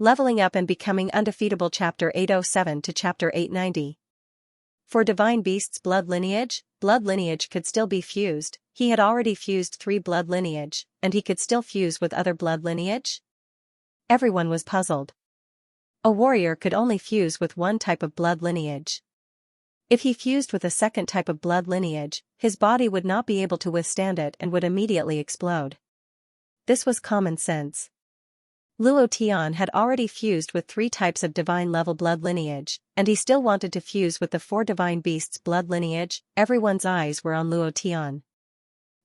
Leveling Up and Becoming Undefeatable Chapter 807 to Chapter 890. For Divine Beast's blood lineage could still be fused. He had already fused 3 blood lineage, and he could still fuse with other blood lineage? Everyone was puzzled. A warrior could only fuse with one type of blood lineage. If he fused with a second type of blood lineage, his body would not be able to withstand it and would immediately explode. This was common sense. Luo Tian had already fused with 3 types of divine-level blood lineage, and he still wanted to fuse with the 4 divine beasts' blood lineage. Everyone's eyes were on Luo Tian.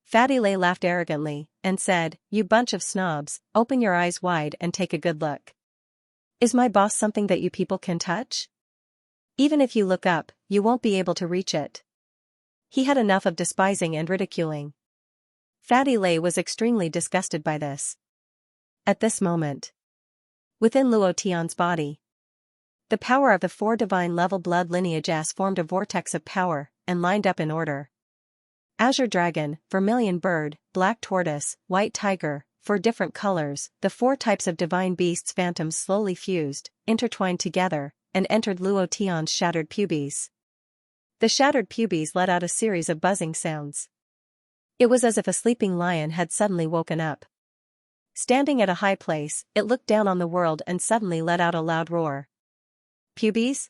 Fatty Lei laughed arrogantly, and said, "You bunch of snobs, open your eyes wide and take a good look. Is my boss something that you people can touch? Even if you look up, you won't be able to reach it." He had enough of despising and ridiculing. Fatty Lei was extremely disgusted by this. At this moment, within Luo Tian's body, the power of the 4 divine-level blood lineages formed a vortex of power, and lined up in order. Azure dragon, vermilion bird, black tortoise, white tiger, 4 different colors, the 4 types of divine beasts' phantoms slowly fused, intertwined together, and entered Luo Tian's shattered pubes. The shattered pubes let out a series of buzzing sounds. It was as if a sleeping lion had suddenly woken up. Standing at a high place, it looked down on the world and suddenly let out a loud roar. Pubes?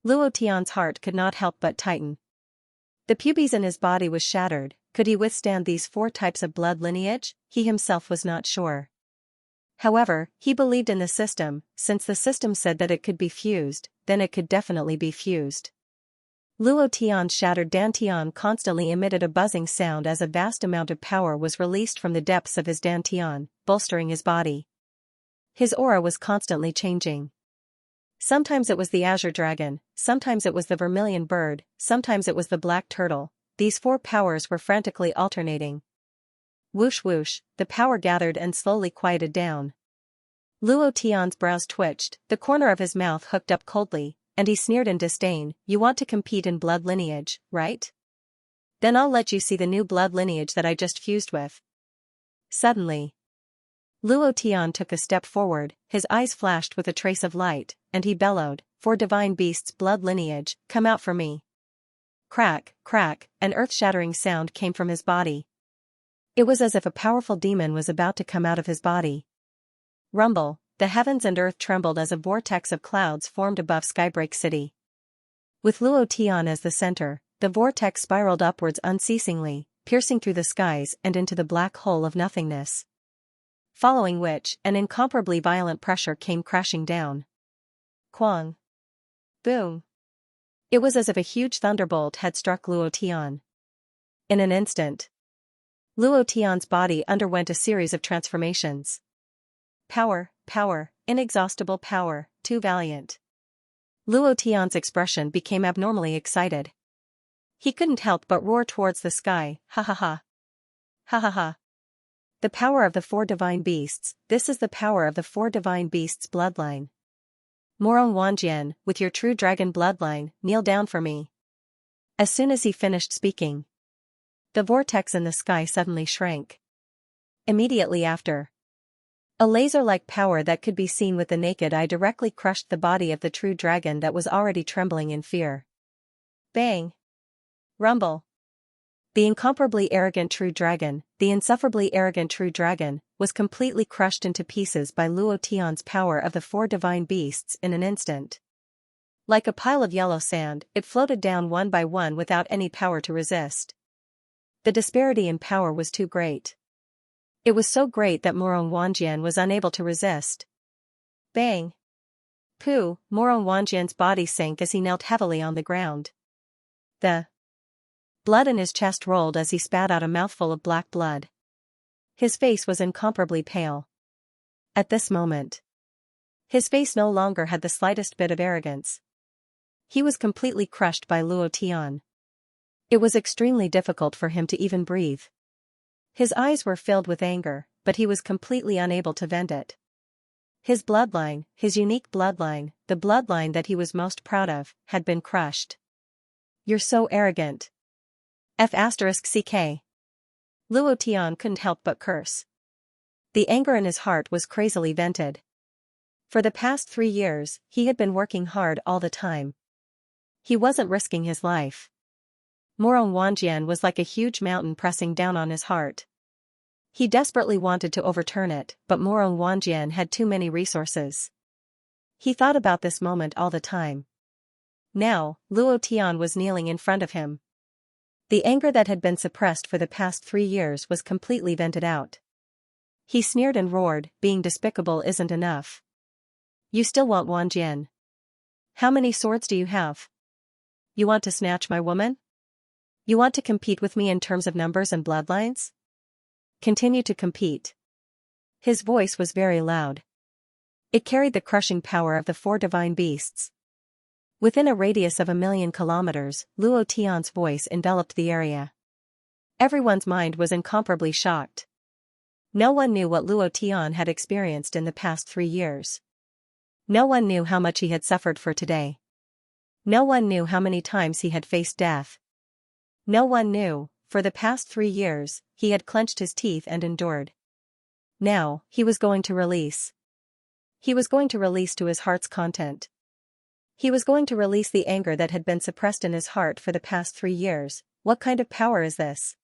Luo Tian's heart could not help but tighten. The pubes in his body was shattered. Could he withstand these 4 types of blood lineage? He himself was not sure. However, he believed in the system. Since the system said that it could be fused, then it could definitely be fused. Luo Tian's shattered dantian constantly emitted a buzzing sound as a vast amount of power was released from the depths of his dantian, bolstering his body. His aura was constantly changing. Sometimes it was the azure dragon, sometimes it was the vermilion bird, sometimes it was the black turtle. These 4 powers were frantically alternating. Whoosh whoosh, the power gathered and slowly quieted down. Luo Tian's brows twitched, the corner of his mouth hooked up coldly, and he sneered in disdain. "You want to compete in blood lineage, right? Then I'll let you see the new blood lineage that I just fused with." Suddenly, Luo Tian took a step forward, his eyes flashed with a trace of light, and he bellowed, "For divine beast's blood lineage, come out for me." Crack, crack, an earth-shattering sound came from his body. It was as if a powerful demon was about to come out of his body. Rumble, the heavens and earth trembled as a vortex of clouds formed above Skybreak City. With Luo Tian as the center, the vortex spiraled upwards unceasingly, piercing through the skies and into the black hole of nothingness. Following which, an incomparably violent pressure came crashing down. Quang! Boom! It was as if a huge thunderbolt had struck Luo Tian. In an instant, Luo Tian's body underwent a series of transformations. Power, power, inexhaustible power, too valiant. Luo Tian's expression became abnormally excited. He couldn't help but roar towards the sky, "Ha ha ha! Ha ha ha! The power of the 4 divine beasts, this is the power of the 4 divine beasts' bloodline. Morong Wanjian, with your true dragon bloodline, kneel down for me." As soon as he finished speaking, the vortex in the sky suddenly shrank. Immediately after, a laser-like power that could be seen with the naked eye directly crushed the body of the true dragon that was already trembling in fear. Bang! Rumble! The incomparably arrogant true dragon, the insufferably arrogant true dragon, was completely crushed into pieces by Luo Tian's power of the 4 divine beasts in an instant. Like a pile of yellow sand, it floated down one by one without any power to resist. The disparity in power was too great. It was so great that Morong Wanjian was unable to resist. Bang! Pooh! Morong Wanjian's body sank as he knelt heavily on the ground. The blood in his chest rolled as he spat out a mouthful of black blood. His face was incomparably pale. At this moment, his face no longer had the slightest bit of arrogance. He was completely crushed by Luo Tian. It was extremely difficult for him to even breathe. His eyes were filled with anger, but he was completely unable to vent it. His bloodline, his unique bloodline, the bloodline that he was most proud of, had been crushed. "You're so arrogant. F***ck. Luo Tian couldn't help but curse. The anger in his heart was crazily vented. For the past 3 years, he had been working hard all the time. He wasn't risking his life. Morong Wanjian was like a huge mountain pressing down on his heart. He desperately wanted to overturn it, but Morong Wanjian had too many resources. He thought about this moment all the time. Now, Luo Tian was kneeling in front of him. The anger that had been suppressed for the past 3 years was completely vented out. He sneered and roared, being despicable isn't enough. You still want Wanjian? How many swords do you have? You want to snatch my woman? You want to compete with me in terms of numbers and bloodlines? Continue to compete. His voice was very loud. It carried the crushing power of the 4 divine beasts. Within a radius of 1,000,000 kilometers, Luo Tian's voice enveloped the area. Everyone's mind was incomparably shocked. No one knew what Luo Tian had experienced in the past 3 years. No one knew how much he had suffered for today. No one knew how many times he had faced death. No one knew, for the past 3 years, he had clenched his teeth and endured. Now, he was going to release. He was going to release to his heart's content. He was going to release the anger that had been suppressed in his heart for the past 3 years. What kind of power is this?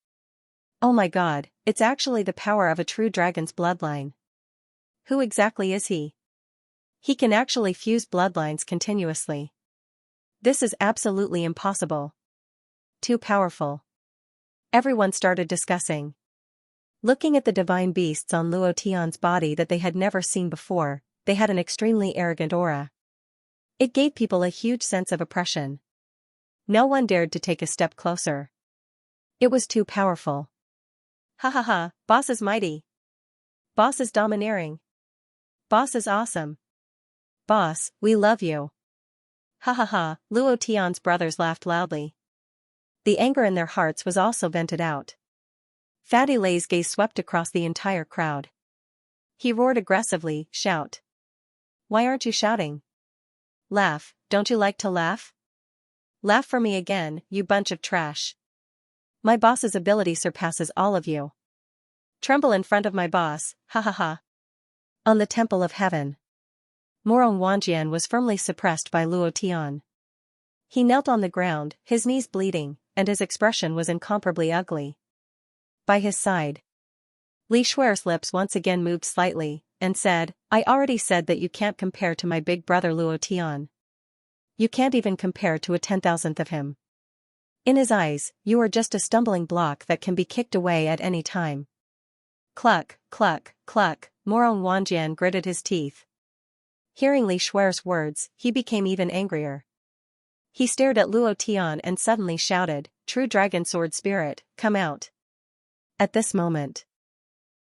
Oh my God, it's actually the power of a true dragon's bloodline. Who exactly is he? He can actually fuse bloodlines continuously. This is absolutely impossible. Too powerful. Everyone started discussing. Looking at the divine beasts on Luo Tian's body that they had never seen before, they had an extremely arrogant aura. It gave people a huge sense of oppression. No one dared to take a step closer. It was too powerful. Ha ha ha, boss is mighty. Boss is domineering. Boss is awesome. Boss, we love you. Ha ha ha, Luo Tian's brothers laughed loudly. The anger in their hearts was also vented out. Fatty Lei's gaze swept across the entire crowd. He roared aggressively, shout. Why aren't you shouting? Laugh, don't you like to laugh? Laugh for me again, you bunch of trash. My boss's ability surpasses all of you. Tremble in front of my boss, ha ha ha. On the Temple of Heaven. Morong Wanjian was firmly suppressed by Luo Tian. He knelt on the ground, his knees bleeding, and his expression was incomparably ugly. By his side, Li Shuer's lips once again moved slightly, and said, I already said that you can't compare to my big brother Luo Tian. You can't even compare to a 10,000th of him. In his eyes, you are just a stumbling block that can be kicked away at any time. Cluck, cluck, cluck, Morong Wanjian gritted his teeth. Hearing Li Shuer's words, he became even angrier. He stared at Luo Tian and suddenly shouted, True Dragon Sword Spirit, come out. At this moment,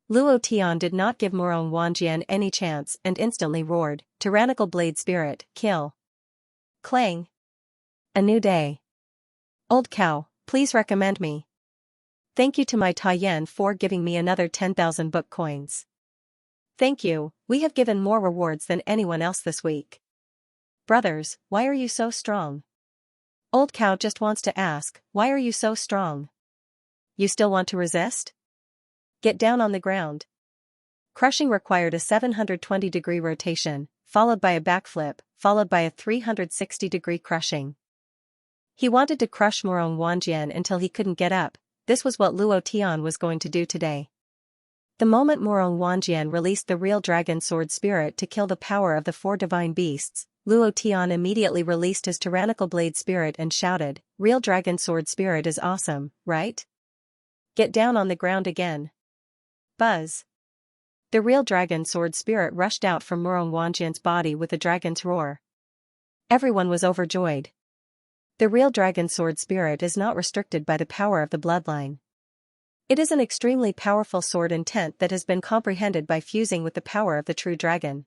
Luo Tian did not give Morong Wanjian any chance and instantly roared, Tyrannical Blade Spirit, kill. Clang. A new day. Old cow, please recommend me. Thank you to my Taiyan for giving me another 10,000 book coins. Thank you, we have given more rewards than anyone else this week. Brothers, why are you so strong? Old cow just wants to ask, why are you so strong? You still want to resist? Get down on the ground. Crushing required a 720-degree rotation, followed by a backflip, followed by a 360-degree crushing. He wanted to crush Morong Wanjian until he couldn't get up. This was what Luo Tian was going to do today. The moment Morong Wanjian released the real dragon sword spirit to kill the power of the 4 divine beasts, Luo Tian immediately released his tyrannical blade spirit and shouted, Real dragon sword spirit is awesome, right? Get down on the ground again. Buzz. The real dragon sword spirit rushed out from Morong Wanjian's body with a dragon's roar. Everyone was overjoyed. The real dragon sword spirit is not restricted by the power of the bloodline. It is an extremely powerful sword intent that has been comprehended by fusing with the power of the true dragon.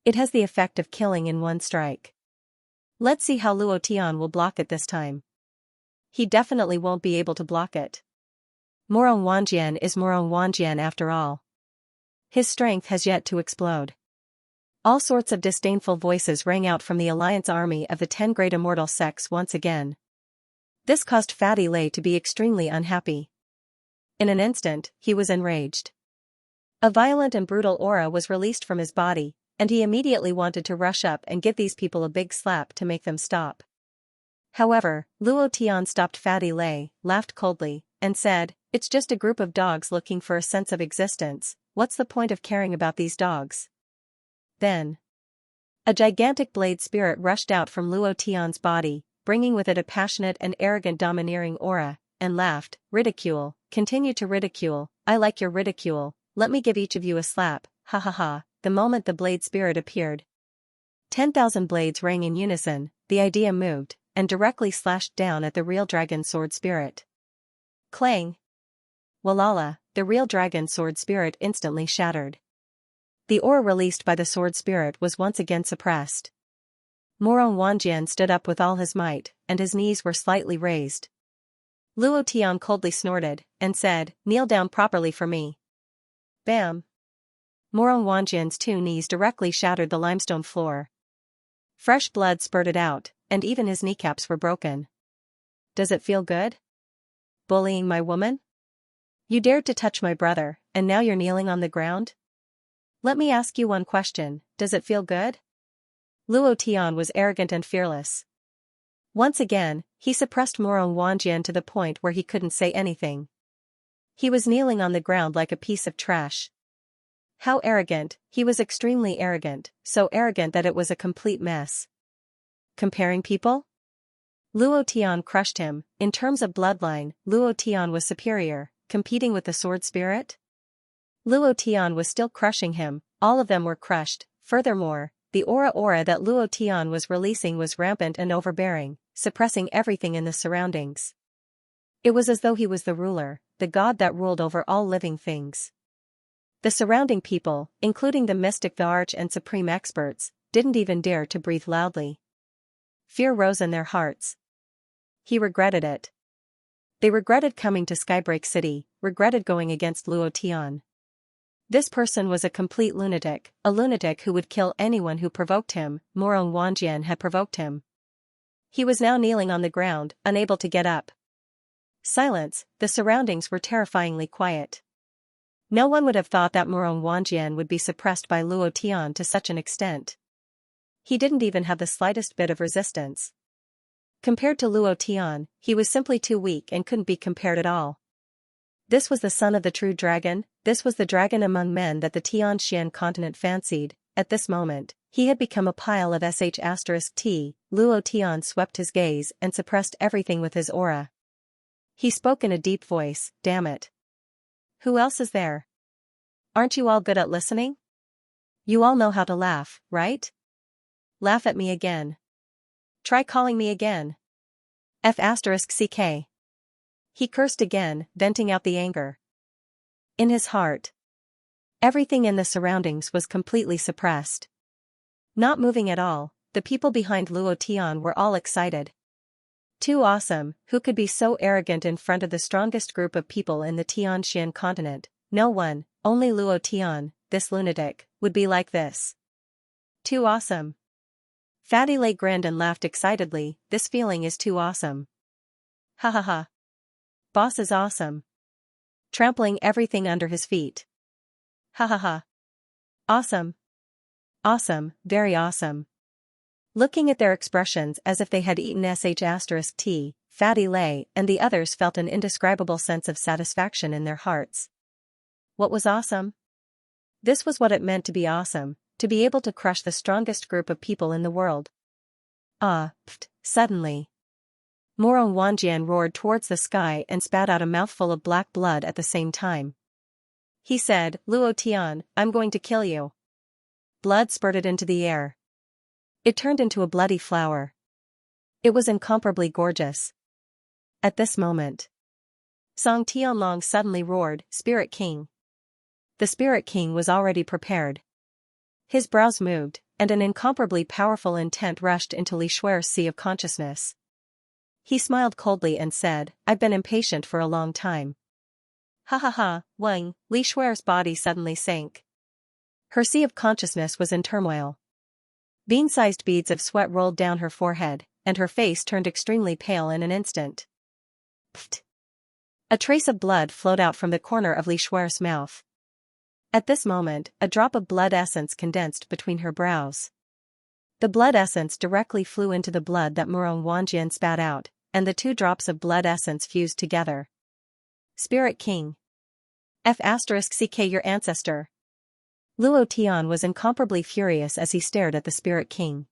It has the effect of killing in one strike. Let's see how Luo Tian will block it this time. He definitely won't be able to block it. Morong Wanjian is Morong Wanjian after all. His strength has yet to explode. All sorts of disdainful voices rang out from the alliance army of the 10 great immortal sects once again. This caused Fatty Lei to be extremely unhappy. In an instant, he was enraged. A violent and brutal aura was released from his body, and he immediately wanted to rush up and give these people a big slap to make them stop. Luo Tian stopped Fatty Lei, laughed coldly, and said, "It's just a group of dogs looking for a sense of existence. What's the point of caring about these dogs?" Then, a gigantic blade spirit rushed out from Luo Tian's body, bringing with it a passionate and arrogant domineering aura, and laughed. "Ridicule, continue to ridicule, I like your ridicule, let me give each of you a slap, ha ha ha." The moment the blade spirit appeared, 10,000 blades rang in unison, the idea moved, and directly slashed down at the real dragon sword spirit. Clang! Walala, the real dragon sword spirit instantly shattered. The aura released by the sword spirit was once again suppressed. Morong Wanjian stood up with all his might, and his knees were slightly raised. Luo Tian coldly snorted, and said, "Kneel down properly for me." Bam! Morong Wanjian's 2 knees directly shattered the limestone floor. Fresh blood spurted out, and even his kneecaps were broken. "Does it feel good? Bullying my woman? You dared to touch my brother, and now you're kneeling on the ground? Let me ask you one question, does it feel good?" Luo Tian was arrogant and fearless. Once again, he suppressed Morong Wanjian to the point where he couldn't say anything. He was kneeling on the ground like a piece of trash. How arrogant, he was extremely arrogant, so arrogant that it was a complete mess. Comparing people? Luo Tian crushed him. In terms of bloodline, Luo Tian was superior, competing with the sword spirit? Luo Tian was still crushing him, all of them were crushed. Furthermore, the aura that Luo Tian was releasing was rampant and overbearing, suppressing everything in the surroundings. It was as though he was the ruler, the god that ruled over all living things. The surrounding people, including the mystic, the arch and supreme experts, didn't even dare to breathe loudly. Fear rose in their hearts. He regretted it. They regretted coming to Skybreak City, regretted going against Luo Tian. This person was a complete lunatic, a lunatic who would kill anyone who provoked him. Morong Wanjian had provoked him. He was now kneeling on the ground, unable to get up. Silence, the surroundings were terrifyingly quiet. No one would have thought that Morong Wanjian would be suppressed by Luo Tian to such an extent. He didn't even have the slightest bit of resistance. Compared to Luo Tian, he was simply too weak and couldn't be compared at all. This was the son of the true dragon, this was the dragon among men that the Tianxian continent fancied. At this moment, he had become a pile of sh*t. Luo Tian swept his gaze and suppressed everything with his aura. He spoke in a deep voice, "Damn it. Who else is there? Aren't you all good at listening? You all know how to laugh, right? Laugh at me again. Try calling me again. F***ck. He cursed again, venting out the anger in his heart. Everything in the surroundings was completely suppressed. Not moving at all, the people behind Luo Tian were all excited. Too awesome, who could be so arrogant in front of the strongest group of people in the Tianxian continent? No one, only Luo Tian, this lunatic, would be like this. Too awesome. Fatty Lei grinned and laughed excitedly, this feeling is too awesome. Ha ha ha. Boss is awesome. Trampling everything under his feet. Ha ha ha. Awesome. Awesome, very awesome. Looking at their expressions as if they had eaten sh*t, Fatty Lei and the others felt an indescribable sense of satisfaction in their hearts. What was awesome? This was what it meant to be awesome, to be able to crush the strongest group of people in the world. Suddenly, Morong Wanjian roared towards the sky and spat out a mouthful of black blood at the same time. He said, "Luo Tian, I'm going to kill you." Blood spurted into the air. It turned into a bloody flower. It was incomparably gorgeous. At this moment, Song Tianlong suddenly roared, "Spirit King." The Spirit King was already prepared. His brows moved, and an incomparably powerful intent rushed into Li Shuer's sea of consciousness. He smiled coldly and said, "I've been impatient for a long time." Ha ha ha, Wang, Li Shuer's body suddenly sank. Her sea of consciousness was in turmoil. Bean-sized beads of sweat rolled down her forehead, and her face turned extremely pale in an instant. Pfft. A trace of blood flowed out from the corner of Li Shuer's mouth. At this moment, a drop of blood essence condensed between her brows. The blood essence directly flew into the blood that Murong Wanjian spat out, and the 2 drops of blood essence fused together. Spirit King. F*CK your ancestor. Luo Tian was incomparably furious as he stared at the Spirit King.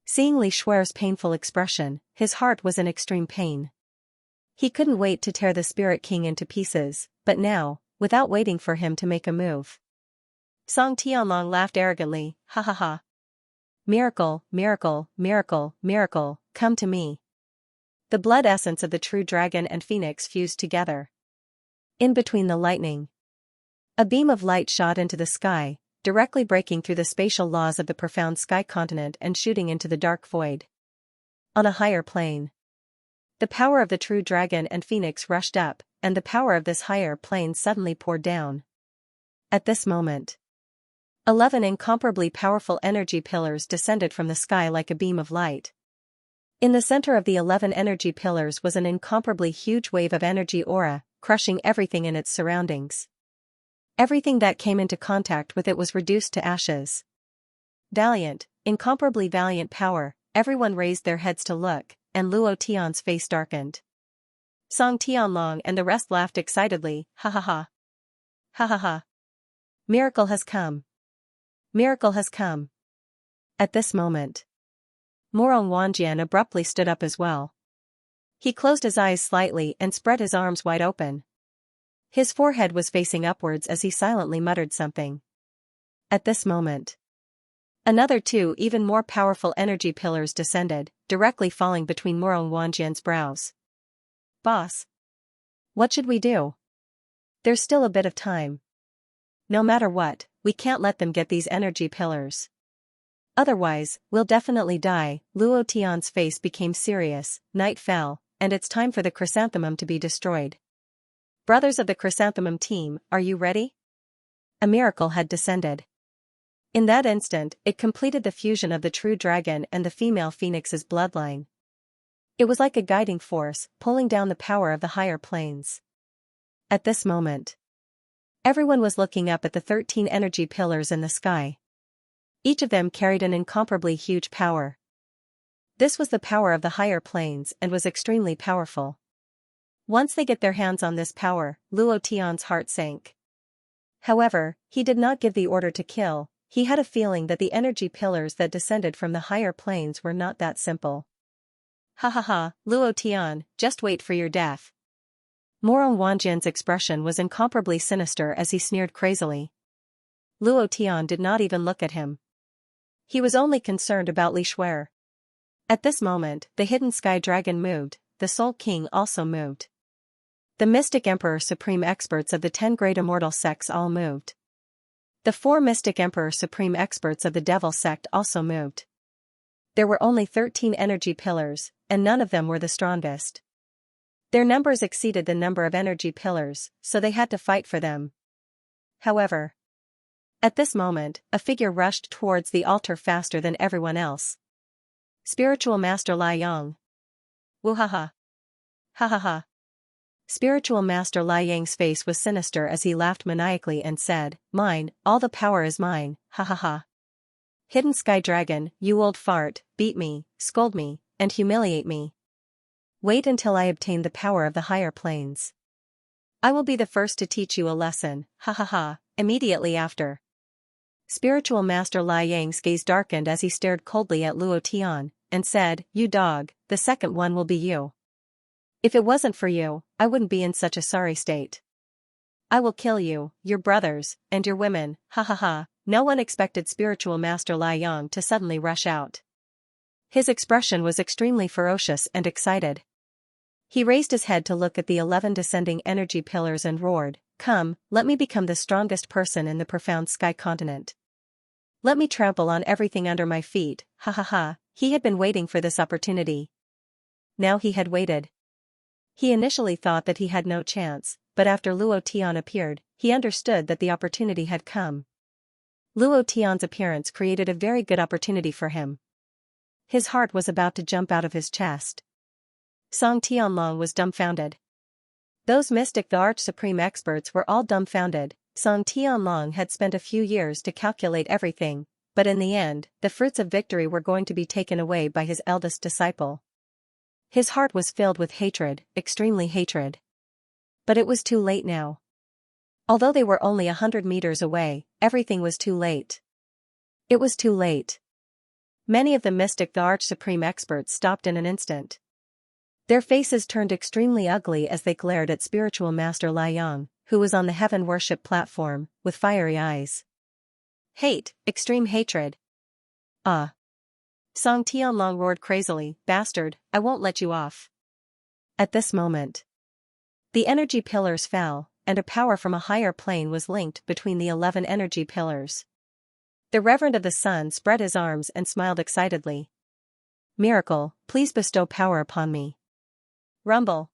Seeing Li Shuer's painful expression, his heart was in extreme pain. He couldn't wait to tear the Spirit King into pieces, but now, without waiting for him to make a move. Song Tianlong laughed arrogantly, ha ha ha. Miracle, miracle, miracle, miracle, come to me. The blood essence of the true dragon and phoenix fused together. In between the lightning, a beam of light shot into the sky, directly breaking through the spatial laws of the profound sky continent and shooting into the dark void. On a higher plane, the power of the true dragon and phoenix rushed up, and the power of this higher plane suddenly poured down. At this moment, 11 incomparably powerful energy pillars descended from the sky like a beam of light. In the center of the 11 energy pillars was an incomparably huge wave of energy aura, crushing everything in its surroundings. Everything that came into contact with it was reduced to ashes. Valiant, incomparably valiant power, everyone raised their heads to look, and Luo Tian's face darkened. Song Tianlong and the rest laughed excitedly, ha ha ha. Ha ha ha. Miracle has come. Miracle has come. At this moment, Murong Wanjian abruptly stood up as well. He closed his eyes slightly and spread his arms wide open. His forehead was facing upwards as he silently muttered something. At this moment, another 2 even more powerful energy pillars descended, directly falling between Murong Wanjian's brows. Boss. What should we do? There's still a bit of time. No matter what, we can't let them get these energy pillars. Otherwise, we'll definitely die. Luo Tian's face became serious. Night fell, and it's time for the chrysanthemum to be destroyed. Brothers of the chrysanthemum team, are you ready? A miracle had descended. In that instant, it completed the fusion of the true dragon and the female phoenix's bloodline. It was like a guiding force, pulling down the power of the higher planes. At this moment, everyone was looking up at the 13 energy pillars in the sky. Each of them carried an incomparably huge power. This was the power of the higher planes and was extremely powerful. Once they get their hands on this power, Luo Tian's heart sank. However, he did not give the order to kill. He had a feeling that the energy pillars that descended from the higher planes were not that simple. Ha ha ha, Luo Tian, just wait for your death. Murong Wanjian's expression was incomparably sinister as he sneered crazily. Luo Tian did not even look at him. He was only concerned about Li Shuer. At this moment, the hidden sky dragon moved, the Soul King also moved. The Mystic Emperor Supreme Experts of the 10 Great Immortal Sects all moved. The 4 Mystic Emperor Supreme Experts of the Devil Sect also moved. There were only 13 energy pillars, and none of them were the strongest. Their numbers exceeded the number of energy pillars, so they had to fight for them. However, at this moment, a figure rushed towards the altar faster than everyone else. Spiritual Master Lai Yang. Woo-ha-ha. Ha-ha-ha. Spiritual Master Lai Yang's face was sinister as he laughed maniacally and said, "Mine, all the power is mine, ha-ha-ha. Hidden Sky Dragon, you old fart, beat me, scold me, and humiliate me. Wait until I obtain the power of the higher planes. I will be the first to teach you a lesson, ha-ha-ha," immediately after. Spiritual Master Lai Yang's gaze darkened as he stared coldly at Luo Tian, and said, "You dog, the second one will be you. If it wasn't for you, I wouldn't be in such a sorry state. I will kill you, your brothers, and your women, ha ha ha." No one expected Spiritual Master Lai Yang to suddenly rush out. His expression was extremely ferocious and excited. He raised his head to look at the 11 descending energy pillars and roared, "Come, let me become the strongest person in the profound sky continent. Let me trample on everything under my feet, ha ha ha." He had been waiting for this opportunity. Now he had waited. He initially thought that he had no chance, but after Luo Tian appeared, he understood that the opportunity had come. Luo Tian's appearance created a very good opportunity for him. His heart was about to jump out of his chest. Song Tianlong was dumbfounded. Those mystic the Arch Supreme Experts were all dumbfounded. Song Tianlong had spent a few years to calculate everything, but in the end, the fruits of victory were going to be taken away by his eldest disciple. His heart was filled with hatred, extremely hatred. But it was too late now. Although they were only 100 meters away, everything was too late. It was too late. Many of the mystic the Arch-Supreme experts stopped in an instant. Their faces turned extremely ugly as they glared at spiritual master Liang, who was on the heaven worship platform, with fiery eyes. Hate, extreme hatred. Ah! Song Tianlong roared crazily, "Bastard, I won't let you off." At this moment, the energy pillars fell, and a power from a higher plane was linked between the 11 energy pillars. The Reverend of the Sun spread his arms and smiled excitedly. "Miracle, please bestow power upon me." Rumble.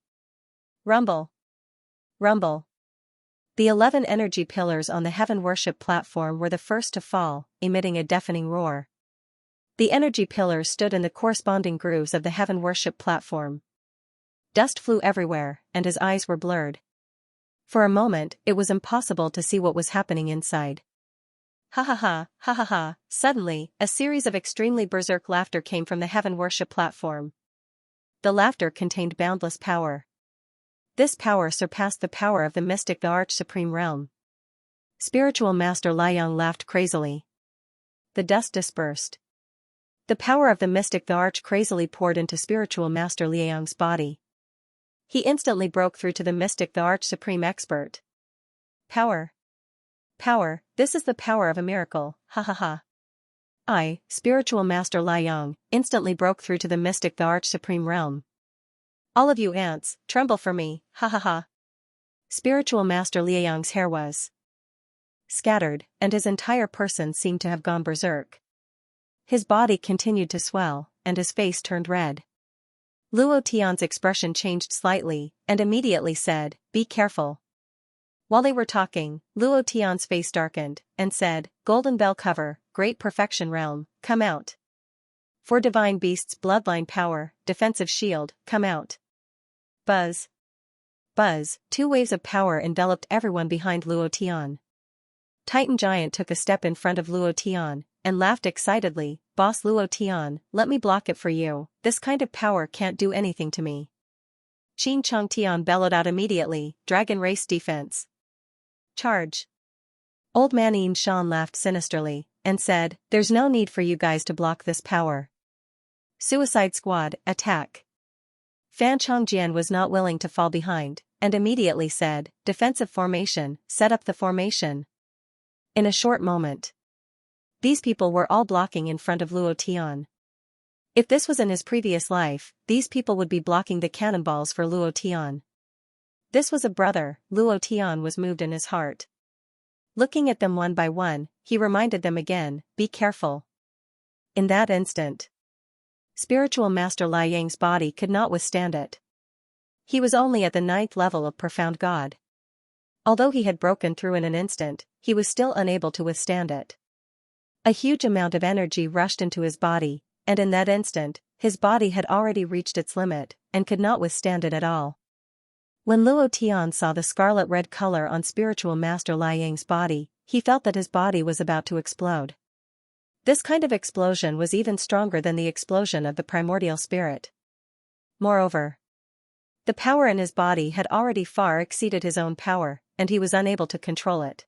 Rumble. Rumble. The 11 energy pillars on the heaven worship platform were the first to fall, emitting a deafening roar. The energy pillars stood in the corresponding grooves of the heaven worship platform. Dust flew everywhere, and his eyes were blurred. For a moment, it was impossible to see what was happening inside. Ha ha ha, ha ha ha. Suddenly, a series of extremely berserk laughter came from the heaven worship platform. The laughter contained boundless power. This power surpassed the power of the mystic the Arch-Supreme realm. Spiritual Master Liang laughed crazily. The dust dispersed. The power of the mystic the Arch crazily poured into Spiritual Master Liang's body. He instantly broke through to the mystic the Arch-Supreme expert. Power. Power, this is the power of a miracle, ha ha ha. I, Spiritual Master Liang, instantly broke through to the mystic the Arch-Supreme realm. All of you ants, tremble for me, ha ha ha. Spiritual Master Liang's hair was scattered, and his entire person seemed to have gone berserk. His body continued to swell, and his face turned red. Luo Tian's expression changed slightly, and immediately said, "Be careful." While they were talking, Luo Tian's face darkened, and said, "Golden Bell Cover, Great Perfection Realm, come out. For Divine Beast's Bloodline Power, Defensive Shield, come out." Buzz. Buzz, 2 waves of power enveloped everyone behind Luo Tian. Titan Giant took a step in front of Luo Tian, and laughed excitedly, "Boss Luo Tian, let me block it for you, this kind of power can't do anything to me." Qin Chong Tian bellowed out immediately, "Dragon Race Defense. Charge." Old Man Yin Shan laughed sinisterly, and said, "There's no need for you guys to block this power. Suicide Squad, attack." Fan Chongjian was not willing to fall behind, and immediately said, "Defensive formation, set up the formation." In a short moment, these people were all blocking in front of Luo Tian. If this was in his previous life, these people would be blocking the cannonballs for Luo Tian. This was a brother, Luo Tian was moved in his heart. Looking at them one by one, he reminded them again, "Be careful." In that instant, Spiritual Master Liang's body could not withstand it. He was only at the 9th level of Profound God. Although he had broken through in an instant, he was still unable to withstand it. A huge amount of energy rushed into his body, and in that instant, his body had already reached its limit, and could not withstand it at all. When Luo Tian saw the scarlet-red color on Spiritual Master Liang's body, he felt that his body was about to explode. This kind of explosion was even stronger than the explosion of the primordial spirit. Moreover, the power in his body had already far exceeded his own power, and he was unable to control it.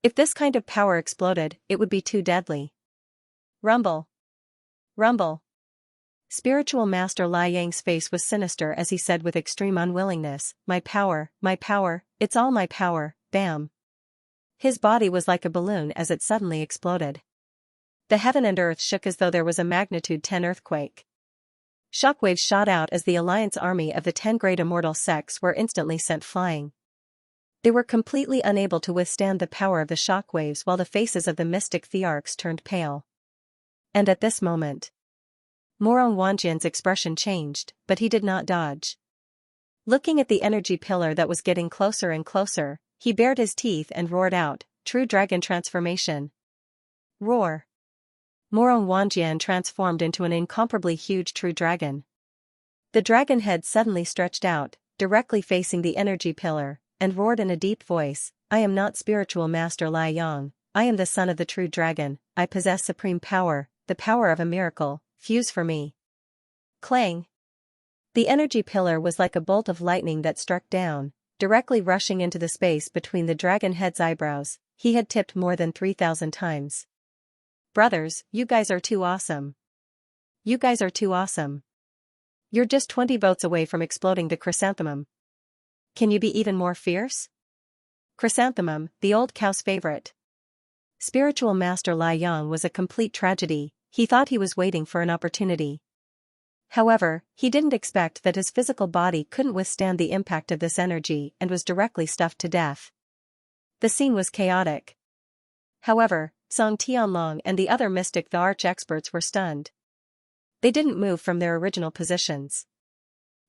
If this kind of power exploded, it would be too deadly. Rumble. Rumble. Spiritual Master Liang's face was sinister as he said with extreme unwillingness, my power, it's all my power, bam." His body was like a balloon as it suddenly exploded. The heaven and earth shook as though there was a magnitude 10 earthquake. Shockwaves shot out as the alliance army of the 10 great immortal sects were instantly sent flying. They were completely unable to withstand the power of the shockwaves while the faces of the mystic thearchs turned pale. And at this moment, Morong Wanjian's expression changed, but he did not dodge. Looking at the energy pillar that was getting closer and closer, he bared his teeth and roared out, "True Dragon Transformation." Roar. Morong Wanjian transformed into an incomparably huge true dragon. The dragon head suddenly stretched out, directly facing the energy pillar, and roared in a deep voice, I am not spiritual master Lai Yang, I am the son of the true dragon, I possess supreme power, the power of a miracle, fuse for me. Clang! The energy pillar was like a bolt of lightning that struck down, directly rushing into the space between the dragon head's eyebrows. He had tipped more than 3,000 times. Brothers, you guys are too awesome. You guys are too awesome. You're just 20 votes away from exploding the chrysanthemum. Can you be even more fierce? Chrysanthemum, the old cow's favorite. Spiritual Master Lai Yang was a complete tragedy. He thought he was waiting for an opportunity. However, he didn't expect that his physical body couldn't withstand the impact of this energy and was directly stuffed to death. The scene was chaotic. However, Song Tianlong and the other mystic the arch-experts were stunned. They didn't move from their original positions.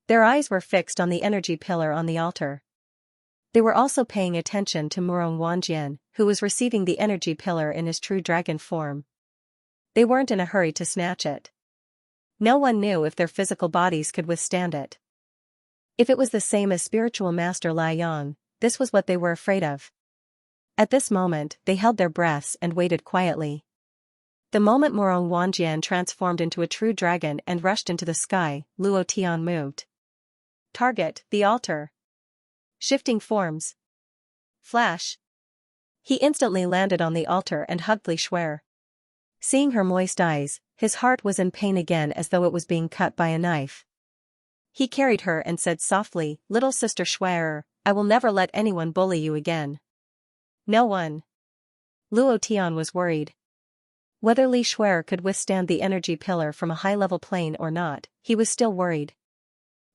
Their eyes were fixed on the energy pillar on the altar. They were also paying attention to Murong Wanjian, who was receiving the energy pillar in his true dragon form. They weren't in a hurry to snatch it. No one knew if their physical bodies could withstand it. If it was the same as spiritual master Lai Yang, this was what they were afraid of. At this moment, they held their breaths and waited quietly. The moment Murong Wanjian transformed into a true dragon and rushed into the sky, Luo Tian moved. Target, the altar. Shifting forms. Flash. He instantly landed on the altar and hugged Li Shuer. Seeing her moist eyes, his heart was in pain again as though it was being cut by a knife. He carried her and said softly, Little sister Shuer, I will never let anyone bully you again. No one. Luo Tian was worried. Whether Li Shuer could withstand the energy pillar from a high-level plane or not, he was still worried.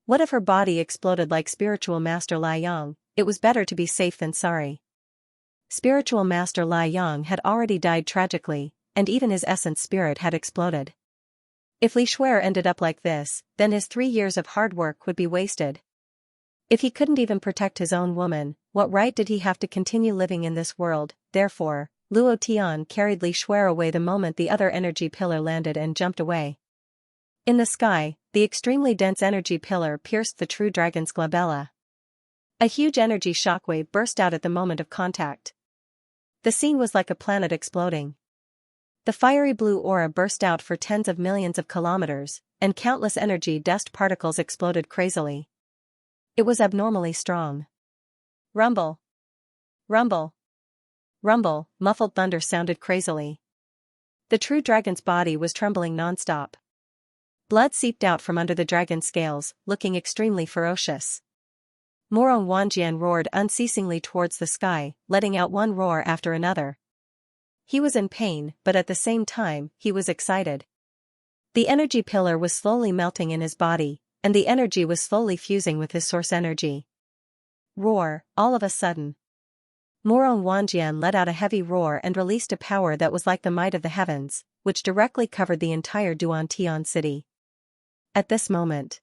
What if her body exploded like spiritual master Lai Yang? It was better to be safe than sorry. Spiritual master Lai Yang had already died tragically, and even his essence spirit had exploded. If Li Shuer ended up like this, then his 3 years of hard work would be wasted. If he couldn't even protect his own woman, what right did he have to continue living in this world? Therefore, Luo Tian carried Li Shuer away the moment the other energy pillar landed and jumped away. In the sky, the extremely dense energy pillar pierced the true dragon's glabella. A huge energy shockwave burst out at the moment of contact. The scene was like a planet exploding. The fiery blue aura burst out for tens of millions of kilometers, and countless energy dust particles exploded crazily. It was abnormally strong. Rumble. Rumble. Rumble, muffled thunder sounded crazily. The true dragon's body was trembling nonstop. Blood seeped out from under the dragon's scales, looking extremely ferocious. Murong Wanjian roared unceasingly towards the sky, letting out one roar after another. He was in pain, but at the same time, he was excited. The energy pillar was slowly melting in his body, and the energy was slowly fusing with his source energy. Roar, all of a sudden. Murong Wanjian let out a heavy roar and released a power that was like the might of the heavens, which directly covered the entire Duantian city. At this moment,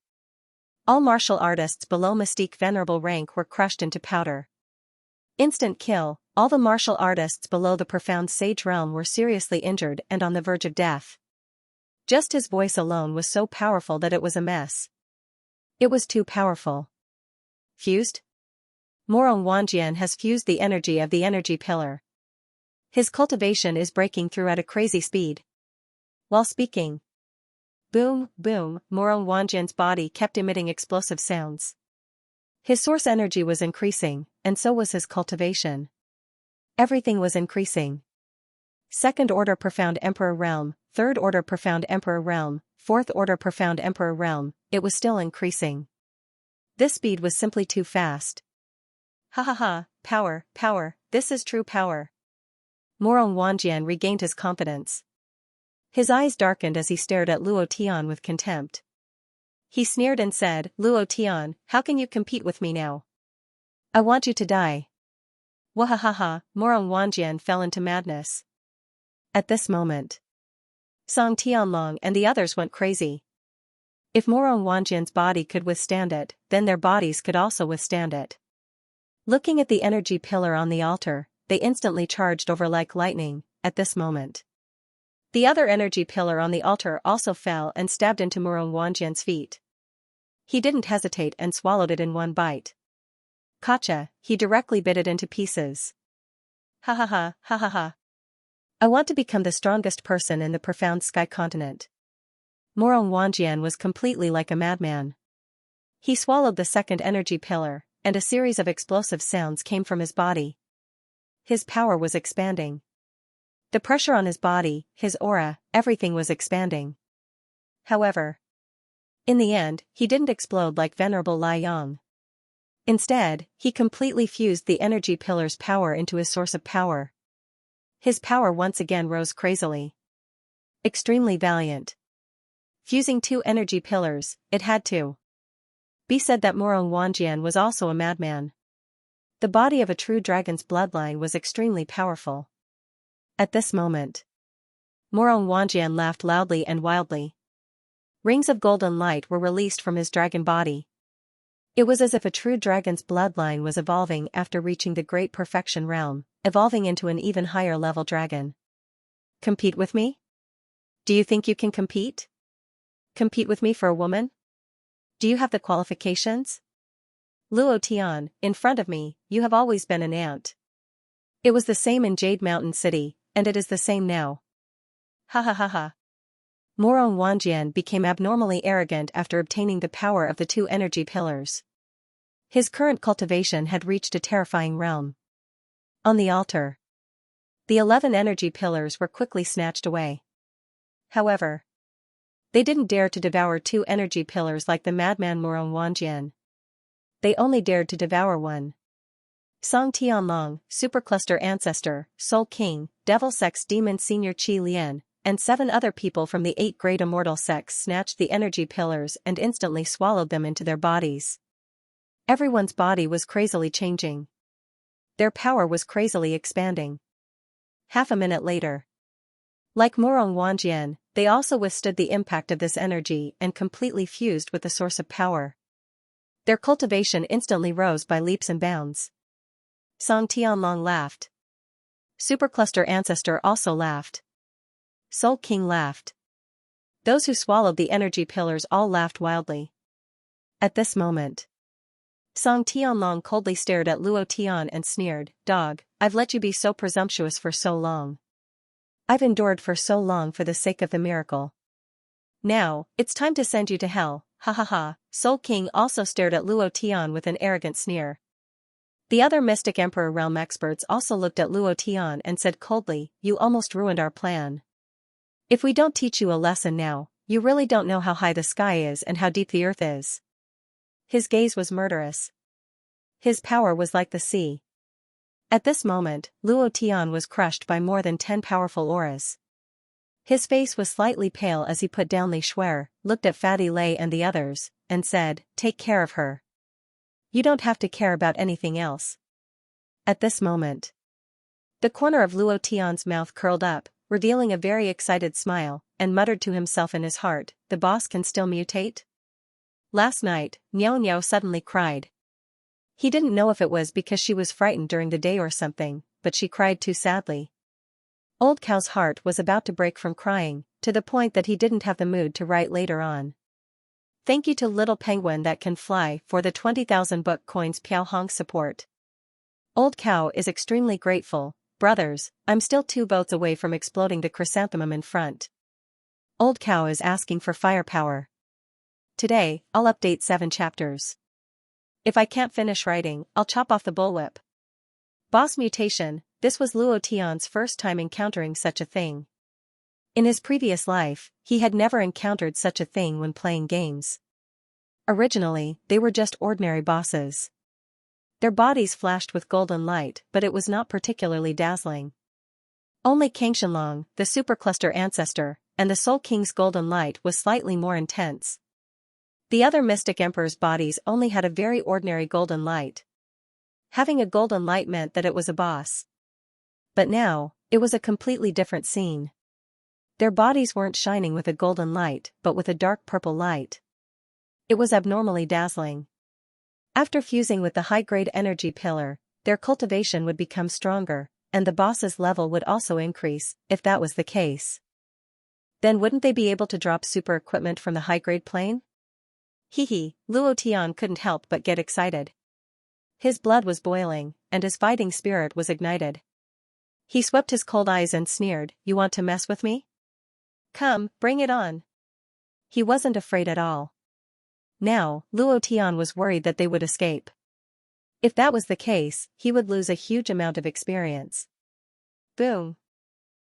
all martial artists below Mystique Venerable rank were crushed into powder. Instant kill, all the martial artists below the Profound Sage realm were seriously injured and on the verge of death. Just his voice alone was so powerful that it was a mess. It was too powerful. Fused? Murong Wanjian has fused the energy of the energy pillar. His cultivation is breaking through at a crazy speed. While speaking, boom, boom, Murong Wanjian's body kept emitting explosive sounds. His source energy was increasing, and so was his cultivation. Everything was increasing. Second order Profound Emperor realm, third order Profound Emperor realm, fourth order Profound Emperor realm, it was still increasing. This speed was simply too fast. Ha ha ha, power, power, this is true power. Murong Wanjian regained his confidence. His eyes darkened as he stared at Luo Tian with contempt. He sneered and said, Luo Tian, how can you compete with me now? I want you to die. Wahahaha, Murong Wanjian fell into madness. At this moment, Song Tianlong and the others went crazy. If Murong Wanjian's body could withstand it, then their bodies could also withstand it. Looking at the energy pillar on the altar, they instantly charged over like lightning. At this moment, the other energy pillar on the altar also fell and stabbed into Murong Wanjian's feet. He didn't hesitate and swallowed it in one bite. Gotcha, he directly bit it into pieces. Ha ha ha, ha ha ha. I want to become the strongest person in the profound sky continent. Morong Wanjian was completely like a madman. He swallowed the second energy pillar, and a series of explosive sounds came from his body. His power was expanding. The pressure on his body, his aura, everything was expanding. However, in the end, he didn't explode like Venerable Lai Yang. Instead, he completely fused the energy pillar's power into his source of power. His power once again rose crazily. Extremely valiant. Fusing two energy pillars, it had to be said that Morong Wanjian was also a madman. The body of a true dragon's bloodline was extremely powerful. At this moment, Morong Wanjian laughed loudly and wildly. Rings of golden light were released from his dragon body. It was as if a true dragon's bloodline was evolving after reaching the great perfection realm, evolving into an even higher level dragon. Compete with me? Do you think you can compete? Compete with me for a woman? Do you have the qualifications? Luo Tian, in front of me, you have always been an ant. It was the same in Jade Mountain City, and it is the same now. Ha ha ha ha. Morong Wanjian became abnormally arrogant after obtaining the power of the two energy pillars. His current cultivation had reached a terrifying realm. On the altar, the 11 energy pillars were quickly snatched away. However, they didn't dare to devour two energy pillars like the madman Morong Wanjian. They only dared to devour one. Song Tianlong, Supercluster Ancestor, Soul King, Devil Sex Demon Senior Qi Lian, and 7 other people from the 8 great immortal sects snatched the energy pillars and instantly swallowed them into their bodies. Everyone's body was crazily changing. Their power was crazily expanding. Half a minute later, like Morong Wanjian, they also withstood the impact of this energy and completely fused with the source of power. Their cultivation instantly rose by leaps and bounds. Song Tianlong laughed. Supercluster Ancestor also laughed. Soul King laughed. Those who swallowed the energy pillars all laughed wildly. At this moment, Song Tianlong coldly stared at Luo Tian and sneered, "Dog, I've let you be so presumptuous for so long. I've endured for so long for the sake of the miracle. Now, it's time to send you to hell, ha ha ha." Soul King also stared at Luo Tian with an arrogant sneer. The other Mystic Emperor realm experts also looked at Luo Tian and said coldly, "You almost ruined our plan. If we don't teach you a lesson now, you really don't know how high the sky is and how deep the earth is." His gaze was murderous. His power was like the sea. At this moment, Luo Tian was crushed by more than 10 powerful auras. His face was slightly pale as he put down Li Shuer, looked at Fatty Lei and the others, and said, "Take care of her. You don't have to care about anything else." At this moment, the corner of Luo Tian's mouth curled up, revealing a very excited smile, and muttered to himself in his heart, "The boss can still mutate?" Last night, Niao Niao suddenly cried. He didn't know if it was because she was frightened during the day or something, but she cried too sadly. Old Cow's heart was about to break from crying, to the point that he didn't have the mood to write later on. Thank you to Little Penguin That Can Fly for the 20,000 book coins Piao Hong support. Old Cow is extremely grateful. Brothers, I'm still 2 votes away from exploding the chrysanthemum in front. Old Cow is asking for firepower. Today, I'll update 7 chapters. If I can't finish writing, I'll chop off the bullwhip. Boss mutation, this was Luo Tian's first time encountering such a thing. In his previous life, he had never encountered such a thing when playing games. Originally, they were just ordinary bosses. Their bodies flashed with golden light, but it was not particularly dazzling. Only Kangxinlong, the Supercluster Ancestor, and the Soul King's golden light was slightly more intense. The other Mystic Emperor's bodies only had a very ordinary golden light. Having a golden light meant that it was a boss. But now, it was a completely different scene. Their bodies weren't shining with a golden light, but with a dark purple light. It was abnormally dazzling. After fusing with the high-grade energy pillar, their cultivation would become stronger, and the boss's level would also increase. If that was the case, then wouldn't they be able to drop super equipment from the high-grade plane? Luo Tian couldn't help but get excited. His blood was boiling, and his fighting spirit was ignited. He swept his cold eyes and sneered, "You want to mess with me? Come, bring it on." He wasn't afraid at all. Now, Luo Tian was worried that they would escape. If that was the case, he would lose a huge amount of experience. Boom.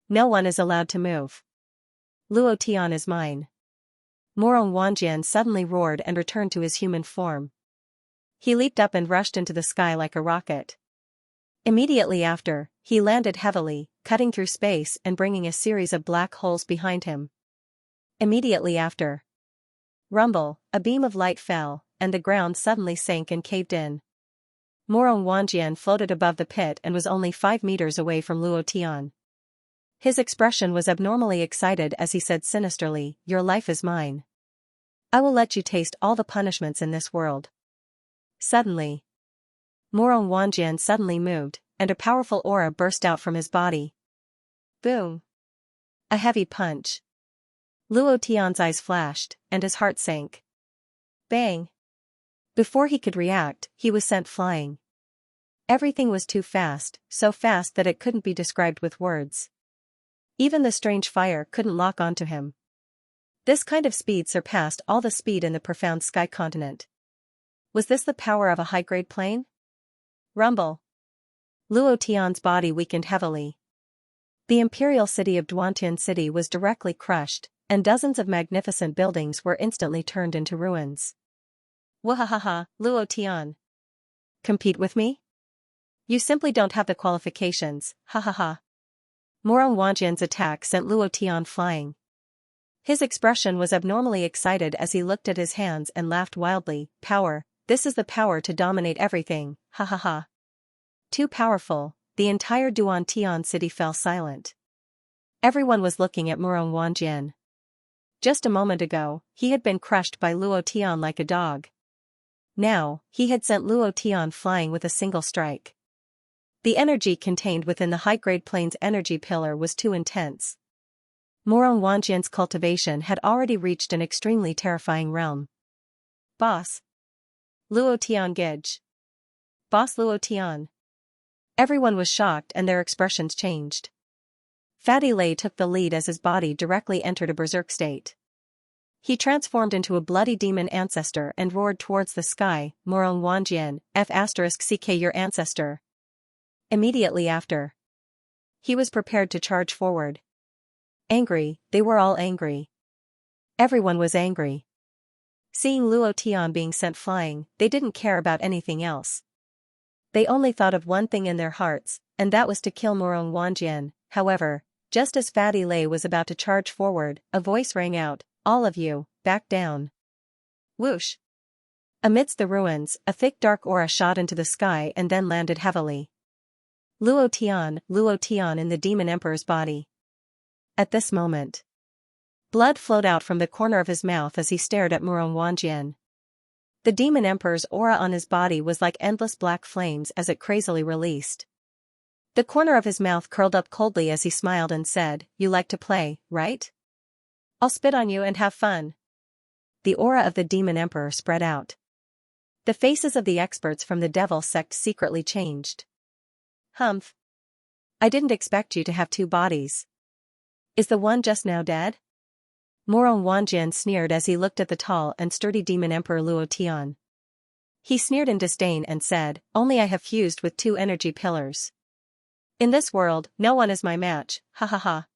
No one is allowed to move. Luo Tian is mine. Morong Wanjian suddenly roared and returned to his human form. He leaped up and rushed into the sky like a rocket. Immediately after, he landed heavily, cutting through space and bringing a series of black holes behind him. Immediately after. Rumble, a beam of light fell, and the ground suddenly sank and caved in. Morong Wanjian floated above the pit and was only 5 meters away from Luo Tian. His expression was abnormally excited as he said sinisterly, "Your life is mine. I will let you taste all the punishments in this world." Suddenly, Morong Wanjian suddenly moved, and a powerful aura burst out from his body. Boom! A heavy punch. Luo Tian's eyes flashed, and his heart sank. Bang! Before he could react, he was sent flying. Everything was too fast, so fast that it couldn't be described with words. Even the strange fire couldn't lock onto him. This kind of speed surpassed all the speed in the profound sky continent. Was this the power of a high-grade plane? Rumble. Luo Tian's body weakened heavily. The imperial city of Duantian City was directly crushed, and dozens of magnificent buildings were instantly turned into ruins. Wahahaha, Luo Tian. Compete with me? You simply don't have the qualifications, ha ha ha. Morong Wanjian's attack sent Luo Tian flying. His expression was abnormally excited as he looked at his hands and laughed wildly. Power, this is the power to dominate everything, ha ha ha. Too powerful, the entire Duantian city fell silent. Everyone was looking at Morong Wanjian. Just a moment ago, he had been crushed by Luo Tian like a dog. Now, he had sent Luo Tian flying with a single strike. The energy contained within the high-grade plane's energy pillar was too intense. Morong Wanjian's cultivation had already reached an extremely terrifying realm. Boss. Luo Tian Gij. Boss Luo Tian. Everyone was shocked and their expressions changed. Fatty Lei took the lead as his body directly entered a berserk state. He transformed into a bloody demon ancestor and roared towards the sky, Morong Wanjian, F***ck your ancestor. Immediately after. He was prepared to charge forward. Angry, they were all angry. Everyone was angry. Seeing Luo Tian being sent flying, they didn't care about anything else. They only thought of one thing in their hearts, and that was to kill Morong Wanjian. However, just as Fatty Lei was about to charge forward, a voice rang out, "All of you, back down." Whoosh! Amidst the ruins, a thick dark aura shot into the sky and then landed heavily. Luo Tian in the Demon Emperor's body. At this moment, blood flowed out from the corner of his mouth as he stared at Morong Wanjian. The Demon Emperor's aura on his body was like endless black flames as it crazily released. The corner of his mouth curled up coldly as he smiled and said, "You like to play, right? I'll spit on you and have fun." The aura of the Demon Emperor spread out. The faces of the experts from the Devil sect secretly changed. Humph. I didn't expect you to have 2 bodies. Is the one just now dead? Morong Wanjian sneered as he looked at the tall and sturdy Demon Emperor Luo Tian. He sneered in disdain and said, "Only I have fused with 2 energy pillars. In this world, no one is my match, ha ha ha.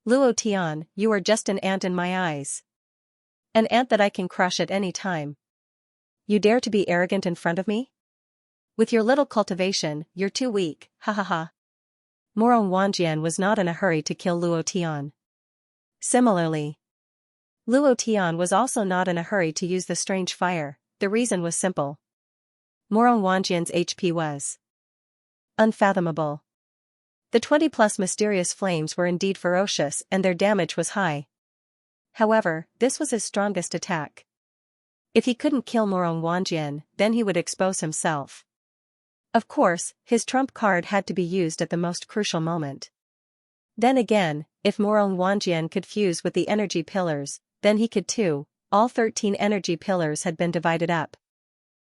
Luo Tian, you are just an ant in my eyes. An ant that I can crush at any time. You dare to be arrogant in front of me? With your little cultivation, you're too weak, ha ha ha." Morong Wanjian was not in a hurry to kill Luo Tian. Similarly, Luo Tian was also not in a hurry to use the strange fire. The reason was simple. Morong Wanjian's HP was unfathomable. The 20+ mysterious flames were indeed ferocious and their damage was high. However, this was his strongest attack. If he couldn't kill Morong Wanjian, then he would expose himself. Of course, his trump card had to be used at the most crucial moment. Then again, if Morong Wanjian could fuse with the energy pillars, then he could too. All 13 energy pillars had been divided up.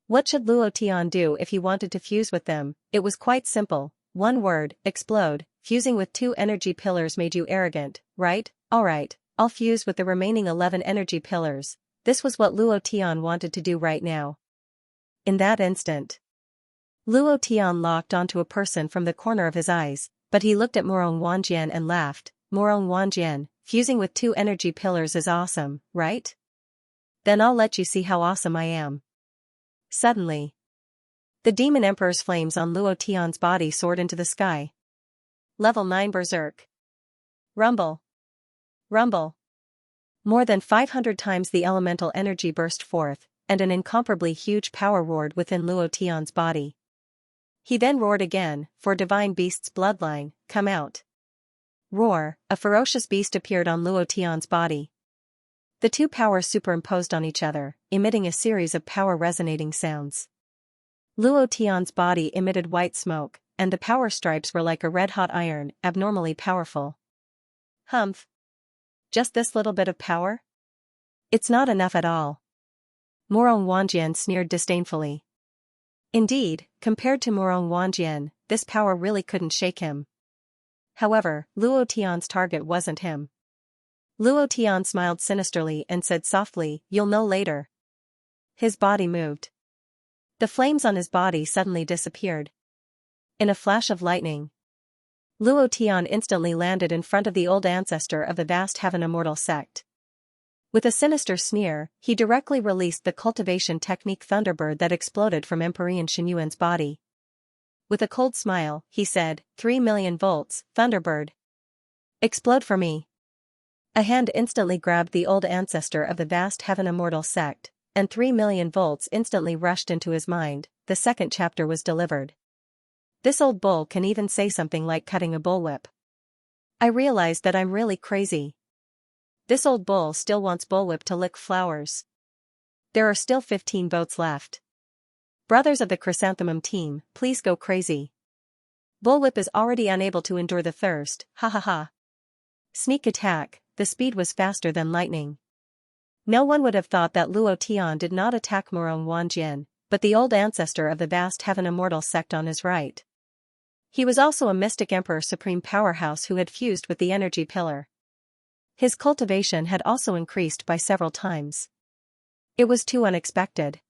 What should Luo Tian do if he wanted to fuse with them? It was quite simple. One word, explode. Fusing with 2 energy pillars made you arrogant, right? Alright, I'll fuse with the remaining 11 energy pillars. This was what Luo Tian wanted to do right now. In that instant, Luo Tian locked onto a person from the corner of his eyes, but he looked at Morong Wanjian and laughed. Morong Wanjian, fusing with 2 energy pillars is awesome, right? Then I'll let you see how awesome I am. Suddenly, the Demon Emperor's flames on Luo Tian's body soared into the sky. Level 9 Berserk. Rumble. Rumble. More than 500 times the elemental energy burst forth, and an incomparably huge power roared within Luo Tian's body. He then roared again, for Divine Beast's bloodline, come out. Roar, a ferocious beast appeared on Luo Tian's body. The 2 powers superimposed on each other, emitting a series of power resonating sounds. Luo Tian's body emitted white smoke, and the power stripes were like a red-hot iron, abnormally powerful. Humph. Just this little bit of power? It's not enough at all. Morong Wanjian sneered disdainfully. Indeed, compared to Morong Wanjian, this power really couldn't shake him. However, Luo Tian's target wasn't him. Luo Tian smiled sinisterly and said softly, "You'll know later." His body moved. The flames on his body suddenly disappeared. In a flash of lightning, Luo Tian instantly landed in front of the old ancestor of the vast heaven immortal sect. With a sinister sneer, he directly released the cultivation technique Thunderbird that exploded from Empyrean Xinyuan's body. With a cold smile, he said, 3 million volts, Thunderbird. Explode for me. A hand instantly grabbed the old ancestor of the vast heaven immortal sect, and 3 million volts instantly rushed into his mind. The second chapter was delivered. This old bull can even say something like cutting a bullwhip. I realized that I'm really crazy. This old bull still wants bullwhip to lick flowers. There are still 15 votes left. Brothers of the Chrysanthemum team, please go crazy. Bullwhip is already unable to endure the thirst, ha ha ha. Sneak attack, the speed was faster than lightning. No one would have thought that Luo Tian did not attack Morong Wanjian, but the old ancestor of the vast heaven immortal sect on his right. He was also a mystic emperor supreme powerhouse who had fused with the energy pillar. His cultivation had also increased by several times. It was too unexpected.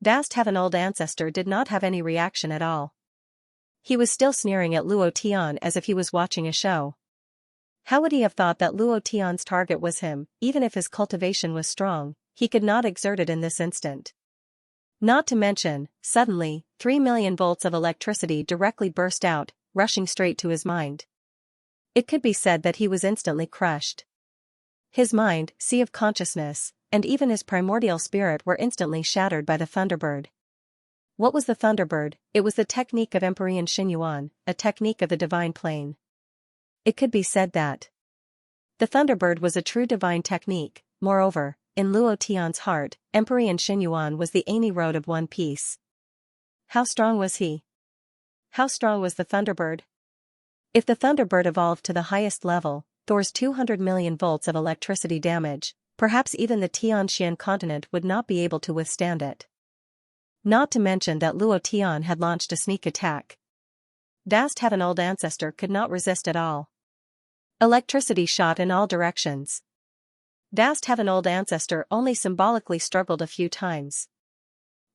Vast heaven old ancestor did not have any reaction at all. He was still sneering at Luo Tian as if he was watching a show. How would he have thought that Luo Tian's target was him? Even if his cultivation was strong, he could not exert it in this instant. Not to mention, suddenly, 3 million volts of electricity directly burst out, rushing straight to his mind. It could be said that he was instantly crushed. His mind, sea of consciousness, and even his primordial spirit were instantly shattered by the Thunderbird. What was the Thunderbird? It was the technique of Empyrean Xinyuan, a technique of the divine plane. It could be said that the Thunderbird was a true divine technique. Moreover, in Luo Tian's heart, Empyrean Xinyuan was the Aimee Road of One Piece. How strong was he? How strong was the Thunderbird? If the Thunderbird evolved to the highest level, Thor's 200 million volts of electricity damage, perhaps even the Tianxian continent would not be able to withstand it. Not to mention that Luo Tian had launched a sneak attack. Vast heaven old ancestor could not resist at all. Electricity shot in all directions. Vast heaven old ancestor only symbolically struggled a few times.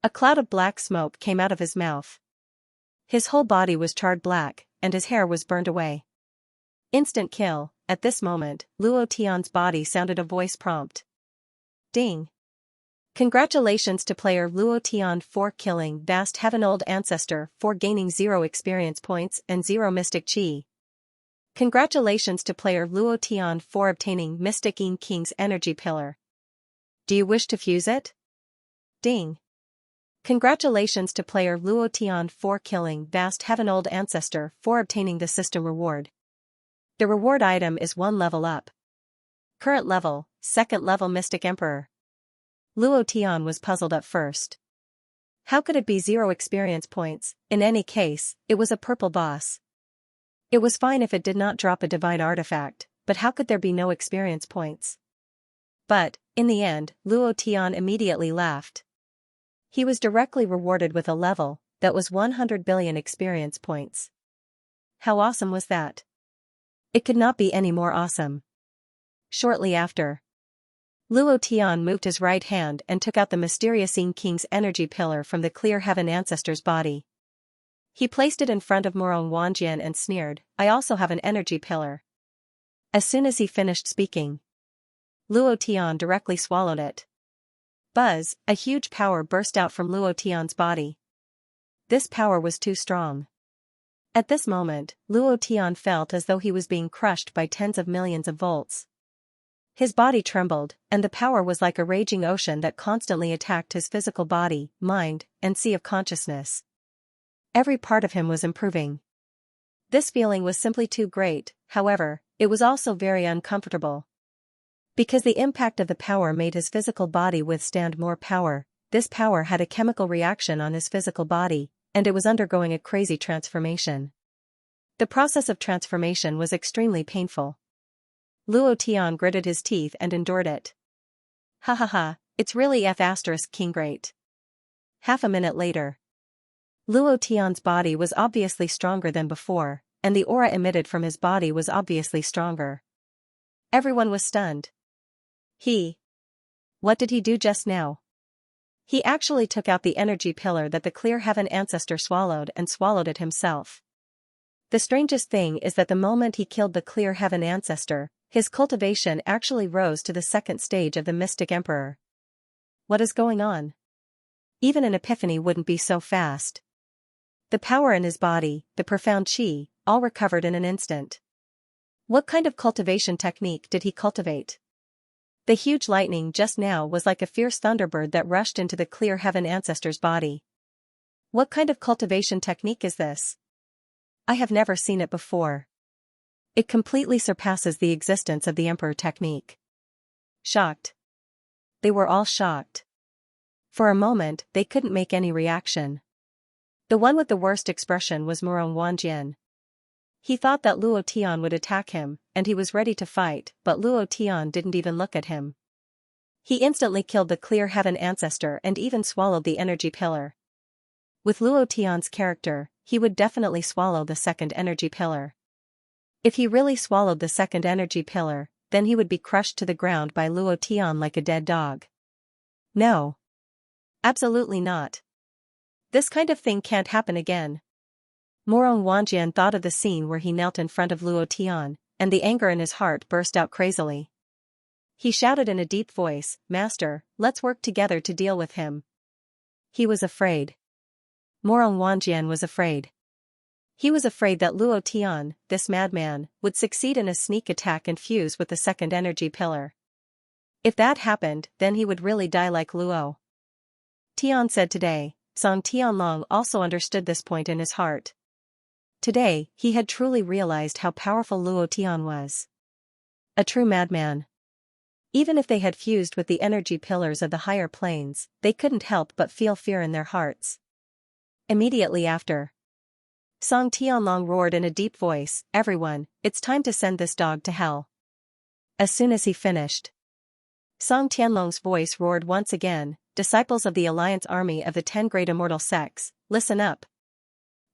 A cloud of black smoke came out of his mouth. His whole body was charred black, and his hair was burned away. Instant kill. At this moment, Luo Tian's body sounded a voice prompt. Ding. Congratulations to player Luo Tian for killing Vast Heaven Old Ancestor for gaining 0 experience points and 0 Mystic Chi. Congratulations to player Luo Tian for obtaining Mystic Yin King's Energy Pillar. Do you wish to fuse it? Ding. Congratulations to player Luo Tian for killing Vast Heaven Old Ancestor for obtaining the system reward. The reward item is 1 level up. Current level, 2nd level Mystic Emperor. Luo Tian was puzzled at first. How could it be 0 experience points? In any case, it was a purple boss. It was fine if it did not drop a divine artifact, but how could there be no experience points? But, in the end, Luo Tian immediately laughed. He was directly rewarded with a level that was 100 billion experience points. How awesome was that? It could not be any more awesome. Shortly after, Luo Tian moved his right hand and took out the mysterious Yin King's energy pillar from the clear heaven ancestor's body. He placed it in front of Morong Wanjian and sneered, "I also have an energy pillar." As soon as he finished speaking, Luo Tian directly swallowed it. Buzz, a huge power burst out from Luo Tian's body. This power was too strong. At this moment, Luo Tian felt as though he was being crushed by tens of millions of volts. His body trembled, and the power was like a raging ocean that constantly attacked his physical body, mind, and sea of consciousness. Every part of him was improving. This feeling was simply too great, however, it was also very uncomfortable. Because the impact of the power made his physical body withstand more power, this power had a chemical reaction on his physical body, and it was undergoing a crazy transformation. The process of transformation was extremely painful. Luo Tian gritted his teeth and endured it. Ha ha ha, it's really King great. Half a minute later, Luo Tian's body was obviously stronger than before, and the aura emitted from his body was obviously stronger. Everyone was stunned. What did he do just now? He actually took out the energy pillar that the clear heaven ancestor swallowed and swallowed it himself. The strangest thing is that the moment he killed the clear heaven ancestor, his cultivation actually rose to the second stage of the mystic emperor. What is going on? Even an epiphany wouldn't be so fast. The power in his body, the profound qi, all recovered in an instant. What kind of cultivation technique did he cultivate? The huge lightning just now was like a fierce thunderbird that rushed into the clear heaven ancestor's body. What kind of cultivation technique is this? I have never seen it before. It completely surpasses the existence of the emperor technique. Shocked. They were all shocked. For a moment, they couldn't make any reaction. The one with the worst expression was Morong Wanjian. He thought that Luo Tian would attack him, and he was ready to fight, but Luo Tian didn't even look at him. He instantly killed the clear heaven ancestor and even swallowed the energy pillar. With Luo Tian's character, he would definitely swallow the second energy pillar. If he really swallowed the second energy pillar, then he would be crushed to the ground by Luo Tian like a dead dog. No. Absolutely not. This kind of thing can't happen again. Morong Wanjian thought of the scene where he knelt in front of Luo Tian, and the anger in his heart burst out crazily. He shouted in a deep voice, "Master, let's work together to deal with him." He was afraid. Morong Wanjian was afraid. He was afraid that Luo Tian, this madman, would succeed in a sneak attack and fuse with the second energy pillar. If that happened, then he would really die like Luo Tian said today. Song Tianlong also understood this point in his heart. Today, he had truly realized how powerful Luo Tian was. A true madman. Even if they had fused with the energy pillars of the higher planes, they couldn't help but feel fear in their hearts. Immediately after, Song Tianlong roared in a deep voice, "Everyone, it's time to send this dog to hell." As soon as he finished, Song Tianlong's voice roared once again, "Disciples of the Alliance Army of the 10 Great Immortal Sects, listen up.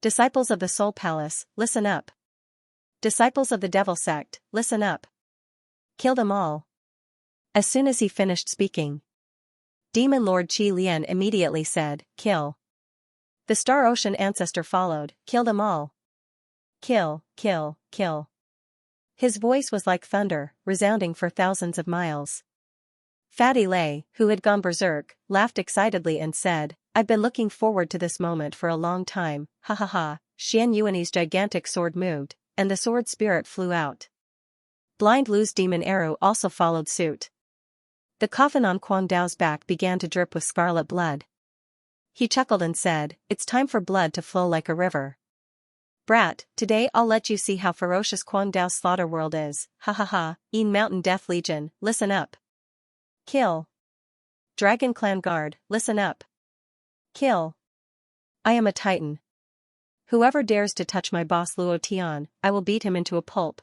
Disciples of the Soul Palace, listen up. Disciples of the Devil Sect, listen up. Kill them all." As soon as he finished speaking, Demon Lord Qi Lian immediately said, "Kill." The Star Ocean ancestor followed, "Kill them all. Kill, kill, kill." His voice was like thunder, resounding for thousands of miles. Fatty Lei, who had gone berserk, laughed excitedly and said, "I've been looking forward to this moment for a long time, ha ha ha." Xian Yuan's gigantic sword moved, and the sword spirit flew out. Blind Lu's demon arrow also followed suit. The coffin on Kuang Dao's back began to drip with scarlet blood. He chuckled and said, "It's time for blood to flow like a river. Brat, today I'll let you see how ferocious Kuang Dao's slaughter world is, ha ha ha." Yin Mountain Death Legion, listen up. Kill. Dragon Clan Guard, listen up. Kill. I am a titan. Whoever dares to touch my boss Luo Tian, I will beat him into a pulp.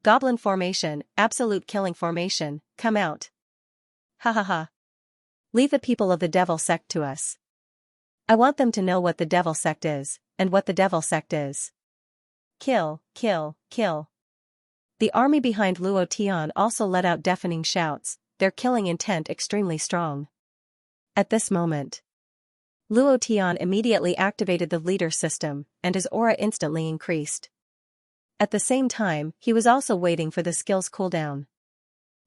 Goblin Formation, Absolute Killing Formation, come out. Ha ha ha. Leave the people of the devil sect to us. I want them to know what the devil sect is, and what the devil sect is. Kill, kill, kill. The army behind Luo Tian also let out deafening shouts, their killing intent extremely strong. At this moment, Luo Tian immediately activated the leader system, and his aura instantly increased. At the same time, he was also waiting for the skill's cooldown.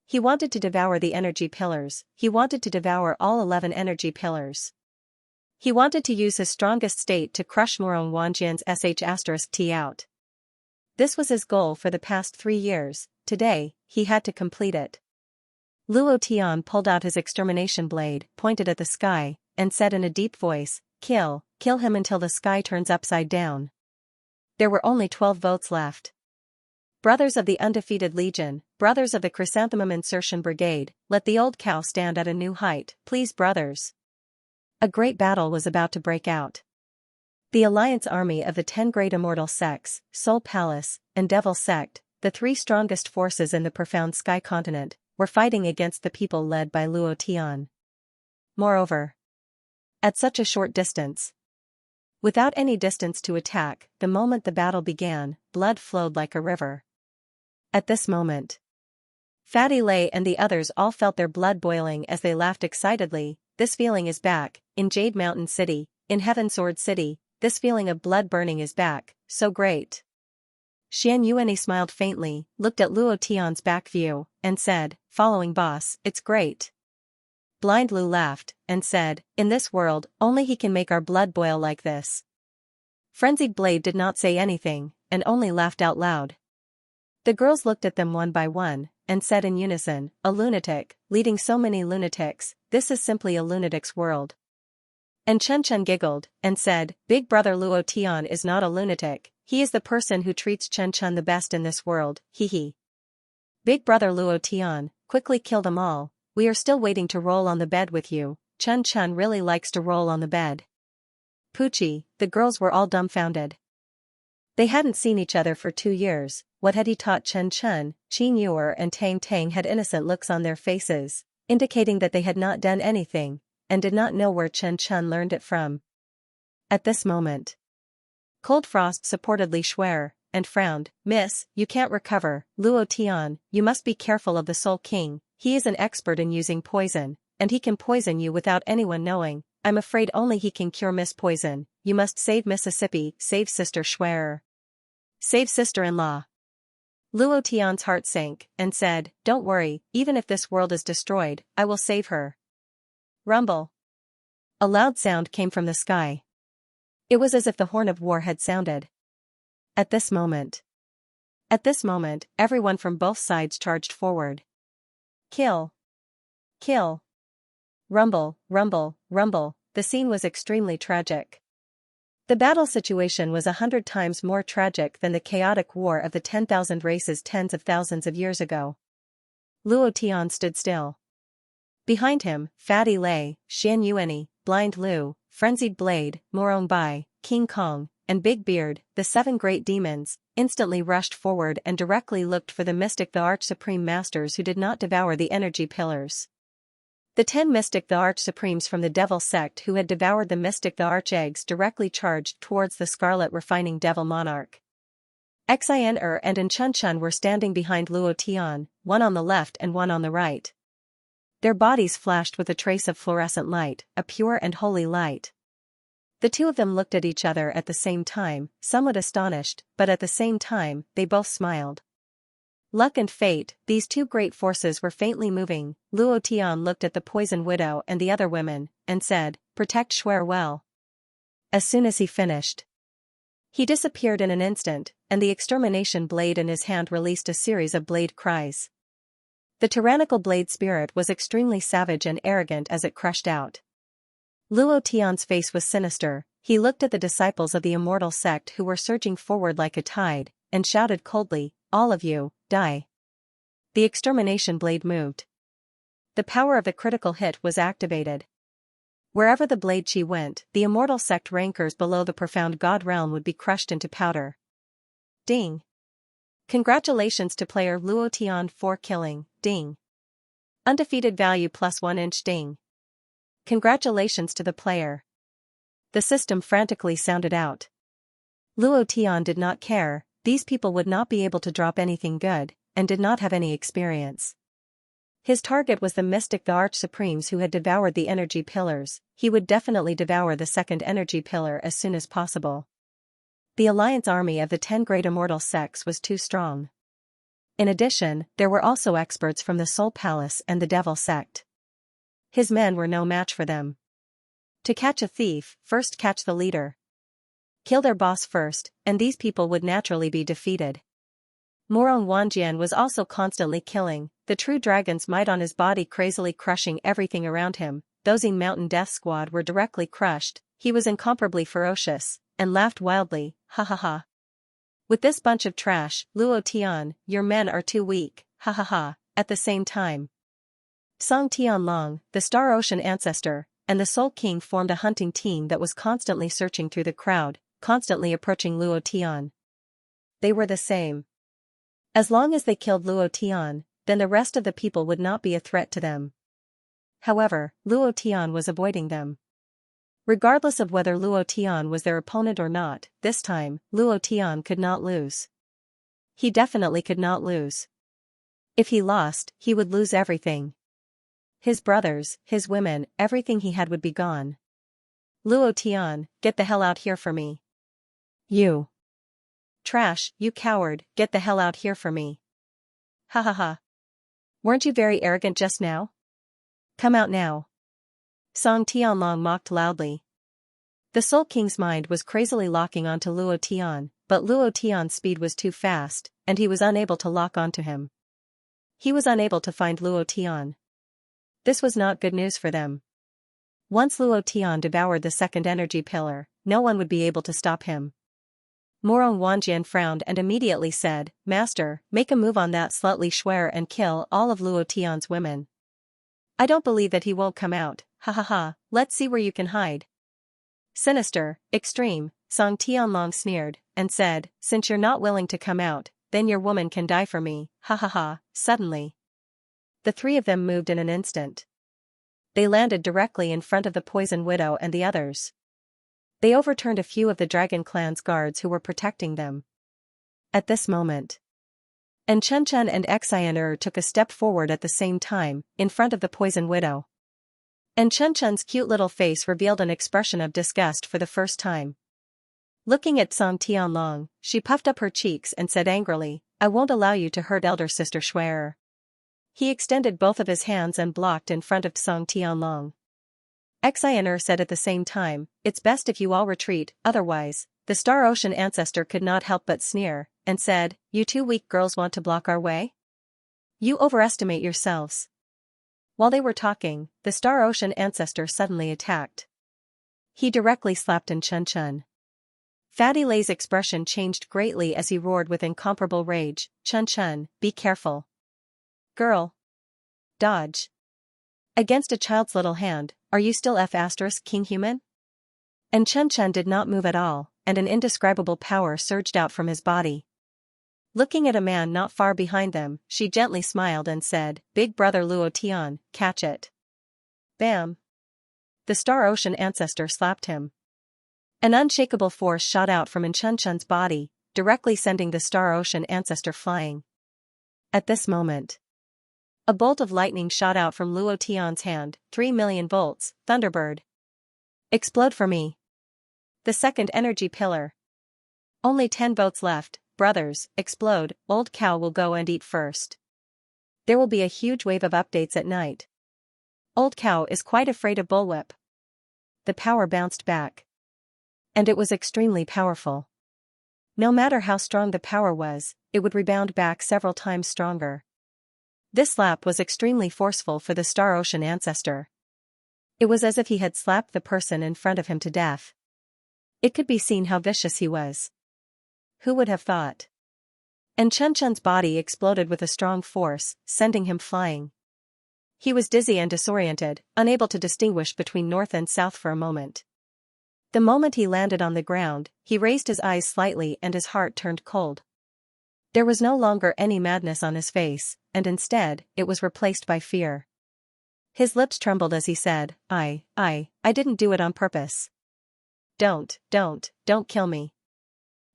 He wanted to devour the energy pillars, he wanted to devour all 11 energy pillars. He wanted to use his strongest state to crush Morong Wanjian's sh*t out. This was his goal for the past 3 years, today, he had to complete it. Luo Tian pulled out his extermination blade, pointed at the sky, and said in a deep voice, kill him until the sky turns upside down. There were only 12 votes left. Brothers of the Undefeated Legion, brothers of the Chrysanthemum Insertion Brigade, let the old cow stand at a new height, please brothers. A great battle was about to break out. The alliance army of the 10 great immortal sects, Soul Palace, and Devil Sect, the 3 strongest forces in the profound sky continent, were fighting against the people led by Luo Tian. Moreover, at such a short distance, without any distance to attack, the moment the battle began, blood flowed like a river. At this moment, Fatty Lei and the others all felt their blood boiling as they laughed excitedly. This feeling is back, in Jade Mountain City, in Heaven Sword City, this feeling of blood burning is back, so great. Xianxia smiled faintly, looked at Luo Tian's back view, and said, following boss, it's great. Blind Lu laughed, and said, in this world, only he can make our blood boil like this. Frenzied Blade did not say anything, and only laughed out loud. The girls looked at them one by one, and said in unison, a lunatic, leading so many lunatics, this is simply a lunatic's world. And Chen giggled, and said, Big Brother Luo Tian is not a lunatic, he is the person who treats Chen the best in this world, hee hee. Big Brother Luo Tian, quickly kill them all, we are still waiting to roll on the bed with you, Chen really likes to roll on the bed. Poochie, the girls were all dumbfounded. They hadn't seen each other for 2 years, what had he taught Chen? Qin Yuer and Tang had innocent looks on their faces, indicating that they had not done anything, and did not know where Chen learned it from. At this moment, Cold Frost supported Li Shuer, and frowned, Miss, you can't recover, Luo Tian, you must be careful of the Soul King, he is an expert in using poison, and he can poison you without anyone knowing, I'm afraid only he can cure Miss Poison, you must save Mississippi, save Sister Shuer. Save sister-in-law. Luo Tian's heart sank, and said, don't worry, even if this world is destroyed, I will save her. Rumble. A loud sound came from the sky. It was as if the horn of war had sounded. At this moment, everyone from both sides charged forward. Kill. Kill. Rumble, rumble, rumble, the scene was extremely tragic. The battle situation was 100 times more tragic than the chaotic war of the 10,000 races tens of thousands of years ago. Luo Tian stood still. Behind him, Fatty Lei, Xianxia, Blind Lu, Frenzied Blade, Morong Bai, King Kong, and Big Beard, the 7 great demons, instantly rushed forward and directly looked for the Mystic the Arch Supreme Masters who did not devour the energy pillars. The 10 Mystic the Arch Supremes from the Devil Sect who had devoured the Mystic the Arch Eggs directly charged towards the Scarlet Refining Devil Monarch. Xian and Chen were standing behind Luo Tian, one on the left and one on the right. Their bodies flashed with a trace of fluorescent light, a pure and holy light. The two of them looked at each other at the same time, somewhat astonished, but at the same time, they both smiled. Luck and fate, these 2 great forces were faintly moving. Luo Tian looked at the Poison Widow and the other women, and said, protect Shuer well. As soon as he finished, he disappeared in an instant, and the extermination blade in his hand released a series of blade cries. The tyrannical blade spirit was extremely savage and arrogant as it crushed out. Luo Tian's face was sinister, he looked at the disciples of the immortal sect who were surging forward like a tide, and shouted coldly, all of you, die. The extermination blade moved. The power of the critical hit was activated. Wherever the blade chi went, the immortal sect rankers below the profound god realm would be crushed into powder. Ding. Congratulations to player Luo Tian for killing, ding. Undefeated value +1 inch ding. Congratulations to the player. The system frantically sounded out. Luo Tian did not care, these people would not be able to drop anything good, and did not have any experience. His target was the mystic, the Arch-Supremes who had devoured the energy pillars. He would definitely devour the second energy pillar as soon as possible. The alliance army of the 10 great immortal sects was too strong. In addition, there were also experts from the Soul Palace and the Devil sect. His men were no match for them. To catch a thief, first catch the leader. Kill their boss first, and these people would naturally be defeated. Morong Wanjian was also constantly killing, the true dragon's might on his body crazily crushing everything around him. Those in Mountain Death Squad were directly crushed. He was incomparably ferocious, and laughed wildly, ha ha ha. With this bunch of trash, Luo Tian, your men are too weak, ha ha ha. At the same time, Song Tianlong, the Star Ocean ancestor, and the Soul King formed a hunting team that was constantly searching through the crowd, constantly approaching Luo Tian. They were the same. As long as they killed Luo Tian, then the rest of the people would not be a threat to them. However, Luo Tian was avoiding them. Regardless of whether Luo Tian was their opponent or not, this time, Luo Tian could not lose. He definitely could not lose. If he lost, he would lose everything. His brothers, his women, everything he had would be gone. Luo Tian, get the hell out here for me. You. Trash, you coward, get the hell out here for me. Ha ha ha. Weren't you very arrogant just now? Come out now. Song Tianlong mocked loudly. The Soul King's mind was crazily locking onto Luo Tian, but Luo Tian's speed was too fast, and he was unable to lock onto him. He was unable to find Luo Tian. This was not good news for them. Once Luo Tian devoured the second energy pillar, no one would be able to stop him. Morong Wanjian frowned and immediately said, Master, make a move on that slutly schwer and kill all of Luo Tian's women. I don't believe that he won't come out, ha ha ha, let's see where you can hide. Sinister, extreme, Song Tianlong sneered, and said, since you're not willing to come out, then your woman can die for me, ha ha ha. Suddenly, the three of them moved in an instant. They landed directly in front of the Poison Widow and the others. They overturned a few of the Dragon Clan's guards who were protecting them. At this moment, Xianxia and Xianxia took a step forward at the same time, in front of the Poison Widow. Xianxia's cute little face revealed an expression of disgust for the first time. Looking at Song Tianlong, she puffed up her cheeks and said angrily, I won't allow you to hurt elder sister Schwerer. He extended both of his hands and blocked in front of Song Tianlong. Xianxia said at the same time, it's best if you all retreat, otherwise. The Star Ocean ancestor could not help but sneer, and said, you two weak girls want to block our way? You overestimate yourselves. While they were talking, the Star Ocean ancestor suddenly attacked. He directly slapped Xianxia. Fatty Lay's expression changed greatly as he roared with incomparable rage, Xianxia, be careful. Girl. Dodge. Against a child's little hand, are you still King human? And Xianxia did not move at all, and an indescribable power surged out from his body. Looking at a man not far behind them, she gently smiled and said, Big brother Luo Tian, catch it. Bam. The Star Ocean ancestor slapped him. An unshakable force shot out from Xianxia's body, directly sending the Star Ocean ancestor flying. At this moment, a bolt of lightning shot out from Luo Tian's hand, 3 million volts, Thunderbird. Explode for me. The second energy pillar. Only 10 votes left, brothers, explode, old cow will go and eat first. There will be a huge wave of updates at night. Old cow is quite afraid of bullwhip. The power bounced back. And it was extremely powerful. No matter how strong the power was, it would rebound back several times stronger. This slap was extremely forceful for the Star Ocean ancestor. It was as if he had slapped the person in front of him to death. It could be seen how vicious he was. Who would have thought? And Xianxia's body exploded with a strong force, sending him flying. He was dizzy and disoriented, unable to distinguish between north and south for a moment. The moment he landed on the ground, he raised his eyes slightly and his heart turned cold. There was no longer any madness on his face, and instead, it was replaced by fear. His lips trembled as he said, I didn't do it on purpose. Don't kill me.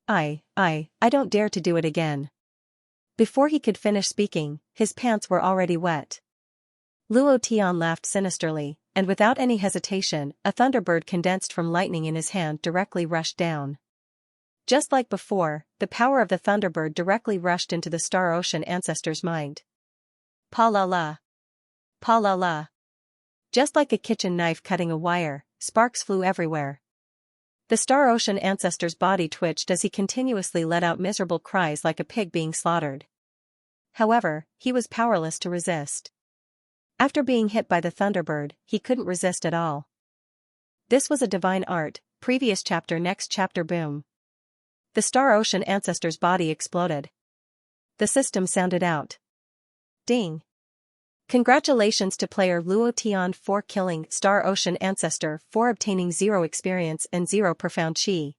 I don't dare to do it again. Before he could finish speaking, his pants were already wet. Luo Tian laughed sinisterly, and without any hesitation, a thunderbird condensed from lightning in his hand directly rushed down. Just like before, the power of the thunderbird directly rushed into the Star Ocean ancestor's mind. Pa la la. Pa la la. Just like a kitchen knife cutting a wire, sparks flew everywhere. The Star Ocean ancestor's body twitched as he continuously let out miserable cries like a pig being slaughtered. However, he was powerless to resist. After being hit by the thunderbird, he couldn't resist at all. This was a divine art. Previous chapter. Next chapter. Boom. The Star Ocean ancestor's body exploded. The system sounded out. Ding. Congratulations to player Luo Tian for killing Star Ocean ancestor for obtaining 0 experience and 0 profound chi.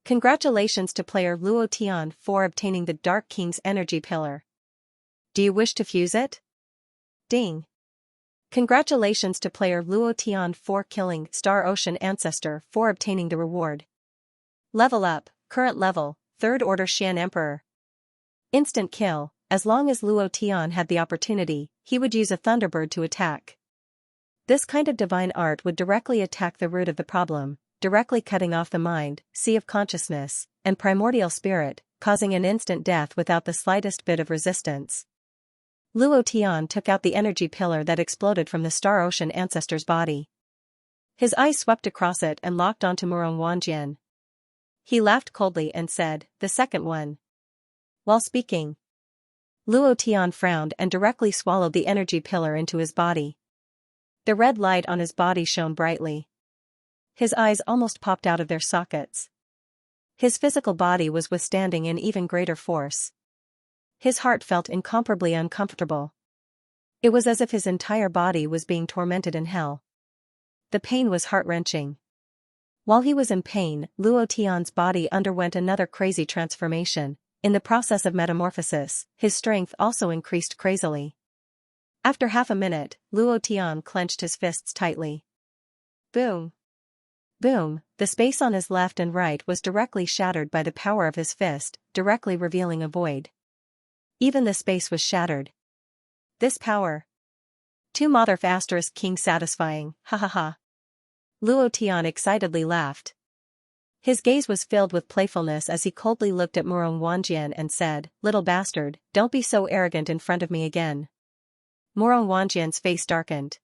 Congratulations to player Luo Tian for obtaining the Dark King's energy pillar. Do you wish to fuse it? Ding. Congratulations to player Luo Tian for killing Star Ocean ancestor for obtaining the reward. Level up, current level, 3rd order Xian Emperor. Instant kill. As long as Luo Tian had the opportunity, he would use a thunderbird to attack. This kind of divine art would directly attack the root of the problem, directly cutting off the mind, sea of consciousness, and primordial spirit, causing an instant death without the slightest bit of resistance. Luo Tian took out the energy pillar that exploded from the Star Ocean ancestor's body. His eyes swept across it and locked onto Murong Wanjian. He laughed coldly and said, "The second one." While speaking, Luo Tian frowned and directly swallowed the energy pillar into his body. The red light on his body shone brightly. His eyes almost popped out of their sockets. His physical body was withstanding an even greater force. His heart felt incomparably uncomfortable. It was as if his entire body was being tormented in hell. The pain was heart-wrenching. While he was in pain, Luo Tian's body underwent another crazy transformation. In the process of metamorphosis, his strength also increased crazily. After half a minute, Luo Tian clenched his fists tightly. Boom. Boom, the space on his left and right was directly shattered by the power of his fist, directly revealing a void. Even the space was shattered. This power. Two Motherf * king satisfying, ha ha ha. Luo Tian excitedly laughed. His gaze was filled with playfulness as he coldly looked at Murong Wanjian and said, "Little bastard, don't be so arrogant in front of me again." Murong Wanjian's face darkened.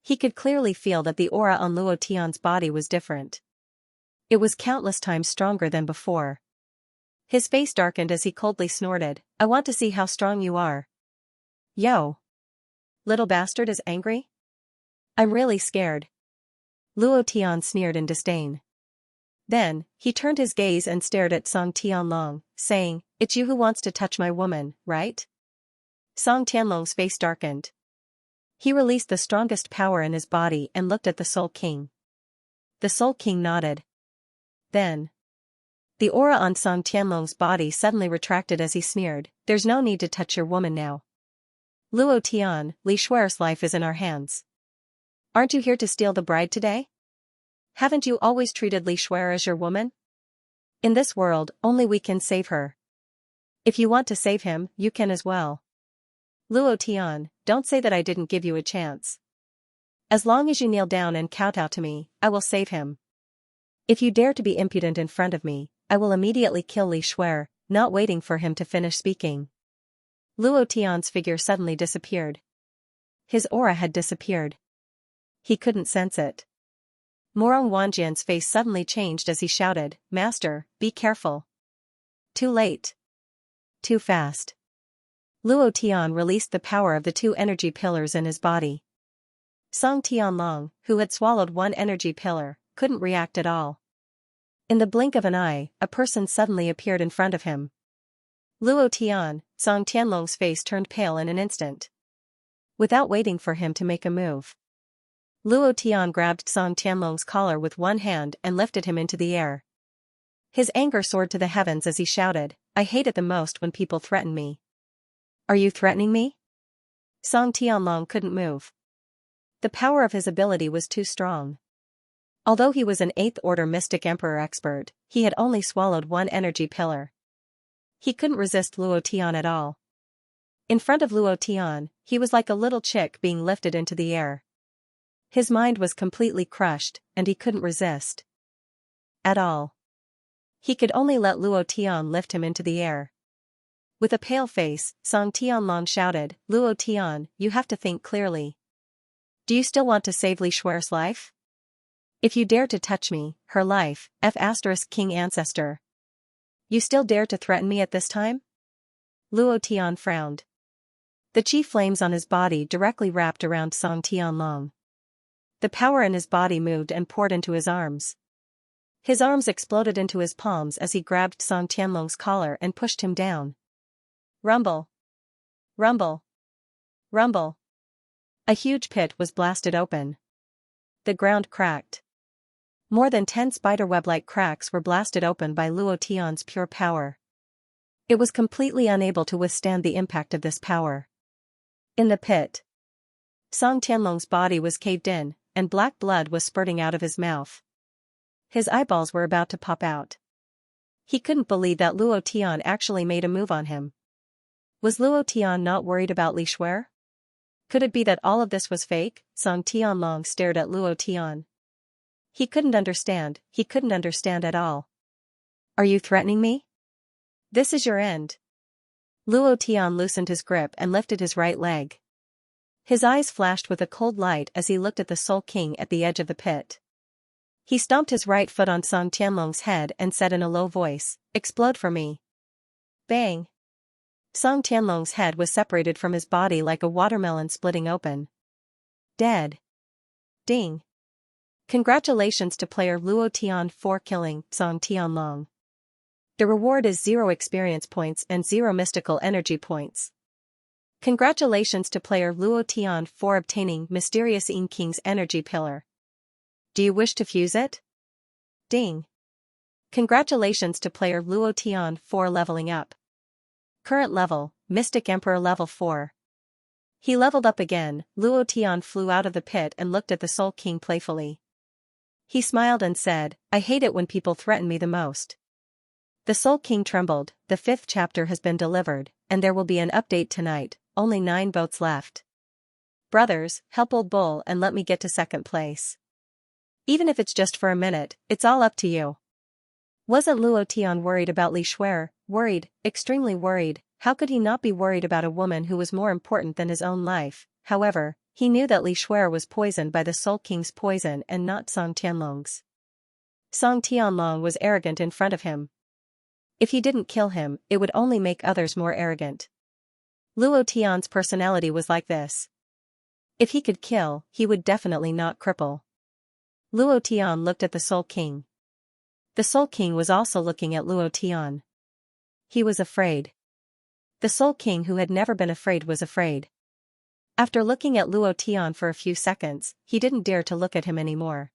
He could clearly feel that the aura on Luo Tian's body was different. It was countless times stronger than before. His face darkened as he coldly snorted, "I want to see how strong you are." Yo! Little bastard is angry? I'm really scared. Luo Tian sneered in disdain. Then, he turned his gaze and stared at Song Tianlong, saying, "It's you who wants to touch my woman, right?" Song Tianlong's face darkened. He released the strongest power in his body and looked at the Soul King. The Soul King nodded. Then, the aura on Song Tianlong's body suddenly retracted as he sneered, "There's no need to touch your woman now. Luo Tian, Li Shuer's life is in our hands. Aren't you here to steal the bride today? Haven't you always treated Li Shuer as your woman? In this world, only we can save her. If you want to save him, you can as well. Luo Tian, don't say that I didn't give you a chance. As long as you kneel down and kowtow to me, I will save him. If you dare to be impudent in front of me, I will immediately kill Li Shuer," not waiting for him to finish speaking. Luo Tian's figure suddenly disappeared. His aura had disappeared. He couldn't sense it. Murong Wanjian's face suddenly changed as he shouted, "Master, be careful." Too late. Too fast. Luo Tian released the power of the two energy pillars in his body. Song Tianlong, who had swallowed one energy pillar, couldn't react at all. In the blink of an eye, a person suddenly appeared in front of him. Luo Tian, Song Tianlong's face turned pale in an instant. Without waiting for him to make a move, Luo Tian grabbed Song Tianlong's collar with one hand and lifted him into the air. His anger soared to the heavens as he shouted, "I hate it the most when people threaten me." "Are you threatening me?" Song Tianlong couldn't move. The power of his ability was too strong. Although he was an 8th order mystic emperor expert, he had only swallowed one energy pillar. He couldn't resist Luo Tian at all. In front of Luo Tian, he was like a little chick being lifted into the air. His mind was completely crushed, and he couldn't resist. At all. He could only let Luo Tian lift him into the air. With a pale face, Song Tianlong shouted, "Luo Tian, you have to think clearly. Do you still want to save Li Shuer's life? If you dare to touch me, her life, King ancestor. You still dare to threaten me at this time?" Luo Tian frowned. The chi flames on his body directly wrapped around Song Tianlong. The power in his body moved and poured into his arms. His arms exploded into his palms as he grabbed Song Tianlong's collar and pushed him down. Rumble. Rumble. Rumble. A huge pit was blasted open. The ground cracked. More than 10 spiderweb-like cracks were blasted open by Luo Tian's pure power. It was completely unable to withstand the impact of this power. In the pit, Song Tianlong's body was caved in, and black blood was spurting out of his mouth. His eyeballs were about to pop out. He couldn't believe that Luo Tian actually made a move on him. Was Luo Tian not worried about Li Shuer? Could it be that all of this was fake? Song Tianlong stared at Luo Tian. He couldn't understand at all. Are you threatening me? This is your end. Luo Tian loosened his grip and lifted his right leg. His eyes flashed with a cold light as he looked at the Soul King at the edge of the pit. He stomped his right foot on Song Tianlong's head and said in a low voice, "Explode for me." Bang! Song Tianlong's head was separated from his body like a watermelon splitting open. Dead. Ding. Congratulations to player Luo Tian for killing Song Tianlong. The reward is 0 experience points and 0 mystical energy points. Congratulations to player Luo Tian for obtaining Mysterious Yin King's energy pillar. Do you wish to fuse it? Ding. Congratulations to player Luo Tian for leveling up. Current level, Mystic Emperor level 4. He leveled up again. Luo Tian flew out of the pit and looked at the Soul King playfully. He smiled and said, "I hate it when people threaten me the most." The Soul King trembled. The 5th chapter has been delivered, and there will be an update tonight, only 9 votes left. Brothers, help Old Bull and let me get to 2nd place. Even if it's just for a minute, it's all up to you. Wasn't Luo Tian worried about Li Shuer? Worried, extremely worried. How could he not be worried about a woman who was more important than his own life? However, he knew that Li Shuer was poisoned by the Soul King's poison and not Song Tianlong's. Song Tianlong was arrogant in front of him. If he didn't kill him, it would only make others more arrogant. Luo Tian's personality was like this. If he could kill, he would definitely not cripple. Luo Tian looked at the Soul King. The Soul King was also looking at Luo Tian. He was afraid. The Soul King who had never been afraid was afraid. After looking at Luo Tian for a few seconds, he didn't dare to look at him anymore.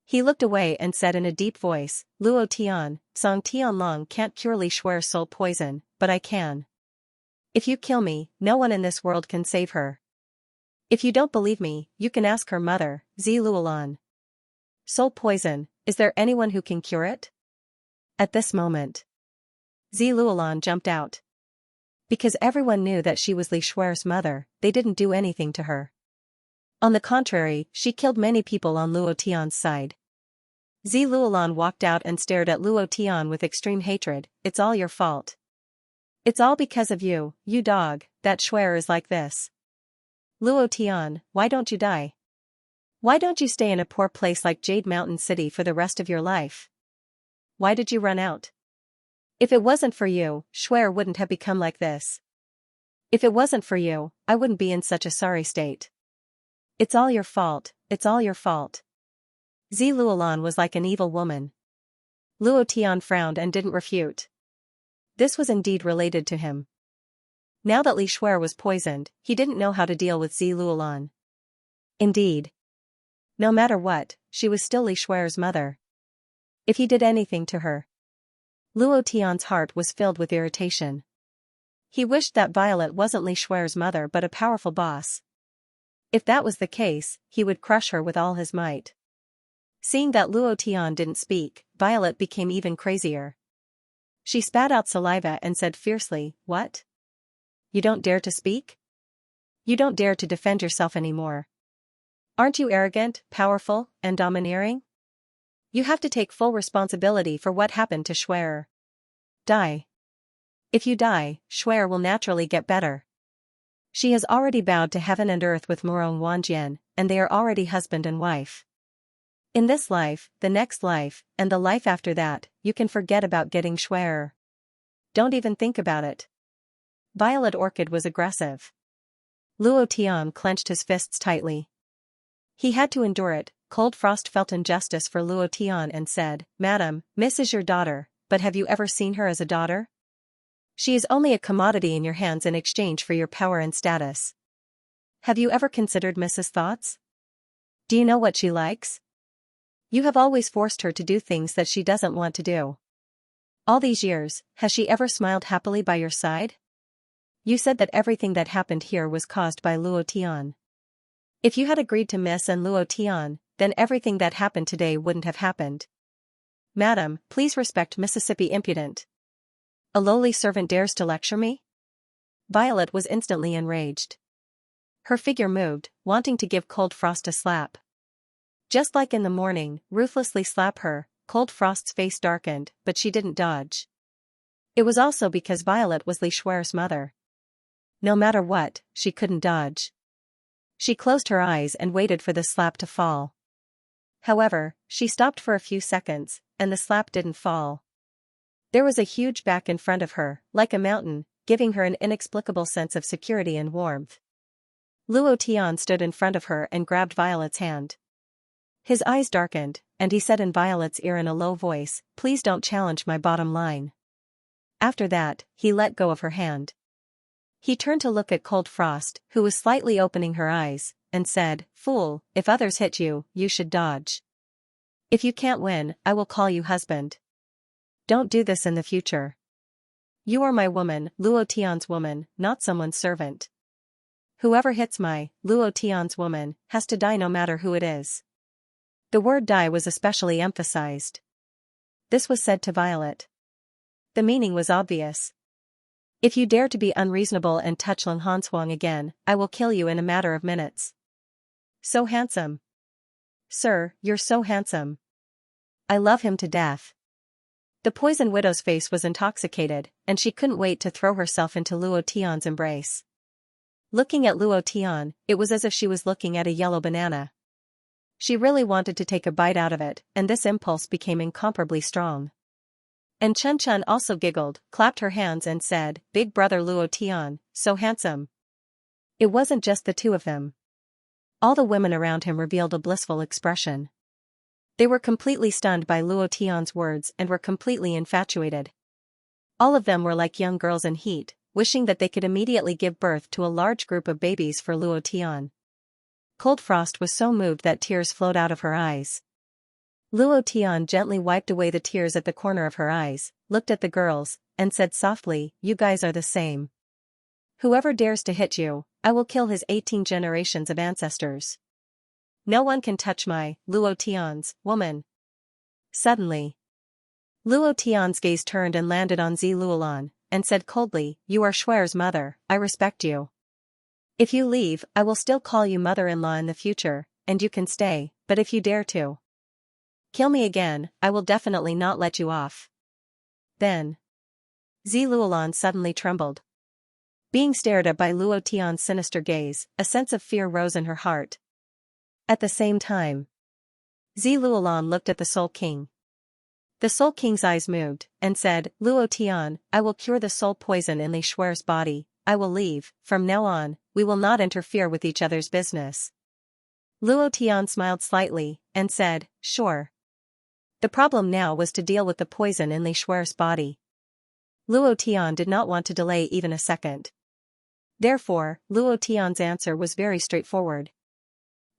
He looked away and said in a deep voice, "Luo Tian, Song Tianlong can't pure Li Shuer's soul poison, but I can. If you kill me, no one in this world can save her. If you don't believe me, you can ask her mother, Zi Luolan. Soul poison, is there anyone who can cure it?" At this moment, Zi Luolan jumped out. Because everyone knew that she was Li Shuer's mother, they didn't do anything to her. On the contrary, she killed many people on Luo Tian's side. Zi Luolan walked out and stared at Luo Tian with extreme hatred. "It's all your fault. It's all because of you, you dog, that Shuer is like this. Luo Tian, why don't you die? Why don't you stay in a poor place like Jade Mountain City for the rest of your life? Why did you run out? If it wasn't for you, Shuer wouldn't have become like this. If it wasn't for you, I wouldn't be in such a sorry state. It's all your fault, it's all your fault." Zi Luolan was like an evil woman. Luo Tian frowned and didn't refute. This was indeed related to him. Now that Li Shuer was poisoned, he didn't know how to deal with Zi Luolan. Indeed. No matter what, she was still Li Shuer's mother. If he did anything to her. Luo Tian's heart was filled with irritation. He wished that Violet wasn't Li Shuer's mother but a powerful boss. If that was the case, he would crush her with all his might. Seeing that Luo Tian didn't speak, Violet became even crazier. She spat out saliva and said fiercely, "What? You don't dare to speak? You don't dare to defend yourself anymore. Aren't you arrogant, powerful, and domineering? You have to take full responsibility for what happened to Schwerer. Die. If you die, Schwerer will naturally get better. She has already bowed to heaven and earth with Morong Wanjian, and they are already husband and wife. In this life, the next life, and the life after that, you can forget about getting Schwerer. Don't even think about it." Violet Orchid was aggressive. Luo Tian clenched his fists tightly. He had to endure it. Cold Frost felt injustice for Luo Tian and said, "Madam, Miss is your daughter, but have you ever seen her as a daughter? She is only a commodity in your hands in exchange for your power and status. Have you ever considered Miss's thoughts? Do you know what she likes? You have always forced her to do things that she doesn't want to do. All these years, has she ever smiled happily by your side? You said that everything that happened here was caused by Luo Tian. If you had agreed to Miss and Luo Tian, then everything that happened today wouldn't have happened. Madam, please respect Mississippi impudent. A lowly servant dares to lecture me?" Violet was instantly enraged. Her figure moved, wanting to give Cold Frost a slap. Just like in the morning, ruthlessly slap her. Cold Frost's face darkened, but she didn't dodge. It was also because Violet was Li Schwerer's mother. No matter what, she couldn't dodge. She closed her eyes and waited for the slap to fall. However, she stopped for a few seconds, and the slap didn't fall. There was a huge back in front of her, like a mountain, giving her an inexplicable sense of security and warmth. Luo Tian stood in front of her and grabbed Violet's hand. His eyes darkened, and he said in Violet's ear in a low voice, "Please don't challenge my bottom line." After that, he let go of her hand. He turned to look at Cold Frost, who was slightly opening her eyes, and said, "Fool, if others hit you, you should dodge. If you can't win, I will call you husband. Don't do this in the future. You are my woman, Luo Tian's woman, not someone's servant. Whoever hits my, Luo Tian's woman, has to die no matter who it is." The word die was especially emphasized. This was said to Violet. The meaning was obvious. If you dare to be unreasonable and touch Lin Hanshuang again, I will kill you in a matter of minutes. So handsome. Sir, you're so handsome. I love him to death. The poison widow's face was intoxicated, and she couldn't wait to throw herself into Luo Tian's embrace. Looking at Luo Tian, it was as if she was looking at a yellow banana. She really wanted to take a bite out of it, and this impulse became incomparably strong. And Chen Chen also giggled, clapped her hands and said, "Big brother Luo Tian, so handsome." It wasn't just the two of them. All the women around him revealed a blissful expression. They were completely stunned by Luo Tian's words and were completely infatuated. All of them were like young girls in heat, wishing that they could immediately give birth to a large group of babies for Luo Tian. Cold Frost was so moved that tears flowed out of her eyes. Luo Tian gently wiped away the tears at the corner of her eyes, looked at the girls, and said softly, "You guys are the same. Whoever dares to hit you, I will kill his 18 generations of ancestors. No one can touch my, Luo Tian's, woman." Suddenly, Luo Tian's gaze turned and landed on Zi Luolan, and said coldly, "You are Schwerer's mother, I respect you. If you leave, I will still call you mother-in-law in the future, and you can stay, but if you dare to kill me again, I will definitely not let you off." Then, Zi Luolan suddenly trembled. Being stared at by Luo Tian's sinister gaze, a sense of fear rose in her heart. At the same time, Zi Luolan looked at the Soul King. The Soul King's eyes moved, and said, "Luo Tian, I will cure the soul poison in Li Schwer's body, I will leave, from now on, we will not interfere with each other's business." Luo Tian smiled slightly, and said, "Sure." The problem now was to deal with the poison in Li Schwer's body. Luo Tian did not want to delay even a second. Therefore, Luo Tian's answer was very straightforward.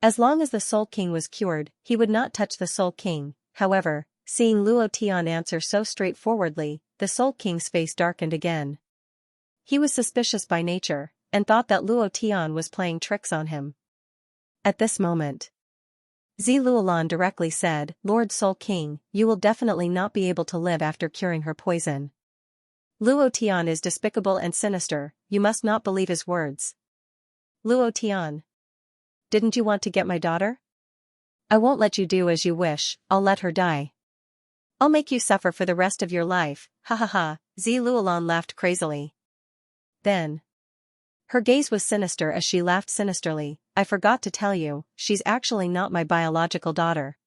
As long as the Soul King was cured, he would not touch the Soul King. However, seeing Luo Tian answer so straightforwardly, the Soul King's face darkened again. He was suspicious by nature, and thought that Luo Tian was playing tricks on him. At this moment, Zi Luolan directly said, "Lord Soul King, you will definitely not be able to live after curing her poison. Luo Tian is despicable and sinister, you must not believe his words." "Luo Tian, didn't you want to get my daughter? I won't let you do as you wish, I'll let her die. I'll make you suffer for the rest of your life, ha ha ha." Zi Luolan laughed crazily. Then, her gaze was sinister as she laughed sinisterly. "I forgot to tell you, she's actually not my biological daughter.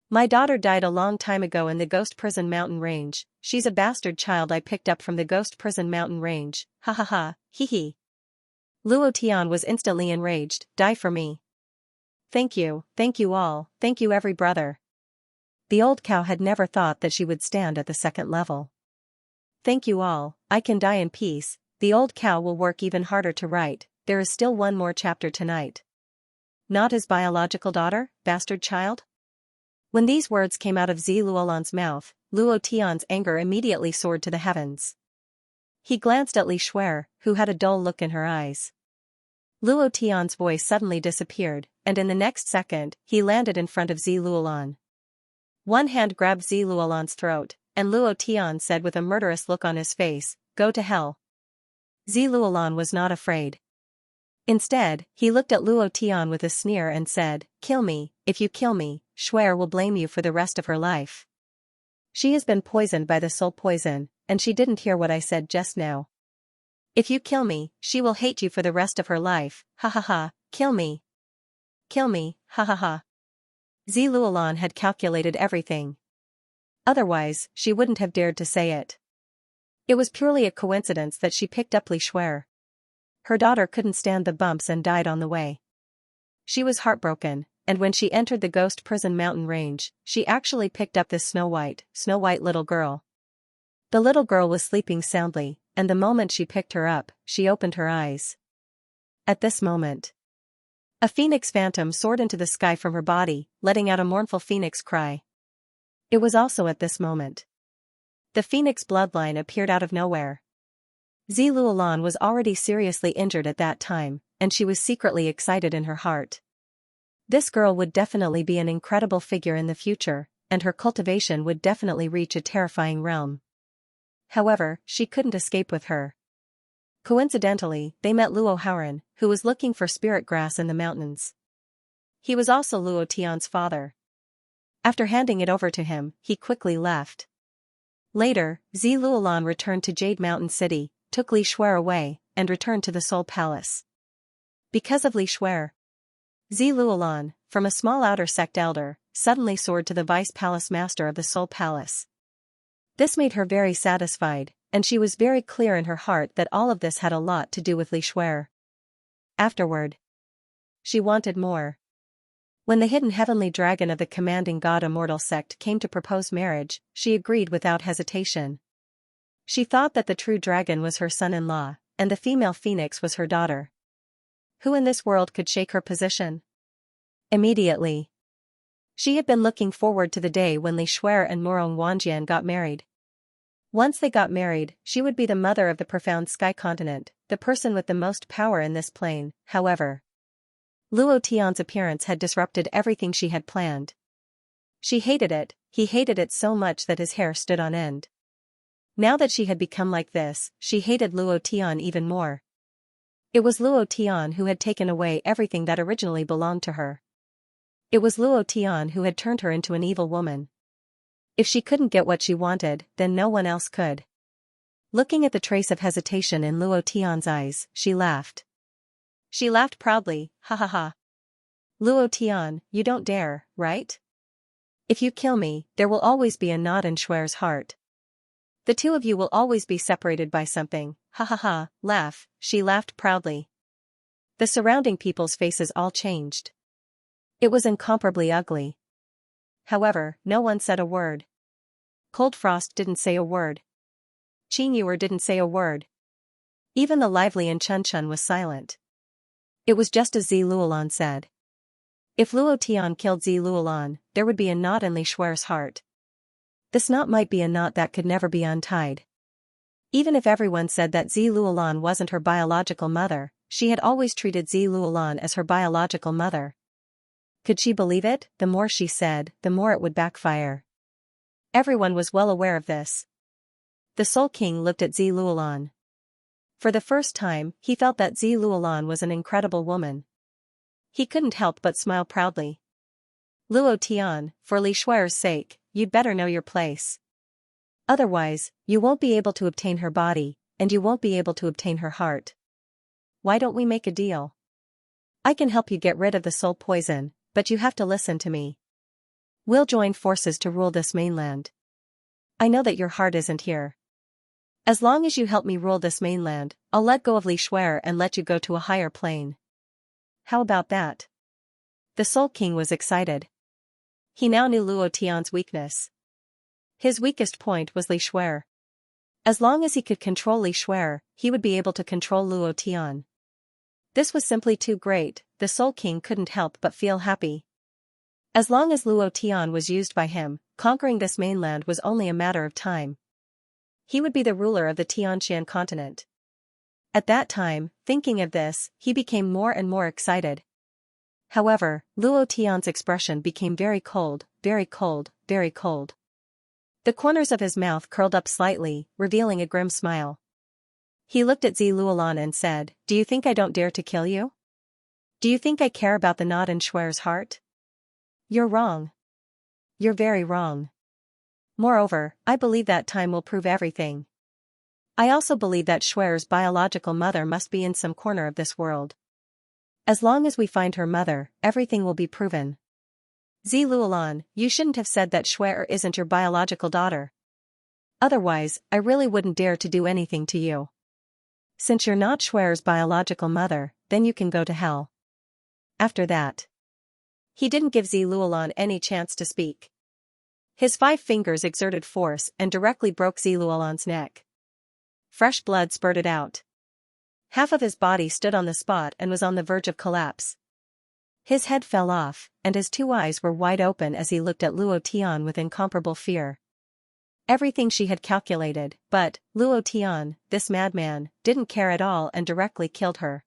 My daughter died a long time ago in the Ghost Prison Mountain Range, she's a bastard child I picked up from the Ghost Prison Mountain Range, ha ha ha, hee hee." Luo Tian was instantly enraged. "Die for me. Thank you all, thank you every brother." The old cow had never thought that she would stand at the second level. "Thank you all, I can die in peace." The old cow will work even harder to write, there is still one more chapter tonight. Not his biological daughter, bastard child? When these words came out of Zi Luolan's mouth, Luo Tian's anger immediately soared to the heavens. He glanced at Li Shuer, who had a dull look in her eyes. Luo Tian's voice suddenly disappeared, and in the next second, he landed in front of Zi Luolan. One hand grabbed Zi Luolan's throat, and Luo Tian said with a murderous look on his face, "Go to hell." Zi Luolan was not afraid. Instead, he looked at Luo Tian with a sneer and said, "Kill me, if you kill me, Shuer will blame you for the rest of her life. She has been poisoned by the soul poison, and she didn't hear what I said just now. If you kill me, she will hate you for the rest of her life, ha ha ha, kill me. Kill me, ha ha ha." Zi Luolan had calculated everything. Otherwise, she wouldn't have dared to say it. It was purely a coincidence that she picked up Li Shuer. Her daughter couldn't stand the bumps and died on the way. She was heartbroken, and when she entered the Ghost Prison Mountain Range, she actually picked up this snow white little girl. The little girl was sleeping soundly, and the moment she picked her up, she opened her eyes. At this moment, a phoenix phantom soared into the sky from her body, letting out a mournful phoenix cry. It was also at this moment the phoenix bloodline appeared out of nowhere. Zi Luolan was already seriously injured at that time, and she was secretly excited in her heart. This girl would definitely be an incredible figure in the future, and her cultivation would definitely reach a terrifying realm. However, she couldn't escape with her. Coincidentally, they met Luo Haoran, who was looking for spirit grass in the mountains. He was also Luo Tian's father. After handing it over to him, he quickly left. Later, Zi Luolan returned to Jade Mountain City, took Li Shuer away, and returned to the Soul Palace. Because of Li Shuer, Zi Luolan, from a small outer sect elder, suddenly soared to the Vice Palace Master of the Soul Palace. This made her very satisfied, and she was very clear in her heart that all of this had a lot to do with Li Shuer. Afterward, she wanted more. When the hidden heavenly dragon of the commanding god immortal sect came to propose marriage, she agreed without hesitation. She thought that the true dragon was her son-in-law, and the female phoenix was her daughter. Who in this world could shake her position? Immediately, she had been looking forward to the day when Li Shuer and Morong Wanjian got married. Once they got married, she would be the mother of the profound sky continent, the person with the most power in this plane. However, Luo Tian's appearance had disrupted everything she had planned. She hated it, he hated it so much that his hair stood on end. Now that she had become like this, she hated Luo Tian even more. It was Luo Tian who had taken away everything that originally belonged to her. It was Luo Tian who had turned her into an evil woman. If she couldn't get what she wanted, then no one else could. Looking at the trace of hesitation in Luo Tian's eyes, she laughed. She laughed proudly, ha ha ha. Luo Tian, you don't dare, right? If you kill me, there will always be a knot in Shuer's heart. The two of you will always be separated by something, ha ha ha, laugh, she laughed proudly. The surrounding people's faces all changed. It was incomparably ugly. However, no one said a word. Cold Frost didn't say a word. Qing Yuer didn't say a word. Even the lively and Chun Chun was silent. It was just as Zi Luolan said. If Luo Tian killed Zi Luolan, there would be a knot in Li Shuer's heart. This knot might be a knot that could never be untied. Even if everyone said that Zi Luolan wasn't her biological mother, she had always treated Zi Luolan as her biological mother. Could she believe it? The more she said, the more it would backfire. Everyone was well aware of this. The Soul King looked at Zi Luolan. For the first time, he felt that Zi Luolan was an incredible woman. He couldn't help but smile proudly. Luo Tian, for Li Shuer's sake, you'd better know your place. Otherwise, you won't be able to obtain her body, and you won't be able to obtain her heart. Why don't we make a deal? I can help you get rid of the soul poison, but you have to listen to me. We'll join forces to rule this mainland. I know that your heart isn't here. As long as you help me rule this mainland, I'll let go of Li Shuer and let you go to a higher plane. How about that? The Soul King was excited. He now knew Luo Tian's weakness. His weakest point was Li Shuer. As long as he could control Li Shuer, he would be able to control Luo Tian. This was simply too great. The Soul King couldn't help but feel happy. As long as Luo Tian was used by him, conquering this mainland was only a matter of time. He would be the ruler of the Xianxia continent. At that time, thinking of this, he became more and more excited. However, Luo Tian's expression became very cold, very cold, very cold. The corners of his mouth curled up slightly, revealing a grim smile. He looked at Zi Luolan and said, "Do you think I don't dare to kill you? Do you think I care about the knot in Shuer's heart? You're wrong. You're very wrong. Moreover, I believe that time will prove everything. I also believe that Shuer's biological mother must be in some corner of this world. As long as we find her mother, everything will be proven. Zi Luolan, you shouldn't have said that Shuer isn't your biological daughter. Otherwise, I really wouldn't dare to do anything to you. Since you're not Shuer's biological mother, then you can go to hell." After that, he didn't give Zi Luolan any chance to speak. His 5 fingers exerted force and directly broke Zi Luolan's neck. Fresh blood spurted out. Half of his body stood on the spot and was on the verge of collapse. His head fell off, and his 2 eyes were wide open as he looked at Luo Tian with incomparable fear. Everything she had calculated, but, Luo Tian, this madman, didn't care at all and directly killed her.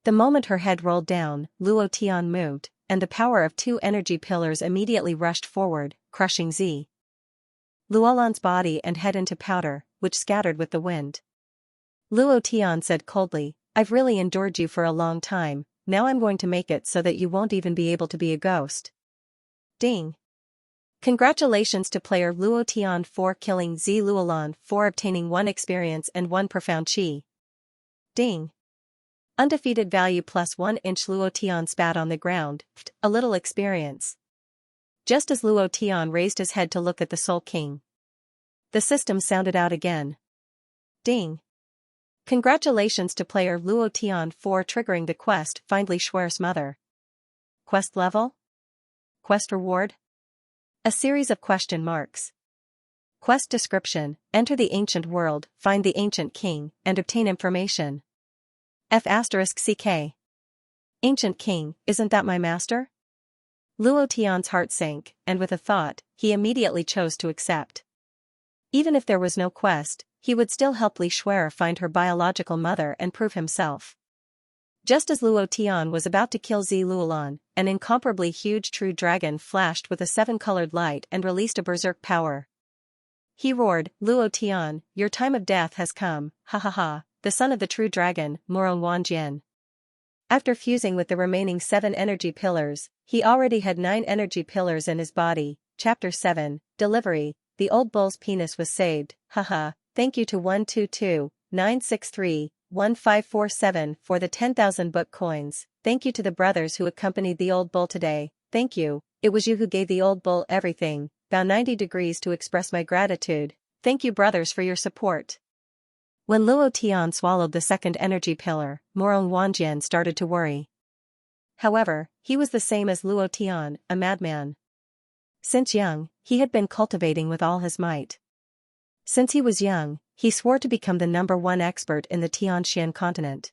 The moment her head rolled down, Luo Tian moved, and the power of 2 energy pillars immediately rushed forward, crushing Zi Luolan's body and head into powder, which scattered with the wind. Luo Tian said coldly, "I've really endured you for a long time, now I'm going to make it so that you won't even be able to be a ghost." Ding! Congratulations to player Luo Tian for killing Zi Luolan for obtaining 1 experience and 1 profound chi. Ding! Undefeated value +1 inch. Luo Tian spat on the ground, a little experience. Just as Luo Tian raised his head to look at the Soul King, the system sounded out again. Ding! Congratulations to player Luo Tian for triggering the quest Find Li Shuer's mother. Quest level? Quest reward? A series of question marks. Quest description: enter the ancient world, find the ancient king, and obtain information. F***CK. Ancient king, isn't that my master? Luo Tian's heart sank, and with a thought, he immediately chose to accept. Even if there was no quest, he would still help Li Shuer find her biological mother and prove himself. Just as Luo Tian was about to kill Zi Luolan, an incomparably huge true dragon flashed with a 7-colored light and released a berserk power. He roared, "Luo Tian, your time of death has come, ha ha ha, the son of the true dragon, Moron Wanjian." After fusing with the remaining 7 energy pillars, he already had 9 energy pillars in his body. Chapter 7, Delivery. The old bull's penis was saved, haha. Thank you to 122-963-1547 for the 10,000 book coins. Thank you to the brothers who accompanied the old bull today. Thank you, it was you who gave the old bull everything. Bow 90 degrees to express my gratitude. Thank you brothers for your support. When Luo Tian swallowed the 2nd energy pillar, Moron Wanjian started to worry. However, he was the same as Luo Tian, a madman. Since young, he had been cultivating with all his might. Since he was young, he swore to become the #1 expert in the Tianxian continent.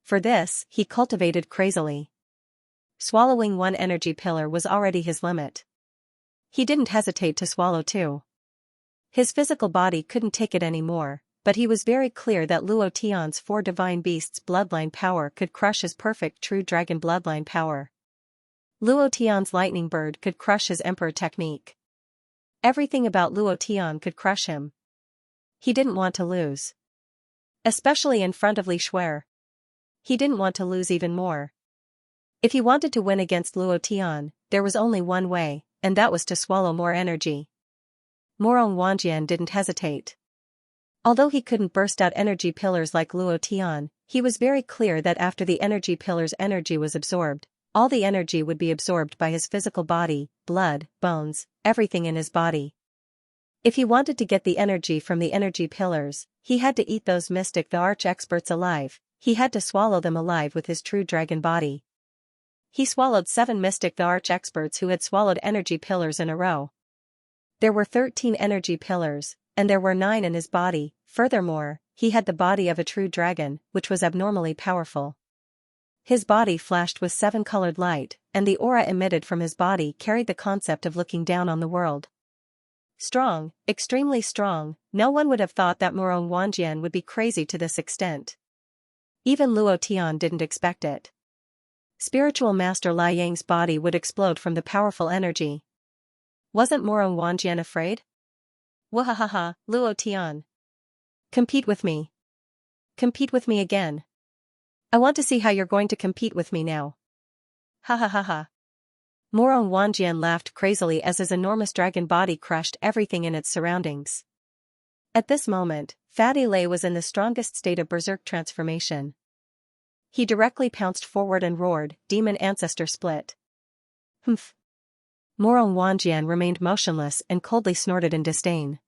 For this, he cultivated crazily. Swallowing 1 energy pillar was already his limit. He didn't hesitate to swallow 2. His physical body couldn't take it anymore, but he was very clear that Luo Tian's 4 divine beasts' bloodline power could crush his perfect true dragon bloodline power. Luo Tian's lightning bird could crush his emperor technique. Everything about Luo Tian could crush him. He didn't want to lose. Especially in front of Li Shuer. He didn't want to lose even more. If he wanted to win against Luo Tian, there was only one way, and that was to swallow more energy. Morong Wanjian didn't hesitate. Although he couldn't burst out energy pillars like Luo Tian, he was very clear that after the energy pillar's energy was absorbed, all the energy would be absorbed by his physical body, blood, bones, everything in his body. If he wanted to get the energy from the energy pillars, he had to eat those mystic the arch-experts alive, he had to swallow them alive with his true dragon body. He swallowed 7 mystic the arch-experts who had swallowed energy pillars in a row. There were 13 energy pillars, and there were 9 in his body. Furthermore, he had the body of a true dragon, which was abnormally powerful. His body flashed with 7-colored light, and the aura emitted from his body carried the concept of looking down on the world. Strong, extremely strong, no one would have thought that Morong Wanjian would be crazy to this extent. Even Luo Tian didn't expect it. Spiritual Master Lai Yang's body would explode from the powerful energy. Wasn't Morong Wanjian afraid? Wahahaha, Luo Tian. Compete with me. Compete with me again. I want to see how you're going to compete with me now. Ha ha ha ha. Morong Wanjian laughed crazily as his enormous dragon body crushed everything in its surroundings. At this moment, Fatty Lei was in the strongest state of berserk transformation. He directly pounced forward and roared, "Demon Ancestor Split." Humph. Morong Wanjian remained motionless and coldly snorted in disdain.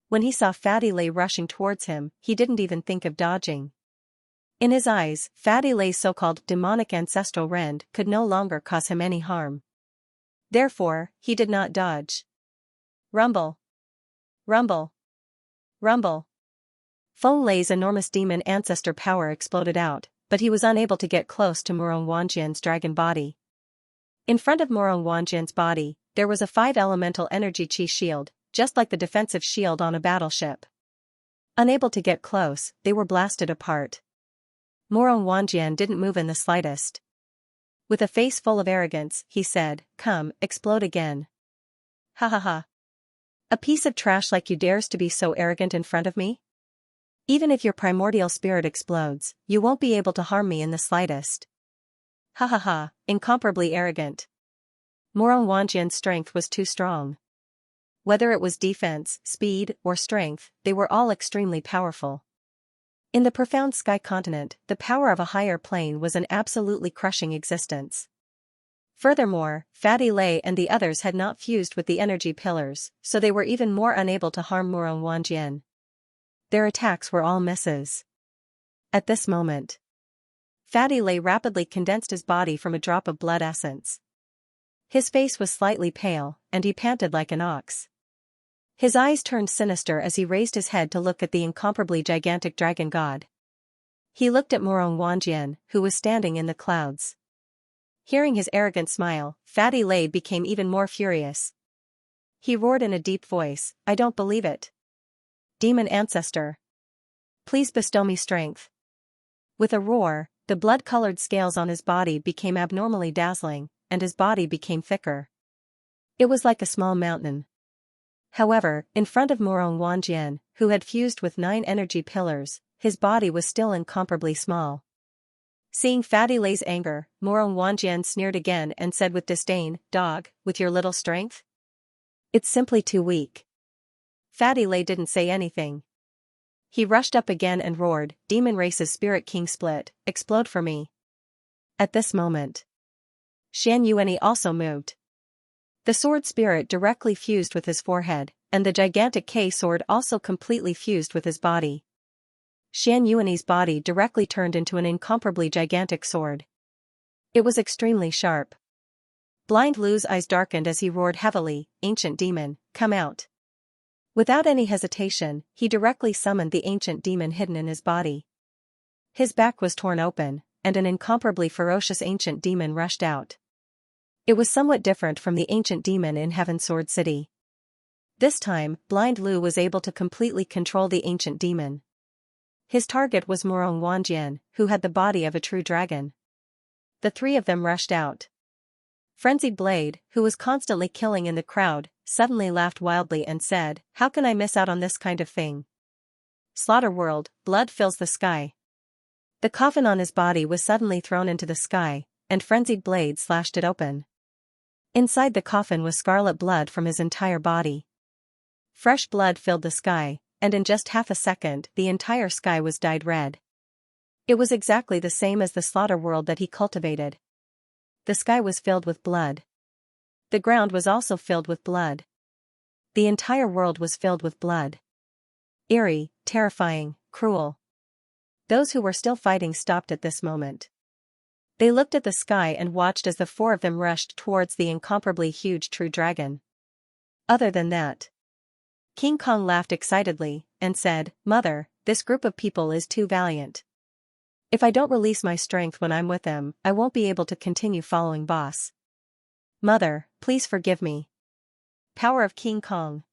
When he saw Fatty Lei rushing towards him, he didn't even think of dodging. In his eyes, Fatty Lei's so-called demonic ancestral rend could no longer cause him any harm. Therefore, he did not dodge. Rumble. Rumble. Rumble. Feng Lei's enormous demon ancestor power exploded out, but he was unable to get close to Morong Wanjian's dragon body. In front of Morong Wanjian's body, there was a 5-elemental energy chi shield, just like the defensive shield on a battleship. Unable to get close, they were blasted apart. Morong Wanjian didn't move in the slightest. With a face full of arrogance, he said, "Come, explode again." Ha ha ha. A piece of trash like you dares to be so arrogant in front of me? Even if your primordial spirit explodes, you won't be able to harm me in the slightest. Ha ha ha, incomparably arrogant. Morong Wanjian's strength was too strong. Whether it was defense, speed, or strength, they were all extremely powerful. In the profound sky continent, the power of a higher plane was an absolutely crushing existence. Furthermore, Fatty Lei and the others had not fused with the energy pillars, so they were even more unable to harm Morong Wanjian. Their attacks were all misses. At this moment, Fatty Lei rapidly condensed his body from a drop of blood essence. His face was slightly pale, and he panted like an ox. His eyes turned sinister as he raised his head to look at the incomparably gigantic dragon god. He looked at Morong Wanjian, who was standing in the clouds. Hearing his arrogant smile, Fatty Lei became even more furious. He roared in a deep voice, "I don't believe it. Demon Ancestor. Please bestow me strength." With a roar, the blood-colored scales on his body became abnormally dazzling, and his body became thicker. It was like a small mountain. However, in front of Morong Wanjian, who had fused with 9 energy pillars, his body was still incomparably small. Seeing Fatty Lei's anger, Morong Wanjian sneered again and said with disdain, "Dog, with your little strength? It's simply too weak." Fatty Lei didn't say anything. He rushed up again and roared, "Demon Race's Spirit King Split, explode for me." At this moment, Xianxia also moved. The sword spirit directly fused with his forehead, and the gigantic K-sword also completely fused with his body. Xianxuani's body directly turned into an incomparably gigantic sword. It was extremely sharp. Blind Lu's eyes darkened as he roared heavily, "Ancient demon, come out." Without any hesitation, he directly summoned the ancient demon hidden in his body. His back was torn open, and an incomparably ferocious ancient demon rushed out. It was somewhat different from the ancient demon in Heaven Sword City. This time, Blind Lu was able to completely control the ancient demon. His target was Morong Wanjian, who had the body of a true dragon. The three of them rushed out. Frenzied Blade, who was constantly killing in the crowd, suddenly laughed wildly and said, "How can I miss out on this kind of thing? Slaughter world, blood fills the sky." The coffin on his body was suddenly thrown into the sky, and Frenzied Blade slashed it open. Inside the coffin was scarlet blood from his entire body. Fresh blood filled the sky, and in just half a second the entire sky was dyed red. It was exactly the same as the slaughter world that he cultivated. The sky was filled with blood. The ground was also filled with blood. The entire world was filled with blood. Eerie, terrifying, cruel. Those who were still fighting stopped at this moment. They looked at the sky and watched as the four of them rushed towards the incomparably huge true dragon. Other than that, King Kong laughed excitedly and said, "Mother, this group of people is too valiant. If I don't release my strength when I'm with them, I won't be able to continue following boss. Mother, please forgive me. Power of King Kong.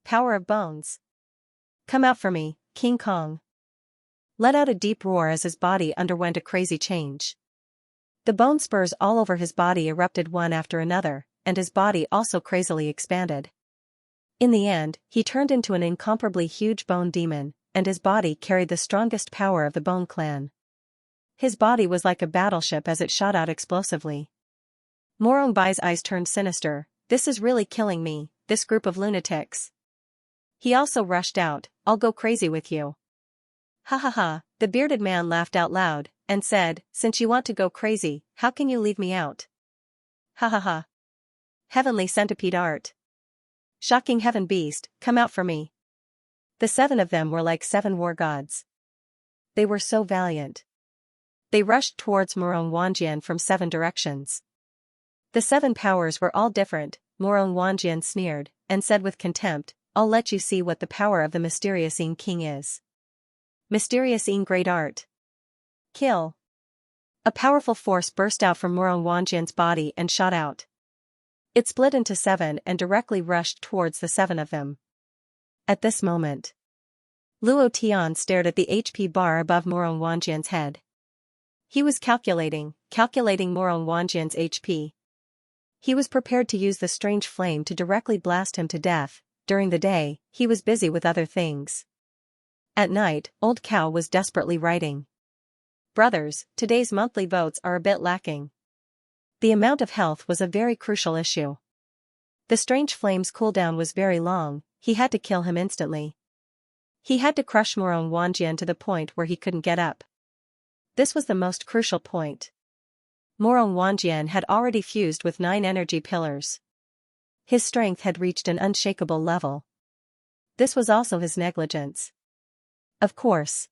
Power of bones. Come out for me, King Kong." Let out a deep roar as his body underwent a crazy change. The bone spurs all over his body erupted one after another, and his body also crazily expanded. In the end, he turned into an incomparably huge bone demon, and his body carried the strongest power of the Bone Clan. His body was like a battleship as it shot out explosively. Morong Bai's eyes turned sinister. "This is really killing me, this group of lunatics." He also rushed out, "I'll go crazy with you." "Ha ha ha," the bearded man laughed out loud, and said, "Since you want to go crazy, how can you leave me out?" Ha ha ha. Heavenly centipede art. Shocking heaven beast, come out for me. The seven of them were like seven war gods. They were so valiant. They rushed towards Morong Wanjian from 7 directions. The 7 powers were all different. Morong Wanjian sneered, and said with contempt, "I'll let you see what the power of the mysterious Ing King is. Mysterious Ing Great Art. Kill." A powerful force burst out from Morong Wanjian's body and shot out. It split into 7 and directly rushed towards the 7 of them. At this moment, Luo Tian stared at the HP bar above Morong Wanjian's head. He was calculating Morong Wanjian's HP. He was prepared to use the strange flame to directly blast him to death. During the day, he was busy with other things. At night, Old Cow was desperately writing. "Brothers, today's monthly votes are a bit lacking." The amount of health was a very crucial issue. The strange flame's cooldown was very long, he had to kill him instantly. He had to crush Morong Wanjian to the point where he couldn't get up. This was the most crucial point. Morong Wanjian had already fused with 9 energy pillars. His strength had reached an unshakable level. This was also his negligence. Of course.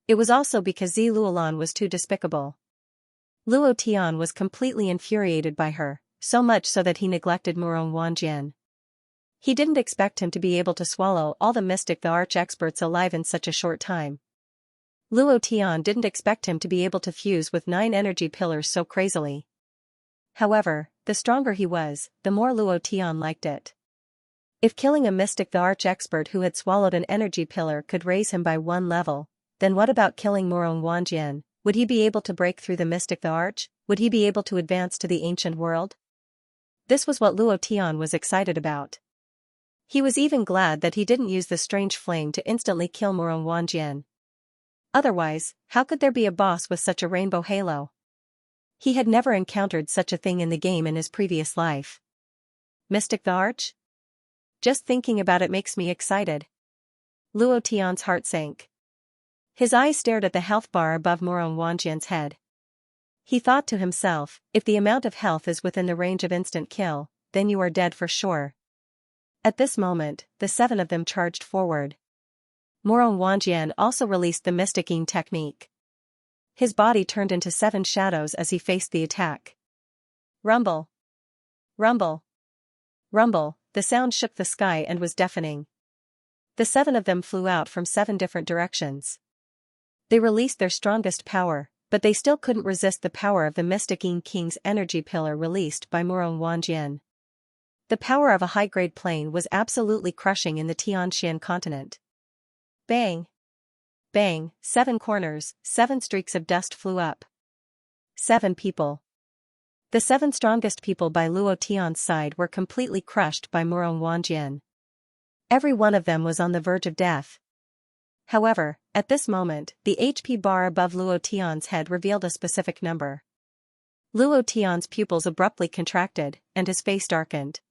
It was also because Zi Luolan was too despicable. Luo Tian was completely infuriated by her, so much so that he neglected Morong Wanjian. He didn't expect him to be able to swallow all the mystic the arch-experts alive in such a short time. Luo Tian didn't expect him to be able to fuse with 9 energy pillars so crazily. However, the stronger he was, the more Luo Tian liked it. If killing a mystic the arch-expert who had swallowed an energy pillar could raise him by 1 level, then what about killing Morong Wanjian? Would he be able to break through the mystic the arch? Would he be able to advance to the ancient world? This was what Luo Tian was excited about. He was even glad that he didn't use the strange flame to instantly kill Morong Wanjian. Otherwise, how could there be a boss with such a rainbow halo? He had never encountered such a thing in the game in his previous life. Mystic the Arch? Just thinking about it makes me excited. Luo Tian's heart sank. His eyes stared at the health bar above Morong Wanjian's head. He thought to himself, if the amount of health is within the range of instant kill, then you are dead for sure. At this moment, the 7 of them charged forward. Morong Wanjian also released the Mystic Ing technique. His body turned into 7 shadows as he faced the attack. Rumble. Rumble. Rumble, the sound shook the sky and was deafening. The 7 of them flew out from 7 different directions. They released their strongest power, but they still couldn't resist the power of the Mystic Ing King's energy pillar released by Morong Wanjian. The power of a high-grade plane was absolutely crushing in the Xianxia continent. Bang! Bang! 7 corners, 7 streaks of dust flew up. 7 people. The 7 strongest people by Luo Tian's side were completely crushed by Murong Wanjian. Every one of them was on the verge of death. However, at this moment, the HP bar above Luo Tian's head revealed a specific number. Luo Tian's pupils abruptly contracted, and his face darkened.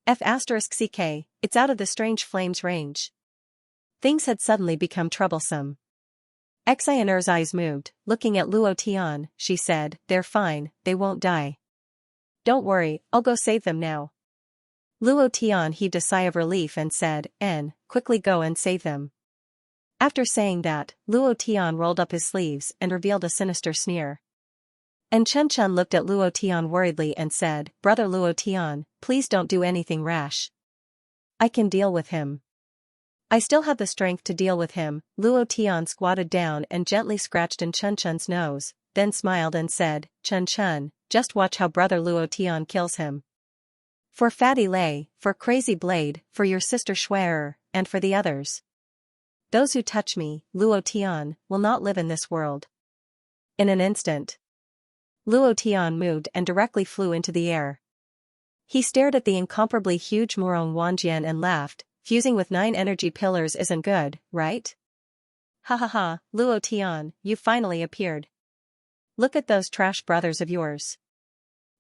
F*CK, it's out of the strange flames range. Things had suddenly become troublesome. Xian'er's eyes moved, looking at Luo Tian, she said, they're fine, they won't die. Don't worry, I'll go save them now. Luo Tian heaved a sigh of relief and said, quickly go and save them. After saying that, Luo Tian rolled up his sleeves and revealed a sinister sneer. And Chen looked at Luo Tian worriedly and said, Brother Luo Tian, please don't do anything rash. I can deal with him. I still have the strength to deal with him. Luo Tian squatted down and gently scratched in Chen nose, then smiled and said, Chen, just watch how Brother Luo Tian kills him. For Fatty Lei, for Crazy Blade, for your sister Xue'er, and for the others. Those who touch me, Luo Tian, will not live in this world. In an instant, Luo Tian moved and directly flew into the air. He stared at the incomparably huge Murong Wanjian and laughed, fusing with 9 energy pillars isn't good, right? Ha ha ha, Luo Tian, you finally appeared. Look at those trash brothers of yours.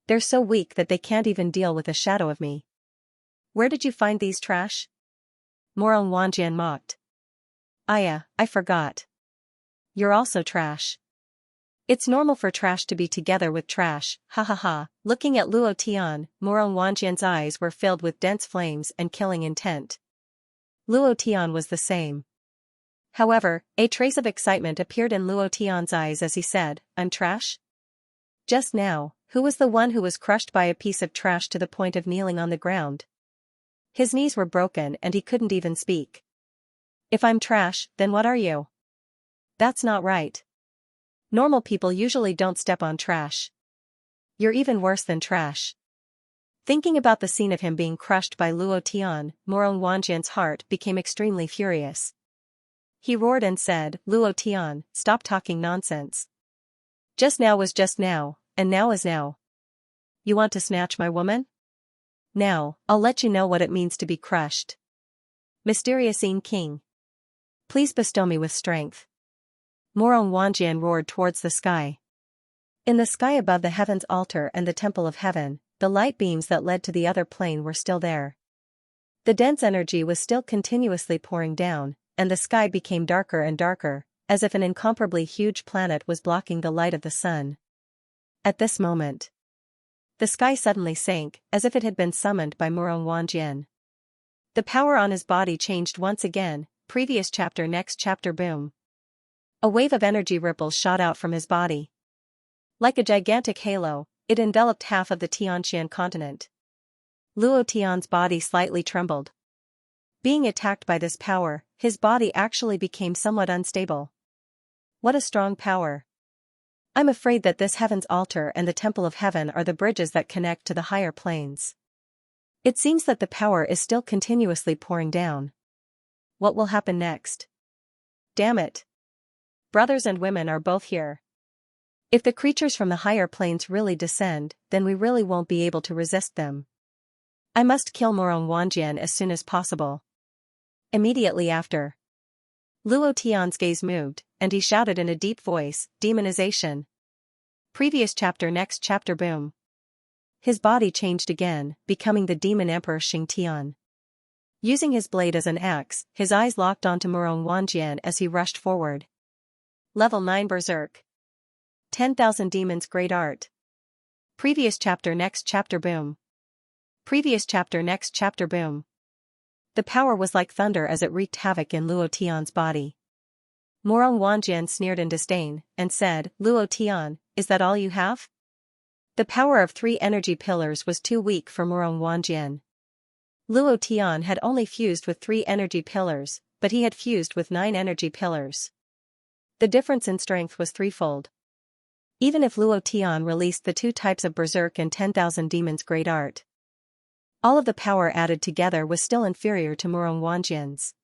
They're so weak that they can't even deal with a shadow of me. Where did you find these trash? Murong Wanjian mocked. Aya, I forgot. You're also trash. It's normal for trash to be together with trash, ha ha ha. Looking at Luo Tian, Murong Wanjian's eyes were filled with dense flames and killing intent. Luo Tian was the same. However, a trace of excitement appeared in Luo Tian's eyes as he said, I'm trash? Just now, who was the one who was crushed by a piece of trash to the point of kneeling on the ground? His knees were broken and he couldn't even speak. If I'm trash, then what are you? That's not right. Normal people usually don't step on trash. You're even worse than trash. Thinking about the scene of him being crushed by Luo Tian, Murong Wanjian's heart became extremely furious. He roared and said, Luo Tian, stop talking nonsense. Just now was just now, and now is now. You want to snatch my woman? Now, I'll let you know what it means to be crushed. Mysterious King. Please bestow me with strength. Murong Wanjian roared towards the sky. In the sky above the heaven's altar and the temple of heaven, the light beams that led to the other plane were still there. The dense energy was still continuously pouring down, and the sky became darker and darker, as if an incomparably huge planet was blocking the light of the sun. At this moment, the sky suddenly sank, as if it had been summoned by Murong Wanjian. The power on his body changed once again, previous chapter next chapter boom. A wave of energy ripples shot out from his body. Like a gigantic halo, it enveloped half of the Xianxia continent. Luo Tian's body slightly trembled. Being attacked by this power, his body actually became somewhat unstable. What a strong power. I'm afraid that this heaven's altar and the temple of heaven are the bridges that connect to the higher planes. It seems that the power is still continuously pouring down. What will happen next? Damn it. Brothers and women are both here. If the creatures from the higher planes really descend, then we really won't be able to resist them. I must kill Murong Wanjian as soon as possible. Immediately after, Luo Tian's gaze moved, and he shouted in a deep voice, Demonization. Previous chapter next chapter boom. His body changed again, becoming the demon emperor Xianxia. Using his blade as an axe, his eyes locked onto Murong Wanjian as he rushed forward. Level 9 Berserk. 10,000 Demons Great Art. Previous chapter next chapter boom. Previous chapter next chapter boom. The power was like thunder as it wreaked havoc in Luo Tian's body. Murong Wanjian sneered in disdain, and said, Luo Tian, is that all you have? The power of 3 energy pillars was too weak for Murong Wanjian. Luo Tian had only fused with 3 energy pillars, but he had fused with 9 energy pillars. The difference in strength was threefold. Even if Luo Tian released the 2 types of Berserk and 10,000 Demons Great Art, All of the power added together was still inferior to Murong Wanjian's.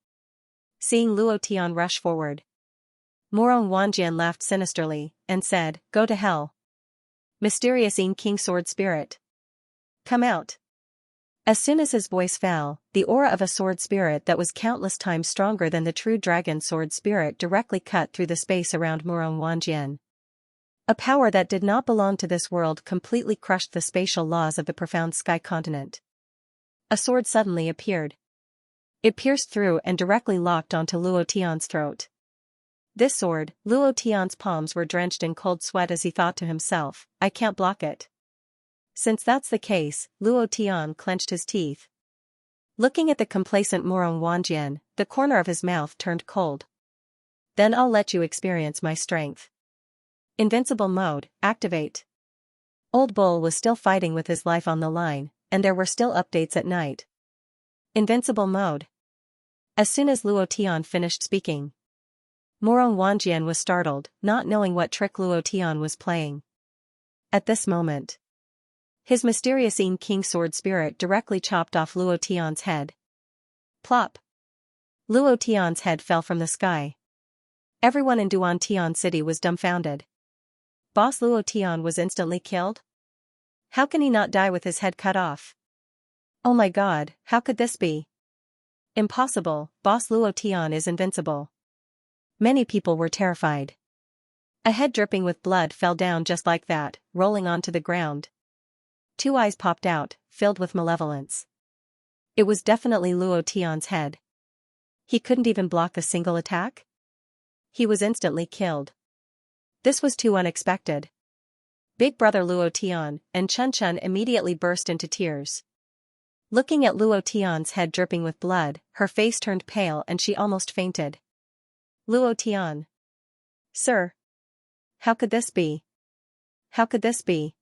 Seeing Luo Tian rush forward, Murong Wanjian laughed sinisterly, and said, "Go to hell. Mysterious King Sword Spirit. Come out." As soon as his voice fell, the aura of a sword spirit that was countless times stronger than the true dragon sword spirit directly cut through the space around Murong Wanjian. A power that did not belong to this world completely crushed the spatial laws of the profound sky continent. A sword suddenly appeared. It pierced through and directly locked onto Luo Tian's throat. This sword, Luo Tian's palms were drenched in cold sweat as he thought to himself, "I can't block it." Since that's the case, Luo Tian clenched his teeth. Looking at the complacent Murong Wanjian, the corner of his mouth turned cold. "Then I'll let you experience my strength. Invincible mode, activate." Old Bull was still fighting with his life on the line, and there were still updates at night. Invincible mode. As soon as Luo Tian finished speaking, Murong Wanjian was startled, not knowing what trick Luo Tian was playing. At this moment, his mysterious King Sword Spirit directly chopped off Luo Tian's head. Plop! Luo Tian's head fell from the sky. Everyone in Duan Tian City was dumbfounded. Boss Luo Tian was instantly killed? How can he not die with his head cut off? Oh my god, how could this be? Impossible, Boss Luo Tian is invincible. Many people were terrified. A head dripping with blood fell down just like that, rolling onto the ground. Two eyes popped out, filled with malevolence. It was definitely Luo Tian's head. He couldn't even block a single attack? He was instantly killed. This was too unexpected. Big brother Luo Tian and Chun Chun immediately burst into tears. Looking at Luo Tian's head dripping with blood, her face turned pale and she almost fainted. Luo Tian. Sir. How could this be? How could this be?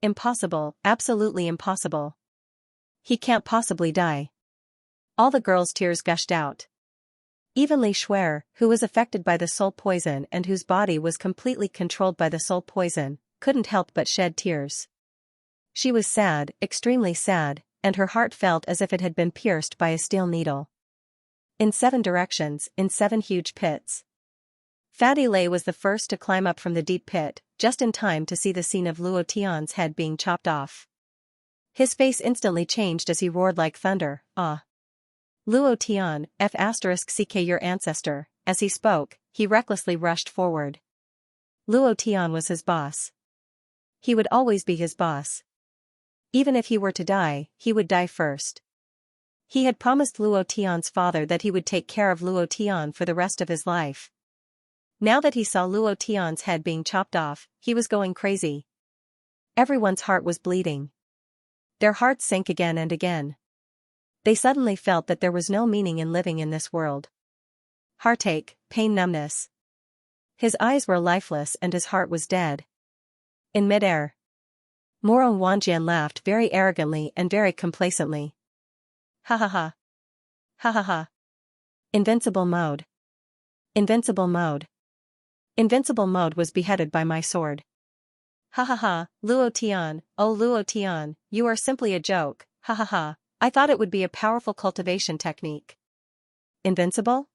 Impossible, absolutely impossible. He can't possibly die. All the girls' tears gushed out. Even Li Shuer, who was affected by the soul poison and whose body was completely controlled by the soul poison, couldn't help but shed tears. She was sad, extremely sad, and her heart felt as if it had been pierced by a steel needle. In 7 directions, in 7 huge pits. Fatty Lei was the first to climb up from the deep pit, just in time to see the scene of Luo Tian's head being chopped off. His face instantly changed as he roared like thunder, "Ah! Luo Tian, F***ck your ancestor." As he spoke, he recklessly rushed forward. Luo Tian was his boss. He would always be his boss. Even if he were to die, he would die first. He had promised Luo Tian's father that he would take care of Luo Tian for the rest of his life. Now that he saw Luo Tian's head being chopped off, he was going crazy. Everyone's heart was bleeding. Their hearts sank again and again. They suddenly felt that there was no meaning in living in this world. Heartache, pain, numbness. His eyes were lifeless and his heart was dead. In midair, Murong Wanjian laughed very arrogantly and very complacently. Ha ha ha. Ha ha ha. Invincible mode. Invincible mode. Invincible mode was beheaded by my sword. Ha ha ha, Luo Tian, oh Luo Tian, you are simply a joke, ha ha ha, I thought it would be a powerful cultivation technique. Invincible?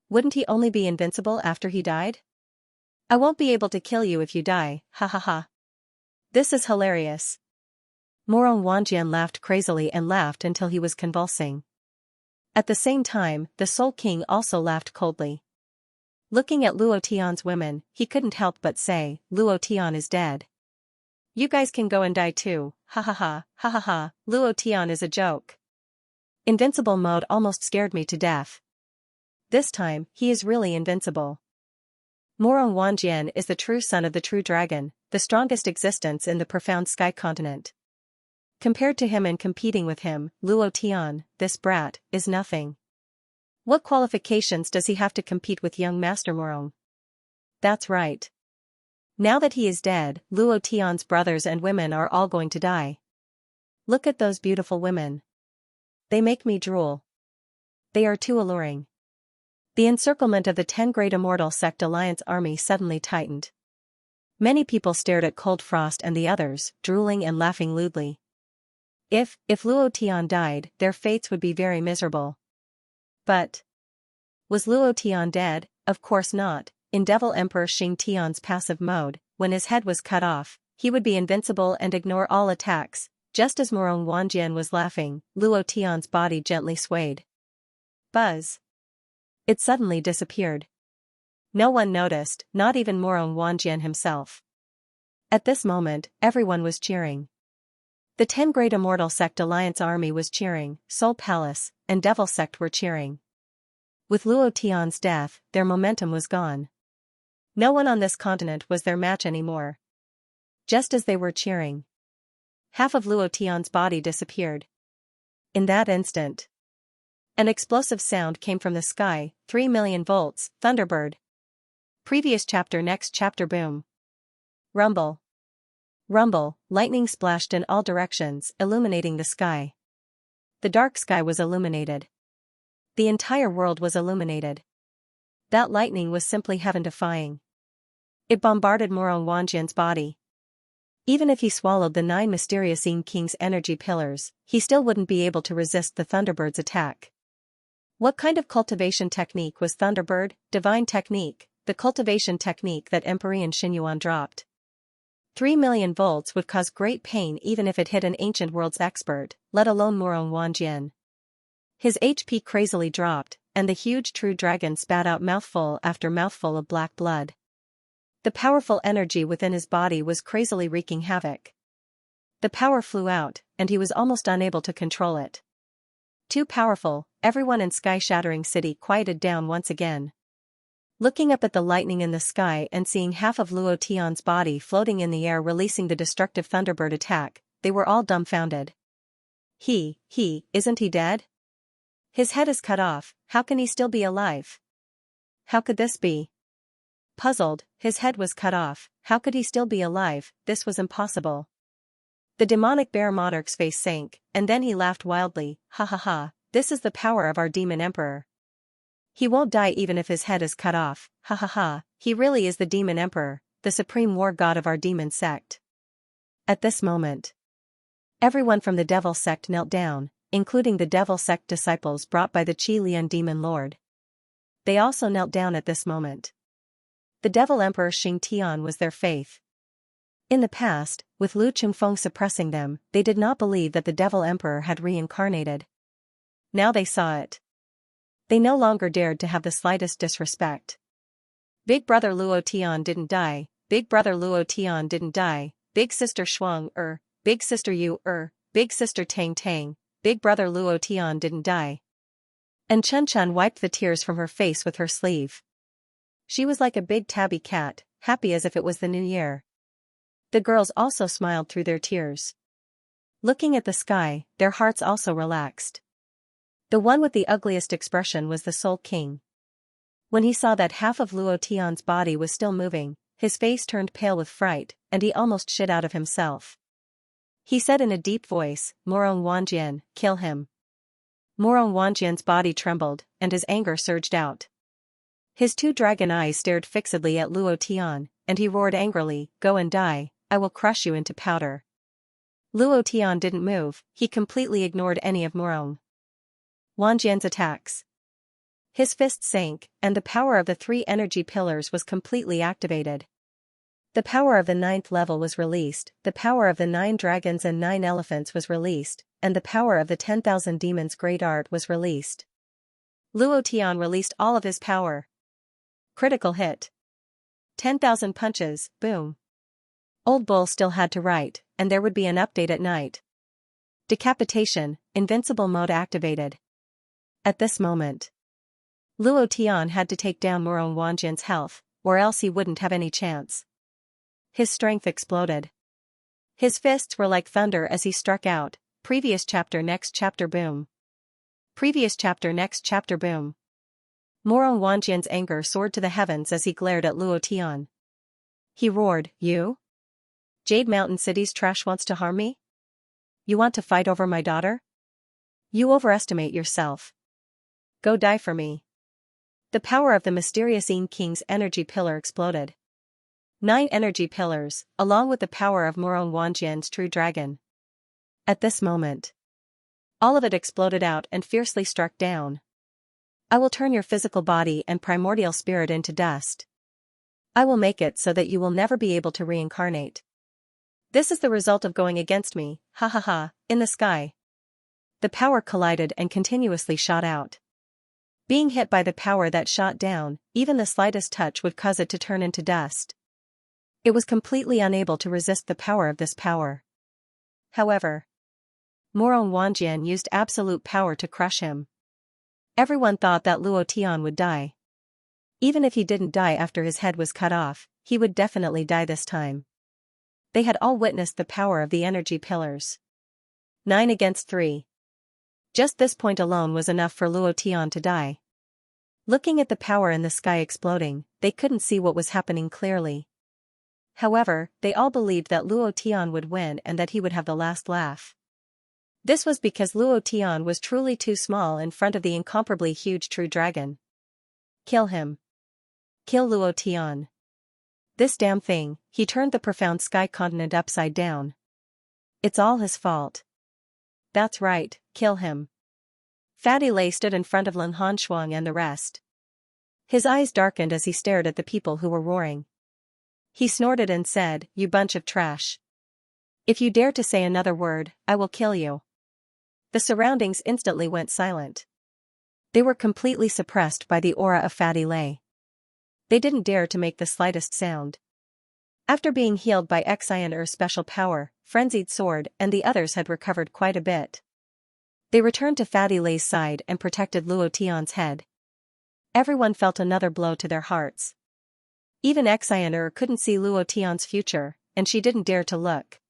Wouldn't he only be invincible after he died? I won't be able to kill you if you die, ha ha ha. This is hilarious. Murong Wanjian laughed crazily and laughed until he was convulsing. At the same time, the Soul King also laughed coldly. Looking at Luo Tian's women, he couldn't help but say, Luo Tian is dead. You guys can go and die too, ha ha ha, ha ha ha, Luo Tian is a joke. Invincible mode almost scared me to death. This time, he is really invincible. Murong Wanjian is the true son of the true dragon, the strongest existence in the profound sky continent. Compared to him and competing with him, Luo Tian, this brat, is nothing. What qualifications does he have to compete with young Master Murong? That's right. Now that he is dead, Luo Tian's brothers and women are all going to die. Look at those beautiful women. They make me drool. They are too alluring. The encirclement of the 10 Great Immortal Sect Alliance army suddenly tightened. Many people stared at Cold Frost and the others, drooling and laughing lewdly. If Luo Tian died, their fates would be very miserable. But was Luo Tian dead? Of course not. In Devil Emperor Xing Tian's passive mode, when his head was cut off, he would be invincible and ignore all attacks. Just as Morong Wanjian was laughing, Luo Tian's body gently swayed. Buzz! It suddenly disappeared. No one noticed, not even Morong Wanjian himself. At this moment, everyone was cheering. The 10 Great Immortal Sect Alliance army was cheering, Soul Palace and Devil Sect were cheering. With Luo Tian's death, their momentum was gone. No one on this continent was their match anymore. Just as they were cheering, half of Luo Tian's body disappeared. In that instant, an explosive sound came from the sky, 3 million volts, Thunderbird. Previous chapter. Next chapter. Boom. Rumble. Rumble, lightning splashed in all directions, illuminating the sky. The dark sky was illuminated. The entire world was illuminated. That lightning was simply heaven-defying. It bombarded Morong Wanjian's body. Even if he swallowed the 9 mysterious Yin King's energy pillars, he still wouldn't be able to resist the Thunderbird's attack. What kind of cultivation technique was Thunderbird? Divine technique, the cultivation technique that Empyrean Xinyuan dropped. 3 million volts would cause great pain even if it hit an ancient world's expert, let alone Morong Wanjian. His HP crazily dropped, and the huge true dragon spat out mouthful after mouthful of black blood. The powerful energy within his body was crazily wreaking havoc. The power flew out, and he was almost unable to control it. Too powerful, everyone in sky-shattering city quieted down once again. Looking up at the lightning in the sky and seeing half of Luo Tian's body floating in the air releasing the destructive Thunderbird attack, they were all dumbfounded. Isn't he dead? His head is cut off, how can he still be alive? How could this be? Puzzled, his head was cut off, how could he still be alive? This was impossible. The demonic bear monarch's face sank, and then he laughed wildly, ha ha ha, this is the power of our demon emperor. He won't die even if his head is cut off, ha ha ha, he really is the demon emperor, the supreme war god of our demon sect. At this moment, everyone from the devil sect knelt down, including the devil sect disciples brought by the Qi Lian demon lord. They also knelt down at this moment. The devil emperor Xing Tian was their faith. In the past, with Lu Chungfeng suppressing them, they did not believe that the devil emperor had reincarnated. Now they saw it. They no longer dared to have the slightest disrespect. Big brother Luo Tian didn't die, big brother Luo Tian didn't die, big sister Shuang big sister Yu big sister Tang Tang, big brother Luo Tian didn't die. And Chun Chun wiped the tears from her face with her sleeve. She was like a big tabby cat, happy as if it was the new year. The girls also smiled through their tears. Looking at the sky, their hearts also relaxed. The one with the ugliest expression was the Soul King. When he saw that half of Luo Tian's body was still moving, his face turned pale with fright, and he almost shit out of himself. He said in a deep voice, Morong Wanjian, kill him. Morong Wanjian's body trembled, and his anger surged out. His 2 dragon eyes stared fixedly at Luo Tian, and he roared angrily, go and die, I will crush you into powder. Luo Tian didn't move, he completely ignored any of Morong Wanjian's attacks. His fist sank, and the power of the 3 energy pillars was completely activated. The power of the 9th level was released, the power of the 9 dragons and 9 elephants was released, and the power of the 10,000 demons' great art was released. Luo Tian released all of his power. Critical hit. 10,000 punches, boom. Old Bull still had to write, and there would be an update at night. Decapitation, invincible mode activated. At this moment, Luo Tian had to take down Morong Wanjian's health, or else he wouldn't have any chance. His strength exploded. His fists were like thunder as he struck out. Previous chapter. Next chapter. Boom. Previous chapter. Next chapter. Boom. Morong Wanjian's anger soared to the heavens as he glared at Luo Tian. He roared, you? Jade Mountain City's trash wants to harm me? You want to fight over my daughter? You overestimate yourself. Go die for me. The power of the mysterious Yin King's energy pillar exploded. 9 energy pillars, along with the power of Morong Wanjian's true dragon. At this moment, all of it exploded out and fiercely struck down. I will turn your physical body and primordial spirit into dust. I will make it so that you will never be able to reincarnate. This is the result of going against me, ha ha ha, in the sky. The power collided and continuously shot out. Being hit by the power that shot down, even the slightest touch would cause it to turn into dust. It was completely unable to resist the power of this power. However, Moron Wanjian used absolute power to crush him. Everyone thought that Luo Tian would die. Even if he didn't die after his head was cut off, he would definitely die this time. They had all witnessed the power of the energy pillars. 9 against 3. Just this point alone was enough for Luo Tian to die. Looking at the power in the sky exploding, they couldn't see what was happening clearly. However, they all believed that Luo Tian would win and that he would have the last laugh. This was because Luo Tian was truly too small in front of the incomparably huge true dragon. Kill him. Kill Luo Tian. This damn thing, he turned the profound sky continent upside down. It's all his fault. That's right, kill him. Fatty Lei stood in front of Lin Hanshuang and the rest. His eyes darkened as he stared at the people who were roaring. He snorted and said, "You bunch of trash. If you dare to say another word, I will kill you." The surroundings instantly went silent. They were completely suppressed by the aura of Fatty Lei. They didn't dare to make the slightest sound. After being healed by Xianxia's special power, Frenzied Sword and the others had recovered quite a bit. They returned to Fatty Lei's side and protected Luo Tian's head. Everyone felt another blow to their hearts. Even Xianxia couldn't see Luo Tian's future, and she didn't dare to look.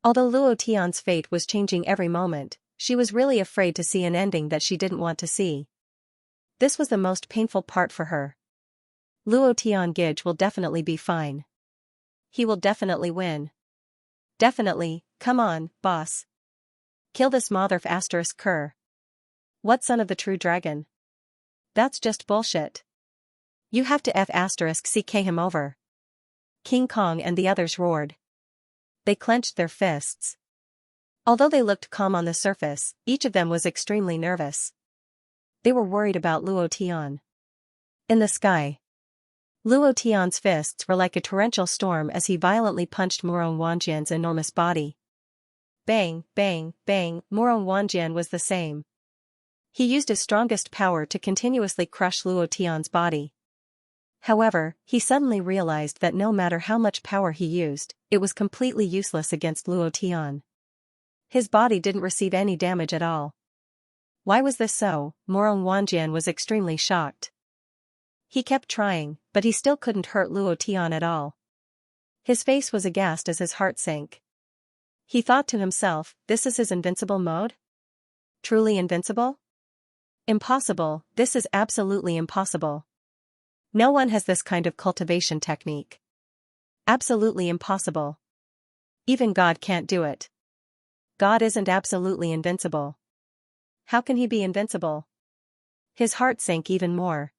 Although Luo Tian's fate was changing every moment, she was really afraid to see an ending that she didn't want to see. This was the most painful part for her. Luo Tian Gij will definitely be fine. He will definitely win. Definitely, come on, boss. Kill this mother of Kerr. What son of the true dragon? That's just bullshit. You have to *CK him over. King Kong and the others roared. They clenched their fists. Although they looked calm on the surface, each of them was extremely nervous. They were worried about Luo Tian. In the sky, Luo Tian's fists were like a torrential storm as he violently punched Moron Wanjian's enormous body. Bang, bang, bang, Moron Wanjian was the same. He used his strongest power to continuously crush Luo Tian's body. However, he suddenly realized that no matter how much power he used, it was completely useless against Luo Tian. His body didn't receive any damage at all. Why was this so? Moron Wanjian was extremely shocked. He kept trying, but he still couldn't hurt Luo Tian at all. His face was aghast as his heart sank. He thought to himself, this is his invincible mode? Truly invincible? Impossible, this is absolutely impossible. No one has this kind of cultivation technique. Absolutely impossible. Even God can't do it. God isn't absolutely invincible. How can he be invincible? His heart sank even more.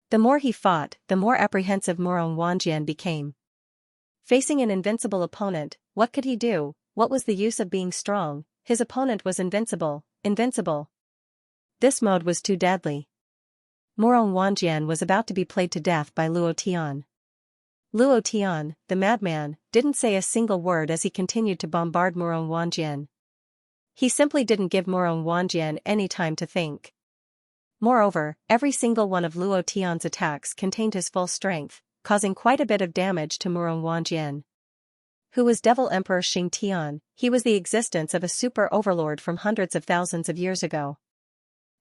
The more he fought, the more apprehensive Moron Wanjian became. Facing an invincible opponent, what could he do? What was the use of being strong? His opponent was invincible, invincible. This mode was too deadly. Moron Wanjian was about to be played to death by Luo Tian. Luo Tian, the madman, didn't say a single word as he continued to bombard Moron Wanjian. He simply didn't give Moron Wanjian any time to think. Moreover, every single one of Luo Tian's attacks contained his full strength, causing quite a bit of damage to Moron Wanjian. Who was Devil Emperor Xianxia? He was the existence of a super overlord from hundreds of thousands of years ago.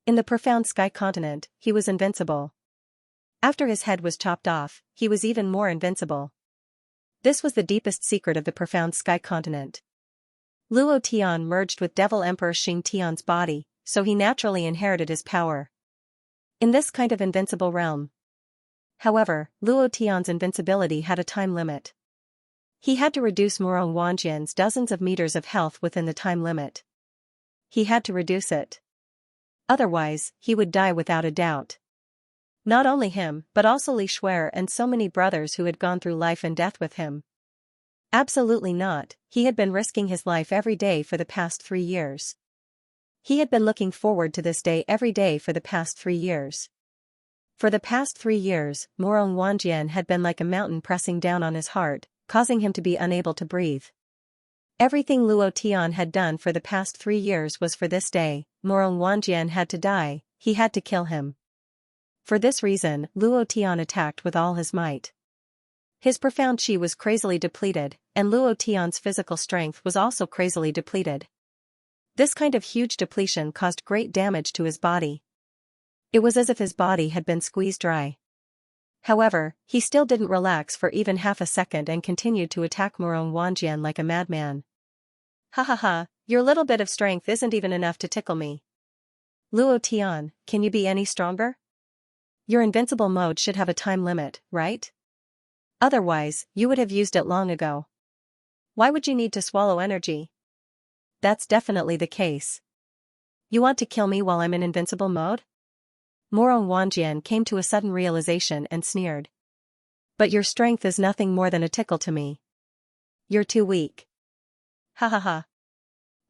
In the profound sky continent, he was invincible. After his head was chopped off, he was even more invincible. This was the deepest secret of the profound sky continent. Luo Tian merged with Devil Emperor Xianxia's body, so he naturally inherited his power. In this kind of invincible realm. However, Luo Tian's invincibility had a time limit. He had to reduce Moron Wanjian's dozens of meters of health within the time limit. He had to reduce it. Otherwise, he would die without a doubt. Not only him, but also Li Shuer and so many brothers who had gone through life and death with him. Absolutely not, he had been risking his life every day for the past 3 years. He had been looking forward to this day every day for the past 3 years. For the past 3 years, Morong Wanjian had been like a mountain pressing down on his heart, causing him to be unable to breathe. Everything Luo Tian had done for the past 3 years was for this day. Morong Wanjian had to die, he had to kill him. For this reason, Luo Tian attacked with all his might. His profound qi was crazily depleted, and Luo Tian's physical strength was also crazily depleted. This kind of huge depletion caused great damage to his body. It was as if his body had been squeezed dry. However, he still didn't relax for even half a second and continued to attack Morong Wanjian like a madman. Ha ha ha, your little bit of strength isn't even enough to tickle me. Luo Tian, can you be any stronger? Your invincible mode should have a time limit, right? Otherwise, you would have used it long ago. Why would you need to swallow energy? That's definitely the case. You want to kill me while I'm in invincible mode? Morong Wanjian came to a sudden realization and sneered. But your strength is nothing more than a tickle to me. You're too weak. Ha ha ha.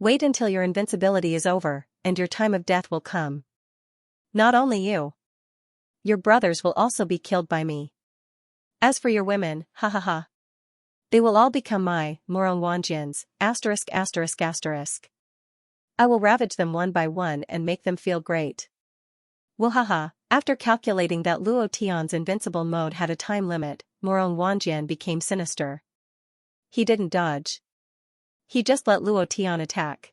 Wait until your invincibility is over, and your time of death will come. Not only you. Your brothers will also be killed by me. As for your women, ha ha ha. They will all become my, Morong Wanjians, *****. I will ravage them one by one and make them feel great. Wahaha, after calculating that Luo Tian's invincible mode had a time limit, Morong Wanjian became sinister. He didn't dodge. He just let Luo Tian attack.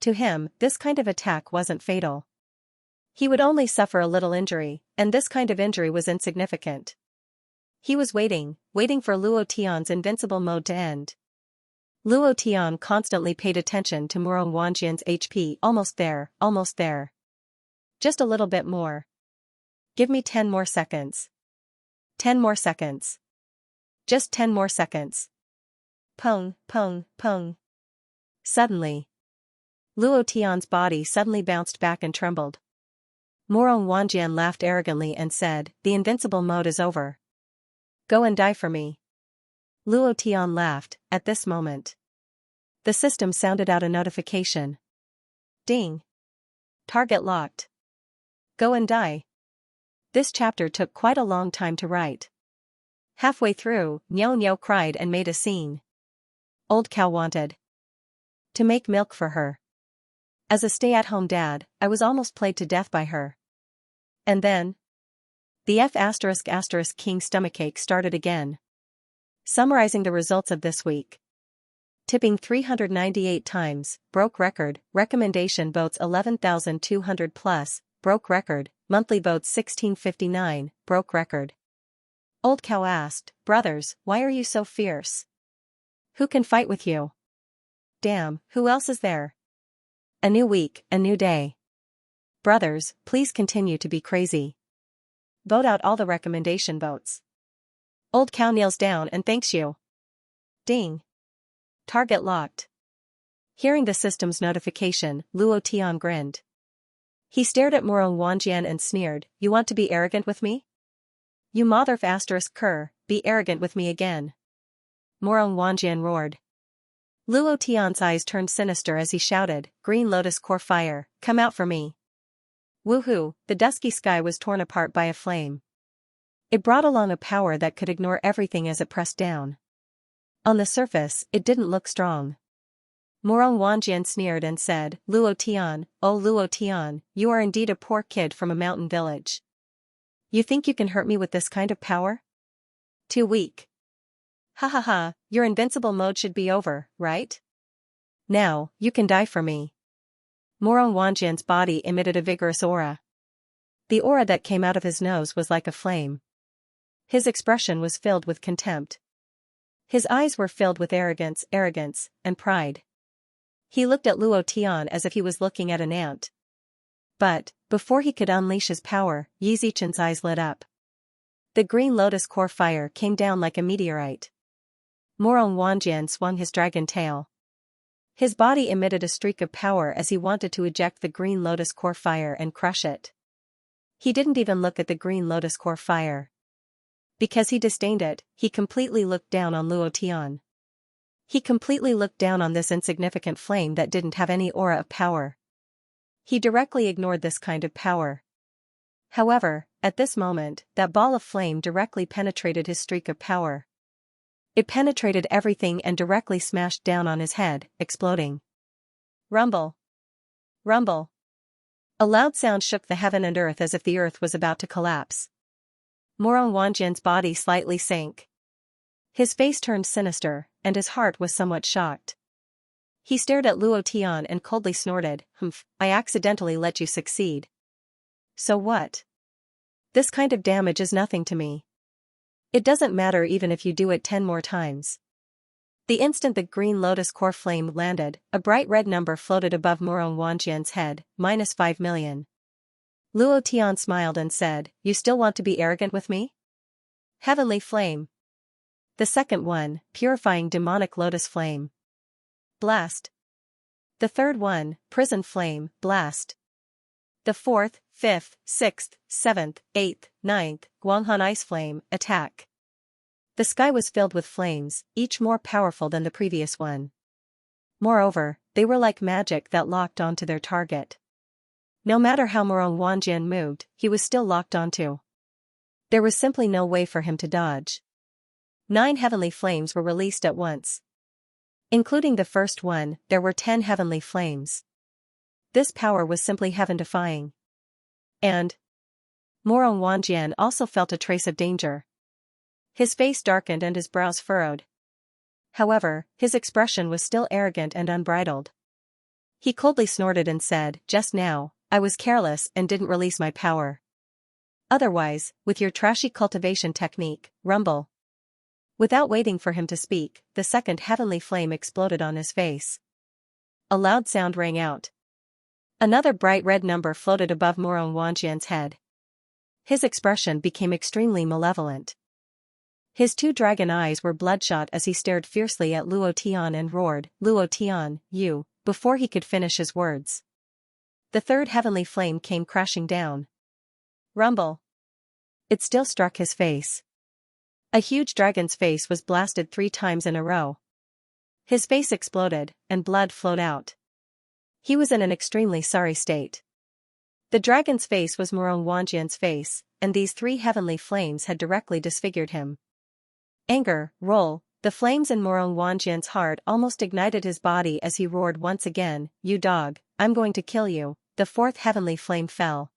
To him, this kind of attack wasn't fatal. He would only suffer a little injury, and this kind of injury was insignificant. He was waiting for Luo Tian's invincible mode to end. Luo Tian constantly paid attention to Morong Wanjian's HP. Almost there. Just a little bit more. Give me 10 more seconds. 10 more seconds. Just 10 more seconds. Pong, pong, pong. Suddenly, Luo Tian's body suddenly bounced back and trembled. Morong Wanjian laughed arrogantly and said, "The invincible mode is over. Go and die for me." Luo Tian laughed. At this moment, the system sounded out a notification. Ding. Target locked. Go and die. This chapter took quite a long time to write. Halfway through, Niao Niao cried and made a scene. Old cow wanted to make milk for her. As a stay-at-home dad, I was almost played to death by her. And then, the F*** king stomachache started again. Summarizing the results of this week. Tipping 398 times, broke record, recommendation votes 11,200 plus, broke record, monthly votes 1659, broke record. Old cow asked, "Brothers, why are you so fierce? Who can fight with you? Damn, who else is there? A new week, a new day. Brothers, please continue to be crazy. Vote out all the recommendation votes." Old cow kneels down and thanks you. Ding. Target locked. Hearing the system's notification, Luo Tian grinned. He stared at Morong Wanjian and sneered, "You want to be arrogant with me? You mother ****, be arrogant with me again." Morong Wanjian roared. Luo Tian's eyes turned sinister as he shouted, "Green Lotus Core Fire, come out for me." Woohoo, the dusky sky was torn apart by a flame. It brought along a power that could ignore everything as it pressed down. On the surface, it didn't look strong. Morong Wanjian sneered and said, "Luo Tian, oh Luo Tian, you are indeed a poor kid from a mountain village. You think you can hurt me with this kind of power? Too weak. Ha ha ha, your invincible mode should be over, right? Now, you can die for me." Morong Wanjian's body emitted a vigorous aura. The aura that came out of his nose was like a flame. His expression was filled with contempt. His eyes were filled with arrogance, and pride. He looked at Luo Tian as if he was looking at an ant. But, before he could unleash his power, Yi Zichen's eyes lit up. The green lotus core fire came down like a meteorite. Morong Wanjian swung his dragon tail. His body emitted a streak of power as he wanted to eject the green lotus core fire and crush it. He didn't even look at the green lotus core fire. Because he disdained it, he completely looked down on Luo Tian. He completely looked down on this insignificant flame that didn't have any aura of power. He directly ignored this kind of power. However, at this moment, that ball of flame directly penetrated his streak of power. It penetrated everything and directly smashed down on his head, exploding. Rumble. Rumble. A loud sound shook the heaven and earth as if the earth was about to collapse. Morong Wanjian's body slightly sank. His face turned sinister, and his heart was somewhat shocked. He stared at Luo Tian and coldly snorted, "Humph, I accidentally let you succeed. So what? This kind of damage is nothing to me. It doesn't matter even if you do it 10 more times." The instant the green lotus core flame landed, a bright red number floated above Morong Wanjian's head, -5 million. Luo Tian smiled and said, "You still want to be arrogant with me?" Heavenly flame. The second one, purifying demonic lotus flame. Blast. The third one, prison flame, blast. The fourth, fifth, sixth, seventh, eighth, ninth, Guanghan ice flame, attack. The sky was filled with flames, each more powerful than the previous one. Moreover, they were like magic that locked onto their target. No matter how Morong Wanjian moved, he was still locked onto. There was simply no way for him to dodge. 9 heavenly flames were released at once. Including the first one, there were 10 heavenly flames. This power was simply heaven-defying. And Morong Wanjian also felt a trace of danger. His face darkened and his brows furrowed. However, his expression was still arrogant and unbridled. He coldly snorted and said, "Just now, I was careless and didn't release my power. Otherwise, with your trashy cultivation technique, rumble." Without waiting for him to speak, the second heavenly flame exploded on his face. A loud sound rang out. Another bright red number floated above Morong Wanjian's head. His expression became extremely malevolent. His 2 dragon eyes were bloodshot as he stared fiercely at Luo Tian and roared, "Luo Tian, you," before he could finish his words. The third heavenly flame came crashing down. Rumble. It still struck his face. A huge dragon's face was blasted 3 times in a row. His face exploded, and blood flowed out. He was in an extremely sorry state. The dragon's face was Morong Wanjian's face, and these 3 heavenly flames had directly disfigured him. Anger, roll, the flames in Morong Wanjian's heart almost ignited his body as he roared once again, "You dog, I'm going to kill you." The 4th heavenly flame fell.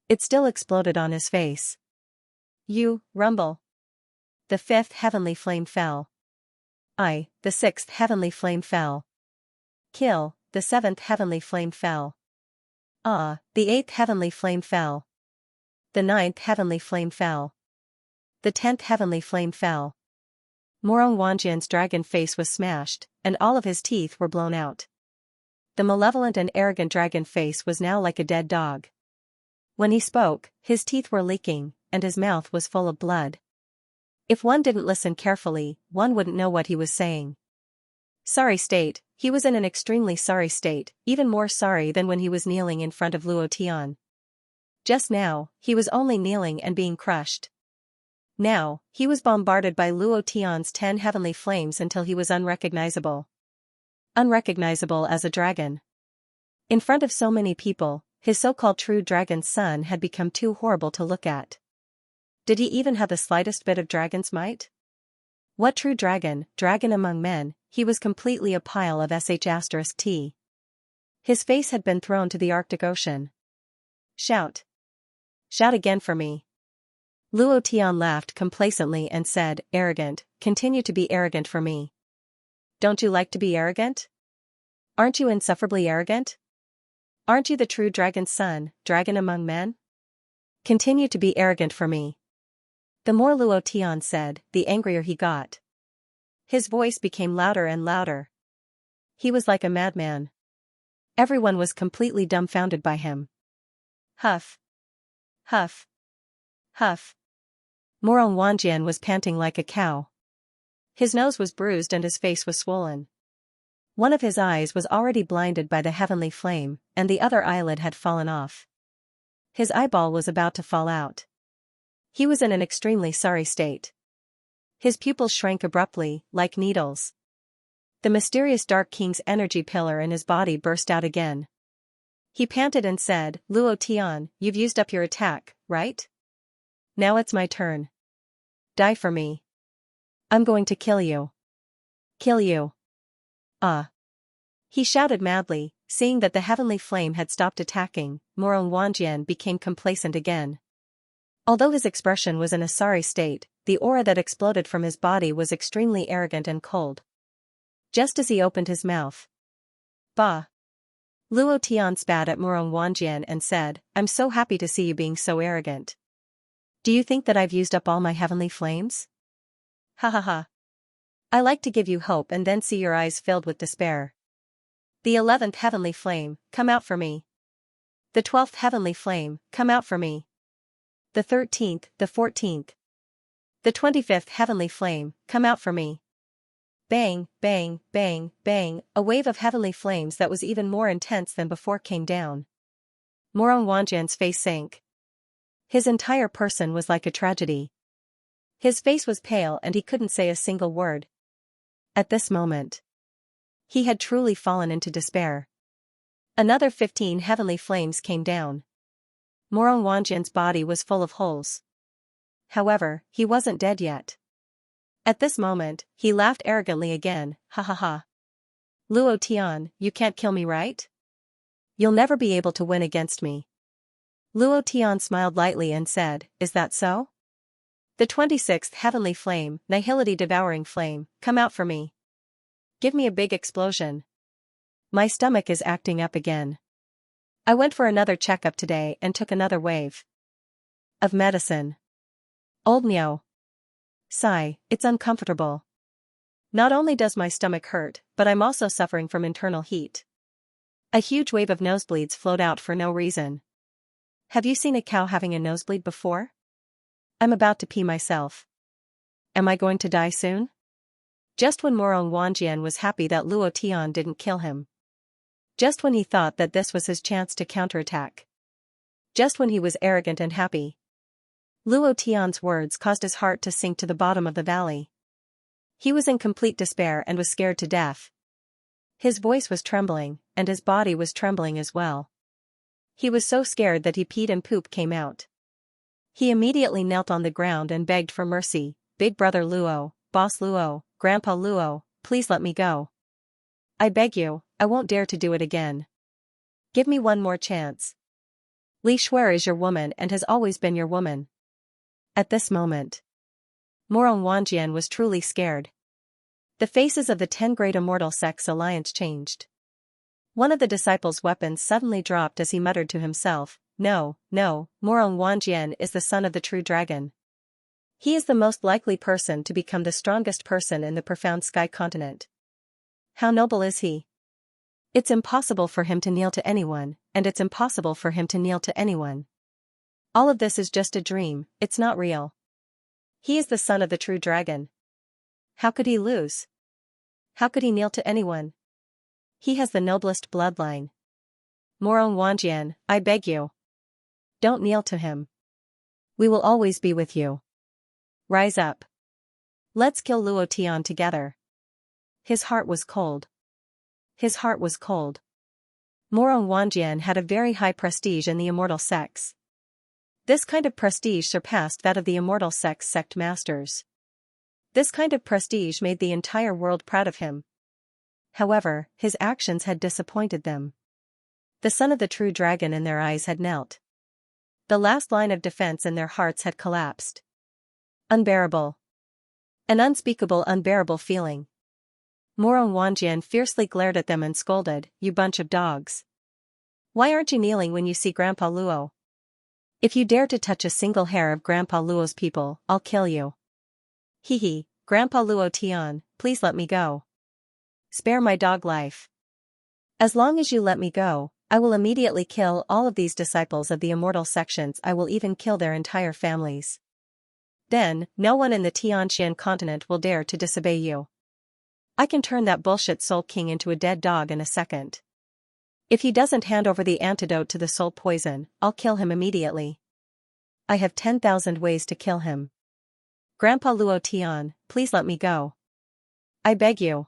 It still exploded on his face. "You, rumble." The 5th heavenly flame fell. The 6th heavenly flame fell. Kill, the 7th heavenly flame fell. The 8th heavenly flame fell. The 9th heavenly flame fell. The 10th heavenly flame fell. Morong Wanjian's dragon face was smashed, and all of his teeth were blown out. The malevolent and arrogant dragon face was now like a dead dog. When he spoke, his teeth were leaking, and his mouth was full of blood. If one didn't listen carefully, one wouldn't know what he was saying. Sorry state, he was in an extremely sorry state, even more sorry than when he was kneeling in front of Luo Tian. Just now, he was only kneeling and being crushed. Now, he was bombarded by Luo Tian's 10 heavenly flames until he was unrecognizable. Unrecognizable as a dragon. In front of so many people, his so-called true dragon's son had become too horrible to look at. Did he even have the slightest bit of dragon's might? What true dragon, dragon among men, he was completely a pile of sh*t. His face had been thrown to the Arctic Ocean. Shout. Shout again for me. Luo Tian laughed complacently and said, "Arrogant, continue to be arrogant for me." Don't you like to be arrogant? Aren't you insufferably arrogant? Aren't you the true dragon's son, dragon among men? Continue to be arrogant for me. The more Luo Tian said, the angrier he got. His voice became louder and louder. He was like a madman. Everyone was completely dumbfounded by him. Huff. Huff. Huff. Morong Wanjian was panting like a cow. His nose was bruised and his face was swollen. One of his eyes was already blinded by the heavenly flame, and the other eyelid had fallen off. His eyeball was about to fall out. He was in an extremely sorry state. His pupils shrank abruptly, like needles. The mysterious Dark King's energy pillar in his body burst out again. He panted and said, Luo Tian, you've used up your attack, right? Now it's my turn. Die for me. I'm going to kill you. Kill you. Ah. He shouted madly, seeing that the heavenly flame had stopped attacking. Morong Wanjian became complacent again. Although his expression was in a sorry state, the aura that exploded from his body was extremely arrogant and cold. Just as he opened his mouth. Bah. Luo Tian spat at Morong Wanjian and said, I'm so happy to see you being so arrogant. Do you think that I've used up all my heavenly flames? Ha ha ha. I like to give you hope and then see your eyes filled with despair. The 11th heavenly flame, come out for me. The 12th heavenly flame, come out for me. The 13th, the 14th. The 25th heavenly flame, come out for me. Bang, bang, bang, bang, a wave of heavenly flames that was even more intense than before came down. Morong Wanjian's face sank. His entire person was like a tragedy. His face was pale and he couldn't say a single word. At this moment, he had truly fallen into despair. Another 15 heavenly flames came down. Morong Wanjian's body was full of holes. However, he wasn't dead yet. At this moment, he laughed arrogantly again, ha ha ha. Luo Tian, you can't kill me, right? You'll never be able to win against me. Luo Tian smiled lightly and said, is that so? The 26th heavenly flame, Nihility devouring flame, come out for me. Give me a big explosion. My stomach is acting up again. I went for another checkup today and took another wave of medicine. Old Nyo. Sigh, it's uncomfortable. Not only does my stomach hurt, but I'm also suffering from internal heat. A huge wave of nosebleeds flowed out for no reason. Have you seen a cow having a nosebleed before? I'm about to pee myself. Am I going to die soon? Just when Morong Wanjian was happy that Luo Tian didn't kill him. Just when he thought that this was his chance to counterattack. Just when he was arrogant and happy. Luo Tian's words caused his heart to sink to the bottom of the valley. He was in complete despair and was scared to death. His voice was trembling, and his body was trembling as well. He was so scared that he peed and poop came out. He immediately knelt on the ground and begged for mercy, Big Brother Luo, Boss Luo, Grandpa Luo, please let me go. I beg you, I won't dare to do it again. Give me one more chance. Li Shuer is your woman and has always been your woman. At this moment, Morong Wanjian was truly scared. The faces of the 10 Great Immortal Sects Alliance changed. One of the disciples' weapons suddenly dropped as he muttered to himself, no, Morong Wanjian is the son of the true dragon. He is the most likely person to become the strongest person in the profound sky continent. How noble is he? It's impossible for him to kneel to anyone, and it's impossible for him to kneel to anyone. All of this is just a dream, it's not real. He is the son of the true dragon. How could he lose? How could he kneel to anyone? He has the noblest bloodline. Morong Wanjian, I beg you. Don't kneel to him. We will always be with you. Rise up. Let's kill Luo Tian together. His heart was cold. His heart was cold. Morong Wanjian had a very high prestige in the immortal sects. This kind of prestige surpassed that of the immortal sects sect masters. This kind of prestige made the entire world proud of him. However, his actions had disappointed them. The son of the true dragon in their eyes had knelt. The last line of defense in their hearts had collapsed. Unbearable. An unspeakable, unbearable feeling. Morong Wanjian fiercely glared at them and scolded, you bunch of dogs. Why aren't you kneeling when you see Grandpa Luo? If you dare to touch a single hair of Grandpa Luo's people, I'll kill you. Hee, Grandpa Luo Tian, please let me go. Spare my dog life. As long as you let me go, I will immediately kill all of these disciples of the immortal sections. I will even kill their entire families. Then, no one in the Xianxia continent will dare to disobey you. I can turn that bullshit Soul King into a dead dog in a second. If he doesn't hand over the antidote to the soul poison, I'll kill him immediately. I have 10,000 ways to kill him. Grandpa Luo Tian, please let me go. I beg you.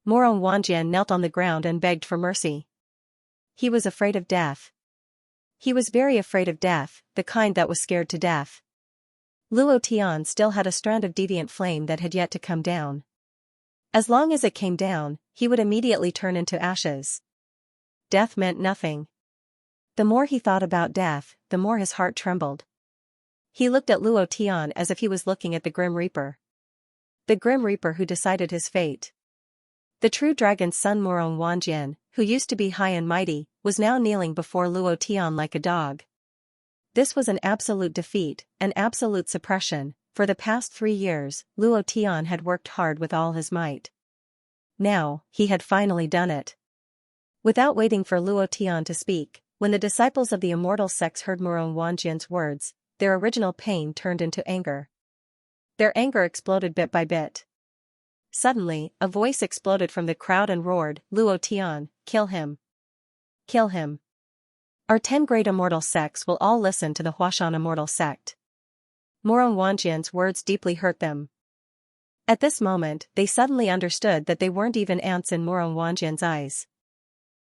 Morong Wanjian knelt on the ground and begged for mercy. He was afraid of death. He was very afraid of death, the kind that was scared to death. Luo Tian still had a strand of deviant flame that had yet to come down. As long as it came down, he would immediately turn into ashes. Death meant nothing. The more he thought about death, the more his heart trembled. He looked at Luo Tian as if he was looking at the Grim Reaper. The Grim Reaper who decided his fate. The true dragon's son Morong Wanjian, who used to be high and mighty, was now kneeling before Luo Tian like a dog. This was an absolute defeat, an absolute suppression. For the past 3 years, Luo Tian had worked hard with all his might. Now, he had finally done it. Without waiting for Luo Tian to speak, when the disciples of the immortal sects heard Morong Wanjian's words, their original pain turned into anger. Their anger exploded bit by bit. Suddenly, a voice exploded from the crowd and roared, "Luo Tian, kill him! Kill him! Our 10 great immortal sects will all listen to the Huashan immortal sect." Morong Wanjian's words deeply hurt them. At this moment, they suddenly understood that they weren't even ants in Morong Wanjian's eyes.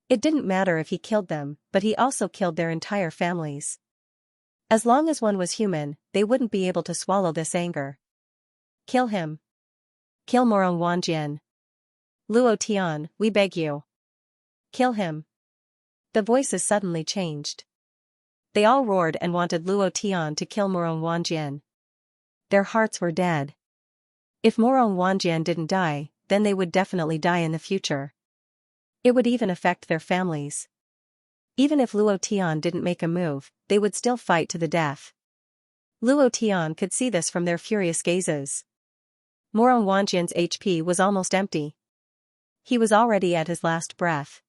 It didn't matter if he killed them, but he also killed their entire families. As long as one was human, they wouldn't be able to swallow this anger. Kill him. Kill Morong Wanjian. Luo Tian, we beg you. Kill him. The voices suddenly changed. They all roared and wanted Luo Tian to kill Morong Wanjian. Their hearts were dead. If Morong Wanjian didn't die, then they would definitely die in the future. It would even affect their families. Even if Luo Tian didn't make a move, they would still fight to the death. Luo Tian could see this from their furious gazes. Morong Wanjian's HP was almost empty. He was already at his last breath.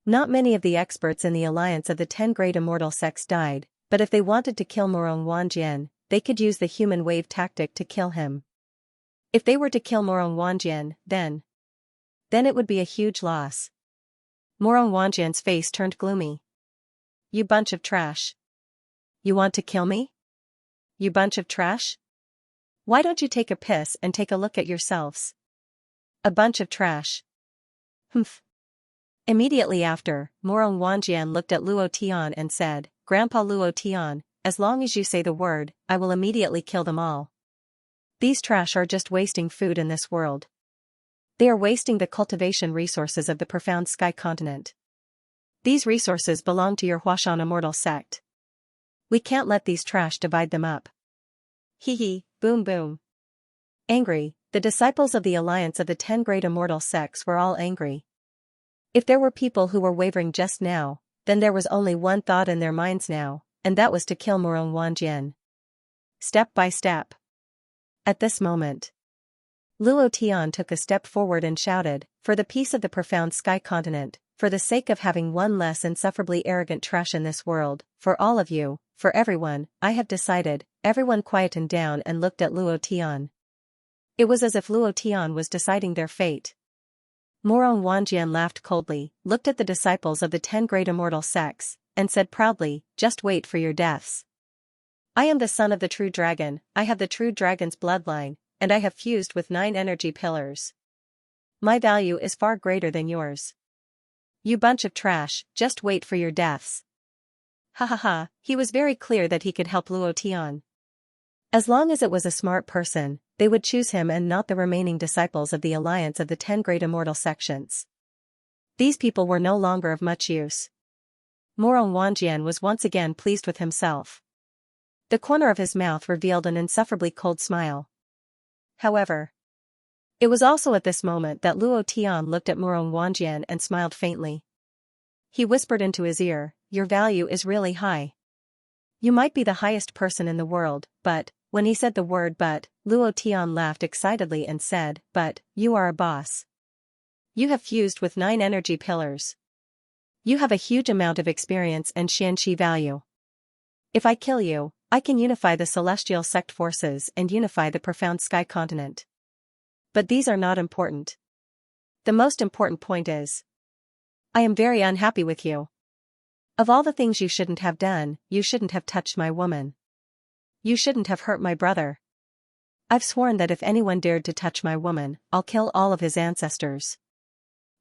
Not many of the experts in the alliance of the 10 great immortal sects died, but if they wanted to kill Morong Wanjian, they could use the human wave tactic to kill him. If they were to kill Morong Wanjian, then it would be a huge loss. Morong Wanjian's face turned gloomy. You bunch of trash. You want to kill me? You bunch of trash? Why don't you take a piss and take a look at yourselves? A bunch of trash. Humph. Immediately after, Morong Wanjian looked at Luo Tian and said, "Grandpa Luo Tian, as long as you say the word, I will immediately kill them all. These trash are just wasting food in this world. They are wasting the cultivation resources of the profound sky continent. These resources belong to your Huashan immortal sect. We can't let these trash divide them up." Hee hee, boom boom. Angry, the disciples of the alliance of the 10 great immortal sects were all angry. If there were people who were wavering just now, then there was only one thought in their minds now, and that was to kill Morong Wanjian. Step by step. At this moment, Luo Tian took a step forward and shouted, "For the peace of the profound sky continent, for the sake of having one less insufferably arrogant trash in this world, for all of you, for everyone, I have decided." Everyone quietened down and looked at Luo Tian. It was as if Luo Tian was deciding their fate. Morong Wanjian laughed coldly, looked at the disciples of the 10 great immortal sects, and said proudly, "Just wait for your deaths. I am the son of the true dragon, I have the true dragon's bloodline, and I have fused with 9 energy pillars. My value is far greater than yours. You bunch of trash, just wait for your deaths." Ha ha ha, he was very clear that he could help Luo Tian. As long as it was a smart person, they would choose him and not the remaining disciples of the alliance of the 10 great immortal sections. These people were no longer of much use. Morong Wanjian was once again pleased with himself. The corner of his mouth revealed an insufferably cold smile. However, it was also at this moment that Luo Tian looked at Morong Wanjian and smiled faintly. He whispered into his ear, "Your value is really high. You might be the highest person in the world, but," when he said the word "but," Luo Tian laughed excitedly and said, "But, you are a boss. You have fused with 9 energy pillars. You have a huge amount of experience and Xianxia value. If I kill you, I can unify the celestial sect forces and unify the profound sky continent. But these are not important. The most important point is, I am very unhappy with you. Of all the things you shouldn't have done, you shouldn't have touched my woman. You shouldn't have hurt my brother. I've sworn that if anyone dared to touch my woman, I'll kill all of his ancestors.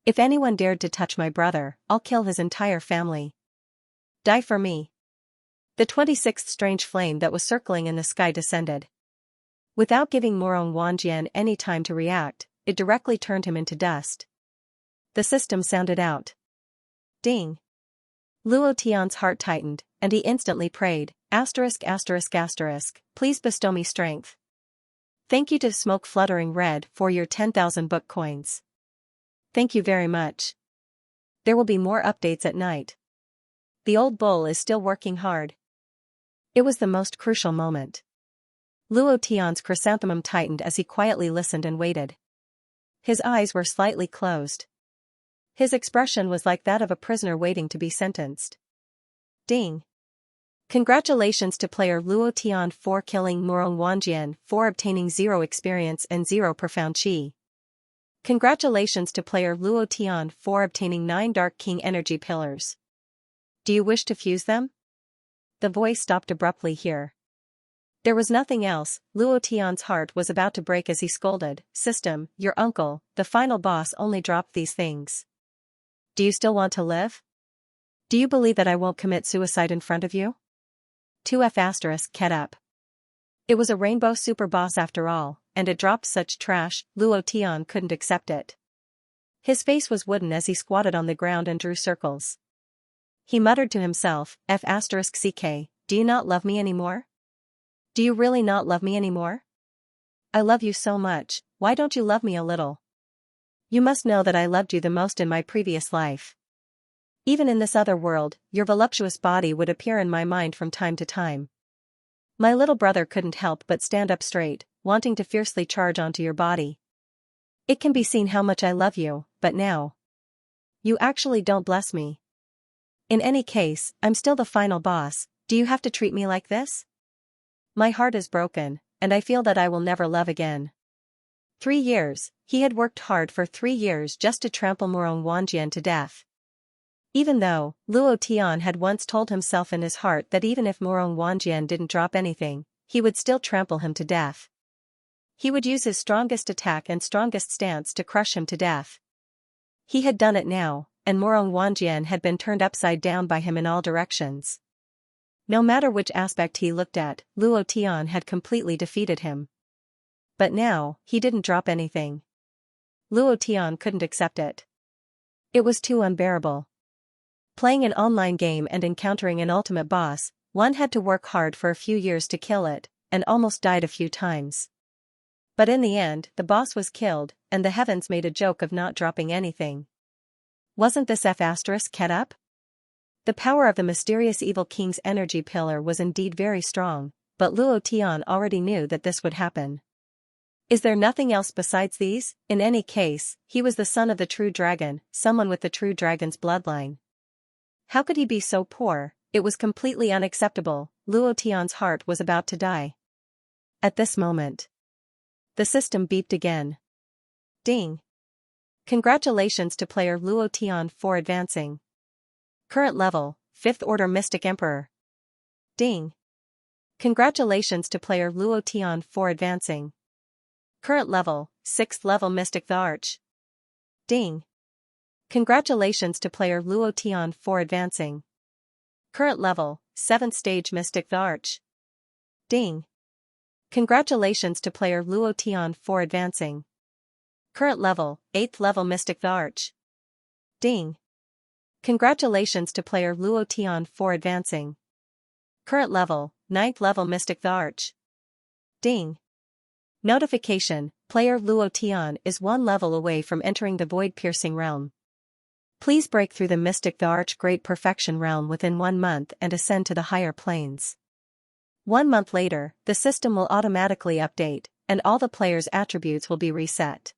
If anyone dared to touch my brother, I'll kill his entire family. Die for me. The 26th strange flame that was circling in the sky descended. Without giving Morong Wanjian any time to react, it directly turned him into dust. The system sounded out. Ding. Luo Tian's heart tightened, and he instantly prayed, *****, please bestow me strength. Thank you to Smoke Fluttering Red for your 10,000 book coins. Thank you very much. There will be more updates at night. The old bull is still working hard. It was the most crucial moment. Luo Tian's chrysanthemum tightened as he quietly listened and waited. His eyes were slightly closed. His expression was like that of a prisoner waiting to be sentenced. Ding. Congratulations to player Luo Tian for killing Morong Wanjian for obtaining 0 experience and 0 profound chi. Congratulations to player Luo Tian for obtaining 9 Dark King energy pillars. Do you wish to fuse them? The voice stopped abruptly here. There was nothing else. Luo Tian's heart was about to break as he scolded, "System, your uncle, the final boss, only dropped these things. Do you still want to live? Do you believe that I won't commit suicide in front of you?" 2F** get up. It was a rainbow super boss after all, and it dropped such trash. Luo Tian couldn't accept it. His face was wooden as he squatted on the ground and drew circles. He muttered to himself, F***ck, do you not love me anymore? Do you really not love me anymore? I love you so much, why don't you love me a little? You must know that I loved you the most in my previous life. Even in this other world, your voluptuous body would appear in my mind from time to time. My little brother couldn't help but stand up straight, wanting to fiercely charge onto your body. It can be seen how much I love you, but now you actually don't bless me. In any case, I'm still the final boss. Do you have to treat me like this? My heart is broken, and I feel that I will never love again. 3 years, he had worked hard for 3 years just to trample Morong Wanjian to death. Even though, Luo Tian had once told himself in his heart that even if Morong Wanjian didn't drop anything, he would still trample him to death. He would use his strongest attack and strongest stance to crush him to death. He had done it now, and Morong Wanjian had been turned upside down by him in all directions. No matter which aspect he looked at, Luo Tian had completely defeated him. But now, he didn't drop anything. Luo Tian couldn't accept it. It was too unbearable. Playing an online game and encountering an ultimate boss, one had to work hard for a few years to kill it, and almost died a few times. But in the end, the boss was killed, and the heavens made a joke of not dropping anything. Wasn't this F** get up? The power of the mysterious evil king's energy pillar was indeed very strong, but Luo Tian already knew that this would happen. Is there nothing else besides these? In any case, he was the son of the true dragon, someone with the true dragon's bloodline. How could he be so poor? It was completely unacceptable. Luo Tian's heart was about to die. At this moment, the system beeped again. Ding. Congratulations to player Luo Tian for advancing. Current level, 5th Order Mystic Emperor. Ding. Congratulations to player Luo Tian for advancing. Current level, 6th level Mystic the Arch. Ding. Congratulations to player Luo Tian for advancing. Current level, 7th stage Mystic the Arch. Ding. Congratulations to player Luo Tian for advancing. Current level, 8th level Mystic the Arch. Ding. Congratulations to player Luo Tian for advancing. Current level, 9th level Mystic the Arch. Ding. Notification, player Luo Tian is 1 level away from entering the void-piercing realm. Please break through the Mystic the Arch Great Perfection realm within 1 month and ascend to the higher planes. 1 month later, the system will automatically update, and all the player's attributes will be reset.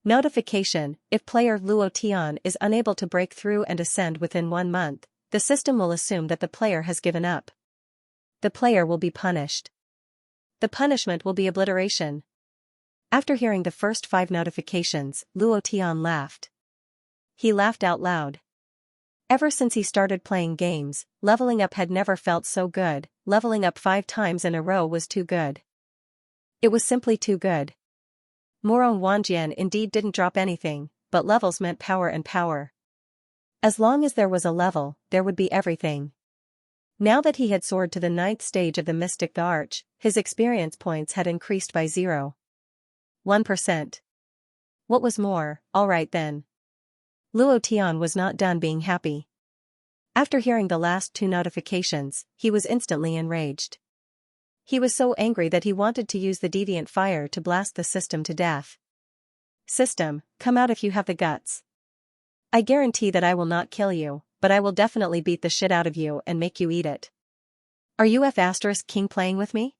Notification, if player Luo Tian is unable to break through and ascend within 1 month, the system will assume that the player has given up. The player will be punished. The punishment will be obliteration. After hearing the first 5 notifications, Luo Tian laughed. He laughed out loud. Ever since he started playing games, leveling up had never felt so good. Leveling up 5 times in a row was too good. It was simply too good. Morong Wanjian indeed didn't drop anything, but levels meant power and power. As long as there was a level, there would be everything. Now that he had soared to the 9th stage of the Mystic the Arch, his experience points had increased by 0.1%. What was more, alright then. Luo Tian was not done being happy. After hearing the last 2 notifications, he was instantly enraged. He was so angry that he wanted to use the deviant fire to blast the system to death. System, come out if you have the guts. I guarantee that I will not kill you, but I will definitely beat the shit out of you and make you eat it. Are you King playing with me?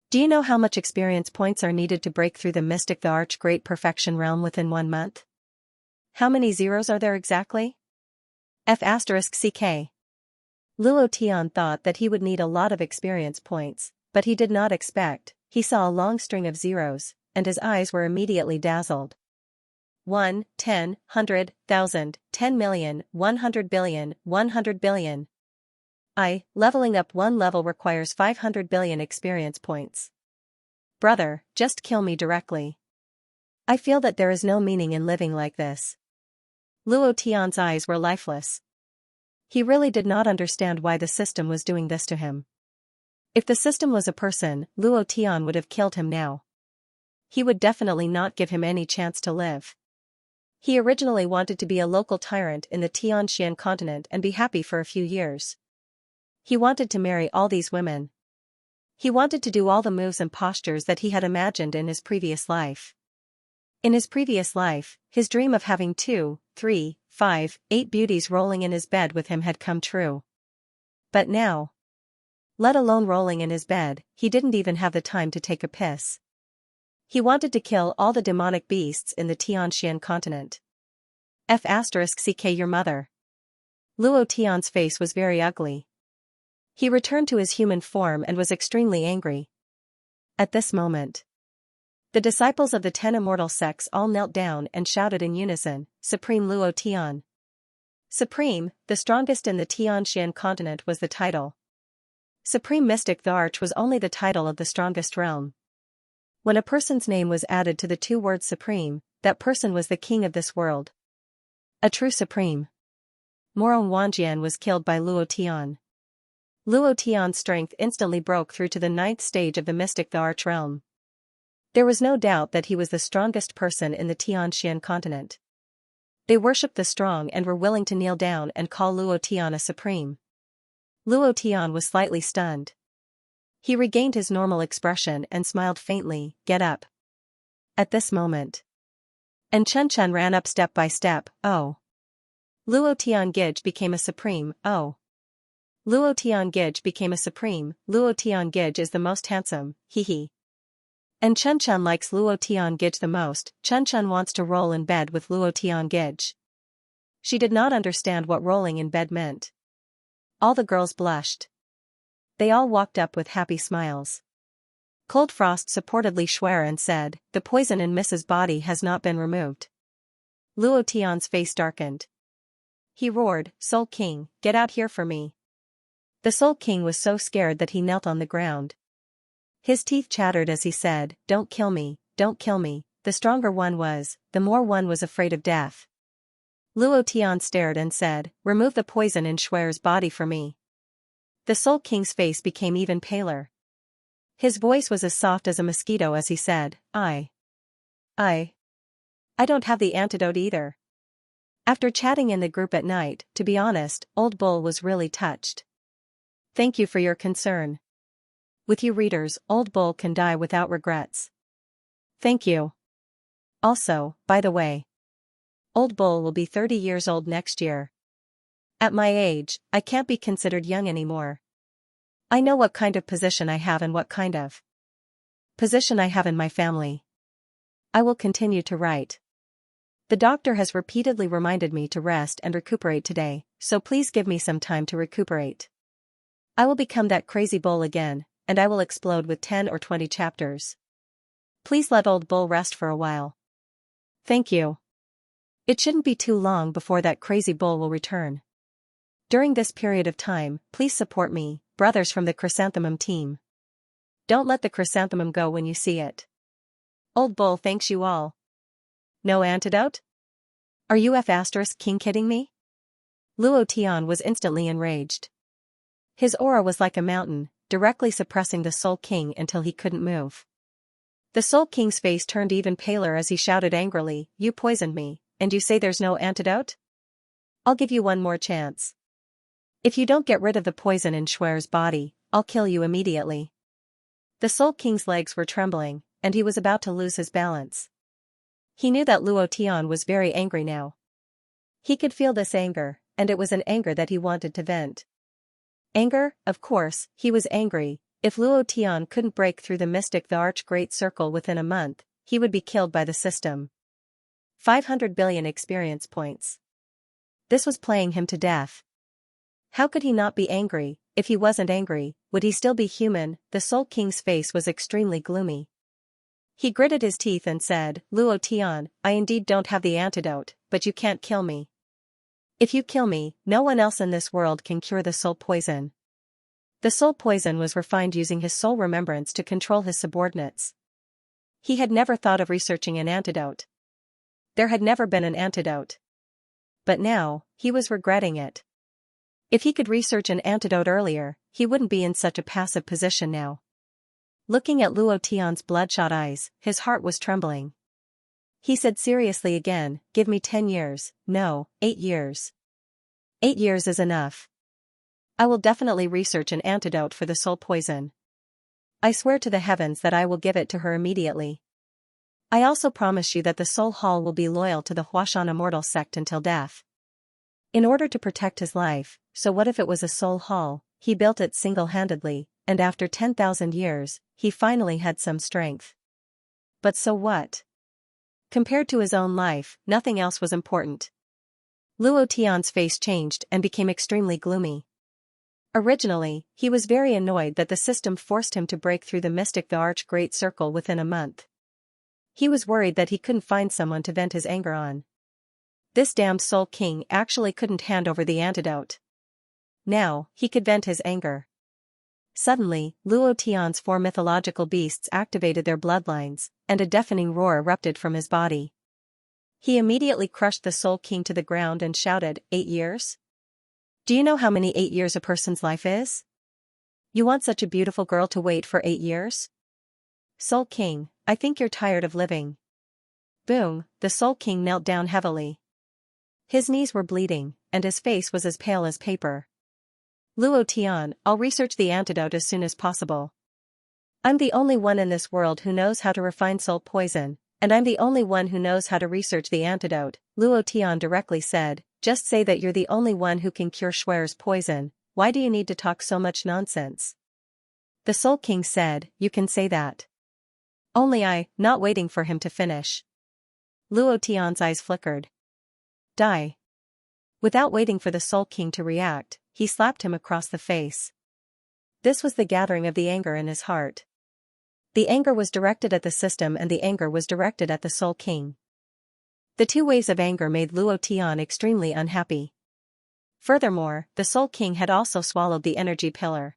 Do you know how much experience points are needed to break through the Mystic the Arch Great Perfection realm within 1 month? How many zeros are there exactly? CK. Luo Tian thought that he would need a lot of experience points, but he did not expect. He saw a long string of zeros, and his eyes were immediately dazzled. 1, 10, 100, 1,000, 10 million, 100 billion, 100 billion. Leveling up 1 level requires 500 billion experience points. Brother, just kill me directly. I feel that there is no meaning in living like this. Luo Tian's eyes were lifeless. He really did not understand why the system was doing this to him. If the system was a person, Luo Tian would have killed him now. He would definitely not give him any chance to live. He originally wanted to be a local tyrant in the Xianxia continent and be happy for a few years. He wanted to marry all these women. He wanted to do all the moves and postures that he had imagined in his previous life. In his previous life, his dream of having 2, 3, 5, 8 beauties rolling in his bed with him had come true. But now, let alone rolling in his bed, he didn't even have the time to take a piss. He wanted to kill all the demonic beasts in the Xianxia continent. CK your mother. Luo Tian's face was very ugly. He returned to his human form and was extremely angry. At this moment, the disciples of the 10 immortal sects all knelt down and shouted in unison, Supreme Luo Tian. Supreme, the strongest in the Xianxia continent was the title. Supreme Mystic the Arch was only the title of the strongest realm. When a person's name was added to the 2 words supreme, that person was the king of this world. A true supreme. Morong Wanjian was killed by Luo Tian. Luo Tian's strength instantly broke through to the 9th stage of the Mystic the Arch realm. There was no doubt that he was the strongest person in the Xianxia continent. They worshipped the strong and were willing to kneel down and call Luo Tian a supreme. Luo Tian was slightly stunned. He regained his normal expression and smiled faintly, get up. At this moment, and Chen ran up step by step, oh. Luo Tian Gij became a supreme, oh. Luo Tian Gij became a supreme, Luo Tian Gij is the most handsome, hee. And Chen likes Luo Tian Gij the most. Chen wants to roll in bed with Luo Tian Gij. She did not understand what rolling in bed meant. All the girls blushed. They all walked up with happy smiles. Cold Frost supportedly swore and said, the poison in Mrs. Body has not been removed. Luo Tian's face darkened. He roared, Soul King, get out here for me. The Soul King was so scared that he knelt on the ground. His teeth chattered as he said, don't kill me, don't kill me. The stronger one was, the more one was afraid of death. Luo Tian stared and said, remove the poison in Schwer's body for me. The Soul King's face became even paler. His voice was as soft as a mosquito as he said, I don't have the antidote either. After chatting in the group at night, to be honest, Old Bull was really touched. Thank you for your concern. With you readers, Old Bull can die without regrets. Thank you. Also, by the way, Old Bull will be 30 years old next year. At my age, I can't be considered young anymore. I know what kind of position I have and what kind of position I have in my family. I will continue to write. The doctor has repeatedly reminded me to rest and recuperate today, so please give me some time to recuperate. I will become that crazy bull again, and I will explode with 10 or 20 chapters. Please let Old Bull rest for a while. Thank you. It shouldn't be too long before that crazy bull will return. During this period of time, please support me, brothers from the Chrysanthemum team. Don't let the chrysanthemum go when you see it. Old Bull thanks you all. No antidote? Are you King kidding me? Luo Tian was instantly enraged. His aura was like a mountain, directly suppressing the Soul King until he couldn't move. The Soul King's face turned even paler as he shouted angrily, "You poisoned me, and you say there's no antidote? I'll give you one more chance. If you don't get rid of the poison in Shuer's body, I'll kill you immediately." The Soul King's legs were trembling, and he was about to lose his balance. He knew that Luo Tian was very angry now. He could feel this anger, and it was an anger that he wanted to vent. Anger, of course, he was angry. If Luo Tian couldn't break through the Arch Great Circle within a month, he would be killed by the system. 500 billion experience points. This was playing him to death. How could he not be angry? If he wasn't angry, would he still be human? The Soul King's face was extremely gloomy. He gritted his teeth and said, "Luo Tian, I indeed don't have the antidote, but you can't kill me. If you kill me, no one else in this world can cure the soul poison." The soul poison was refined using his soul remembrance to control his subordinates. He had never thought of researching an antidote. There had never been an antidote. But now, he was regretting it. If he could research an antidote earlier, he wouldn't be in such a passive position now. Looking at Luo Tian's bloodshot eyes, his heart was trembling. He said seriously again, "Give me 10 years, no, 8 years. 8 years is enough. I will definitely research an antidote for the soul poison. I swear to the heavens that I will give it to her immediately. I also promise you that the Soul Hall will be loyal to the Huashan Immortal sect until death." In order to protect his life, so what if it was a Soul Hall, he built it single-handedly, and after 10,000 years, he finally had some strength. But so what? Compared to his own life, nothing else was important. Luo Tian's face changed and became extremely gloomy. Originally, he was very annoyed that the system forced him to break through the Arch Great Circle within a month. He was worried that he couldn't find someone to vent his anger on. This damned Soul King actually couldn't hand over the antidote. Now, he could vent his anger. Suddenly, Luo Tian's 4 mythological beasts activated their bloodlines, and a deafening roar erupted from his body. He immediately crushed the Soul King to the ground and shouted, "8 years? Do you know how many 8 years a person's life is? You want such a beautiful girl to wait for 8 years? Soul King, I think you're tired of living." Boom, the Soul King knelt down heavily. His knees were bleeding, and his face was as pale as paper. "Luo Tian, I'll research the antidote as soon as possible. I'm the only one in this world who knows how to refine soul poison, and I'm the only one who knows how to research the antidote," Luo Tian directly said. "Just say that you're the only one who can cure Shuer's poison. Why do you need to talk so much nonsense?" The Soul King said, "You can say that." Only not waiting for him to finish. Luo Tian's eyes flickered. "Die." Without waiting for the Soul King to react, he slapped him across the face. This was the gathering of the anger in his heart. The anger was directed at the system and the anger was directed at the Soul King. The two waves of anger made Luo Tian extremely unhappy. Furthermore, the Soul King had also swallowed the energy pillar.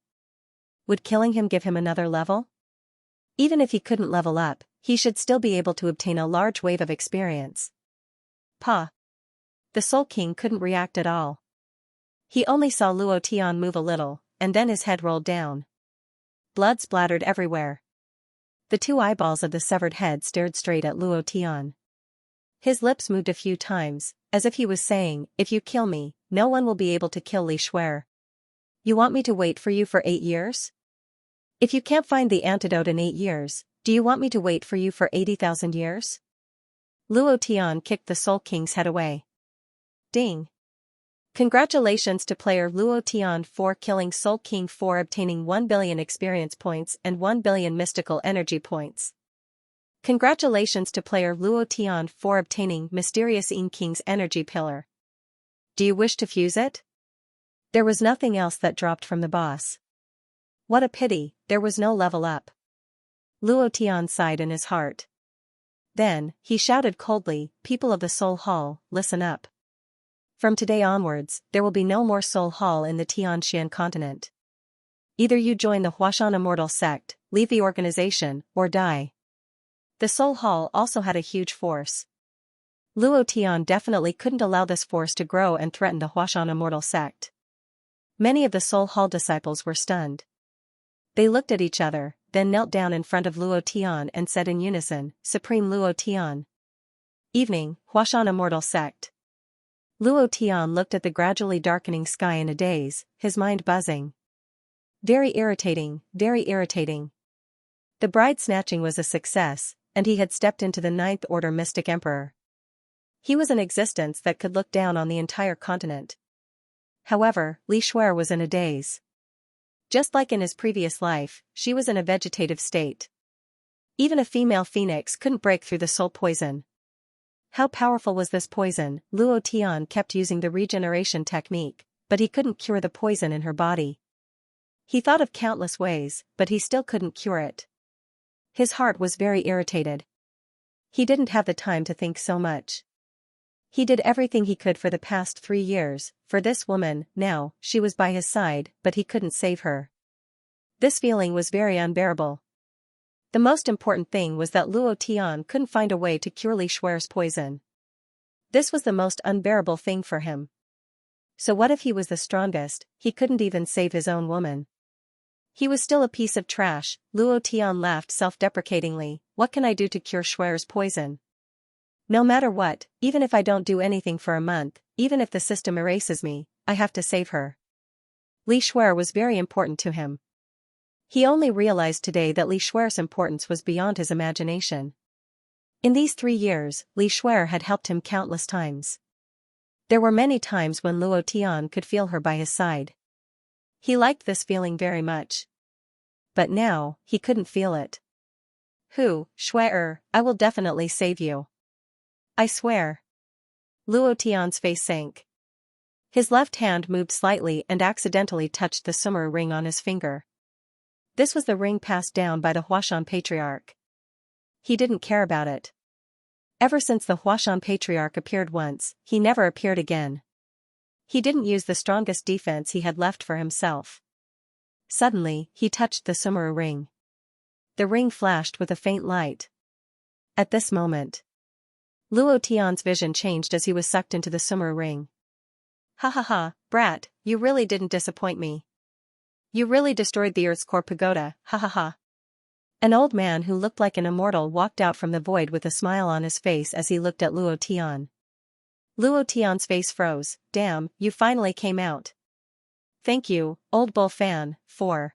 Would killing him give him another level? Even if he couldn't level up, he should still be able to obtain a large wave of experience. Pa! The Soul King couldn't react at all. He only saw Luo Tian move a little, and then his head rolled down. Blood splattered everywhere. The 2 eyeballs of the severed head stared straight at Luo Tian. His lips moved a few times, as if he was saying, "If you kill me, no one will be able to kill Li Shuer. You want me to wait for you for 8 years? If you can't find the antidote in 8 years, do you want me to wait for you for 80,000 years?" Luo Tian kicked the Soul King's head away. Ding! Congratulations to player Luo Tian for killing Soul King for obtaining 1 billion experience points and 1 billion mystical energy points. Congratulations to player Luo Tian for obtaining Mysterious Yin King's energy pillar. Do you wish to fuse it? There was nothing else that dropped from the boss. What a pity, there was no level up. Luo Tian sighed in his heart. Then, he shouted coldly, "People of the Soul Hall, listen up. From today onwards, there will be no more Soul Hall in the Tianxian continent. Either you join the Huashan Immortal sect, leave the organization, or die." The Soul Hall also had a huge force. Luo Tian definitely couldn't allow this force to grow and threaten the Huashan immortal sect. Many of the Soul Hall disciples were stunned. They looked at each other, then knelt down in front of Luo Tian and said in unison, "Supreme Luo Tian." Evening, Huashan immortal sect. Luo Tian looked at the gradually darkening sky in a daze, his mind buzzing. Very irritating, very irritating. The bride snatching was a success, and he had stepped into the Ninth Order Mystic Emperor. He was an existence that could look down on the entire continent. However, Li Shuer was in a daze. Just like in his previous life, she was in a vegetative state. Even a female phoenix couldn't break through the soul poison. How powerful was this poison? Luo Tian kept using the regeneration technique, but he couldn't cure the poison in her body. He thought of countless ways, but he still couldn't cure it. His heart was very irritated. He didn't have the time to think so much. He did everything he could for the past 3 years, for this woman. Now, she was by his side, but he couldn't save her. This feeling was very unbearable. The most important thing was that Luo Tian couldn't find a way to cure Li Shuer's poison. This was the most unbearable thing for him. So what if he was the strongest? He couldn't even save his own woman. He was still a piece of trash. Luo Tian laughed self-deprecatingly. What can I do to cure Shuer's poison? No matter what, even if I don't do anything for a month, even if the system erases me, I have to save her. Li Shuer was very important to him. He only realized today that Li Shuer's importance was beyond his imagination. In these 3 years, Li Shuer had helped him countless times. There were many times when Luo Tian could feel her by his side. He liked this feeling very much. But now, he couldn't feel it. Shuer, I will definitely save you. I swear. Luo Tian's face sank. His left hand moved slightly and accidentally touched the Sumeru ring on his finger. This was the ring passed down by the Huashan Patriarch. He didn't care about it. Ever since the Huashan Patriarch appeared once, he never appeared again. He didn't use the strongest defense he had left for himself. Suddenly, he touched the Sumeru ring. The ring flashed with a faint light. At this moment, Luo Tian's vision changed as he was sucked into the Sumeru ring. Ha ha ha, brat, you really didn't disappoint me. You really destroyed the Earth's core pagoda, ha ha ha. An old man who looked like an immortal walked out from the void with a smile on his face as he looked at Luo Tian. Luo Tian's face froze. Damn, you finally came out. Thank you, old bull fan, for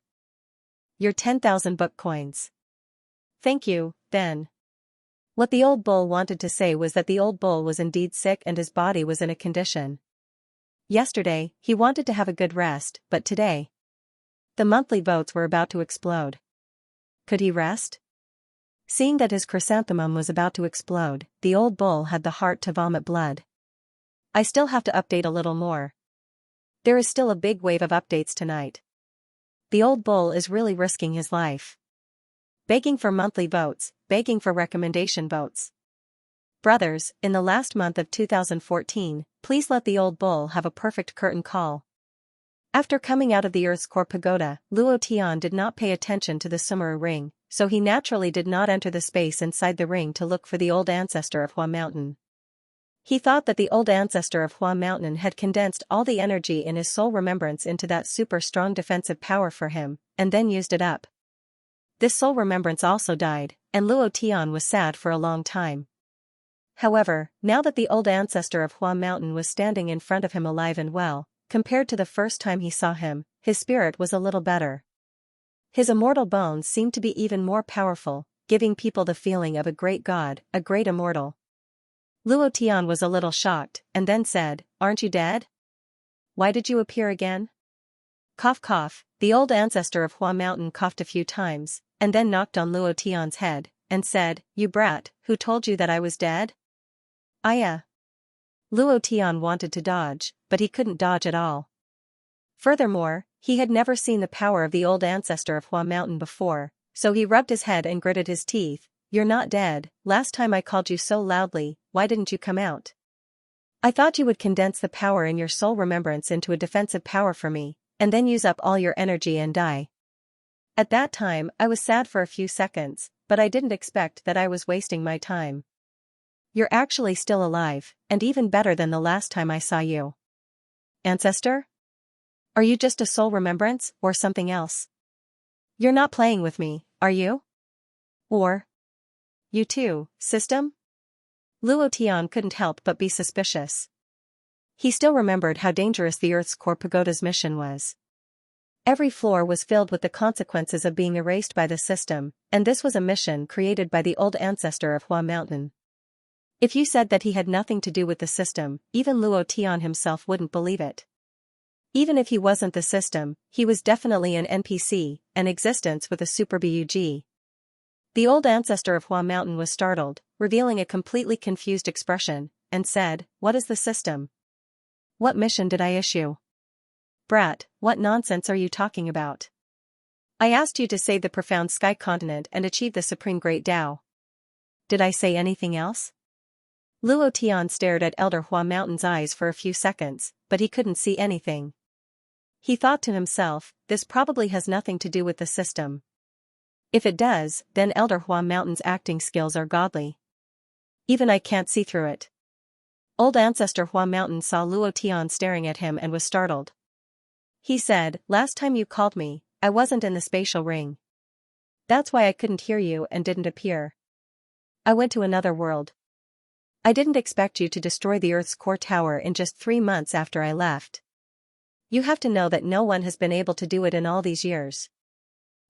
your 10,000 book coins. Thank you, then. What the old bull wanted to say was that the old bull was indeed sick and his body was in a condition. Yesterday, he wanted to have a good rest, but today, the monthly votes were about to explode. Could he rest? Seeing that his chrysanthemum was about to explode, the old bull had the heart to vomit blood. I still have to update a little more. There is still a big wave of updates tonight. The old bull is really risking his life. Begging for monthly votes, begging for recommendation votes. Brothers, in the last month of 2014, please let the old bull have a perfect curtain call. After coming out of the Earth's core pagoda, Luo Tian did not pay attention to the Sumeru ring, so he naturally did not enter the space inside the ring to look for the old ancestor of Hua Mountain. He thought that the old ancestor of Hua Mountain had condensed all the energy in his soul remembrance into that super strong defensive power for him, and then used it up. This soul remembrance also died, and Luo Tian was sad for a long time. However, now that the old ancestor of Hua Mountain was standing in front of him alive and well, compared to the first time he saw him, his spirit was a little better. His immortal bones seemed to be even more powerful, giving people the feeling of a great god, a great immortal. Luo Tian was a little shocked, and then said, "Aren't you dead? Why did you appear again?" Cough cough, the old ancestor of Hua Mountain coughed a few times, and then knocked on Luo Tian's head, and said, "You brat, who told you that I was dead?" Luo Tian wanted to dodge, but he couldn't dodge at all. Furthermore, he had never seen the power of the old ancestor of Hua Mountain before, so he rubbed his head and gritted his teeth. "You're not dead. Last time I called you so loudly, why didn't you come out? I thought you would condense the power in your soul remembrance into a defensive power for me, and then use up all your energy and die. At that time I was sad for a few seconds, but I didn't expect that I was wasting my time. You're actually still alive, and even better than the last time I saw you. Ancestor? Are you just a soul remembrance, or something else? You're not playing with me, are you? Or you too, system? Luo Tian couldn't help but be suspicious. He still remembered how dangerous the Earth's core pagoda's mission was. Every floor was filled with the consequences of being erased by the system, and this was a mission created by the old ancestor of Hua Mountain. If you said that he had nothing to do with the system, even Luo Tian himself wouldn't believe it. Even if he wasn't the system, he was definitely an NPC, an existence with a super BUG. The old ancestor of Hua Mountain was startled, revealing a completely confused expression, and said, "What is the system? What mission did I issue?" "Brat, what nonsense are you talking about? I asked you to save the profound sky continent and achieve the supreme great Tao. Did I say anything else?" Luo Tian stared at Elder Hua Mountain's eyes for a few seconds, but he couldn't see anything. He thought to himself, this probably has nothing to do with the system. If it does, then Elder Hua Mountain's acting skills are godly. Even I can't see through it. Old ancestor Hua Mountain saw Luo Tian staring at him and was startled. He said, "Last time you called me, I wasn't in the spatial ring. That's why I couldn't hear you and didn't appear. I went to another world. I didn't expect you to destroy the Earth's core tower in just 3 months after I left. You have to know that no one has been able to do it in all these years.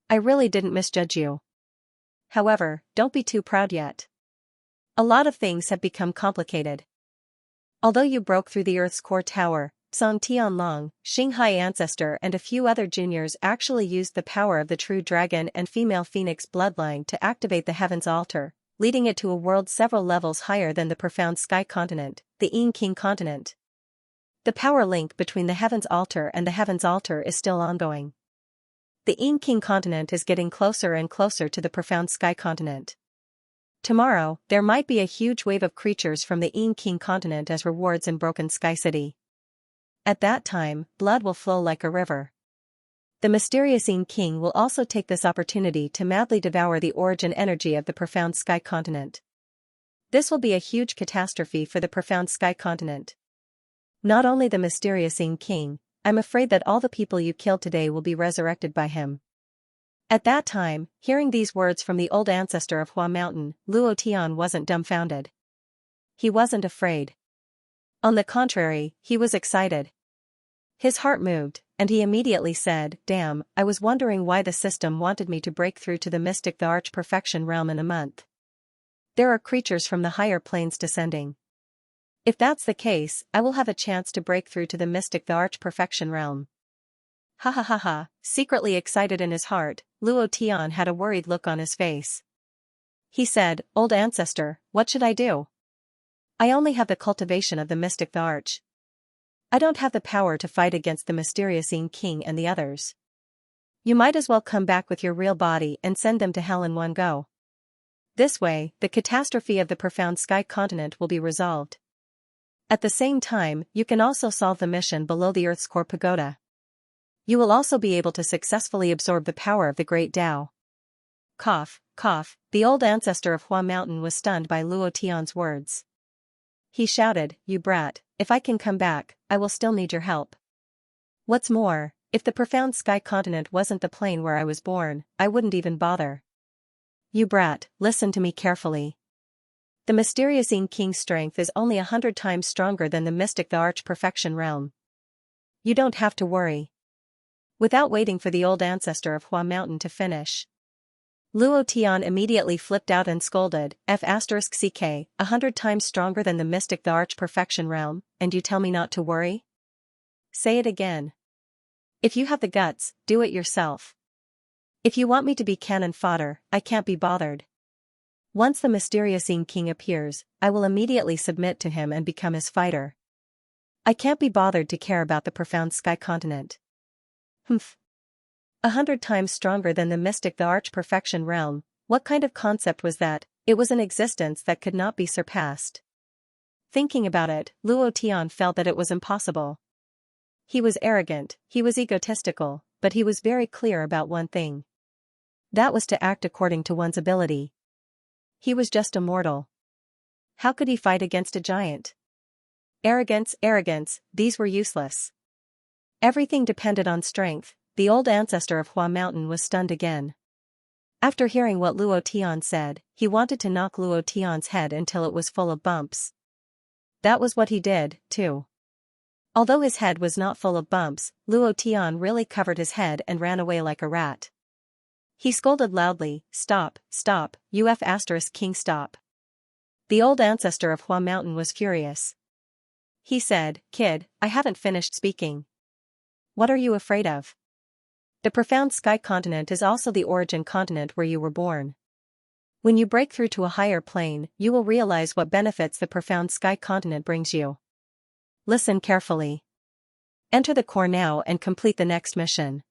I really didn't misjudge you. However, don't be too proud yet. A lot of things have become complicated. Although you broke through the Earth's core tower, Song Tianlong, Xinghai ancestor and a few other juniors actually used the power of the true dragon and female phoenix bloodline to activate the heaven's altar, leading it to a world several levels higher than the profound sky continent, the Yin King continent. The power link between the heaven's altar and the heaven's altar is still ongoing. The Yin King continent is getting closer and closer to the profound sky continent. Tomorrow, there might be a huge wave of creatures from the Yin King continent as rewards in Broken Sky City. At that time, blood will flow like a river. The mysterious Yin King will also take this opportunity to madly devour the origin energy of the profound sky continent. This will be a huge catastrophe for the profound sky continent. Not only the mysterious Yin King, I'm afraid that all the people you killed today will be resurrected by him." At that time, hearing these words from the old ancestor of Hua Mountain, Luo Tian wasn't dumbfounded. He wasn't afraid. On the contrary, he was excited. His heart moved, and he immediately said, "Damn, I was wondering why the system wanted me to break through to the mystic the Arch Perfection realm in a month. There are creatures from the higher planes descending. If that's the case, I will have a chance to break through to the mystic the Arch Perfection realm." Ha ha ha ha, secretly excited in his heart, Luo Tian had a worried look on his face. He said, "Old ancestor, what should I do? I only have the cultivation of the mystic the Arch. I don't have the power to fight against the mysterious Yin King and the others. You might as well come back with your real body and send them to hell in one go. This way, the catastrophe of the profound sky continent will be resolved. At the same time, you can also solve the mission below the Earth's core pagoda. You will also be able to successfully absorb the power of the great Tao." Cough, cough, the old ancestor of Hua Mountain was stunned by Luo Tian's words. He shouted, "You brat, if I can come back, I will still need your help. What's more, if the profound sky continent wasn't the plane where I was born, I wouldn't even bother. You brat, listen to me carefully. The mysterious Yin King's strength is only 100 times stronger than the mystic the Arch Perfection realm. You don't have to worry." Without waiting for the old ancestor of Hua Mountain to finish, Luo Tian immediately flipped out and scolded, F***ck, 100 times stronger than the mystic the Arch Perfection realm, and you tell me not to worry? Say it again. If you have the guts, do it yourself. If you want me to be cannon fodder, I can't be bothered. Once the mysterious Yin King appears, I will immediately submit to him and become his fighter. I can't be bothered to care about the profound sky continent. Humph. 100 times stronger than the mystic the Arch Perfection realm, what kind of concept was that? It was an existence that could not be surpassed. Thinking about it, Luo Tian felt that it was impossible. He was arrogant, he was egotistical, but he was very clear about one thing. That was to act according to one's ability. He was just a mortal. How could he fight against a giant? Arrogance, arrogance, these were useless. Everything depended on strength. The old ancestor of Hua Mountain was stunned again. After hearing what Luo Tian said, he wanted to knock Luo Tian's head until it was full of bumps. That was what he did, too. Although his head was not full of bumps, Luo Tian really covered his head and ran away like a rat. He scolded loudly, "Stop, stop, King, stop." The old ancestor of Hua Mountain was furious. He said, "Kid, I haven't finished speaking. What are you afraid of? The profound sky continent is also the origin continent where you were born. When you break through to a higher plane, you will realize what benefits the profound sky continent brings you. Listen carefully. Enter the core now and complete the next mission.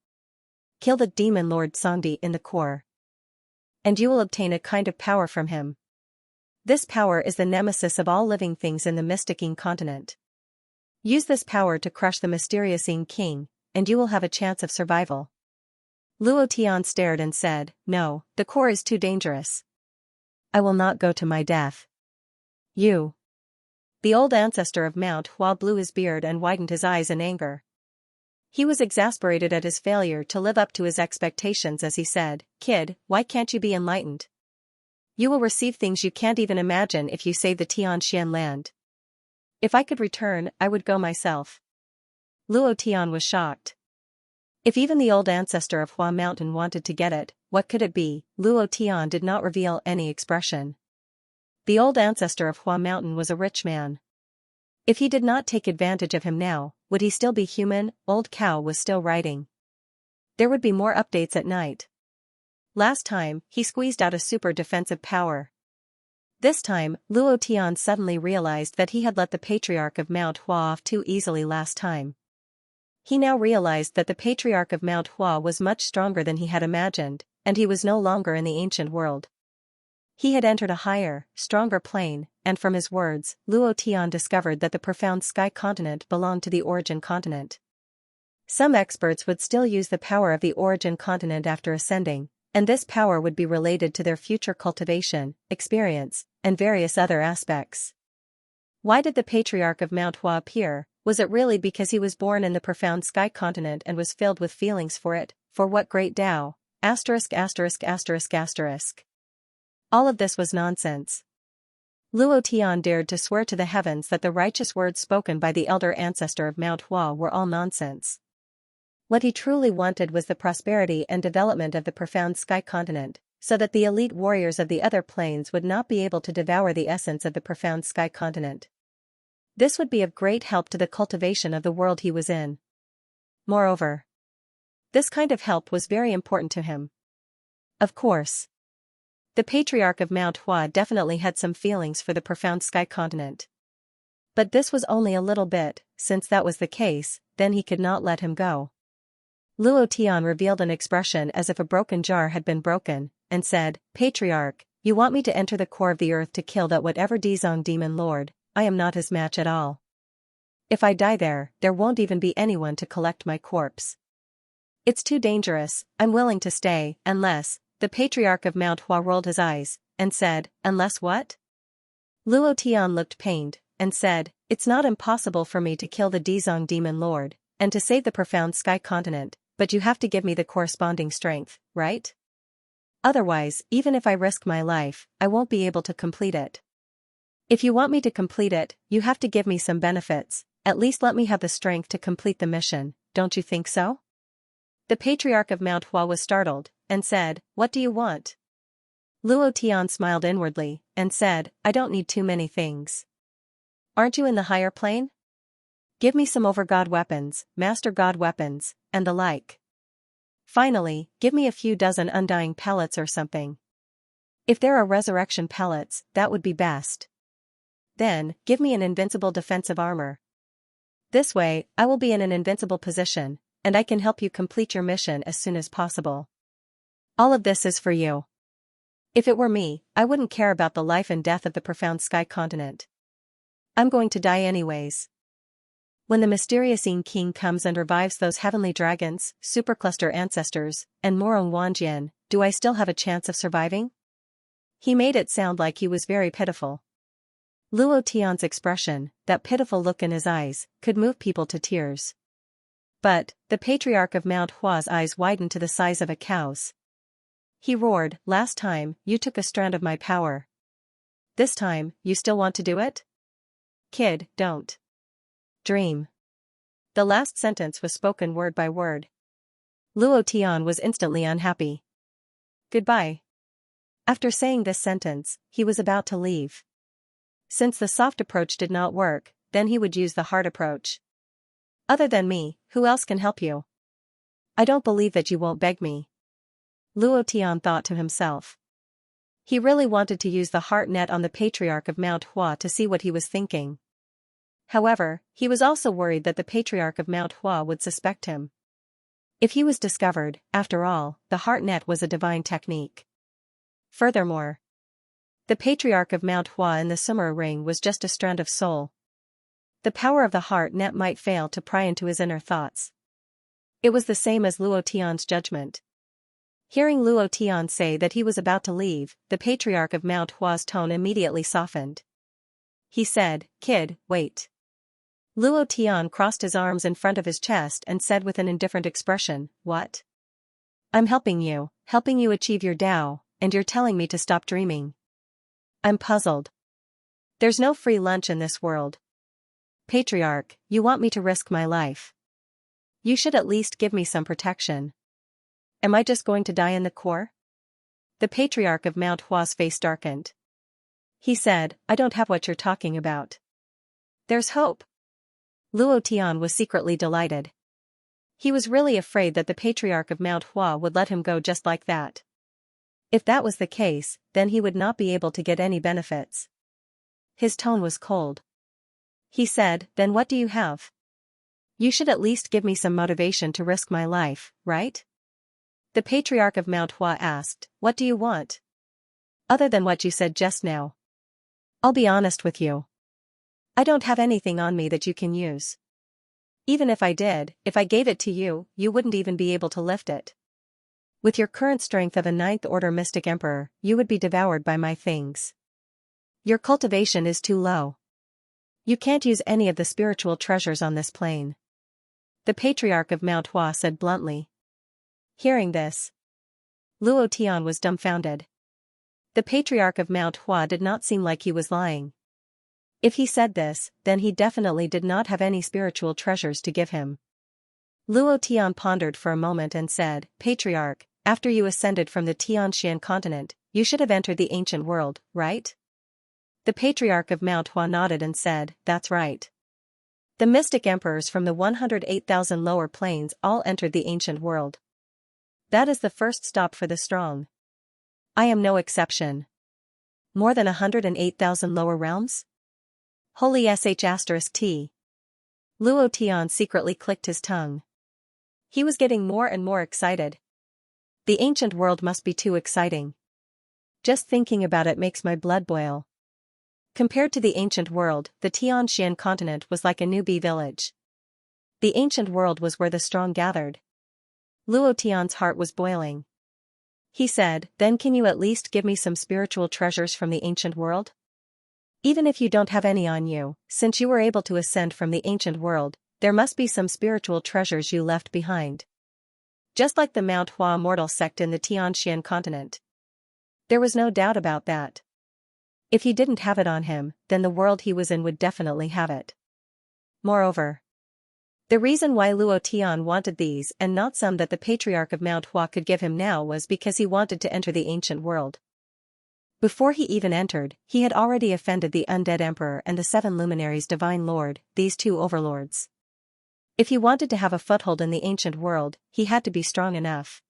Kill the demon lord Songdi in the core. And you will obtain a kind of power from him. This power is the nemesis of all living things in the mystic Ying continent. Use this power to crush the mysterious Ying king, and you will have a chance of survival." Luo Tian stared and said, "No, the core is too dangerous. I will not go to my death." "You." The old ancestor of Mount Hua blew his beard and widened his eyes in anger. He was exasperated at his failure to live up to his expectations as he said, "Kid, why can't you be enlightened? You will receive things you can't even imagine if you save the Tianxian land. If I could return, I would go myself." Luo Tian was shocked. If even the old ancestor of Hua Mountain wanted to get it, what could it be? Luo Tian did not reveal any expression. The old ancestor of Hua Mountain was a rich man. If he did not take advantage of him now, would he still be human? Old Cow was still writing. There would be more updates at night. Last time, he squeezed out a super defensive power. This time, Luo Tian suddenly realized that he had let the Patriarch of Mount Hua off too easily last time. He now realized that the Patriarch of Mount Hua was much stronger than he had imagined, and he was no longer in the ancient world. He had entered a higher, stronger plane, and from his words, Luo Tian discovered that the profound sky continent belonged to the origin continent. Some experts would still use the power of the origin continent after ascending, and this power would be related to their future cultivation, experience, and various other aspects. Why did the Patriarch of Mount Hua appear? Was it really because he was born in the profound sky continent and was filled with feelings for it? For what great Tao? *******. All of this was nonsense. Luo Tian dared to swear to the heavens that the righteous words spoken by the elder ancestor of Mount Hua were all nonsense. What he truly wanted was the prosperity and development of the profound sky continent, so that the elite warriors of the other planes would not be able to devour the essence of the profound sky continent. This would be of great help to the cultivation of the world he was in. Moreover, this kind of help was very important to him. Of course, the Patriarch of Mount Hua definitely had some feelings for the profound sky continent. But this was only a little bit. Since that was the case, then he could not let him go. Luo Tian revealed an expression as if a broken jar had been broken, and said, "Patriarch, you want me to enter the core of the earth to kill that whatever Dizong demon lord? I am not his match at all. If I die there won't even be anyone to collect my corpse. It's too dangerous. I'm willing to stay, unless..." The Patriarch of Mount Hua rolled his eyes, and said, "Unless what?" Luo Tian looked pained, and said, "It's not impossible for me to kill the Dizong demon lord, and to save the profound sky continent, but you have to give me the corresponding strength, right? Otherwise, even if I risk my life, I won't be able to complete it. If you want me to complete it, you have to give me some benefits, at least let me have the strength to complete the mission, don't you think so?" The Patriarch of Mount Hua was startled, and said, "What do you want?" Luo Tian smiled inwardly, and said, "I don't need too many things. Aren't you in the higher plane? Give me some over-god weapons, master god weapons, and the like. Finally, give me a few dozen undying pellets or something. If there are resurrection pellets, that would be best. Then, give me an invincible defensive armor. This way, I will be in an invincible position, and I can help you complete your mission as soon as possible. All of this is for you. If it were me, I wouldn't care about the life and death of the profound sky continent. I'm going to die anyways. When the mysterious Ying King comes and revives those heavenly dragons, supercluster ancestors, and Morong Wanjian, do I still have a chance of surviving?" He made it sound like he was very pitiful. Luo Tian's expression, that pitiful look in his eyes, could move people to tears. But, the patriarch of Mount Hua's eyes widened to the size of a cow's. He roared, "Last time, you took a strand of my power. This time, you still want to do it? Kid, don't dream." The last sentence was spoken word by word. Luo Tian was instantly unhappy. Goodbye. After saying this sentence, he was about to leave. Since the soft approach did not work, then he would use the hard approach. Other than me, who else can help you? I don't believe that you won't beg me. Luo Tian thought to himself. He really wanted to use the heart net on the patriarch of Mount Hua to see what he was thinking. However, he was also worried that the patriarch of Mount Hua would suspect him. If he was discovered, after all, the heart net was a divine technique. Furthermore, the patriarch of Mount Hua in the Summer ring was just a strand of soul. The power of the heart net might fail to pry into his inner thoughts. It was the same as Luo Tian's judgment. Hearing Luo Tian say that he was about to leave, the patriarch of Mount Hua's tone immediately softened. He said, "Kid, wait." Luo Tian crossed his arms in front of his chest and said with an indifferent expression, "What? I'm helping you achieve your Tao, and you're telling me to stop dreaming. I'm puzzled. There's no free lunch in this world. Patriarch, you want me to risk my life. You should at least give me some protection. Am I just going to die in the core?" The patriarch of Mount Hua's face darkened. He said, "I don't have what you're talking about. There's hope." Luo Tian was secretly delighted. He was really afraid that the patriarch of Mount Hua would let him go just like that. If that was the case, then he would not be able to get any benefits. His tone was cold. He said, "Then what do you have? You should at least give me some motivation to risk my life, right?" The patriarch of Mount Hua asked, "What do you want? Other than what you said just now?" "I'll be honest with you. I don't have anything on me that you can use. Even if I did, if I gave it to you, you wouldn't even be able to lift it. With your current strength of a ninth-order mystic emperor, you would be devoured by my things. Your cultivation is too low. You can't use any of the spiritual treasures on this plane." The patriarch of Mount Hua said bluntly. Hearing this, Luo Tian was dumbfounded. The patriarch of Mount Hua did not seem like he was lying. If he said this, then he definitely did not have any spiritual treasures to give him. Luo Tian pondered for a moment and said, "Patriarch, after you ascended from the Xianxia continent, you should have entered the ancient world, right?" The patriarch of Mount Hua nodded and said, "That's right. The mystic emperors from the 108,000 lower planes all entered the ancient world. That is the first stop for the strong. I am no exception. More than 108,000 lower realms? Holy sh*t. Luo Tian secretly clicked his tongue. He was getting more and more excited. The ancient world must be too exciting. Just thinking about it makes my blood boil. Compared to the ancient world, the Xianxia continent was like a newbie village. The ancient world was where the strong gathered. Luo Tian's heart was boiling. He said, "Then can you at least give me some spiritual treasures from the ancient world? Even if you don't have any on you, since you were able to ascend from the ancient world, there must be some spiritual treasures you left behind. Just like the Mount Hua mortal sect in the Xianxia continent." There was no doubt about that. If he didn't have it on him, then the world he was in would definitely have it. Moreover, the reason why Luo Tian wanted these and not some that the patriarch of Mount Hua could give him now was because he wanted to enter the ancient world. Before he even entered, he had already offended the undead emperor and the 7 luminaries divine lord, these 2 overlords. If he wanted to have a foothold in the ancient world, he had to be strong enough.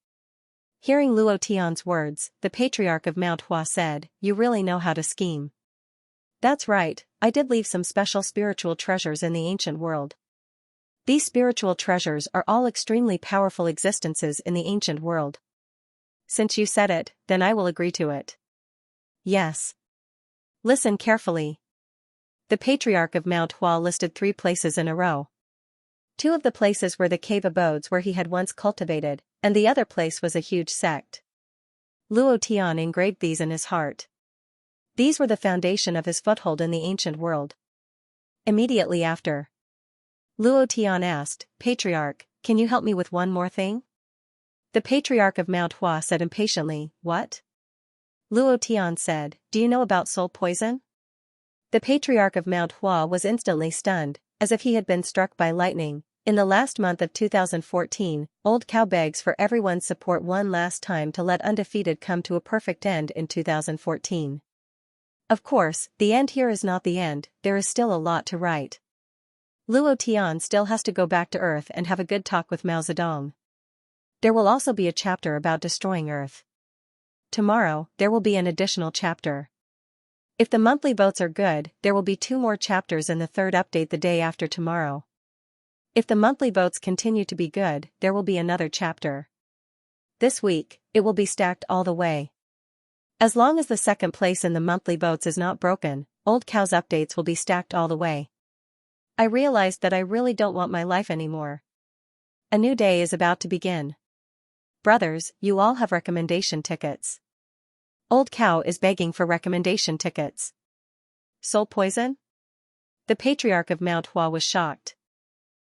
Hearing Luo Tian's words, the patriarch of Mount Hua said, "You really know how to scheme." "That's right, I did leave some special spiritual treasures in the ancient world. These spiritual treasures are all extremely powerful existences in the ancient world. Since you said it, then I will agree to it. Yes. Listen carefully." The patriarch of Mount Hua listed 3 places in a row. 2 of the places were the cave abodes where he had once cultivated, and the other place was a huge sect. Luo Tian engraved these in his heart. These were the foundation of his foothold in the ancient world. Immediately after, Luo Tian asked, "Patriarch, can you help me with one more thing?" The Patriarch of Mount Hua said impatiently, "What?" Luo Tian said, "Do you know about soul poison?" The Patriarch of Mount Hua was instantly stunned, as if he had been struck by lightning. In the last month of 2014, Old Cow begs for everyone's support one last time to let Undefeated come to a perfect end in 2014. Of course, the end here is not the end, there is still a lot to write. Luo Tian still has to go back to Earth and have a good talk with Mao Zedong. There will also be a chapter about destroying Earth. Tomorrow, there will be an additional chapter. If the monthly votes are good, there will be 2 more chapters in the third update the day after tomorrow. If the monthly votes continue to be good, there will be another chapter. This week, it will be stacked all the way. As long as the second place in the monthly votes is not broken, Old Cow's updates will be stacked all the way. I realized that I really don't want my life anymore. A new day is about to begin. Brothers, you all have recommendation tickets. Old Cow is begging for recommendation tickets. Soul poison? The Patriarch of Mount Hua was shocked.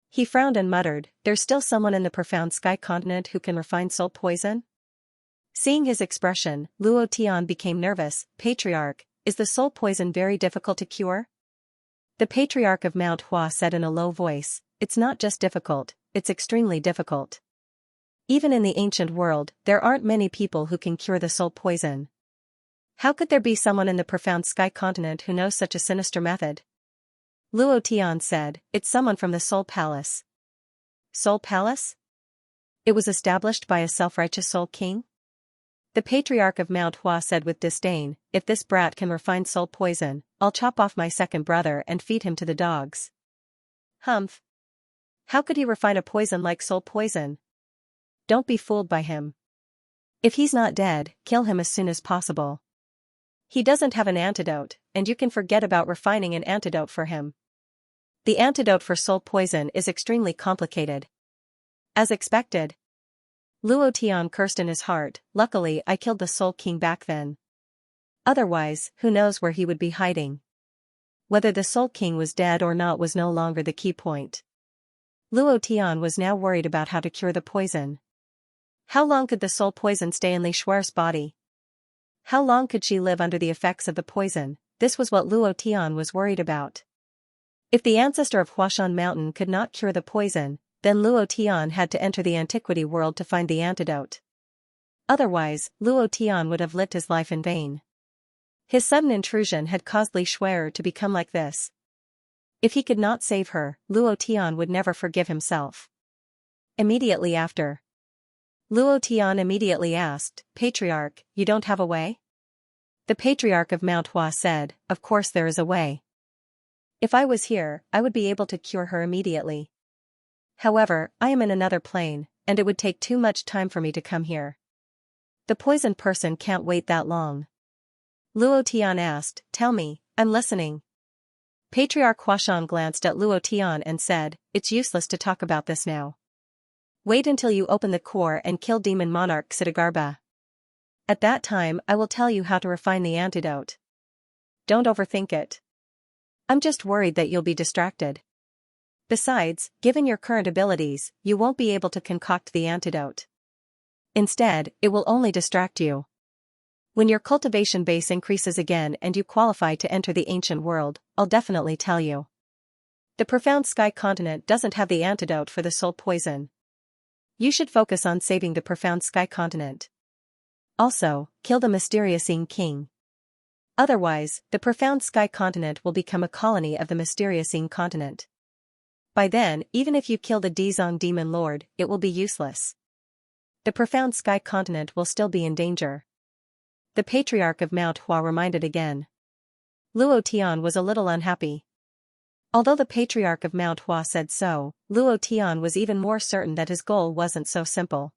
He frowned and muttered, "There's still someone in the profound sky continent who can refine soul poison?" Seeing his expression, Luo Tian became nervous. "Patriarch, is the soul poison very difficult to cure?" The Patriarch of Mount Hua said in a low voice, "It's not just difficult, it's extremely difficult. Even in the ancient world, there aren't many people who can cure the soul poison. How could there be someone in the profound sky continent who knows such a sinister method?" Luo Tian said, "It's someone from the Soul Palace." Soul Palace? It was established by a self-righteous soul king? The Patriarch of Mount Hua said with disdain, "If this brat can refine soul poison, I'll chop off my second brother and feed him to the dogs." Humph. How could he refine a poison like soul poison? Don't be fooled by him. If he's not dead, kill him as soon as possible. He doesn't have an antidote, and you can forget about refining an antidote for him. The antidote for soul poison is extremely complicated. As expected. Luo Tian cursed in his heart, "Luckily I killed the Soul King back then. Otherwise, who knows where he would be hiding." Whether the Soul King was dead or not was no longer the key point. Luo Tian was now worried about how to cure the poison. How long could the soul poison stay in Li Shuer's body? How long could she live under the effects of the poison? This was what Luo Tian was worried about. If the ancestor of Huashan Mountain could not cure the poison, then Luo Tian had to enter the antiquity world to find the antidote. Otherwise, Luo Tian would have lived his life in vain. His sudden intrusion had caused Li Shuer to become like this. If he could not save her, Luo Tian would never forgive himself. Immediately after, Luo Tian immediately asked, "Patriarch, you don't have a way?" The Patriarch of Mount Hua said, "Of course there is a way. If I was here, I would be able to cure her immediately. However, I am in another plane, and it would take too much time for me to come here. The poisoned person can't wait that long." Luo Tian asked, "Tell me, I'm listening." Patriarch Huashan glanced at Luo Tian and said, "It's useless to talk about this now. Wait until you open the core and kill Demon Monarch Xidagarba. At that time I will tell you how to refine the antidote. Don't overthink it. I'm just worried that you'll be distracted. Besides, given your current abilities, you won't be able to concoct the antidote. Instead, it will only distract you. When your cultivation base increases again and you qualify to enter the ancient world, I'll definitely tell you. The profound sky continent doesn't have the antidote for the soul poison. You should focus on saving the profound sky continent. Also, kill the mysterious Ying King. Otherwise, the profound sky continent will become a colony of the mysterious Ying continent. By then, even if you kill the Dizong Demon Lord, it will be useless. The profound sky continent will still be in danger." The Patriarch of Mount Hua reminded again. Luo Tian was a little unhappy. Although the Patriarch of Mount Hua said so, Luo Tian was even more certain that his goal wasn't so simple.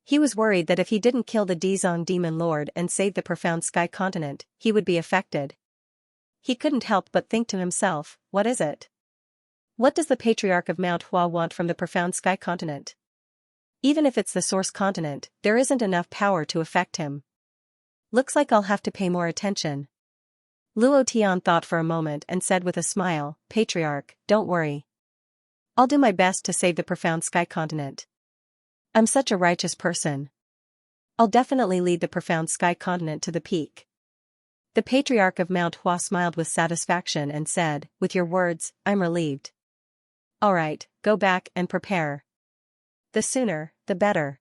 He was worried that if he didn't kill the Dizong Demon Lord and save the profound sky continent, he would be affected. He couldn't help but think to himself, what is it? What does the Patriarch of Mount Hua want from the profound sky continent? Even if it's the source continent, there isn't enough power to affect him. Looks like I'll have to pay more attention. Luo Tian thought for a moment and said with a smile, Patriarch, don't worry. I'll do my best to save the profound sky continent. I'm such a righteous person. I'll definitely lead the profound sky continent to the peak. The Patriarch of Mount Hua smiled with satisfaction and said, with your words, I'm relieved. Alright, go back and prepare. The sooner, the better.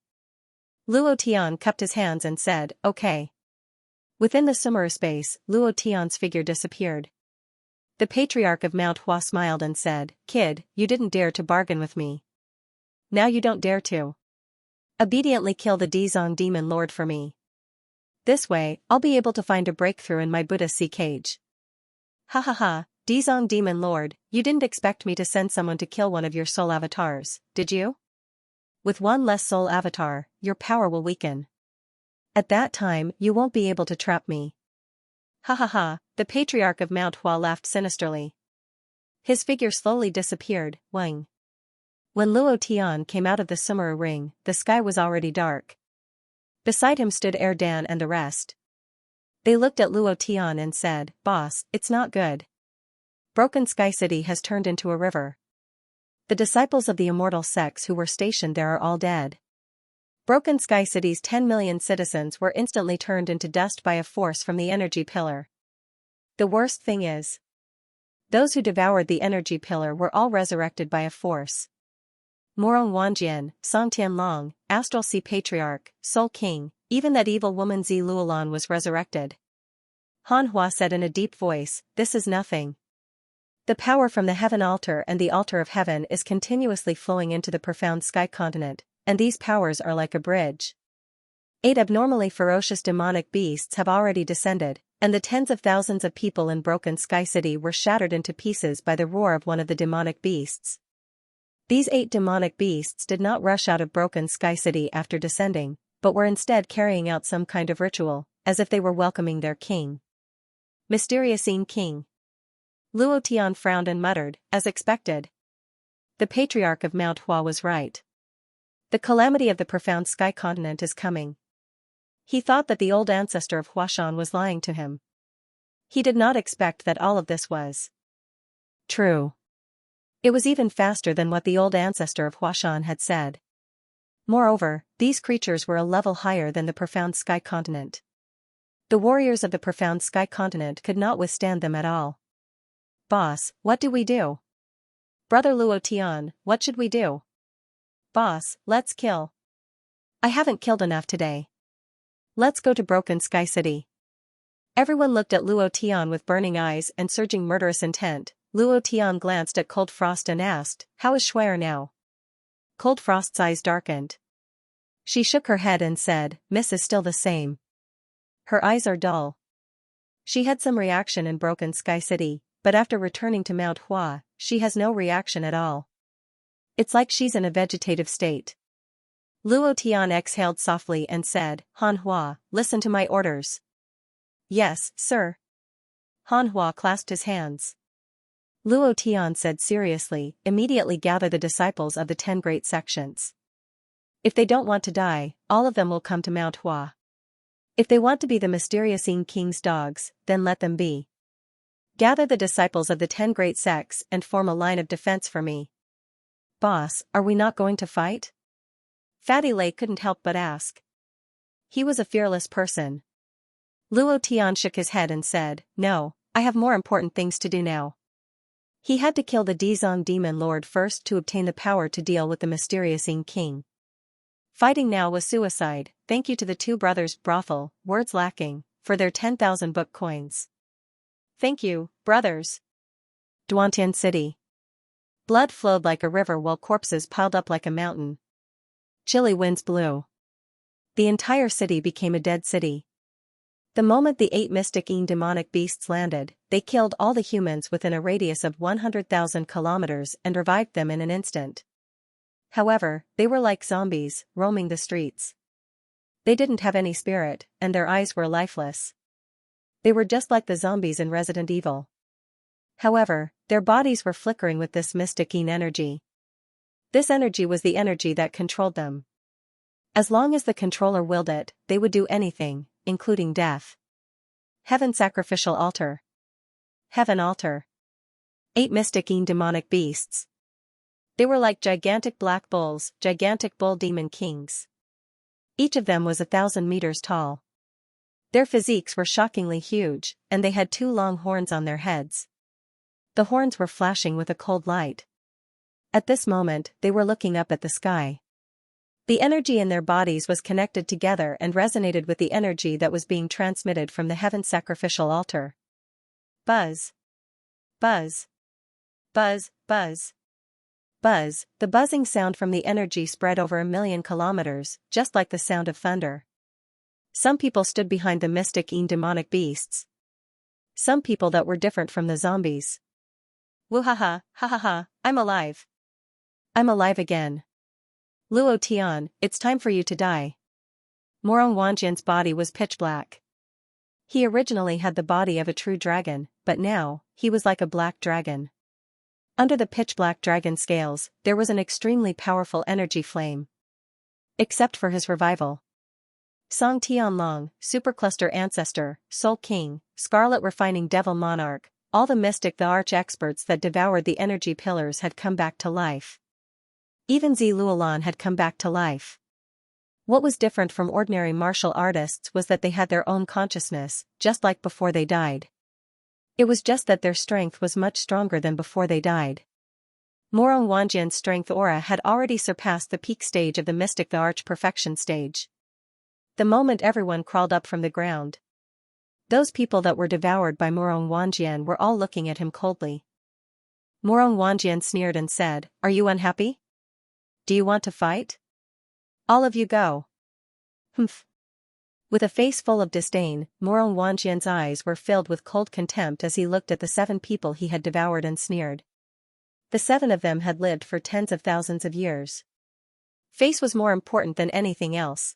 Luo Tian cupped his hands and said, okay. Within the Sumeru space, Luo Tian's figure disappeared. The Patriarch of Mount Hua smiled and said, Kid, you didn't dare to bargain with me. Now you don't dare to. Obediently kill the Dizong Demon Lord for me. This way, I'll be able to find a breakthrough in my Buddha sea cage. Ha ha ha, Dizong Demon Lord, you didn't expect me to send someone to kill one of your soul avatars, did you? With one less soul avatar, your power will weaken. At that time, you won't be able to trap me. Ha ha ha, the Patriarch of Mount Hua laughed sinisterly. His figure slowly disappeared, Wang. When Luo Tian came out of the Sumeru ring, the sky was already dark. Beside him stood Erdan and the rest. They looked at Luo Tian and said, Boss, it's not good. Broken Sky City has turned into a river. The disciples of the immortal sects who were stationed there are all dead. Broken Sky City's 10 million citizens were instantly turned into dust by a force from the energy pillar. The worst thing is, those who devoured the energy pillar were all resurrected by a force. Morong Wanjian, Song Tianlong, Astral Sea Patriarch, Soul King, even that evil woman Zi Luolan was resurrected. Han Hua said in a deep voice, this is nothing. The power from the heaven altar and the altar of heaven is continuously flowing into the profound sky continent, and these powers are like a bridge. 8 abnormally ferocious demonic beasts have already descended, and the tens of thousands of people in Broken Sky City were shattered into pieces by the roar of one of the demonic beasts. These 8 demonic beasts did not rush out of Broken Sky City after descending, but were instead carrying out some kind of ritual, as if they were welcoming their king. Mysterious King. Luo Tian frowned and muttered, as expected. The Patriarch of Mount Hua was right. The calamity of the profound sky continent is coming. He thought that the old ancestor of Huashan was lying to him. He did not expect that all of this was true. It was even faster than what the old ancestor of Huashan had said. Moreover, these creatures were a level higher than the profound sky continent. The warriors of the profound sky continent could not withstand them at all. Boss, what do we do? Brother Luo Tian, what should we do? Boss, let's kill. I haven't killed enough today. Let's go to Broken Sky City. Everyone looked at Luo Tian with burning eyes and surging murderous intent. Luo Tian glanced at Cold Frost and asked, how is Schwer now? Cold Frost's eyes darkened. She shook her head and said, Miss is still the same. Her eyes are dull. She had some reaction in Broken Sky City, but after returning to Mount Hua, she has no reaction at all. It's like she's in a vegetative state. Luo Tian exhaled softly and said, Han Hua, listen to my orders. Yes, sir. Han Hua clasped his hands. Luo Tian said seriously, immediately gather the disciples of the 10 great sections. If they don't want to die, all of them will come to Mount Hua. If they want to be the mysterious King's dogs, then let them be. Gather the disciples of the 10 great sects and form a line of defense for me. Boss, are we not going to fight? Fatty Lei couldn't help but ask. He was a fearless person. Luo Tian shook his head and said, no, I have more important things to do now. He had to kill the Dizong Demon Lord first to obtain the power to deal with the mysterious King. Fighting now was suicide, thank you to the 2 brothers Brothel, words lacking, for their 10,000 book coins. Thank you, brothers. Duantian City. Blood flowed like a river while corpses piled up like a mountain. Chilly winds blew. The entire city became a dead city. The moment the 8 mystic demonic beasts landed, they killed all the humans within a radius of 100,000 kilometers and revived them in an instant. However, they were like zombies, roaming the streets. They didn't have any spirit, and their eyes were lifeless. They were just like the zombies in Resident Evil. However, their bodies were flickering with this mystic energy. This energy was the energy that controlled them. As long as the controller willed it, they would do anything, including death. Heaven Sacrificial Altar. Heaven Altar. 8 mystic demonic beasts. They were like gigantic black bulls, gigantic bull demon kings. Each of them was 1,000 meters tall. Their physiques were shockingly huge, and they had 2 long horns on their heads. The horns were flashing with a cold light. At this moment, they were looking up at the sky. The energy in their bodies was connected together and resonated with the energy that was being transmitted from the heaven sacrificial altar. Buzz. Buzz. Buzz, buzz. Buzz, the buzzing sound from the energy spread over 1,000,000 kilometers, just like the sound of thunder. Some people stood behind the mystic demonic beasts. Some people that were different from the zombies. Woo-ha-ha, ha-ha-ha, I'm alive. I'm alive again. Luo Tian, it's time for you to die. Morong Wanjian's body was pitch black. He originally had the body of a true dragon, but now, he was like a black dragon. Under the pitch-black dragon scales, there was an extremely powerful energy flame. Except for his revival. Song Tianlong, Supercluster Ancestor, Soul King, Scarlet Refining Devil Monarch, all the mystic the arch-experts that devoured the energy pillars had come back to life. Even Zi Luolan had come back to life. What was different from ordinary martial artists was that they had their own consciousness, just like before they died. It was just that their strength was much stronger than before they died. Morong Wanjian's strength aura had already surpassed the peak stage of the mystic the arch perfection stage. The moment everyone crawled up from the ground. Those people that were devoured by Morong Wanjian were all looking at him coldly. Morong Wanjian sneered and said, "Are you unhappy? Do you want to fight? All of you go." Humph. With a face full of disdain, Morong Wanjian's eyes were filled with cold contempt as he looked at the 7 people he had devoured and sneered. The 7 of them had lived for tens of thousands of years. Face was more important than anything else.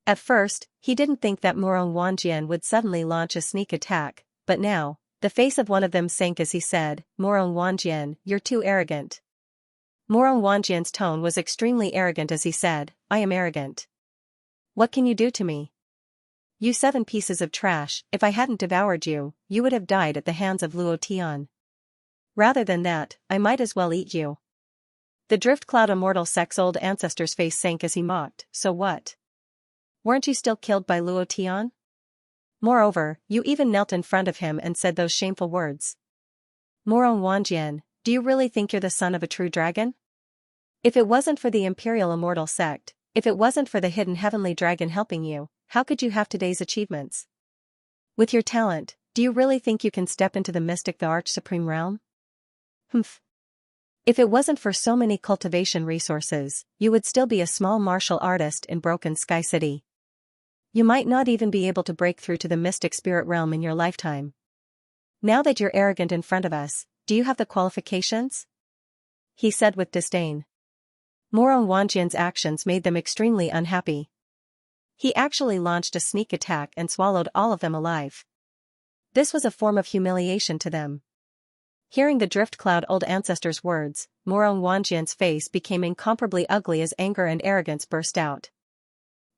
At first, he didn't think that Morong Wanjian would suddenly launch a sneak attack, but now, the face of one of them sank as he said, "Morong Wanjian, you're too arrogant." Morong Wanjian's tone was extremely arrogant as he said, "I am arrogant. What can you do to me? You 7 pieces of trash, if I hadn't devoured you, you would have died at the hands of Luo Tian. Rather than that, I might as well eat you." The drift cloud immortal sex old ancestor's face sank as he mocked, "So what? Weren't you still killed by Luo Tian? Moreover, you even knelt in front of him and said those shameful words. Morong Wanjian, do you really think you're the son of a true dragon? If it wasn't for the Imperial Immortal Sect, if it wasn't for the hidden heavenly dragon helping you, how could you have today's achievements? With your talent, do you really think you can step into the mystic the Arch Supreme realm? Humph. If it wasn't for so many cultivation resources, you would still be a small martial artist in Broken Sky City. You might not even be able to break through to the mystic spirit realm in your lifetime. Now that you're arrogant in front of us, do you have the qualifications?" He said with disdain. Morong Wanjian's actions made them extremely unhappy. He actually launched a sneak attack and swallowed all of them alive. This was a form of humiliation to them. Hearing the drift cloud old ancestor's words, Morong Wanjian's face became incomparably ugly as anger and arrogance burst out.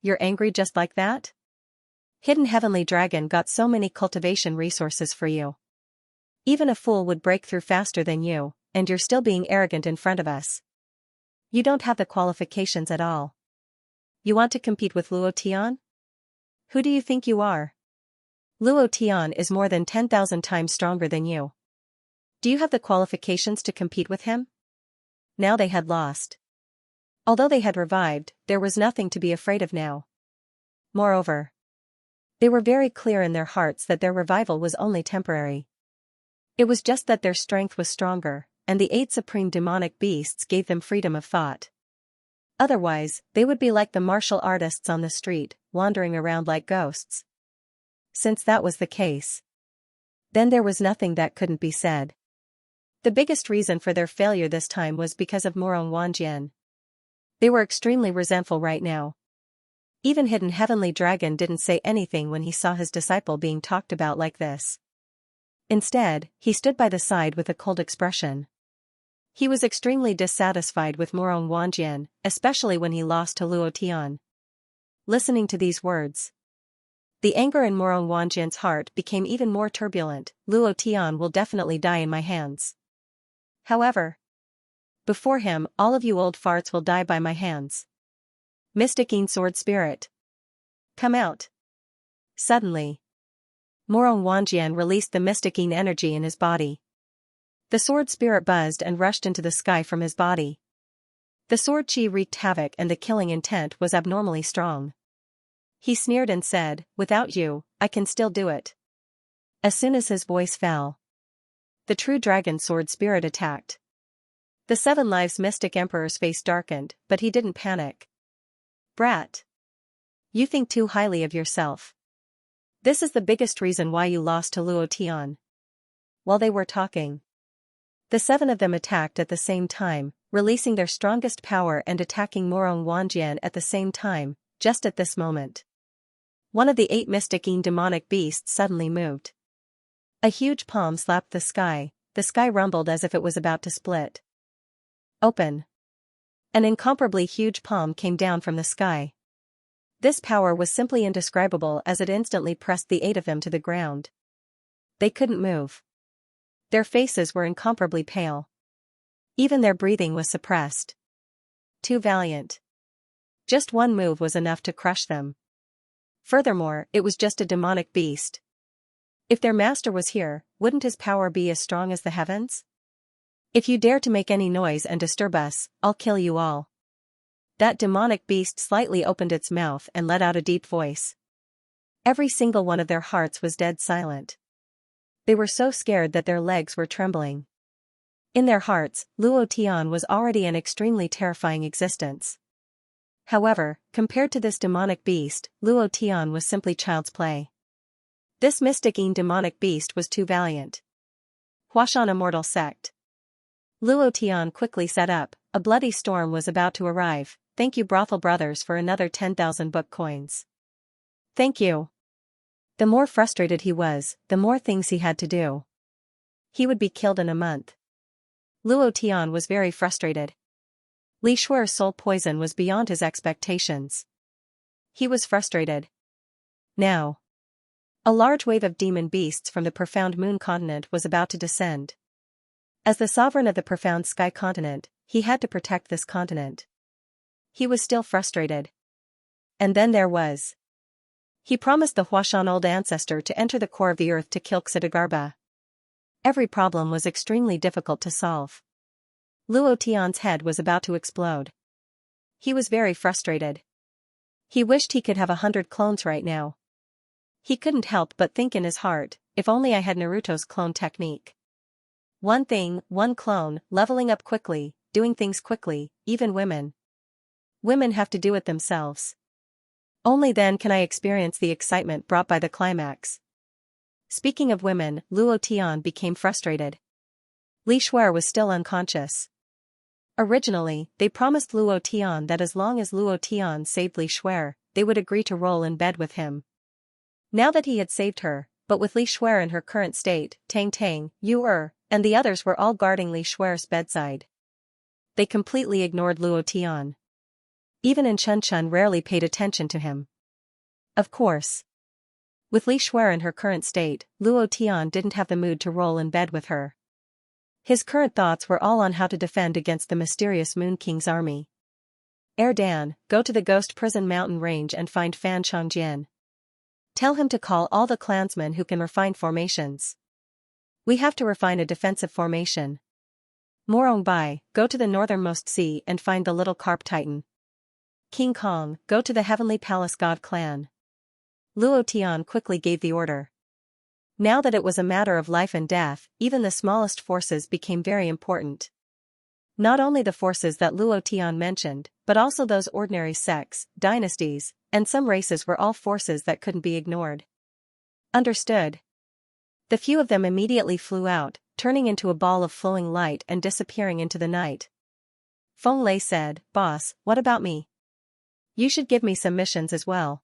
"You're angry just like that? Hidden Heavenly Dragon got so many cultivation resources for you. Even a fool would break through faster than you, and you're still being arrogant in front of us. You don't have the qualifications at all. You want to compete with Luo Tian? Who do you think you are? Luo Tian is more than 10,000 times stronger than you. Do you have the qualifications to compete with him?" Now they had lost. Although they had revived, there was nothing to be afraid of now. Moreover, they were very clear in their hearts that their revival was only temporary. It was just that their strength was stronger, and the 8 supreme demonic beasts gave them freedom of thought. Otherwise, they would be like the martial artists on the street, wandering around like ghosts. Since that was the case, then there was nothing that couldn't be said. The biggest reason for their failure this time was because of Morong Wanjian. They were extremely resentful right now. Even Hidden Heavenly Dragon didn't say anything when he saw his disciple being talked about like this. Instead, he stood by the side with a cold expression. He was extremely dissatisfied with Morong Wanjian, especially when he lost to Luo Tian. Listening to these words, The anger in Morong Wanjian's heart became even more turbulent. Luo Tian will definitely die in my hands. However, before him, all of you old farts will die by my hands. Mystic-ine sword spirit. Come out. Suddenly, Morong Wanjian released the Mystic-ine energy in his body. The sword spirit buzzed and rushed into the sky from his body. The sword chi wreaked havoc and the killing intent was abnormally strong. He sneered and said, "Without you, I can still do it." As soon as his voice fell, the true dragon sword spirit attacked. The 7 Lives Mystic Emperor's face darkened, but he didn't panic. Brat. You think too highly of yourself. This is the biggest reason why you lost to Luo Tian. While they were talking, the 7 of them attacked at the same time, releasing their strongest power and attacking Morong Wanjian at the same time, just at this moment. One of the 8 Mystic-ine demonic beasts suddenly moved. A huge palm slapped the sky rumbled as if it was about to split open. An incomparably huge palm came down from the sky. This power was simply indescribable as it instantly pressed the 8 of them to the ground. They couldn't move. Their faces were incomparably pale. Even their breathing was suppressed. Too valiant. Just one move was enough to crush them. Furthermore, it was just a demonic beast. If their master was here, wouldn't his power be as strong as the heavens? If you dare to make any noise and disturb us, I'll kill you all. That demonic beast slightly opened its mouth and let out a deep voice. Every single one of their hearts was dead silent. They were so scared that their legs were trembling. In their hearts, Luo Tian was already an extremely terrifying existence. However, compared to this demonic beast, Luo Tian was simply child's play. This Mystic-ine demonic beast was too valiant. Huashan Immortal Sect. Luo Tian quickly set up. A bloody storm was about to arrive. Thank you brothel brothers for another 10,000 book coins. Thank you. The more frustrated he was, the more things he had to do. He would be killed in a month. Luo Tian was very frustrated. Li Shuer's soul poison was beyond his expectations. He was frustrated. Now, a large wave of demon beasts from the profound moon continent was about to descend. As the sovereign of the profound sky continent, he had to protect this continent. He was still frustrated. And then there was. He promised the Huashan old ancestor to enter the core of the earth to kill Xidagarba. Every problem was extremely difficult to solve. Luo Tian's head was about to explode. He was very frustrated. He wished he could have 100 clones right now. He couldn't help but think in his heart, if only I had Naruto's clone technique. One thing, one clone, leveling up quickly, doing things quickly, even women. Women have to do it themselves. Only then can I experience the excitement brought by the climax. Speaking of women, Luo Tian became frustrated. Li Shuer was still unconscious. Originally, they promised Luo Tian that as long as Luo Tian saved Li Shuer, they would agree to roll in bed with him. Now that he had saved her, but with Li Shuer in her current state, Tang Tang, Yu and the others were all guarding Li Shuer's bedside. They completely ignored Luo Tian. Even in Chun Chun rarely paid attention to him. Of course. With Li Shuer in her current state, Luo Tian didn't have the mood to roll in bed with her. His current thoughts were all on how to defend against the mysterious Moon King's army. Dan, go to the Ghost Prison Mountain Range and find Fan Chongjian. Tell him to call all the clansmen who can refine formations. We have to refine a defensive formation. Morong Bai, go to the northernmost sea and find the little carp titan. King Kong, go to the Heavenly Palace God clan. Luo Tian quickly gave the order. Now that it was a matter of life and death, even the smallest forces became very important. Not only the forces that Luo Tian mentioned, but also those ordinary sects, dynasties, and some races were all forces that couldn't be ignored. Understood. The few of them immediately flew out, turning into a ball of flowing light and disappearing into the night. Feng Lei said, "Boss, what about me? You should give me some missions as well.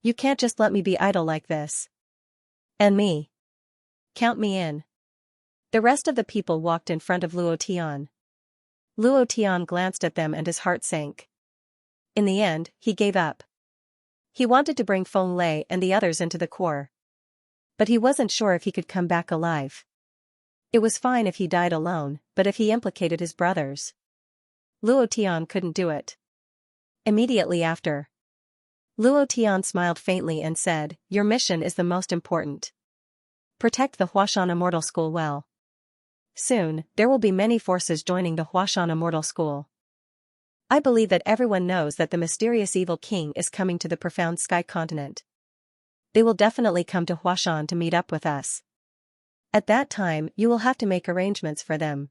You can't just let me be idle like this." "And me. Count me in." The rest of the people walked in front of Luo Tian. Luo Tian glanced at them and his heart sank. In the end, he gave up. He wanted to bring Feng Lei and the others into the core. But he wasn't sure if he could come back alive. It was fine if he died alone, but if he implicated his brothers, Luo Tian couldn't do it. Immediately after, Luo Tian smiled faintly and said, "Your mission is the most important. Protect the Huashan Immortal School well. Soon, there will be many forces joining the Huashan Immortal School. I believe that everyone knows that the mysterious evil king is coming to the profound sky continent. They will definitely come to Huashan to meet up with us. At that time, you will have to make arrangements for them.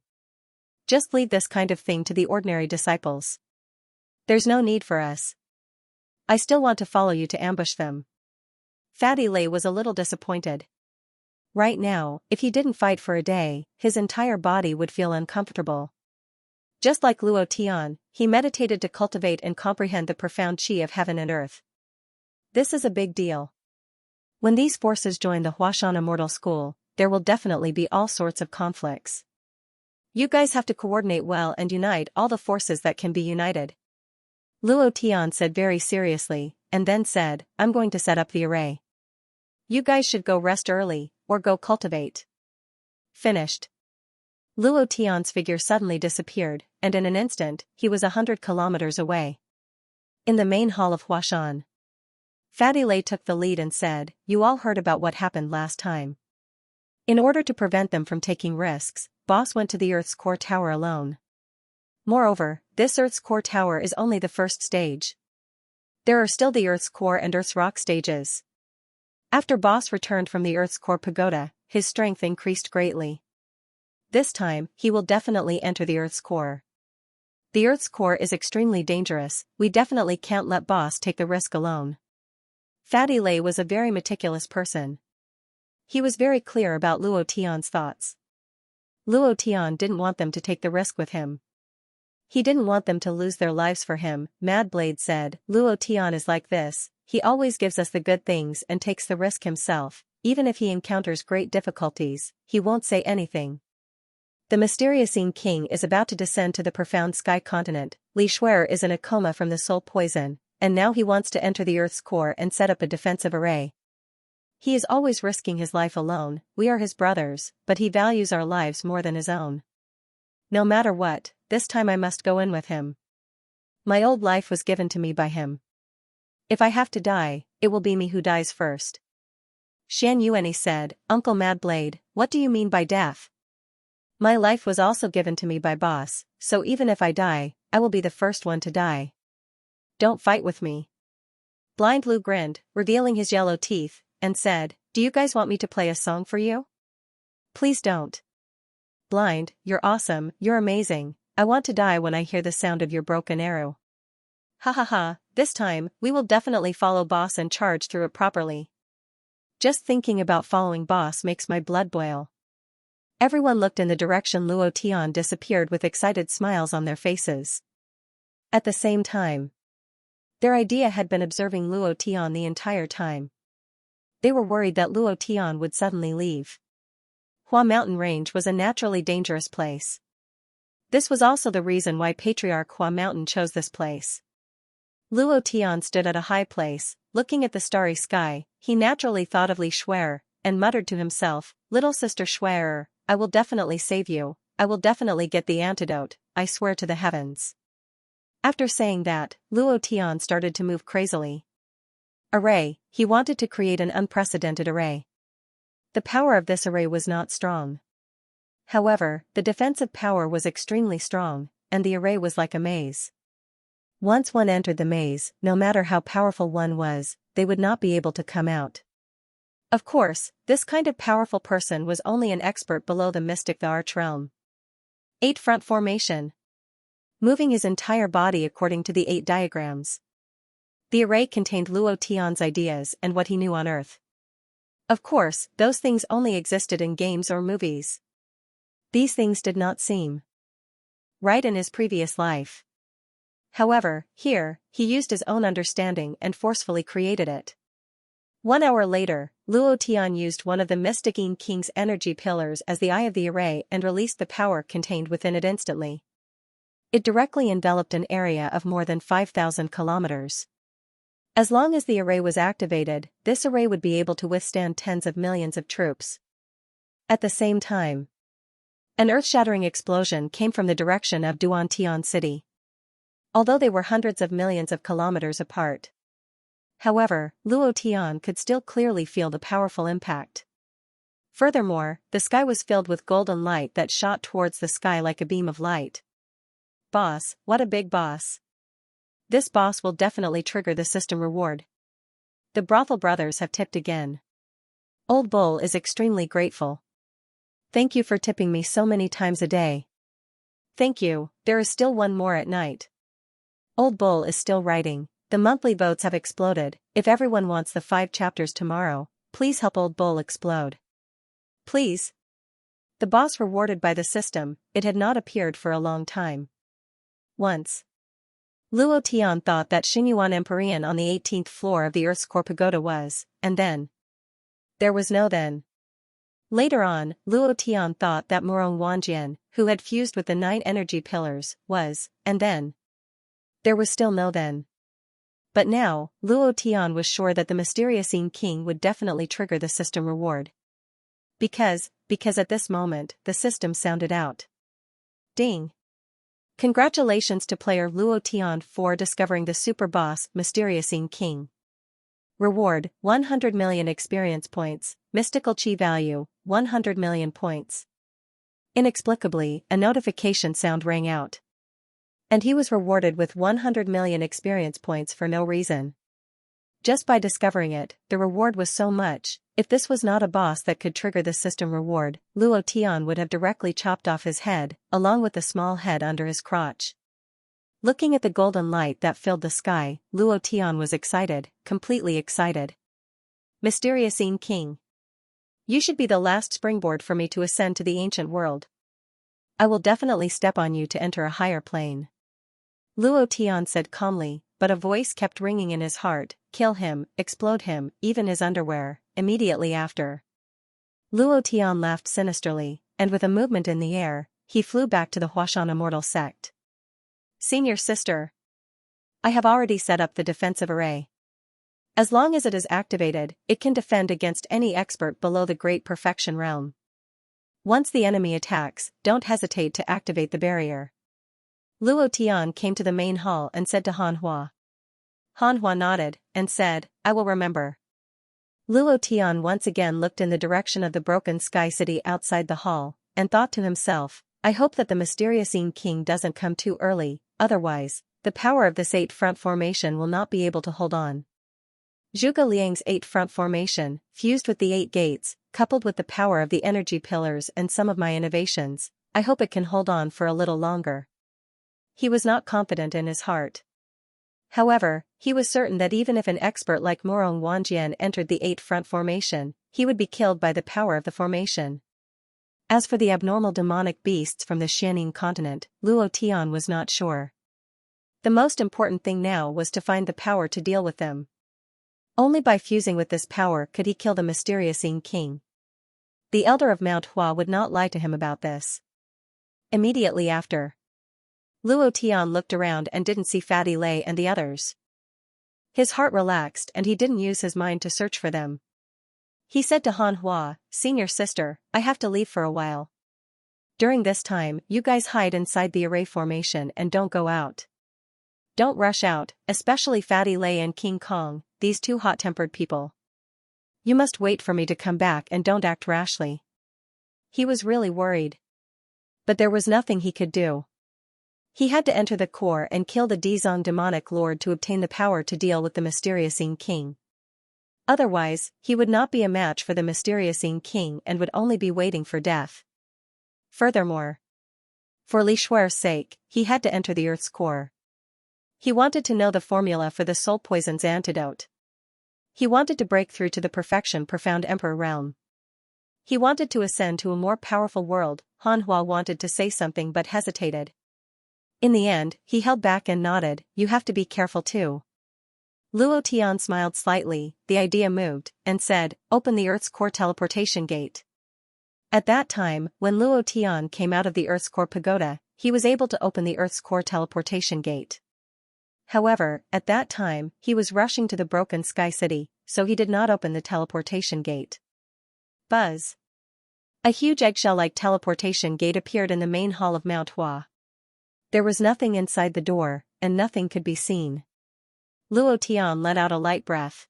Just leave this kind of thing to the ordinary disciples. There's no need for us. I still want to follow you to ambush them." Fatty Lei was a little disappointed. Right now, if he didn't fight for a day, his entire body would feel uncomfortable. Just like Luo Tian, he meditated to cultivate and comprehend the profound qi of heaven and earth. This is a big deal. When these forces join the Huashan Immortal School, there will definitely be all sorts of conflicts. You guys have to coordinate well and unite all the forces that can be united. Luo Tian said very seriously, and then said, "I'm going to set up the array. You guys should go rest early, or go cultivate." Finished. Luo Tian's figure suddenly disappeared, and in an instant, he was 100 kilometers away. In the main hall of Huashan, Fatty Lei took the lead and said, "You all heard about what happened last time. In order to prevent them from taking risks, Boss went to the Earth's core tower alone. Moreover, this Earth's core tower is only the first stage. There are still the Earth's core and Earth's rock stages. After Boss returned from the Earth's core pagoda, his strength increased greatly. This time, he will definitely enter the Earth's core. The Earth's core is extremely dangerous, we definitely can't let Boss take the risk alone." Fatty Lei was a very meticulous person. He was very clear about Luo Tian's thoughts. Luo Tian didn't want them to take the risk with him. He didn't want them to lose their lives for him. Mad Blade said, "Luo Tian is like this, he always gives us the good things and takes the risk himself. Even if he encounters great difficulties, he won't say anything. The mysterious king is about to descend to the profound sky continent. Li Shuer is in a coma from the soul poison, and now he wants to enter the Earth's core and set up a defensive array. He is always risking his life alone. We are his brothers, but he values our lives more than his own. No matter what, this time I must go in with him. My old life was given to me by him. If I have to die, it will be me who dies first." Xianxia said, "Uncle Mad Blade, what do you mean by death? My life was also given to me by Boss, so even if I die, I will be the first one to die. Don't fight with me." Blind Lu grinned, revealing his yellow teeth, and said, "Do you guys want me to play a song for you? Please don't. Blind, you're awesome, you're amazing, I want to die when I hear the sound of your broken arrow. Ha ha ha, this time, we will definitely follow Boss and charge through it properly. Just thinking about following Boss makes my blood boil." Everyone looked in the direction Luo Tian disappeared with excited smiles on their faces. At the same time, their idea had been observing Luo Tian the entire time. They were worried that Luo Tian would suddenly leave. Hua Mountain Range was a naturally dangerous place. This was also the reason why Patriarch Hua Mountain chose this place. Luo Tian stood at a high place, looking at the starry sky. He naturally thought of Li Shuer, and muttered to himself, "Little sister Shuer, I will definitely save you, I will definitely get the antidote, I swear to the heavens." After saying that, Luo Tian started to move crazily. Array, he wanted to create an unprecedented array. The power of this array was not strong. However, the defensive power was extremely strong, and the array was like a maze. Once one entered the maze, no matter how powerful one was, they would not be able to come out. Of course, this kind of powerful person was only an expert below the mystic the arch realm. 8 front formation. Moving his entire body according to the 8 diagrams. The array contained Luo Tian's ideas and what he knew on Earth. Of course, those things only existed in games or movies. These things did not seem right in his previous life. However, here, he used his own understanding and forcefully created it. 1 hour later, Luo Tian used one of the Mystic King's energy pillars as the eye of the array and released the power contained within it instantly. It directly enveloped an area of more than 5,000 kilometers. As long as the array was activated, this array would be able to withstand tens of millions of troops. At the same time, an earth-shattering explosion came from the direction of Duantian City. Although they were hundreds of millions of kilometers apart. However, Luo Tian could still clearly feel the powerful impact. Furthermore, the sky was filled with golden light that shot towards the sky like a beam of light. Boss, what a big boss. This boss will definitely trigger the system reward. The brothel brothers have tipped again. Old Bull is extremely grateful. Thank you for tipping me so many times a day. Thank you, there is still one more at night. Old Bull is still writing. The monthly votes have exploded. If everyone wants the 5 chapters tomorrow, please help Old Bull explode. Please. The boss rewarded by the system, it had not appeared for a long time. Once. Luo Tian thought that Xingyuan Empyrean on the 18th floor of the Earth's core pagoda was, and then. There was no then. Later on, Luo Tian thought that Murong Wanjian, who had fused with the 9 energy pillars, was, and then. There was still no then. But now, Luo Tian was sure that the mysterious king would definitely trigger the system reward. Because at this moment, the system sounded out. Ding! Congratulations to player Luo Tian for discovering the super boss, Mysterious King. Reward, 100 million experience points, mystical chi value, 100 million points. Inexplicably, a notification sound rang out. And he was rewarded with 100 million experience points for no reason. Just by discovering it, the reward was so much. If this was not a boss that could trigger the system reward, Luo Tian would have directly chopped off his head, along with the small head under his crotch. Looking at the golden light that filled the sky, Luo Tian was excited, completely excited. Mysterious King. You should be the last springboard for me to ascend to the ancient world. I will definitely step on you to enter a higher plane. Luo Tian said calmly, but a voice kept ringing in his heart, kill him, explode him, even his underwear, immediately after. Luo Tian laughed sinisterly, and with a movement in the air, he flew back to the Huashan immortal sect. Senior sister. I have already set up the defensive array. As long as it is activated, it can defend against any expert below the Great Perfection realm. Once the enemy attacks, don't hesitate to activate the barrier. Luo Tian came to the main hall and said to Han Hua. Han Hua nodded, and said, I will remember. Luo Tian once again looked in the direction of the broken sky city outside the hall, and thought to himself, I hope that the mysterious king doesn't come too early, otherwise, the power of this 8-front formation will not be able to hold on. Zhuge Liang's 8-front formation, fused with the 8 gates, coupled with the power of the energy pillars and some of my innovations, I hope it can hold on for a little longer. He was not confident in his heart. However, he was certain that even if an expert like Murong Wanjian entered the 8-front formation, he would be killed by the power of the formation. As for the abnormal demonic beasts from the Xianing continent, Luo Tian was not sure. The most important thing now was to find the power to deal with them. Only by fusing with this power could he kill the mysterious king. The elder of Mount Hua would not lie to him about this. Immediately after, Luo Tian looked around and didn't see Fatty Lei and the others. His heart relaxed and he didn't use his mind to search for them. He said to Han Hua, Senior sister, I have to leave for a while. During this time, you guys hide inside the array formation and don't go out. Don't rush out, especially Fatty Lei and King Kong, these two hot-tempered people. You must wait for me to come back and don't act rashly. He was really worried. But there was nothing he could do. He had to enter the core and kill the Dizong demonic lord to obtain the power to deal with the mysterious king. Otherwise, he would not be a match for the mysterious king and would only be waiting for death. Furthermore, for Li Shuer's sake, he had to enter the Earth's core. He wanted to know the formula for the soul poison's antidote. He wanted to break through to the perfection profound emperor realm. He wanted to ascend to a more powerful world. Han Hua wanted to say something but hesitated. In the end, he held back and nodded, you have to be careful too. Luo Tian smiled slightly, the idea moved, and said, open the Earth's core teleportation gate. At that time, when Luo Tian came out of the Earth's core pagoda, he was able to open the Earth's core teleportation gate. However, at that time, he was rushing to the broken Sky City, so he did not open the teleportation gate. Buzz. A huge eggshell-like teleportation gate appeared in the main hall of Mount Hua. There was nothing inside the door, and nothing could be seen. Luo Tian let out a light breath.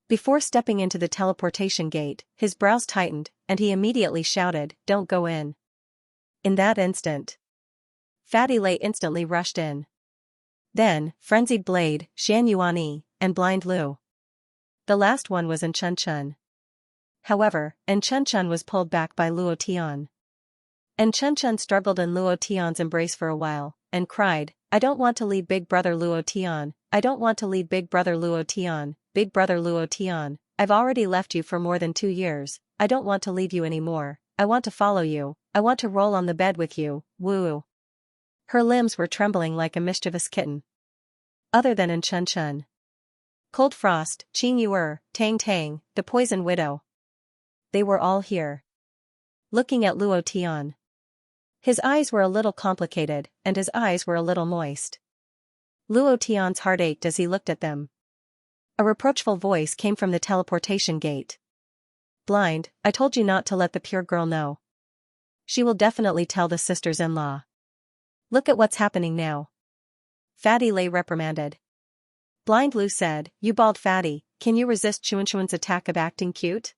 Before stepping into the teleportation gate, his brows tightened, and he immediately shouted, "Don't go in." In that instant, Fatty Lei instantly rushed in. Then, Frenzied Blade, Shan Yuanyi, and Blind Lu. The last one was in Chun Chun. However, Chun Chun was pulled back by Luo Tian. Chun Chun struggled in Luo Tian's embrace for a while, and cried, "I don't want to leave Big Brother Luo Tian, I don't want to leave Big Brother Luo Tian, Big Brother Luo Tian, I've already left you for more than 2 years, I don't want to leave you anymore, I want to follow you, I want to roll on the bed with you, woo." Her limbs were trembling like a mischievous kitten. Other than in Chun Chun, Cold Frost, Qing Yuer, Tang Tang, the Poison Widow. They were all here. Looking at Luo Tian. His eyes were a little complicated, and his eyes were a little moist. Luo Tian's heart ached as he looked at them. A reproachful voice came from the teleportation gate. "Blind, I told you not to let the pure girl know. She will definitely tell the sisters-in-law. Look at what's happening now." Fatty Lei reprimanded. Blind Lu said, "You bald fatty, can you resist Chuanchuan's attack of acting cute?"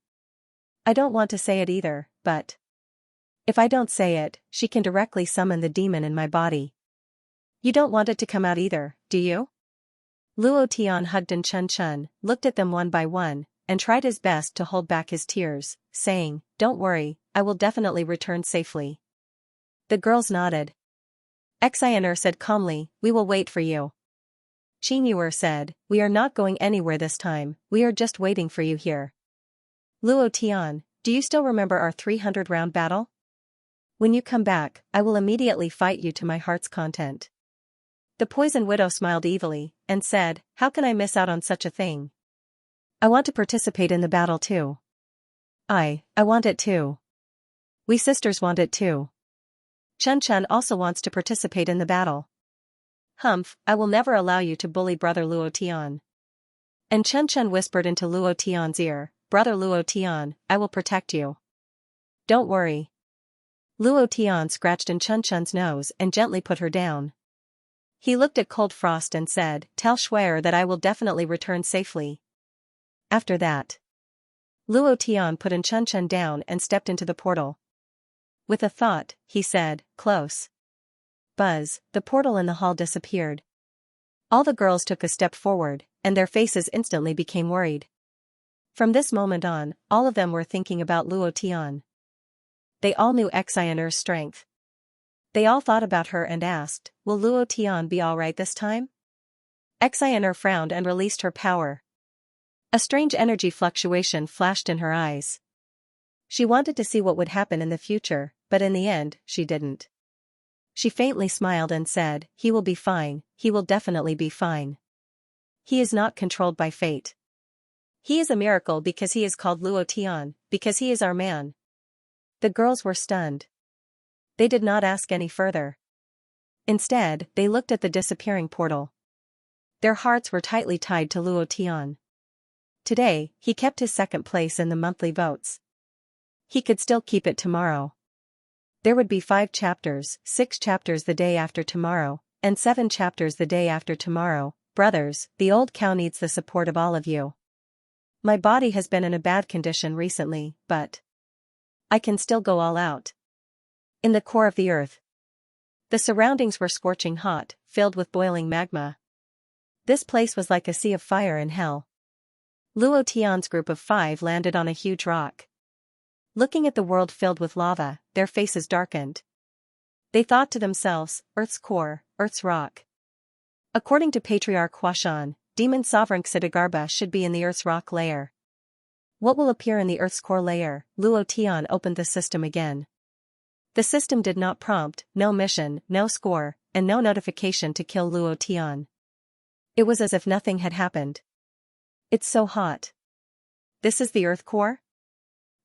"I don't want to say it either, but if I don't say it, she can directly summon the demon in my body." "You don't want it to come out either, do you?" Luo Tian hugged Chun Chun, looked at them one by one, and tried his best to hold back his tears, saying, "Don't worry, I will definitely return safely." The girls nodded. Xianxia said calmly, "We will wait for you." Qing Yuer said, "We are not going anywhere this time, we are just waiting for you here." Luo Tian, do you still remember our 300-round battle? When you come back, I will immediately fight you to my heart's content. The Poison Widow smiled evilly, and said, "How can I miss out on such a thing? I want to participate in the battle too." I want it too. We sisters want it too. Chun Chun also wants to participate in the battle. Humph, I will never allow you to bully Brother Luo Tian. And Chun Chun whispered into Luo Tian's ear, "Brother Luo Tian, I will protect you. Don't worry." Luo Tian scratched in Chun Chun's nose and gently put her down. He looked at Cold Frost and said, "Tell Shuer that I will definitely return safely." After that, Luo Tian put Chun Chun down and stepped into the portal. With a thought, he said, "Close." Buzz, the portal in the hall disappeared. All the girls took a step forward, and their faces instantly became worried. From this moment on, all of them were thinking about Luo Tian. They all knew Xianxer's strength. They all thought about her and asked, "Will Luo Tian be alright this time?" Xianxer frowned and released her power. A strange energy fluctuation flashed in her eyes. She wanted to see what would happen in the future, but in the end, she didn't. She faintly smiled and said, "He will be fine, he will definitely be fine. He is not controlled by fate. He is a miracle because he is called Luo Tian, because he is our man." The girls were stunned. They did not ask any further. Instead, they looked at the disappearing portal. Their hearts were tightly tied to Luo Tian. Today, he kept his second place in the monthly votes. He could still keep it tomorrow. There would be 5 chapters, 6 chapters the day after tomorrow, and 7 chapters the day after tomorrow. Brothers, the old cow needs the support of all of you. My body has been in a bad condition recently, but I can still go all out. In the core of the earth. The surroundings were scorching hot, filled with boiling magma. This place was like a sea of fire in hell. Luo Tian's group of 5 landed on a huge rock. Looking at the world filled with lava, their faces darkened. They thought to themselves, Earth's core, Earth's rock. According to Patriarch Huashan, Demon Sovereign Xidagarba should be in the Earth's rock layer. What will appear in the Earth's core layer? Luo Tian opened the system again. The system did not prompt, no mission, no score, and no notification to kill Luo Tian. It was as if nothing had happened. It's so hot. This is the Earth core?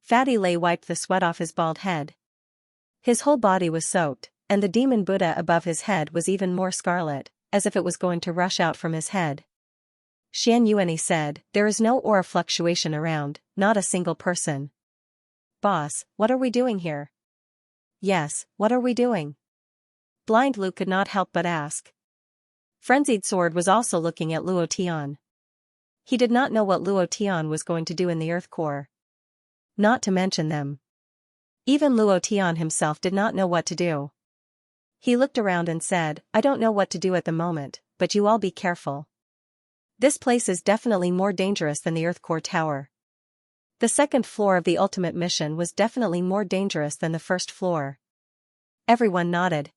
Fatty Lei wiped the sweat off his bald head. His whole body was soaked, and the demon Buddha above his head was even more scarlet. as if it was going to rush out from his head. Xianxia said, there is no aura fluctuation around, not a single person. Boss, what are we doing here? Yes, what are we doing? Blind Lu could not help but ask. Frenzied Sword was also looking at Luo Tian. He did not know what Luo Tian was going to do in the earth core. Not to mention them. Even Luo Tian himself did not know what to do. He looked around and said, I don't know what to do at the moment, but you all be careful. This place is definitely more dangerous than the earth core tower. The second floor of the ultimate mission was definitely more dangerous than the first floor. Everyone nodded.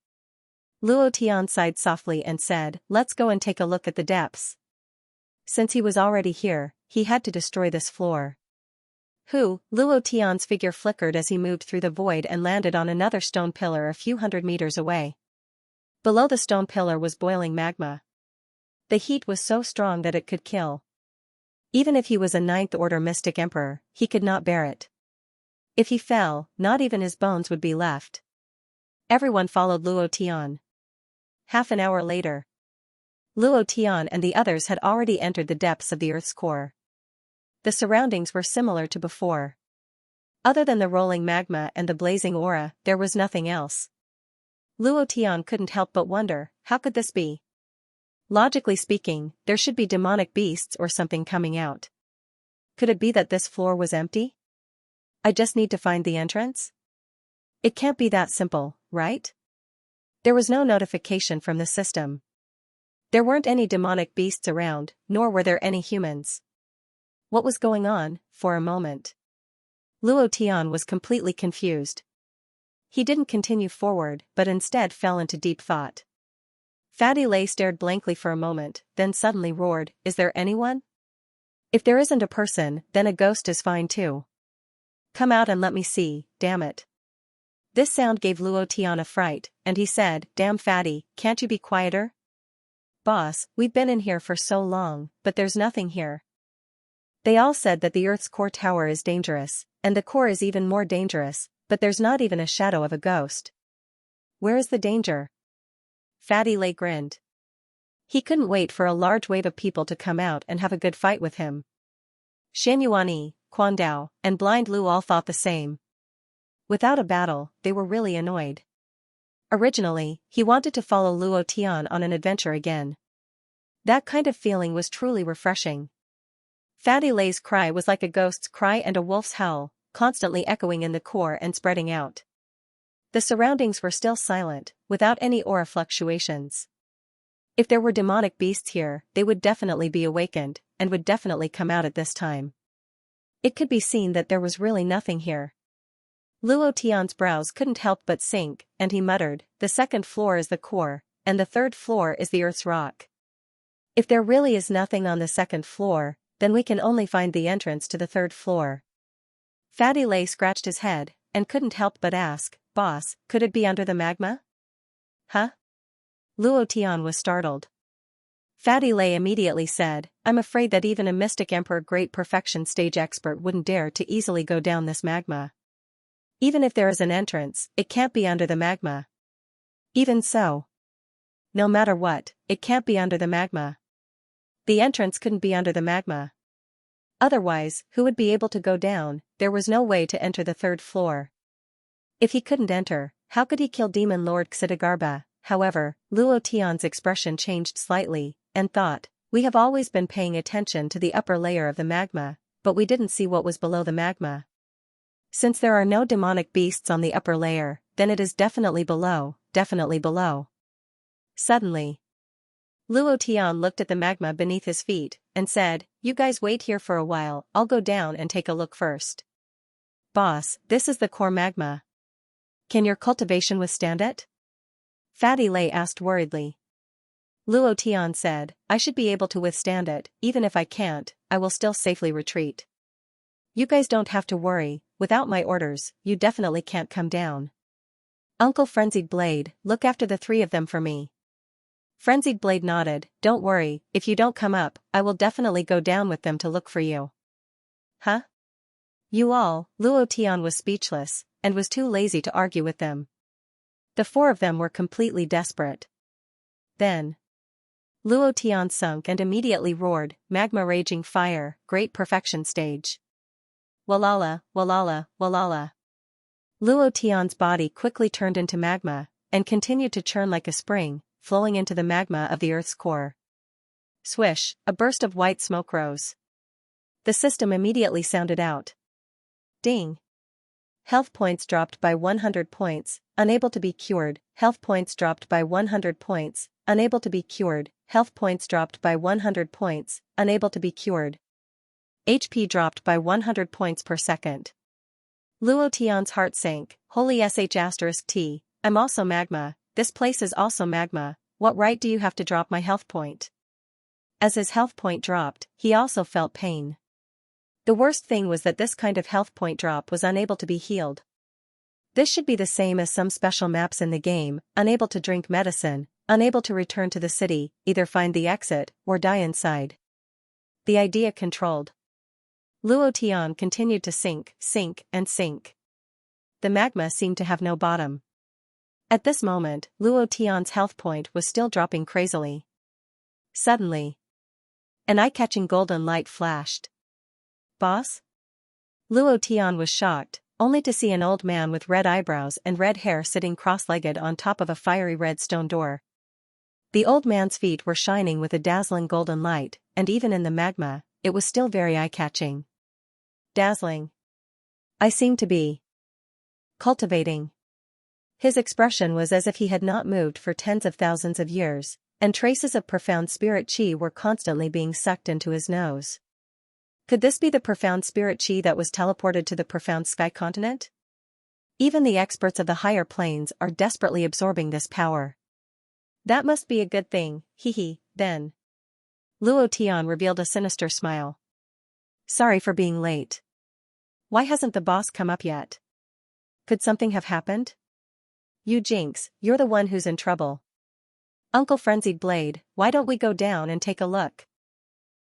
Luo Tian sighed softly and said, let's go and take a look at the depths. Since he was already here, he had to destroy this floor. Luo Tian's figure flickered as he moved through the void and landed on another stone pillar a few hundred meters away. Below the stone pillar was boiling magma. The heat was so strong that it could kill. Even if he was a ninth-order mystic emperor, he could not bear it. If he fell, not even his bones would be left. Everyone followed Luo Tian. Half an hour later, Luo Tian and the others had already entered the depths of the Earth's core. The surroundings were similar to before. Other than the rolling magma and the blazing aura, there was nothing else. Luo Tian couldn't help but wonder, how could this be? Logically speaking, there should be demonic beasts or something coming out. Could it be that this floor was empty? I just need to find the entrance? It can't be that simple, right? There was no notification from the system. There weren't any demonic beasts around, nor were there any humans. What was going on? For a moment, Luo Tian was completely confused. He didn't continue forward, but instead fell into deep thought. Fatty Lay stared blankly for a moment, then suddenly roared, is there anyone? If there isn't a person, then a ghost is fine too. Come out and let me see, damn it. This sound gave Luo Tian a fright, and he said, damn Fatty, can't you be quieter? Boss, we've been in here for so long, but there's nothing here. They all said that the Earth's core tower is dangerous, and the core is even more dangerous, but there's not even a shadow of a ghost. Where is the danger? Fatty Lay grinned. He couldn't wait for a large wave of people to come out and have a good fight with him. Xianyuan, Quan Dao, and Blind Lu all thought the same. Without a battle, they were really annoyed. Originally, he wanted to follow Luo Tian on an adventure again. That kind of feeling was truly refreshing. Fatty Lay's cry was like a ghost's cry and a wolf's howl, constantly echoing in the core and spreading out. The surroundings were still silent, without any aura fluctuations. If there were demonic beasts here, they would definitely be awakened, and would definitely come out at this time. It could be seen that there was really nothing here. Luo Tian's brows couldn't help but sink, and he muttered, the second floor is the core, and the third floor is the Earth's rock. If there really is nothing on the second floor, then we can only find the entrance to the third floor. Fatty Lay scratched his head, and couldn't help but ask, boss, could it be under the magma? Huh? Luo Tian was startled. Fatty Lay immediately said, I'm afraid that even a Mystic Emperor Great Perfection stage expert wouldn't dare to easily go down this magma. Even if there is an entrance, it can't be under the magma. Even so. No matter what, it can't be under the magma. The entrance couldn't be under the magma. Otherwise, who would be able to go down? There was no way to enter the third floor. If he couldn't enter, how could he kill Demon Lord Xidagarba? However, Luo Tian's expression changed slightly, and thought, we have always been paying attention to the upper layer of the magma, but we didn't see what was below the magma. Since there are no demonic beasts on the upper layer, then it is definitely below, definitely below. Suddenly, Luo Tian looked at the magma beneath his feet, and said, you guys wait here for a while, I'll go down and take a look first. Boss, this is the core magma. Can your cultivation withstand it? Fatty Lay asked worriedly. Luo Tian said, I should be able to withstand it, even if I can't, I will still safely retreat. You guys don't have to worry, without my orders, you definitely can't come down. Uncle Frenzied Blade, look after the three of them for me. Frenzied Blade nodded, don't worry, if you don't come up, I will definitely go down with them to look for you. Huh? You all, Luo Tian was speechless, and was too lazy to argue with them. The four of them were completely desperate. Then, Luo Tian sunk and immediately roared, magma raging fire, great perfection stage. Walala, walala, walala. Luo Tian's body quickly turned into magma, and continued to churn like a spring, flowing into the magma of the Earth's core. Swish, a burst of white smoke rose. The system immediately sounded out. Ding. Health points dropped by 100 points, unable to be cured. Health points dropped by 100 points, unable to be cured. Health points dropped by 100 points, unable to be cured. HP dropped by 100 points per second. Luo Tian's heart sank. Holy sh*T, I'm also magma, this place is also magma, what right do you have to drop my health point? As his health point dropped, he also felt pain. The worst thing was that this kind of health point drop was unable to be healed. This should be the same as some special maps in the game, unable to drink medicine, unable to return to the city, either find the exit, or die inside. The idea controlled. Luo Tian continued to sink, and sink. The magma seemed to have no bottom. At this moment, Luo Tian's health point was still dropping crazily. Suddenly, an eye-catching golden light flashed. Boss? Luo Tian was shocked, only to see an old man with red eyebrows and red hair sitting cross-legged on top of a fiery red stone door. The old man's feet were shining with a dazzling golden light, and even in the magma, it was still very eye-catching. Dazzling. I seem to be cultivating. His expression was as if he had not moved for tens of thousands of years, and traces of profound spirit chi were constantly being sucked into his nose. Could this be the profound spirit chi that was teleported to the profound sky continent? Even the experts of the higher planes are desperately absorbing this power. That must be a good thing, then. Luo Tian revealed a sinister smile. Sorry for being late. Why hasn't the boss come up yet? Could something have happened? You Jinx, you're the one who's in trouble. Uncle Frenzied Blade, why don't we go down and take a look?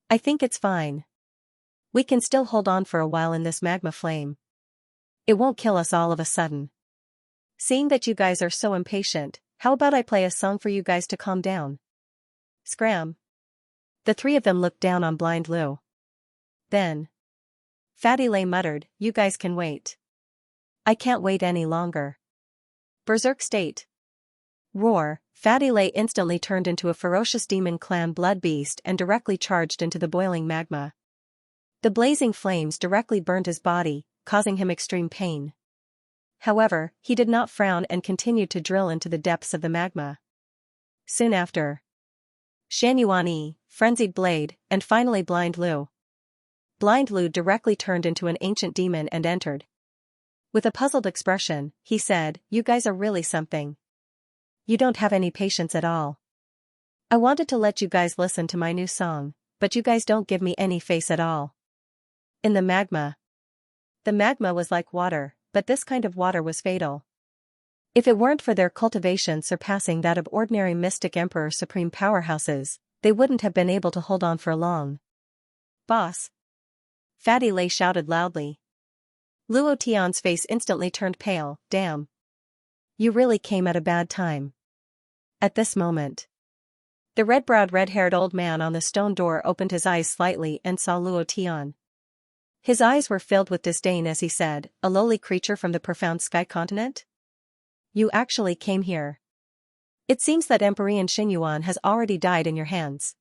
I think it's fine. We can still hold on for a while in this magma flame. It won't kill us all of a sudden. Seeing that you guys are so impatient, how about I play a song for you guys to calm down? Scram. The three of them looked down on blind Lu. Then Fatty Lay muttered, you guys can wait. I can't wait any longer. Berserk state. Roar. Fatty Lay instantly turned into a ferocious demon clan blood beast and directly charged into the boiling magma. The blazing flames directly burned his body, causing him extreme pain. However, he did not frown and continued to drill into the depths of the magma. Soon after, Xianxia, Frenzied Blade, and finally Blind Lu. Blind Lu directly turned into an ancient demon and entered. With a puzzled expression, he said, you guys are really something. You don't have any patience at all. I wanted to let you guys listen to my new song, but you guys don't give me any face at all. In the magma. The magma was like water, but this kind of water was fatal. If it weren't for their cultivation surpassing that of ordinary mystic emperor supreme powerhouses, they wouldn't have been able to hold on for long. Boss. Fatty Lay shouted loudly. Luo Tian's face instantly turned pale, damn. You really came at a bad time. At this moment, the red-browed red-haired old man on the stone door opened his eyes slightly and saw Luo Tian. His eyes were filled with disdain as he said, a lowly creature from the profound sky continent? You actually came here. It seems that Emperor Xinyuan has already died in your hands.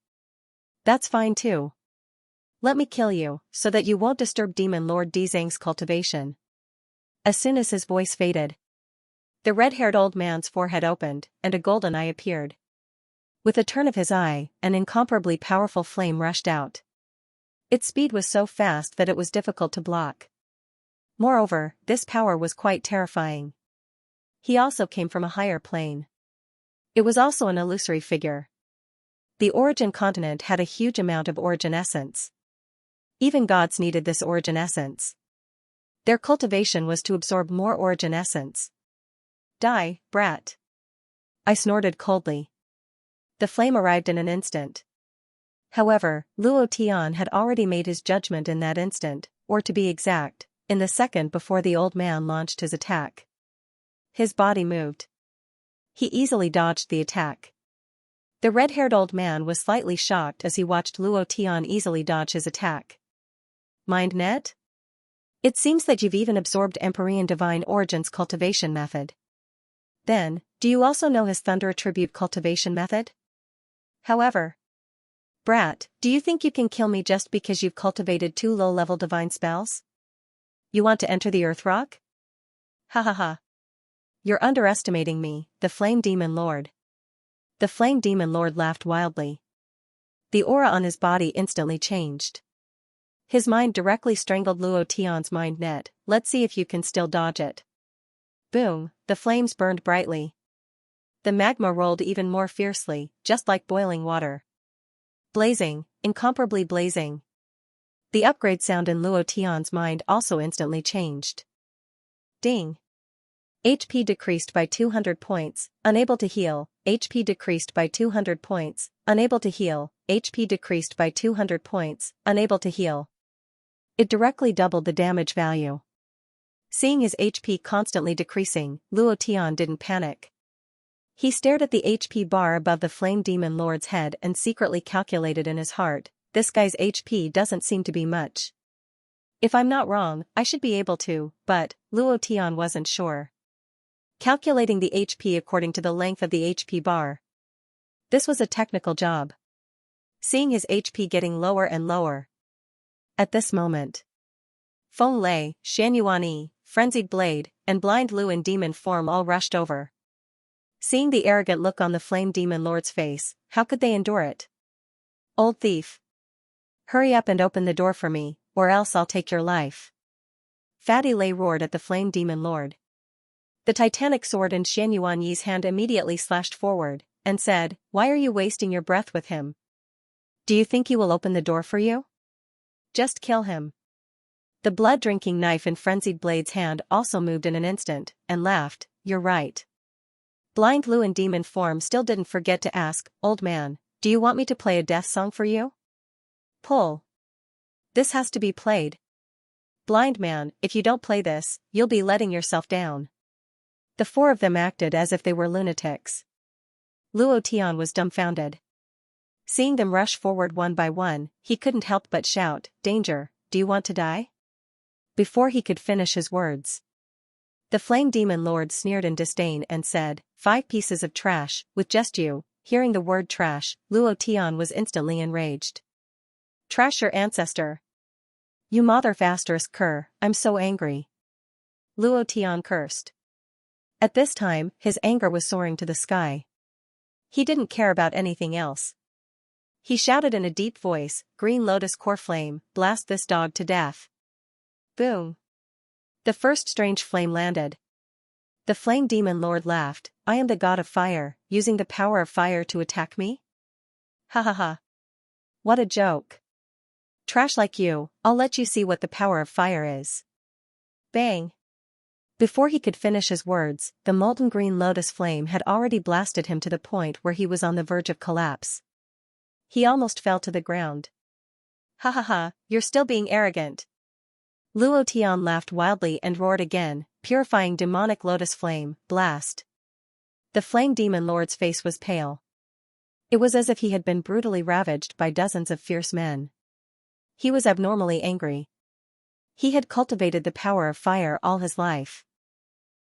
That's fine too. Let me kill you, so that you won't disturb Demon Lord Dizang's cultivation. As soon as his voice faded, the red-haired old man's forehead opened, and a golden eye appeared. With a turn of his eye, an incomparably powerful flame rushed out. Its speed was so fast that it was difficult to block. Moreover, this power was quite terrifying. He also came from a higher plane. It was also an illusory figure. The origin continent had a huge amount of origin essence. Even gods needed this origin essence. Their cultivation was to absorb more origin essence. Die, brat. I snorted coldly. The flame arrived in an instant. However, Luo Tian had already made his judgment in that instant, or to be exact, in the second before the old man launched his attack. His body moved. He easily dodged the attack. The red-haired old man was slightly shocked as he watched Luo Tian easily dodge his attack. Mind net? It seems that you've even absorbed Empyrean Divine Origin's cultivation method. Then, do you also know his Thunder Attribute cultivation method? However, brat, do you think you can kill me just because you've cultivated 2 low-level divine spells? You want to enter the Earth Rock? Ha ha ha. You're underestimating me, the Flame Demon Lord. The Flame Demon Lord laughed wildly. The aura on his body instantly changed. His mind directly strangled Luo Tian's mind net. Let's see if you can still dodge it. Boom, the flames burned brightly. The magma rolled even more fiercely, just like boiling water. Blazing, incomparably blazing. The upgrade sound in Luo Tian's mind also instantly changed. Ding. HP decreased by 200 points, unable to heal, HP decreased by 200 points, unable to heal, HP decreased by 200 points, unable to heal. It directly doubled the damage value. Seeing his HP constantly decreasing, Luo Tian didn't panic. He stared at the HP bar above the Flame Demon Lord's head and secretly calculated in his heart, this guy's HP doesn't seem to be much. If I'm not wrong, I should be able to, but, Luo Tian wasn't sure. Calculating the HP according to the length of the HP bar. This was a technical job. Seeing his HP getting lower and lower. At this moment, Feng Lei, Xianxia, Frenzied Blade, and Blind Lu in demon form all rushed over. Seeing the arrogant look on the Flame Demon Lord's face, how could they endure it? Old thief. Hurry up and open the door for me, or else I'll take your life. Fatty Lei roared at the Flame Demon Lord. The titanic sword in Xianxuanyi's hand immediately slashed forward, and said, "Why are you wasting your breath with him? Do you think he will open the door for you? Just kill him." The blood-drinking knife in Frenzied Blade's hand also moved in an instant, and laughed, "You're right." Blind Lu in demon form still didn't forget to ask, "Old man, do you want me to play a death song for you?" Pull. This has to be played. Blind man, if you don't play this, you'll be letting yourself down. The 4 of them acted as if they were lunatics. Luo Tian was dumbfounded. Seeing them rush forward one by one, he couldn't help but shout, "Danger, do you want to die?" Before he could finish his words, the Flame Demon Lord sneered in disdain and said, 5 pieces of trash, with just you." Hearing the word trash, Luo Tian was instantly enraged. "Trash your ancestor. You motherfasters cur, I'm so angry." Luo Tian cursed. At this time, his anger was soaring to the sky. He didn't care about anything else. He shouted in a deep voice, "Green Lotus Core Flame, blast this dog to death." Boom. The first strange flame landed. The Flame Demon Lord laughed, "I am the god of fire, using the power of fire to attack me? Ha ha ha. What a joke. Trash like you, I'll let you see what the power of fire is." Bang. Before he could finish his words, the molten green lotus flame had already blasted him to the point where he was on the verge of collapse. He almost fell to the ground. "Ha ha ha, you're still being arrogant." Luo Tian laughed wildly and roared again, "Purifying demonic lotus flame, blast." The Flame Demon Lord's face was pale. It was as if he had been brutally ravaged by dozens of fierce men. He was abnormally angry. He had cultivated the power of fire all his life.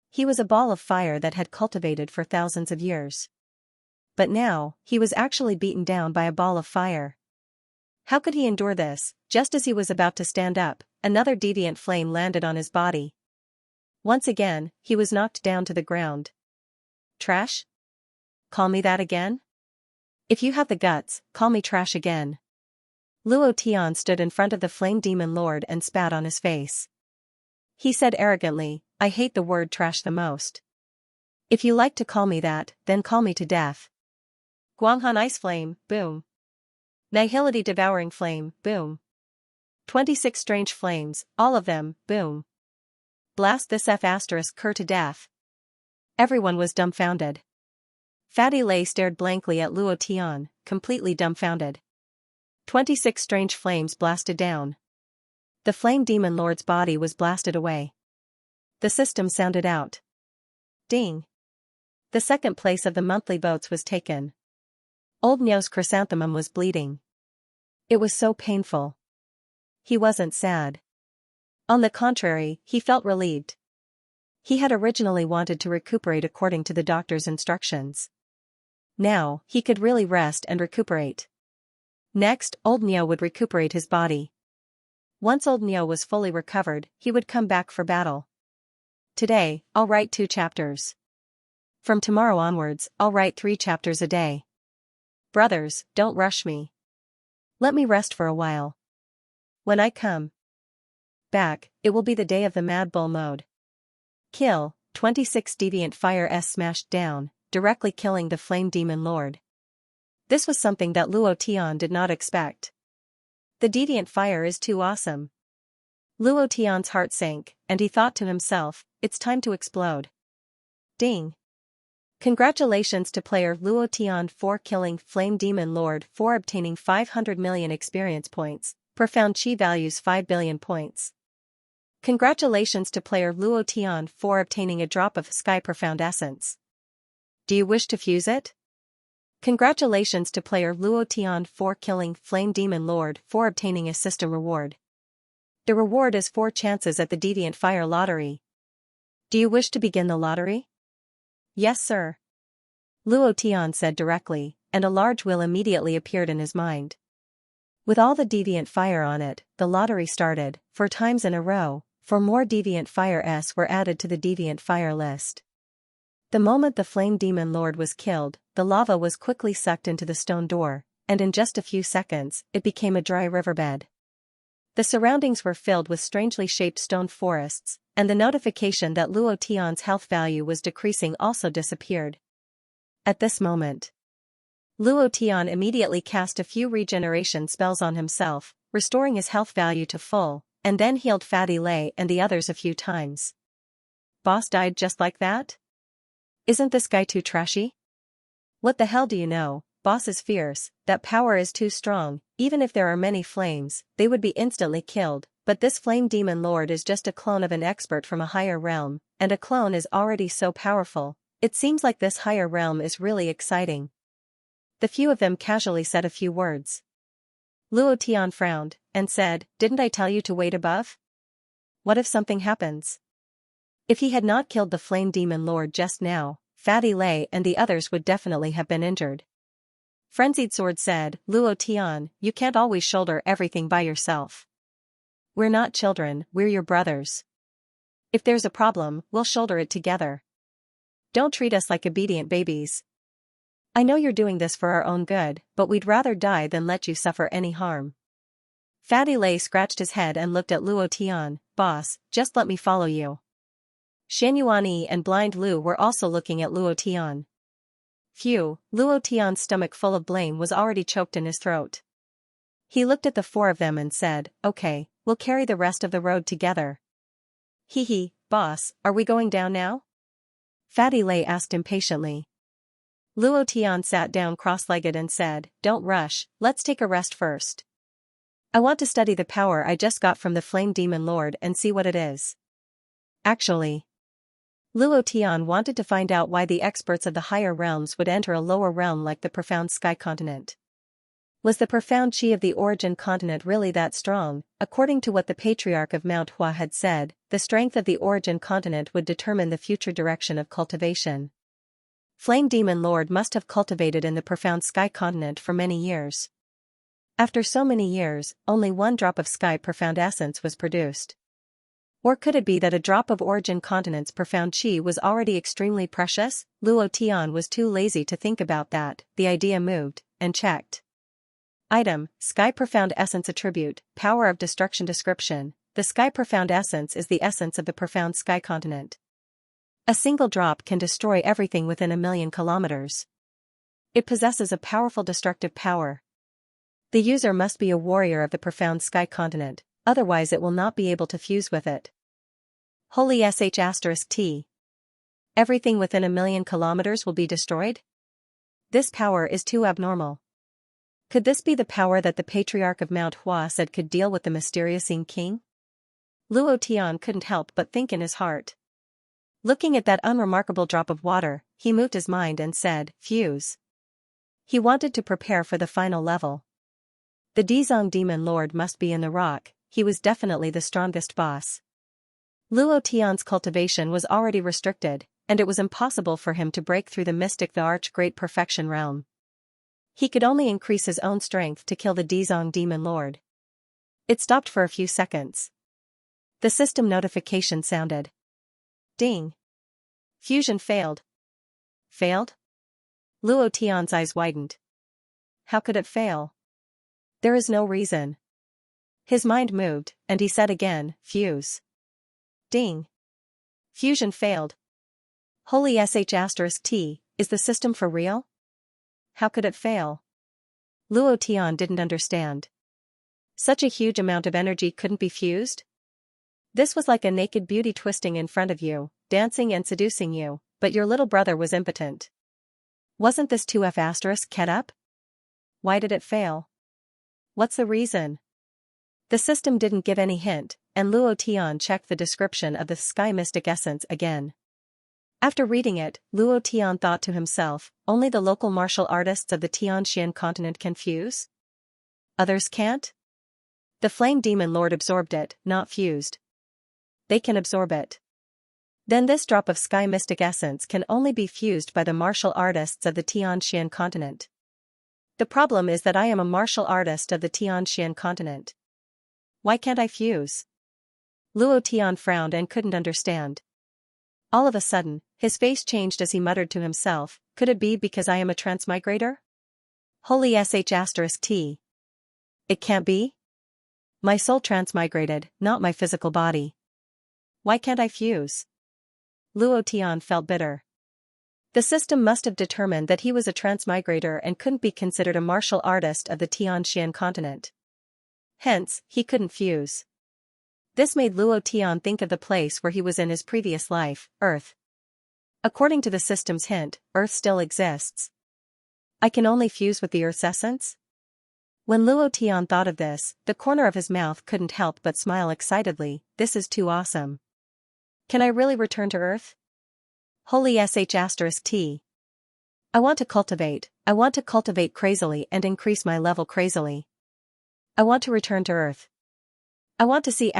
He was a ball of fire that had cultivated for thousands of years. But now, he was actually beaten down by a ball of fire. How could he endure this? Just as he was about to stand up, another deviant flame landed on his body. Once again, he was knocked down to the ground. Trash? Call me that again? If you have the guts, call me trash again. Luo Tian stood in front of the Flame Demon Lord and spat on his face. He said arrogantly, "I hate the word trash the most. If you like to call me that, then call me to death." Guanghan Ice Flame, boom. Nihility Devouring Flame, boom. 26 strange flames, all of them, boom. Blast this F***cur to death. Everyone was dumbfounded. Fatty Lei stared blankly at Luo Tian, completely dumbfounded. 26 strange flames blasted down. The Flame Demon Lord's body was blasted away. The system sounded out. Ding. The second place of the monthly votes was taken. Old Niao's chrysanthemum was bleeding. It was so painful. He wasn't sad. On the contrary, he felt relieved. He had originally wanted to recuperate according to the doctor's instructions. Now, he could really rest and recuperate. Next, old Niao would recuperate his body. Once old Niao was fully recovered, he would come back for battle. Today, I'll write 2 chapters. From tomorrow onwards, I'll write 3 chapters a day. Brothers, don't rush me. Let me rest for a while. When I come back, it will be the day of the Mad Bull mode. Kill, 26 Deviant Fire S smashed down, directly killing the Flame Demon Lord. This was something that Luo Tian did not expect. The Deviant Fire is too awesome. Luo Tian's heart sank, and he thought to himself, it's time to explode. Ding. Congratulations to player Luo Tian for killing Flame Demon Lord for obtaining 500 million experience points, profound chi values 5 billion points. Congratulations to player Luo Tian for obtaining a drop of Sky Profound Essence. Do you wish to fuse it? Congratulations to player Luo Tian for killing Flame Demon Lord for obtaining a system reward. The reward is 4 chances at the Deviant Fire lottery. Do you wish to begin the lottery? Yes, sir. Luo Tian said directly, and a large wheel immediately appeared in his mind. With all the Deviant Fire on it, the lottery started, 4 times in a row, 4 more Deviant Fire S were added to the Deviant Fire list. The moment the Flame Demon Lord was killed, the lava was quickly sucked into the stone door, and in just a few seconds, it became a dry riverbed. The surroundings were filled with strangely shaped stone forests, and the notification that Luo Tian's health value was decreasing also disappeared. At this moment, Luo Tian immediately cast a few regeneration spells on himself, restoring his health value to full, and then healed Fatty Lei and the others a few times. Boss died just like that? Isn't this guy too trashy? What the hell do you know? Boss is fierce, that power is too strong, even if there are many flames, they would be instantly killed, but this Flame Demon Lord is just a clone of an expert from a higher realm, and a clone is already so powerful, it seems like this higher realm is really exciting. The few of them casually said a few words. Luo Tian frowned, and said, didn't I tell you to wait above? What if something happens? If he had not killed the Flame Demon Lord just now, Fatty Lei and the others would definitely have been injured. Frenzied Sword said, Luo Tian, you can't always shoulder everything by yourself. We're not children, we're your brothers. If there's a problem, we'll shoulder it together. Don't treat us like obedient babies. I know you're doing this for our own good, but we'd rather die than let you suffer any harm. Fatty Lei scratched his head and looked at Luo Tian, boss, just let me follow you. Xianxia and Blind Lu were also looking at Luo Tian. Phew, Luo Tian's stomach full of blame was already choked in his throat. He looked at the 4 of them and said, okay, we'll carry the rest of the road together. Hee, boss, are we going down now? Fatty Lei asked impatiently. Luo Tian sat down cross-legged and said, don't rush, let's take a rest first. I want to study the power I just got from the Flame Demon Lord and see what it is. Actually, Luo Tian wanted to find out why the experts of the higher realms would enter a lower realm like the Profound Sky Continent. Was the profound chi of the Origin Continent really that strong? According to what the Patriarch of Mount Hua had said, the strength of the Origin Continent would determine the future direction of cultivation. Flame Demon Lord must have cultivated in the Profound Sky Continent for many years. After so many years, only 1 drop of Sky Profound Essence was produced. Or could it be that a drop of Origin Continent's profound chi was already extremely precious? Luo Tian was too lazy to think about that, the idea moved, and checked. Item, Sky Profound Essence Attribute, Power of Destruction Description. The Sky Profound Essence is the essence of the Profound Sky Continent. A single drop can destroy everything within 1,000,000 kilometers. It possesses a powerful destructive power. The user must be a warrior of the Profound Sky Continent, otherwise it will not be able to fuse with it. Holy *T. Everything within 1,000,000 kilometers will be destroyed? This power is too abnormal. Could this be the power that the Patriarch of Mount Hua said could deal with the mysterious Ying King? Luo Tian couldn't help but think in his heart. Looking at that unremarkable drop of water, he moved his mind and said, fuse. He wanted to prepare for the final level. The Dizong Demon Lord must be in the rock, he was definitely the strongest boss. Luo Tian's cultivation was already restricted, and it was impossible for him to break through the mystic the Arch Great Perfection realm. He could only increase his own strength to kill the Dizong Demon Lord. It stopped for a few seconds. The system notification sounded. Ding. Fusion failed. Failed? Luo Tian's eyes widened. How could it fail? There is no reason. His mind moved, and he said again, fuse. Ding. Fusion failed. Holy sh*t, is the system for real? How could it fail? Luo Tian didn't understand. Such a huge amount of energy couldn't be fused? This was like a naked beauty twisting in front of you, dancing and seducing you, but your little brother was impotent. Wasn't this 2F** ket up? Why did it fail? What's the reason? The system didn't give any hint, and Luo Tian checked the description of the sky mystic essence again. After reading it, Luo Tian thought to himself, only the local martial artists of the Tianxian continent can fuse? Others can't? The Flame Demon Lord absorbed it, not fused. They can absorb it. Then this drop of sky mystic essence can only be fused by the martial artists of the Tianxian continent. The problem is that I am a martial artist of the Tianxian continent. Why can't I fuse? Luo Tian frowned and couldn't understand. All of a sudden, his face changed as he muttered to himself, could it be because I am a transmigrator? Holy sh*t. It can't be? My soul transmigrated, not my physical body. Why can't I fuse? Luo Tian felt bitter. The system must have determined that he was a transmigrator and couldn't be considered a martial artist of the Tianxian continent. Hence, he couldn't fuse. This made Luo Tian think of the place where he was in his previous life, Earth. According to the system's hint, Earth still exists. I can only fuse with the Earth's essence? When Luo Tian thought of this, the corner of his mouth couldn't help but smile excitedly, this is too awesome. Can I really return to Earth? Holy sh*t. I want to cultivate crazily and increase my level crazily. I want to return to Earth. I want to see ****,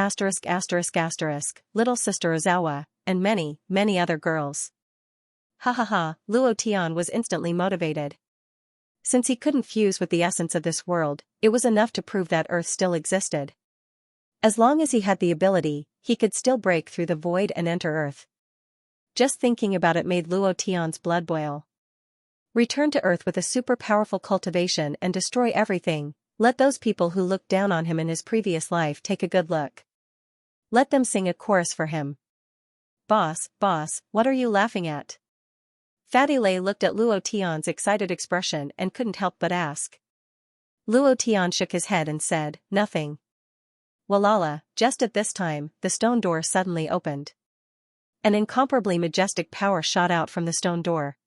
little sister Ozawa, and many, many other girls. Ha ha ha, Luo Tian was instantly motivated. Since he couldn't fuse with the essence of this world, it was enough to prove that Earth still existed. As long as he had the ability, he could still break through the void and enter Earth. Just thinking about it made Luo Tian's blood boil. Return to Earth with a super powerful cultivation and destroy everything. Let those people who looked down on him in his previous life take a good look. Let them sing a chorus for him. Boss, what are you laughing at? Fatty Lei looked at Luo Tian's excited expression and couldn't help but ask. Luo Tian shook his head and said, nothing. Walala, just at this time, the stone door suddenly opened. An incomparably majestic power shot out from the stone door.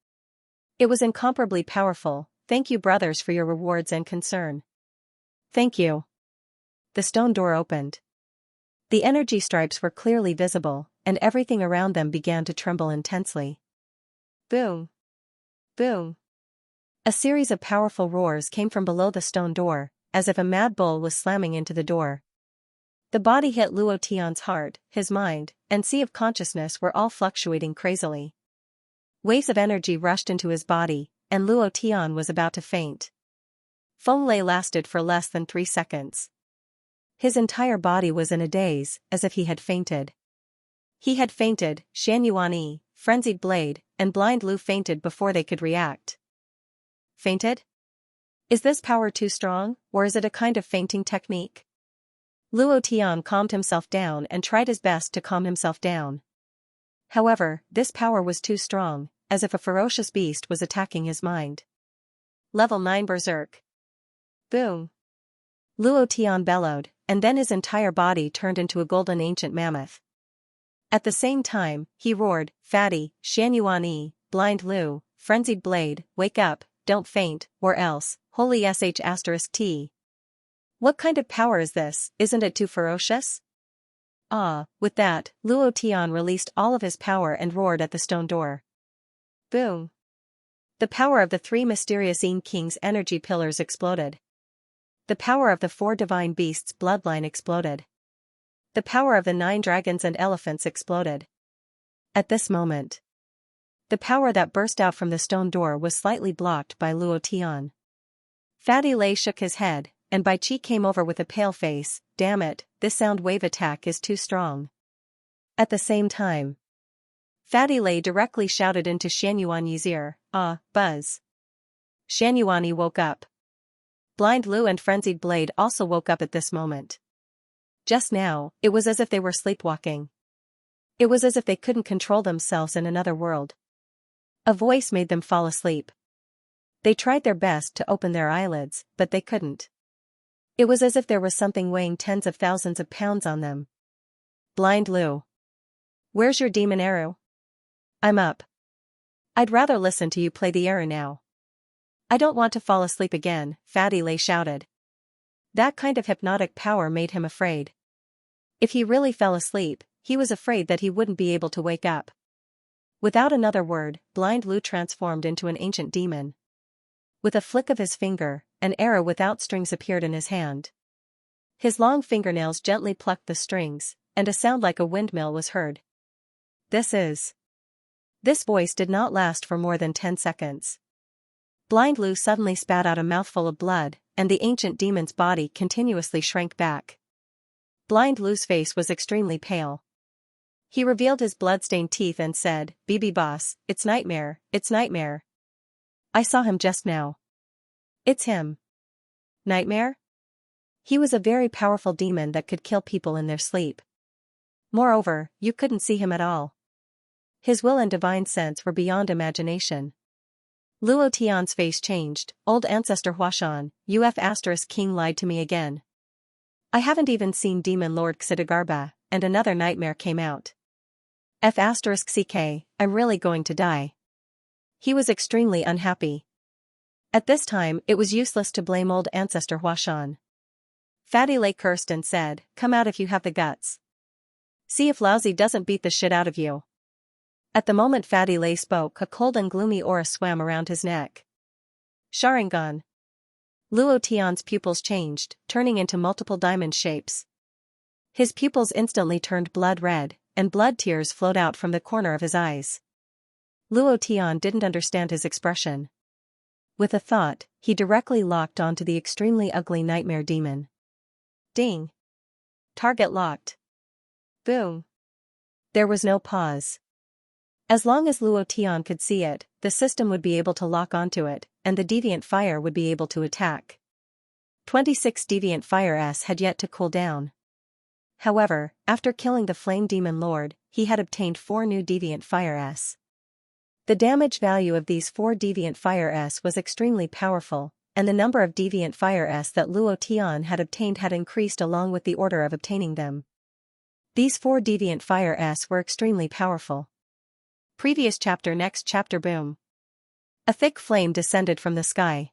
It was incomparably powerful. Thank you brothers for your rewards and concern. Thank you. The stone door opened. The energy stripes were clearly visible, and everything around them began to tremble intensely. Boom. Boom. A series of powerful roars came from below the stone door, as if a mad bull was slamming into the door. The body hit Luo Tian's heart, his mind, and sea of consciousness were all fluctuating crazily. Waves of energy rushed into his body, and Luo Tian was about to faint. Feng Lei lasted for less than 3 seconds. His entire body was in a daze, as if he had fainted. He had fainted, Xianxia, Frenzied Blade, and Blind Lu fainted before they could react. Fainted? Is this power too strong, or is it a kind of fainting technique? Luo Tian calmed himself down and tried his best to calm himself down. However, this power was too strong, as if a ferocious beast was attacking his mind. Level 9 Berserk. Boom. Luo Tian bellowed, and then his entire body turned into a golden ancient mammoth. At the same time, he roared, Fatty, Xianxia, Blind Lu, Frenzied Blade, wake up, don't faint, or else, holy sh*t. What kind of power is this, isn't it too ferocious? Ah, with that, Luo Tian released all of his power and roared at the stone door. Boom. The power of the 3 mysterious Yin King's energy pillars exploded. The power of the 4 divine beasts' bloodline exploded. The power of the 9 dragons and elephants exploded. At this moment, the power that burst out from the stone door was slightly blocked by Luo Tian. Fatty Lei shook his head, and Bai Qi came over with a pale face. Damn it, this sound wave attack is too strong. At the same time, Fatty Lei directly shouted into Xianyuanyi's ear, buzz. Xianyuanyi woke up. Blind Lu and Frenzied Blade also woke up at this moment. Just now, it was as if they were sleepwalking. It was as if they couldn't control themselves in another world. A voice made them fall asleep. They tried their best to open their eyelids, but they couldn't. It was as if there was something weighing tens of thousands of pounds on them. Blind Lu. Where's your demon arrow? I'm up. I'd rather listen to you play the arrow now. I don't want to fall asleep again, Fatty Lei shouted. That kind of hypnotic power made him afraid. If he really fell asleep, he was afraid that he wouldn't be able to wake up. Without another word, Blind Lu transformed into an ancient demon. With a flick of his finger, an arrow without strings appeared in his hand. His long fingernails gently plucked the strings, and a sound like a windmill was heard. This voice did not last for more than 10 seconds. Blind Lu suddenly spat out a mouthful of blood, and the ancient demon's body continuously shrank back. Blind Lu's face was extremely pale. He revealed his blood-stained teeth and said, "BB boss, it's Nightmare, it's Nightmare. I saw him just now. It's him." Nightmare? He was a very powerful demon that could kill people in their sleep. Moreover, you couldn't see him at all. His will and divine sense were beyond imagination. Luo Tian's face changed. Old ancestor Huashan, King lied to me again. I haven't even seen Demon Lord Xidagarba, and another nightmare came out. CK, I'm really going to die. He was extremely unhappy. At this time, it was useless to blame old ancestor Huashan. Fatty Lei cursed and said, "Come out if you have the guts. See if Lousy doesn't beat the shit out of you." At the moment Fatty Lei spoke, a cold and gloomy aura swam around his neck. Sharingan. Luo Tian's pupils changed, turning into multiple diamond shapes. His pupils instantly turned blood red, and blood tears flowed out from the corner of his eyes. Luo Tian didn't understand his expression. With a thought, he directly locked onto the extremely ugly nightmare demon. Ding. Target locked. Boom. There was no pause. As long as Luo Tian could see it, the system would be able to lock onto it, and the deviant fire would be able to attack. 26 deviant fire S had yet to cool down. However, after killing the Flame Demon Lord, he had obtained 4 new deviant fire S. The damage value of these 4 deviant fire S was extremely powerful, and the number of deviant fire S that Luo Tian had obtained had increased along with the order of obtaining them. These 4 deviant fire S were extremely powerful. Previous chapter. Next chapter. Boom. A thick flame descended from the sky.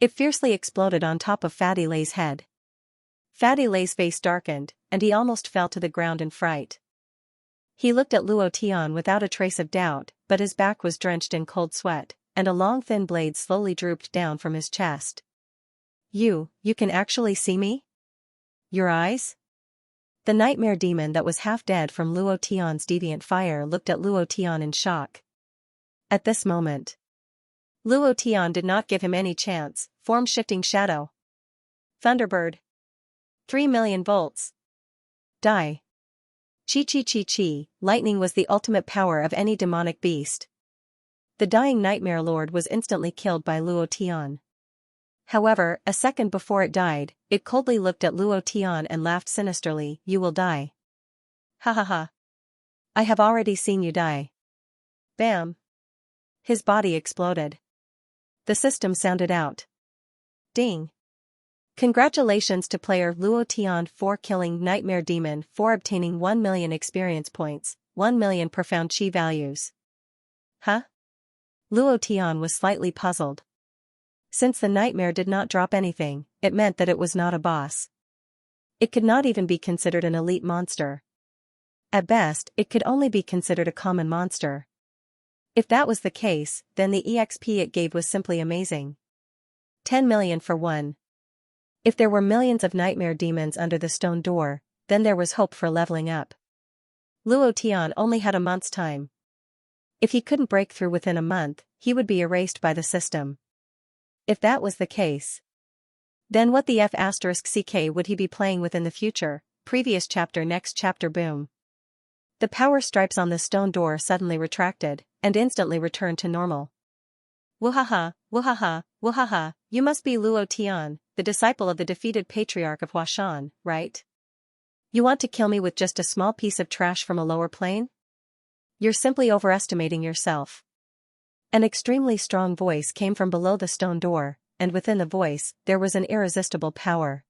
It fiercely exploded on top of Fatty Lei's head. Fatty Lei's face darkened, and he almost fell to the ground in fright. He looked at Luo Tian without a trace of doubt, but his back was drenched in cold sweat, and a long thin blade slowly drooped down from his chest. You can actually see me? Your eyes? The nightmare demon that was half dead from Luo Tian's deviant fire looked at Luo Tian in shock. At this moment, Luo Tian did not give him any chance. Form-shifting shadow. Thunderbird. 3 million volts. Die. Chi. Lightning was the ultimate power of any demonic beast. The dying Nightmare Lord was instantly killed by Luo Tian. However, a second before it died, it coldly looked at Luo Tian and laughed sinisterly. You will die. Ha ha ha. I have already seen you die. Bam. His body exploded. The system sounded out. Ding. Congratulations to player Luo Tian for killing Nightmare Demon, for obtaining 1 million experience points, 1 million profound chi values. Huh? Luo Tian was slightly puzzled. Since the nightmare did not drop anything, it meant that it was not a boss. It could not even be considered an elite monster. At best, it could only be considered a common monster. If that was the case, then the EXP it gave was simply amazing. 10 million for one. If there were millions of nightmare demons under the stone door, then there was hope for leveling up. Luo Tian only had a month's time. If he couldn't break through within a month, he would be erased by the system. If that was the case, then what the F***ck would he be playing with in the future? Previous chapter, next chapter, boom. The power stripes on the stone door suddenly retracted, and instantly returned to normal. Woohaha, woohaha, woohaha, you must be Luo Tian, the disciple of the defeated patriarch of Huashan, right? You want to kill me with just a small piece of trash from a lower plane? You're simply overestimating yourself. An extremely strong voice came from below the stone door, and within the voice, there was an irresistible power.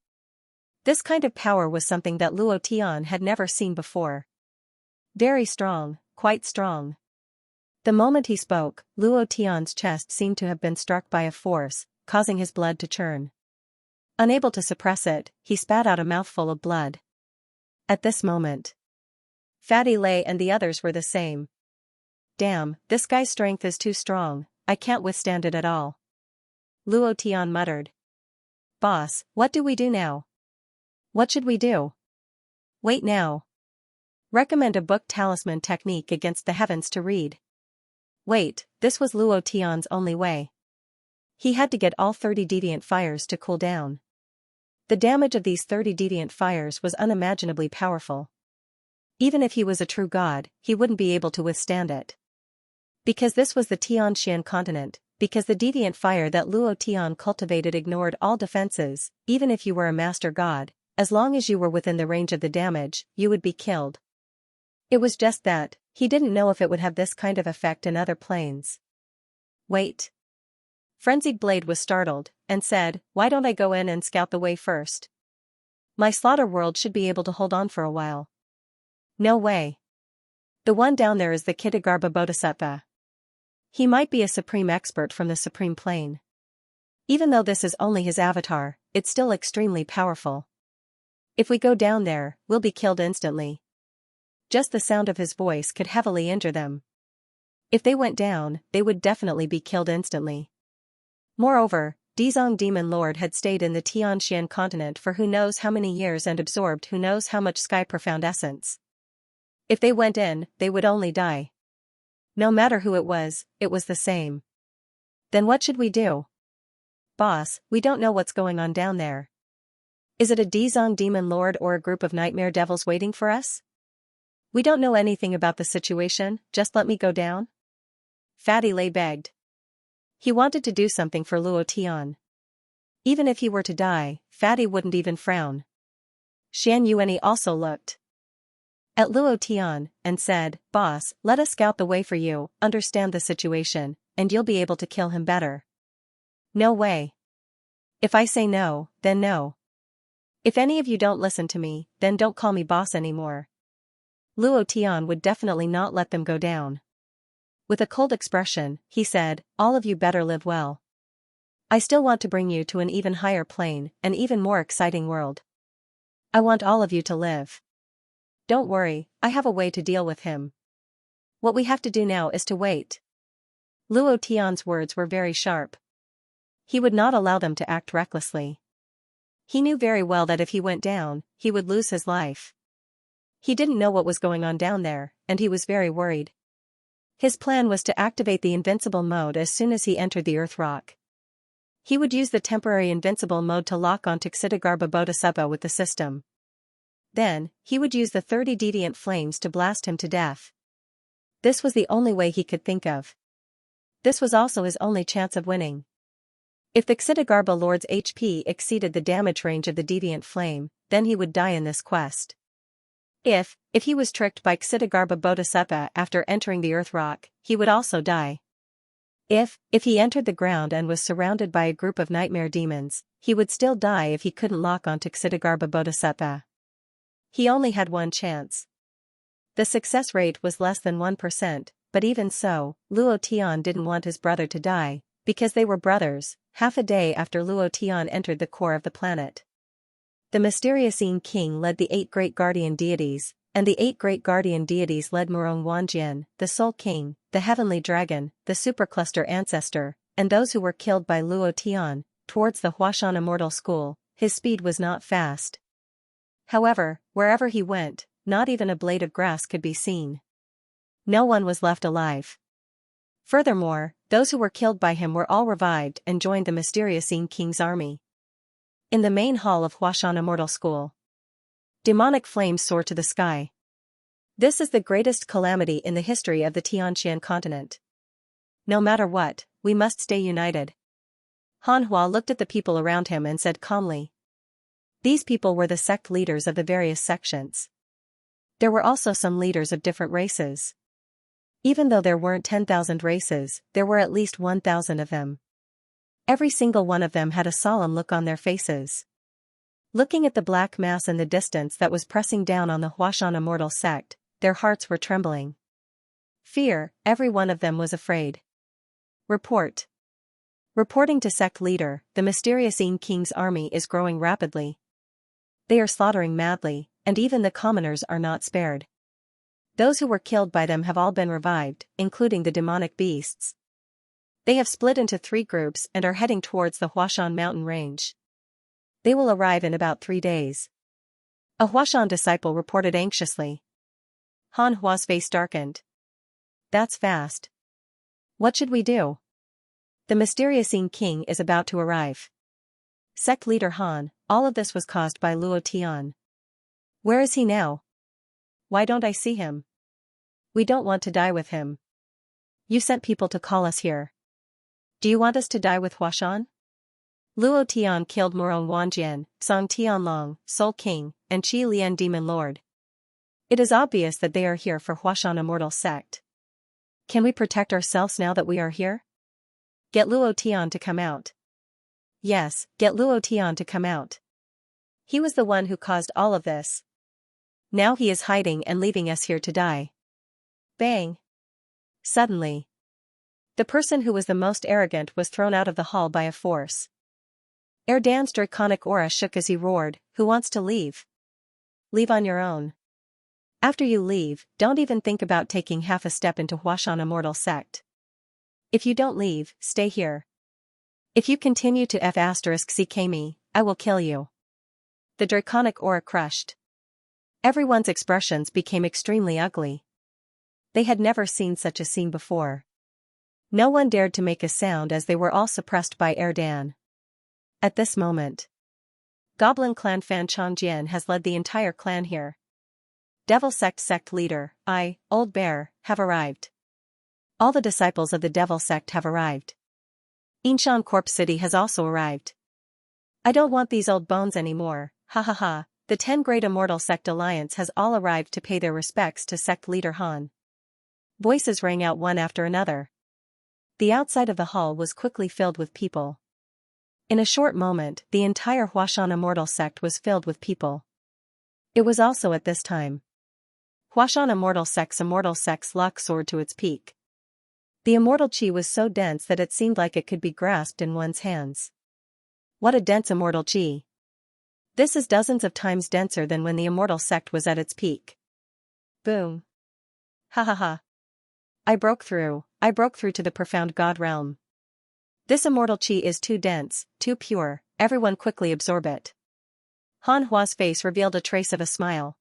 This kind of power was something that Luo Tian had never seen before. Very strong, quite strong. The moment he spoke, Luo Tian's chest seemed to have been struck by a force, causing his blood to churn. Unable to suppress it, he spat out a mouthful of blood. At this moment, Fatty Lei and the others were the same. Damn, this guy's strength is too strong, I can't withstand it at all. Luo Tian muttered. Boss, what do we do now? What should we do? Wait now. Recommend a book talisman technique against the heavens to read. Wait, this was Luo Tian's only way. He had to get all 30 deviant fires to cool down. The damage of these 30 deviant fires was unimaginably powerful. Even if he was a true god, he wouldn't be able to withstand it. Because this was the Tianxian continent, because the deviant fire that Luo Tian cultivated ignored all defenses, even if you were a master god, as long as you were within the range of the damage, you would be killed. It was just that, he didn't know if it would have this kind of effect in other planes. Wait. Frenzied Blade was startled, and said, why don't I go in and scout the way first? My slaughter world should be able to hold on for a while. No way. The one down there is the Xianxia Bodhisattva. He might be a supreme expert from the supreme plane. Even though this is only his avatar, it's still extremely powerful. If we go down there, we'll be killed instantly. Just the sound of his voice could heavily injure them. If they went down, they would definitely be killed instantly. Moreover, Dizong Demon Lord had stayed in the Tianxian continent for who knows how many years and absorbed who knows how much sky profound essence. If they went in, they would only die. No matter who it was the same. Then what should we do? Boss, we don't know what's going on down there. Is it a Dizong Demon Lord or a group of nightmare devils waiting for us? We don't know anything about the situation, just let me go down? Fatty Lei begged. He wanted to do something for Luo Tian. Even if he were to die, Fatty wouldn't even frown. Xianxia also looked at Luo Tian, and said, Boss, let us scout the way for you, understand the situation, and you'll be able to kill him better. No way. If I say no, then no. If any of you don't listen to me, then don't call me boss anymore. Luo Tian would definitely not let them go down. With a cold expression, he said, all of you better live well. I still want to bring you to an even higher plane, an even more exciting world. I want all of you to live. Don't worry, I have a way to deal with him. What we have to do now is to wait. Luo Tian's words were very sharp. He would not allow them to act recklessly. He knew very well that if he went down, he would lose his life. He didn't know what was going on down there, and he was very worried. His plan was to activate the invincible mode as soon as he entered the earth rock. He would use the temporary invincible mode to lock onto Xianxia Bodhisattva with the system. Then, he would use the 30 deviant flames to blast him to death. This was the only way he could think of. This was also his only chance of winning. If the Xianxia Lord's HP exceeded the damage range of the deviant flame, then he would die in this quest. If he was tricked by Xianxia Bodhisattva after entering the earth rock, he would also die. If he entered the ground and was surrounded by a group of nightmare demons, he would still die if he couldn't lock onto Xianxia Bodhisattva. He only had one chance. The success rate was less than 1%, but even so, Luo Tian didn't want his brother to die, because they were brothers, half a day after Luo Tian entered the core of the planet. The mysterious Yin King led the 8 great guardian deities, And the 8 great guardian deities led Murong Wanjian, the Soul King, the Heavenly Dragon, the Supercluster Ancestor, and those who were killed by Luo Tian, towards the Huashan Immortal School. His speed was not fast. However, wherever he went, not even a blade of grass could be seen. No one was left alive. Furthermore, those who were killed by him were all revived and joined the mysterious King's army. In the main hall of Huashan Immortal School, demonic flames soar to the sky. This is the greatest calamity in the history of the Tianqian continent. No matter what, we must stay united. Han Hua looked at the people around him and said calmly. These people were the sect leaders of the various sections. There were also some leaders of different races. Even though there weren't 10,000 races, there were at least 1,000 of them. Every single one of them had a solemn look on their faces. Looking at the black mass in the distance that was pressing down on the Huashan Immortal sect, their hearts were trembling. Fear, every one of them was afraid. Report. Reporting to sect leader, the mysterious King's army is growing rapidly. They are slaughtering madly, and even the commoners are not spared. Those who were killed by them have all been revived, including the demonic beasts. They have split into 3 groups and are heading towards the Huashan mountain range. They will arrive in about 3 days. A Huashan disciple reported anxiously. Han Hua's face darkened. That's fast. What should we do? The mysterious King is about to arrive. Sect leader Han, all of this was caused by Luo Tian. Where is he now? Why don't I see him? We don't want to die with him. You sent people to call us here. Do you want us to die with Huashan? Luo Tian killed Murong Wanjian, Song Tianlong, Soul King, and Qi Lian Demon Lord. It is obvious that they are here for Huashan Immortal Sect. Can we protect ourselves now that we are here? Get Luo Tian to come out. Yes, get Luo Tian to come out. He was the one who caused all of this. Now he is hiding and leaving us here to die. Bang! Suddenly, the person who was the most arrogant was thrown out of the hall by a force. Erdan's draconic aura shook as he roared, "Who wants to leave? Leave on your own. After you leave, don't even think about taking half a step into Huashan Immortal Sect. If you don't leave, stay here. If you continue to F***ck me, I will kill you." The draconic aura crushed. Everyone's expressions became extremely ugly. They had never seen such a scene before. No one dared to make a sound as they were all suppressed by Erdan. At this moment, Goblin clan Fan Changjian has led the entire clan here. Devil sect leader, I, Old Bear, have arrived. All the disciples of the Devil sect have arrived. Yinshan Corp City has also arrived. I don't want these old bones anymore, ha ha ha. The 10 Great Immortal Sect Alliance has all arrived to pay their respects to sect leader Han. Voices rang out one after another. The outside of the hall was quickly filled with people. In a short moment, the entire Huashan Immortal Sect was filled with people. It was also at this time Huashan Immortal Sect's luck soared to its peak. The immortal chi was so dense that it seemed like it could be grasped in one's hands. What a dense immortal chi! This is dozens of times denser than when the immortal sect was at its peak. Boom. Ha ha ha. I broke through to the profound God realm. This immortal chi is too dense, too pure, everyone quickly absorb it. Han Hua's face revealed a trace of a smile.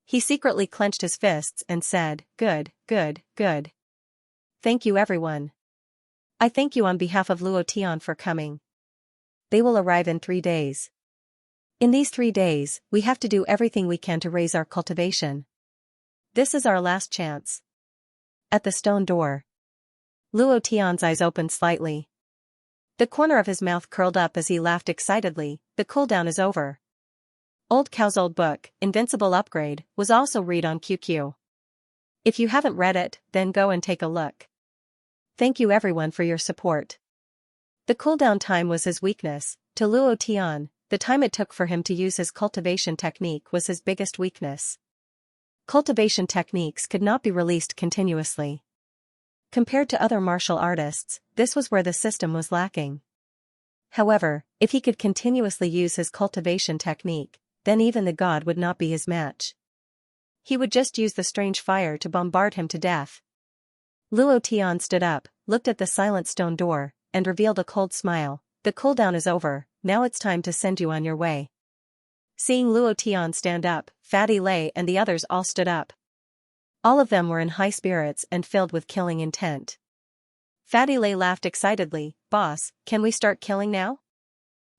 He secretly clenched his fists and said, "Good, good, good. Thank you everyone. I thank you on behalf of Luo Tian for coming. They will arrive in 3 days. In these 3 days, we have to do everything we can to raise our cultivation. This is our last chance." At the stone door, Luo Tian's eyes opened slightly. The corner of his mouth curled up as he laughed excitedly. The cooldown is over. Old Cow's old book, Invincible Upgrade, was also read on QQ. If you haven't read it, then go and take a look. Thank you everyone for your support. The cooldown time was his weakness. To Luo Tian, the time it took for him to use his cultivation technique was his biggest weakness. Cultivation techniques could not be released continuously. Compared to other martial artists, this was where the system was lacking. However, if he could continuously use his cultivation technique, then even the god would not be his match. He would just use the strange fire to bombard him to death. Luo Tian stood up, looked at the silent stone door, and revealed a cold smile. The cooldown is over, now it's time to send you on your way. Seeing Luo Tian stand up, Fatty Lei and the others all stood up. All of them were in high spirits and filled with killing intent. Fatty Lei laughed excitedly. Boss, can we start killing now?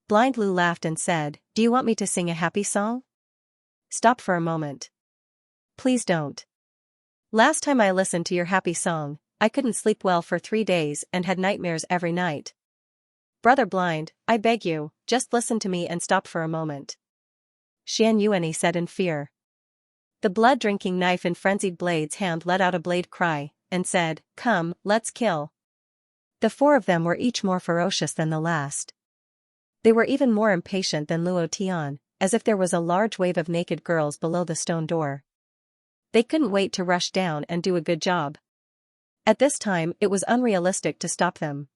Blind Lu laughed and said, do you want me to sing a happy song? Stop for a moment. Please don't. Last time I listened to your happy song, I couldn't sleep well for 3 days and had nightmares every night. Brother Blind, I beg you, just listen to me and stop for a moment. Xianxia said in fear. The blood-drinking knife in frenzied blade's hand let out a blade cry, and said, come, let's kill. The 4 of them were each more ferocious than the last. They were even more impatient than Luo Tian, as if there was a large wave of naked girls below the stone door. They couldn't wait to rush down and do a good job. At this time, it was unrealistic to stop them.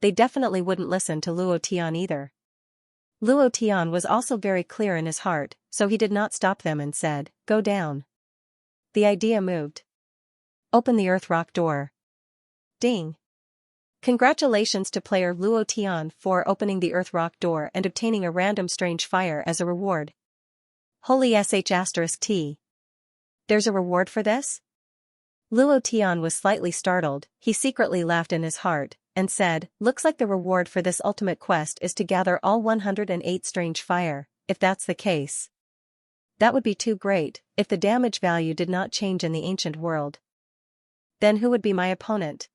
They definitely wouldn't listen to Luo Tian either. Luo Tian was also very clear in his heart, so he did not stop them and said, go down. The idea moved. Open the earth rock door. Ding. Congratulations to player Luo Tian for opening the earth rock door and obtaining a random strange fire as a reward. Holy sh*T. There's a reward for this? Luo Tian was slightly startled. He secretly laughed in his heart, and said, looks like the reward for this ultimate quest is to gather all 108 strange fire. If that's the case, that would be too great, if the damage value did not change in the ancient world. Then who would be my opponent?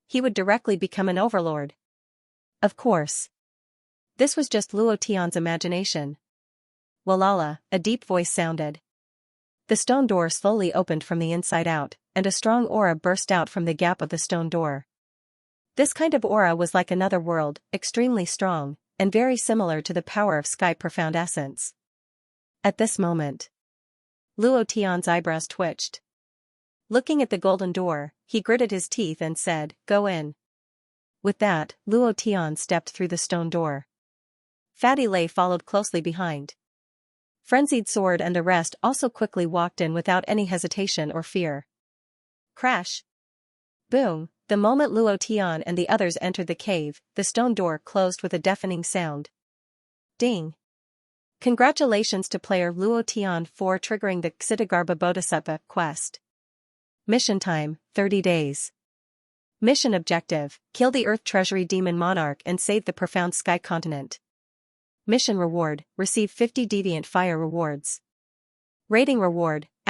He would directly become an overlord. Of course. This was just Luo Tian's imagination. Walala, a deep voice sounded. The stone door slowly opened from the inside out, and a strong aura burst out from the gap of the stone door. This kind of aura was like another world, extremely strong, and very similar to the power of Sky Profound Essence. At this moment, Luo Tian's eyebrows twitched. Looking at the golden door, he gritted his teeth and said, go in. With that, Luo Tian stepped through the stone door. Fatty Lei followed closely behind. Frenzied Sword and the rest also quickly walked in without any hesitation or fear. Crash! Boom! The moment Luo Tian and the others entered the cave, the stone door closed with a deafening sound. Ding! Congratulations to player Luo Tian for triggering the Ksitigarbha Bodhisattva quest. Mission time, 30 days. Mission objective, kill the Earth Treasury Demon Monarch and save the Profound Sky Continent. Mission reward, receive 50 Deviant Fire rewards. Rating reward, ******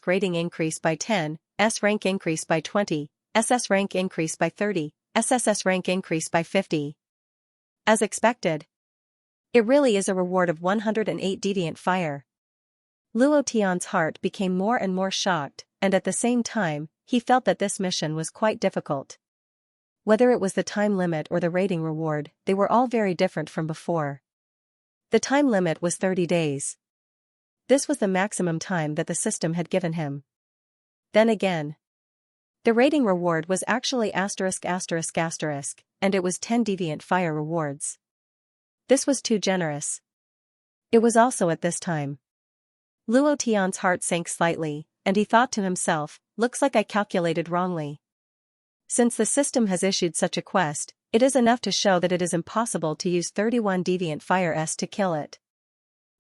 rating increase by 10, S rank increase by 20, SS rank increase by 30, SSS rank increase by 50. As expected. It really is a reward of 108 Deviant Fire. Luo Tian's heart became more and more shocked, and at the same time, he felt that this mission was quite difficult. Whether it was the time limit or the rating reward, they were all very different from before. The time limit was 30 days. This was the maximum time that the system had given him. Then again, the rating reward was actually ******, and it was 10 Deviant Fire rewards. This was too generous. It was also at this time. Luo Tian's heart sank slightly, and he thought to himself, looks like I calculated wrongly. Since the system has issued such a quest, it is enough to show that it is impossible to use 31 Deviant Fire S to kill it.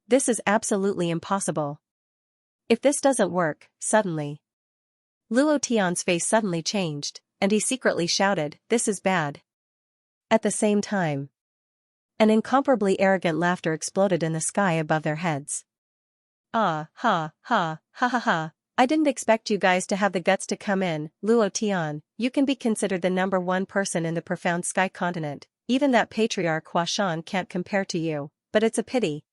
This is absolutely impossible. If this doesn't work, suddenly. Luo Tian's face suddenly changed, and he secretly shouted, this is bad. At the same time, an incomparably arrogant laughter exploded in the sky above their heads. Ah, ha, ha, ha ha ha, I didn't expect you guys to have the guts to come in, Luo Tian, you can be considered the #1 person in the Profound Sky Continent, even that patriarch Huashan can't compare to you, but it's a pity.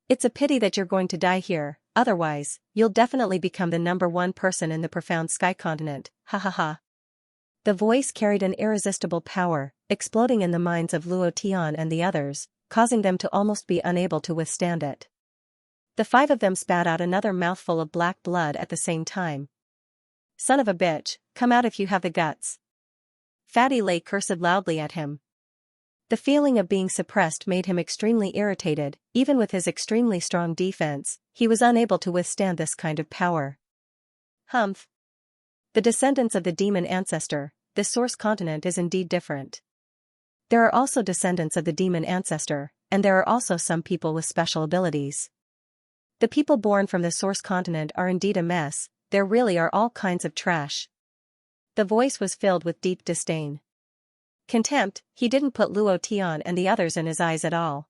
It's a pity that you're going to die here, otherwise, you'll definitely become the #1 person in the Profound Sky Continent, ha ha ha. The voice carried an irresistible power, exploding in the minds of Luo Tian and the others, causing them to almost be unable to withstand it. The 5 of them spat out another mouthful of black blood at the same time. Son of a bitch, come out if you have the guts. Fatty Lei cursed loudly at him. The feeling of being suppressed made him extremely irritated. Even with his extremely strong defense, he was unable to withstand this kind of power. Humph. The descendants of the demon ancestor, this source continent is indeed different. There are also descendants of the demon ancestor, and there are also some people with special abilities. The people born from the source continent are indeed a mess. There really are all kinds of trash. The voice was filled with deep disdain. Contempt. He didn't put Luo Tian and the others in his eyes at all.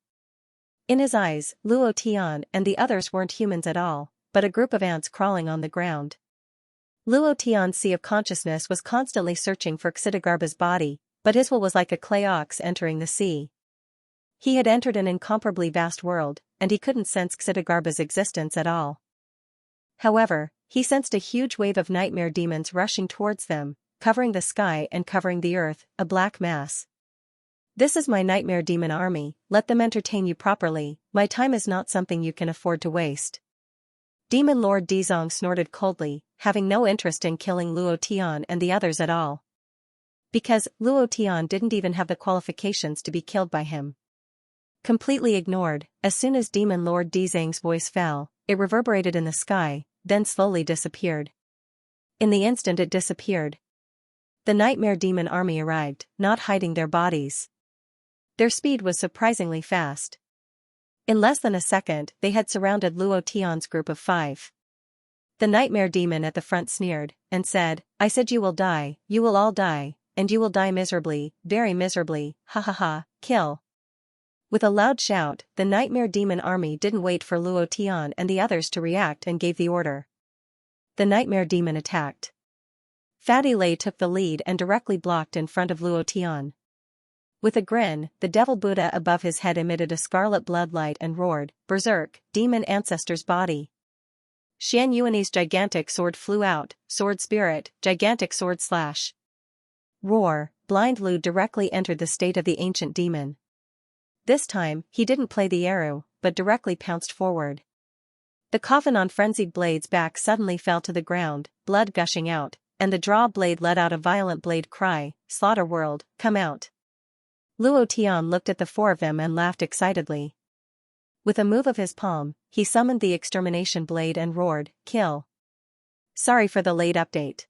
In his eyes, Luo Tian and the others weren't humans at all, but a group of ants crawling on the ground. Luo Tian's sea of consciousness was constantly searching for Xidagarba's body, but his will was like a clay ox entering the sea. He had entered an incomparably vast world, and he couldn't sense Xidagarba's existence at all. However, he sensed a huge wave of nightmare demons rushing towards them, covering the sky and covering the earth, a black mass. This is my nightmare demon army, let them entertain you properly, my time is not something you can afford to waste. Demon Lord Dizong snorted coldly, having no interest in killing Luo Tian and the others at all. Because Luo Tian didn't even have the qualifications to be killed by him. Completely ignored, as soon as Demon Lord Dizang's voice fell, it reverberated in the sky, then slowly disappeared. In the instant it disappeared, the nightmare demon army arrived, not hiding their bodies. Their speed was surprisingly fast. In less than a second, they had surrounded Luo Tian's group of 5. The nightmare demon at the front sneered, and said, I said you will all die, and you will die miserably, very miserably, ha ha ha, kill. With a loud shout, the nightmare demon army didn't wait for Luo Tian and the others to react and gave the order. The nightmare demon attacked. Fatty Lei took the lead and directly blocked in front of Luo Tian. With a grin, the devil Buddha above his head emitted a scarlet blood light and roared, Berserk, demon ancestor's body. Xianxua's gigantic sword flew out, sword spirit, gigantic sword slash. Roar, blind Lu directly entered the state of the ancient demon. This time, he didn't play the arrow, but directly pounced forward. The coffin on Frenzied Blade's back suddenly fell to the ground, blood gushing out, and the draw blade let out a violent blade cry, Slaughter World, come out. Luo Tian looked at the 4 of them and laughed excitedly. With a move of his palm, he summoned the extermination blade and roared, Kill. Sorry for the late update.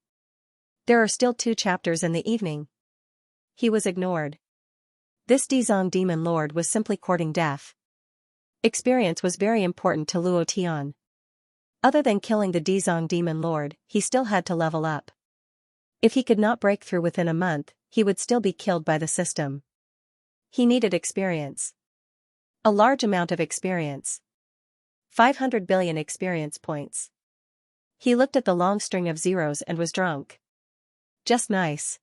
There are still 2 chapters in the evening. He was ignored. This Dizong demon lord was simply courting death. Experience was very important to Luo Tian. Other than killing the Dizong demon lord, he still had to level up. If he could not break through within a month, he would still be killed by the system. He needed experience. A large amount of experience. 500 billion experience points. He looked at the long string of zeros and was drunk. Just nice.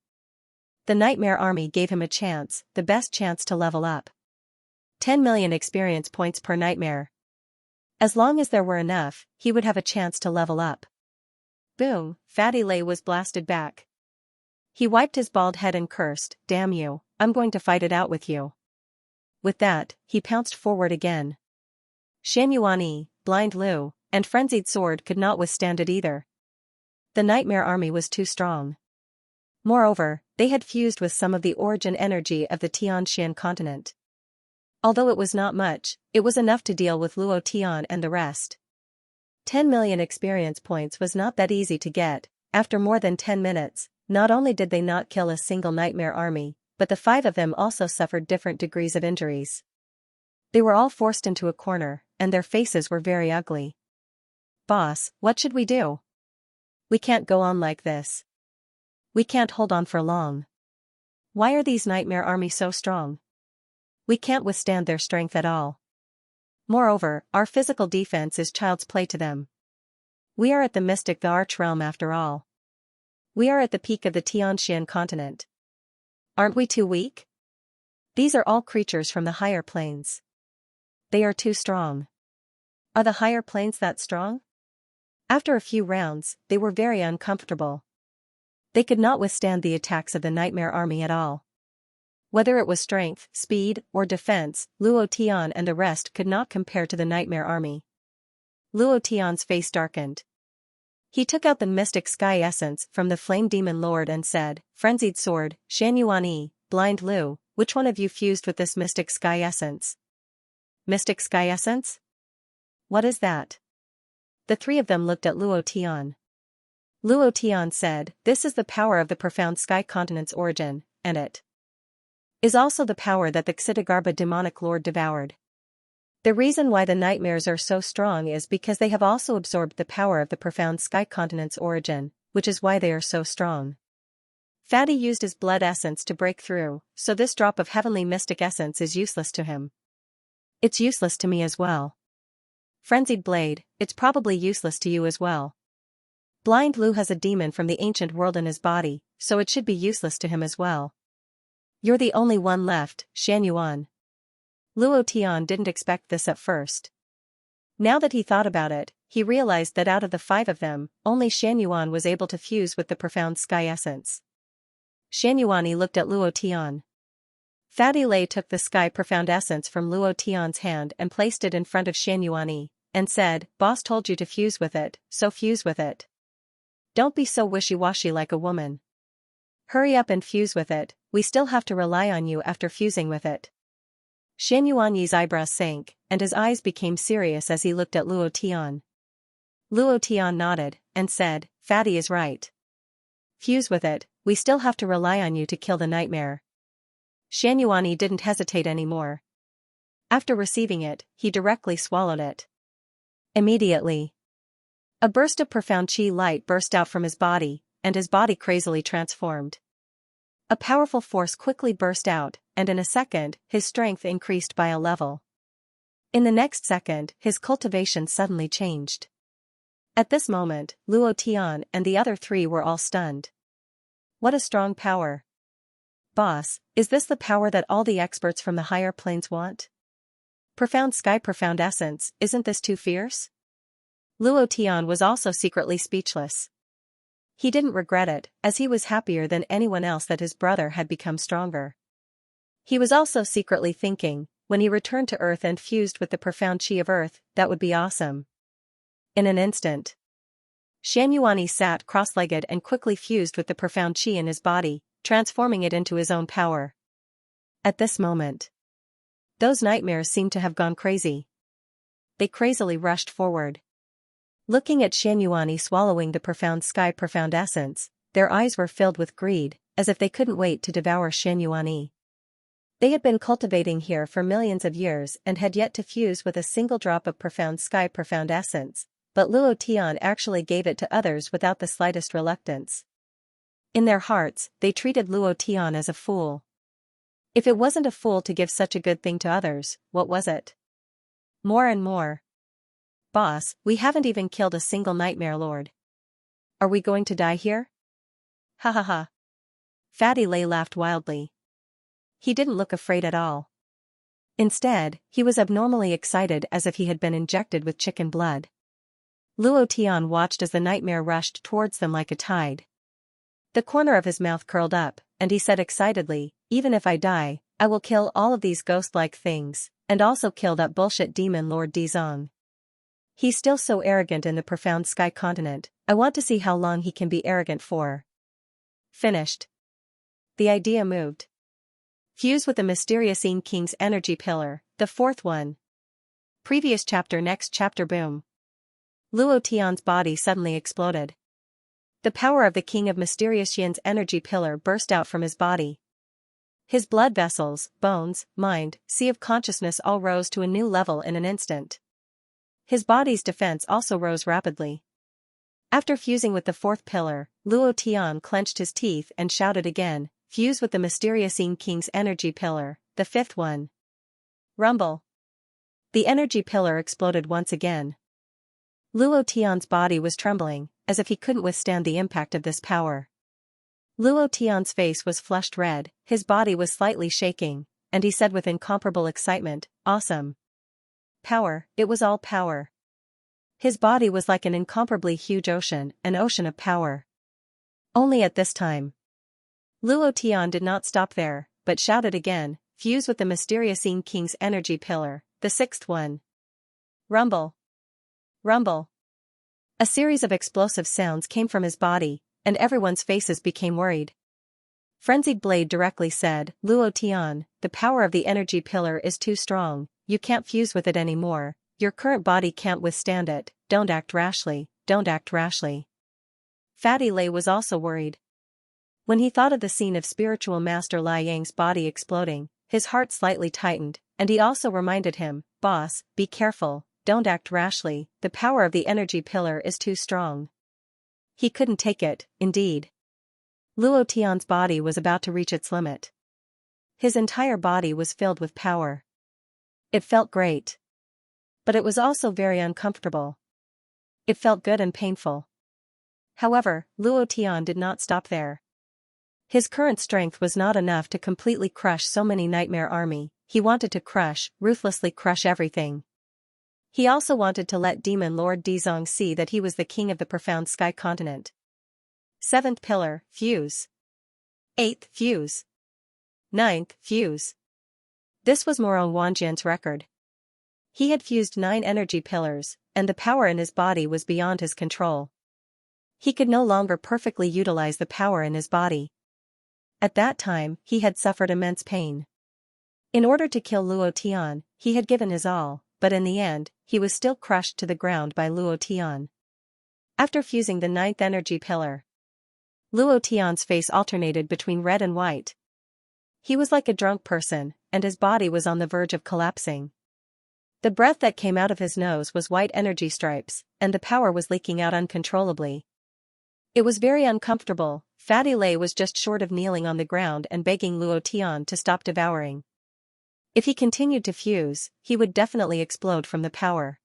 The nightmare army gave him a chance, the best chance to level up. 10 million experience points per nightmare. As long as there were enough, he would have a chance to level up. Boom, Fatty Lei was blasted back. He wiped his bald head and cursed, Damn you, I'm going to fight it out with you. With that, he pounced forward again. Xianxia, blind Lu, and Frenzied Sword could not withstand it either. The nightmare army was too strong. Moreover, they had fused with some of the origin energy of the Tianxian continent. Although it was not much, it was enough to deal with Luo Tian and the rest. 10 million experience points was not that easy to get. After more than 10 minutes, not only did they not kill a single nightmare army, but the 5 of them also suffered different degrees of injuries. They were all forced into a corner, and their faces were very ugly. Boss, what should we do? We can't go on like this. We can't hold on for long. Why are these nightmare armies so strong? We can't withstand their strength at all. Moreover, our physical defense is child's play to them. We are at the mystic the arch realm after all. We are at the peak of the Tianxian continent. Aren't we too weak? These are all creatures from the higher planes. They are too strong. Are the higher planes that strong? After a few rounds, they were very uncomfortable. They could not withstand the attacks of the nightmare army at all. Whether it was strength, speed, or defense, Luo Tian and the rest could not compare to the nightmare army. Luo Tian's face darkened. He took out the mystic sky essence from the flame demon lord and said, Frenzied Sword, Xianxia, blind Lu, which one of you fused with this mystic sky essence? Mystic sky essence? What is that? The three of them looked at Luo Tian. Luo Tian said, this is the power of the profound sky continent's origin, and it is also the power that the Xitigarbha demonic lord devoured. The reason why the nightmares are so strong is because they have also absorbed the power of the profound sky continent's origin, which is why they are so strong. Fatty used his blood essence to break through, so this drop of heavenly mystic essence is useless to him. It's useless to me as well. Frenzied Blade, it's probably useless to you as well. Blind Lu has a demon from the ancient world in his body, so it should be useless to him as well. You're the only one left, Xianyuan. Luo Tian didn't expect this at first. Now that he thought about it, he realized that out of the five of them, only Xianyuan was able to fuse with the profound sky essence. Xianyuan looked at Luo Tian. Fatty Lei took the sky profound essence from Luo Tian's hand and placed it in front of Xianyuan, and said, Boss told you to fuse with it, so fuse with it. Don't be so wishy-washy like a woman. Hurry up and fuse with it, we still have to rely on you after fusing with it. Xianyuan's eyebrows sank, and his eyes became serious as he looked at Luo Tian. Luo Tian nodded, and said, Fatty is right. Fuse with it, we still have to rely on you to kill the nightmare. Xianyuan didn't hesitate anymore. After receiving it, he directly swallowed it. Immediately, a burst of profound chi light burst out from his body, and his body crazily transformed. A powerful force quickly burst out, and in a second, his strength increased by a level. In the next second, his cultivation suddenly changed. At this moment, Luo Tian and the other three were all stunned. What a strong power. Boss, is this the power that all the experts from the higher planes want? Profound sky profound essence, isn't this too fierce? Luo Tian was also secretly speechless. He didn't regret it, as he was happier than anyone else that his brother had become stronger. He was also secretly thinking, when he returned to Earth and fused with the profound chi of Earth, that would be awesome. In an instant, Xianyuan sat cross-legged and quickly fused with the profound chi in his body, transforming it into his own power. At this moment, those nightmares seemed to have gone crazy. They crazily rushed forward. Looking at Xianyuan swallowing the profound sky profound essence, their eyes were filled with greed, as if they couldn't wait to devour Xianyuan. They had been cultivating here for millions of years and had yet to fuse with a single drop of profound sky profound essence, but Luo Tian actually gave it to others without the slightest reluctance. In their hearts, they treated Luo Tian as a fool. If it wasn't a fool to give such a good thing to others, what was it? More and more. Boss, we haven't even killed a single nightmare lord. Are we going to die here? Ha ha ha. Fatty Lei laughed wildly. He didn't look afraid at all. Instead, he was abnormally excited as if he had been injected with chicken blood. Luo Tian watched as the nightmare rushed towards them like a tide. The corner of his mouth curled up, and he said excitedly, even if I die, I will kill all of these ghost-like things, and also kill that bullshit demon Lord Dizong. He's still so arrogant in the profound sky continent, I want to see how long he can be arrogant for. Finished. The idea moved. Fuse with the mysterious Yin King's energy pillar, the fourth one. Previous chapter next chapter boom. Luo Tian's body suddenly exploded. The power of the King of Mysterious Yin's energy pillar burst out from his body. His blood vessels, bones, mind, sea of consciousness all rose to a new level in an instant. His body's defense also rose rapidly. After fusing with the fourth pillar, Luo Tian clenched his teeth and shouted again, fuse with the mysterious Yin King's energy pillar, the fifth one. Rumble. The energy pillar exploded once again. Luo Tian's body was trembling, as if he couldn't withstand the impact of this power. Luo Tian's face was flushed red, his body was slightly shaking, and he said with incomparable excitement, awesome. Power, it was all power. His body was like an incomparably huge ocean, an ocean of power. Only at this time, Luo Tian did not stop there, but shouted again, fuse with the mysterious Yin King's energy pillar, the sixth one. Rumble. Rumble. A series of explosive sounds came from his body, and everyone's faces became worried. Frenzied Blade directly said, Luo Tian, the power of the energy pillar is too strong, you can't fuse with it anymore, your current body can't withstand it, don't act rashly, don't act rashly. Fatty Lei was also worried. When he thought of the scene of spiritual master Lai Yang's body exploding, his heart slightly tightened, and he also reminded him, boss, be careful, don't act rashly, the power of the energy pillar is too strong. He couldn't take it, indeed. Luo Tian's body was about to reach its limit. His entire body was filled with power. It felt great. But it was also very uncomfortable. It felt good and painful. However, Luo Tian did not stop there. His current strength was not enough to completely crush so many nightmare army, he wanted to ruthlessly crush everything. He also wanted to let Demon Lord Dizong see that he was the king of the profound sky continent. 7th pillar, fuse. 8th, fuse. 9th, fuse. This was Morong Wanjian's record. He had fused 9 energy pillars, and the power in his body was beyond his control. He could no longer perfectly utilize the power in his body. At that time, he had suffered immense pain. In order to kill Luo Tian, he had given his all, but in the end, he was still crushed to the ground by Luo Tian. After fusing the 9th energy pillar, Luo Tian's face alternated between red and white. He was like a drunk person, and his body was on the verge of collapsing. The breath that came out of his nose was white energy stripes, and the power was leaking out uncontrollably. It was very uncomfortable. Fatty Lei was just short of kneeling on the ground and begging Luo Tian to stop devouring. If he continued to fuse, he would definitely explode from the power.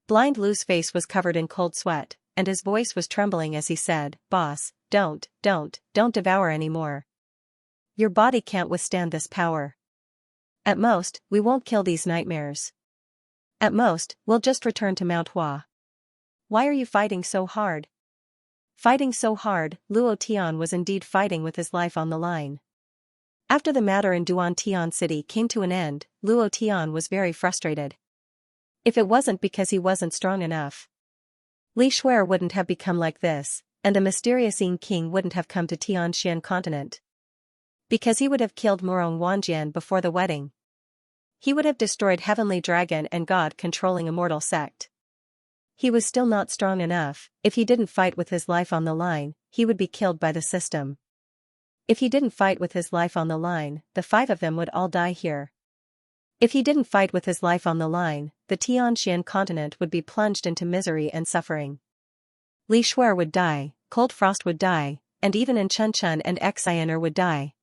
Blind Lu's face was covered in cold sweat, and his voice was trembling as he said, Boss, don't devour anymore. Your body can't withstand this power. At most, we won't kill these nightmares. At most, we'll just return to Mount Hua. Why are you fighting so hard? Fighting so hard, Luo Tian was indeed fighting with his life on the line. After the matter in Duan Tian City came to an end, Luo Tian was very frustrated. If it wasn't because he wasn't strong enough, Li Shuer wouldn't have become like this, and the mysterious Yin King wouldn't have come to Tianxian continent. Because he would have killed Morong Wanjian before the wedding. He would have destroyed Heavenly Dragon and God-controlling immortal sect. He was still not strong enough. If he didn't fight with his life on the line, he would be killed by the system. If he didn't fight with his life on the line, the 5 of them would all die here. If he didn't fight with his life on the line, the Tianxian continent would be plunged into misery and suffering. Li Shuer would die, Cold Frost would die, and even in Chun and Xianxia would die.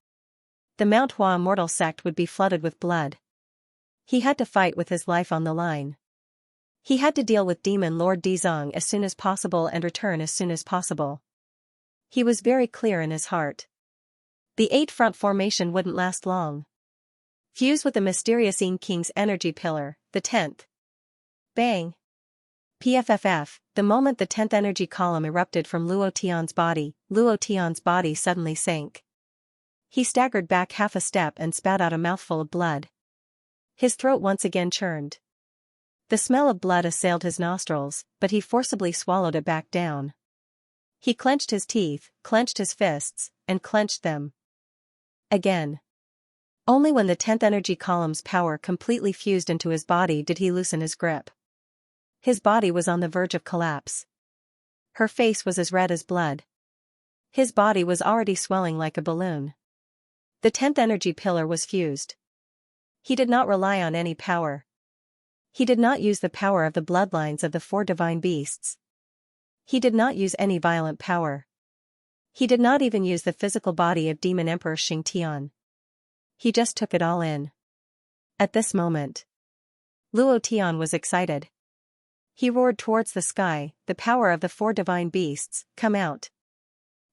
The Mount Hua immortal sect would be flooded with blood. He had to fight with his life on the line. He had to deal with Demon Lord Dizong as soon as possible and return as soon as possible. He was very clear in his heart. The 8-front formation wouldn't last long. Fuse with the mysterious Yin King's energy pillar, the 10th. Bang! PFFF, the moment the 10th energy column erupted from Luo Tian's body suddenly sank. He staggered back half a step and spat out a mouthful of blood. His throat once again churned. The smell of blood assailed his nostrils, but he forcibly swallowed it back down. He clenched his teeth, clenched his fists, and clenched them again. Only when the 10th energy column's power completely fused into his body did he loosen his grip. His body was on the verge of collapse. Her face was as red as blood. His body was already swelling like a balloon. The 10th energy pillar was fused. He did not rely on any power. He did not use the power of the bloodlines of the 4 divine beasts. He did not use any violent power. He did not even use the physical body of Demon Emperor Xingtian. He just took it all in. At this moment, Luo Tian was excited. He roared towards the sky, the power of the 4 divine beasts, come out.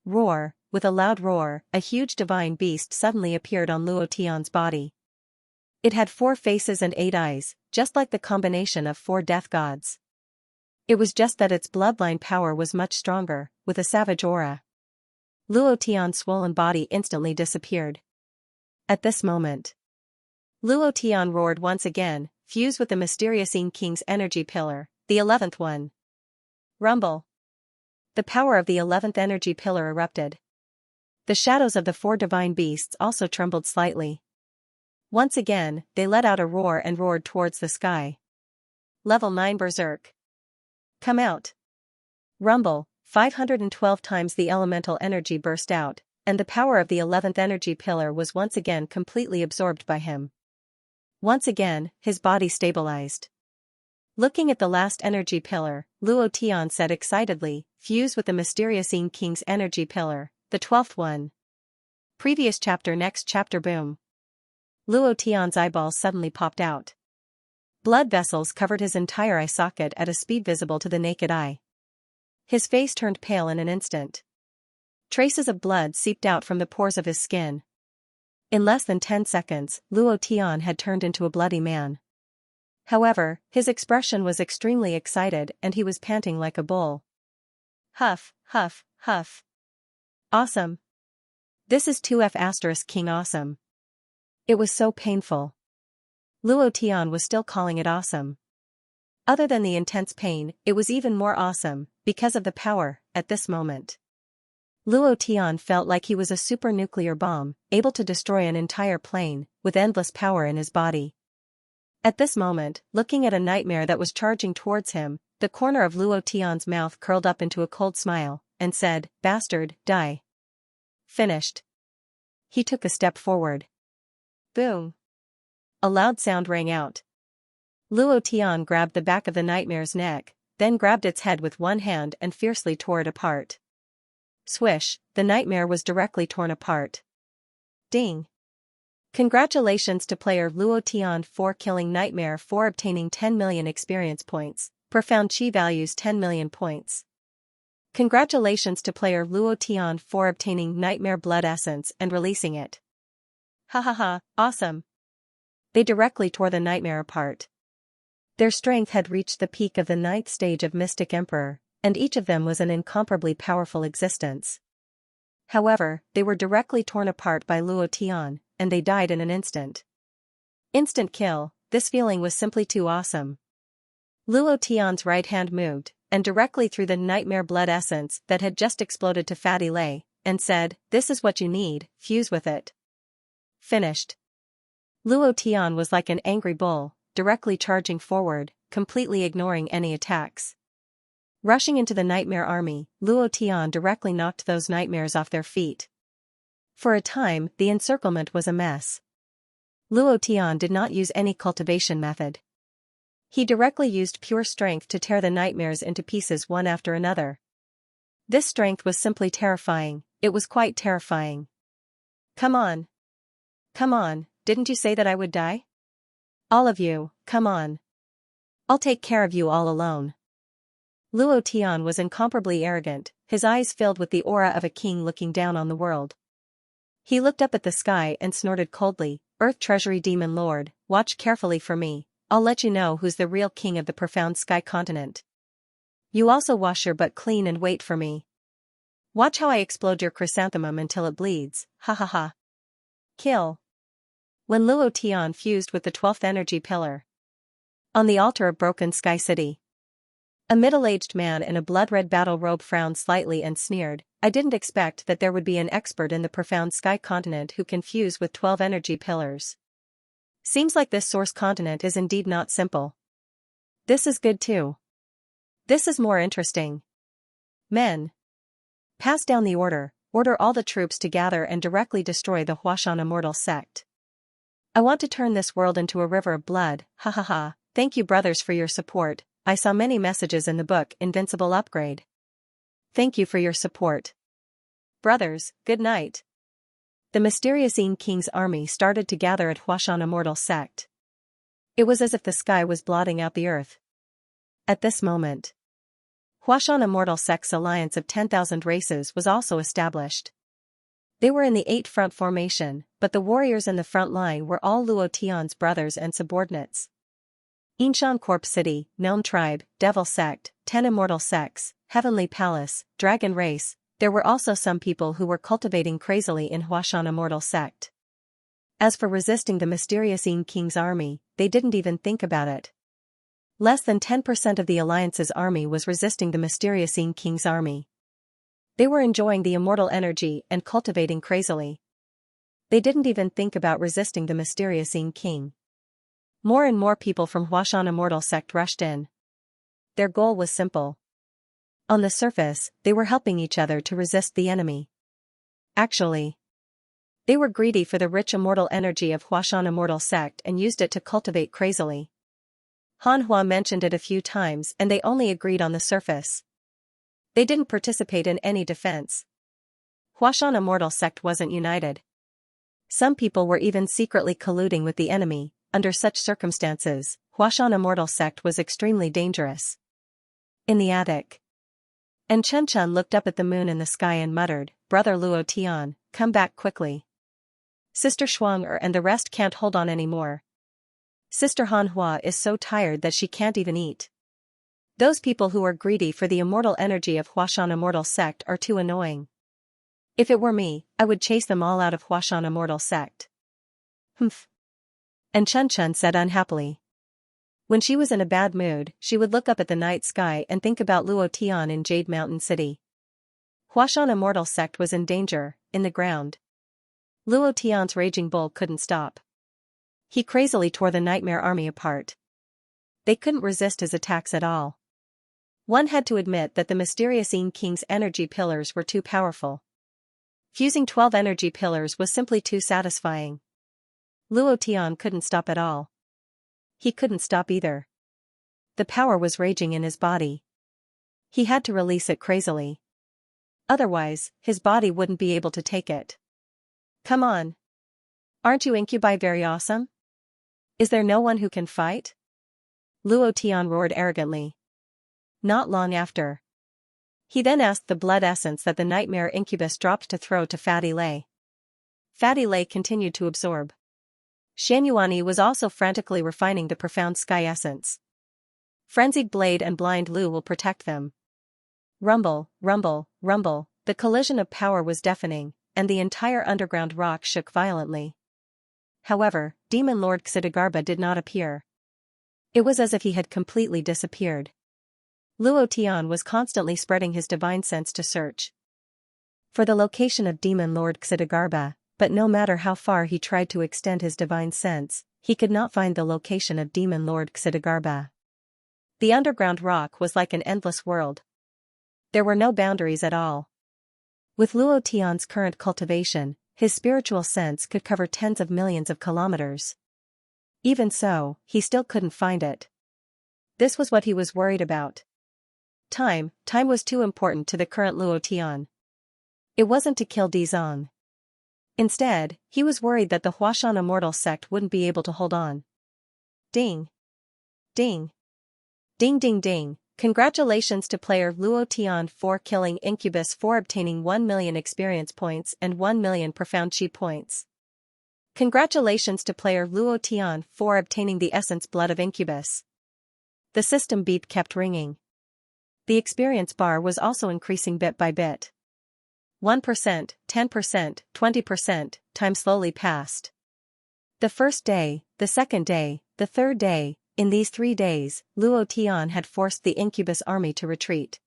Roar, with a loud roar, a huge divine beast suddenly appeared on Luo Tian's body. It had 4 faces and 8 eyes, just like the combination of 4 death gods. It was just that its bloodline power was much stronger, with a savage aura. Luo Tian's swollen body instantly disappeared. At this moment, Luo Tian roared once again, fused with the mysterious Yin King's energy pillar, the 11th one. Rumble. The power of the 11th energy pillar erupted. The shadows of the 4 divine beasts also trembled slightly. Once again, they let out a roar and roared towards the sky. Level 9 Berserk. Come out. Rumble, 512 times the elemental energy burst out, and the power of the 11th energy pillar was once again completely absorbed by him. Once again, his body stabilized. Looking at the last energy pillar, Luo Tian said excitedly, fuse with the mysterious Yin King's energy pillar, the 12th one. Previous chapter. Next chapter. Boom. Luo Tian's eyeballs suddenly popped out. Blood vessels covered his entire eye socket at a speed visible to the naked eye. His face turned pale in an instant. Traces of blood seeped out from the pores of his skin. In less than 10 seconds, Luo Tian had turned into a bloody man. However, his expression was extremely excited and he was panting like a bull. Huff, huff, huff. Awesome. This is 2F** King awesome. It was so painful. Luo Tian was still calling it awesome. Other than the intense pain, it was even more awesome, because of the power, at this moment. Luo Tian felt like he was a super nuclear bomb, able to destroy an entire plane, with endless power in his body. At this moment, looking at a nightmare that was charging towards him, the corner of Luo Tian's mouth curled up into a cold smile, and said, "Bastard, die." Finished. He took a step forward. Boom. A loud sound rang out. Luo Tian grabbed the back of the nightmare's neck, then grabbed its head with one hand and fiercely tore it apart. Swish, the nightmare was directly torn apart. Ding. Congratulations to player Luo Tian for killing Nightmare for obtaining 10 million experience points, profound chi values 10 million points. Congratulations to player Luo Tian for obtaining Nightmare Blood Essence and releasing it. Hahaha, awesome. They directly tore the nightmare apart. Their strength had reached the peak of the 9th stage of Mystic Emperor, and each of them was an incomparably powerful existence. However, they were directly torn apart by Luo Tian, and they died in an instant. Instant kill, this feeling was simply too awesome. Luo Tian's right hand moved, and directly threw the Nightmare Blood Essence that had just exploded to Fatty Lei, and said, "This is what you need, fuse with it." Finished. Luo Tian was like an angry bull, directly charging forward, completely ignoring any attacks. Rushing into the nightmare army, Luo Tian directly knocked those nightmares off their feet. For a time, the encirclement was a mess. Luo Tian did not use any cultivation method. He directly used pure strength to tear the nightmares into pieces one after another. This strength was simply terrifying, it was quite terrifying. Come on. Come on, didn't you say that I would die? All of you, come on. I'll take care of you all alone. Luo Tian was incomparably arrogant, his eyes filled with the aura of a king looking down on the world. He looked up at the sky and snorted coldly, "Earth Treasury Demon Lord, watch carefully for me, I'll let you know who's the real king of the profound sky continent. You also wash your butt clean and wait for me. Watch how I explode your chrysanthemum until it bleeds, ha ha ha." Kill. When Luo Tian fused with the 12th energy pillar. On the altar of Broken Sky City. A middle-aged man in a blood-red battle robe frowned slightly and sneered, "I didn't expect that there would be an expert in the profound sky continent who can fuse with 12 energy pillars. Seems like this source continent is indeed not simple. This is good too. This is more interesting. Men. Pass down the order all the troops to gather and directly destroy the Huashan immortal sect. I want to turn this world into a river of blood, ha ha ha, thank you brothers for your support. I saw many messages in the book Invincible Upgrade. Thank you for your support. Brothers, good night." The mysterious Yin King's army started to gather at Huashan Immortal Sect. It was as if the sky was blotting out the earth. At this moment, Huashan Immortal Sect's alliance of 10,000 races was also established. They were in the 8-front formation, but the warriors in the front line were all Luo Tian's brothers and subordinates. Yinshan Corp City, Gnome Tribe, Devil Sect, 10 Immortal Sects, Heavenly Palace, Dragon Race. There were also some people who were cultivating crazily in Huashan Immortal Sect. As for resisting the mysterious Yin King's army, they didn't even think about it. Less than 10% of the Alliance's army was resisting the mysterious Yin King's army. They were enjoying the immortal energy and cultivating crazily. They didn't even think about resisting the mysterious king. More and more people from Huashan immortal sect rushed in. Their goal was simple. On the surface, they were helping each other to resist the enemy. Actually, they were greedy for the rich immortal energy of Huashan immortal sect and used it to cultivate crazily. Han Hua mentioned it a few times and they only agreed on the surface. They didn't participate in any defense. Huashan immortal sect wasn't united. Some people were even secretly colluding with the enemy. Under such circumstances, Huashan immortal sect was extremely dangerous. In the attic, and Chen looked up at the moon in the sky and muttered, "Brother Luo Tian, come back quickly. Sister Shuang and the rest can't hold on anymore. Sister Han Hua is so tired that she can't even eat. Those people who are greedy for the immortal energy of Huashan immortal sect are too annoying. If it were me, I would chase them all out of Huashan immortal sect." Humph. And Chen said unhappily. When she was in a bad mood, she would look up at the night sky and think about Luo Tian in Jade Mountain City. Huashan immortal sect was in danger, in the ground. Luo Tian's raging bull couldn't stop. He crazily tore the nightmare army apart. They couldn't resist his attacks at all. One had to admit that the mysterious king's energy pillars were too powerful. Fusing 12 energy pillars was simply too satisfying. Luo Tian couldn't stop at all. He couldn't stop either. The power was raging in his body. He had to release it crazily. Otherwise, his body wouldn't be able to take it. "Come on. Aren't you incubi very awesome? Is there no one who can fight?" Luo Tian roared arrogantly. Not long after, he then asked the blood essence that the nightmare incubus dropped to throw to Fatty Lei. Fatty Lei continued to absorb. Xianxia was also frantically refining the profound sky essence. Frenzied Blade and Blind Lu will protect them. Rumble, rumble, rumble, the collision of power was deafening, and the entire underground rock shook violently. However, Demon Lord Xidagarba did not appear. It was as if he had completely disappeared. Luo Tian was constantly spreading his divine sense to search for the location of Demon Lord Xidagarba, but no matter how far he tried to extend his divine sense, he could not find the location of Demon Lord Xidagarba. The underground rock was like an endless world. There were no boundaries at all. With Luo Tian's current cultivation, his spiritual sense could cover tens of millions of kilometers. Even so, he still couldn't find it. This was what he was worried about. Time was too important to the current Luo Tian. It wasn't to kill Dizong. Instead, he was worried that the Huashan immortal sect wouldn't be able to hold on. Ding. Ding. Ding ding ding. Congratulations to player Luo Tian for killing Incubus for obtaining 1 million experience points and 1 million profound chi points. Congratulations to player Luo Tian for obtaining the essence blood of Incubus. The system beep kept ringing. The experience bar was also increasing bit by bit. 1%, 10%, 20%, time slowly passed. The first day, the second day, the third day, in these 3 days, Luo Tian had forced the Incubus army to retreat.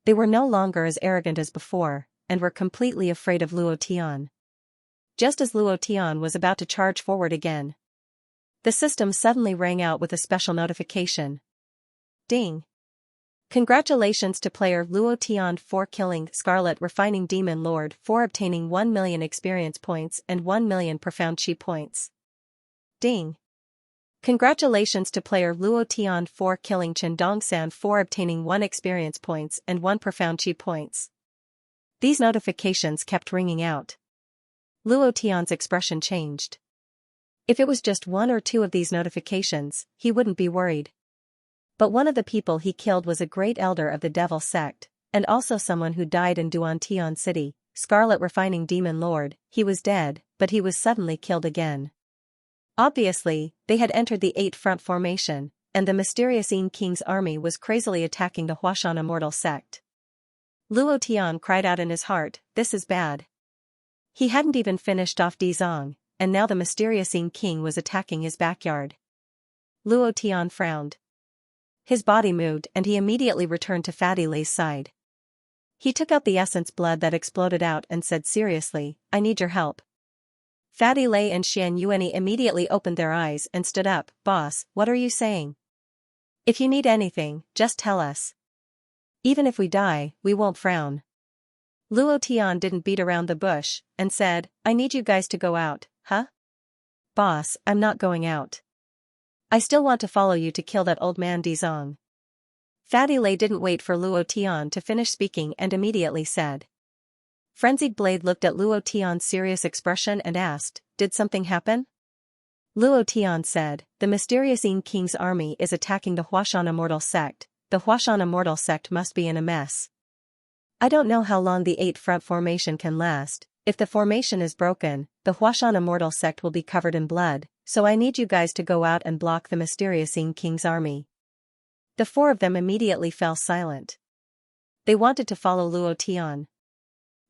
They were no longer as arrogant as before, and were completely afraid of Luo Tian. Just as Luo Tian was about to charge forward again, the system suddenly rang out with a special notification. Ding! Congratulations to player Luo Tian for killing Scarlet Refining Demon Lord for obtaining 1 million experience points and 1 million profound chi points. Ding! Congratulations to player Luo Tian for killing Chen Dongsan for obtaining 1 experience points and 1 profound chi points. These notifications kept ringing out. Luo Tian's expression changed. If it was just 1 or 2 of these notifications, he wouldn't be worried. But one of the people he killed was a great elder of the Devil sect, and also someone who died in Duantian City, Scarlet Refining Demon Lord. He was dead, but he was suddenly killed again. Obviously, they had entered the 8-front formation, and the mysterious King's army was crazily attacking the Huashan immortal sect. Luo Tian cried out in his heart, "This is bad." He hadn't even finished off Dizong, and now the mysterious King was attacking his backyard. Luo Tian frowned. His body moved and he immediately returned to Fatty Lei's side. He took out the essence blood that exploded out and said seriously, I need your help. Fatty Lei and Xianxia immediately opened their eyes and stood up. Boss, what are you saying? If you need anything, just tell us. Even if we die, we won't frown. Luo Tian didn't beat around the bush, and said, I need you guys to go out, huh? Boss, I'm not going out. I still want to follow you to kill that old man Dizong. Fatty Lei didn't wait for Luo Tian to finish speaking and immediately said. Frenzied Blade looked at Luo Tian's serious expression and asked, did something happen? Luo Tian said, the mysterious Yin King's army is attacking the Huashan Immortal Sect. The Huashan Immortal Sect must be in a mess. I don't know how long the 8-front formation can last. If the formation is broken, the Huashan Immortal Sect will be covered in blood, so I need you guys to go out and block the mysterious Yin King's army. The 4 of them immediately fell silent. They wanted to follow Luo Tian.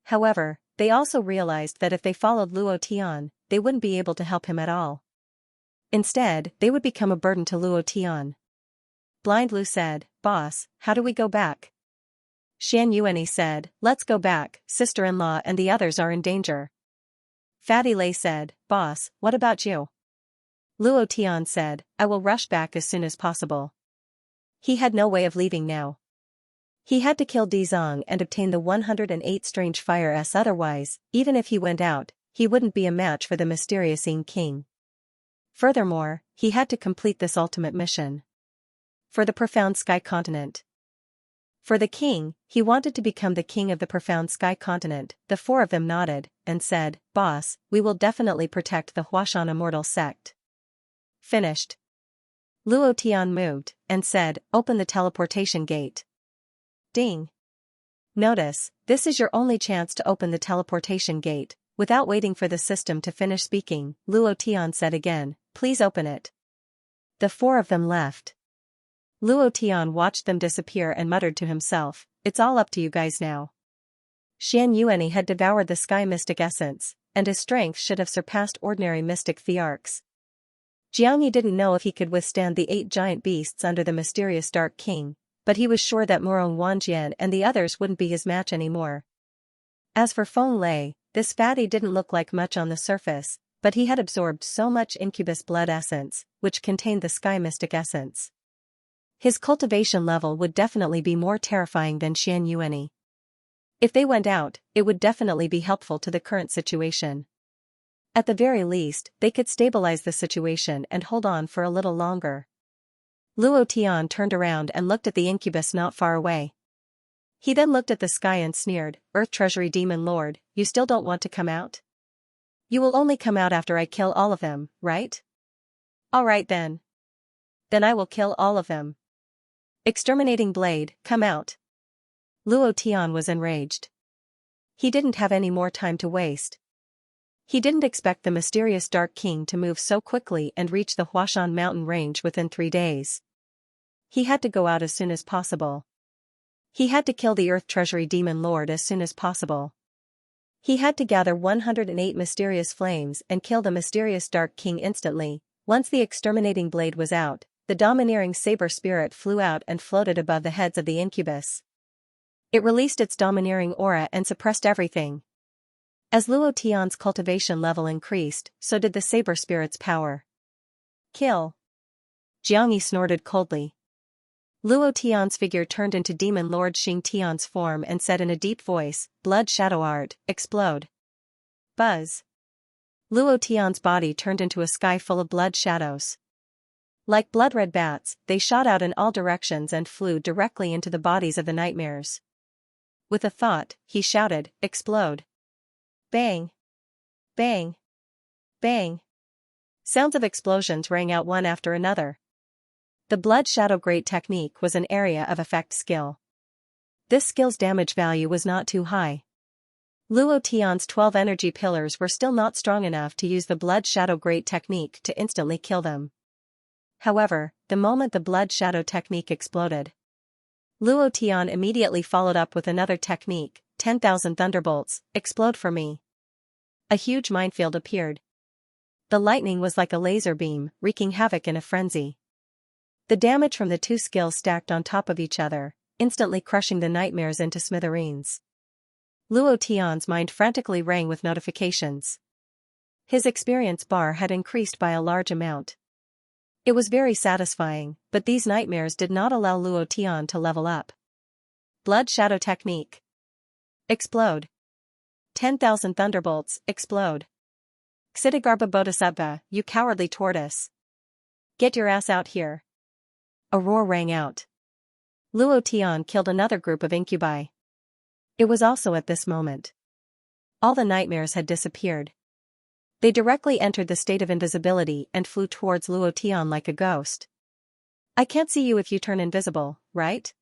However, they also realized that if they followed Luo Tian, they wouldn't be able to help him at all. Instead, they would become a burden to Luo Tian. Blind Lu said, Boss, how do we go back? Xianxia said, let's go back, sister-in-law and the others are in danger. Fatty Lei said, Boss, what about you? Luo Tian said, I will rush back as soon as possible. He had no way of leaving now. He had to kill Dizong and obtain the 108 strange fire s, otherwise, even if he went out, he wouldn't be a match for the mysterious Yin King. Furthermore, he had to complete this ultimate mission. For the profound sky continent. For the king, he wanted to become the king of the profound sky continent. The 4 of them nodded, and said, Boss, we will definitely protect the Huashan Immortal Sect. Finished. Luo Tian moved, and said, open the teleportation gate. Ding. Notice, this is your only chance to open the teleportation gate. Without waiting for the system to finish speaking, Luo Tian said again, please open it. The 4 of them left. Luo Tian watched them disappear and muttered to himself, it's all up to you guys now. Xianxia had devoured the sky mystic essence, and his strength should have surpassed ordinary mystic thearchs. Jiangyi didn't know if he could withstand the 8 giant beasts under the mysterious Dark King, but he was sure that Murong Wanjian and the others wouldn't be his match anymore. As for Feng Lei, this fatty didn't look like much on the surface, but he had absorbed so much incubus blood essence, which contained the sky mystic essence. His cultivation level would definitely be more terrifying than Xianxia. If they went out, it would definitely be helpful to the current situation. At the very least, they could stabilize the situation and hold on for a little longer. Luo Tian turned around and looked at the incubus not far away. He then looked at the sky and sneered, Earth Treasury Demon Lord, you still don't want to come out? You will only come out after I kill all of them, right? Alright then. Then I will kill all of them. Exterminating Blade, come out. Luo Tian was enraged. He didn't have any more time to waste. He didn't expect the mysterious Dark King to move so quickly and reach the Huashan mountain range within 3 days. He had to go out as soon as possible. He had to kill the Earth Treasury Demon Lord as soon as possible. He had to gather 108 mysterious flames and kill the mysterious Dark King instantly. Once the exterminating blade was out, the domineering saber spirit flew out and floated above the heads of the incubus. It released its domineering aura and suppressed everything. As Luo Tian's cultivation level increased, so did the saber spirit's power. Kill. Jiangyi snorted coldly. Luo Tian's figure turned into Demon Lord Xing Tian's form and said in a deep voice, Blood Shadow Art, explode. Buzz. Luo Tian's body turned into a sky full of blood shadows. Like blood-red bats, they shot out in all directions and flew directly into the bodies of the nightmares. With a thought, he shouted, Explode. Bang. Bang. Bang. Sounds of explosions rang out one after another. The Blood Shadow Great technique was an area of effect skill. This skill's damage value was not too high. Luo Tian's 12 energy pillars were still not strong enough to use the Blood Shadow Great technique to instantly kill them. However, the moment the Blood Shadow technique exploded, Luo Tian immediately followed up with another technique, 10,000 thunderbolts, explode for me. A huge minefield appeared. The lightning was like a laser beam, wreaking havoc in a frenzy. The damage from the 2 skills stacked on top of each other, instantly crushing the nightmares into smithereens. Luo Tian's mind frantically rang with notifications. His experience bar had increased by a large amount. It was very satisfying, but these nightmares did not allow Luo Tian to level up. Blood Shadow Technique. Explode. 10,000 thunderbolts, explode. Xianxia Bodhisattva, you cowardly tortoise. Get your ass out here. A roar rang out. Luo Tian killed another group of incubi. It was also at this moment. All the nightmares had disappeared. They directly entered the state of invisibility and flew towards Luo Tian like a ghost. I can't see you if you turn invisible, right?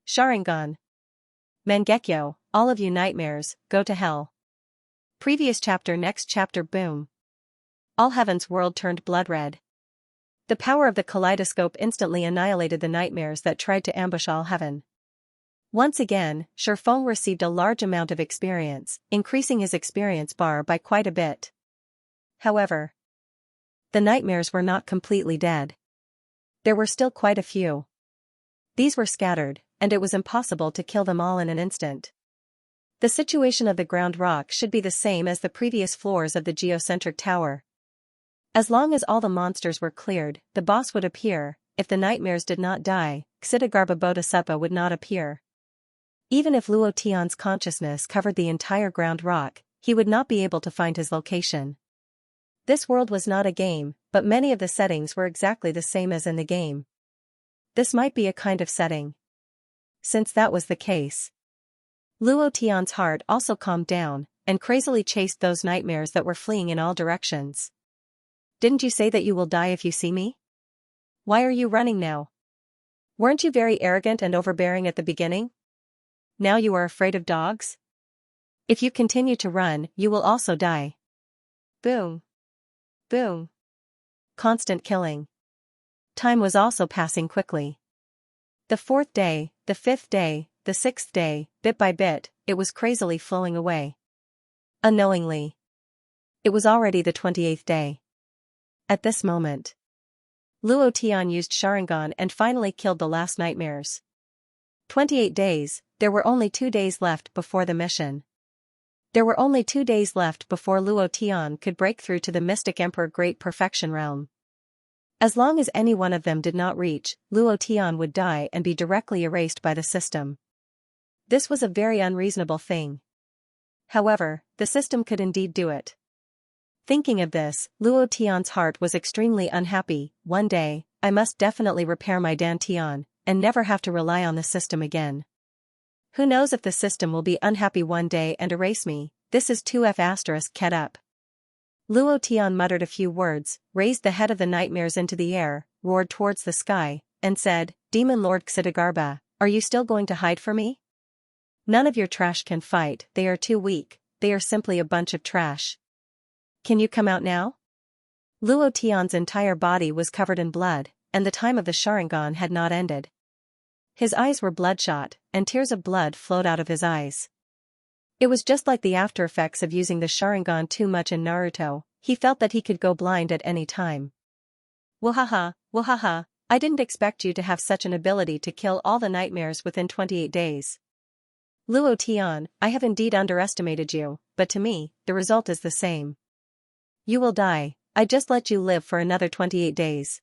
Sharingan. Mangekyo, all of you nightmares, go to hell. Previous chapter. Next chapter. Boom. All heaven's world turned blood red. The power of the kaleidoscope instantly annihilated the nightmares that tried to ambush all heaven. Once again, Shifeng received a large amount of experience, increasing his experience bar by quite a bit. However, the nightmares were not completely dead. There were still quite a few. These were scattered, and it was impossible to kill them all in an instant. The situation of the ground rock should be the same as the previous floors of the geocentric tower. As long as all the monsters were cleared, the boss would appear. If the nightmares did not die, Xianxia Bodhisattva would not appear. Even if Luo Tian's consciousness covered the entire ground rock, he would not be able to find his location. This world was not a game, but many of the settings were exactly the same as in the game. This might be a kind of setting. Since that was the case, Luo Tian's heart also calmed down, and crazily chased those nightmares that were fleeing in all directions. Didn't you say that you will die if you see me? Why are you running now? Weren't you very arrogant and overbearing at the beginning? Now you are afraid of dogs? If you continue to run, you will also die. Boom. Boom. Constant killing. Time was also passing quickly. The 4th day, the 5th day, the 6th day, bit by bit, it was crazily flowing away. Unknowingly, it was already the 28th day. At this moment, Luo Tian used Sharingan and finally killed the last nightmares. 28 days, there were only 2 days left before the mission. There were only 2 days left before Luo Tian could break through to the Mystic Emperor Great Perfection realm. As long as any one of them did not reach, Luo Tian would die and be directly erased by the system. This was a very unreasonable thing. However, the system could indeed do it. Thinking of this, Luo Tian's heart was extremely unhappy. One day, I must definitely repair my Dantian, and never have to rely on the system again. Who knows if the system will be unhappy one day and erase me. This is 2F** ket up. Luo Tian muttered a few words, raised the head of the nightmares into the air, roared towards the sky, and said, Demon Lord Xianxia, are you still going to hide for me? None of your trash can fight, they are too weak, they are simply a bunch of trash. Can you come out now? Luo Tian's entire body was covered in blood, and the time of the Sharingan had not ended. His eyes were bloodshot, and tears of blood flowed out of his eyes. It was just like the after effects of using the Sharingan too much in Naruto. He felt that he could go blind at any time. Wahaha, I didn't expect you to have such an ability to kill all the nightmares within 28 days. Luo Tian, I have indeed underestimated you, but to me, the result is the same. You will die, I just let you live for another 28 days.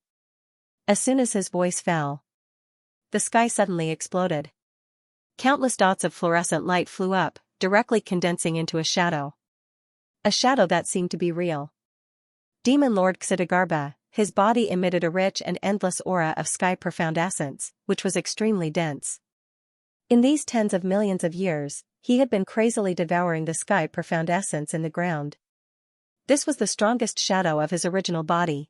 As soon as his voice fell, the sky suddenly exploded. Countless dots of fluorescent light flew up, directly condensing into a shadow. A shadow that seemed to be real. Demon Lord Xianxia, his body emitted a rich and endless aura of sky-profound essence, which was extremely dense. In these tens of millions of years, he had been crazily devouring the sky-profound essence in the ground. This was the strongest shadow of his original body.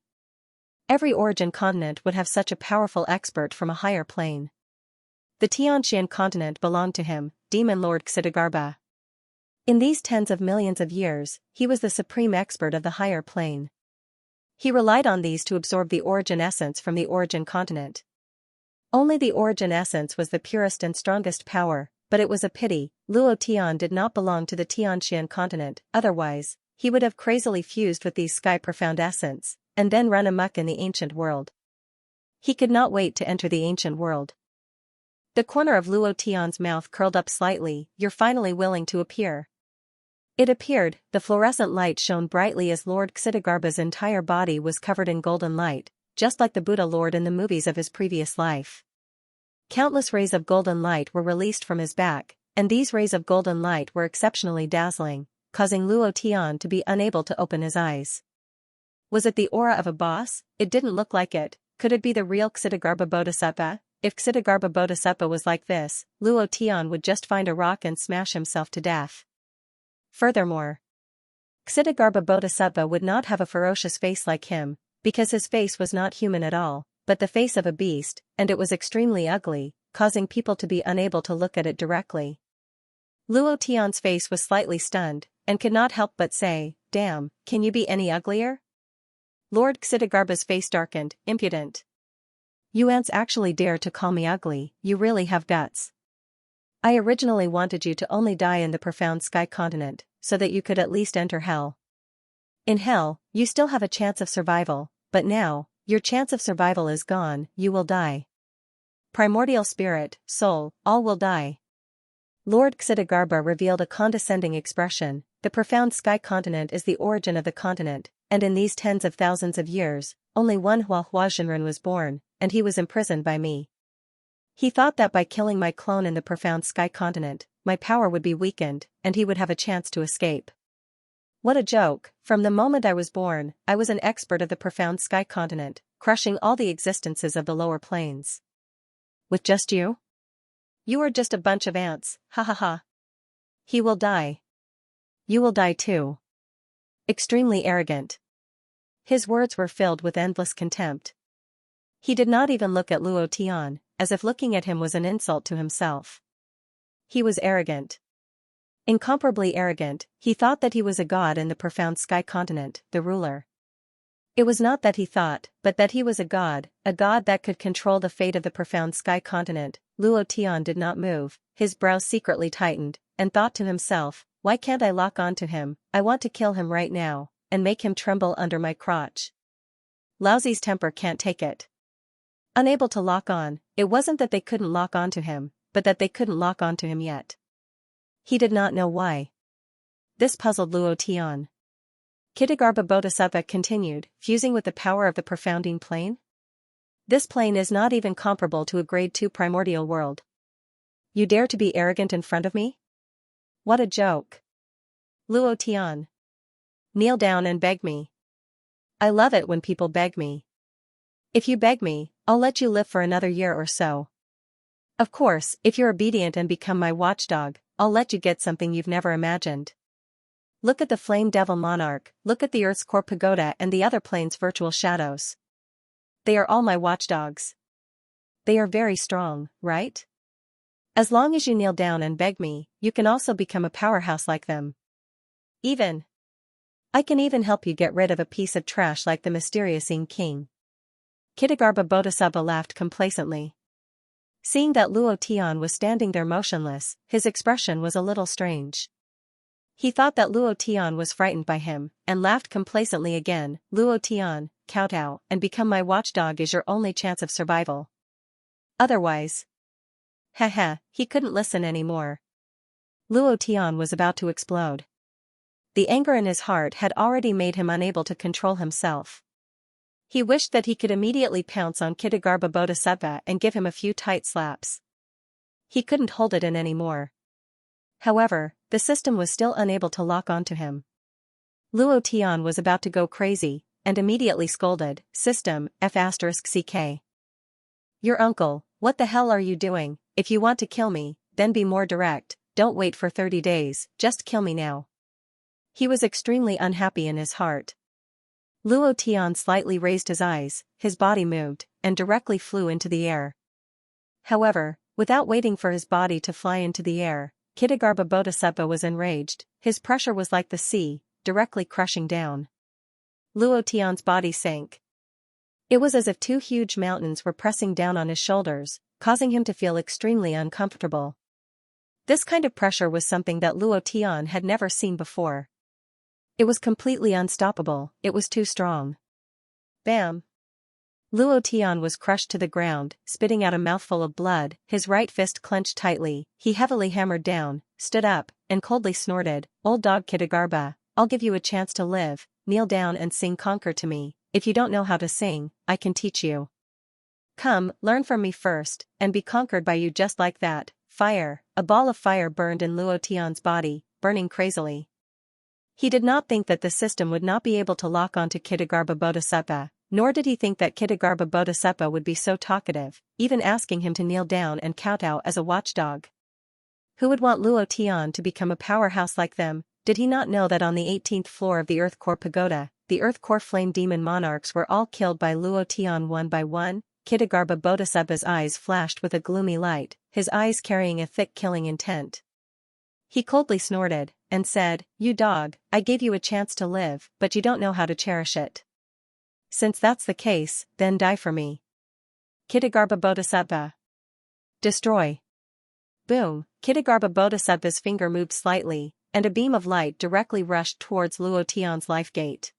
Every origin continent would have such a powerful expert from a higher plane. The Xianxia continent belonged to him, Demon Lord Xianxia. In these tens of millions of years, he was the supreme expert of the higher plane. He relied on these to absorb the origin essence from the origin continent. Only the origin essence was the purest and strongest power, but it was a pity, Luo Tian did not belong to the Xianxia continent, otherwise, he would have crazily fused with these sky-profound essence, and then run amok in the ancient world. He could not wait to enter the ancient world. The corner of Luo Tian's mouth curled up slightly. "You're finally willing to appear." It appeared. The fluorescent light shone brightly as Lord Xidigarba's entire body was covered in golden light, just like the Buddha Lord in the movies of his previous life. Countless rays of golden light were released from his back, and these rays of golden light were exceptionally dazzling, causing Luo Tian to be unable to open his eyes. Was it the aura of a boss? It didn't look like it. Could it be the real Xidigarba Bodhisattva? If Xidigarba Bodhisattva was like this, Luo Tian would just find a rock and smash himself to death. Furthermore, Xidigarba Bodhisattva would not have a ferocious face like him, because his face was not human at all, but the face of a beast, and it was extremely ugly, causing people to be unable to look at it directly. Luo Tian's face was slightly stunned, and could not help but say, "Damn, can you be any uglier?" Lord Xidigarba's face darkened. "Impudent. You ants actually dare to call me ugly, you really have guts. I originally wanted you to only die in the profound sky continent, so that you could at least enter hell. In hell, you still have a chance of survival, but now, your chance of survival is gone, you will die. Primordial spirit, soul, all will die." Lord Xidigarba revealed a condescending expression. "The profound sky continent is the origin of the continent, and in these tens of thousands of years, only one Hua Huazhenren was born, and he was imprisoned by me. He thought that by killing my clone in the profound sky continent, my power would be weakened, and he would have a chance to escape. What a joke! From the moment I was born, I was an expert of the profound sky continent, crushing all the existences of the lower planes. With just you? You are just a bunch of ants, ha ha ha. He will die. You will die too." Extremely arrogant. His words were filled with endless contempt. He did not even look at Luo Tian, as if looking at him was an insult to himself. He was arrogant. Incomparably arrogant. He thought that he was a god in the profound sky continent, the ruler. It was not that he thought, but that he was a god that could control the fate of the profound sky continent. Luo Tian did not move, his brows secretly tightened, and thought to himself, "Why can't I lock on to him? I want to kill him right now, and make him tremble under my crotch." Laozi's temper can't take it. Unable to lock on, it wasn't that they couldn't lock on to him, but that they couldn't lock on to him yet. He did not know why. This puzzled Luo Tian. Xidigarba Bodhisattva continued, "Fusing with the power of the profounding plane? This plane is not even comparable to a grade 2 primordial world. You dare to be arrogant in front of me? What a joke. Luo Tian. Kneel down and beg me. I love it when people beg me. If you beg me, I'll let you live for another year or so. Of course, if you're obedient and become my watchdog, I'll let you get something you've never imagined. Look at the Flame Devil Monarch, look at the Earth's core pagoda and the other plane's virtual shadows. They are all my watchdogs. They are very strong, right? As long as you kneel down and beg me, you can also become a powerhouse like them. I can even help you get rid of a piece of trash like the mysterious King." Xidigarba Bodhisattva laughed complacently. Seeing that Luo Tian was standing there motionless, his expression was a little strange. He thought that Luo Tian was frightened by him, and laughed complacently again. "Luo Tian, kowtow and become my watchdog is your only chance of survival. Otherwise..." Haha, he couldn't listen anymore. Luo Tian was about to explode. The anger in his heart had already made him unable to control himself. He wished that he could immediately pounce on Xidigarba Bodhisattva and give him a few tight slaps. He couldn't hold it in anymore. However, the system was still unable to lock onto him. Luo Tian was about to go crazy, and immediately scolded, "System, F***CK. Your uncle, what the hell are you doing? If you want to kill me, then be more direct, don't wait for 30 days, just kill me now." He was extremely unhappy in his heart. Luo Tian slightly raised his eyes, his body moved, and directly flew into the air. However, without waiting for his body to fly into the air, Xidigarba Bodhisattva was enraged. His pressure was like the sea, directly crushing down. Luo Tian's body sank. It was as if two huge mountains were pressing down on his shoulders, causing him to feel extremely uncomfortable. This kind of pressure was something that Luo Tian had never seen before. It was completely unstoppable, it was too strong. Bam! Luo Tian was crushed to the ground, spitting out a mouthful of blood, his right fist clenched tightly. He heavily hammered down, stood up, and coldly snorted, "Old dog Kitagarba, I'll give you a chance to live, kneel down and sing conquer to me. If you don't know how to sing, I can teach you. Come, learn from me first, and be conquered by you just like that." Fire, a ball of fire burned in Luo Tian's body, burning crazily. He did not think that the system would not be able to lock onto Kitagarba Bodhisattva, nor did he think that Kitagarba Bodhisattva would be so talkative, even asking him to kneel down and kowtow as a watchdog. Who would want Luo Tian to become a powerhouse like them? Did he not know that on the 18th floor of the Earth Core Pagoda, the Earth Core Flame Demon Monarchs were all killed by Luo Tian one by one? Kitagarba Bodhisattva's eyes flashed with a gloomy light, his eyes carrying a thick killing intent. He coldly snorted, and said, "You dog, I gave you a chance to live, but you don't know how to cherish it. Since that's the case, then die for me." Kitagarba Bodhisattva. Destroy. Boom, Kitagarba Bodhisattva's finger moved slightly, and a beam of light directly rushed towards Luo Tian's life gate.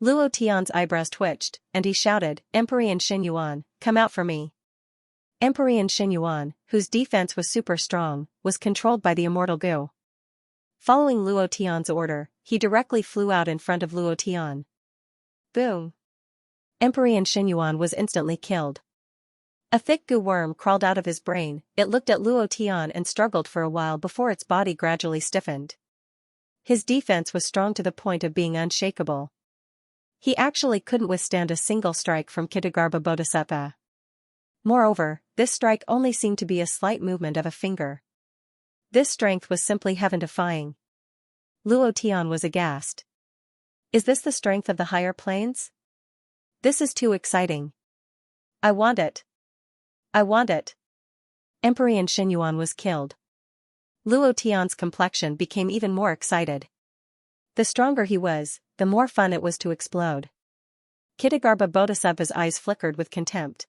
Luo Tian's eyebrows twitched, and he shouted, "Emperor Xinyuan, come out for me." Emperor Xinyuan, whose defense was super strong, was controlled by the immortal Gu. Following Luo Tian's order, he directly flew out in front of Luo Tian. Boom. Emperor Xinyuan was instantly killed. A thick goo worm crawled out of his brain. It looked at Luo Tian and struggled for a while before its body gradually stiffened. His defense was strong to the point of being unshakable. He actually couldn't withstand a single strike from Kitagarba Bodhisattva. Moreover, this strike only seemed to be a slight movement of a finger. This strength was simply heaven-defying. Luo Tian was aghast. Is this the strength of the higher planes? This is too exciting. I want it. I want it. Emperor Xinyuan was killed. Luo Tian's complexion became even more excited. The stronger he was, the more fun it was to explode. Kitagarba Bodhisattva's eyes flickered with contempt.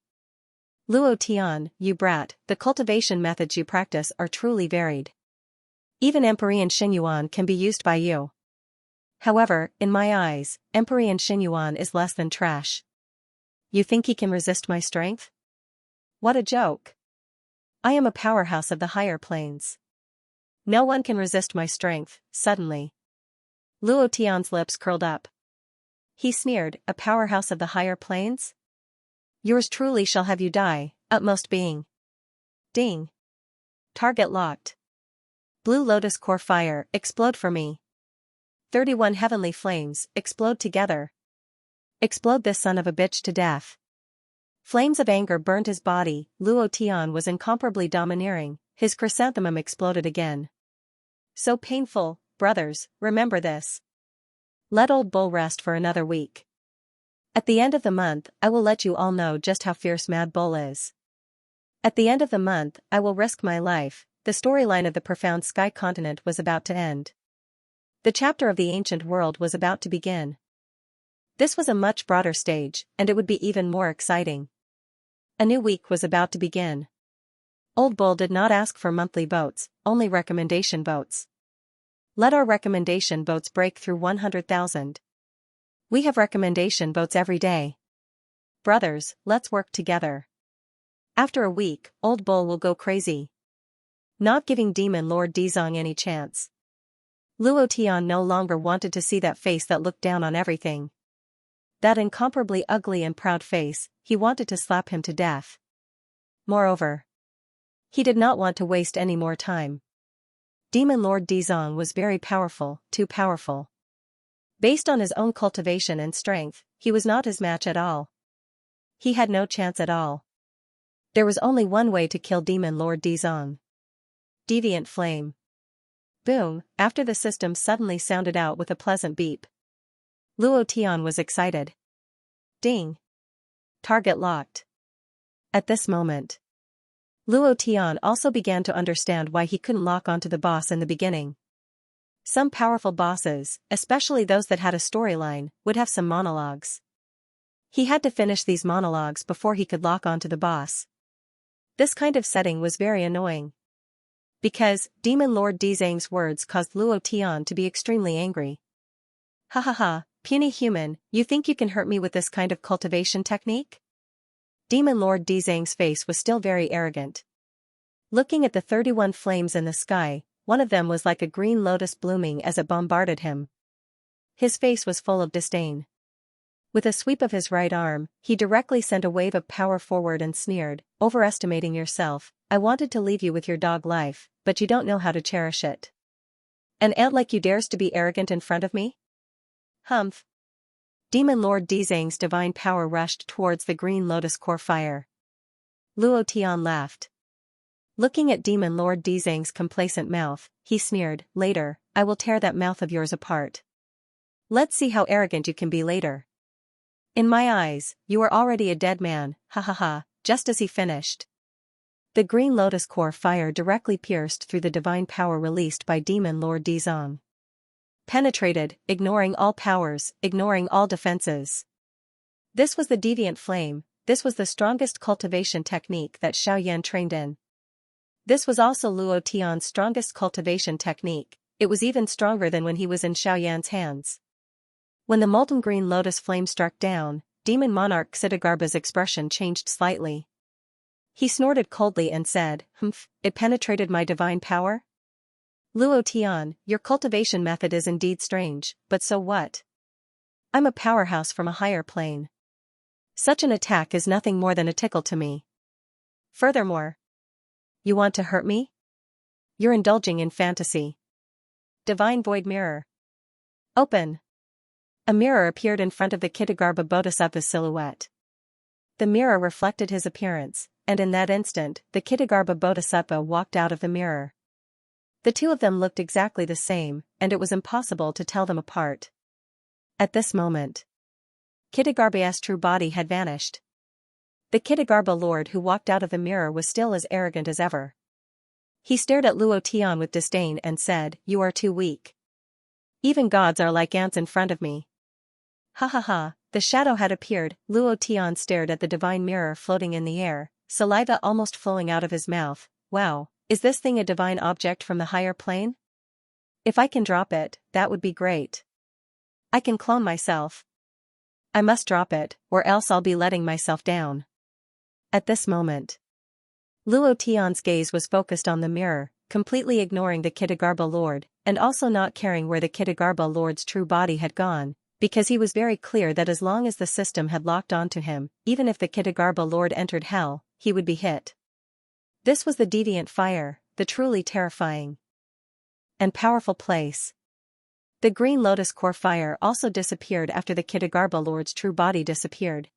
Luo Tian, you brat, the cultivation methods you practice are truly varied. Even Emperor Xinyuan can be used by you. However, in my eyes, Emperor Xinyuan is less than trash. You think he can resist my strength? What a joke. I am a powerhouse of the higher planes. No one can resist my strength. Suddenly, Luo Tian's lips curled up. He sneered, a powerhouse of the higher planes? Yours truly shall have you die, utmost being. Ding. Target locked. Blue Lotus Core Fire, explode for me. 31 heavenly flames, explode together. Explode this son of a bitch to death. Flames of anger burned his body. Luo Tian was incomparably domineering. His chrysanthemum exploded again. So painful, brothers, remember this. Let Old Bull rest for another week. At the end of the month, I will let you all know just how fierce Mad Bull is. At the end of the month, I will risk my life. The storyline of the profound sky continent was about to end. The chapter of the ancient world was about to begin. This was a much broader stage, and it would be even more exciting. A new week was about to begin. Old Bull did not ask for monthly votes, only recommendation votes. Let our recommendation votes break through 100,000. We have recommendation votes every day. Brothers, let's work together. After a week, Old Bull will go crazy. Not giving Demon Lord Dizong any chance. Luo Tian no longer wanted to see that face that looked down on everything. That incomparably ugly and proud face, he wanted to slap him to death. Moreover, he did not want to waste any more time. Demon Lord Dizong was very powerful, too powerful. Based on his own cultivation and strength, he was not his match at all. He had no chance at all. There was only one way to kill Demon Lord Dizong. Deviant Flame. Boom, after the system suddenly sounded out with a pleasant beep. Luo Tian was excited. Ding. Target locked. At this moment, Luo Tian also began to understand why he couldn't lock onto the boss in the beginning. Some powerful bosses, especially those that had a storyline, would have some monologues. He had to finish these monologues before he could lock onto the boss. This kind of setting was very annoying. Because, Demon Lord Dizang's words caused Luo Tian to be extremely angry. Ha ha ha, puny human, you think you can hurt me with this kind of cultivation technique? Demon Lord Dizang's face was still very arrogant. Looking at the 31 flames in the sky, one of them was like a green lotus blooming as it bombarded him. His face was full of disdain. With a sweep of his right arm, he directly sent a wave of power forward and sneered, "Overestimating yourself, I wanted to leave you with your dog life, but you don't know how to cherish it. An ant like you dares to be arrogant in front of me? Humph." Demon Lord Dizang's divine power rushed towards the green lotus core fire. Luo Tian laughed. Looking at Demon Lord Dizang's complacent mouth, he sneered, "Later, I will tear that mouth of yours apart. Let's see how arrogant you can be later. In my eyes, you are already a dead man, ha ha ha." Just as he finished, the green lotus core fire directly pierced through the divine power released by Demon Lord Dizang. Penetrated, ignoring all powers, ignoring all defenses. This was the deviant flame, this was the strongest cultivation technique that Xiaoyan trained in. This was also Luo Tian's strongest cultivation technique, it was even stronger than when he was in Xiaoyan's hands. When the molten green lotus flame struck down, Demon Monarch Xidigarba's expression changed slightly. He snorted coldly and said, "Humph, it penetrated my divine power? Luo Tian, your cultivation method is indeed strange, but so what? I'm a powerhouse from a higher plane. Such an attack is nothing more than a tickle to me. Furthermore, you want to hurt me? You're indulging in fantasy." Divine Void Mirror. Open. A mirror appeared in front of the Xidigarba Bodhisattva's silhouette. The mirror reflected his appearance, and in that instant, the Xidigarba Bodhisattva walked out of the mirror. The two of them looked exactly the same, and it was impossible to tell them apart. At this moment, Xidigarba's true body had vanished. The Xidigarba Lord who walked out of the mirror was still as arrogant as ever. He stared at Luo Tian with disdain and said, "You are too weak. Even gods are like ants in front of me." Ha ha ha, the shadow had appeared. Luo Tian stared at the divine mirror floating in the air, saliva almost flowing out of his mouth. Wow, is this thing a divine object from the higher plane? If I can drop it, that would be great. I can clone myself. I must drop it, or else I'll be letting myself down. At this moment, Luo Tian's gaze was focused on the mirror, completely ignoring the Xidigarba Lord, and also not caring where the Xidigarba Lord's true body had gone, because he was very clear that as long as the system had locked onto him, even if the Xidigarba Lord entered hell, he would be hit. This was the deviant fire, the truly terrifying and powerful place. The green lotus core fire also disappeared after the Xidigarba Lord's true body disappeared.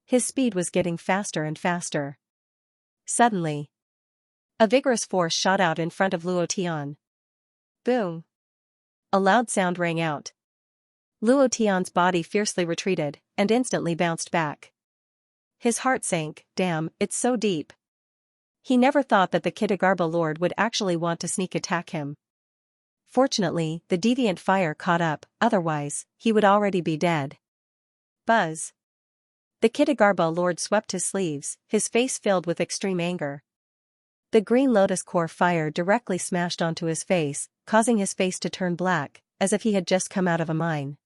His speed was getting faster and faster. Suddenly, a vigorous force shot out in front of Luo Tian. Boom! A loud sound rang out. Luo Tian's body fiercely retreated, and instantly bounced back. His heart sank, damn, it's so deep. He never thought that the Xidigarba Lord would actually want to sneak attack him. Fortunately, the deviant fire caught up, otherwise, he would already be dead. Buzz. The Xidigarba Lord swept his sleeves, his face filled with extreme anger. The green lotus core fire directly smashed onto his face, causing his face to turn black, as if he had just come out of a mine.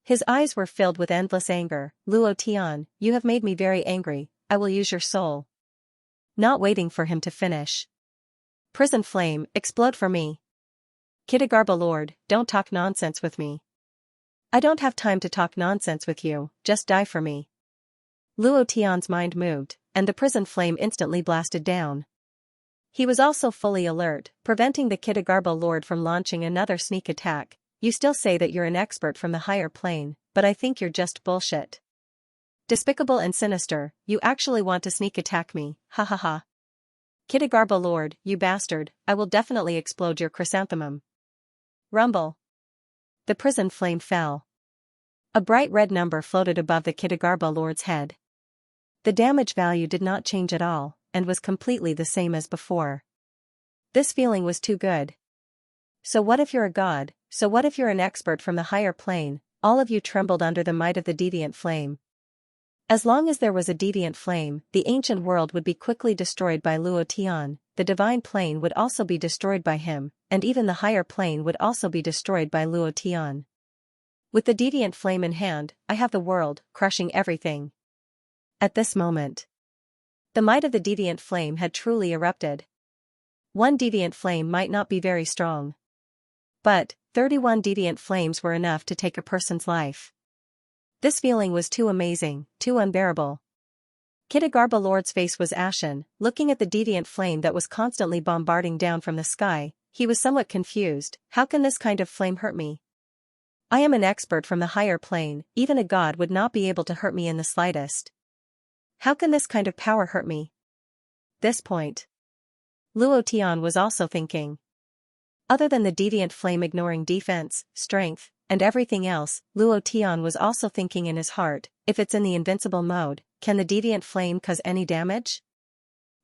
His eyes were filled with endless anger. Luo Tian, you have made me very angry, I will use your soul. Not waiting for him to finish. Prison flame, explode for me. Xidigarba Lord, don't talk nonsense with me. I don't have time to talk nonsense with you, just die for me. Luo Tian's mind moved, and the prison flame instantly blasted down. He was also fully alert, preventing the Xidigarba Lord from launching another sneak attack. You still say that you're an expert from the higher plane, but I think you're just bullshit. Despicable and sinister, you actually want to sneak attack me, ha ha ha. Xidigarba Lord, you bastard, I will definitely explode your chrysanthemum. Rumble. The prison flame fell. A bright red number floated above the Xidigarba Lord's head. The damage value did not change at all, and was completely the same as before. This feeling was too good. So what if you're a god, so what if you're an expert from the higher plane? All of you trembled under the might of the deviant flame. As long as there was a deviant flame, the ancient world would be quickly destroyed by Luo Tian, the divine plane would also be destroyed by him, and even the higher plane would also be destroyed by Luo Tian. With the deviant flame in hand, I have the world, crushing everything. At this moment, the might of the deviant flame had truly erupted. One deviant flame might not be very strong, but 31 deviant flames were enough to take a person's life. This feeling was too amazing, too unbearable. Kitagarbha Lord's face was ashen, looking at the deviant flame that was constantly bombarding down from the sky. He was somewhat confused. How can this kind of flame hurt me? I am an expert from the higher plane, even a god would not be able to hurt me in the slightest. How can this kind of power hurt me? This point, Luo Tian was also thinking. Other than the deviant flame ignoring defense, strength, and everything else, Luo Tian was also thinking in his heart, if it's in the invincible mode, can the deviant flame cause any damage?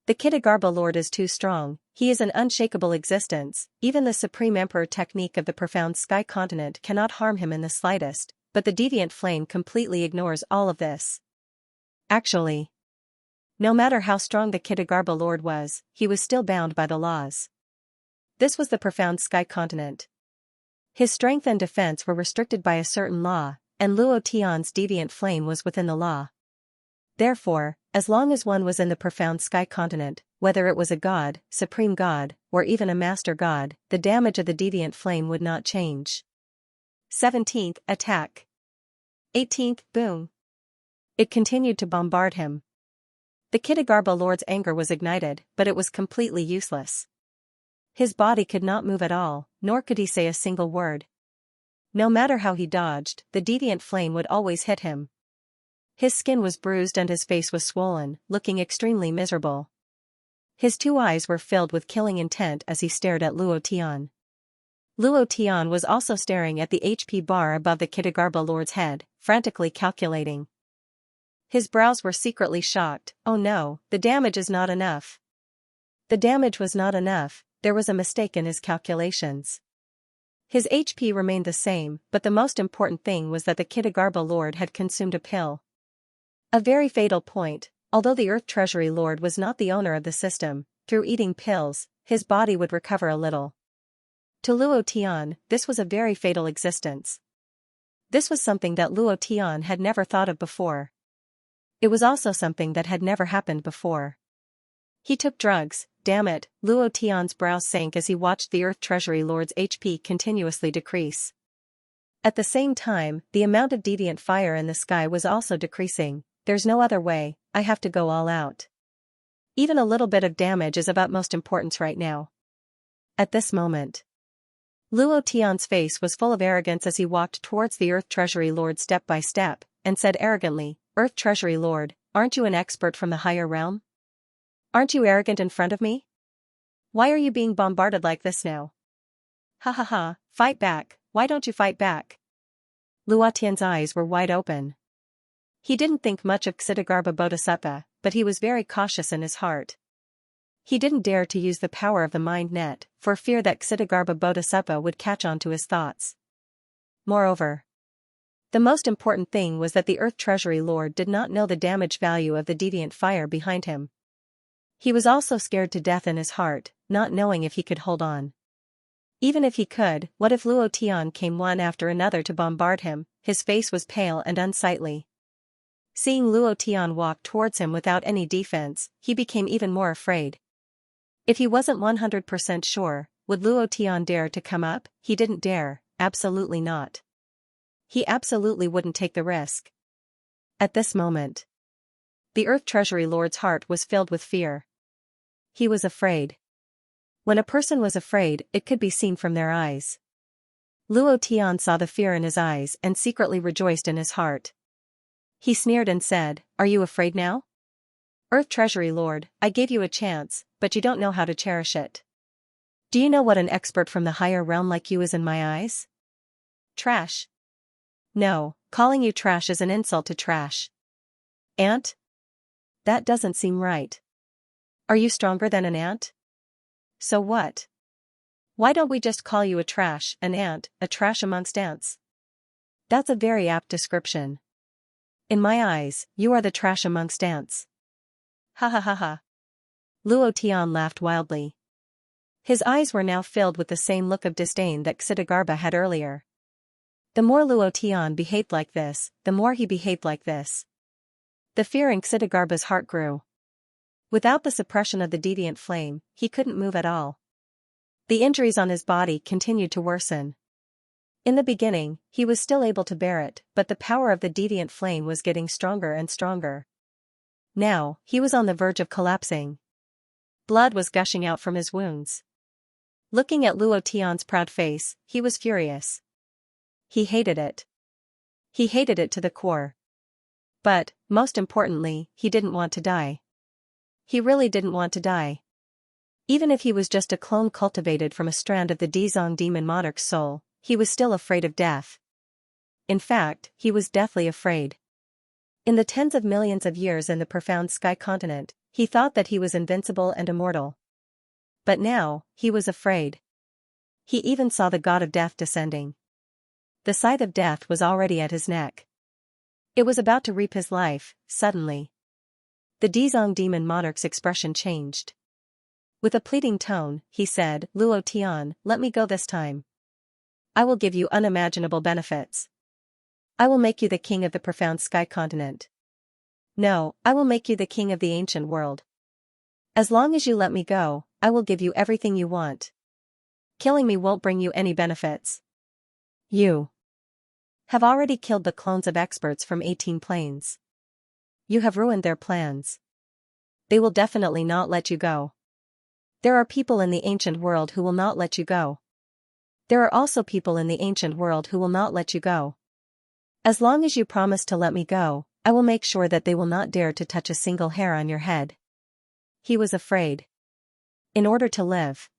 The Kitagarbha Lord is too strong, he is an unshakable existence, even the Supreme Emperor technique of the profound sky continent cannot harm him in the slightest, but the deviant flame completely ignores all of this. Actually, no matter how strong the Kitagarbha Lord was, he was still bound by the laws. This was the profound sky continent. His strength and defense were restricted by a certain law, and Luo Tian's deviant flame was within the law. Therefore, as long as one was in the profound sky continent, whether it was a god, supreme god, or even a master god, the damage of the deviant flame would not change. 17th attack. 18th boom. It continued to bombard him. The Kitagarbha Lord's anger was ignited, but it was completely useless. His body could not move at all, nor could he say a single word. No matter how he dodged, the deviant flame would always hit him. His skin was bruised and his face was swollen, looking extremely miserable. His two eyes were filled with killing intent as he stared at Luo Tian. Luo Tian was also staring at the HP bar above the Kitagarbha Lord's head, frantically calculating. His brows were secretly shocked. Oh no, the damage is not enough. The damage was not enough, there was a mistake in his calculations. His HP remained the same, but the most important thing was that the Kitagarbha Lord had consumed a pill. A very fatal point. Although the Earth Treasury Lord was not the owner of the system, through eating pills, his body would recover a little. To Luo Tian, this was a very fatal existence. This was something that Luo Tian had never thought of before. It was also something that had never happened before. He took drugs, damn it, Luo Tian's brows sank as he watched the Earth Treasury Lord's HP continuously decrease. At the same time, the amount of deviant fire in the sky was also decreasing. There's no other way, I have to go all out. Even a little bit of damage is of utmost importance right now. At this moment, Luo Tian's face was full of arrogance as he walked towards the Earth Treasury Lord step by step, and said arrogantly, Earth Treasury Lord, aren't you an expert from the higher realm? Aren't you arrogant in front of me? Why are you being bombarded like this now? Ha ha ha, fight back, why don't you fight back? Luo Tian's eyes were wide open. He didn't think much of Xianxia Bodhisattva, but he was very cautious in his heart. He didn't dare to use the power of the mind net, for fear that Xianxia Bodhisattva would catch on to his thoughts. Moreover, the most important thing was that the Earth Treasury Lord did not know the damage value of the deviant fire behind him. He was also scared to death in his heart, not knowing if he could hold on. Even if he could, what if Luo Tian came one after another to bombard him? His face was pale and unsightly. Seeing Luo Tian walk towards him without any defense, he became even more afraid. If he wasn't 100% sure, would Luo Tian dare to come up? He didn't dare, absolutely not. He absolutely wouldn't take the risk. At this moment, the Earth Treasury Lord's heart was filled with fear. He was afraid. When a person was afraid, it could be seen from their eyes. Luo Tian saw the fear in his eyes and secretly rejoiced in his heart. He sneered and said, Are you afraid now? Earth Treasury Lord, I gave you a chance, but you don't know how to cherish it. Do you know what an expert from the higher realm like you is in my eyes? Trash. No, calling you trash is an insult to trash. Ant? That doesn't seem right. Are you stronger than an ant? So what? Why don't we just call you an ant, a trash amongst ants? That's a very apt description. In my eyes, you are the trash amongst ants. Ha ha ha ha. Luo Tian laughed wildly. His eyes were now filled with the same look of disdain that Xianxia had earlier. The more Luo Tian behaved like this, the more he behaved like this. The fear in Xidigarba's heart grew. Without the suppression of the deviant flame, he couldn't move at all. The injuries on his body continued to worsen. In the beginning, he was still able to bear it, but the power of the deviant flame was getting stronger and stronger. Now, he was on the verge of collapsing. Blood was gushing out from his wounds. Looking at Luo Tian's proud face, he was furious. He hated it. He hated it to the core. But, most importantly, he didn't want to die. He really didn't want to die. Even if he was just a clone cultivated from a strand of the Dizong demon monarch's soul, he was still afraid of death. In fact, he was deathly afraid. In the tens of millions of years in the profound sky continent, he thought that he was invincible and immortal. But now, he was afraid. He even saw the god of death descending. The scythe of death was already at his neck. It was about to reap his life, suddenly. The Dizong demon monarch's expression changed. With a pleading tone, he said, "Luo Tian, let me go this time. I will give you unimaginable benefits. I will make you the king of the profound sky continent. No, I will make you the king of the ancient world. As long as you let me go, I will give you everything you want. Killing me won't bring you any benefits. You have already killed the clones of experts from 18 planes. You have ruined their plans. They will definitely not let you go. There are people in the ancient world who will not let you go. There are also people in the ancient world who will not let you go. As long as you promise to let me go, I will make sure that they will not dare to touch a single hair on your head." He was afraid. In order to live.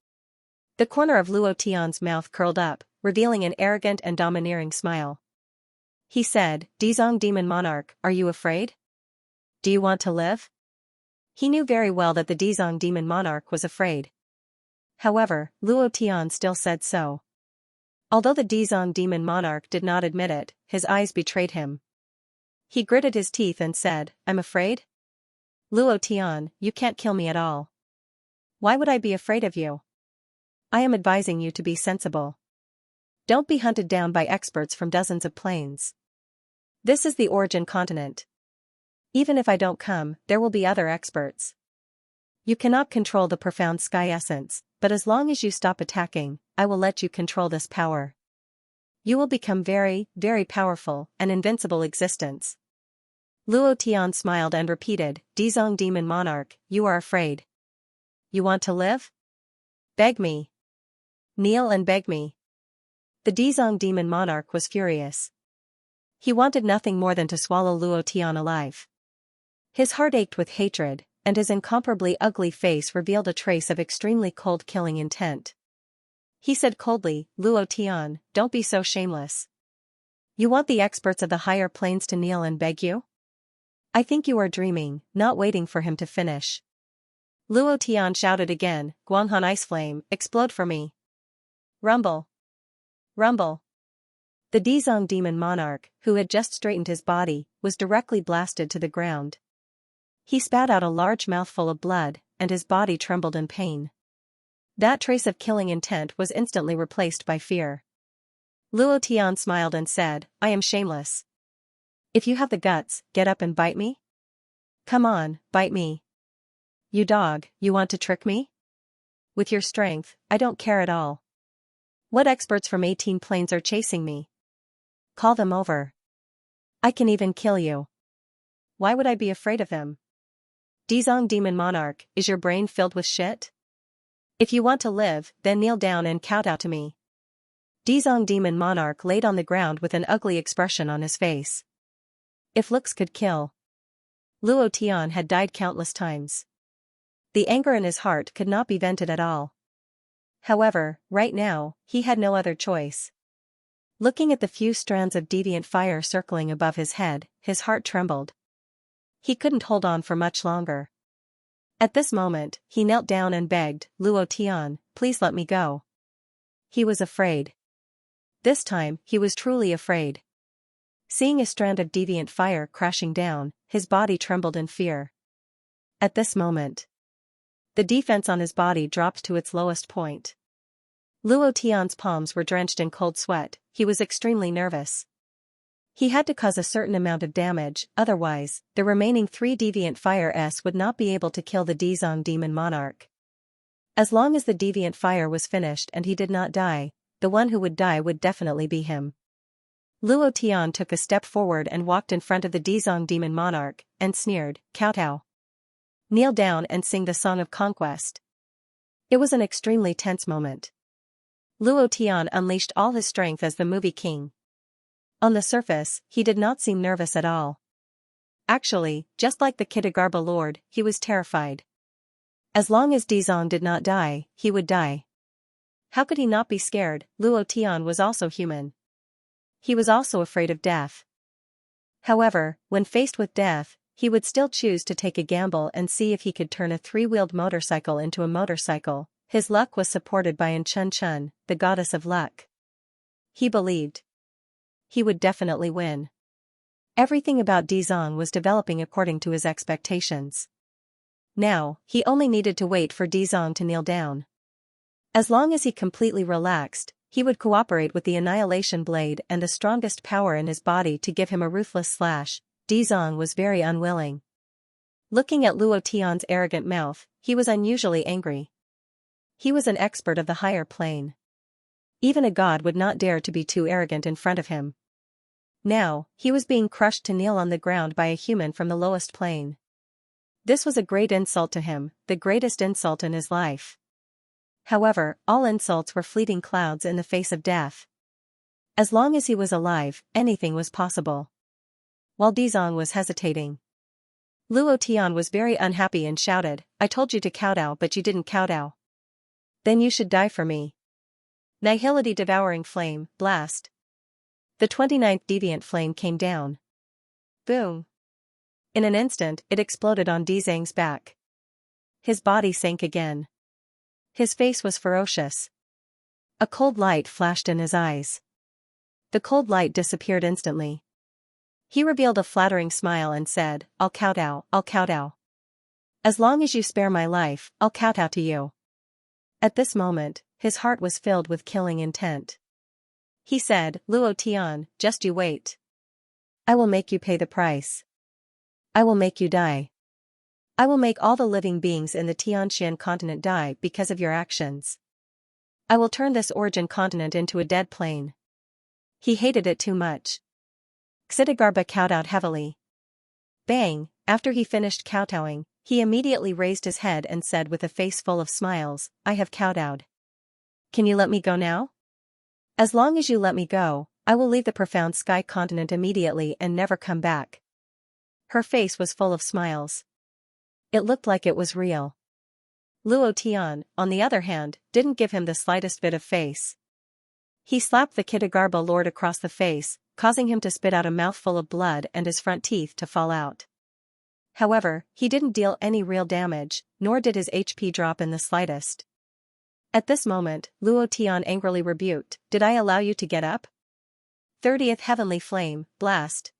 The corner of Luo Tian's mouth curled up, revealing an arrogant and domineering smile. He said, "Dizong demon monarch, are you afraid? Do you want to live?" He knew very well that the Dizong demon monarch was afraid. However, Luo Tian still said so. Although the Dizong demon monarch did not admit it, his eyes betrayed him. He gritted his teeth and said, "I'm afraid? Luo Tian, you can't kill me at all. Why would I be afraid of you? I am advising you to be sensible. Don't be hunted down by experts from dozens of planes. This is the origin continent. Even if I don't come, there will be other experts. You cannot control the profound sky essence, but as long as you stop attacking, I will let you control this power. You will become very, very powerful, an invincible existence." Luo Tian smiled and repeated, "Dizong demon monarch, you are afraid. You want to live? Beg me. Kneel and beg me." The Dizong demon monarch was furious. He wanted nothing more than to swallow Luo Tian alive. His heart ached with hatred, and his incomparably ugly face revealed a trace of extremely cold killing intent. He said coldly, "Luo Tian, don't be so shameless. You want the experts of the higher planes to kneel and beg you? I think you are dreaming, not waiting for him to finish." Luo Tian shouted again, "Guanghan ice flame, explode for me. Rumble. Rumble." The Dizong demon monarch, who had just straightened his body, was directly blasted to the ground. He spat out a large mouthful of blood, and his body trembled in pain. That trace of killing intent was instantly replaced by fear. Luo Tian smiled and said, "I am shameless. If you have the guts, get up and bite me? Come on, bite me. You dog, you want to trick me? With your strength, I don't care at all. What experts from 18 planes are chasing me? Call them over. I can even kill you. Why would I be afraid of him? Dizong demon monarch, is your brain filled with shit? If you want to live, then kneel down and kowtow to me." Dizong demon monarch laid on the ground with an ugly expression on his face. If looks could kill, Luo Tian had died countless times. The anger in his heart could not be vented at all. However, right now, he had no other choice. Looking at the few strands of deviant fire circling above his head, his heart trembled. He couldn't hold on for much longer. At this moment, he knelt down and begged, "Luo Tian, please let me go." He was afraid. This time, he was truly afraid. Seeing a strand of deviant fire crashing down, his body trembled in fear. At this moment, the defense on his body dropped to its lowest point. Luo Tian's palms were drenched in cold sweat, he was extremely nervous. He had to cause a certain amount of damage, otherwise, the remaining 3 deviant fire-s would not be able to kill the Dizong demon monarch. As long as the deviant fire was finished and he did not die, the one who would die would definitely be him. Luo Tian took a step forward and walked in front of the Dizong demon monarch, and sneered, "Kowtow. Kneel down and sing the Song of Conquest." It was an extremely tense moment. Luo Tian unleashed all his strength as the movie king. On the surface, he did not seem nervous at all. Actually, just like the Kitagarbha Lord, he was terrified. As long as Dizong did not die, he would die. How could he not be scared? Luo Tian was also human. He was also afraid of death. However, when faced with death, he would still choose to take a gamble and see if he could turn a 3-wheeled motorcycle into a motorcycle. His luck was supported by Chun Chun, the goddess of luck. He believed he would definitely win. Everything about Dizong was developing according to his expectations. Now, he only needed to wait for Dizong to kneel down. As long as he completely relaxed, he would cooperate with the Annihilation Blade and the strongest power in his body to give him a ruthless slash. Dizong was very unwilling. Looking at Luo Tian's arrogant mouth, he was unusually angry. He was an expert of the higher plane. Even a god would not dare to be too arrogant in front of him. Now, he was being crushed to kneel on the ground by a human from the lowest plane. This was a great insult to him, the greatest insult in his life. However, all insults were fleeting clouds in the face of death. As long as he was alive, anything was possible. While Dizong was hesitating, Luo Tian was very unhappy and shouted, "I told you to kowtow but you didn't kowtow. Then you should die for me." Nihility devouring flame, blast. The 29th deviant flame came down. Boom. In an instant, it exploded on Dizang's back. His body sank again. His face was ferocious. A cold light flashed in his eyes. The cold light disappeared instantly. He revealed a flattering smile and said, "I'll kowtow, I'll kowtow. As long as you spare my life, I'll kowtow to you." At this moment, his heart was filled with killing intent. He said, "Luo Tian, just you wait. I will make you pay the price. I will make you die. I will make all the living beings in the Tianxian continent die because of your actions. I will turn this origin continent into a dead plain." He hated it too much. Xitigarbha kowtowed heavily. Bang, after he finished kowtowing, he immediately raised his head and said with a face full of smiles, "I have kowtowed. Can you let me go now? As long as you let me go, I will leave the profound sky continent immediately and never come back." Her face was full of smiles. It looked like it was real. Luo Tian, on the other hand, didn't give him the slightest bit of face. He slapped the Kitagarbha Lord across the face, causing him to spit out a mouthful of blood and his front teeth to fall out. However, he didn't deal any real damage, nor did his HP drop in the slightest. At this moment, Luo Tian angrily rebuked, "Did I allow you to get up?" 30th Heavenly Flame, blast.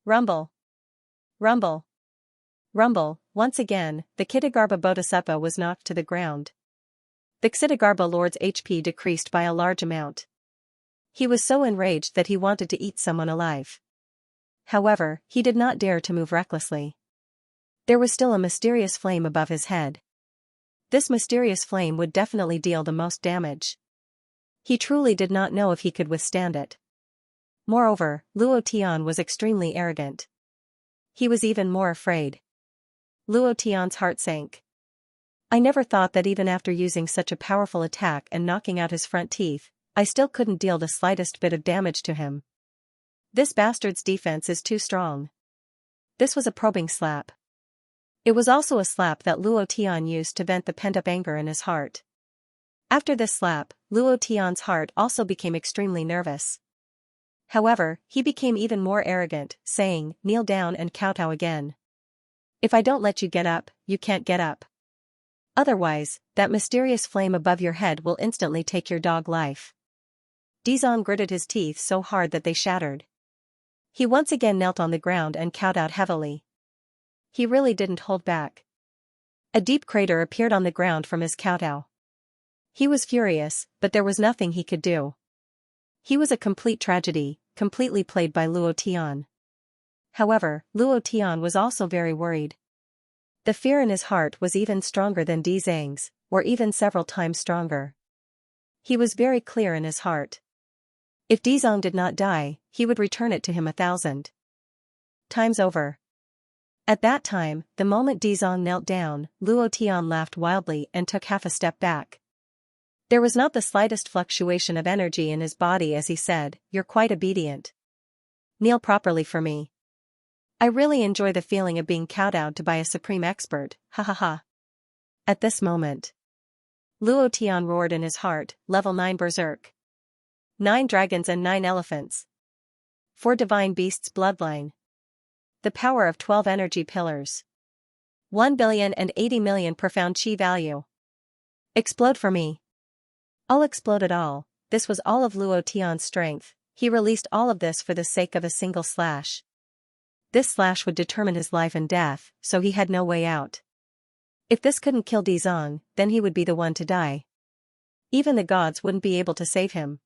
Rumble. Rumble. Rumble. Once again, the Kitagarbha Bodhisattva was knocked to the ground. The Xitigarbha Lord's HP decreased by a large amount. He was so enraged that he wanted to eat someone alive. However, he did not dare to move recklessly. There was still a mysterious flame above his head. This mysterious flame would definitely deal the most damage. He truly did not know if he could withstand it. Moreover, Luo Tian was extremely arrogant. He was even more afraid. Luo Tian's heart sank. "I never thought that even after using such a powerful attack and knocking out his front teeth, I still couldn't deal the slightest bit of damage to him. This bastard's defense is too strong." This was a probing slap. It was also a slap that Luo Tian used to vent the pent-up anger in his heart. After this slap, Luo Tian's heart also became extremely nervous. However, he became even more arrogant, saying, "Kneel down and kowtow again. If I don't let you get up, you can't get up. Otherwise, that mysterious flame above your head will instantly take your dog life." Dizong gritted his teeth so hard that they shattered. He once again knelt on the ground and kowtowed heavily. He really didn't hold back. A deep crater appeared on the ground from his kowtow. He was furious, but there was nothing he could do. He was a complete tragedy, completely played by Luo Tian. However, Luo Tian was also very worried. The fear in his heart was even stronger than Di Zhang's, or even several times stronger. He was very clear in his heart. If Di Zhang did not die, he would return it to him 1,000 times over. At that time, the moment Di Zhang knelt down, Luo Tian laughed wildly and took half a step back. There was not the slightest fluctuation of energy in his body as he said, "You're quite obedient. Kneel properly for me. I really enjoy the feeling of being kowtowed to by a supreme expert, ha ha ha." At this moment, Luo Tian roared in his heart, "Level 9 Berserk. 9 dragons and 9 elephants. 4 divine beasts bloodline. The power of 12 energy pillars. 1,080,000,000 profound chi value. Explode for me. I'll explode it all." This was all of Luo Tian's strength. He released all of this for the sake of a single slash. This slash would determine his life and death, so he had no way out. If this couldn't kill Di Zhang, then he would be the one to die. Even the gods wouldn't be able to save him.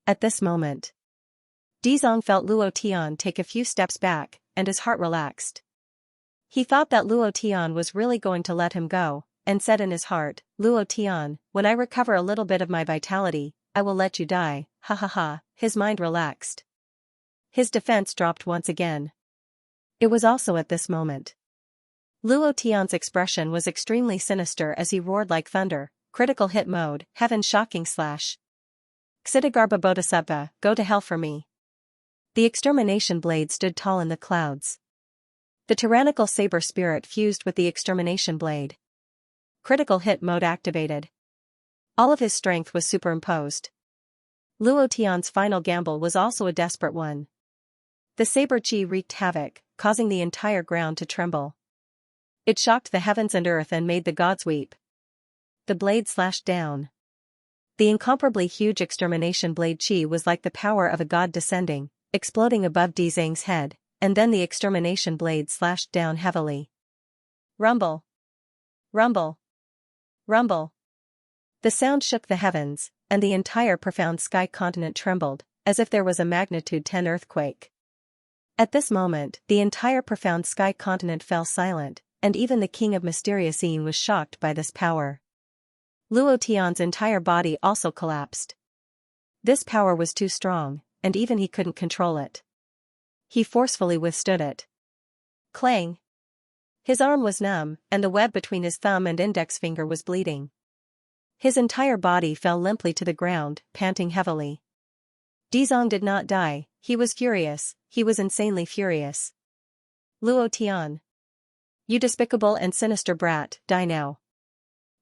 At this moment, Di Zhang felt Luo Tian take a few steps back, and his heart relaxed. He thought that Luo Tian was really going to let him go, and said in his heart, "Luo Tian, when I recover a little bit of my vitality, I will let you die, ha ha ha." His mind relaxed. His defense dropped once again. It was also at this moment. Luo Tian's expression was extremely sinister as he roared like thunder, critical hit mode, heaven shocking slash. Xianxia Bodhisattva, go to hell for me. The extermination blade stood tall in the clouds. The tyrannical saber spirit fused with the extermination blade. Critical hit mode activated. All of his strength was superimposed. Luo Tian's final gamble was also a desperate one. The saber chi wreaked havoc, causing the entire ground to tremble. It shocked the heavens and earth and made the gods weep. The blade slashed down. The incomparably huge extermination blade chi was like the power of a god descending, exploding above Di Zhang's head, and then the extermination blade slashed down heavily. Rumble. Rumble. Rumble. The sound shook the heavens, and the entire profound sky continent trembled, as if there was a magnitude 10 earthquake. At this moment, the entire profound sky continent fell silent, and even the king of Mysterious Yin was shocked by this power. Luo Tian's entire body also collapsed. This power was too strong, and even he couldn't control it. He forcefully withstood it. Clang! His arm was numb, and the web between his thumb and index finger was bleeding. His entire body fell limply to the ground, panting heavily. Di Zhang did not die. He was furious, he was insanely furious. Luo Tian. You despicable and sinister brat, die now.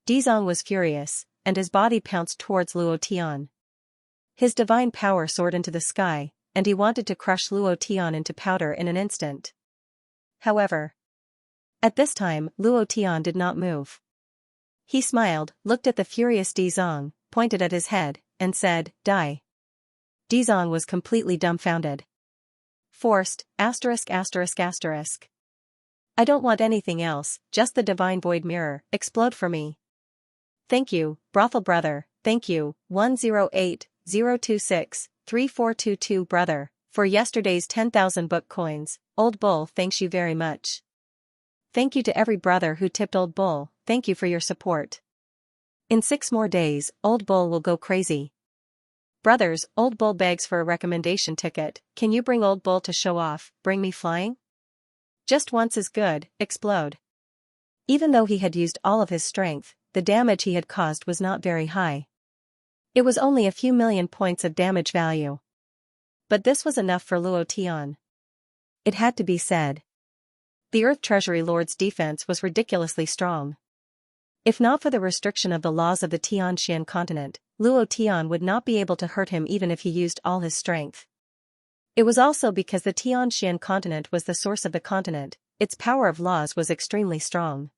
Di Zhang was furious, and his body pounced towards Luo Tian. His divine power soared into the sky, and he wanted to crush Luo Tian into powder in an instant. However, at this time, Luo Tian did not move. He smiled, looked at the furious Di Zhang, pointed at his head, and said, "Die." Di Zhang was completely dumbfounded. Forced, asterisk. I don't want anything else, just the divine void mirror, explode for me. Thank you, brothel brother, thank you, 108-026-3422 brother, for yesterday's 10,000 book coins. Old Bull thanks you very much. Thank you to every brother who tipped Old Bull, thank you for your support. In 6 more days, Old Bull will go crazy. Brothers, Old Bull begs for a recommendation ticket. Can you bring Old Bull to show off, bring me flying? Just once is good, explode. Even though he had used all of his strength, the damage he had caused was not very high. It was only a few million points of damage value. But this was enough for Luo Tian. It had to be said. The Earth Treasury Lord's defense was ridiculously strong. If not for the restriction of the laws of the Tianxian continent, Luo Tian would not be able to hurt him even if he used all his strength. It was also because the Tianxian continent was the source of the continent, its power of laws was extremely strong.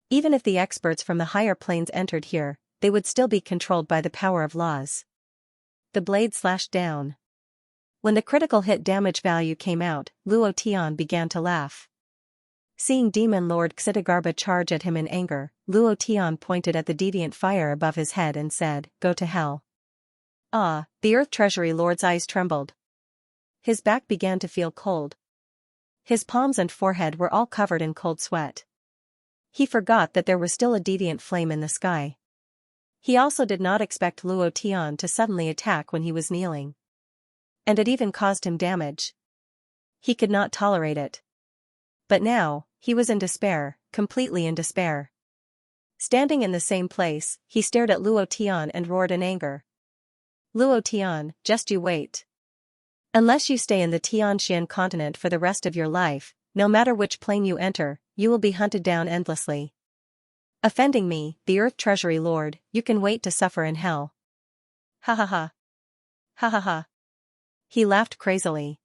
Even if the experts from the higher planes entered here, they would still be controlled by the power of laws. The blade slashed down. When the critical hit damage value came out, Luo Tian began to laugh. Seeing Demon Lord Xianxia charge at him in anger, Luo Tian pointed at the deviant fire above his head and said, "Go to hell." Ah, the Earth Treasury Lord's eyes trembled. his back began to feel cold. His palms and forehead were all covered in cold sweat. He forgot that there was still a deviant flame in the sky. He also did not expect Luo Tian to suddenly attack when he was kneeling. And it even caused him damage. He could not tolerate it. But now, he was in despair, completely in despair. Standing in the same place, he stared at Luo Tian and roared in anger. Luo Tian, just you wait. Unless you stay in the Tianxian continent for the rest of your life, no matter which plane you enter, you will be hunted down endlessly. Offending me, the Earth Treasury Lord, you can wait to suffer in hell. Ha ha ha. Ha ha ha. He laughed crazily.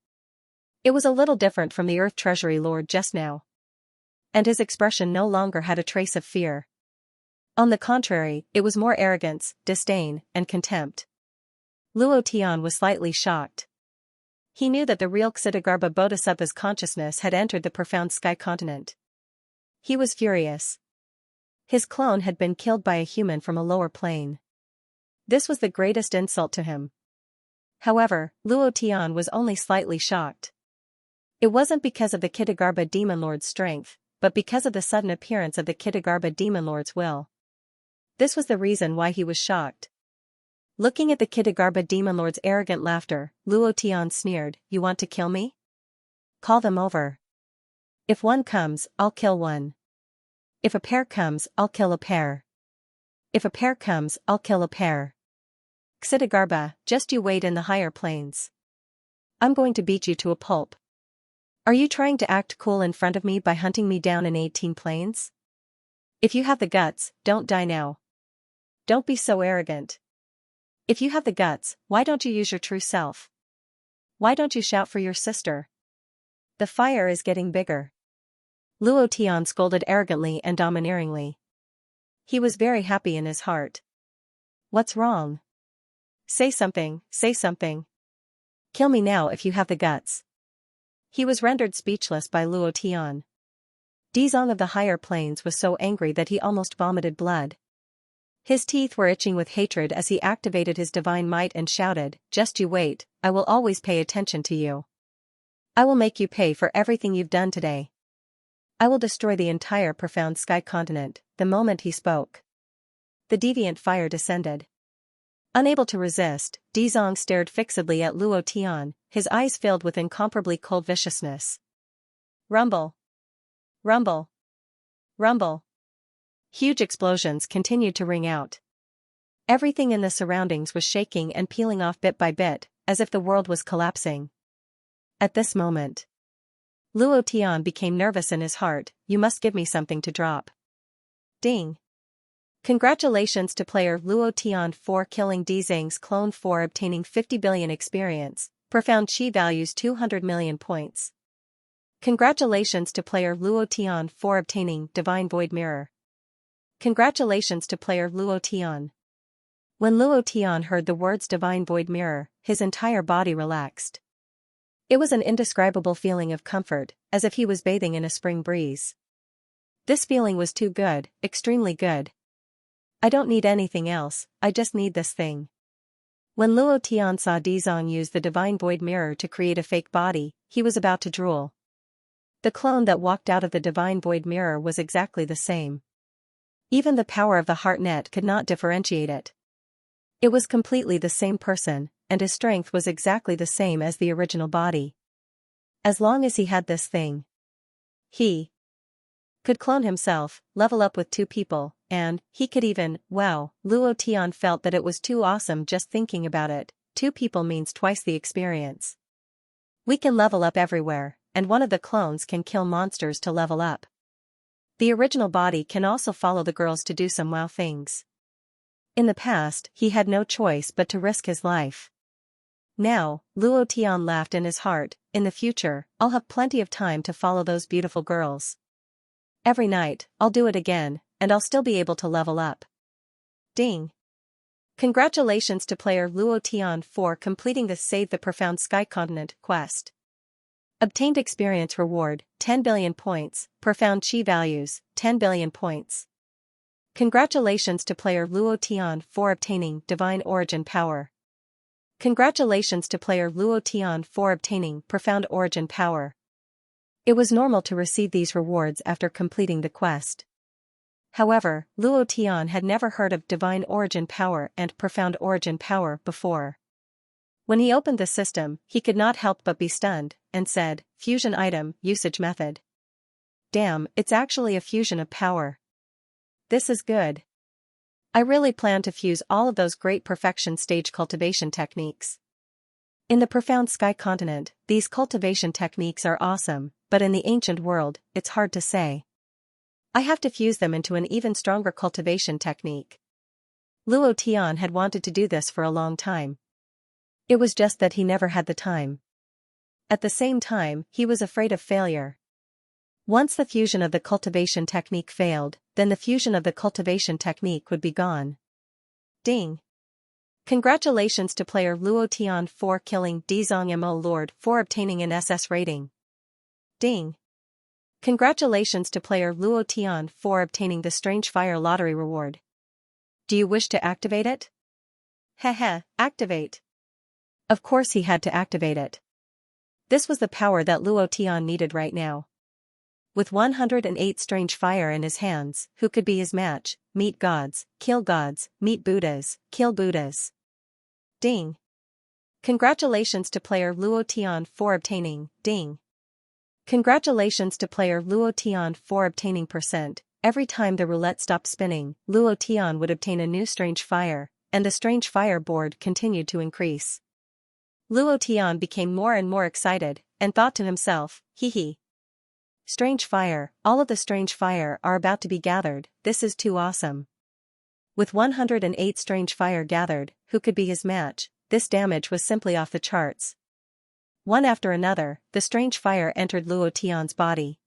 It was a little different from the Earth Treasury Lord just now. And his expression no longer had a trace of fear. On the contrary, it was more arrogance, disdain, and contempt. Luo Tian was slightly shocked. He knew that the real Xitigarbha Bodhisattva's consciousness had entered the profound sky continent. He was furious. His clone had been killed by a human from a lower plane. This was the greatest insult to him. However, Luo Tian was only slightly shocked. It wasn't because of the Xitigarbha Demon Lord's strength, but because of the sudden appearance of the Xitigarbha Demon Lord's will. This was the reason why he was shocked. Looking at the Xitigarbha Demon Lord's arrogant laughter, Luo Tian sneered, "You want to kill me? Call them over. If one comes, I'll kill one. If a pair comes, I'll kill a pair. If a pair comes, I'll kill a pair. Xitigarbha, just you wait in the higher planes. I'm going to beat you to a pulp. Are you trying to act cool in front of me by hunting me down in 18 planes? If you have the guts, don't die now. Don't be so arrogant. If you have the guts, why don't you use your true self? Why don't you shout for your sister? The fire is getting bigger." Luo Tian scolded arrogantly and domineeringly. He was very happy in his heart. What's wrong? Say something, say something. Kill me now if you have the guts. He was rendered speechless by Luo Tian. Dizong of the higher planes was so angry that he almost vomited blood. His teeth were itching with hatred as he activated his divine might and shouted, "Just you wait, I will always pay attention to you. I will make you pay for everything you've done today. I will destroy the entire profound sky continent." The moment he spoke, the deviant fire descended. Unable to resist, Dizong stared fixedly at Luo Tian, his eyes filled with incomparably cold viciousness. Rumble. Rumble. Rumble. Huge explosions continued to ring out. Everything in the surroundings was shaking and peeling off bit by bit, as if the world was collapsing. At this moment, Luo Tian became nervous in his heart. "You must give me something to drop." Ding. Congratulations to player Luo Tian for killing Dizang's clone 4, obtaining 50 billion experience, profound chi values 200 million points. Congratulations to player Luo Tian for obtaining Divine Void Mirror. Congratulations to player Luo Tian. When Luo Tian heard the words Divine Void Mirror, his entire body relaxed. It was an indescribable feeling of comfort, as if he was bathing in a spring breeze. This feeling was too good, extremely good. I don't need anything else, I just need this thing. When Luo Tian saw Dizong use the Divine Void Mirror to create a fake body, he was about to drool. The clone that walked out of the Divine Void Mirror was exactly the same. Even the power of the heart net could not differentiate it. It was completely the same person, and his strength was exactly the same as the original body. As long as he had this thing, he could clone himself, level up with 2 people, and he could even, wow, Luo Tian felt that it was too awesome just thinking about it. 2 people means twice the experience. We can level up everywhere, and one of the clones can kill monsters to level up. The original body can also follow the girls to do some wow things. In the past, he had no choice but to risk his life. Now, Luo Tian laughed in his heart, in the future, I'll have plenty of time to follow those beautiful girls. Every night, I'll do it again, and I'll still be able to level up. Ding. Congratulations to player Luo Tian for completing the Save the Profound Sky Continent quest. Obtained experience reward, 10 billion points, profound chi values, 10 billion points. Congratulations to player Luo Tian for obtaining Divine Origin Power. Congratulations to player Luo Tian for obtaining Profound Origin Power. It was normal to receive these rewards after completing the quest. However, Luo Tian had never heard of Divine Origin Power and Profound Origin Power before. When he opened the system, he could not help but be stunned, and said, "Fusion item, usage method. Damn, it's actually a fusion of power. This is good. I really plan to fuse all of those great perfection stage cultivation techniques." In the profound sky continent, these cultivation techniques are awesome, but in the ancient world, it's hard to say. I have to fuse them into an even stronger cultivation technique. Luo Tian had wanted to do this for a long time. It was just that he never had the time. At the same time, he was afraid of failure. Once the fusion of the cultivation technique failed, then the fusion of the cultivation technique would be gone. Ding! Congratulations to player Luo Tian for killing Dizong Mo Lord for obtaining an SS rating. Ding! Congratulations to player Luo Tian for obtaining the Strange Fire Lottery reward. Do you wish to activate it? Heh, activate. Of course he had to activate it. This was the power that Luo Tian needed right now. With 108 strange fire in his hands, who could be his match? Meet gods, kill gods, meet Buddhas, kill Buddhas. Ding! Congratulations to player Luo Tian for obtaining, ding! Congratulations to player Luo Tian for obtaining %. Every time the roulette stopped spinning, Luo Tian would obtain a new strange fire, and the strange fire board continued to increase. Luo Tian became more and more excited, and thought to himself, hee. Strange fire, all of the strange fire are about to be gathered, this is too awesome. With 108 strange fire gathered, who could be his match? This damage was simply off the charts. One after another, the strange fire entered Luo Tian's body.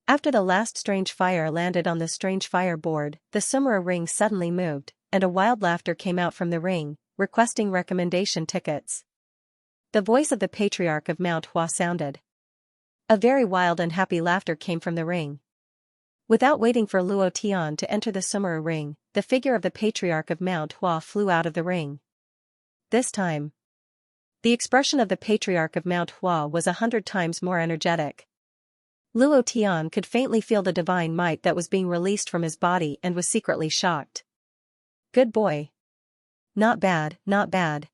After the last strange fire landed on the strange fire board, the Sumera ring suddenly moved, and a wild laughter came out from the ring, requesting recommendation tickets. The voice of the Patriarch of Mount Hua sounded. A very wild and happy laughter came from the ring. Without waiting for Luo Tian to enter the Sumera ring, the figure of the Patriarch of Mount Hua flew out of the ring. This time, the expression of the Patriarch of Mount Hua was 100 times more energetic. Luo Tian could faintly feel the divine might that was being released from his body and was secretly shocked. Good boy. Not bad, not bad.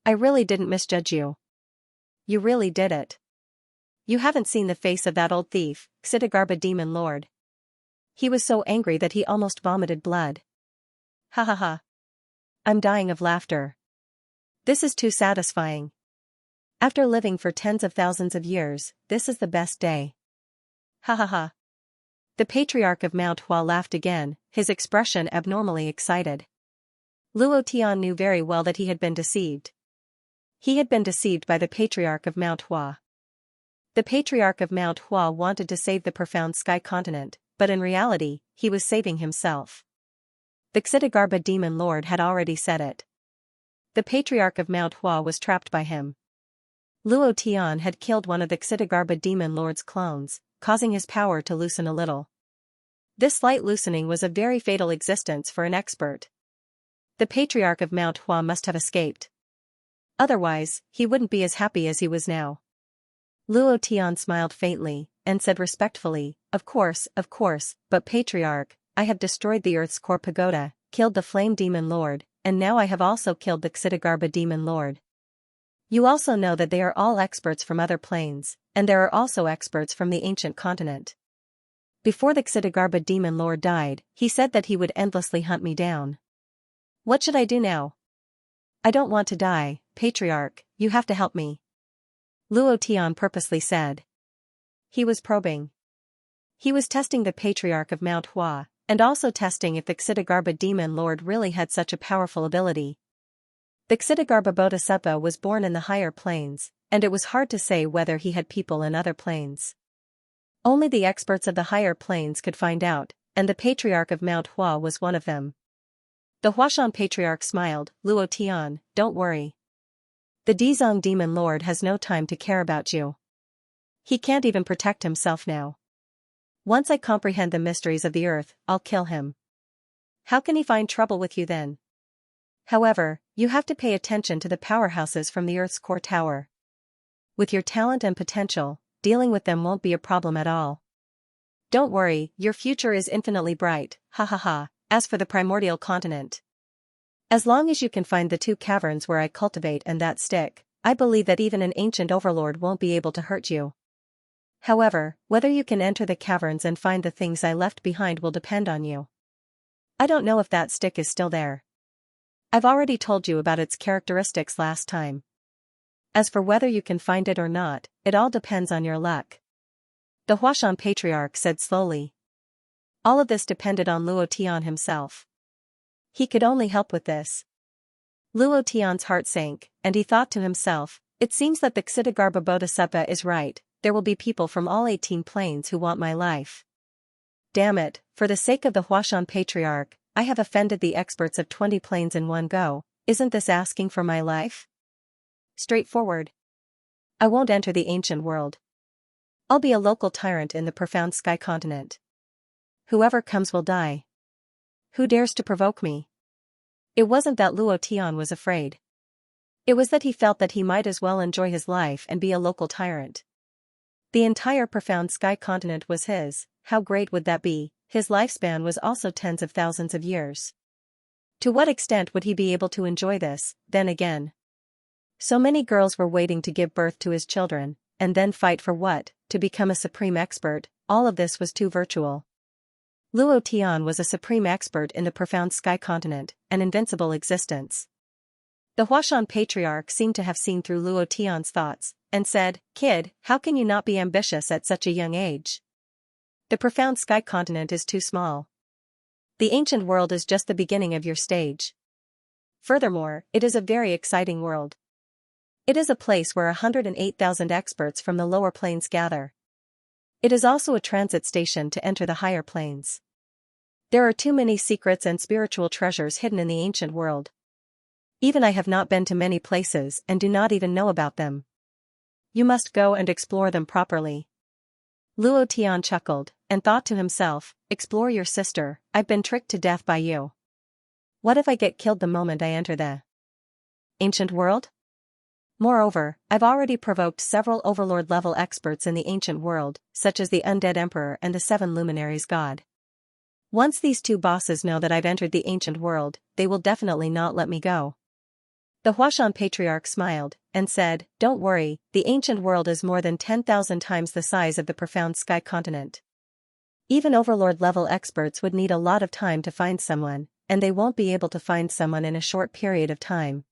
I really didn't misjudge you. You really did it. You haven't seen the face of that old thief, Xianxia Demon Lord. He was so angry that he almost vomited blood. Ha ha ha. I'm dying of laughter. This is too satisfying. After living for tens of thousands of years, this is the best day. Ha ha ha. The Patriarch of Mount Hua laughed again, his expression abnormally excited. Luo Tian knew very well that he had been deceived. He had been deceived by the Patriarch of Mount Hua. The Patriarch of Mount Hua wanted to save the profound sky continent, but in reality, he was saving himself. The Xianxia Demon Lord had already said it. The Patriarch of Mount Hua was trapped by him. Luo Tian had killed one of the Xianxia Demon Lord's clones, causing his power to loosen a little. This slight loosening was a very fatal existence for an expert. The Patriarch of Mount Hua must have escaped. Otherwise, he wouldn't be as happy as he was now. Luo Tian smiled faintly, and said respectfully, of course, but Patriarch, I have destroyed the Earth's core pagoda, killed the Flame Demon Lord, and now I have also killed the Xianxia Demon Lord. You also know that they are all experts from other planes, and there are also experts from the ancient continent. Before the Xianxia Demon Lord died, he said that he would endlessly hunt me down. What should I do now? I don't want to die, Patriarch, you have to help me. Luo Tian purposely said. He was probing. He was testing the Patriarch of Mount Hua, and also testing if the Xianxia Demon Lord really had such a powerful ability. The Xianxia Bodhisattva was born in the higher planes, and it was hard to say whether he had people in other planes. Only the experts of the higher planes could find out, and the Patriarch of Mount Hua was one of them. The Huashan Patriarch smiled, Luo Tian, don't worry. The Dizong Demon Lord has no time to care about you. He can't even protect himself now. Once I comprehend the mysteries of the earth, I'll kill him. How can he find trouble with you then? However, you have to pay attention to the powerhouses from the Earth's core tower. With your talent and potential, dealing with them won't be a problem at all. Don't worry, your future is infinitely bright, ha ha ha. As for the primordial continent, as long as you can find the 2 caverns where I cultivate and that stick, I believe that even an ancient overlord won't be able to hurt you. However, whether you can enter the caverns and find the things I left behind will depend on you. I don't know if that stick is still there. I've already told you about its characteristics last time. As for whether you can find it or not, it all depends on your luck. The Huashan patriarch said slowly. All of this depended on Luo Tian himself. He could only help with this. Luo Tian's heart sank, and he thought to himself, it seems that the Xitigarbha Bodhisattva is right, there will be people from all 18 planes who want my life. Damn it, for the sake of the Huashan patriarch, I have offended the experts of 20 planes in one go. Isn't this asking for my life? Straightforward. I won't enter the ancient world. I'll be a local tyrant in the profound sky continent. Whoever comes will die. Who dares to provoke me? It wasn't that Luo Tian was afraid. It was that he felt that he might as well enjoy his life and be a local tyrant. The entire profound sky continent was his. How great would that be? His lifespan was also tens of thousands of years. To what extent would he be able to enjoy this, then again? So many girls were waiting to give birth to his children, and then fight for what? To become a supreme expert. All of this was too virtual. Luo Tian was a supreme expert in the profound sky continent, an invincible existence. The Huashan patriarch seemed to have seen through Luo Tian's thoughts, and said, Kid, how can you not be ambitious at such a young age? The profound sky continent is too small. The ancient world is just the beginning of your stage. Furthermore, it is a very exciting world. It is a place where 108,000 experts from the lower planes gather. It is also a transit station to enter the higher planes. There are too many secrets and spiritual treasures hidden in the ancient world. Even I have not been to many places and do not even know about them. You must go and explore them properly. Luo Tian chuckled, and thought to himself, explore your sister, I've been tricked to death by you. What if I get killed the moment I enter the ancient world? Moreover, I've already provoked several overlord-level experts in the ancient world, such as the Undead Emperor and the 7 Luminaries God. Once these 2 bosses know that I've entered the ancient world, they will definitely not let me go. The Huashan patriarch smiled, and said, don't worry, the ancient world is more than 10,000 times the size of the profound sky continent. Even overlord-level experts would need a lot of time to find someone, and they won't be able to find someone in a short period of time.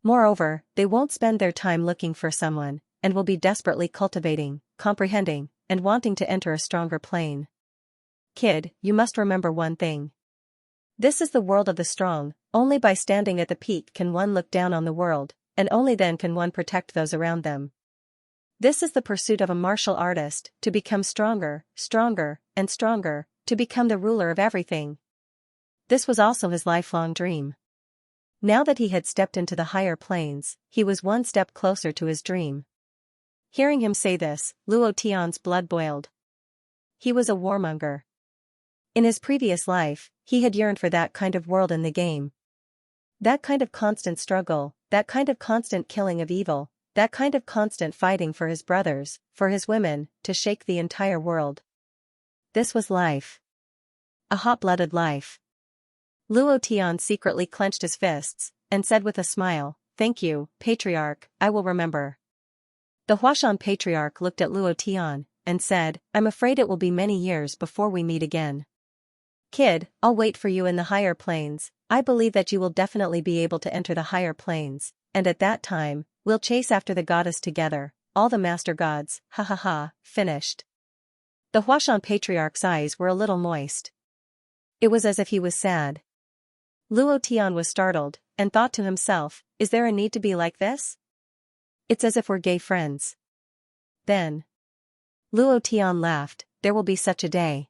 Moreover, they won't spend their time looking for someone, and will be desperately cultivating, comprehending, and wanting to enter a stronger plane. Kid, you must remember one thing. This is the world of the strong. Only by standing at the peak can one look down on the world, and only then can one protect those around them. This is the pursuit of a martial artist, to become stronger, stronger, and stronger, to become the ruler of everything. This was also his lifelong dream. Now that he had stepped into the higher planes, he was one step closer to his dream. Hearing him say this, Luo Tian's blood boiled. He was a warmonger. In his previous life, he had yearned for that kind of world in the game. That kind of constant struggle, that kind of constant killing of evil, that kind of constant fighting for his brothers, for his women, to shake the entire world. This was life. A hot-blooded life. Luo Tian secretly clenched his fists, and said with a smile, thank you, Patriarch, I will remember. The Huashan Patriarch looked at Luo Tian, and said, I'm afraid it will be many years before we meet again. Kid, I'll wait for you in the higher planes. I believe that you will definitely be able to enter the higher planes, and at that time, we'll chase after the goddess together, all the master gods, ha ha ha, finished. The Huashan Patriarch's eyes were a little moist. It was as if he was sad. Luo Tian was startled, and thought to himself, is there a need to be like this? It's as if we're gay friends. Then Luo Tian laughed, there will be such a day.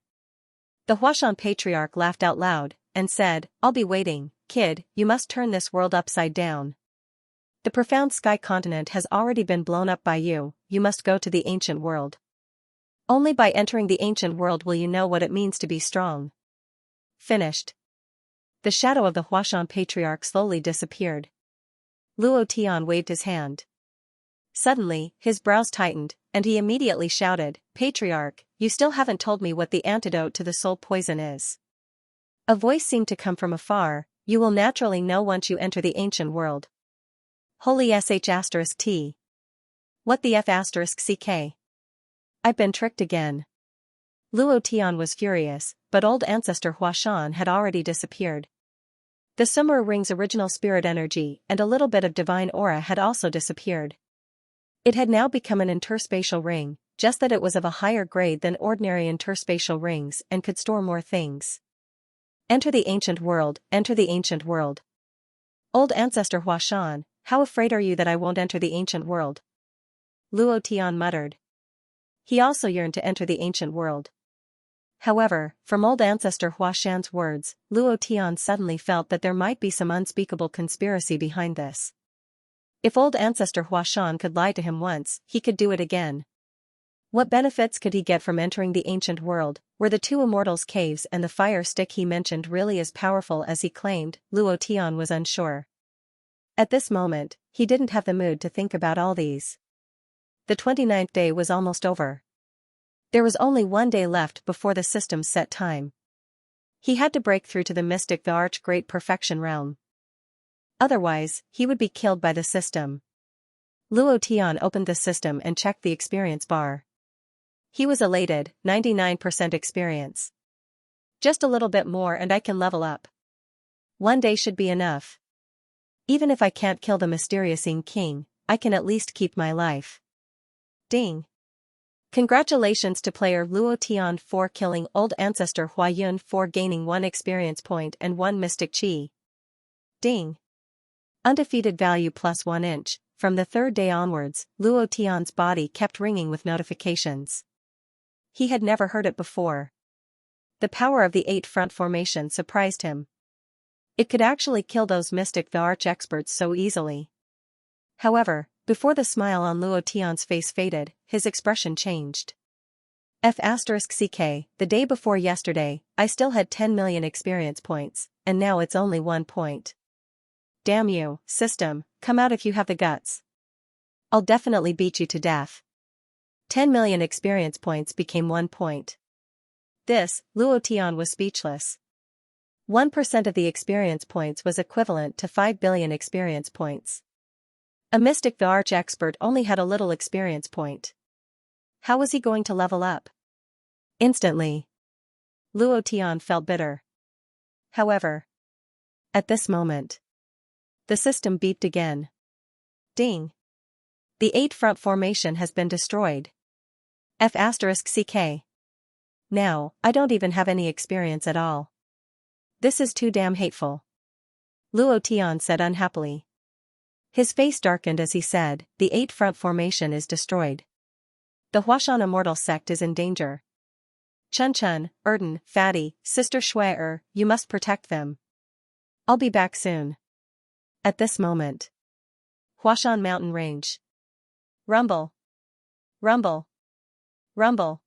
The Huashan Patriarch laughed out loud, and said, I'll be waiting, kid, you must turn this world upside down. The profound sky continent has already been blown up by you, you must go to the ancient world. Only by entering the ancient world will you know what it means to be strong. Finished. the shadow of the Huashan patriarch slowly disappeared. Luo Tian waved his hand. Suddenly, his brows tightened, and he immediately shouted, "Patriarch, you still haven't told me what the antidote to the soul poison is." A voice seemed to come from afar, "You will naturally know once you enter the ancient world." Holy sh*t. What the f*ck? I've been tricked again. Luo Tian was furious, but old ancestor Huashan had already disappeared. The Summer Ring's original spirit energy and a little bit of divine aura had also disappeared. It had now become an interspatial ring, just that it was of a higher grade than ordinary interspatial rings and could store more things. Enter the ancient world, enter the ancient world. Old ancestor Huashan, how afraid are you that I won't enter the ancient world? Luo Tian muttered. He also yearned to enter the ancient world. However, from old ancestor Huashan's words, Luo Tian suddenly felt that there might be some unspeakable conspiracy behind this. If old ancestor Huashan could lie to him once, he could do it again. What benefits could he get from entering the ancient world? Were the two immortals' caves and the fire stick he mentioned really as powerful as he claimed? Luo Tian was unsure. At this moment, he didn't have the mood to think about all these. The 29th day was almost over. There was only one day left before the system's set time. He had to break through to the mystic the arch great perfection realm. Otherwise, he would be killed by the system. Luo Tian opened the system and checked the experience bar. He was elated, 99% experience. Just a little bit more and I can level up. One day should be enough. Even if I can't kill the mysterious Ying King, I can at least keep my life. Ding. Congratulations to player Luo Tian for killing old ancestor Hua Yun for gaining 1 experience point and 1 mystic chi. Ding. Undefeated value plus 1 inch. From the 3rd day onwards, Luo Tian's body kept ringing with notifications. He had never heard it before. The power of the 8 front formation surprised him. It could actually kill those mystic the arch experts so easily. However, before the smile on Luo Tian's face faded, his expression changed. f*ck, the day before yesterday, I still had 10 million experience points, and now it's only 1 point. Damn you, system, come out if you have the guts. I'll definitely beat you to death. 10 million experience points became 1 point. This, Luo Tian was speechless. 1% of the experience points was equivalent to 5 billion experience points. A mystic the arch expert only had a little experience point. How was he going to level up? Instantly, Luo Tian felt bitter. However, at this moment, the system beeped again. Ding. The 8 front formation has been destroyed. f*ck. Now, I don't even have any experience at all. This is too damn hateful. Luo Tian said unhappily. His face darkened as he said, the 8 front formation is destroyed. The Huashan immortal sect is in danger. Chun Chun, Erden, Fatty, Sister Shui, you must protect them. I'll be back soon. At this moment. Huashan mountain range. Rumble. Rumble. Rumble.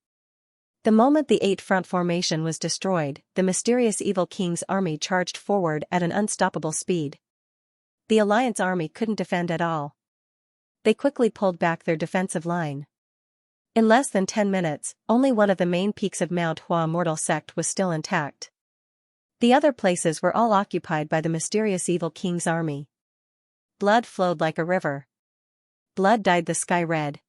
The moment the 8 front formation was destroyed, the mysterious evil king's army charged forward at an unstoppable speed. The Alliance army couldn't defend at all. They quickly pulled back their defensive line. In less than 10 minutes, only one of the main peaks of Mount Hua immortal sect was still intact. The other places were all occupied by the mysterious evil king's army. Blood flowed like a river. Blood dyed the sky red.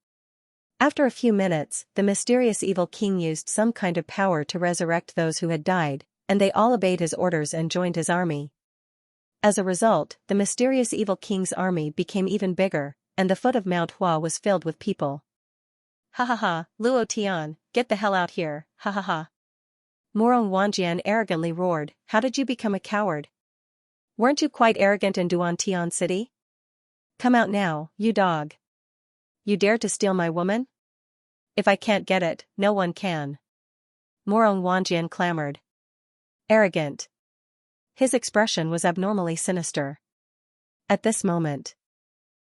After a few minutes, the mysterious evil king used some kind of power to resurrect those who had died, and they all obeyed his orders and joined his army. As a result, the mysterious evil king's army became even bigger, and the foot of Mount Hua was filled with people. Ha ha ha, Luo Tian, get the hell out here, ha ha ha. Morong Wanjian arrogantly roared, how did you become a coward? Weren't you quite arrogant in Duan Tian City? Come out now, you dog. You dare to steal my woman? If I can't get it, no one can. Morong Wanjian clamored. Arrogant. His expression was abnormally sinister. At this moment,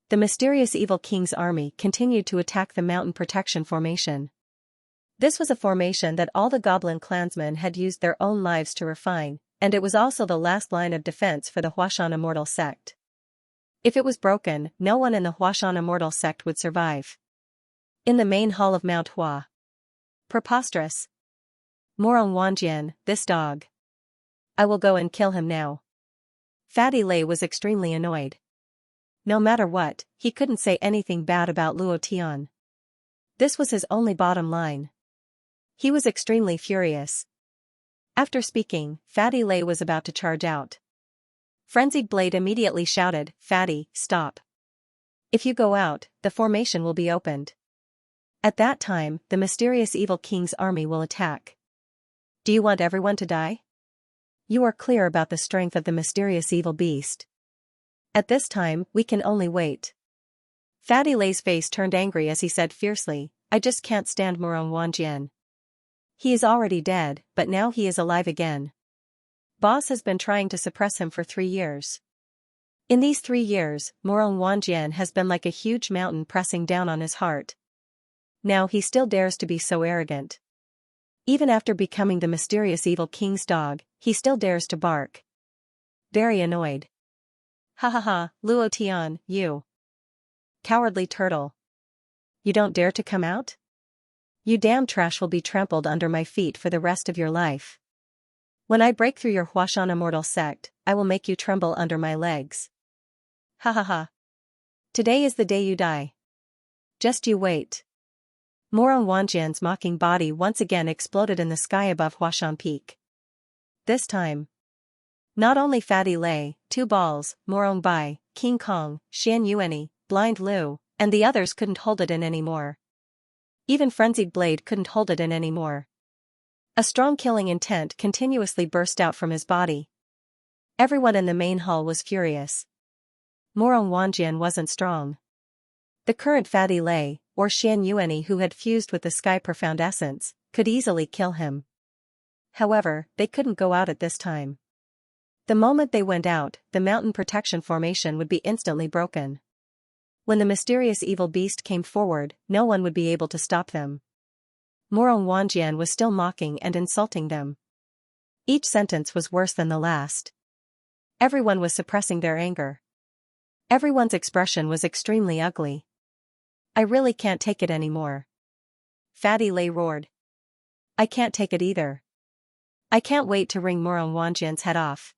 the mysterious evil king's army continued to attack the mountain protection formation. This was a formation that all the goblin clansmen had used their own lives to refine, and it was also the last line of defense for the Huashan Immortal sect. If it was broken, no one in the Huashan Immortal sect would survive. In the main hall of Mount Hua. Preposterous. Morong Wanjian, this dog. I will go and kill him now. Fatty Lei was extremely annoyed. No matter what, he couldn't say anything bad about Luo Tian. This was his only bottom line. He was extremely furious. After speaking, Fatty Lei was about to charge out. Frenzied Blade immediately shouted, "Fatty, stop. If you go out, the formation will be opened. At that time, the mysterious evil king's army will attack. Do you want everyone to die? You are clear about the strength of the mysterious evil beast. At this time, we can only wait." Fatty Lei's face turned angry as he said fiercely, "I just can't stand Morong Wanjian. He is already dead, but now he is alive again. Boss has been trying to suppress him for 3 years. In these 3 years, Morong Wanjian has been like a huge mountain pressing down on his heart. Now he still dares to be so arrogant. Even after becoming the mysterious evil king's dog, he still dares to bark. Very annoyed. Ha ha ha, Luo Tian, you cowardly turtle. You don't dare to come out? You damn trash will be trampled under my feet for the rest of your life. When I break through your Huashan Immortal sect, I will make you tremble under my legs. Ha ha ha. Today is the day you die. Just you wait. Morong Wanjian's mocking body once again exploded in the sky above Huashan Peak. This time, not only Fatty Lei, Two Balls, Morong Bai, King Kong, Xianxia, Blind Lu, and the others couldn't hold it in anymore. Even Frenzied Blade couldn't hold it in anymore. A strong killing intent continuously burst out from his body. Everyone in the main hall was furious. Morong Wanjian wasn't strong. The current Fatty Lei, or Xianxia who had fused with the Sky Profound Essence, could easily kill him. However, they couldn't go out at this time. The moment they went out, the mountain protection formation would be instantly broken. When the mysterious evil beast came forward, no one would be able to stop them. Morong Wanjian was still mocking and insulting them. Each sentence was worse than the last. Everyone was suppressing their anger. Everyone's expression was extremely ugly. I really can't take it anymore. Fatty Lei roared. I can't take it either. I can't wait to wring Morong Wanjian's head off.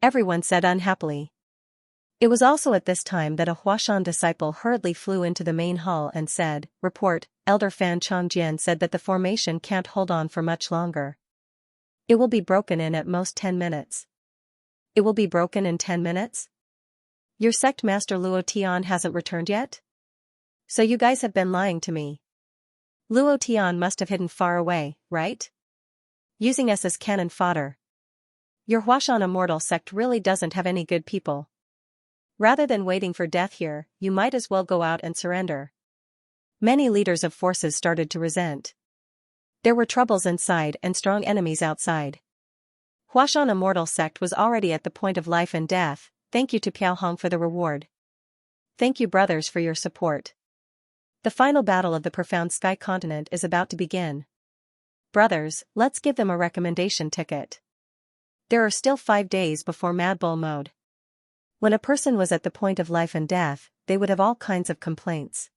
Everyone said unhappily. It was also at this time that a Huashan disciple hurriedly flew into the main hall and said, "Report, Elder Fan Changjian said that the formation can't hold on for much longer. It will be broken in at most 10 minutes. It will be broken in 10 minutes? Your sect master Luo Tian hasn't returned yet? So you guys have been lying to me. Luo Tian must have hidden far away, right? Using us as cannon fodder. Your Huashan Immortal sect really doesn't have any good people. Rather than waiting for death here, you might as well go out and surrender." Many leaders of forces started to resent. There were troubles inside and strong enemies outside. Huashan Immortal sect was already at the point of life and death. Thank you to Piao Hong for the reward. Thank you brothers for your support. The final battle of the Profound Sky Continent is about to begin. Brothers, let's give them a recommendation ticket. There are still 5 days before Mad Bull mode. When a person was at the point of life and death, they would have all kinds of complaints.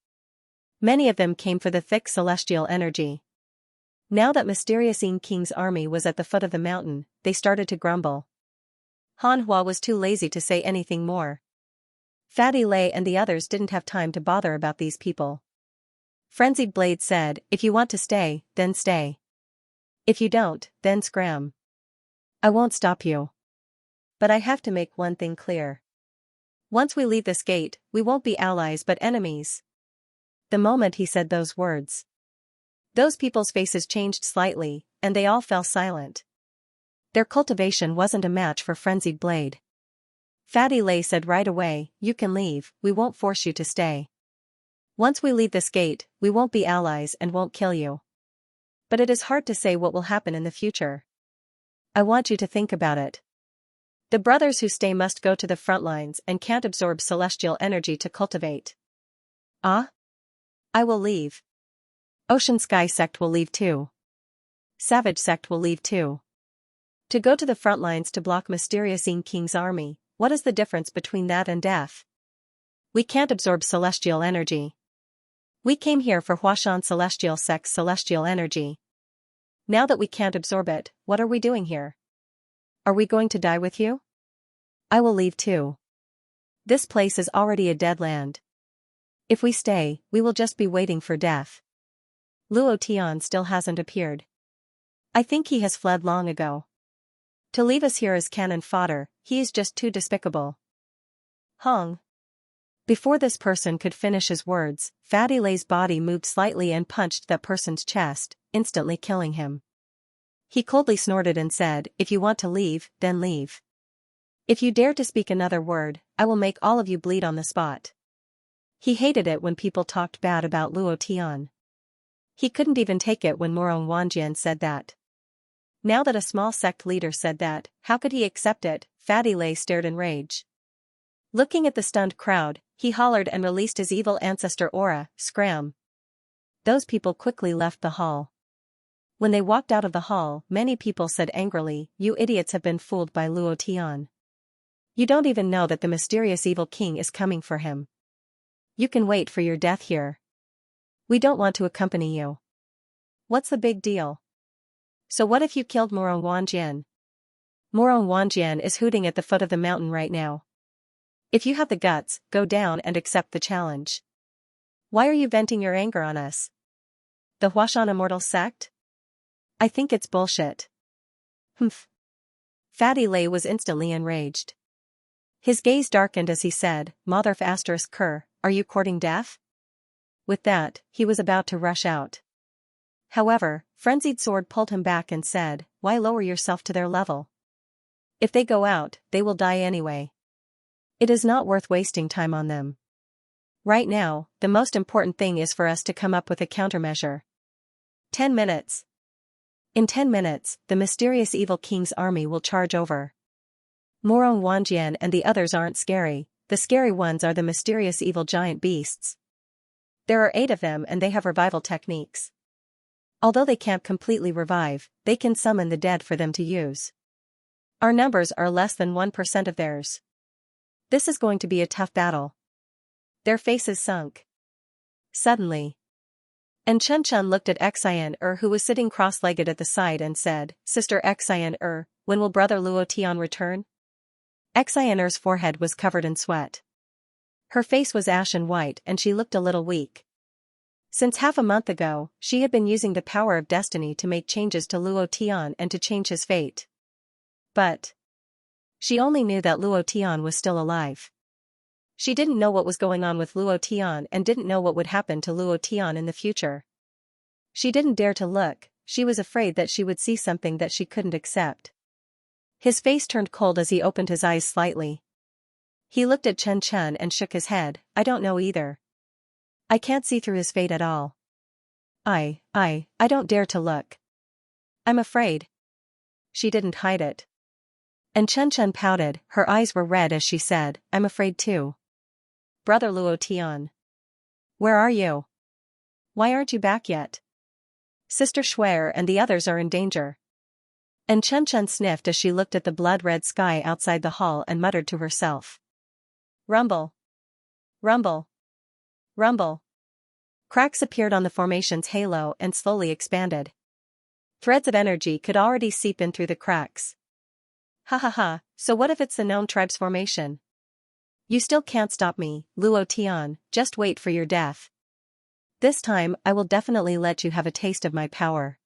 Many of them came for the thick celestial energy. Now that mysterious Ing King's army was at the foot of the mountain, they started to grumble. Han Hua was too lazy to say anything more. Fatty Lei and the others didn't have time to bother about these people. Frenzied Blade said, "If you want to stay, then stay. If you don't, then scram. I won't stop you. But I have to make one thing clear. Once we leave this gate, we won't be allies but enemies." The moment he said those words, those people's faces changed slightly, and they all fell silent. Their cultivation wasn't a match for Frenzied Blade. Fatty Lei said right away, "You can leave, we won't force you to stay. Once we leave this gate, we won't be allies and won't kill you. But it is hard to say what will happen in the future. I want you to think about it. The brothers who stay must go to the front lines and can't absorb celestial energy to cultivate." "Ah? I will leave. Ocean Sky sect will leave too. Savage sect will leave too. To go to the front lines to block mysterious Ing King's army, what is the difference between that and death? We can't absorb celestial energy. We came here for Huashan celestial sect's celestial energy. Now that we can't absorb it, what are we doing here? Are we going to die with you? I will leave too. This place is already a dead land. If we stay, we will just be waiting for death. Luo Tian still hasn't appeared. I think he has fled long ago. To leave us here as cannon fodder, he is just too despicable. Hong. Before this person could finish his words, Fatty Lei's body moved slightly and punched that person's chest, instantly killing him. He coldly snorted and said, "If you want to leave, then leave. If you dare to speak another word, I will make all of you bleed on the spot." He hated it when people talked bad about Luo Tian. He couldn't even take it when Morong Wanjian said that. Now that a small sect leader said that, how could he accept it? Fatty Lei stared in rage. Looking at the stunned crowd, he hollered and released his evil ancestor aura, scram. Those people quickly left the hall. When they walked out of the hall, many people said angrily, "You idiots have been fooled by Luo Tian. You don't even know that the mysterious evil king is coming for him. You can wait for your death here. We don't want to accompany you. What's the big deal? So what if you killed Morong Wanjian? Morong Wanjian is hooting at the foot of the mountain right now. If you have the guts, go down and accept the challenge. Why are you venting your anger on us? The Huashan Immortal Sect? I think it's bullshit." Humph. Fatty Lei was instantly enraged. His gaze darkened as he said, "Motherf asterisk Kerr, are you courting death?" With that, he was about to rush out. However, Frenzied Sword pulled him back and said, "Why lower yourself to their level? If they go out, they will die anyway. It is not worth wasting time on them. Right now, the most important thing is for us to come up with a countermeasure. 10 minutes. In 10 minutes, the mysterious evil king's army will charge over. Morong Wanjian and the others aren't scary, the scary ones are the mysterious evil giant beasts. There are 8 of them and they have revival techniques. Although they can't completely revive, they can summon the dead for them to use. Our numbers are less than 1% of theirs. This is going to be a tough battle." Their faces sunk. Suddenly, and Chun looked at Xian who was sitting cross-legged at the side and said, "Sister Xian when will brother Luo Tian return?" Xian forehead was covered in sweat. Her face was ashen white and she looked a little weak. Since half a month ago, she had been using the power of destiny to make changes to Luo Tian and to change his fate. But she only knew that Luo Tian was still alive. She didn't know what was going on with Luo Tian and didn't know what would happen to Luo Tian in the future. She didn't dare to look, she was afraid that she would see something that she couldn't accept. His face turned cold as he opened his eyes slightly. He looked at Chen and shook his head, "I don't know either. I can't see through his fate at all. I don't dare to look. I'm afraid." She didn't hide it. And Chen pouted, her eyes were red as she said, "I'm afraid too. Brother Luo Tian. Where are you? Why aren't you back yet? Sister Shuer and the others are in danger." And Chen sniffed as she looked at the blood-red sky outside the hall and muttered to herself. Rumble. Rumble. Rumble. Cracks appeared on the formation's halo and slowly expanded. Threads of energy could already seep in through the cracks. Ha ha ha, so what if it's the known tribe's formation? You still can't stop me, Luo Tian, just wait for your death. This time I will definitely let you have a taste of my power.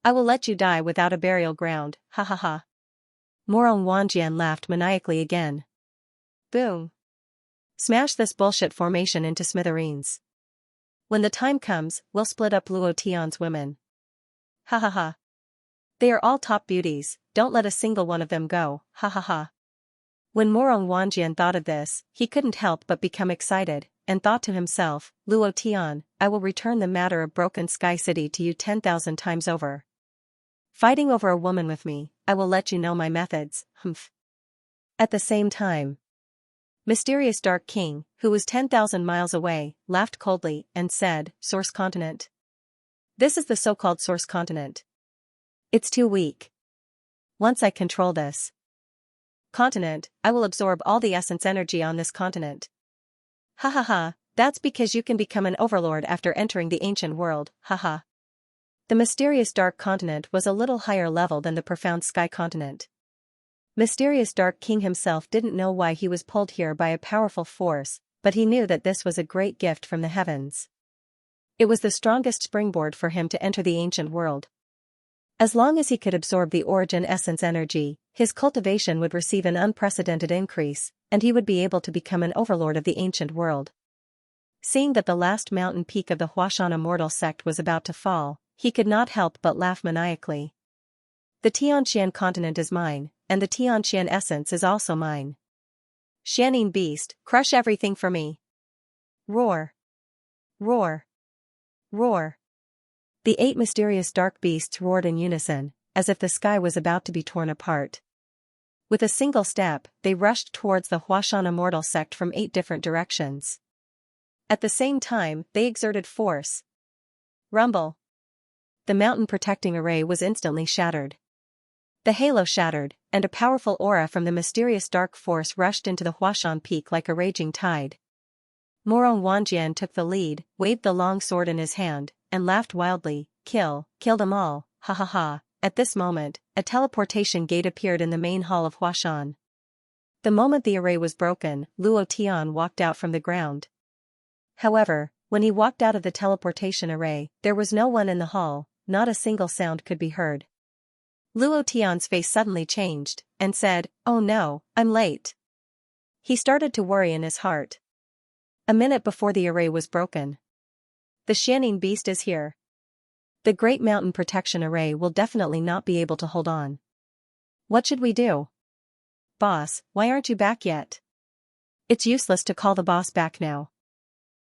I will let you die without a burial ground, ha ha ha. Morong Wanjian laughed maniacally again. Boom. Smash this bullshit formation into smithereens. When the time comes, we'll split up Luo Tian's women. Ha ha ha. They are all top beauties, don't let a single one of them go, ha ha ha. When Morong Wanjian thought of this, he couldn't help but become excited, and thought to himself, Luo Tian, I will return the matter of Broken Sky City to you 10,000 times over. Fighting over a woman with me, I will let you know my methods, humph. At the same time, Mysterious Dark King, who was 10,000 miles away, laughed coldly, and said, Source Continent. This is the so-called Source Continent. It's too weak. once I control this continent, I will absorb all the essence energy on this continent. Ha ha ha, that's because you can become an overlord after entering the ancient world, haha. The mysterious dark continent was a little higher level than the profound sky continent. Mysterious Dark King himself didn't know why he was pulled here by a powerful force, but he knew that this was a great gift from the heavens. It was the strongest springboard for him to enter the ancient world. As long as he could absorb the origin essence energy, his cultivation would receive an unprecedented increase, and he would be able to become an overlord of the ancient world. Seeing that the last mountain peak of the Huashan immortal sect was about to fall, he could not help but laugh maniacally. The Xianxia continent is mine, and the Xianxia essence is also mine. Xianing beast, crush everything for me. Roar. Roar. Roar. The 8 mysterious dark beasts roared in unison, as if the sky was about to be torn apart. With a single step, they rushed towards the Huashan immortal sect from 8 different directions. At the same time, they exerted force. Rumble. The mountain protecting array was instantly shattered. The halo shattered, and a powerful aura from the mysterious dark force rushed into the Huashan peak like a raging tide. Morong Wanjian took the lead, waved the long sword in his hand, and laughed wildly, kill them all, ha ha ha. At this moment, a teleportation gate appeared in the main hall of Huashan. The moment the array was broken, Luo Tian walked out from the ground. However, when he walked out of the teleportation array, there was no one in the hall, not a single sound could be heard. Luo Tian's face suddenly changed, and said, "Oh no, I'm late." He started to worry in his heart. A minute before the array was broken. The Xianing beast is here. The Great Mountain Protection Array will definitely not be able to hold on. What should we do? Boss, why aren't you back yet? It's useless to call the boss back now.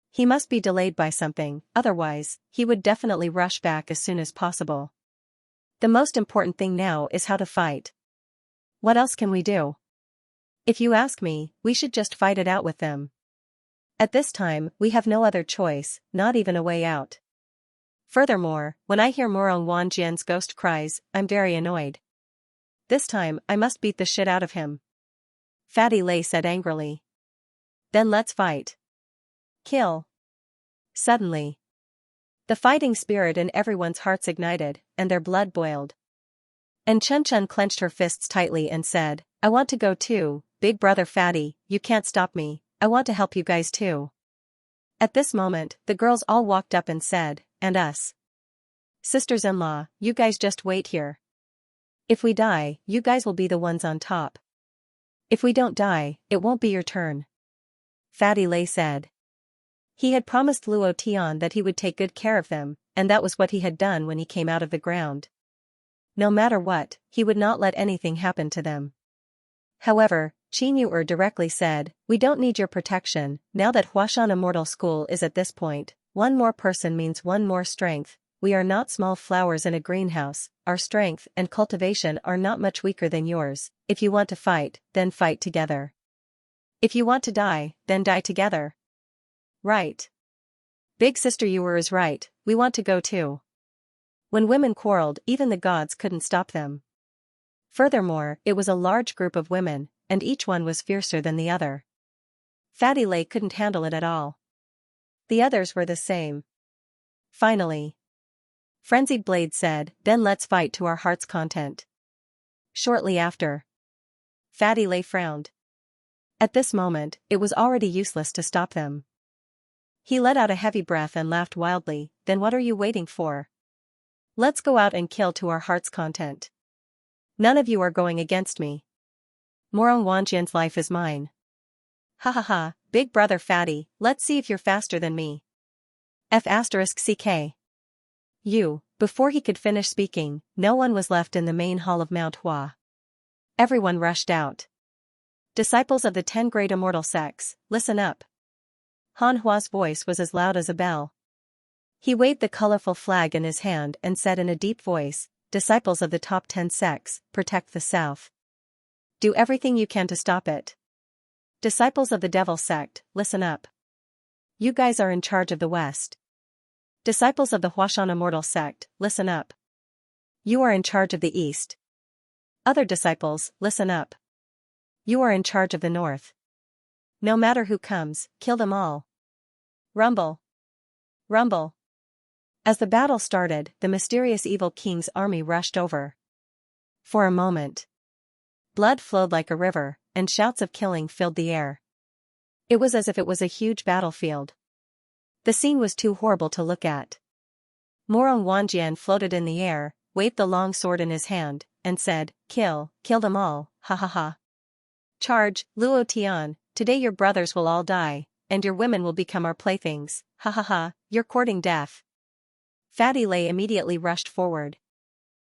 He must be delayed by something, otherwise, he would definitely rush back as soon as possible. The most important thing now is how to fight. What else can we do? If you ask me, we should just fight it out with them. At this time, we have no other choice, not even a way out. Furthermore, when I hear Morong Wanjian's ghost cries, I'm very annoyed. This time, I must beat the shit out of him. Fatty Lei said angrily. Then let's fight. Kill. Suddenly, the fighting spirit in everyone's hearts ignited, and their blood boiled. And Chun Chun clenched her fists tightly and said, I want to go too, big brother Fatty, you can't stop me, I want to help you guys too. At this moment, the girls all walked up and said, and us. Sisters-in-law, you guys just wait here. If we die, you guys will be the ones on top. If we don't die, it won't be your turn. Fatty Lei said. He had promised Luo Tian that he would take good care of them, and that was what he had done when he came out of the ground. No matter what, he would not let anything happen to them. However, Qin Yu'er directly said, we don't need your protection, now that Huashan Immortal School is at this point, one more person means one more strength, we are not small flowers in a greenhouse, our strength and cultivation are not much weaker than yours, if you want to fight, then fight together. If you want to die, then die together. Right. Big Sister Yu'er is right, we want to go too. When women quarreled, even the gods couldn't stop them. Furthermore, it was a large group of women, and each one was fiercer than the other. Fatty Lei couldn't handle it at all. The others were the same. Finally, Frenzied Blade said, then let's fight to our heart's content. Shortly after, Fatty Lei frowned. At this moment, it was already useless to stop them. He let out a heavy breath and laughed wildly, then what are you waiting for? Let's go out and kill to our heart's content. None of you are going against me. Morong Wanjian's life is mine. Ha ha ha, big brother Fatty, let's see if you're faster than me. F***CK. Before he could finish speaking, no one was left in the main hall of Mount Hua. Everyone rushed out. Disciples of the 10 great immortal sects, listen up. Han Hua's voice was as loud as a bell. He waved the colorful flag in his hand and said in a deep voice, disciples of the top 10 sects, protect the south. Do everything you can to stop it. Disciples of the devil sect, listen up. You guys are in charge of the west. Disciples of the Huashan immortal sect, listen up. You are in charge of the east. Other disciples, listen up. You are in charge of the north. No matter who comes, kill them all. Rumble. Rumble. As the battle started, the mysterious evil king's army rushed over. For a moment, blood flowed like a river, and shouts of killing filled the air. It was as if it was a huge battlefield. The scene was too horrible to look at. Morong Wanjian floated in the air, waved the long sword in his hand, and said, kill them all, ha ha ha. Charge, Luo Tian, today your brothers will all die, and your women will become our playthings, ha ha ha, you're courting death. Fatty Lei immediately rushed forward.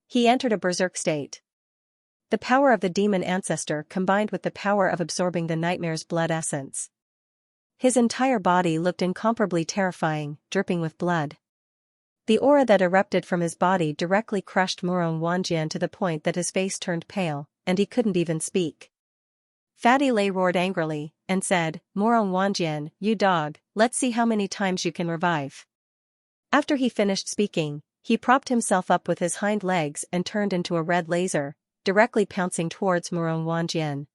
He entered a berserk state. The power of the demon ancestor combined with the power of absorbing the nightmare's blood essence. His entire body looked incomparably terrifying, dripping with blood. The aura that erupted from his body directly crushed Morong Wanjian to the point that his face turned pale, and he couldn't even speak. Fatty Lei roared angrily, and said, Morong Wanjian, you dog, let's see how many times you can revive. After he finished speaking, he propped himself up with his hind legs and turned into a red laser, directly pouncing towards Morong Wanjian.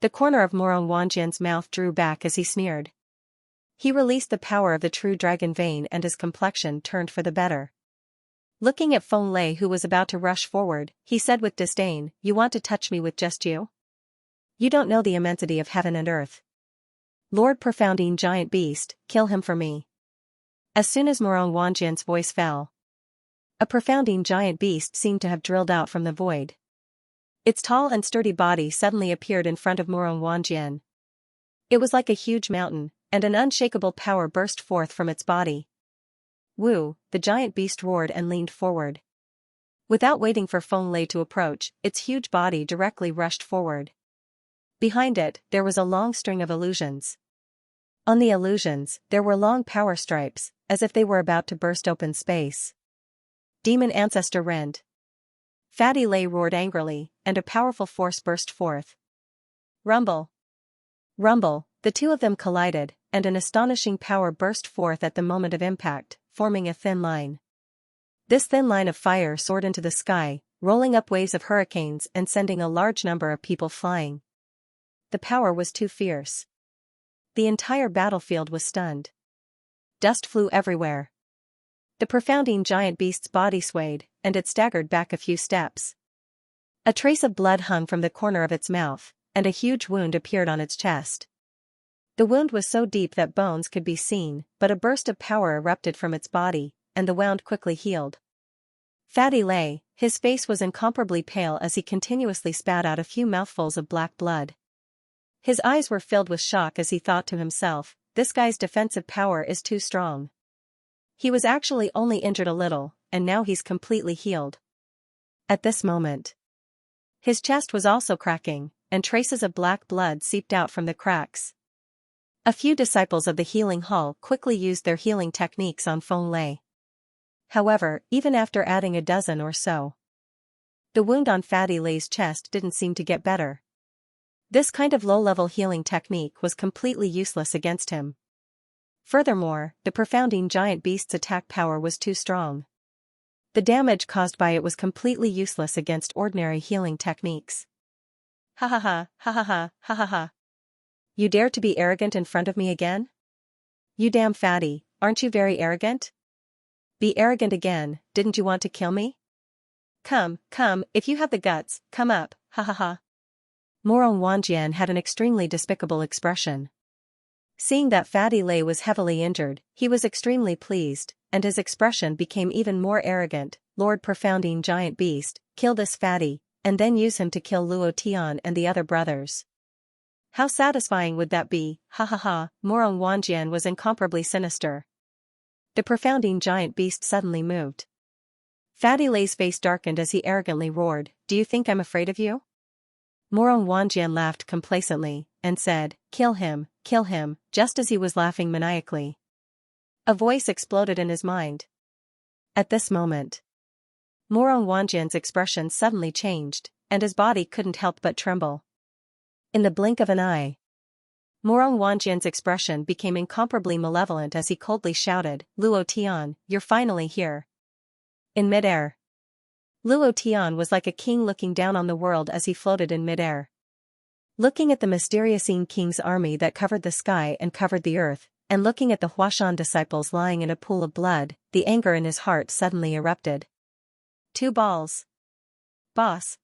The corner of Morong Wanjian's mouth drew back as he sneered. He released the power of the true dragon vein and his complexion turned for the better. Looking at Feng Lei who was about to rush forward, he said with disdain, you want to touch me with just you? You don't know the immensity of heaven and earth. Lord Profounding Giant Beast, kill him for me. As soon as Morong Wanjian's voice fell, a profounding giant beast seemed to have drilled out from the void. Its tall and sturdy body suddenly appeared in front of Morong Wanjian. It was like a huge mountain, and an unshakable power burst forth from its body. Woo, the giant beast roared and leaned forward. Without waiting for Feng Lei to approach, its huge body directly rushed forward. Behind it, there was a long string of illusions. On the illusions, there were long power stripes, as if they were about to burst open space. Demon Ancestor Rend. Fatty Lei roared angrily, and a powerful force burst forth. Rumble. Rumble, the two of them collided, and an astonishing power burst forth at the moment of impact, forming a thin line. This thin line of fire soared into the sky, rolling up waves of hurricanes and sending a large number of people flying. The power was too fierce. The entire battlefield was stunned. Dust flew everywhere. The profounding giant beast's body swayed, and it staggered back a few steps. A trace of blood hung from the corner of its mouth, and a huge wound appeared on its chest. The wound was so deep that bones could be seen, but a burst of power erupted from its body, and the wound quickly healed. Fatty Lei, his face was incomparably pale as he continuously spat out a few mouthfuls of black blood. His eyes were filled with shock as he thought to himself, this guy's defensive power is too strong. He was actually only injured a little, and now he's completely healed. At this moment, his chest was also cracking, and traces of black blood seeped out from the cracks. A few disciples of the healing hall quickly used their healing techniques on Feng Lei. However, even after adding a dozen or so, the wound on Fatty Lei's chest didn't seem to get better. This kind of low-level healing technique was completely useless against him. Furthermore, the profounding giant beast's attack power was too strong. The damage caused by it was completely useless against ordinary healing techniques. Ha ha ha, ha ha ha, ha ha ha. You dare to be arrogant in front of me again? You damn fatty, aren't you very arrogant? Be arrogant again, didn't you want to kill me? Come, if you have the guts, come up, ha ha ha. Morong Wanjian had an extremely despicable expression. Seeing that Fatty Lei was heavily injured, he was extremely pleased, and his expression became even more arrogant. Lord Profounding Giant Beast, kill this fatty, and then use him to kill Luo Tian and the other brothers. How satisfying would that be, ha ha ha. Morong Wanjian was incomparably sinister. The Profounding Giant Beast suddenly moved. Fatty Lei's face darkened as he arrogantly roared, do you think I'm afraid of you? Morong Wanjian laughed complacently, and said, kill him, just as he was laughing maniacally. A voice exploded in his mind. At this moment, Morong Wanjian's expression suddenly changed, and his body couldn't help but tremble. In the blink of an eye, Morong Wanjian's expression became incomparably malevolent as he coldly shouted, Luo Tian, you're finally here. In midair, Luo Tian was like a king looking down on the world as he floated in midair. Looking at the mysterious King's army that covered the sky and covered the earth, and looking at the Huashan disciples lying in a pool of blood, the anger in his heart suddenly erupted. Two balls. Boss.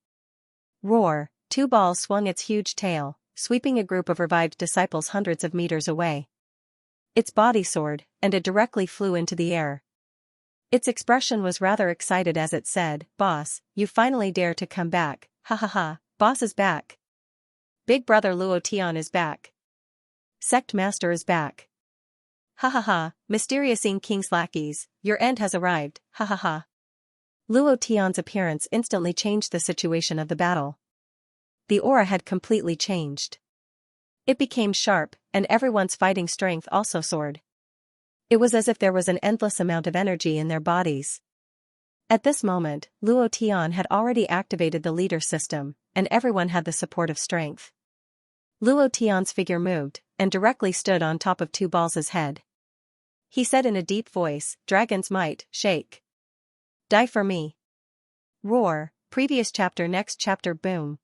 Roar, Two balls swung its huge tail, sweeping a group of revived disciples hundreds of meters away. Its body soared, and it directly flew into the air. Its expression was rather excited as it said, "Boss, you finally dare to come back, ha ha ha, boss is back. Big brother Luo Tian is back. Sect master is back. Ha ha ha, mysterious King's lackeys, your end has arrived, ha ha ha." Luo Tian's appearance instantly changed the situation of the battle. The aura had completely changed. It became sharp, and everyone's fighting strength also soared. It was as if there was an endless amount of energy in their bodies. At this moment, Luo Tian had already activated the leader system, and everyone had the support of strength. Luo Tian's figure moved, and directly stood on top of Two Balls' head. He said in a deep voice, "Dragon's might, shake. Die for me." Roar, previous chapter next chapter boom.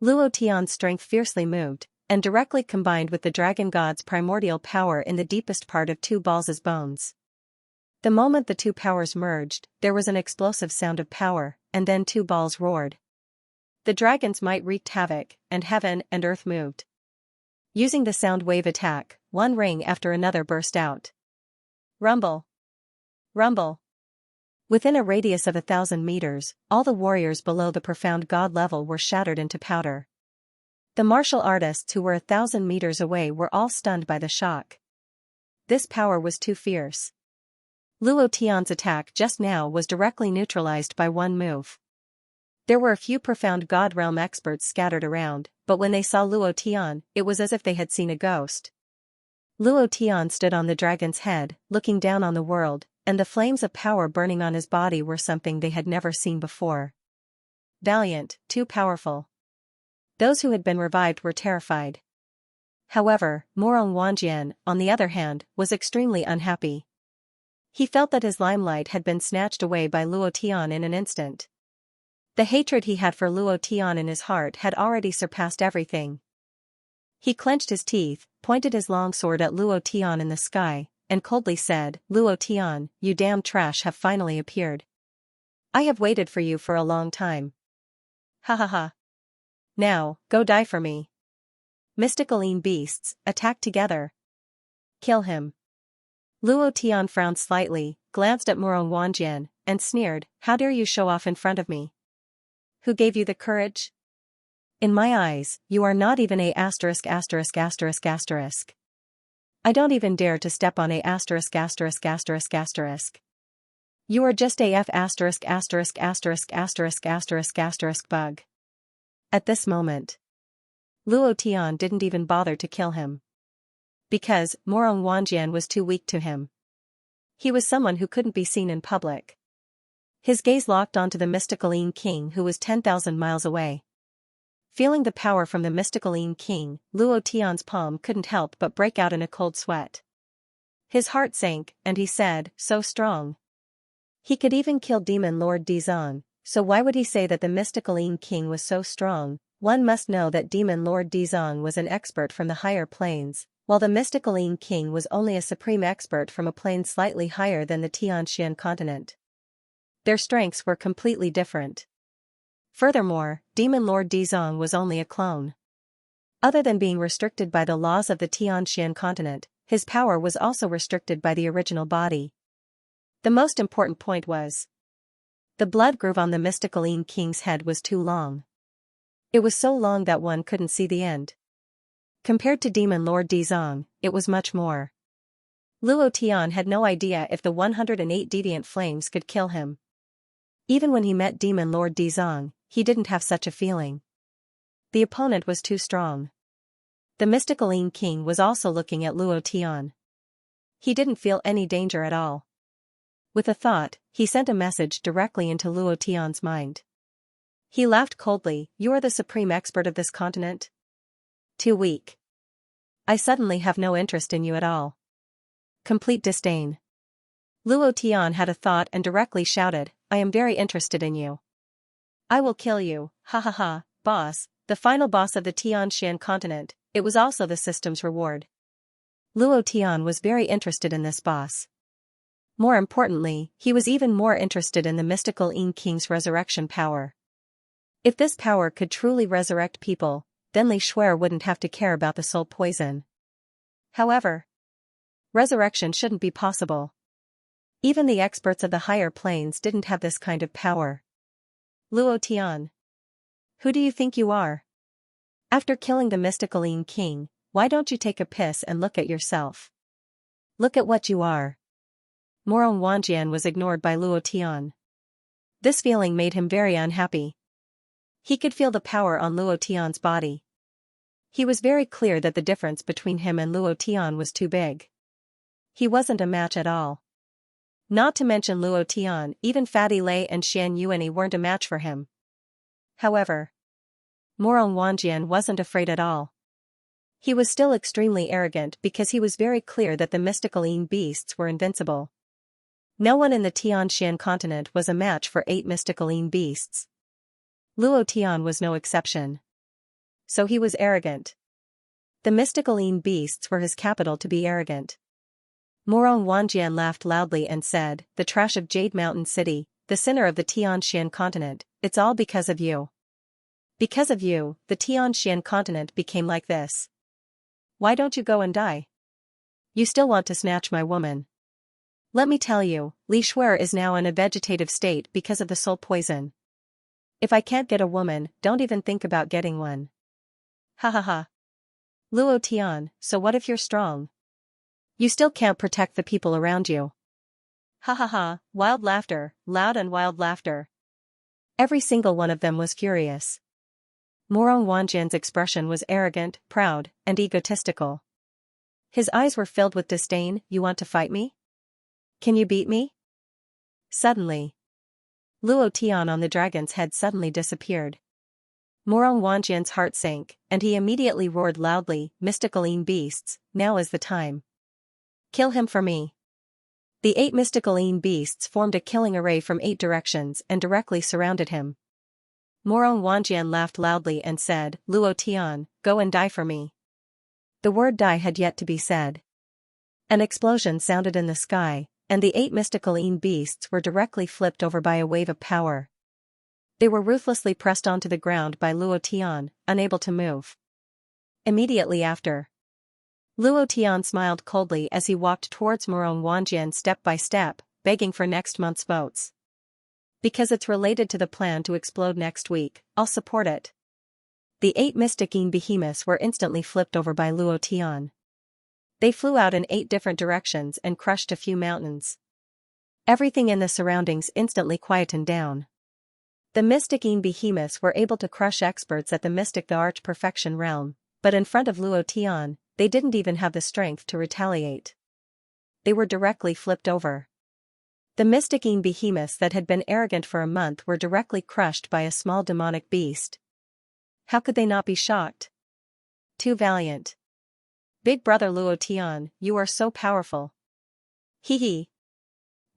Luo Tian's strength fiercely moved, and directly combined with the dragon god's primordial power in the deepest part of Two Balls' bones. The moment the two powers merged, there was an explosive sound of power, and then Two Balls roared. The dragon's might wreaked havoc, and heaven and earth moved. Using the sound wave attack, one ring after another burst out. Rumble. Rumble. Within a radius of 1,000 meters, all the warriors below the profound god level were shattered into powder. The martial artists who were 1,000 meters away were all stunned by the shock. This power was too fierce. Luo Tian's attack just now was directly neutralized by one move. There were a few profound god realm experts scattered around, but when they saw Luo Tian, it was as if they had seen a ghost. Luo Tian stood on the dragon's head, looking down on the world, and the flames of power burning on his body were something they had never seen before. Valiant, too powerful. Those who had been revived were terrified. However, Morong Wanjian, on the other hand, was extremely unhappy. He felt that his limelight had been snatched away by Luo Tian in an instant. The hatred he had for Luo Tian in his heart had already surpassed everything. He clenched his teeth, pointed his long sword at Luo Tian in the sky, and coldly said, "Luo Tian, you damn trash have finally appeared. I have waited for you for a long time. Ha ha ha. Now, go die for me. Mystical beasts, attack together. Kill him." Luo Tian frowned slightly, glanced at Morong Wanjian, and sneered, "How dare you show off in front of me? Who gave you the courage? In my eyes, you are not even a asterisk asterisk asterisk asterisk. I don't even dare to step on a asterisk asterisk asterisk asterisk. You are just a f asterisk asterisk asterisk asterisk asterisk asterisk bug." At this moment, Luo Tian didn't even bother to kill him. Because Morong Wanjian was too weak to him. He was someone who couldn't be seen in public. His gaze locked onto the mystical king who was 10,000 miles away. Feeling the power from the mystical king, Luo Tian's palm couldn't help but break out in a cold sweat. His heart sank, and he said, "So strong. He could even kill Demon Lord Dizong, so why would he say that the mystical king was so strong? One must know that Demon Lord Dizong was an expert from the higher planes, while the mystical king was only a supreme expert from a plane slightly higher than the Xianxia continent. Their strengths were completely different. Furthermore, Demon Lord Dizong was only a clone. Other than being restricted by the laws of the Xianxia continent, his power was also restricted by the original body. The most important point was, the blood groove on the mystical king's head was too long. It was so long that one couldn't see the end. Compared to Demon Lord Dizong, it was much more. Luo Tian had no idea if the 108 deviant flames could kill him. Even when he met Demon Lord Dizong, he didn't have such a feeling. The opponent was too strong. The mystical king was also looking at Luo Tian. He didn't feel any danger at all. With a thought, he sent a message directly into Luo Tian's mind. He laughed coldly, "You are the supreme expert of this continent? Too weak. I suddenly have no interest in you at all. Complete disdain." Luo Tian had a thought and directly shouted, "I am very interested in you. I will kill you, ha ha ha, boss, the final boss of the Xianxia continent. It was also the system's reward. Luo Tian was very interested in this boss. More importantly, he was even more interested in the mystical Yin King's resurrection power. If this power could truly resurrect people, then Li Shuer wouldn't have to care about the soul poison. However, resurrection shouldn't be possible. Even the experts of the higher planes didn't have this kind of power. Luo Tian. Who do you think you are? After killing the mystical Yin King, why don't you take a piss and look at yourself? Look at what you are. Morong Wanjian was ignored by Luo Tian. This feeling made him very unhappy. He could feel the power on Luo Tian's body. He was very clear that the difference between him and Luo Tian was too big. He wasn't a match at all. Not to mention Luo Tian, even Fatty Lei and Xian Yuani weren't a match for him. However, Morong Wanjian wasn't afraid at all. He was still extremely arrogant because he was very clear that the mystical Yin beasts were invincible. No one in the Tianxian continent was a match for 8 mystical Yin beasts. Luo Tian was no exception. So he was arrogant. The mystical Yin beasts were his capital to be arrogant. Morong Wanjian laughed loudly and said, "The trash of Jade Mountain City, the sinner of the Tianxian continent, it's all because of you. Because of you, the Tianxian continent became like this. Why don't you go and die? You still want to snatch my woman. Let me tell you, Li Shuer is now in a vegetative state because of the soul poison. If I can't get a woman, don't even think about getting one. Ha ha ha. Luo Tian, so what if you're strong? You still can't protect the people around you. Ha ha ha, wild laughter, loud and wild laughter. Every single one of them was furious. Morong Wanjian's expression was arrogant, proud, and egotistical. His eyes were filled with disdain. You want to fight me? Can you beat me? Suddenly, Luo Tian on the dragon's head suddenly disappeared. Morong Wanjian's heart sank, and he immediately roared loudly, "Mystical Yin beasts, now is the time. Kill him for me." The 8 mystical Yin beasts formed a killing array from 8 directions and directly surrounded him. Morong Wanjian laughed loudly and said, "Luo Tian, go and die for me." The word die had yet to be said. An explosion sounded in the sky, and the 8 mystical Yin beasts were directly flipped over by a wave of power. They were ruthlessly pressed onto the ground by Luo Tian, unable to move. Immediately after, Luo Tian smiled coldly as he walked towards Morong Wanjian step by step, begging for next month's votes. Because it's related to the plan to explode next week, I'll support it. The 8 mystic Yin behemoths were instantly flipped over by Luo Tian. They flew out in 8 different directions and crushed a few mountains. Everything in the surroundings instantly quietened down. The mystic Yin behemoths were able to crush experts at the mystic the Arch Perfection realm, but in front of Luo Tian, they didn't even have the strength to retaliate. They were directly flipped over. The mystic Yin behemoths that had been arrogant for a month were directly crushed by a small demonic beast. How could they not be shocked? Too valiant. Big brother Luo Tian, you are so powerful. Hee hee.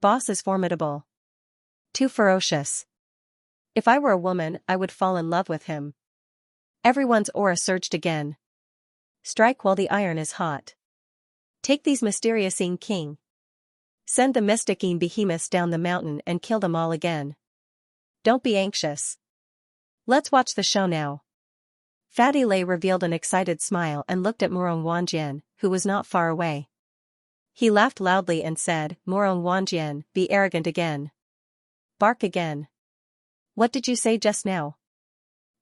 Boss is formidable. Too ferocious. If I were a woman, I would fall in love with him. Everyone's aura surged again. Strike while the iron is hot. Take these mysterious Yin King. Send the mystic Yin behemoths down the mountain and kill them all again. Don't be anxious. Let's watch the show now. Fatty Lei revealed an excited smile and looked at Morong Wanjian, who was not far away. He laughed loudly and said, "Morong Wanjian, be arrogant again. Bark again. What did you say just now?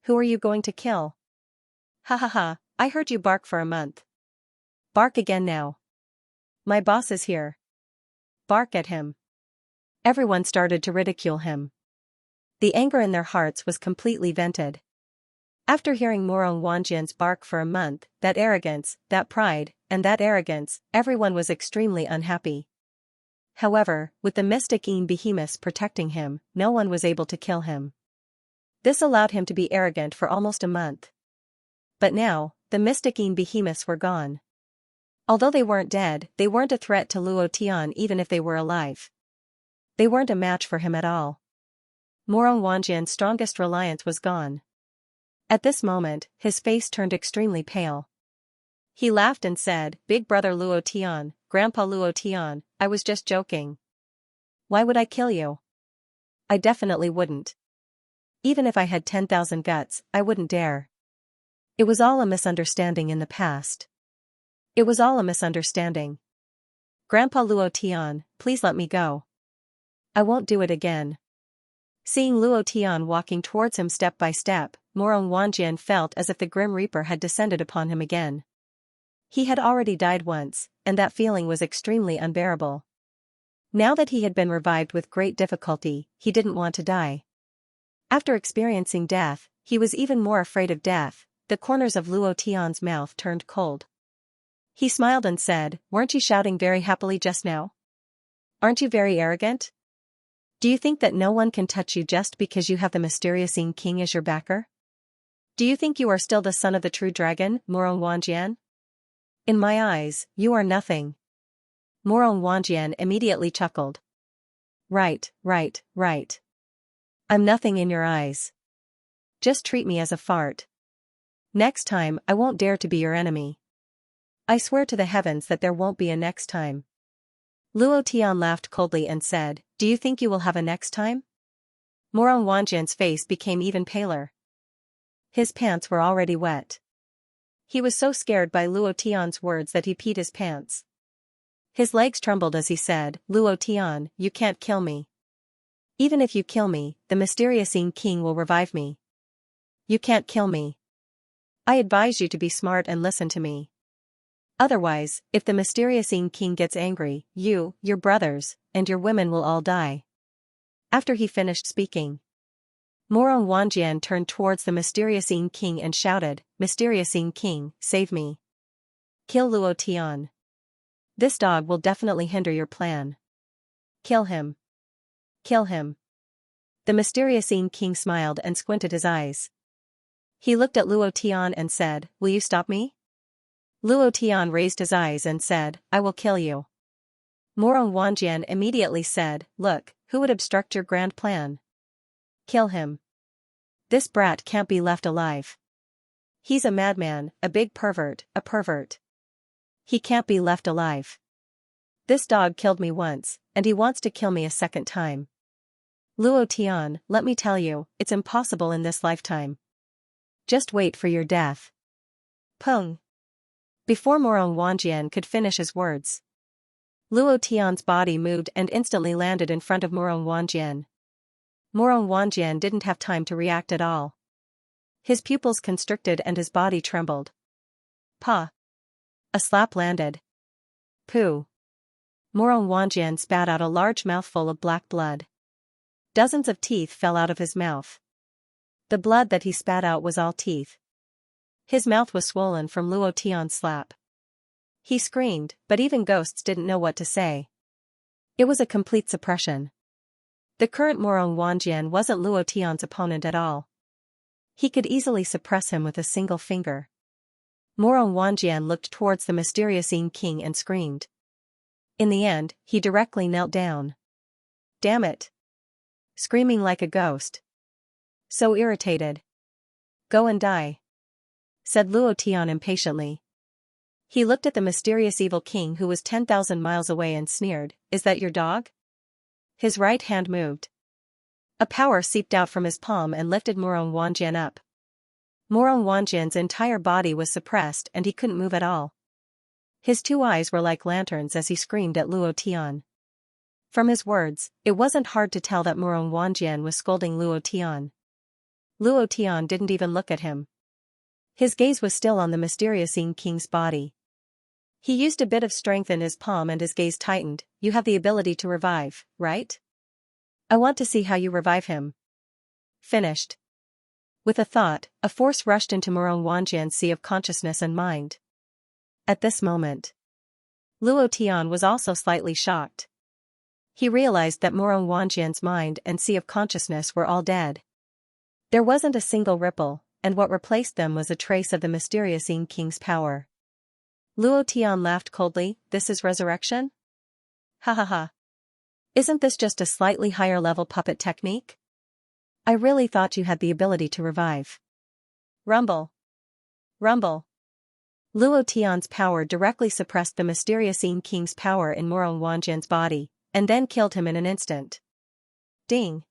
Who are you going to kill? Ha ha ha, I heard you bark for a month. Bark again now. My boss is here. Bark at him." Everyone started to ridicule him. The anger in their hearts was completely vented. After hearing Morong Wanjian's bark for a month, that arrogance, that pride, and that arrogance, everyone was extremely unhappy. However, with the mystic Yin behemoths protecting him, no one was able to kill him. This allowed him to be arrogant for almost a month. But now, the mystic Yin behemoths were gone. Although they weren't dead, they weren't a threat to Luo Tian even if they were alive. They weren't a match for him at all. Morong Wanjian's strongest reliance was gone. At this moment, his face turned extremely pale. He laughed and said, "Big brother Luo Tian, Grandpa Luo Tian, I was just joking. Why would I kill you? I definitely wouldn't. Even if I had 10,000 guts, I wouldn't dare. It was all a misunderstanding in the past. It was all a misunderstanding. Grandpa Luo Tian, please let me go. I won't do it again." Seeing Luo Tian walking towards him step by step, Morong Wanjian felt as if the Grim Reaper had descended upon him again. He had already died once, and that feeling was extremely unbearable. Now that he had been revived with great difficulty, he didn't want to die. After experiencing death, he was even more afraid of death. The corners of Luo Tian's mouth turned cold. He smiled and said, "Weren't you shouting very happily just now? Aren't you very arrogant? Do you think that no one can touch you just because you have the mysterious king as your backer? Do you think you are still the son of the true dragon, Morong Wanjian? In my eyes, you are nothing." Morong Wanjian immediately chuckled. Right. I'm nothing in your eyes. Just treat me as a fart. Next time I won't dare to be your enemy. I swear to the heavens that there won't be a next time. Luo Tian laughed coldly and said, "Do you think you will have a next time?" Morong Wanjian's face became even paler. His pants were already wet. He was so scared by Luo Tian's words that he peed his pants. His legs trembled as he said, "Luo Tian, you can't kill me. Even if you kill me, the mysterious king will revive me. You can't kill me. I advise you to be smart and listen to me. Otherwise, if the mysterious king gets angry, you, your brothers, and your women will all die." After he finished speaking, Morong Wanjian turned towards the mysterious king and shouted, "Mysterious king, save me. Kill Luo Tian. This dog will definitely hinder your plan. Kill him. Kill him." The mysterious king smiled and squinted his eyes. He looked at Luo Tian and said, "Will you stop me?" Luo Tian raised his eyes and said, "I will kill you." Morong Wanjian immediately said, "Look, who would obstruct your grand plan? Kill him. This brat can't be left alive. He's a madman, a big pervert, a pervert. He can't be left alive. This dog killed me once, and he wants to kill me a second time. Luo Tian, let me tell you, it's impossible in this lifetime. Just wait for your death." Pung. Before Morong Wanjian could finish his words, Luo Tian's body moved and instantly landed in front of Morong Wanjian. Morong Wanjian didn't have time to react at all. His pupils constricted and his body trembled. Pa! A slap landed. Pooh! Morong Wanjian spat out a large mouthful of black blood. Dozens of teeth fell out of his mouth. The blood that he spat out was all teeth. His mouth was swollen from Luo Tian's slap. He screamed, but even ghosts didn't know what to say. It was a complete suppression. The current Morong Wanjian wasn't Luo Tian's opponent at all. He could easily suppress him with a single finger. Morong Wanjian looked towards the mysterious king and screamed. In the end, he directly knelt down. Damn it! Screaming like a ghost. So irritated. Go and die, said Luo Tian impatiently. He looked at the mysterious evil king who was 10,000 miles away and sneered, "Is that your dog?" His right hand moved. A power seeped out from his palm and lifted Morong Wanjian up. Morong Wanjian's entire body was suppressed and he couldn't move at all. His two eyes were like lanterns as he screamed at Luo Tian. From his words, it wasn't hard to tell that Morong Wanjian was scolding Luo Tian. Luo Tian didn't even look at him. His gaze was still on the mysterious king's body. He used a bit of strength in his palm and his gaze tightened. "You have the ability to revive, right? I want to see how you revive him." Finished. With a thought, a force rushed into Morong Wanjian's sea of consciousness and mind. At this moment, Luo Tian was also slightly shocked. He realized that Morong Wanjian's mind and sea of consciousness were all dead. There wasn't a single ripple, and what replaced them was a trace of the mysterious king's power. Luo Tian laughed coldly. "This is resurrection? Ha ha ha. Isn't this just a slightly higher level puppet technique?" I really thought you had the ability to revive. Rumble. Rumble. Luo Tian's power directly suppressed the mysterious Yin King's power in Murong Wanjian's body, and then killed him in an instant. Ding.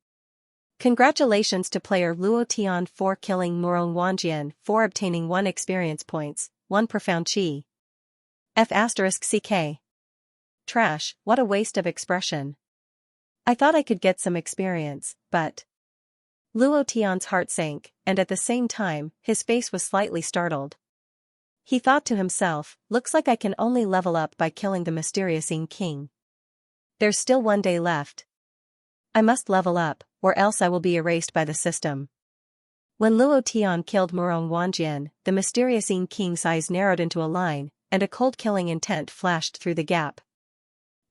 Congratulations to player Luo Tian for killing Murong Wanjian, for obtaining 1 experience points, 1 profound chi. F***ck. Trash, what a waste of expression. I thought I could get some experience, but... Luo Tian's heart sank, and at the same time, his face was slightly startled. He thought to himself, looks like I can only level up by killing the mysterious Yin King. There's still 1 day left. I must level up, or else I will be erased by the system. When Luo Tian killed Murong Wanjian, the mysterious Yin King's eyes narrowed into a line, and a cold killing intent flashed through the gap.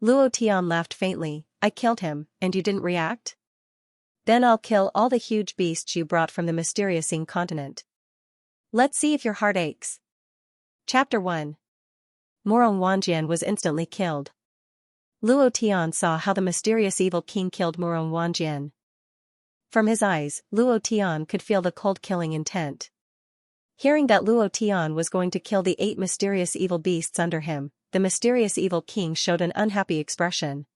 Luo Tian laughed faintly, I killed him, and you didn't react? Then I'll kill all the huge beasts you brought from the mysterious Yin continent. Let's see if your heart aches. Chapter 1. Murong Wanjian was instantly killed. Luo Tian saw how the mysterious evil king killed Murong Wanjian. From his eyes, Luo Tian could feel the cold killing intent. Hearing that Luo Tian was going to kill the 8 mysterious evil beasts under him, the mysterious evil king showed an unhappy expression.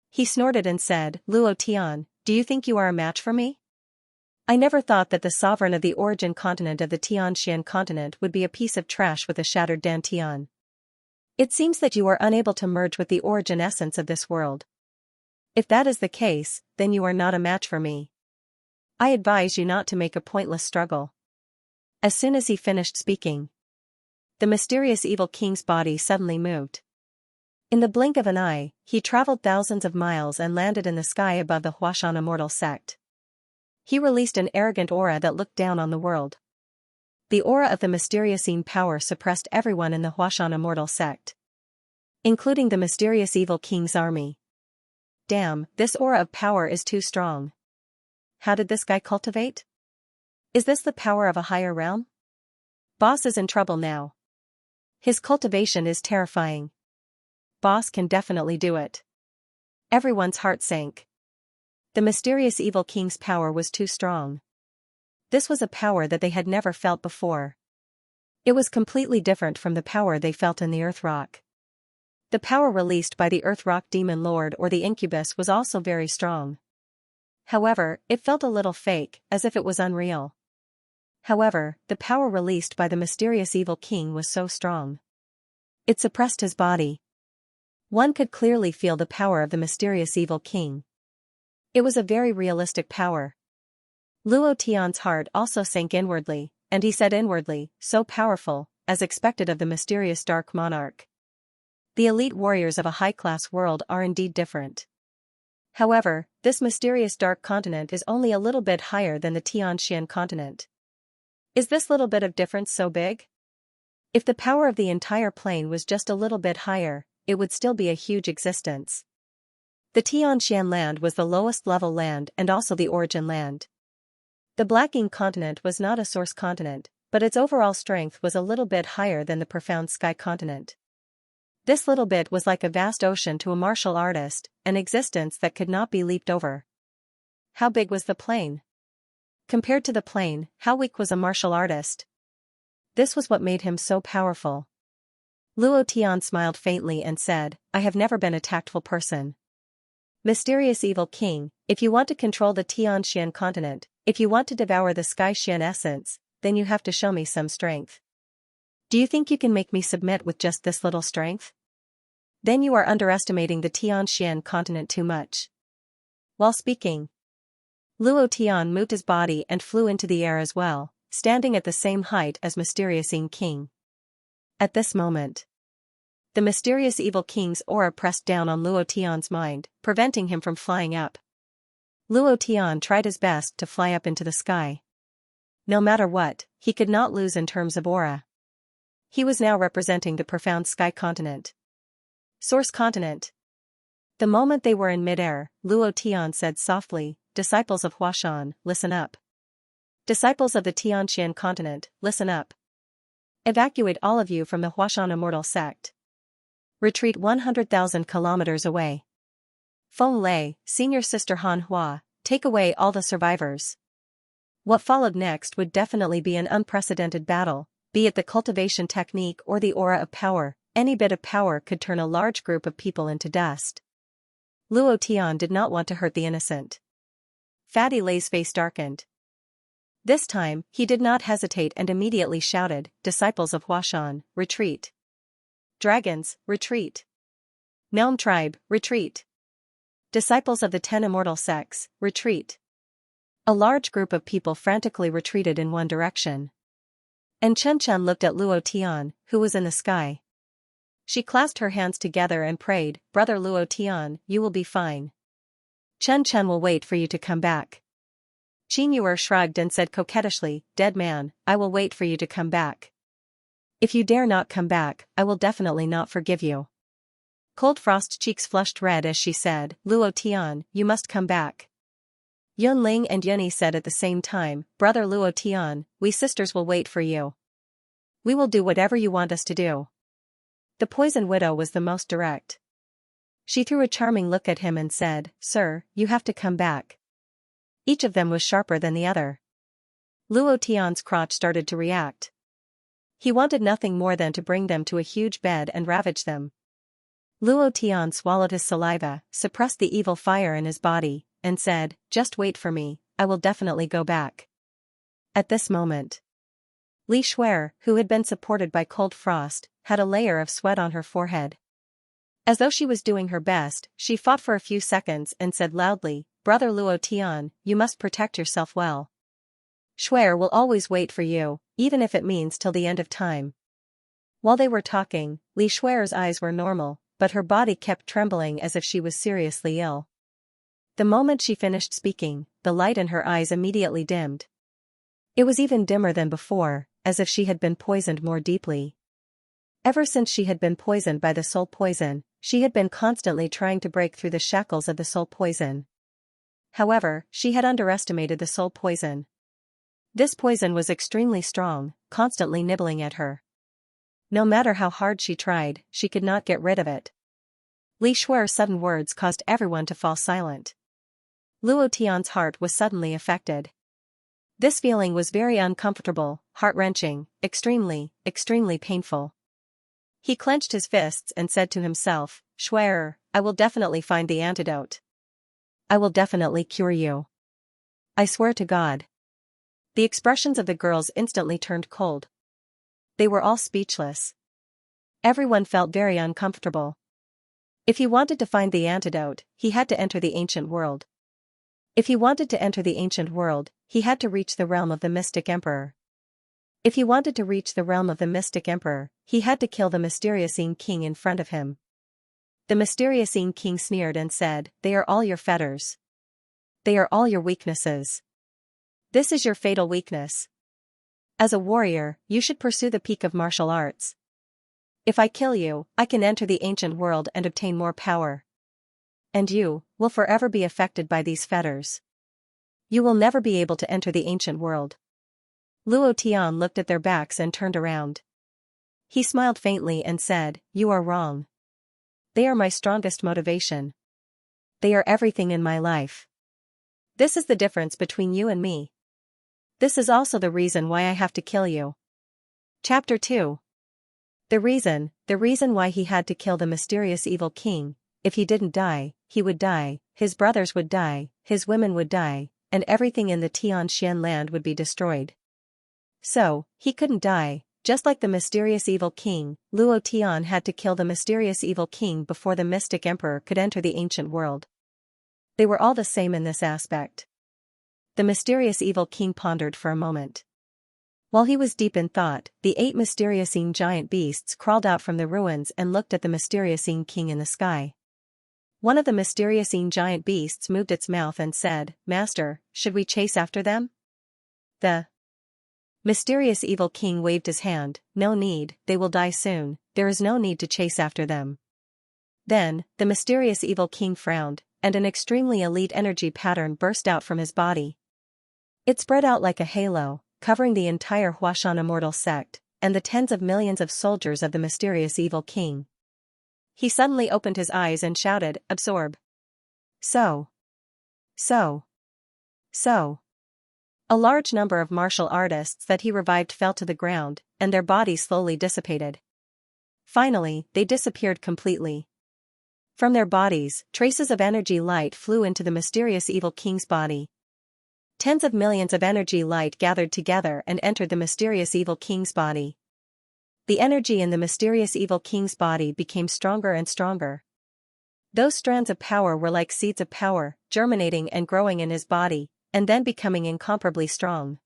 He snorted and said, Luo Tian, do you think you are a match for me? I never thought that the sovereign of the origin continent of the Tianxian continent would be a piece of trash with a shattered dantian. It seems that you are unable to merge with the origin essence of this world. If that is the case, then you are not a match for me. I advise you not to make a pointless struggle. As soon as he finished speaking, the mysterious evil king's body suddenly moved. In the blink of an eye, he traveled thousands of miles and landed in the sky above the Huashan immortal sect. He released an arrogant aura that looked down on the world. The aura of the mysterious Yin power suppressed everyone in the Huashan immortal sect, including the mysterious evil king's army. Damn, this aura of power is too strong. How did this guy cultivate? Is this the power of a higher realm? Boss is in trouble now. His cultivation is terrifying. Boss can definitely do it. Everyone's heart sank. The mysterious evil king's power was too strong. This was a power that they had never felt before. It was completely different from the power they felt in the Earth Rock. The power released by the Earth Rock Demon Lord or the Incubus was also very strong. However, it felt a little fake, as if it was unreal. However, the power released by the mysterious evil king was so strong. It suppressed his body. One could clearly feel the power of the mysterious evil king. It was a very realistic power. Luo Tian's heart also sank inwardly, and he said inwardly, so powerful, as expected of the mysterious dark monarch. The elite warriors of a high-class world are indeed different. However, this mysterious dark continent is only a little bit higher than the Tianxian continent. Is this little bit of difference so big? If the power of the entire plane was just a little bit higher, it would still be a huge existence. The Tianxian land was the lowest level land and also the origin land. The Black Ink continent was not a source continent, but its overall strength was a little bit higher than the profound sky continent. This little bit was like a vast ocean to a martial artist, an existence that could not be leaped over. How big was the plane? Compared to the plane, how weak was a martial artist? This was what made him so powerful. Luo Tian smiled faintly and said, I have never been a tactful person. Mysterious evil king, if you want to control the Tianxian continent, if you want to devour the Sky Xian essence, then you have to show me some strength. Do you think you can make me submit with just this little strength? Then you are underestimating the Tianxian continent too much. While speaking, Luo Tian moved his body and flew into the air as well, standing at the same height as mysterious Yin King. At this moment, the mysterious evil king's aura pressed down on Luo Tian's mind, preventing him from flying up. Luo Tian tried his best to fly up into the sky. No matter what, he could not lose in terms of aura. He was now representing the profound sky continent. Source continent. The moment they were in midair, Luo Tian said softly, Disciples of Huashan, listen up. Disciples of the Tianxian continent, listen up. Evacuate all of you from the Huashan immortal sect. Retreat 100,000 kilometers away. Feng Lei, senior sister Han Hua, take away all the survivors. What followed next would definitely be an unprecedented battle, be it the cultivation technique or the aura of power. Any bit of power could turn a large group of people into dust. Luo Tian did not want to hurt the innocent. Fatty Lei's face darkened. This time, he did not hesitate and immediately shouted, "Disciples of Huashan, retreat! Dragons, retreat! Gnome tribe, retreat! Disciples of the 10 immortal sects, retreat!" A large group of people frantically retreated in one direction. And Chen looked at Luo Tian, who was in the sky. She clasped her hands together and prayed, "Brother Luo Tian, you will be fine. Chen will wait for you to come back." Qin Yuer shrugged and said coquettishly, "Dead man, I will wait for you to come back. If you dare not come back, I will definitely not forgive you." Cold Frost's cheeks flushed red as she said, "Luo Tian, you must come back." Yun Ling and Yunyi said at the same time, "Brother Luo Tian, we sisters will wait for you. We will do whatever you want us to do." The Poison Widow was the most direct. She threw a charming look at him and said, "Sir, you have to come back." Each of them was sharper than the other. Luo Tian's crotch started to react. He wanted nothing more than to bring them to a huge bed and ravage them. Luo Tian swallowed his saliva, suppressed the evil fire in his body, and said, "Just wait for me, I will definitely go back." At this moment, Li Shuer, who had been supported by Cold Frost, had a layer of sweat on her forehead. As though she was doing her best, she fought for a few seconds and said loudly, "Brother Luo Tian, you must protect yourself well. Shuer will always wait for you, even if it means till the end of time." While they were talking, Li Shuer's eyes were normal, but her body kept trembling as if she was seriously ill. The moment she finished speaking, the light in her eyes immediately dimmed. It was even dimmer than before, as if she had been poisoned more deeply. Ever since she had been poisoned by the soul poison, she had been constantly trying to break through the shackles of the soul poison. However, she had underestimated the soul poison. This poison was extremely strong, constantly nibbling at her. No matter how hard she tried, she could not get rid of it. Li Shuer's sudden words caused everyone to fall silent. Luo Tian's heart was suddenly affected. This feeling was very uncomfortable, heart-wrenching, extremely painful. He clenched his fists and said to himself, "Shuer, I will definitely find the antidote. I will definitely cure you. I swear to God." The expressions of the girls instantly turned cold. They were all speechless. Everyone felt very uncomfortable. If he wanted to find the antidote, he had to enter the ancient world. If he wanted to enter the ancient world, he had to reach the realm of the Mystic Emperor. If he wanted to reach the realm of the Mystic Emperor, he had to kill the mysterious king in front of him. The mysterious king sneered and said, "They are all your fetters. They are all your weaknesses. This is your fatal weakness. As a warrior, you should pursue the peak of martial arts. If I kill you, I can enter the ancient world and obtain more power. And you will forever be affected by these fetters. You will never be able to enter the ancient world." Luo Tian looked at their backs and turned around. He smiled faintly and said, "You are wrong. They are my strongest motivation. They are everything in my life. This is the difference between you and me. This is also the reason why I have to kill you." Chapter 2. The reason why he had to kill the mysterious evil king. If he didn't die, he would die, his brothers would die, his women would die, and everything in the Tianxian land would be destroyed. So, he couldn't die. Just like the mysterious evil king, Luo Tian had to kill the mysterious evil king before the Mystic Emperor could enter the ancient world. They were all the same in this aspect. The mysterious evil king pondered for a moment. While he was deep in thought, the 8 mysterious giant beasts crawled out from the ruins and looked at the mysterious king in the sky. One of the mysterious giant beasts moved its mouth and said, "Master, should we chase after them?" The mysterious evil king waved his hand, "No need, they will die soon, there is no need to chase after them." Then, the mysterious evil king frowned, and an extremely elite energy pattern burst out from his body. It spread out like a halo, covering the entire Huashan immortal sect, and the tens of millions of soldiers of the mysterious evil king. He suddenly opened his eyes and shouted, "Absorb." So. So, a large number of martial artists that he revived fell to the ground, and their bodies slowly dissipated. Finally, they disappeared completely. From their bodies, traces of energy light flew into the mysterious evil king's body. Tens of millions of energy light gathered together and entered the mysterious evil king's body. The energy in the mysterious evil king's body became stronger and stronger. Those strands of power were like seeds of power, germinating and growing in his body, and then becoming incomparably strong.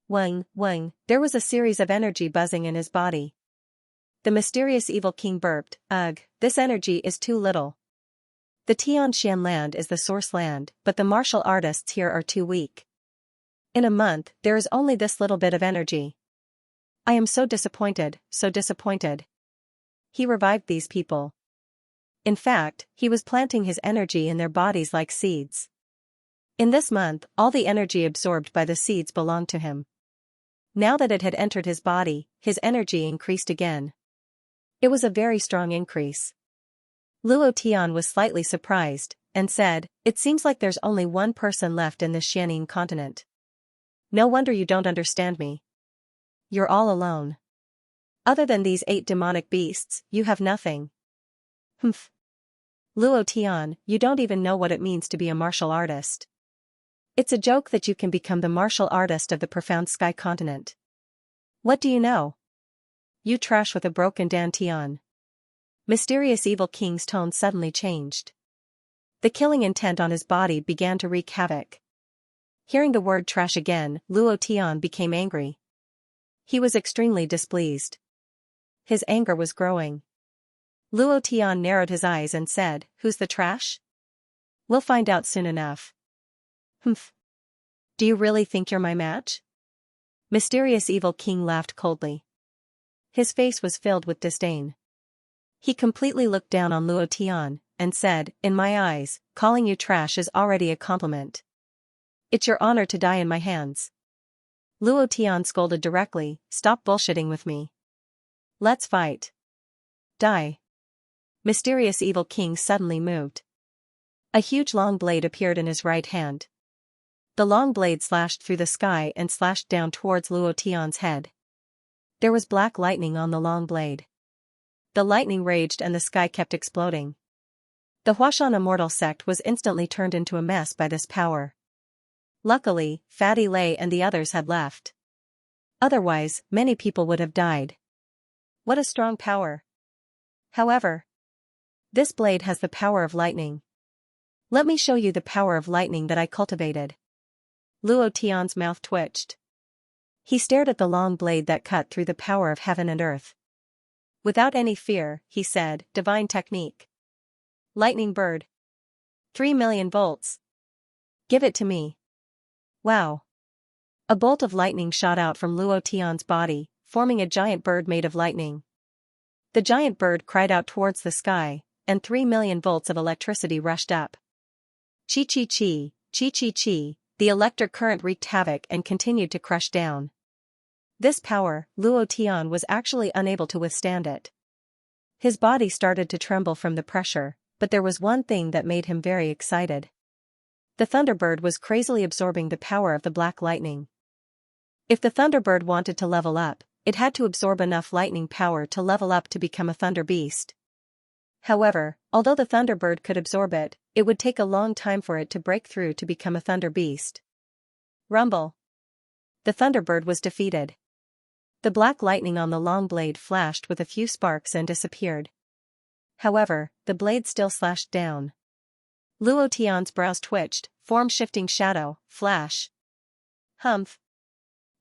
Wang, wang, there was a series of energy buzzing in his body. The mysterious evil king burped, "Ugh, this energy is too little. The Tianshan land is the source land, but the martial artists here are too weak. In a month, there is only this little bit of energy. I am so disappointed, so disappointed." He revived these people. In fact, he was planting his energy in their bodies like seeds. In this month, all the energy absorbed by the seeds belonged to him. Now that it had entered his body, his energy increased again. It was a very strong increase. Luo Tian was slightly surprised, and said, "It seems like there's only one person left in this Xianing continent. No wonder you don't understand me. You're all alone. Other than these 8 demonic beasts, you have nothing." Humph. Luo Tian, you don't even know what it means to be a martial artist. It's a joke that you can become the martial artist of the profound sky continent. What do you know? You trash with a broken dantian. Mysterious evil king's tone suddenly changed. The killing intent on his body began to wreak havoc. Hearing the word trash again, Luo Tian became angry. He was extremely displeased. His anger was growing. Luo Tian narrowed his eyes and said, "Who's the trash? We'll find out soon enough." Humph. Do you really think you're my match? Mysterious evil king laughed coldly. His face was filled with disdain. He completely looked down on Luo Tian, and said, "In my eyes, calling you trash is already a compliment. It's your honor to die in my hands." Luo Tian scolded directly, "Stop bullshitting with me. Let's fight. Die." Mysterious evil king suddenly moved. A huge long blade appeared in his right hand. The long blade slashed through the sky and slashed down towards Luo Tian's head. There was black lightning on the long blade. The lightning raged and the sky kept exploding. The Huashan immortal sect was instantly turned into a mess by this power. Luckily, Fatty Lei and the others had left. Otherwise, many people would have died. What a strong power. However, this blade has the power of lightning. Let me show you the power of lightning that I cultivated. Luo Tian's mouth twitched. He stared at the long blade that cut through the power of heaven and earth. Without any fear, he said, "Divine technique. Lightning bird. 3 million volts. Give it to me." Wow. A bolt of lightning shot out from Luo Tian's body, forming a giant bird made of lightning. The giant bird cried out towards the sky, and 3 million volts of electricity rushed up. Chi chi chi, chi chi chi, the electric current wreaked havoc and continued to crush down. This power, Luo Tian was actually unable to withstand it. His body started to tremble from the pressure, but there was one thing that made him very excited. The Thunderbird was crazily absorbing the power of the black lightning. If the Thunderbird wanted to level up, it had to absorb enough lightning power to level up to become a Thunder Beast. However, although the Thunderbird could absorb it, it would take a long time for it to break through to become a Thunder Beast. Rumble. The Thunderbird was defeated. The black lightning on the long blade flashed with a few sparks and disappeared. However, the blade still slashed down. Luo Tian's brows twitched, form-shifting shadow, flash. Humph.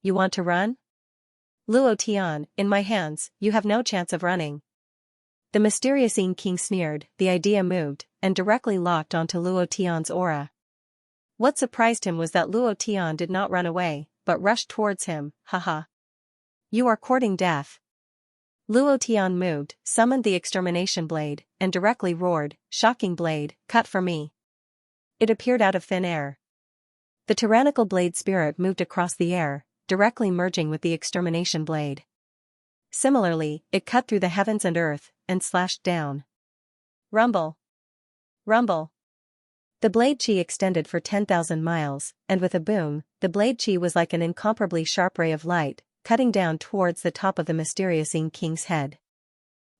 You want to run? Luo Tian, in my hands, you have no chance of running. The mysterious King sneered, the idea moved, and directly locked onto Luo Tian's aura. What surprised him was that Luo Tian did not run away, but rushed towards him, haha. You are courting death. Luo Tian moved, summoned the extermination blade, and directly roared, "Shocking blade, cut for me." It appeared out of thin air. The tyrannical blade spirit moved across the air, directly merging with the extermination blade. Similarly, it cut through the heavens and earth, and slashed down. Rumble. Rumble. The blade chi extended for 10,000 miles, and with a boom, the blade chi was like an incomparably sharp ray of light, cutting down towards the top of the mysterious Ing King's head.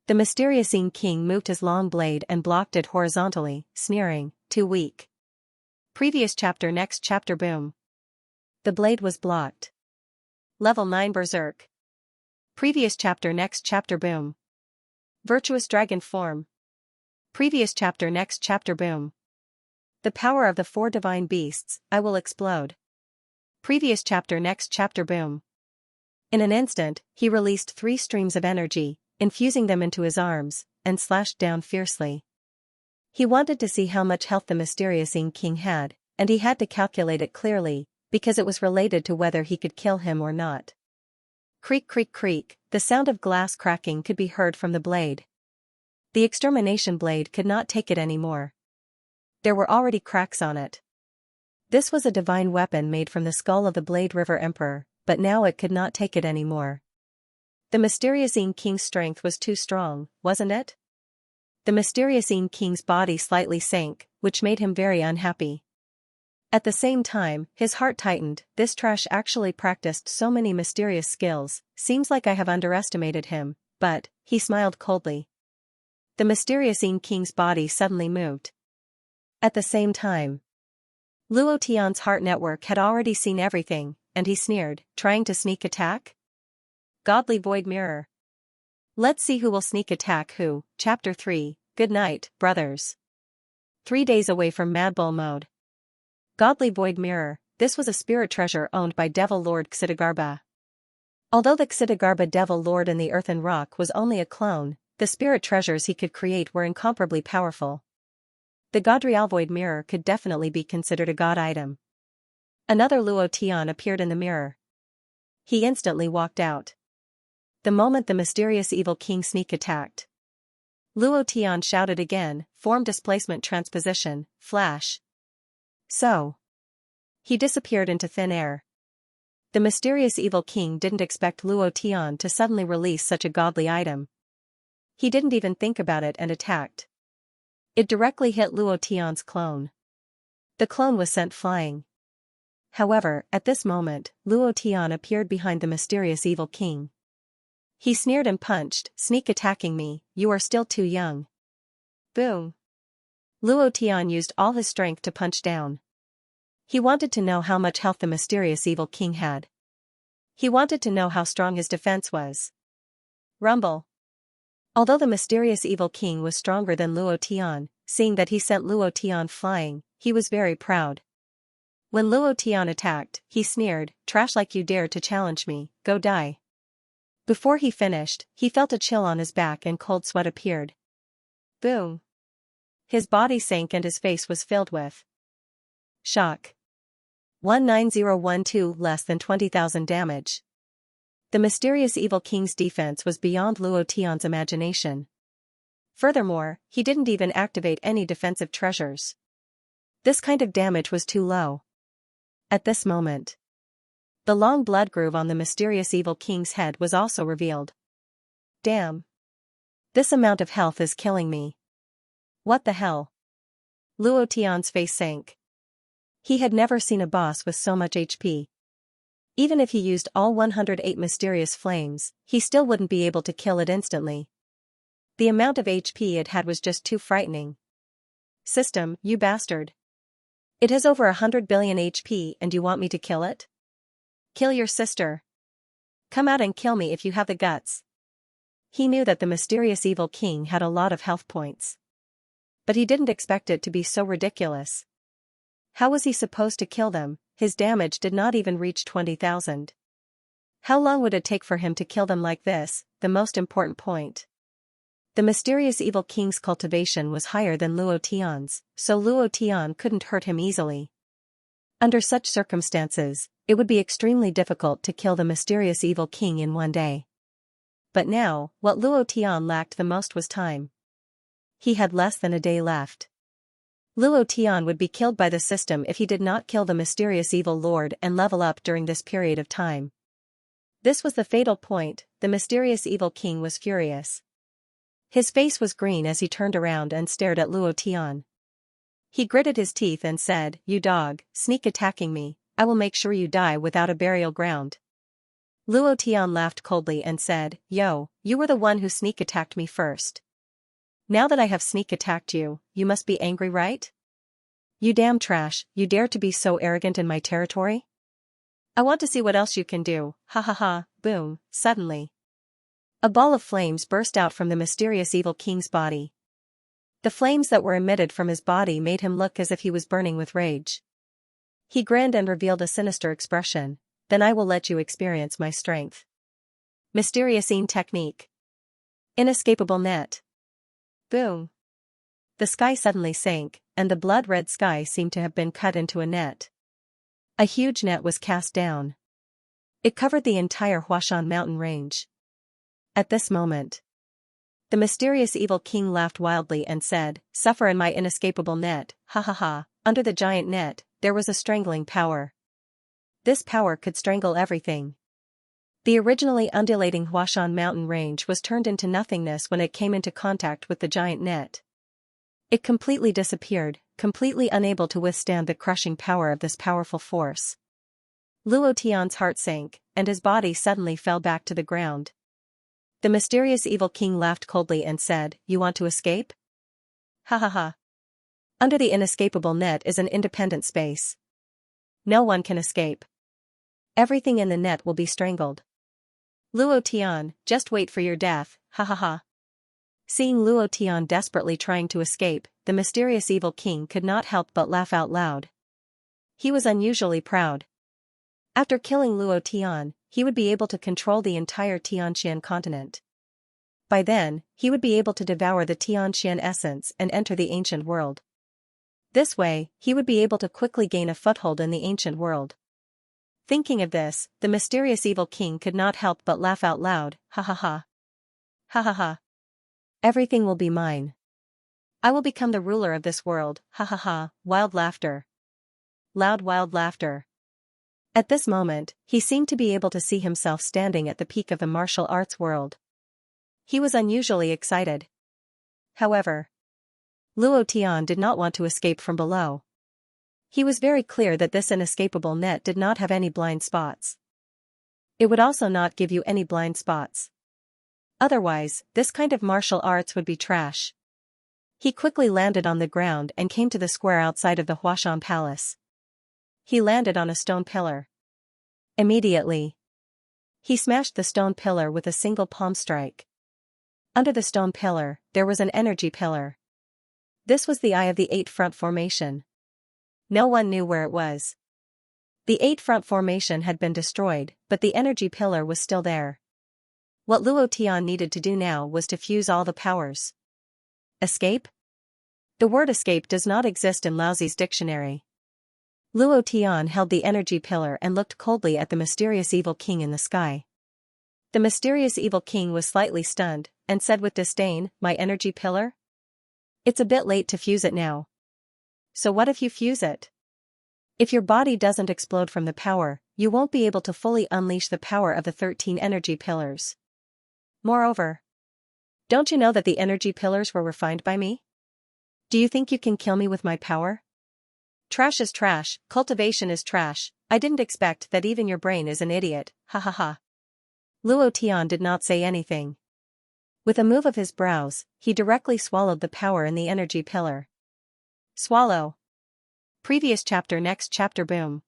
The mysterious Ing King moved his long blade and blocked it horizontally, sneering, "Too weak." Previous chapter. Next chapter. Boom. The blade was blocked. Level 9 Berserk. Previous chapter. Next chapter. Boom. Virtuous dragon form. Previous chapter. Next chapter. Boom. The power of the 4 divine beasts, I will explode. Previous chapter. Next chapter. Boom. In an instant, he released 3 streams of energy, infusing them into his arms, and slashed down fiercely. He wanted to see how much health the mysterious Ing King had, and he had to calculate it clearly, because it was related to whether he could kill him or not. Creak creak creak, the sound of glass cracking could be heard from the blade. The extermination blade could not take it anymore. There were already cracks on it. This was a divine weapon made from the skull of the Blade River Emperor, but now it could not take it anymore. The mysterious Ing King's strength was too strong, wasn't it? The mysterious Ing King's body slightly sank, which made him very unhappy. At the same time, his heart tightened. This trash actually practiced so many mysterious skills, seems like I have underestimated him, but, he smiled coldly. The mysterious Ing King's body suddenly moved. At the same time, Luo Tian's heart network had already seen everything, and he sneered, trying to sneak attack? Godly Void Mirror. Let's see who will sneak attack who. Chapter 3, Good night, brothers. 3 days away from Mad Bull mode. Godly Void Mirror, this was a spirit treasure owned by Devil Lord Xianxia. Although the Xianxia Devil Lord in the Earthen Rock was only a clone, the spirit treasures he could create were incomparably powerful. The Godreal Void Mirror could definitely be considered a god item. Another Luo Tian appeared in the mirror. He instantly walked out. The moment the mysterious evil king sneak attacked, Luo Tian shouted again, form displacement transposition, flash. So. He disappeared into thin air. The mysterious evil king didn't expect Luo Tian to suddenly release such a godly item. He didn't even think about it and attacked. It directly hit Luo Tian's clone. The clone was sent flying. However, at this moment, Luo Tian appeared behind the mysterious evil king. He sneered and punched, sneak attacking me, you are still too young. Boom. Luo Tian used all his strength to punch down. He wanted to know how much health the mysterious evil king had. He wanted to know how strong his defense was. Rumble. Although the mysterious evil king was stronger than Luo Tian, seeing that he sent Luo Tian flying, he was very proud. When Luo Tian attacked, he sneered, trash like you dare to challenge me, go die. Before he finished, he felt a chill on his back and cold sweat appeared. Boom. His body sank and his face was filled with shock. 19012 less than 20,000 damage. The mysterious evil king's defense was beyond Luo Tian's imagination. Furthermore, he didn't even activate any defensive treasures. This kind of damage was too low. At this moment, the long blood groove on the mysterious evil king's head was also revealed. Damn. This amount of health is killing me. What the hell? Luo Tian's face sank. He had never seen a boss with so much HP. Even if he used all 108 mysterious flames, he still wouldn't be able to kill it instantly. The amount of HP it had was just too frightening. System, you bastard. It has over 100 billion HP and you want me to kill it? Kill your sister. Come out and kill me if you have the guts. He knew that the mysterious evil king had a lot of health points. But he didn't expect it to be so ridiculous. How was he supposed to kill them? His damage did not even reach 20,000. How long would it take for him to kill them like this? The most important point. The mysterious evil king's cultivation was higher than Luo Tian's, so Luo Tian couldn't hurt him easily. Under such circumstances, it would be extremely difficult to kill the mysterious evil king in one day. But now, what Luo Tian lacked the most was time. He had less than a day left. Luo Tian would be killed by the system if he did not kill the mysterious evil lord and level up during this period of time. This was the fatal point. The mysterious evil king was furious. His face was green as he turned around and stared at Luo Tian. He gritted his teeth and said, "You dog, sneak attacking me, I will make sure you die without a burial ground." Luo Tian laughed coldly and said, "Yo, you were the one who sneak attacked me first. Now that I have sneak attacked you, you must be angry, right? You damn trash, you dare to be so arrogant in my territory? I want to see what else you can do, ha ha ha." Boom, suddenly. A ball of flames burst out from the mysterious evil king's body. The flames that were emitted from his body made him look as if he was burning with rage. He grinned and revealed a sinister expression. "Then I will let you experience my strength." Mysterious technique. Inescapable net. Boom. The sky suddenly sank, and the blood-red sky seemed to have been cut into a net. A huge net was cast down. It covered the entire Huashan mountain range. At this moment, the mysterious evil king laughed wildly and said, "Suffer in my inescapable net, ha ha ha." Under the giant net, there was a strangling power. This power could strangle everything. The originally undulating Huashan mountain range was turned into nothingness when it came into contact with the giant net. It completely disappeared, completely unable to withstand the crushing power of this powerful force. Luo Tian's heart sank, and his body suddenly fell back to the ground. The mysterious evil king laughed coldly and said, "You want to escape? Ha ha ha. Under the inescapable net is an independent space. No one can escape. Everything in the net will be strangled. Luo Tian, just wait for your death, ha ha ha." Seeing Luo Tian desperately trying to escape, the mysterious evil king could not help but laugh out loud. He was unusually proud. After killing Luo Tian, he would be able to control the entire Xianxia continent. By then, he would be able to devour the Xianxia essence and enter the ancient world. This way, he would be able to quickly gain a foothold in the ancient world. Thinking of this, the mysterious evil king could not help but laugh out loud, ha ha ha. Ha ha ha. Everything will be mine. I will become the ruler of this world, ha ha ha. Wild laughter. Loud wild laughter. At this moment, he seemed to be able to see himself standing at the peak of the martial arts world. He was unusually excited. However, Luo Tian did not want to escape from below. He was very clear that this inescapable net did not have any blind spots. It would also not give you any blind spots. Otherwise, this kind of martial arts would be trash. He quickly landed on the ground and came to the square outside of the Huashan palace. He landed on a stone pillar. Immediately, he smashed the stone pillar with a single palm strike. Under the stone pillar, there was an energy pillar. This was the eye of the eight front formation. No one knew where it was. The eight front formation had been destroyed, but the energy pillar was still there. What Luo Tian needed to do now was to fuse all the powers. Escape? The word escape does not exist in Laozi's dictionary. Luo Tian held the energy pillar and looked coldly at the mysterious evil king in the sky. The mysterious evil king was slightly stunned, and said with disdain, "My energy pillar? It's a bit late to fuse it now. So what if you fuse it? If your body doesn't explode from the power, you won't be able to fully unleash the power of the 13 energy pillars. Moreover, don't you know that the energy pillars were refined by me? Do you think you can kill me with my power? Trash is trash, cultivation is trash, I didn't expect that even your brain is an idiot, ha ha ha." Luo Tian did not say anything. With a move of his brows, he directly swallowed the power in the energy pillar. Swallow. Previous chapter. Next chapter. Boom.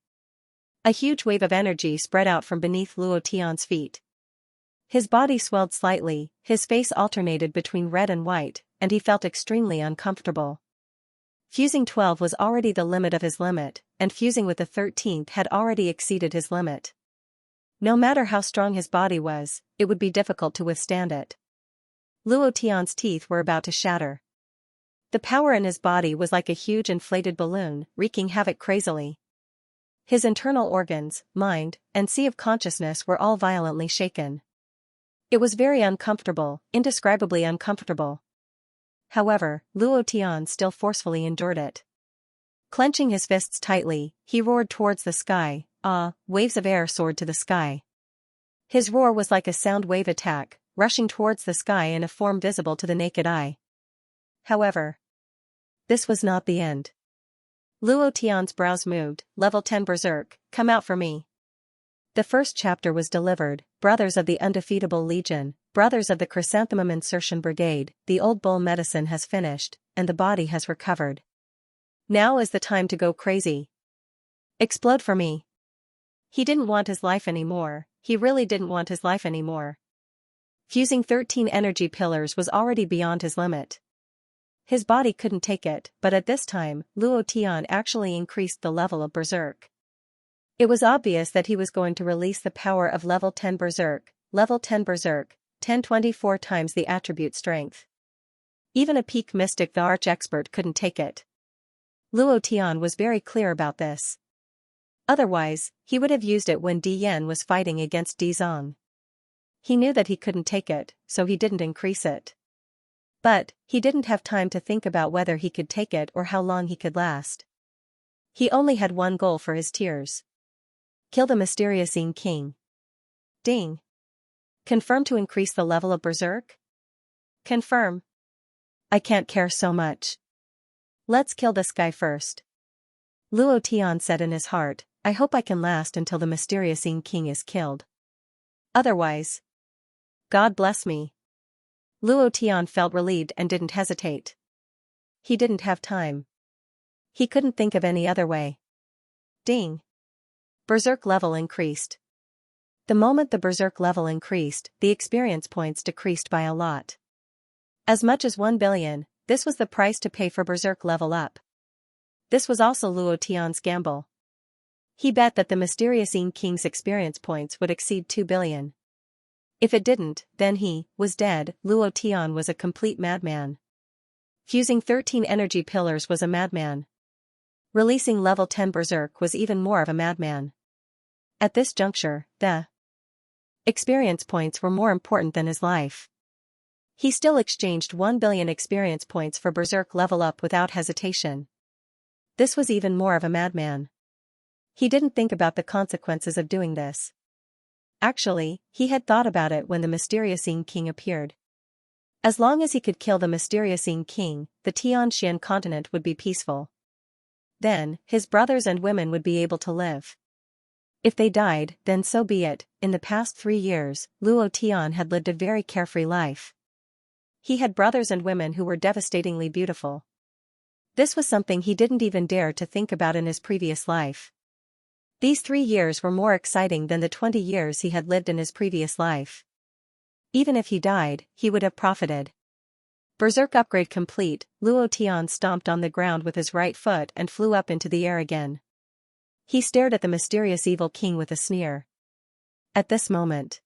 A huge wave of energy spread out from beneath Luo Tian's feet. His body swelled slightly, his face alternated between red and white, and he felt extremely uncomfortable. Fusing 12 was already the limit of his limit, and fusing with the 13th had already exceeded his limit. No matter how strong his body was, it would be difficult to withstand it. Luo Tian's teeth were about to shatter. The power in his body was like a huge inflated balloon, wreaking havoc crazily. His internal organs, mind, and sea of consciousness were all violently shaken. It was very uncomfortable, indescribably uncomfortable. However, Luo Tian still forcefully endured it. Clenching his fists tightly, he roared towards the sky. Waves of air soared to the sky. His roar was like a sound wave attack, rushing towards the sky in a form visible to the naked eye. However, this was not the end. Luo Tian's brows moved. Level 10 Berserk, come out for me. The first chapter was delivered. Brothers of the Undefeatable Legion, brothers of the Chrysanthemum Insertion Brigade, the old bull medicine has finished, and the body has recovered. Now is the time to go crazy. Explode for me. He didn't want his life anymore, he really didn't want his life anymore. Fusing 13 energy pillars was already beyond his limit. His body couldn't take it, but at this time, Luo Tian actually increased the level of Berserk. It was obvious that he was going to release the power of level 10 Berserk, 1024 times the attribute strength. Even a peak mystic the arch-expert couldn't take it. Luo Tian was very clear about this. Otherwise, he would have used it when Di Yan was fighting against Di Zong. He knew that he couldn't take it, so he didn't increase it. But, he didn't have time to think about whether he could take it or how long he could last. He only had one goal for his tears. Kill the mysterious King. Ding. Confirm to increase the level of Berserk? Confirm. I can't care so much. Let's kill this guy first. Luo Tian said in his heart, I hope I can last until the mysterious King is killed. Otherwise. God bless me. Luo Tian felt relieved and didn't hesitate. He didn't have time. He couldn't think of any other way. Ding. Berserk level increased. The moment the Berserk level increased, the experience points decreased by a lot. As much as 1 billion, this was the price to pay for Berserk level up. This was also Luo Tian's gamble. He bet that the mysterious King's experience points would exceed 2 billion. If it didn't, then he was dead. Luo Tian was a complete madman. Fusing 13 energy pillars was a madman. Releasing level 10 Berserk was even more of a madman. At this juncture, the experience points were more important than his life. He still exchanged 1 billion experience points for Berserk level up without hesitation. This was even more of a madman. He didn't think about the consequences of doing this. Actually, he had thought about it when the mysterious King appeared. As long as he could kill the mysterious King, the Tianxian continent would be peaceful. Then, his brothers and women would be able to live. If they died, then so be it. In the past 3 years, Luo Tian had lived a very carefree life. He had brothers and women who were devastatingly beautiful. This was something he didn't even dare to think about in his previous life. These 3 years were more exciting than the 20 years he had lived in his previous life. Even if he died, he would have profited. Berserk upgrade complete. Luo Tian stomped on the ground with his right foot and flew up into the air again. He stared at the mysterious evil king with a sneer. At this moment,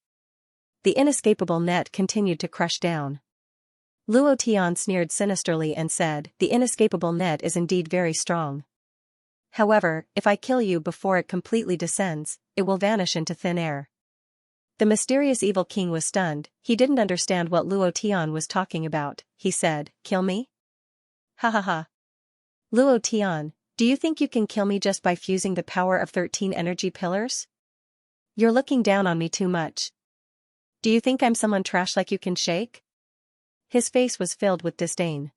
the inescapable net continued to crush down. Luo Tian sneered sinisterly and said, the inescapable net is indeed very strong. However, if I kill you before it completely descends, it will vanish into thin air. The mysterious evil king was stunned. He didn't understand what Luo Tian was talking about. He said, kill me? Ha ha ha. Luo Tian, do you think you can kill me just by fusing the power of 13 energy pillars? You're looking down on me too much. Do you think I'm someone trash like you can shake? His face was filled with disdain.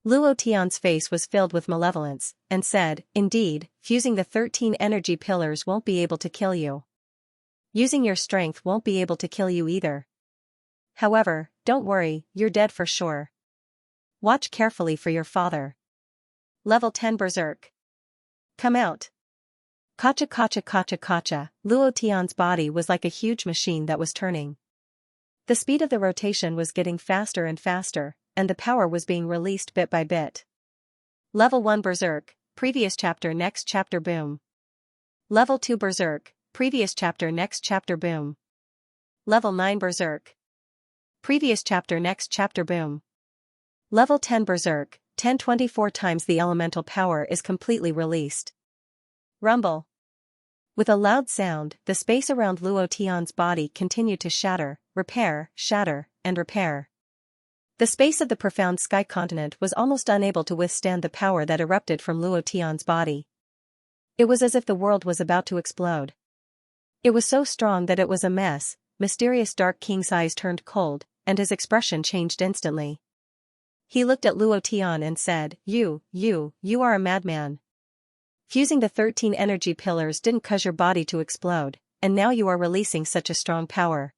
Luo Tian's face was filled with malevolence, and said, indeed, fusing the 13 energy pillars won't be able to kill you. Using your strength won't be able to kill you either. However, don't worry, you're dead for sure. Watch carefully for your father. Level 10 Berserk. Come out. Kacha kacha kacha kacha. Luo Tian's body was like a huge machine that was turning. The speed of the rotation was getting faster and faster, and the power was being released bit by bit. Level 1 Berserk, previous chapter next chapter boom. Level 2 Berserk, previous chapter next chapter boom. Level 9 Berserk. Previous chapter next chapter boom. Level 10 Berserk, 1024 times the elemental power is completely released. Rumble. With a loud sound, the space around Luo Tian's body continued to shatter, shatter, and repair. The space of the profound sky continent was almost unable to withstand the power that erupted from Luo Tian's body. It was as if the world was about to explode. It was so strong that it was a mess. Mysterious Dark King's eyes turned cold, and his expression changed instantly. He looked at Luo Tian and said, You are a madman. Fusing the 13 energy pillars didn't cause your body to explode, and now you are releasing such a strong power.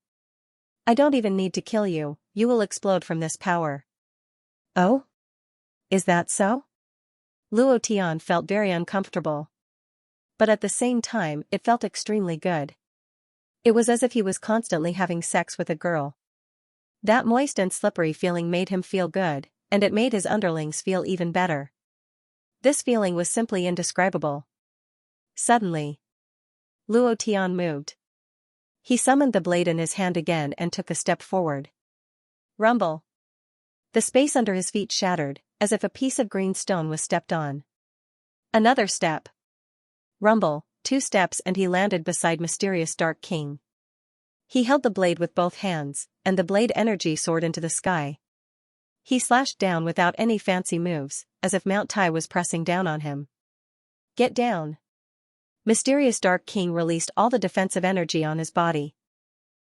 I don't even need to kill you, you will explode from this power. Oh? Is that so? Luo Tian felt very uncomfortable. But at the same time, it felt extremely good. It was as if he was constantly having sex with a girl. That moist and slippery feeling made him feel good, and it made his underlings feel even better. This feeling was simply indescribable. Suddenly, Luo Tian moved. He summoned the blade in his hand again and took a step forward. Rumble. The space under his feet shattered, as if a piece of green stone was stepped on. Another step. Rumble, 2 steps and he landed beside Mysterious Dark King. He held the blade with both hands, and the blade energy soared into the sky. He slashed down without any fancy moves, as if Mount Tai was pressing down on him. Get down. Mysterious Dark King released all the defensive energy on his body.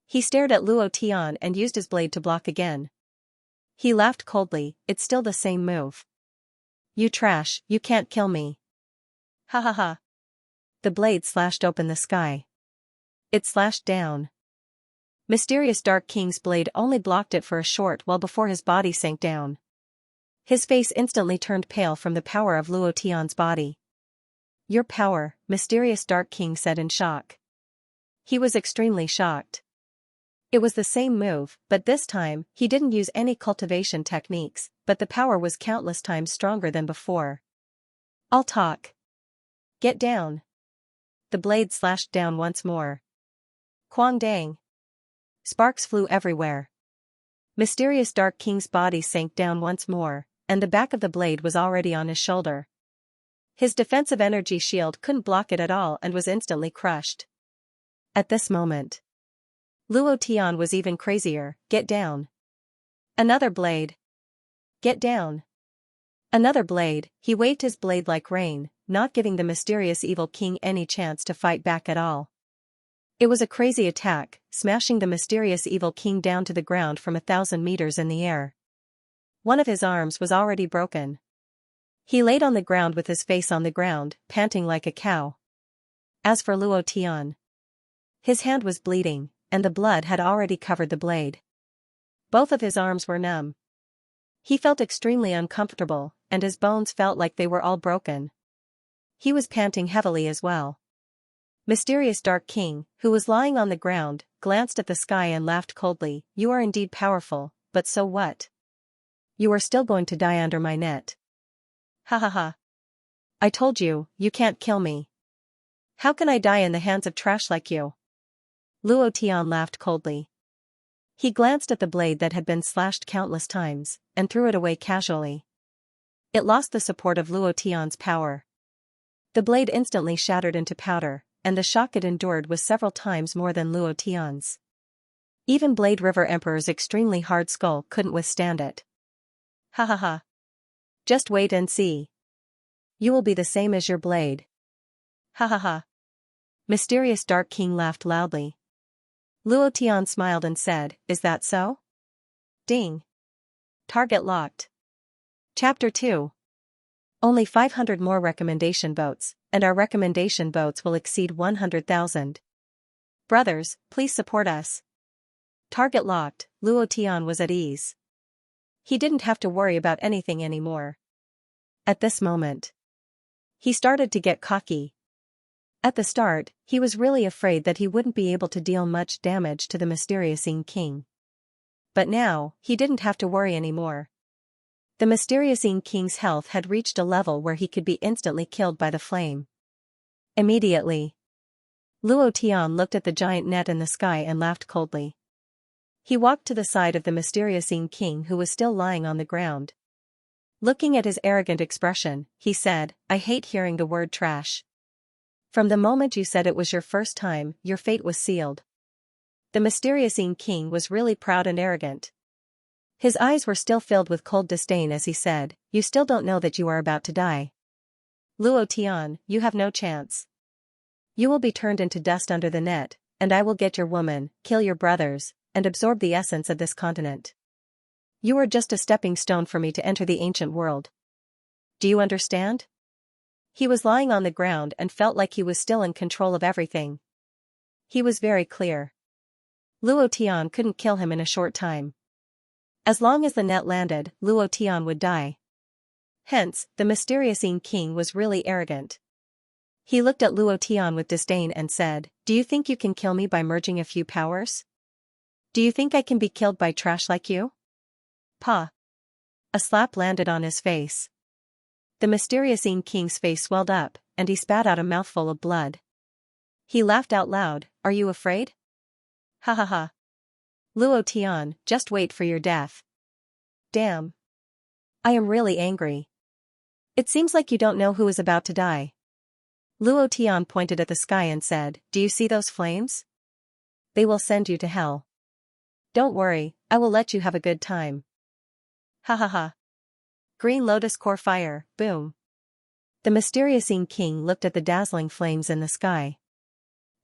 He stared at Luo Tian and used his blade to block again. He laughed coldly, it's still the same move. You trash, you can't kill me. Ha ha ha. The blade slashed open the sky. It slashed down. Mysterious Dark King's blade only blocked it for a short while before his body sank down. His face instantly turned pale from the power of Luo Tian's body. Your power, Mysterious Dark King said in shock. He was extremely shocked. It was the same move, but this time, he didn't use any cultivation techniques, but the power was countless times stronger than before. I'll talk. Get down. The blade slashed down once more. Quang dang. Sparks flew everywhere. Mysterious Dark King's body sank down once more, and the back of the blade was already on his shoulder. His defensive energy shield couldn't block it at all and was instantly crushed. At this moment, Luo Tian was even crazier. Get down. Another blade. Get down. Another blade. He waved his blade like rain, not giving the mysterious evil king any chance to fight back at all. It was a crazy attack, smashing the mysterious evil king down to the ground from 1,000 meters in the air. One of his arms was already broken. He laid on the ground with his face on the ground, panting like a cow. As for Luo Tian, his hand was bleeding, and the blood had already covered the blade. Both of his arms were numb. He felt extremely uncomfortable, and his bones felt like they were all broken. He was panting heavily as well. Mysterious Dark King, who was lying on the ground, glanced at the sky and laughed coldly. You are indeed powerful, but so what? You are still going to die under my net. Ha ha ha. I told you, you can't kill me. How can I die in the hands of trash like you? Luo Tian laughed coldly. He glanced at the blade that had been slashed countless times, and threw it away casually. It lost the support of Luo Tian's power. The blade instantly shattered into powder, and the shock it endured was several times more than Luo Tian's. Even Blade River Emperor's extremely hard skull couldn't withstand it. Ha ha ha. Just wait and see. You will be the same as your blade. Ha ha ha. Mysterious Dark King laughed loudly. Luo Tian smiled and said, Is that so? Ding. Target locked. Chapter 2. Only 500 more recommendation votes, and our recommendation votes will exceed 100,000. Brothers, please support us. Target locked. Luo Tian was at ease. He didn't have to worry about anything anymore. At this moment, he started to get cocky. At the start, he was really afraid that he wouldn't be able to deal much damage to the mysterious King. But now, he didn't have to worry anymore. The mysterious King's health had reached a level where he could be instantly killed by the flame. Immediately, Luo Tian looked at the giant net in the sky and laughed coldly. He walked to the side of the mysterious King who was still lying on the ground. Looking at his arrogant expression, he said, I hate hearing the word trash. From the moment you said it was your first time, your fate was sealed. The mysterious King was really proud and arrogant. His eyes were still filled with cold disdain as he said, You still don't know that you are about to die. Luo Tian, you have no chance. You will be turned into dust under the net, and I will get your woman, kill your brothers, and absorb the essence of this continent. You are just a stepping stone for me to enter the ancient world. Do you understand? He was lying on the ground and felt like he was still in control of everything. He was very clear. Luo Tian couldn't kill him in a short time. As long as the net landed, Luo Tian would die. Hence, the mysterious king was really arrogant. He looked at Luo Tian with disdain and said, "Do you think you can kill me by merging a few powers? Do you think I can be killed by trash like you?" Pa! A slap landed on his face. The mysterious king's face swelled up, and he spat out a mouthful of blood. He laughed out loud, "Are you afraid? Ha ha ha. Luo Tian, just wait for your death." Damn. I am really angry. It seems like you don't know who is about to die. Luo Tian pointed at the sky and said, "Do you see those flames? They will send you to hell. Don't worry, I will let you have a good time." Ha ha ha. Green lotus core fire, boom. The mysterious king looked at the dazzling flames in the sky.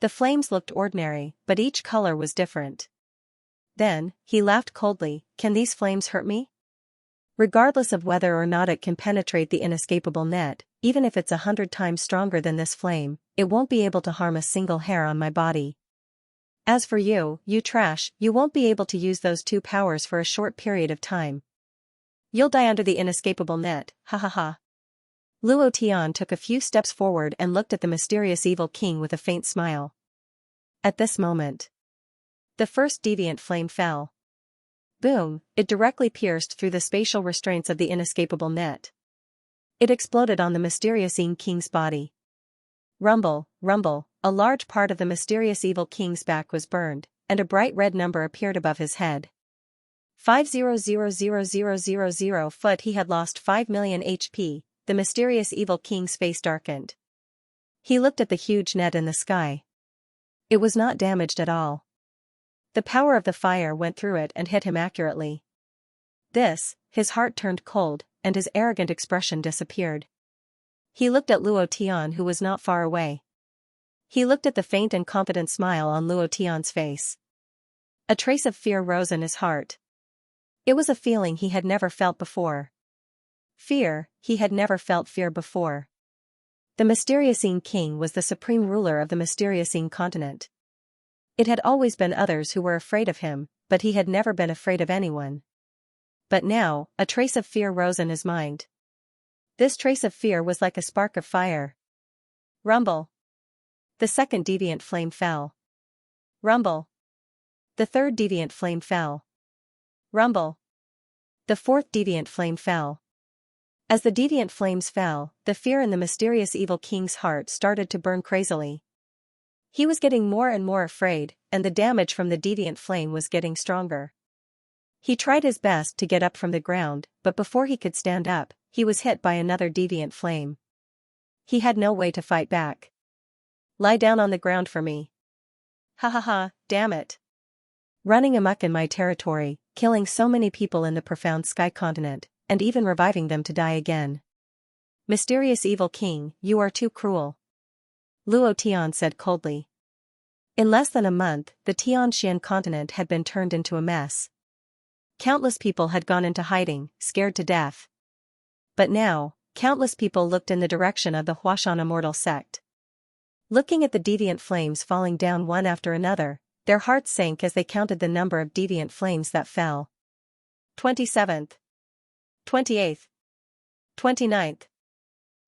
The flames looked ordinary, but each color was different. Then, he laughed coldly, "Can these flames hurt me? Regardless of whether or not it can penetrate the inescapable net, even if it's 100 times stronger than this flame, it won't be able to harm a single hair on my body. As for you, you trash, you won't be able to use those two powers for a short period of time. You'll die under the inescapable net, ha ha ha." Luo Tian took a few steps forward and looked at the mysterious evil king with a faint smile. At this moment, the first deviant flame fell. Boom, it directly pierced through the spatial restraints of the inescapable net. It exploded on the mysterious king's body. Rumble, rumble, a large part of the mysterious evil king's back was burned, and a bright red number appeared above his head. 50,000,000 foot. He had lost 5 million HP, the mysterious evil king's face darkened. He looked at the huge net in the sky. It was not damaged at all. The power of the fire went through it and hit him accurately. His heart turned cold, and his arrogant expression disappeared. He looked at Luo Tian, who was not far away. He looked at the faint and confident smile on Luo Tian's face. A trace of fear rose in his heart. It was a feeling he had never felt before. Fear, he had never felt fear before. The mysterious king was the supreme ruler of the mysterious continent. It had always been others who were afraid of him, but he had never been afraid of anyone. But now, a trace of fear rose in his mind. This trace of fear was like a spark of fire. Rumble. The second deviant flame fell. Rumble. The third deviant flame fell. Rumble. The fourth deviant flame fell. As the deviant flames fell, the fear in the mysterious evil king's heart started to burn crazily. He was getting more and more afraid, and the damage from the deviant flame was getting stronger. He tried his best to get up from the ground, but before he could stand up, he was hit by another deviant flame. He had no way to fight back. "Lie down on the ground for me." Ha ha ha, damn it. Running amok in my territory, killing so many people in the profound sky continent, and even reviving them to die again. Mysterious evil king, you are too cruel. Luo Tian said coldly. In less than a month, the Xianxia continent had been turned into a mess. Countless people had gone into hiding, scared to death. But now, countless people looked in the direction of the Huashan immortal sect. Looking at the deviant flames falling down one after another, their hearts sank as they counted the number of deviant flames that fell. 27th. 28th. 29th.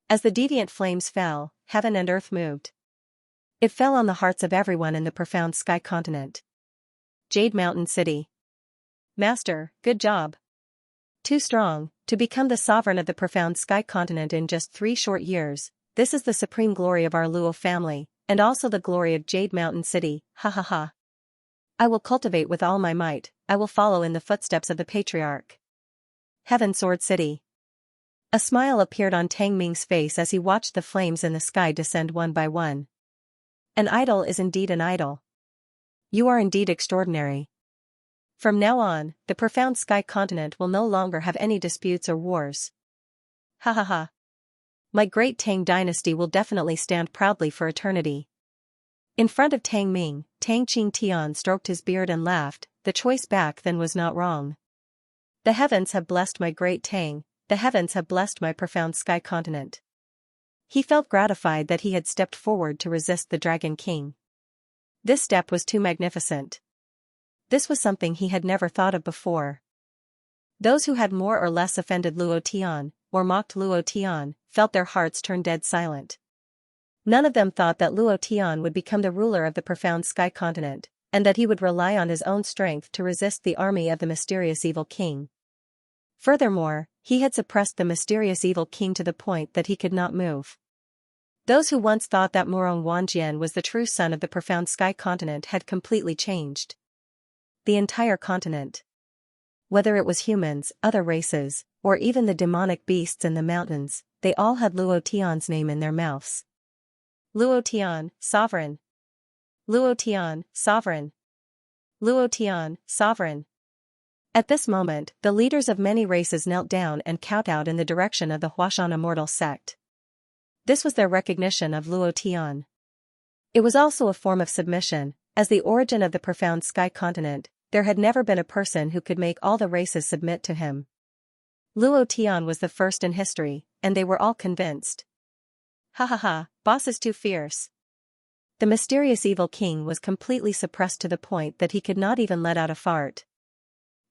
As the deviant flames fell, heaven and earth moved. It fell on the hearts of everyone in the profound sky continent. Jade Mountain City. Master, good job. Too strong, to become the sovereign of the profound sky continent in just 3 short years. This is the supreme glory of our Luo family, and also the glory of Jade Mountain City, ha ha ha. I will cultivate with all my might, I will follow in the footsteps of the patriarch. Heaven Sword City. A smile appeared on Tang Ming's face as he watched the flames in the sky descend one by one. An idol is indeed an idol. You are indeed extraordinary. From now on, the profound sky continent will no longer have any disputes or wars. Ha ha ha. My great Tang dynasty will definitely stand proudly for eternity. In front of Tang Ming, Tang Qingtian stroked his beard and laughed. The choice back then was not wrong. The heavens have blessed my great Tang, the heavens have blessed my profound sky continent. He felt gratified that he had stepped forward to resist the Dragon King. This step was too magnificent. This was something he had never thought of before. Those who had more or less offended Luo Tian, or mocked Luo Tian, felt their hearts turn dead silent. None of them thought that Luo Tian would become the ruler of the profound sky continent, and that he would rely on his own strength to resist the army of the mysterious evil king. Furthermore, he had suppressed the mysterious evil king to the point that he could not move. Those who once thought that Murong Wanjian was the true son of the profound sky continent had completely changed. The entire continent. Whether it was humans, other races, or even the demonic beasts in the mountains, they all had Luo Tian's name in their mouths. Luo Tian, sovereign. Luo Tian, sovereign. Luo Tian, sovereign. At this moment, the leaders of many races knelt down and kowtowed in the direction of the Huashan immortal sect. This was their recognition of Luo Tian. It was also a form of submission. As the origin of the profound sky continent, there had never been a person who could make all the races submit to him. Luo Tian was the first in history, and they were all convinced. Ha ha ha, boss is too fierce. The mysterious evil king was completely suppressed to the point that he could not even let out a fart.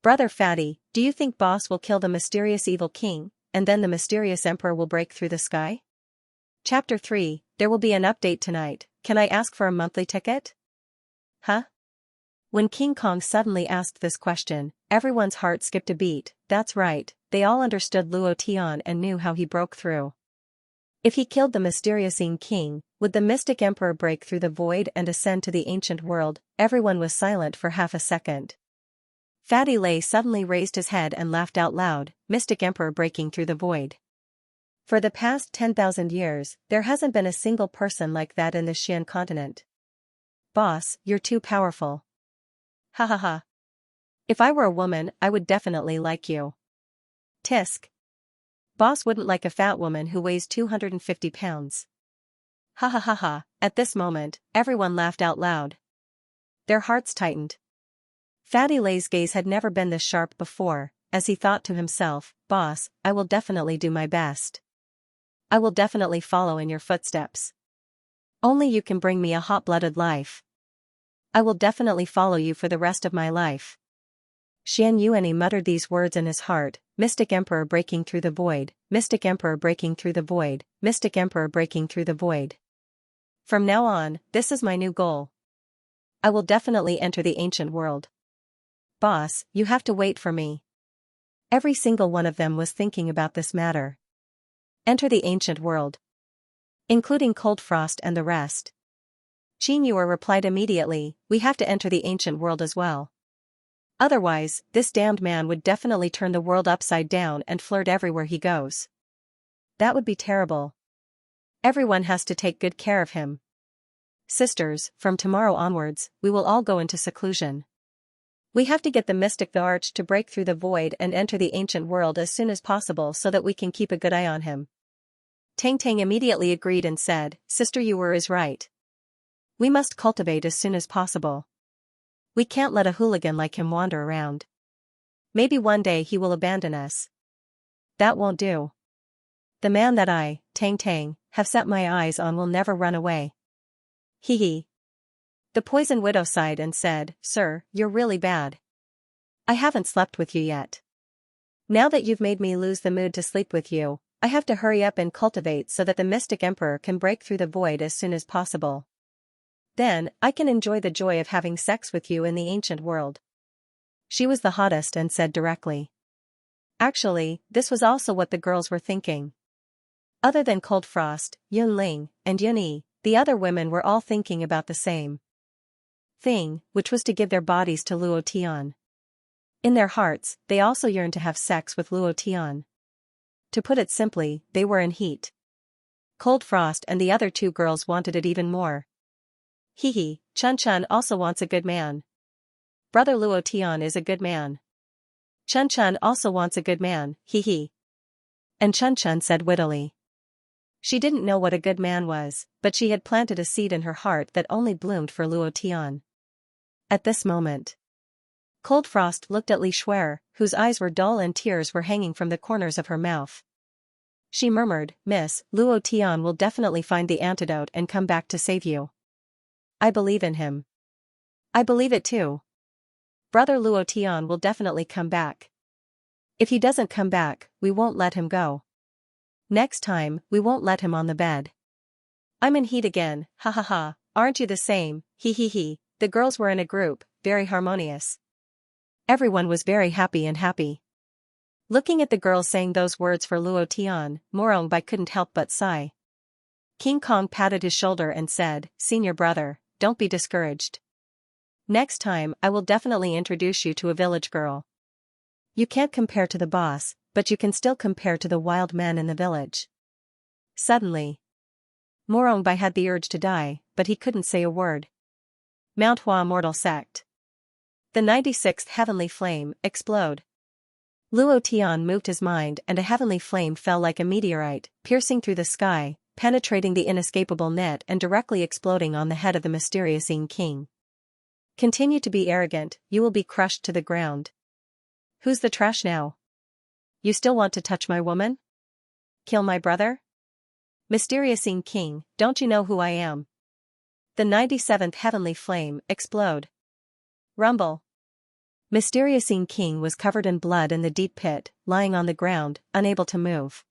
Brother Fatty, do you think boss will kill the mysterious evil king, and then the mysterious emperor will break through the sky? Chapter 3, there will be an update tonight. Can I ask for a monthly ticket? Huh? When King Kong suddenly asked this question, everyone's heart skipped a beat. That's right, they all understood Luo Tian and knew how he broke through. If he killed the mysterious king, would the mystic emperor break through the void and ascend to the ancient world? Everyone was silent for half a second. Fatty Lay suddenly raised his head and laughed out loud. Mystic emperor breaking through the void. For the past 10,000 years, there hasn't been a single person like that in the Xian continent. Boss, you're too powerful. Ha ha ha. If I were a woman, I would definitely like you. Tisk. Boss wouldn't like a fat woman who weighs 250 pounds. Ha ha ha ha. At this moment, everyone laughed out loud. Their hearts tightened. Fatty Lay's gaze had never been this sharp before, as he thought to himself, Boss, I will definitely do my best. I will definitely follow in your footsteps. Only you can bring me a hot-blooded life. I will definitely follow you for the rest of my life. Xianxia muttered these words in his heart, Mystic Emperor breaking through the void, Mystic Emperor breaking through the void, Mystic Emperor breaking through the void. From now on, this is my new goal. I will definitely enter the ancient world. Boss, you have to wait for me. Every single one of them was thinking about this matter. Enter the ancient world. Including Cold Frost and the rest. Xianxia replied immediately, we have to enter the ancient world as well. Otherwise, this damned man would definitely turn the world upside down and flirt everywhere he goes. That would be terrible. Everyone has to take good care of him. Sisters, from tomorrow onwards, we will all go into seclusion. We have to get the mystic the arch to break through the void and enter the ancient world as soon as possible so that we can keep a good eye on him. Tang Tang immediately agreed and said, Sister Yuer is right. We must cultivate as soon as possible. We can't let a hooligan like him wander around. Maybe one day he will abandon us. That won't do. The man that I, Tang Tang, have set my eyes on will never run away. Hee hee. The poison widow sighed and said, Sir, you're really bad. I haven't slept with you yet. Now that you've made me lose the mood to sleep with you, I have to hurry up and cultivate so that the mystic emperor can break through the void as soon as possible. Then, I can enjoy the joy of having sex with you in the ancient world. She was the hottest and said directly. Actually, this was also what the girls were thinking. Other than Cold Frost, Yun Ling, and Yun Yi, the other women were all thinking about the same thing, which was to give their bodies to Luo Tian. In their hearts, they also yearned to have sex with Luo Tian. To put it simply, they were in heat. Cold Frost and the other two girls wanted it even more. Hee hee, Chun Chun also wants a good man. Brother Luo Tian is a good man. Chun Chun also wants a good man, hee hee. And Chun Chun said wittily. She didn't know what a good man was, but she had planted a seed in her heart that only bloomed for Luo Tian. At this moment, Cold Frost looked at Li Shuer, whose eyes were dull and tears were hanging from the corners of her mouth. She murmured, Miss, Luo Tian will definitely find the antidote and come back to save you. I believe in him. I believe it too. Brother Luo Tian will definitely come back. If he doesn't come back, we won't let him go. Next time, we won't let him on the bed. I'm in heat again, ha ha ha, aren't you the same, he he he. The girls were in a group, very harmonious. Everyone was very happy. Looking at the girls saying those words for Luo Tian, Morongbai couldn't help but sigh. King Kong patted his shoulder and said, Senior brother, don't be discouraged. Next time I will definitely introduce you to a village girl. You can't compare to the boss, but you can still compare to the wild man in the village. Suddenly, Morongbai had the urge to die, but he couldn't say a word. Mount Hua Mortal Sect. The 96th Heavenly Flame, explode. Luo Tian moved his mind and a heavenly flame fell like a meteorite, piercing through the sky, penetrating the inescapable net and directly exploding on the head of the mysterious king. Continue to be arrogant, you will be crushed to the ground. Who's the trash now? You still want to touch my woman? Kill my brother? Mysterious king, don't you know who I am? The 97th Heavenly Flame, explode. Rumble. Mysterious king was covered in blood in the deep pit, lying on the ground, unable to move.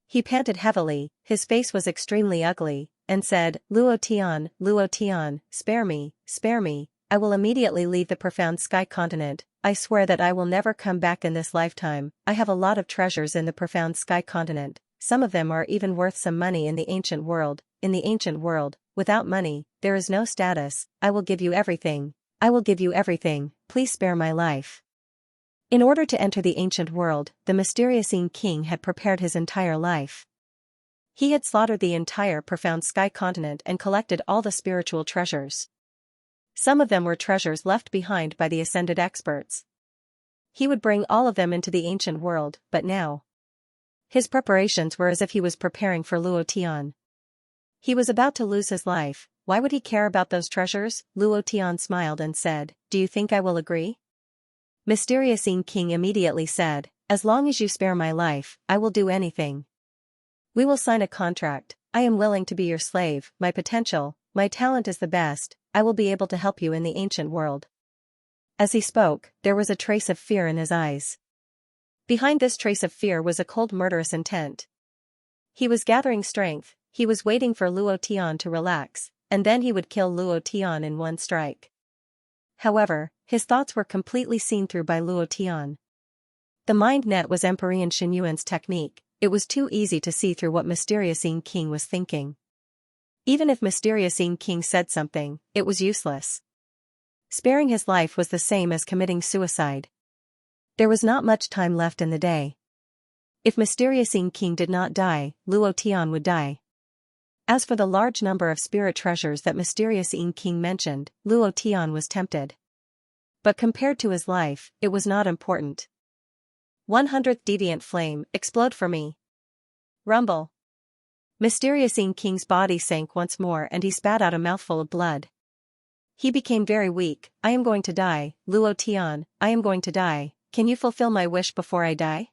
He panted heavily, his face was extremely ugly, and said, Luo Tian, spare me, I will immediately leave the profound sky continent, I swear that I will never come back in this lifetime. I have a lot of treasures in the profound sky continent, some of them are even worth some money in the ancient world. In the ancient world, without money, there is no status. I will give you everything, please spare my life. In order to enter the ancient world, the mysterious king had prepared his entire life. He had slaughtered the entire profound sky continent and collected all the spiritual treasures. Some of them were treasures left behind by the ascended experts. He would bring all of them into the ancient world, but now his preparations were as if he was preparing for Luo Tian. He was about to lose his life. Why would he care about those treasures? Luo Tian smiled and said, Do you think I will agree? Mysterious king immediately said, As long as you spare my life, I will do anything. We will sign a contract. I am willing to be your slave. My potential, my talent is the best. I will be able to help you in the ancient world. As he spoke, there was a trace of fear in his eyes. Behind this trace of fear was a cold murderous intent. He was gathering strength, he was waiting for Luo Tian to relax, and then he would kill Luo Tian in one strike. However, his thoughts were completely seen through by Luo Tian. The mind net was Emperor Shen Yuan's technique, it was too easy to see through what Mysterious King was thinking. Even if Mysterious King said something, it was useless. Sparing his life was the same as committing suicide. There was not much time left in the day. If Mysterious King did not die, Luo Tian would die. As for the large number of spirit treasures that Mysterious King mentioned, Luo Tian was tempted. But compared to his life, it was not important. 100th Deviant Flame, explode for me. Rumble. Mysterious King's body sank once more and he spat out a mouthful of blood. He became very weak. I am going to die, Luo Tian, I am going to die. Can you fulfill my wish before I die?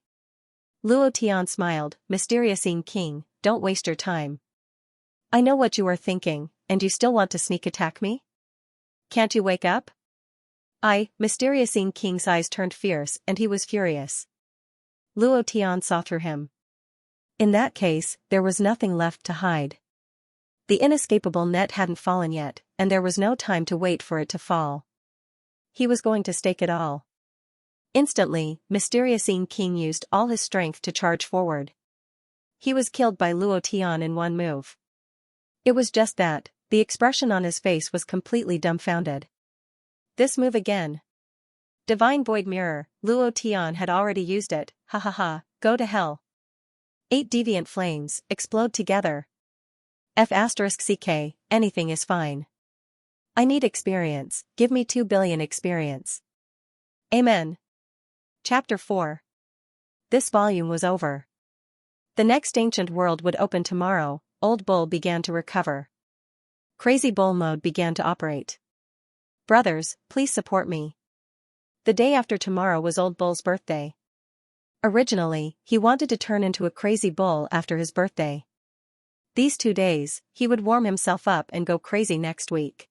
Luo Tian smiled, Mysterious King, don't waste your time. I know what you are thinking, and you still want to sneak attack me? Can't you wake up? Mysterious King's eyes turned fierce and he was furious. Luo Tian saw through him. In that case, there was nothing left to hide. The inescapable net hadn't fallen yet, and there was no time to wait for it to fall. He was going to stake it all. Instantly, Mysterious King used all his strength to charge forward. He was killed by Luo Tian in one move. It was just that, the expression on his face was completely dumbfounded. This move again. Divine Void Mirror, Luo Tian had already used it, ha ha ha, go to hell. 8 deviant flames, explode together. F*CK, anything is fine. I need experience, give me 2 billion experience. Amen. Chapter 4. This volume was over. The next ancient world would open tomorrow. Old Bull began to recover. Crazy Bull mode began to operate. Brothers, please support me. The day after tomorrow was Old Bull's birthday. Originally, he wanted to turn into a crazy bull after his birthday. These 2 days, he would warm himself up and go crazy next week.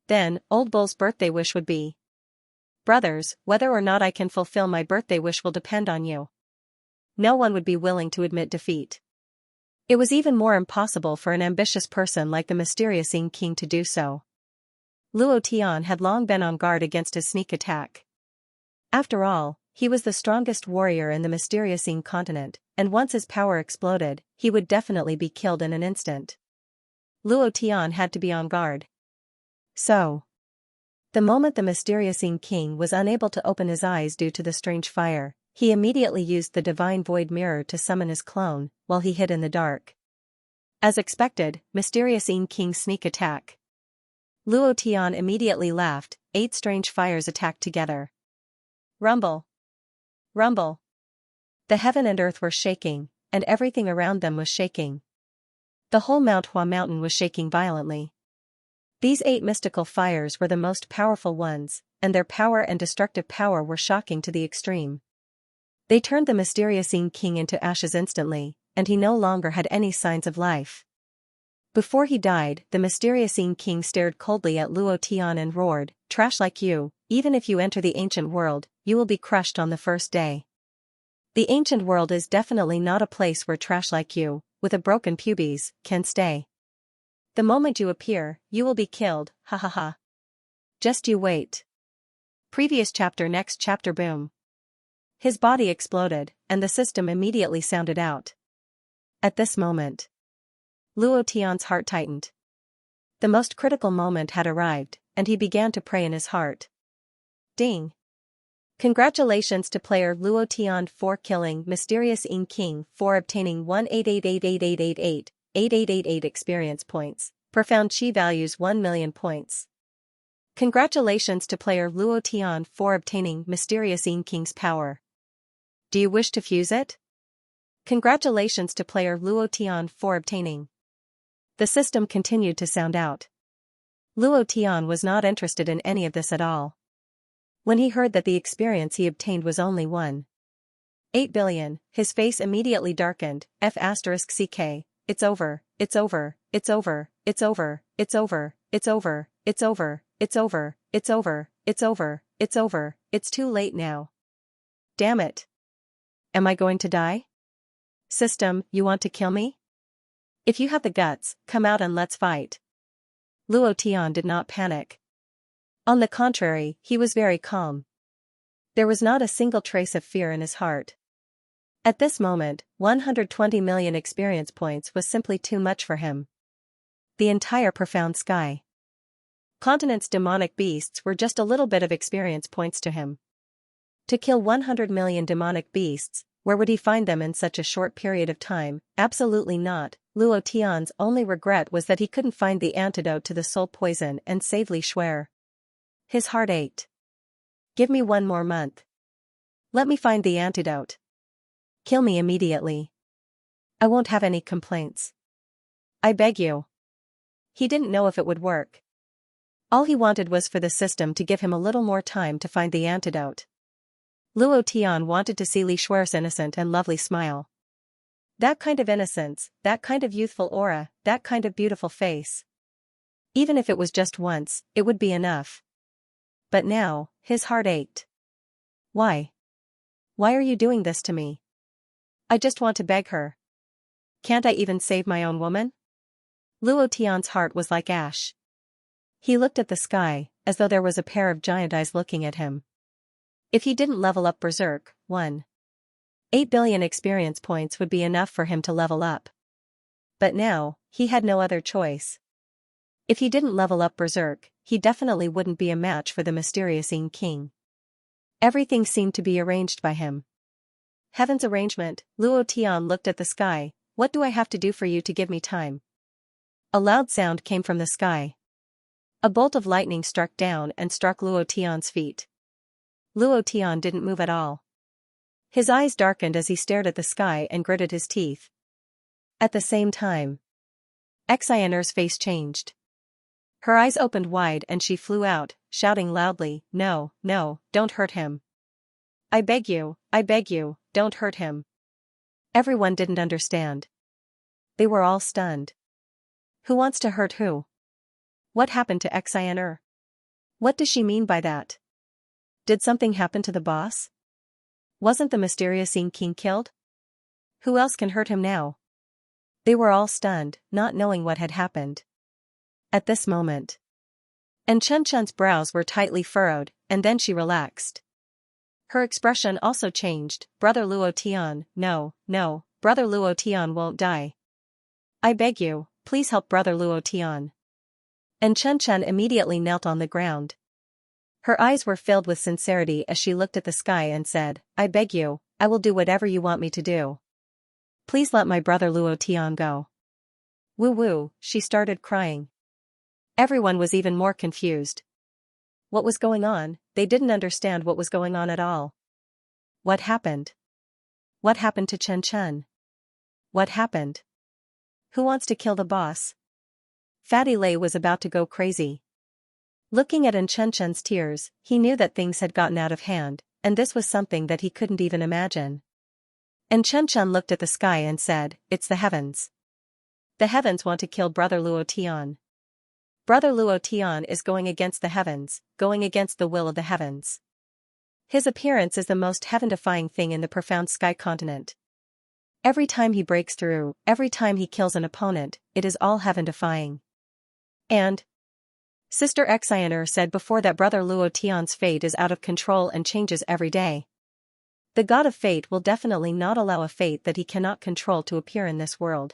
Then, Old Bull's birthday wish would be, "Brothers, whether or not I can fulfill my birthday wish will depend on you." No one would be willing to admit defeat. It was even more impossible for an ambitious person like the mysterious King to do so. Luo Tian had long been on guard against his sneak attack. After all, he was the strongest warrior in the mysterious continent, and once his power exploded, he would definitely be killed in an instant. Luo Tian had to be on guard. So, the moment the mysterious king was unable to open his eyes due to the strange fire, he immediately used the divine void mirror to summon his clone, while he hid in the dark. As expected, mysterious king's sneak attack. Luo Tian immediately laughed. 8 strange fires attacked together. Rumble! Rumble! The heaven and earth were shaking, and everything around them was shaking. The whole Mount Hua mountain was shaking violently. These 8 mystical fires were the most powerful ones, and their power and destructive power were shocking to the extreme. They turned the mysterious king into ashes instantly, and he no longer had any signs of life. Before he died, the mysterious king stared coldly at Luo Tian and roared, "Trash like you, even if you enter the ancient world, you will be crushed on the first day. The ancient world is definitely not a place where trash like you, with a broken pubes, can stay. The moment you appear, you will be killed, ha ha ha. Just you wait." Previous chapter. Next chapter. Boom. His body exploded, and the system immediately sounded out. At this moment, Luo Tian's heart tightened. The most critical moment had arrived, and he began to pray in his heart. Ding! Congratulations to player Luo Tian for killing Mysterious King for obtaining 18888888888 experience points. Profound chi values 1,000,000 points. Congratulations to player Luo Tian for obtaining Mysterious King's power. Do you wish to fuse it? Congratulations to player Luo Tian for obtaining. The system continued to sound out. Luo Tian was not interested in any of this at all. When he heard that the experience he obtained was only 1.8 billion, his face immediately darkened. F*CK, it's over, it's over, it's over, it's over, it's over, it's over, it's over, it's over, it's over, it's over, it's over, it's too late now. Damn it. Am I going to die? System, you want to kill me? If you have the guts, come out and let's fight. Luo Tian did not panic. On the contrary, he was very calm. There was not a single trace of fear in his heart. At this moment, 120 million experience points was simply too much for him. The entire profound sky. Continent's demonic beasts were just a little bit of experience points to him. To kill 100 million demonic beasts, where would he find them in such a short period of time? Absolutely not. Luo Tian's only regret was that he couldn't find the antidote to the soul poison and save Li Shuer. His heart ached. Give me 1 more month. Let me find the antidote. Kill me immediately. I won't have any complaints. I beg you. He didn't know if it would work. All he wanted was for the system to give him a little more time to find the antidote. Luo Tian wanted to see Li Shuer's innocent and lovely smile. That kind of innocence, that kind of youthful aura, that kind of beautiful face. Even if it was just once, it would be enough. But now, his heart ached. Why? Why are you doing this to me? I just want to beg her. Can't I even save my own woman? Luo Tian's heart was like ash. He looked at the sky, as though there was a pair of giant eyes looking at him. If he didn't level up Berserk, 1.8 billion experience points would be enough for him to level up. But now, he had no other choice. If he didn't level up Berserk, he definitely wouldn't be a match for the mysterious king. Everything seemed to be arranged by him. Heaven's arrangement. Luo Tian looked at the sky. What do I have to do for you to give me time? A loud sound came from the sky. A bolt of lightning struck down and struck Luo Tian's feet. Luo Tian didn't move at all. His eyes darkened as he stared at the sky and gritted his teeth. At the same time, Xianxia's face changed. Her eyes opened wide and she flew out, shouting loudly, "No, no, don't hurt him. I beg you, don't hurt him. Everyone didn't understand. They were all stunned. Who wants to hurt who? What happened to Xianxia? What does she mean by that? Did something happen to the boss? Wasn't the mysterious king killed? Who else can hurt him now? They were all stunned, not knowing what had happened. At this moment, and Xianxia's brows were tightly furrowed, and then she relaxed. Her expression also changed. Brother Luo Tian, no, Brother Luo Tian won't die. I beg you, please help Brother Luo Tian. And Xianxia immediately knelt on the ground. Her eyes were filled with sincerity as she looked at the sky and said, I beg you, I will do whatever you want me to do. Please let my brother Luo Tian go. Woo, she started crying. Everyone was even more confused. What was going on? They didn't understand what was going on at all. What happened? What happened to Chen? What happened? Who wants to kill the boss? Fatty Lei was about to go crazy. Looking at Chen tears, he knew that things had gotten out of hand, and this was something that he couldn't even imagine. And Chen looked at the sky and said, it's the heavens. The heavens want to kill Brother Luo Tian. Brother Luo Tian is going against the heavens, going against the will of the heavens. His appearance is the most heaven-defying thing in the profound sky continent. Every time he breaks through, every time he kills an opponent, it is all heaven-defying. And Sister Xianxia said before that Brother Luo Tian's fate is out of control and changes every day. The God of fate will definitely not allow a fate that he cannot control to appear in this world.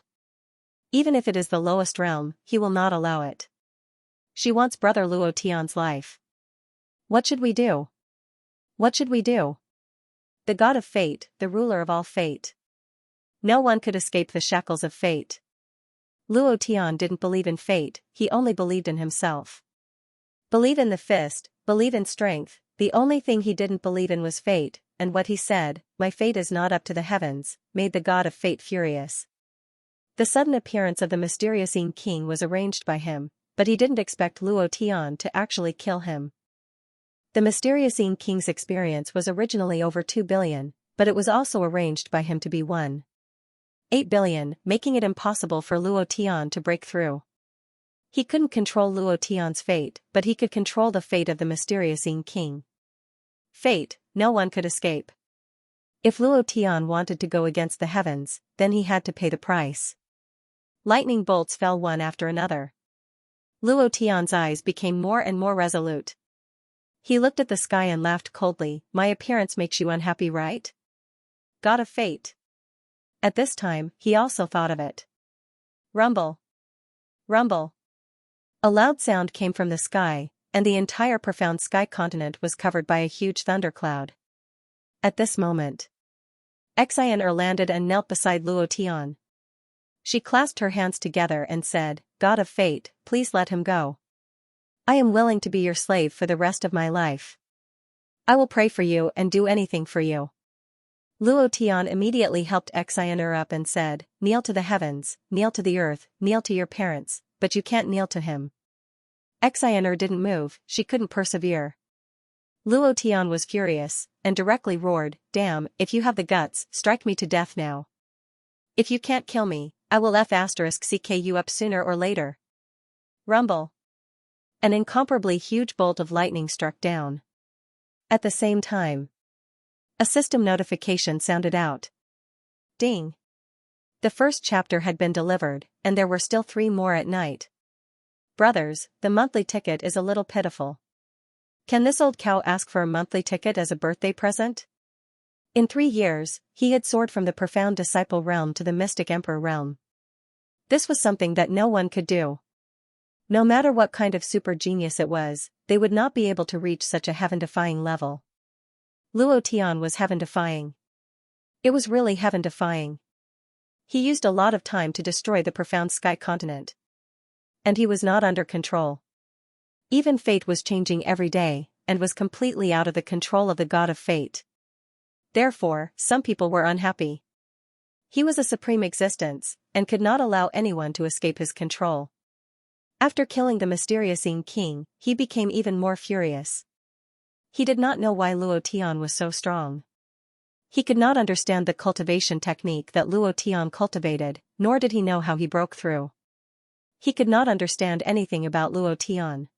Even if it is the lowest realm, he will not allow it. She wants Brother Luo Tian's life. What should we do? What should we do? The God of fate, the ruler of all fate. No one could escape the shackles of fate. Luo Tian didn't believe in fate, he only believed in himself. Believe in the fist, believe in strength, the only thing he didn't believe in was fate, and what he said, my fate is not up to the heavens, made the God of fate furious. The sudden appearance of the mysterious king was arranged by him, but he didn't expect Luo Tian to actually kill him. The mysterious king's experience was originally over 2 billion, but it was also arranged by him to be 1.8 billion, making it impossible for Luo Tian to break through. He couldn't control Luo Tian's fate, but he could control the fate of the mysterious king. Fate, no one could escape. If Luo Tian wanted to go against the heavens, then he had to pay the price. Lightning bolts fell one after another. Luo Tian's eyes became more and more resolute. He looked at the sky and laughed coldly, my appearance makes you unhappy, right? God of fate. At this time, he also thought of it. Rumble. Rumble. A loud sound came from the sky, and the entire profound sky continent was covered by a huge thundercloud. At this moment, Xianxia landed and knelt beside Luo Tian. She clasped her hands together and said, God of fate, please let him go. I am willing to be your slave for the rest of my life. I will pray for you and do anything for you. Luo Tian immediately helped Xianxia up and said, kneel to the heavens, kneel to the earth, kneel to your parents, but you can't kneel to him. Xianxia didn't move, she couldn't persevere. Luo Tian was furious, and directly roared, damn, if you have the guts, strike me to death now. If you can't kill me, I will *CK you up sooner or later. Rumble. An incomparably huge bolt of lightning struck down. At the same time, a system notification sounded out. Ding. The first chapter had been delivered, and there were still 3 more at night. Brothers, the monthly ticket is a little pitiful. Can this old cow ask for a monthly ticket as a birthday present? In 3 years, he had soared from the profound disciple realm to the mystic emperor realm. This was something that no one could do. No matter what kind of super genius it was, they would not be able to reach such a heaven-defying level. Luo Tian was heaven-defying. It was really heaven-defying. He used a lot of time to destroy the profound sky continent. And he was not under control. Even fate was changing every day, and was completely out of the control of the God of fate. Therefore, some people were unhappy. He was a supreme existence, and could not allow anyone to escape his control. After killing the mysterious king, he became even more furious. He did not know why Luo Tian was so strong. He could not understand the cultivation technique that Luo Tian cultivated, nor did he know how he broke through. He could not understand anything about Luo Tian.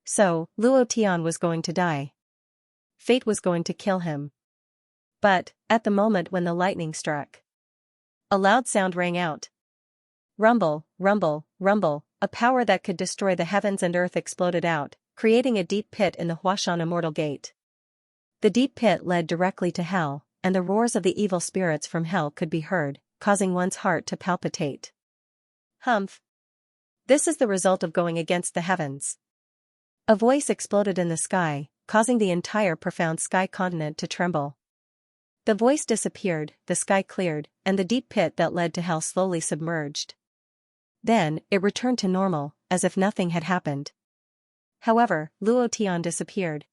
So, Luo Tian was going to die. Fate was going to kill him. But, at the moment when the lightning struck, a loud sound rang out. Rumble, rumble, rumble, a power that could destroy the heavens and earth exploded out, creating a deep pit in the Huashan Immortal Gate. The deep pit led directly to hell, and the roars of the evil spirits from hell could be heard, causing one's heart to palpitate. Humph! This is the result of going against the heavens. A voice exploded in the sky, causing the entire profound sky continent to tremble. The voice disappeared, the sky cleared, and the deep pit that led to hell slowly submerged. Then, it returned to normal, as if nothing had happened. However, Luo Tian disappeared.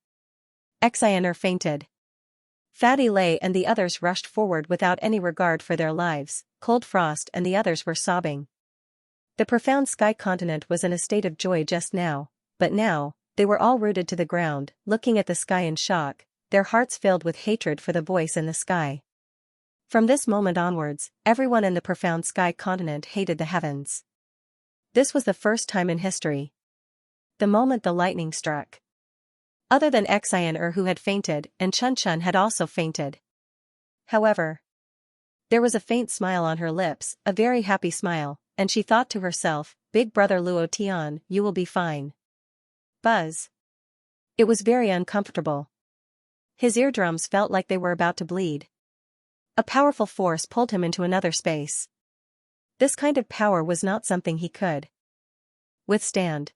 Xianxia fainted. Fatty Lei and the others rushed forward without any regard for their lives. Cold Frost and the others were sobbing. The profound sky continent was in a state of joy just now, but now, they were all rooted to the ground, looking at the sky in shock, their hearts filled with hatred for the voice in the sky. From this moment onwards, everyone in the profound sky continent hated the heavens. This was the first time in history. The moment the lightning struck. Other than Xianxia who had fainted, and Chun had also fainted. However, there was a faint smile on her lips, a very happy smile, and she thought to herself, "Big brother Luo Tian, you will be fine." Buzz. It was very uncomfortable. His eardrums felt like they were about to bleed. A powerful force pulled him into another space. This kind of power was not something he could withstand.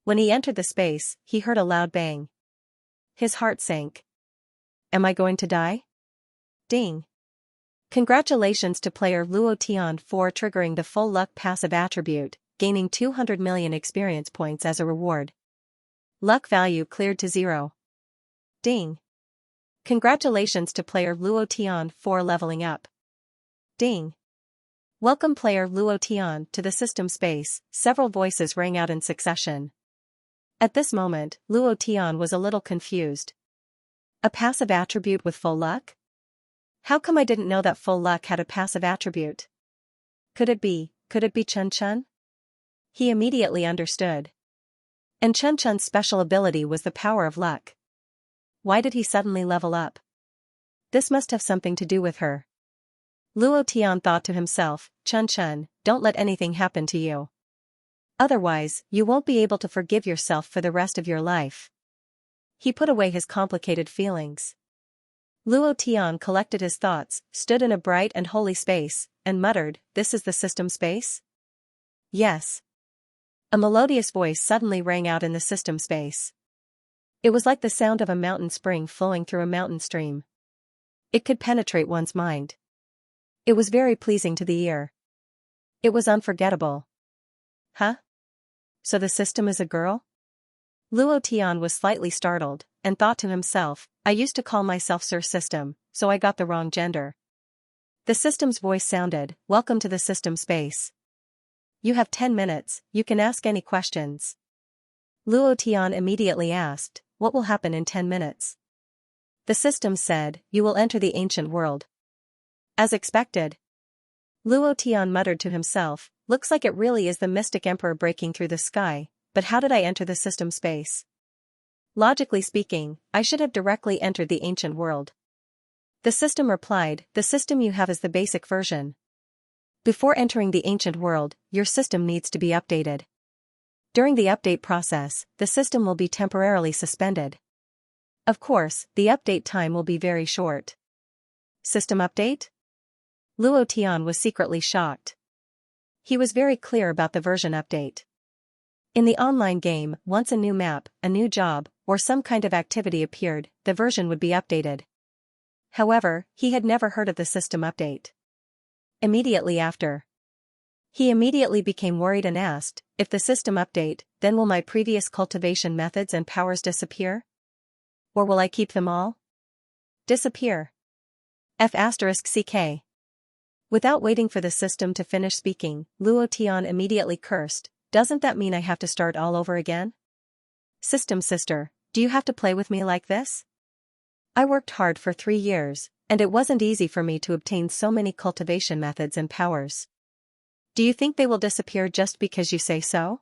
When he entered the space, he heard a loud bang. His heart sank. Am I going to die? Ding. Congratulations to player Luo Tian for triggering the full luck passive attribute, gaining 200 million experience points as a reward. Luck value cleared to 0. Ding. Congratulations to player Luo Tian for leveling up. Ding. Welcome player Luo Tian to the system space. Several voices rang out in succession. At this moment, Luo Tian was a little confused. A passive attribute with full luck? How come I didn't know that full luck had a passive attribute? Could it be Chun? He immediately understood. And Chun's special ability was the power of luck. Why did he suddenly level up? This must have something to do with her. Luo Tian thought to himself, Chun, don't let anything happen to you. Otherwise, you won't be able to forgive yourself for the rest of your life. He put away his complicated feelings. Luo Tian collected his thoughts, stood in a bright and holy space, and muttered, "This is the system space?" Yes. A melodious voice suddenly rang out in the system space. It was like the sound of a mountain spring flowing through a mountain stream. It could penetrate one's mind. It was very pleasing to the ear. It was unforgettable. Huh? So the system is a girl? Luo Tian was slightly startled, and thought to himself, I used to call myself Sir System, so I got the wrong gender. The system's voice sounded, "Welcome to the system space. You have 10 minutes, you can ask any questions." Luo Tian immediately asked, "What will happen in 10 minutes?" The system said, "You will enter the ancient world." As expected. Luo Tian muttered to himself, "Looks like it really is the mystic emperor breaking through the sky, but how did I enter the system space? Logically speaking, I should have directly entered the ancient world." The system replied, "The system you have is the basic version. Before entering the ancient world, your system needs to be updated. During the update process, the system will be temporarily suspended. Of course, the update time will be very short." System update? Luo Tian was secretly shocked. He was very clear about the version update. In the online game, once a new map, a new job, or some kind of activity appeared, the version would be updated. However, he had never heard of the system update. Immediately after, he immediately became worried and asked, "If the system update, then will my previous cultivation methods and powers disappear? Or will I keep them all?" Disappear. F***ck. Without waiting for the system to finish speaking, Luo Tian immediately cursed, "Doesn't that mean I have to start all over again? System sister, do you have to play with me like this? I worked hard for 3 years, And it wasn't easy for me to obtain so many cultivation methods and powers. Do you think they will disappear just because you say so?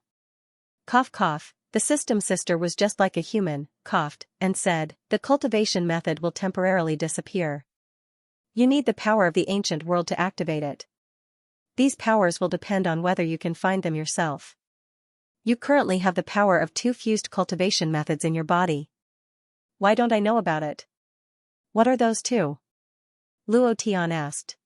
Cough cough, the system sister was just like a human, coughed, and said, the cultivation method will temporarily disappear. You need the power of the ancient world to activate it. These powers will depend on whether you can find them yourself. You currently have the power of 2 fused cultivation methods in your body. Why don't I know about it? What are those 2? Luo Tian asked.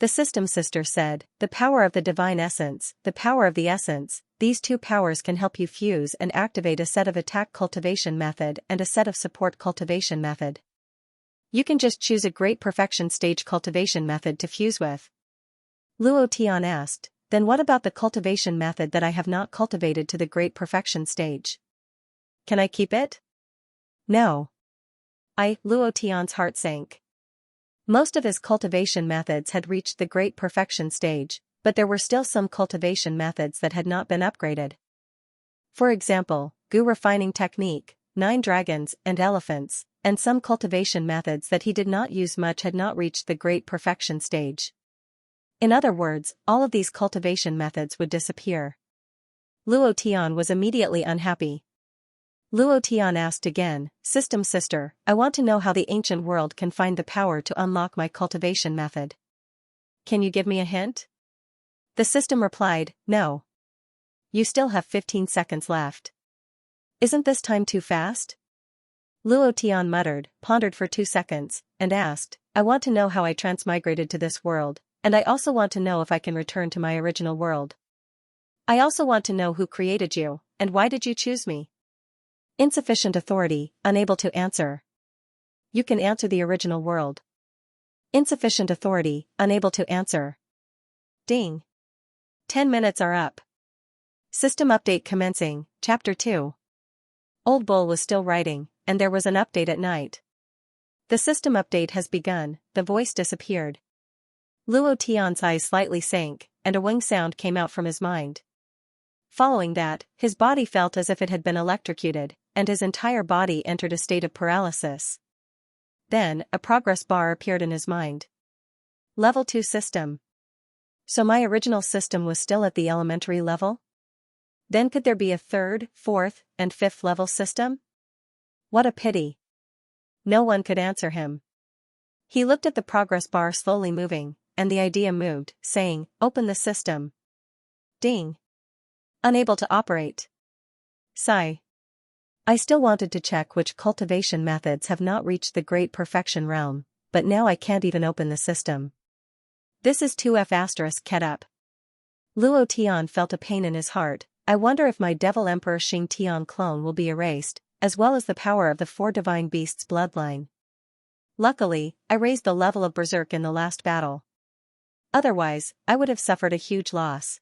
The system sister said, the power of the divine essence, the power of the essence. These 2 powers can help you fuse and activate a set of attack cultivation method and a set of support cultivation method. You can just choose a great perfection stage cultivation method to fuse with. Luo Tian asked, then what about the cultivation method that I have not cultivated to the great perfection stage? Can I keep it? No. Luo Tian's heart sank. Most of his cultivation methods had reached the great perfection stage, but there were still some cultivation methods that had not been upgraded. For example, Gu refining technique, 9 dragons and elephants, and some cultivation methods that he did not use much had not reached the great perfection stage. In other words, all of these cultivation methods would disappear. Luo Tian was immediately unhappy. Luo Tian asked again, System Sister, I want to know how the ancient world can find the power to unlock my cultivation method. Can you give me a hint? The system replied, no. You still have 15 seconds left. Isn't this time too fast? Luo Tian muttered, pondered for 2 seconds, and asked, I want to know how I transmigrated to this world, and I also want to know if I can return to my original world. I also want to know who created you, and why did you choose me? Insufficient authority, unable to answer. You can answer the original world. Insufficient authority, unable to answer. Ding. 10 minutes are up. System update commencing, Chapter 2. Old Bull was still writing, and there was an update at night. The system update has begun, the voice disappeared. Luo Tian's eyes slightly sank, and a wing sound came out from his mind. Following that, his body felt as if it had been electrocuted, and his entire body entered a state of paralysis. Then, a progress bar appeared in his mind. Level 2 system. So my original system was still at the elementary level? Then could there be a 3rd, 4th, and 5th level system? What a pity. No one could answer him. He looked at the progress bar slowly moving, and the idea moved, saying, open the system. Ding. Unable to operate. Sigh. I still wanted to check which cultivation methods have not reached the great perfection realm, but now I can't even open the system. This is 2F** ket up. Luo Tian felt a pain in his heart. I wonder if my Devil Emperor Xing Tian clone will be erased, as well as the power of the 4 divine beasts bloodline. Luckily, I raised the level of Berserk in the last battle. Otherwise, I would have suffered a huge loss.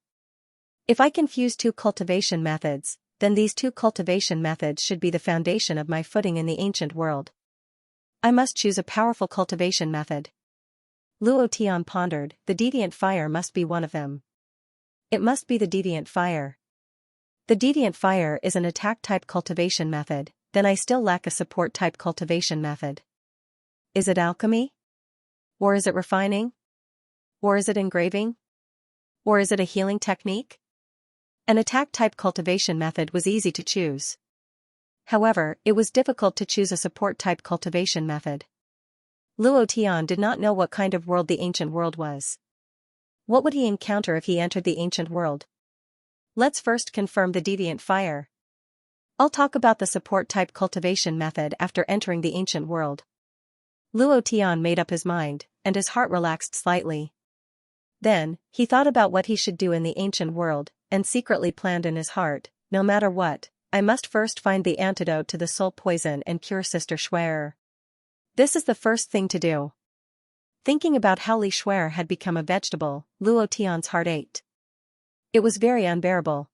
If I can fuse 2 cultivation methods, then these 2 cultivation methods should be the foundation of my footing in the ancient world. I must choose a powerful cultivation method. Luo Tian pondered, the Deviant Fire must be one of them. It must be the Deviant Fire. The Deviant Fire is an attack-type cultivation method, then I still lack a support-type cultivation method. Is it alchemy? Or is it refining? Or is it engraving? Or is it a healing technique? An attack-type cultivation method was easy to choose. However, it was difficult to choose a support-type cultivation method. Luo Tian did not know what kind of world the ancient world was. What would he encounter if he entered the ancient world? Let's first confirm the Deviant Fire. I'll talk about the support-type cultivation method after entering the ancient world. Luo Tian made up his mind, and his heart relaxed slightly. Then, he thought about what he should do in the ancient world, and secretly planned in his heart, no matter what, I must first find the antidote to the soul poison and cure Sister Schwer. This is the first thing to do. Thinking about how Li Schwer had become a vegetable, Luo Tian's heart ached. It was very unbearable.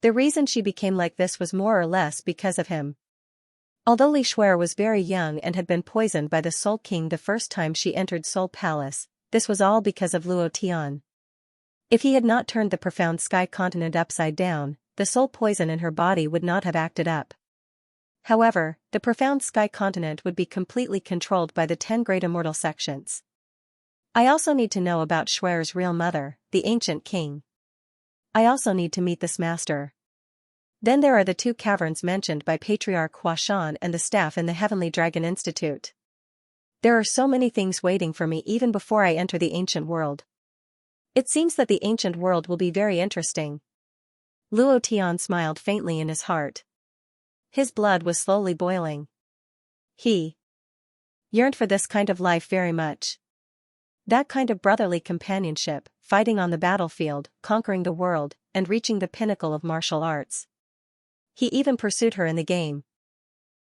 The reason she became like this was more or less because of him. Although Li Schwer was very young and had been poisoned by the Soul King the first time she entered Soul Palace, this was all because of Luo Tian. If he had not turned the profound sky continent upside down, the soul poison in her body would not have acted up. However, the profound sky continent would be completely controlled by the 10 great immortal sections. I also need to know about Schwer's real mother, the ancient king. I also need to meet this master. Then there are the 2 caverns mentioned by Patriarch Huashan and the staff in the Heavenly Dragon Institute. There are so many things waiting for me even before I enter the ancient world. It seems that the ancient world will be very interesting. Luo Tian smiled faintly in his heart. His blood was slowly boiling. He yearned for this kind of life very much. That kind of brotherly companionship, fighting on the battlefield, conquering the world, and reaching the pinnacle of martial arts. He even pursued her in the game.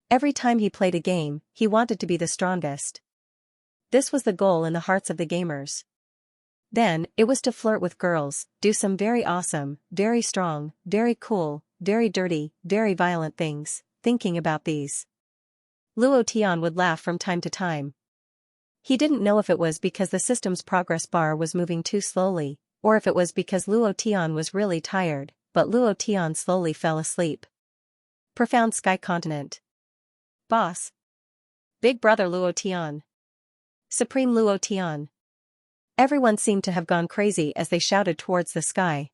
Every time he played a game, he wanted to be the strongest. This was the goal in the hearts of the gamers. Then, it was to flirt with girls, do some very awesome, very strong, very cool, very dirty, very violent things. Thinking about these, Luo Tian would laugh from time to time. He didn't know if it was because the system's progress bar was moving too slowly, or if it was because Luo Tian was really tired, but Luo Tian slowly fell asleep. Profound Sky Continent. Boss. Big Brother Luo Tian. Supreme Luo Tian. Everyone seemed to have gone crazy as they shouted towards the sky.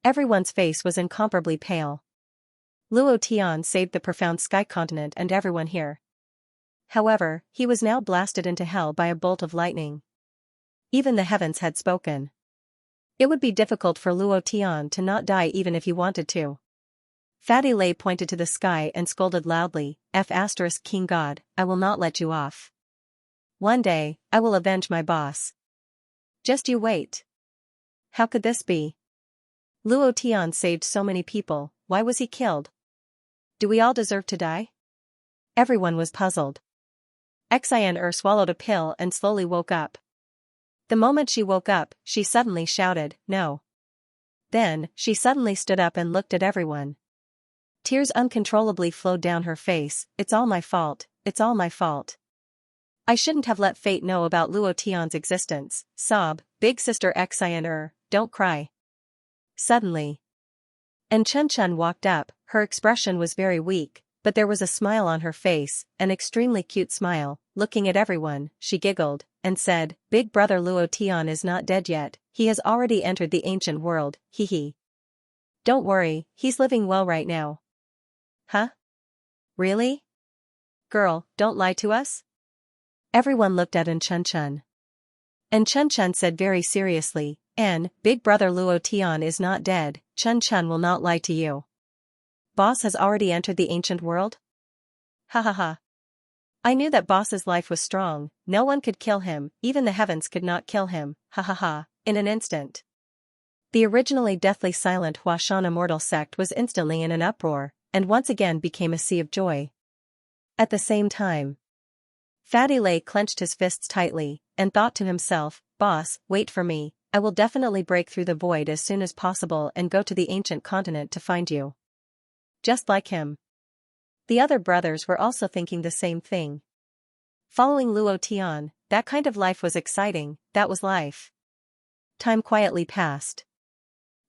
Everyone's face was incomparably pale. Luo Tian saved the profound sky continent and everyone here. However, he was now blasted into hell by a bolt of lightning. Even the heavens had spoken. It would be difficult for Luo Tian to not die even if he wanted to. Fatty Lei pointed to the sky and scolded loudly, King God, I will not let you off. One day, I will avenge my boss. Just you wait. How could this be? Luo Tian saved so many people, why was he killed? Do we all deserve to die? Everyone was puzzled. Xianxia swallowed a pill and slowly woke up. The moment she woke up, she suddenly shouted, no. Then, she suddenly stood up and looked at everyone. Tears uncontrollably flowed down her face, it's all my fault, it's all my fault. I shouldn't have let fate know about Luo Tian's existence, sob, big sister Xianxia, don't cry. Suddenly. And Chen walked up, her expression was very weak, but there was a smile on her face, an extremely cute smile. Looking at everyone, she giggled, and said, Big Brother Luo Tian is not dead yet, he has already entered the ancient world, hee. Don't worry, he's living well right now. Huh? Really? Girl, don't lie to us? Everyone looked at Chen. And Chen said very seriously, Big Brother Luo Tian is not dead, Chen will not lie to you. Boss has already entered the ancient world? Ha ha ha. I knew that Boss's life was strong, no one could kill him, even the heavens could not kill him, ha ha ha, in an instant. The originally deathly silent Huashan immortal sect was instantly in an uproar, and once again became a sea of joy. At the same time, Fatty Lei clenched his fists tightly, and thought to himself, Boss, wait for me, I will definitely break through the void as soon as possible and go to the ancient continent to find you. Just like him. The other brothers were also thinking the same thing. Following Luo Tian, that kind of life was exciting, that was life. Time quietly passed.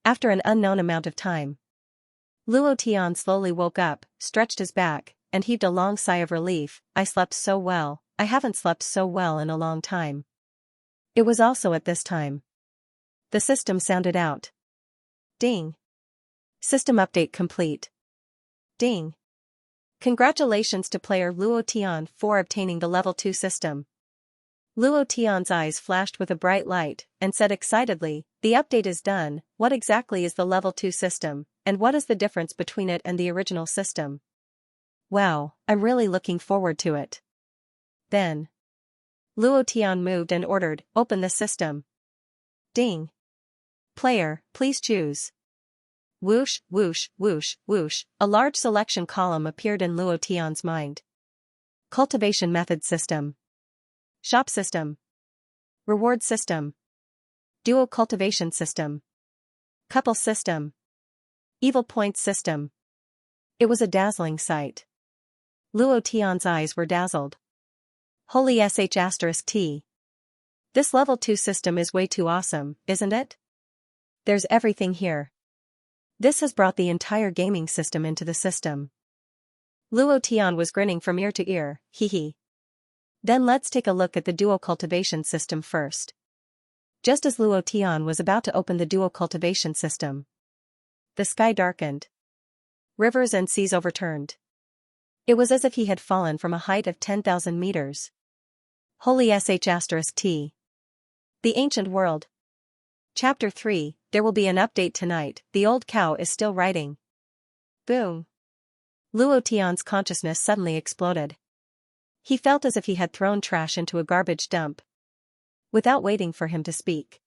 After an unknown amount of time, Luo Tian slowly woke up, stretched his back, and heaved a long sigh of relief. I slept so well, I haven't slept so well in a long time. It was also at this time. The system sounded out. Ding. System update complete. Ding. Congratulations to player Luo Tian for obtaining the level 2 system. Luo Tian's eyes flashed with a bright light, and said excitedly, the update is done, what exactly is the level 2 system, and what is the difference between it and the original system? Wow, I'm really looking forward to it. Then Luo Tian moved and ordered, open the system. Ding. Player, please choose. Whoosh, whoosh, whoosh, whoosh, a large selection column appeared in Luo Tian's mind. Cultivation method system. Shop system. Reward system. Duo cultivation system. Couple system. Evil points system. It was a dazzling sight. Luo Tian's eyes were dazzled. Holy *T. This level 2 system is way too awesome, isn't it? There's everything here. This has brought the entire gaming system into the system. Luo Tian was grinning from ear to ear, hee hee. Then let's take a look at the dual cultivation system first. Just as Luo Tian was about to open the dual cultivation system, the sky darkened. Rivers and seas overturned. It was as if he had fallen from a height of 10,000 meters. Holy sh*t. The Ancient World. Chapter 3, there will be an update tonight, the old cow is still riding. Boom. Luo Tian's consciousness suddenly exploded. He felt as if he had thrown trash into a garbage dump. Without waiting for him to speak,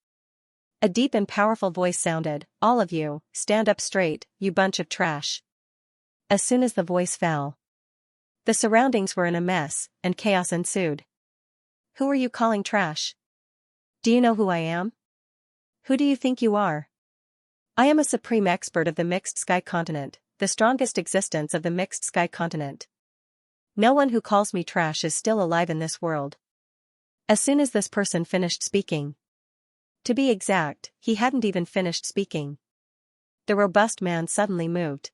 a deep and powerful voice sounded, "All of you, stand up straight, you bunch of trash." As soon as the voice fell, the surroundings were in a mess, and chaos ensued. Who are you calling trash? Do you know who I am? Who do you think you are? I am a supreme expert of the Mixed Sky Continent, the strongest existence of the Mixed Sky Continent. No one who calls me trash is still alive in this world. As soon as this person finished speaking. To be exact, he hadn't even finished speaking. The robust man suddenly moved.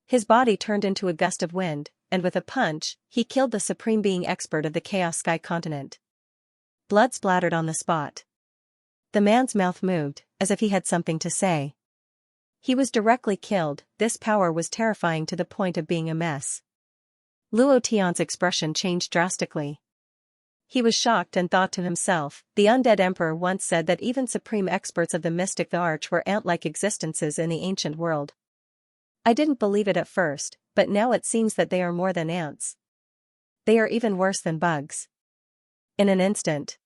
His body turned into a gust of wind, and with a punch, he killed the supreme being expert of the Chaos Sky Continent. Blood splattered on the spot. The man's mouth moved, as if he had something to say. He was directly killed. This power was terrifying to the point of being a mess. Luo Tian's expression changed drastically. He was shocked and thought to himself, the undead emperor once said that even supreme experts of the mystic the arch were ant-like existences in the ancient world. I didn't believe it at first, but now it seems that they are more than ants. They are even worse than bugs. In an instant,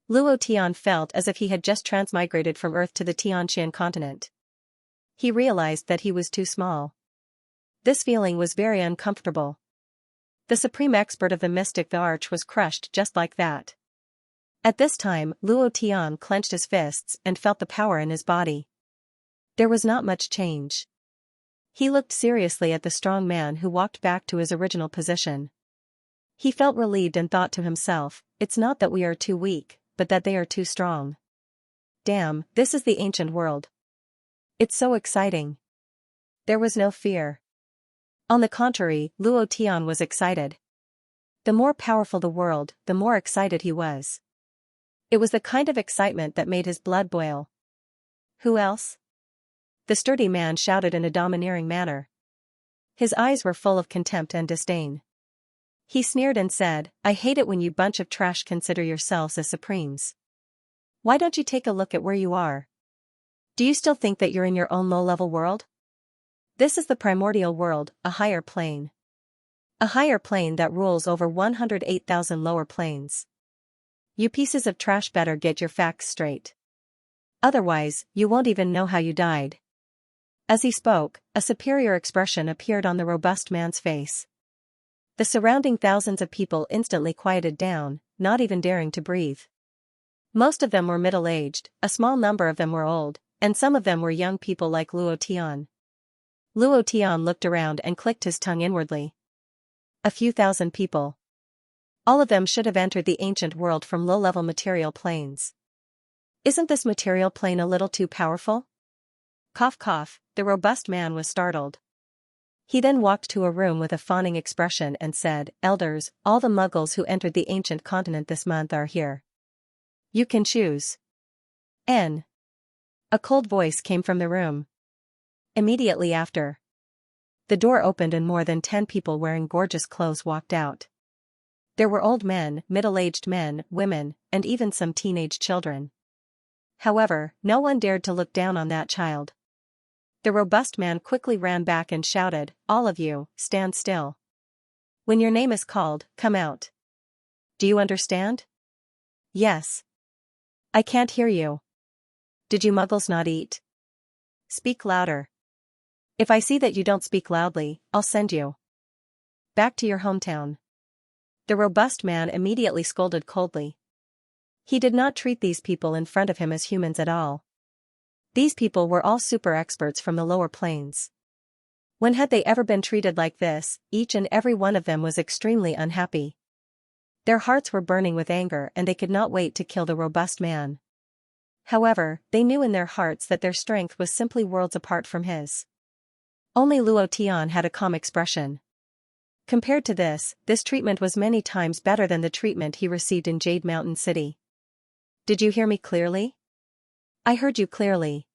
Luo Tian felt as if he had just transmigrated from Earth to the Xianxia continent. He realized that he was too small. This feeling was very uncomfortable. The supreme expert of the mystic the arch was crushed just like that. At this time, Luo Tian clenched his fists and felt the power in his body. There was not much change. He looked seriously at the strong man who walked back to his original position. He felt relieved and thought to himself, it's not that we are too weak, but that they are too strong. Damn, this is the ancient world. It's so exciting. There was no fear. On the contrary, Luo Tian was excited. The more powerful the world, the more excited he was. It was the kind of excitement that made his blood boil. Who else? The sturdy man shouted in a domineering manner. His eyes were full of contempt and disdain. He sneered and said, I hate it when you bunch of trash consider yourselves as supremes. Why don't you take a look at where you are? Do you still think that you're in your own low-level world? This is the primordial world, a higher plane. A higher plane that rules over 108,000 lower planes. You pieces of trash better get your facts straight. Otherwise, you won't even know how you died. As he spoke, a superior expression appeared on the robust man's face. The surrounding thousands of people instantly quieted down, not even daring to breathe. Most of them were middle-aged, a small number of them were old, and some of them were young people like Luo Tian. Luo Tian looked around and clicked his tongue inwardly. A few thousand people. All of them should have entered the ancient world from low-level material planes. Isn't this material plane a little too powerful? Cough cough, the robust man was startled. He then walked to a room with a fawning expression and said, Elders, all the muggles who entered the ancient continent this month are here. You can choose. N. A cold voice came from the room. Immediately after, the door opened and more than 10 people wearing gorgeous clothes walked out. There were old men, middle-aged men, women, and even some teenage children. However, no one dared to look down on that child. The robust man quickly ran back and shouted, All of you, stand still. When your name is called, come out. Do you understand? Yes. I can't hear you. Did you muggles not eat? Speak louder. If I see that you don't speak loudly, I'll send you back to your hometown. The robust man immediately scolded coldly. He did not treat these people in front of him as humans at all. These people were all super experts from the lower planes. When had they ever been treated like this? Each and every one of them was extremely unhappy. Their hearts were burning with anger and they could not wait to kill the robust man. However, they knew in their hearts that their strength was simply worlds apart from his. Only Luo Tian had a calm expression. Compared to this treatment was many times better than the treatment he received in Jade Mountain City. Did you hear me clearly? I heard you clearly.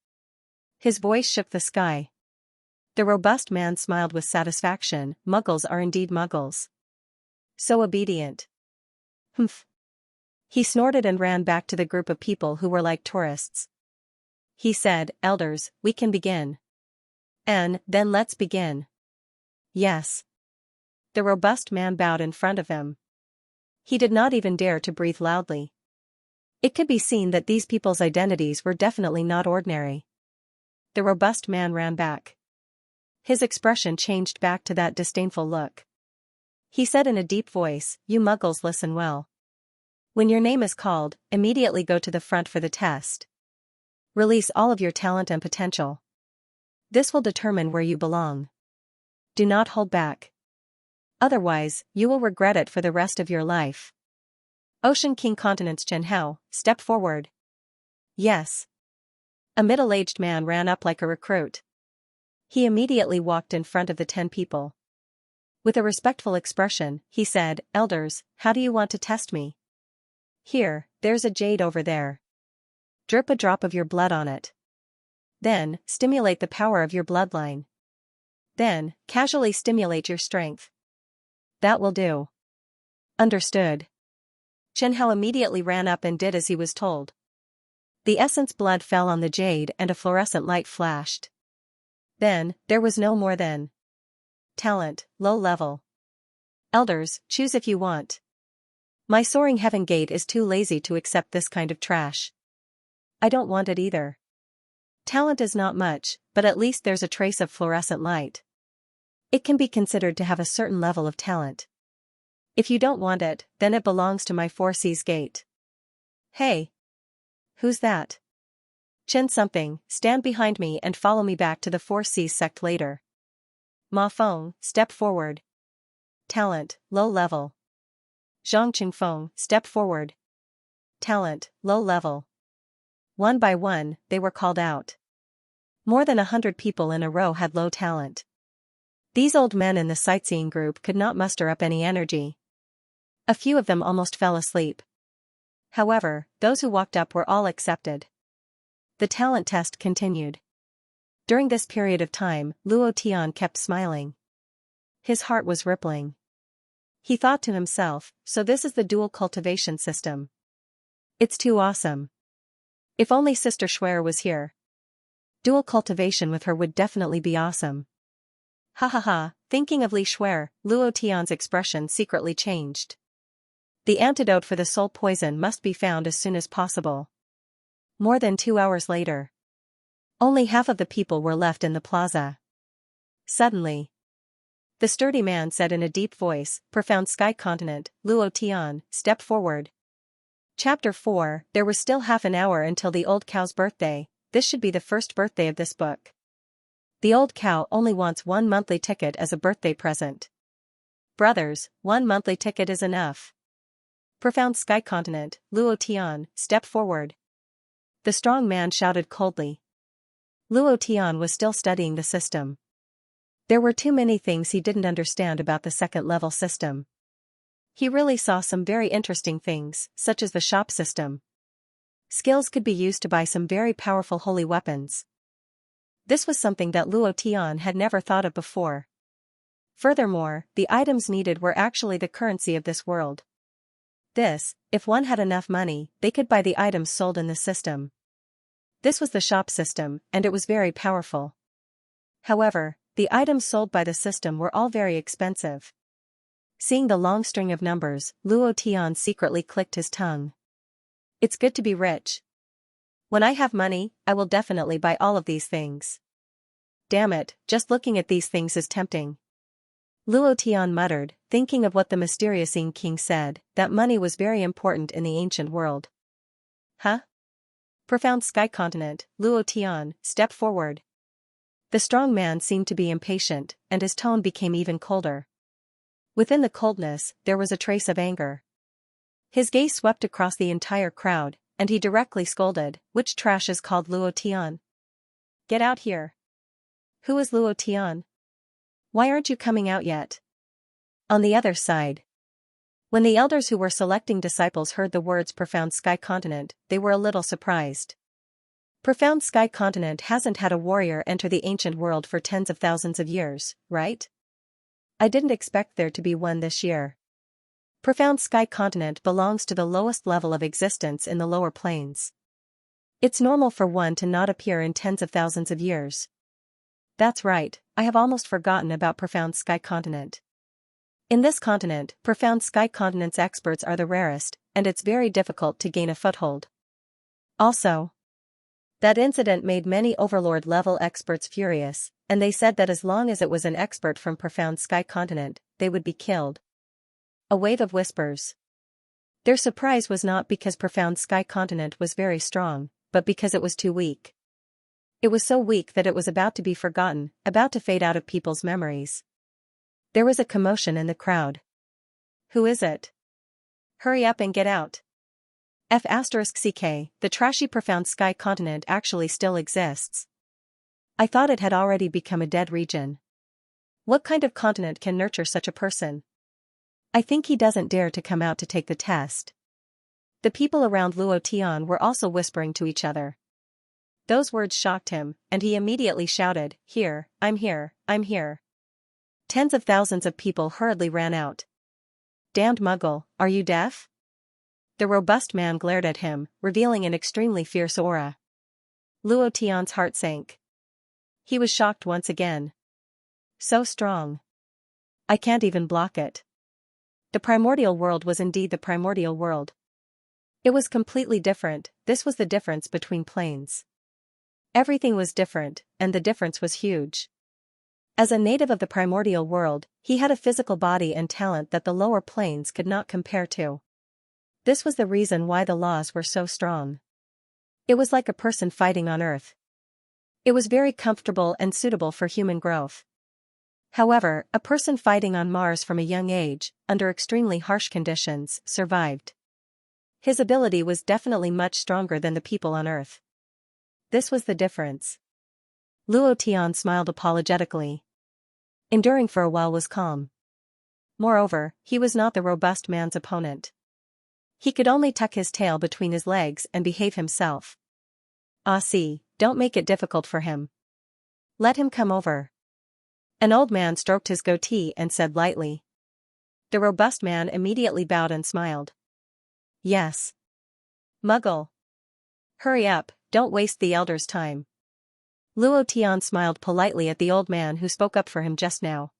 His voice shook the sky. The robust man smiled with satisfaction. Muggles are indeed muggles. So obedient. Humph. He snorted and ran back to the group of people who were like tourists. He said, Elders, we can begin. And then let's begin. Yes. The robust man bowed in front of him. He did not even dare to breathe loudly. It could be seen that these people's identities were definitely not ordinary. The robust man ran back. His expression changed back to that disdainful look. He said in a deep voice, You muggles listen well. When your name is called, immediately go to the front for the test. Release all of your talent and potential. This will determine where you belong. Do not hold back. Otherwise, you will regret it for the rest of your life. Ocean King Continent's Xianxia, step forward. Yes. A middle-aged man ran up like a recruit. He immediately walked in front of the 10 people. With a respectful expression, he said, Elders, how do you want to test me? Here, there's a jade over there. Drip a drop of your blood on it. Then, stimulate the power of your bloodline. Then, casually stimulate your strength. That will do. Understood. Xianxia immediately ran up and did as he was told. The essence blood fell on the jade and a fluorescent light flashed. Then, there was no more than talent, low level. Elders, choose if you want. My soaring heaven gate is too lazy to accept this kind of trash. I don't want it either. Talent is not much, but at least there's a trace of fluorescent light. It can be considered to have a certain level of talent. If you don't want it, then it belongs to my 4 Seas gate. Hey! Who's that? Chen something, stand behind me and follow me back to the 4 Seas sect later. Ma Feng, step forward. Talent, low level. Zhang Qingfeng, step forward. Talent, low level. One by one, they were called out. More than 100 people in a row had low talent. These old men in the sightseeing group could not muster up any energy. A few of them almost fell asleep. However, those who walked up were all accepted. The talent test continued. During this period of time, Luo Tian kept smiling. His heart was rippling. He thought to himself, so this is the dual cultivation system. It's too awesome. If only Sister Schwer was here. Dual cultivation with her would definitely be awesome. Ha ha ha, thinking of Li Schwer, Luo Tian's expression secretly changed. The antidote for the soul poison must be found as soon as possible. More than 2 hours later. Only half of the people were left in the plaza. Suddenly, the sturdy man said in a deep voice, Profound Sky Continent, Luo Tian, step forward. Chapter 4, There was still half an hour until the old cow's birthday. This should be the first birthday of this book. The old cow only wants 1 monthly ticket as a birthday present. Brothers, 1 monthly ticket is enough. Profound Sky Continent, Luo Tian, step forward. The strong man shouted coldly. Luo Tian was still studying the system. There were too many things he didn't understand about the second-level system. He really saw some very interesting things, such as the shop system. Skills could be used to buy some very powerful holy weapons. This was something that Luo Tian had never thought of before. Furthermore, the items needed were actually the currency of this world. This, if one had enough money, they could buy the items sold in the system. This was the shop system, and it was very powerful. However, the items sold by the system were all very expensive. Seeing the long string of numbers, Luo Tian secretly clicked his tongue. It's good to be rich. When I have money, I will definitely buy all of these things. Damn it, just looking at these things is tempting. Luo Tian muttered, thinking of what the mysterious Ing King said, that money was very important in the ancient world. Huh? Profound Sky Continent, Luo Tian, step forward. The strong man seemed to be impatient, and his tone became even colder. Within the coldness, there was a trace of anger. His gaze swept across the entire crowd, and he directly scolded, Which trash is called Luo Tian? Get out here. Who is Luo Tian? Why aren't you coming out yet? On the other side, when the elders who were selecting disciples heard the words Profound Sky Continent, they were a little surprised. Profound Sky Continent hasn't had a warrior enter the ancient world for tens of thousands of years, right? I didn't expect there to be one this year. Profound Sky Continent belongs to the lowest level of existence in the lower planes. It's normal for one to not appear in tens of thousands of years. That's right, I have almost forgotten about Profound Sky Continent. In this continent, Profound Sky Continent's experts are the rarest, and it's very difficult to gain a foothold. Also, that incident made many Overlord-level experts furious, and they said that as long as it was an expert from Profound Sky Continent, they would be killed. A wave of whispers. Their surprise was not because Profound Sky Continent was very strong, but because it was too weak. It was so weak that it was about to be forgotten, about to fade out of people's memories. There was a commotion in the crowd. Who is it? Hurry up and get out. F*CK, the trashy Profound Sky Continent actually still exists. I thought it had already become a dead region. What kind of continent can nurture such a person? I think he doesn't dare to come out to take the test. The people around Luo Tian were also whispering to each other. Those words shocked him, and he immediately shouted, "Here, I'm here, I'm here." Tens of thousands of people hurriedly ran out. Damned muggle, are you deaf? The robust man glared at him, revealing an extremely fierce aura. Luo Tian's heart sank. He was shocked once again. So strong. I can't even block it. The primordial world was indeed the primordial world. It was completely different, this was the difference between planes. Everything was different, and the difference was huge. As a native of the primordial world, he had a physical body and talent that the lower planes could not compare to. This was the reason why the laws were so strong. It was like a person fighting on Earth. It was very comfortable and suitable for human growth. However, a person fighting on Mars from a young age, under extremely harsh conditions, survived. His ability was definitely much stronger than the people on Earth. This was the difference. Luo Tian smiled apologetically. Enduring for a while was calm. Moreover, he was not the robust man's opponent. He could only tuck his tail between his legs and behave himself. Ah see, don't make it difficult for him. Let him come over. An old man stroked his goatee and said lightly. The robust man immediately bowed and smiled. Yes. Muggle. Hurry up, don't waste the elder's time. Luo Tian smiled politely at the old man who spoke up for him just now.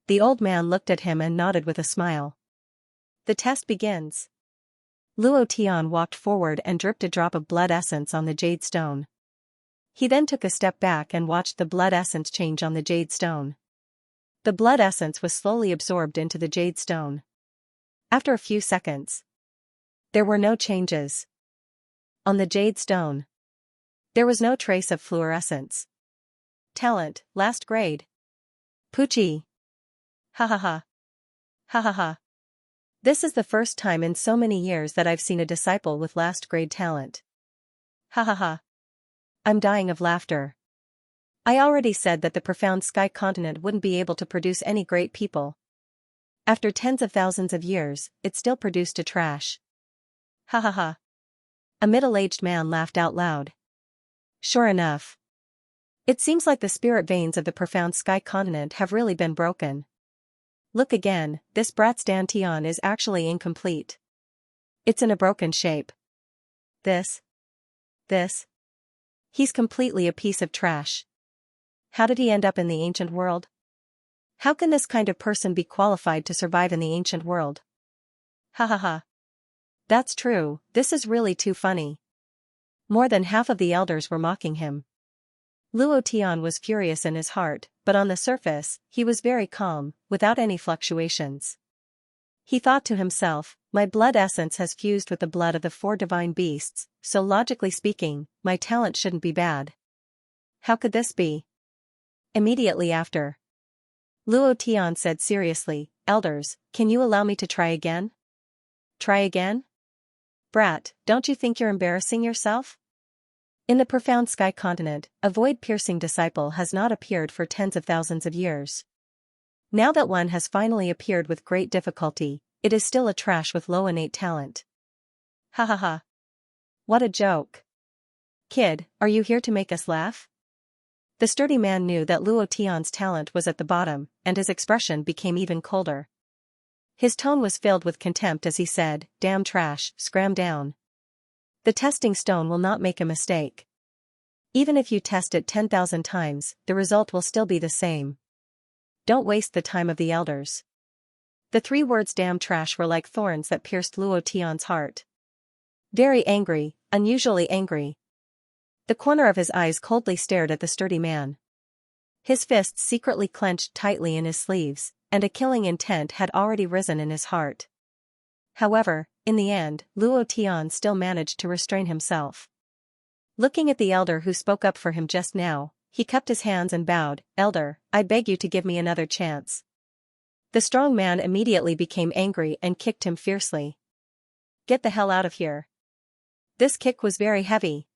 The old man looked at him and nodded with a smile. The test begins. Luo Tian walked forward and dripped a drop of blood essence on the jade stone. He then took a step back and watched the blood essence change on the jade stone. The blood essence was slowly absorbed into the jade stone. After a few seconds, there were no changes. On the jade stone, there was no trace of fluorescence. Talent, last grade. Poochie. Ha ha ha. Ha ha ha. This is the first time in so many years that I've seen a disciple with last grade talent. Ha ha ha. I'm dying of laughter. I already said that the Profound Sky Continent wouldn't be able to produce any great people. After tens of thousands of years, it still produced a trash. Ha ha ha. A middle-aged man laughed out loud. Sure enough. It seems like the spirit veins of the Profound Sky Continent have really been broken. Look again, this brat's dantian is actually incomplete. It's in a broken shape. This. He's completely a piece of trash. How did he end up in the ancient world? How can this kind of person be qualified to survive in the ancient world? Ha ha ha. That's true, this is really too funny. More than half of the elders were mocking him. Luo Tian was furious in his heart, but on the surface, he was very calm, without any fluctuations. He thought to himself, my blood essence has fused with the blood of the 4 divine beasts, so logically speaking, my talent shouldn't be bad. How could this be? Immediately after, Luo Tian said seriously, Elders, can you allow me to try again? Try again? Brat, don't you think you're embarrassing yourself? In the Profound Sky Continent, a void-piercing disciple has not appeared for tens of thousands of years. Now that one has finally appeared with great difficulty, it is still a trash with low innate talent. Ha ha ha. What a joke. Kid, are you here to make us laugh? The sturdy man knew that Luo Tian's talent was at the bottom, and his expression became even colder. His tone was filled with contempt as he said, "Damn trash, scram down. The testing stone will not make a mistake. Even if you test it 10,000 times, the result will still be the same. Don't waste the time of the elders." The 3 words "damn trash" were like thorns that pierced Luo Tian's heart. Very angry, unusually angry. The corner of his eyes coldly stared at the sturdy man. His fists secretly clenched tightly in his sleeves, and a killing intent had already risen in his heart. However, in the end, Luo Tian still managed to restrain himself. Looking at the elder who spoke up for him just now, he cupped his hands and bowed, "Elder, I beg you to give me another chance." The strong man immediately became angry and kicked him fiercely. "Get the hell out of here." This kick was very heavy.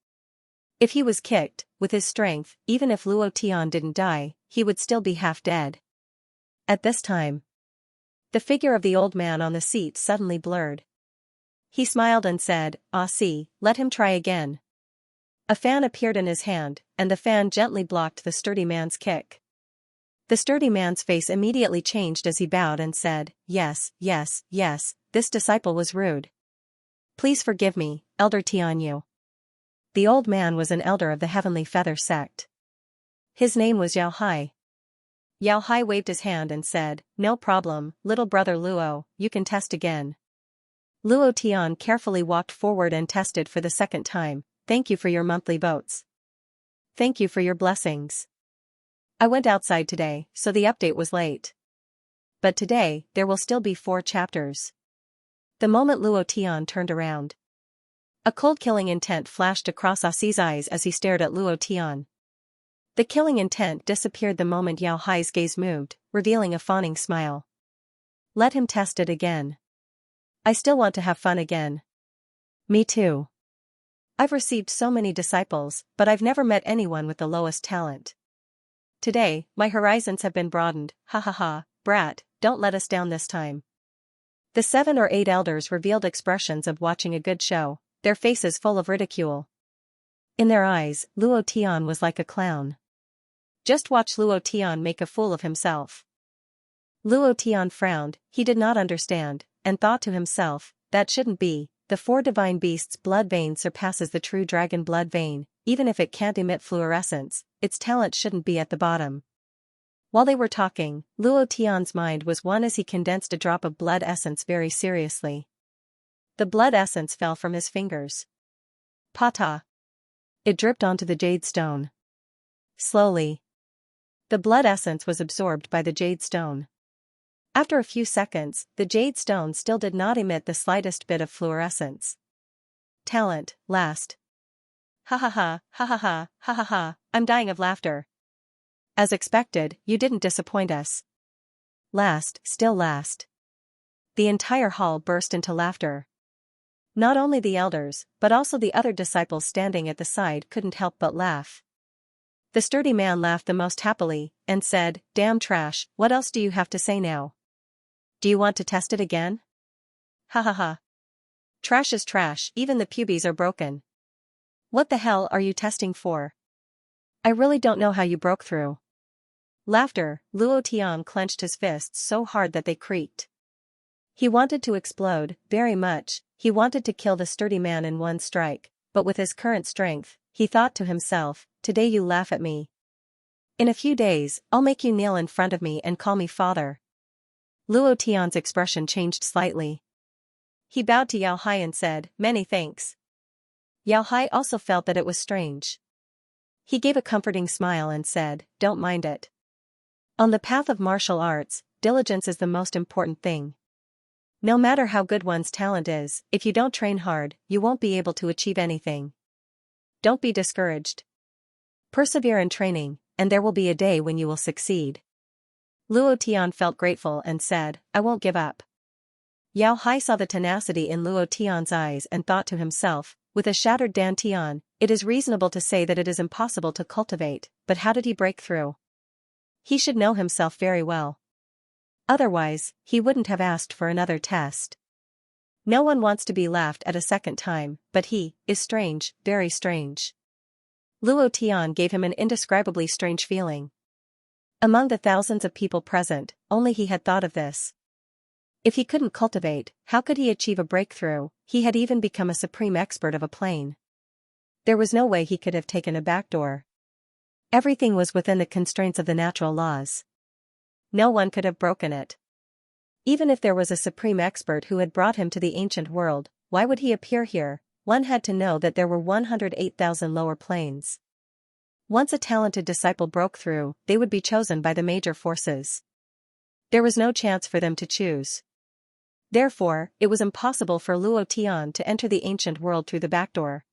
If he was kicked, with his strength, even if Luo Tian didn't die, he would still be half dead. At this time, the figure of the old man on the seat suddenly blurred. He smiled and said, "Ah, see, let him try again." A fan appeared in his hand, and the fan gently blocked the sturdy man's kick. The sturdy man's face immediately changed as he bowed and said, "Yes, yes, yes, this disciple was rude. Please forgive me, Elder Tianyu." The old man was an elder of the Heavenly Feather sect. His name was Yao Hai. Yao Hai waved his hand and said, "No problem, little brother Luo, you can test again." Luo Tian carefully walked forward and tested for the second time. "Thank you for your monthly votes. Thank you for your blessings. I went outside today, so the update was late. But today, there will still be 4 chapters." The moment Luo Tian turned around, a cold killing intent flashed across Asi's eyes as he stared at Luo Tian. The killing intent disappeared the moment Yao Hai's gaze moved, revealing a fawning smile. "Let him test it again. I still want to have fun again." "Me too. I've received so many disciples, but I've never met anyone with the lowest talent. Today, my horizons have been broadened, ha ha ha, brat, don't let us down this time." The 7 or 8 elders revealed expressions of watching a good show, their faces full of ridicule. In their eyes, Luo Tian was like a clown. Just watch Luo Tian make a fool of himself. Luo Tian frowned, he did not understand, and thought to himself, that shouldn't be. The 4 divine beasts' blood vein surpasses the true dragon blood vein, even if it can't emit fluorescence, its talent shouldn't be at the bottom. While they were talking, Luo Tian's mind was one as he condensed a drop of blood essence very seriously. The blood essence fell from his fingers. Pata! It dripped onto the jade stone. Slowly, the blood essence was absorbed by the jade stone. After a few seconds, the jade stone still did not emit the slightest bit of fluorescence. Talent, last. Ha ha ha, ha ha ha, ha ha ha, I'm dying of laughter. As expected, you didn't disappoint us. Last, still last. The entire hall burst into laughter. Not only the elders, but also the other disciples standing at the side couldn't help but laugh. The sturdy man laughed the most happily, and said, "Damn trash, what else do you have to say now? Do you want to test it again?" Ha ha ha. Trash is trash, even the pubes are broken. What the hell are you testing for? I really don't know how you broke through. Laughter. Luo Tian clenched his fists so hard that they creaked. He wanted to explode, very much. He wanted to kill the sturdy man in one strike, but with his current strength, he thought to himself, today you laugh at me. In a few days, I'll make you kneel in front of me and call me father. Luo Tian's expression changed slightly. He bowed to Yao Hai and said, "Many thanks." Yao Hai also felt that it was strange. He gave a comforting smile and said, "Don't mind it. On the path of martial arts, diligence is the most important thing. No matter how good one's talent is, if you don't train hard, you won't be able to achieve anything. Don't be discouraged. Persevere in training, and there will be a day when you will succeed." Luo Tian felt grateful and said, "I won't give up." Yao Hai saw the tenacity in Luo Tian's eyes and thought to himself, with a shattered Dan Tian, it is reasonable to say that it is impossible to cultivate, but how did he break through? He should know himself very well. Otherwise, he wouldn't have asked for another test. No one wants to be laughed at a second time, but he is strange, very strange. Luo Tian gave him an indescribably strange feeling. Among the thousands of people present, only he had thought of this. If he couldn't cultivate, how could he achieve a breakthrough? He had even become a supreme expert of a plane. There was no way he could have taken a backdoor. Everything was within the constraints of the natural laws. No one could have broken it. Even if there was a supreme expert who had brought him to the ancient world, why would he appear here? One had to know that there were 108,000 lower planes. Once a talented disciple broke through, they would be chosen by the major forces. There was no chance for them to choose. Therefore, it was impossible for Luo Tian to enter the ancient world through the back door.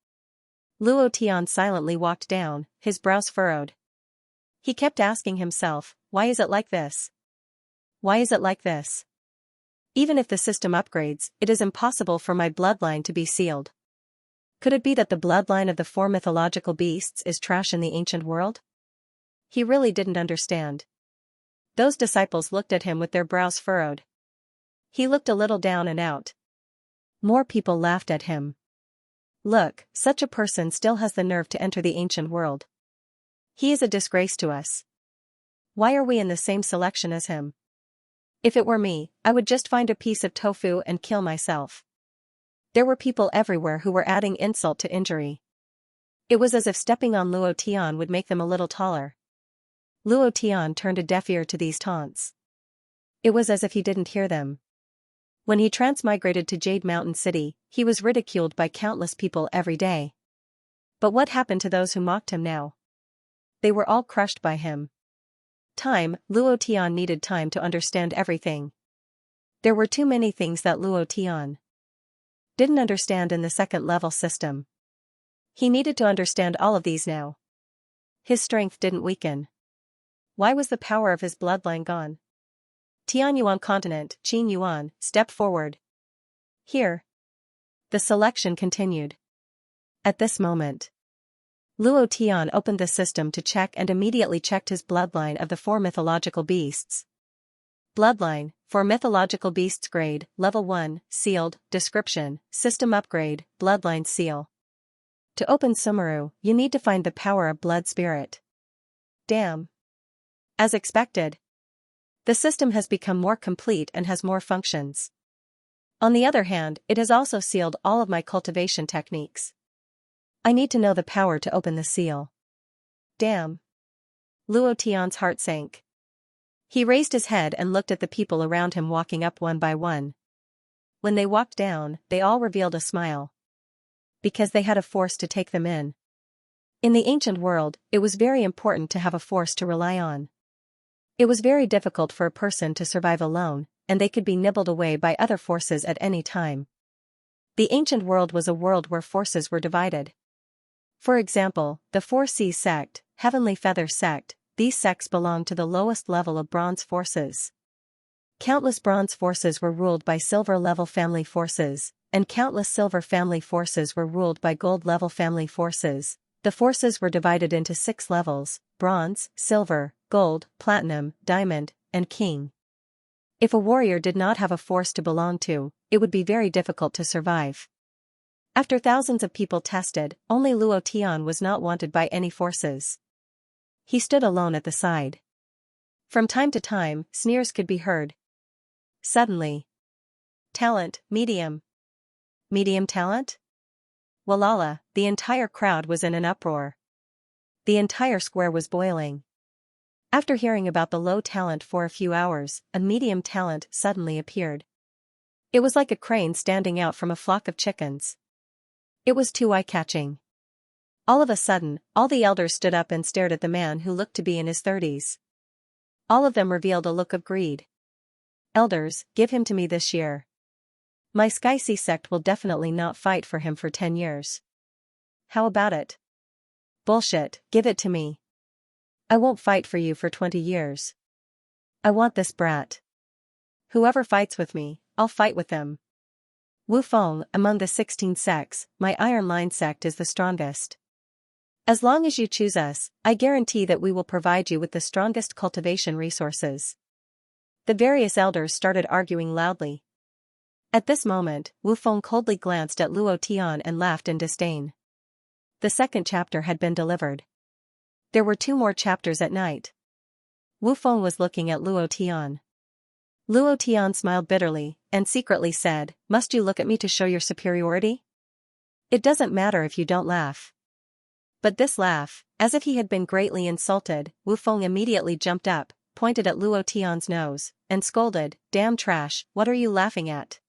Luo Tian silently walked down, his brows furrowed. He kept asking himself, why is it like this? Why is it like this? Even if the system upgrades, it is impossible for my bloodline to be sealed. Could it be that the bloodline of the 4 mythological beasts is trash in the ancient world? He really didn't understand. Those disciples looked at him with their brows furrowed. He looked a little down and out. More people laughed at him. Look, such a person still has the nerve to enter the ancient world. He is a disgrace to us. Why are we in the same selection as him? If it were me, I would just find a piece of tofu and kill myself. There were people everywhere who were adding insult to injury. It was as if stepping on Luo Tian would make them a little taller. Luo Tian turned a deaf ear to these taunts. It was as if he didn't hear them. When he transmigrated to Jade Mountain City, he was ridiculed by countless people every day. But what happened to those who mocked him now? They were all crushed by him. Time, Luo Tian needed time to understand everything. There were too many things that Luo Tian didn't understand in the second-level system. He needed to understand all of these now. His strength didn't weaken. Why was the power of his bloodline gone? Tianyuan continent, Qin Yuan, step forward. Here. The selection continued. At this moment, Luo Tian opened the system to check and immediately checked his bloodline of the 4 mythological beasts. Bloodline, 4 mythological beasts grade, level 1, sealed, description, system upgrade, bloodline seal. To open Sumeru, you need to find the power of blood spirit. Damn. As expected. The system has become more complete and has more functions. On the other hand, it has also sealed all of my cultivation techniques. I need to know the power to open the seal. Damn. Luo Tian's heart sank. He raised his head and looked at the people around him walking up one by one. When they walked down, they all revealed a smile. Because they had a force to take them in. In the ancient world, it was very important to have a force to rely on. It was very difficult for a person to survive alone, and they could be nibbled away by other forces at any time. The ancient world was a world where forces were divided. For example, the 4C sect, Heavenly Feather sect, these sects belonged to the lowest level of bronze forces. Countless bronze forces were ruled by silver-level family forces, and countless silver family forces were ruled by gold-level family forces. The forces were divided into 6 levels: bronze, silver, gold, platinum, diamond, and king. If a warrior did not have a force to belong to, it would be very difficult to survive. After thousands of people tested, only Luo Tian was not wanted by any forces. He stood alone at the side. From time to time, sneers could be heard. Suddenly. Talent, medium. Medium talent? Walala, the entire crowd was in an uproar. The entire square was boiling. After hearing about the low talent for a few hours, a medium talent suddenly appeared. It was like a crane standing out from a flock of chickens. It was too eye-catching. All of a sudden, all the elders stood up and stared at the man who looked to be in his 30s. All of them revealed a look of greed. Elders, give him to me this year. My Sky Sea sect will definitely not fight for him for 10 years. How about it? Bullshit, give it to me. I won't fight for you for 20 years. I want this brat. Whoever fights with me, I'll fight with them. Wu Feng, among the 16 sects, my Iron Line sect is the strongest. As long as you choose us, I guarantee that we will provide you with the strongest cultivation resources. The various elders started arguing loudly. At this moment, Wu Feng coldly glanced at Luo Tian and laughed in disdain. The second chapter had been delivered. There were 2 more chapters at night. Wu Feng was looking at Luo Tian. Luo Tian smiled bitterly, and secretly said, "Must you look at me to show your superiority? It doesn't matter if you don't laugh." But this laugh, as if he had been greatly insulted, Wu Feng immediately jumped up, pointed at Luo Tian's nose, and scolded, "Damn trash, what are you laughing at?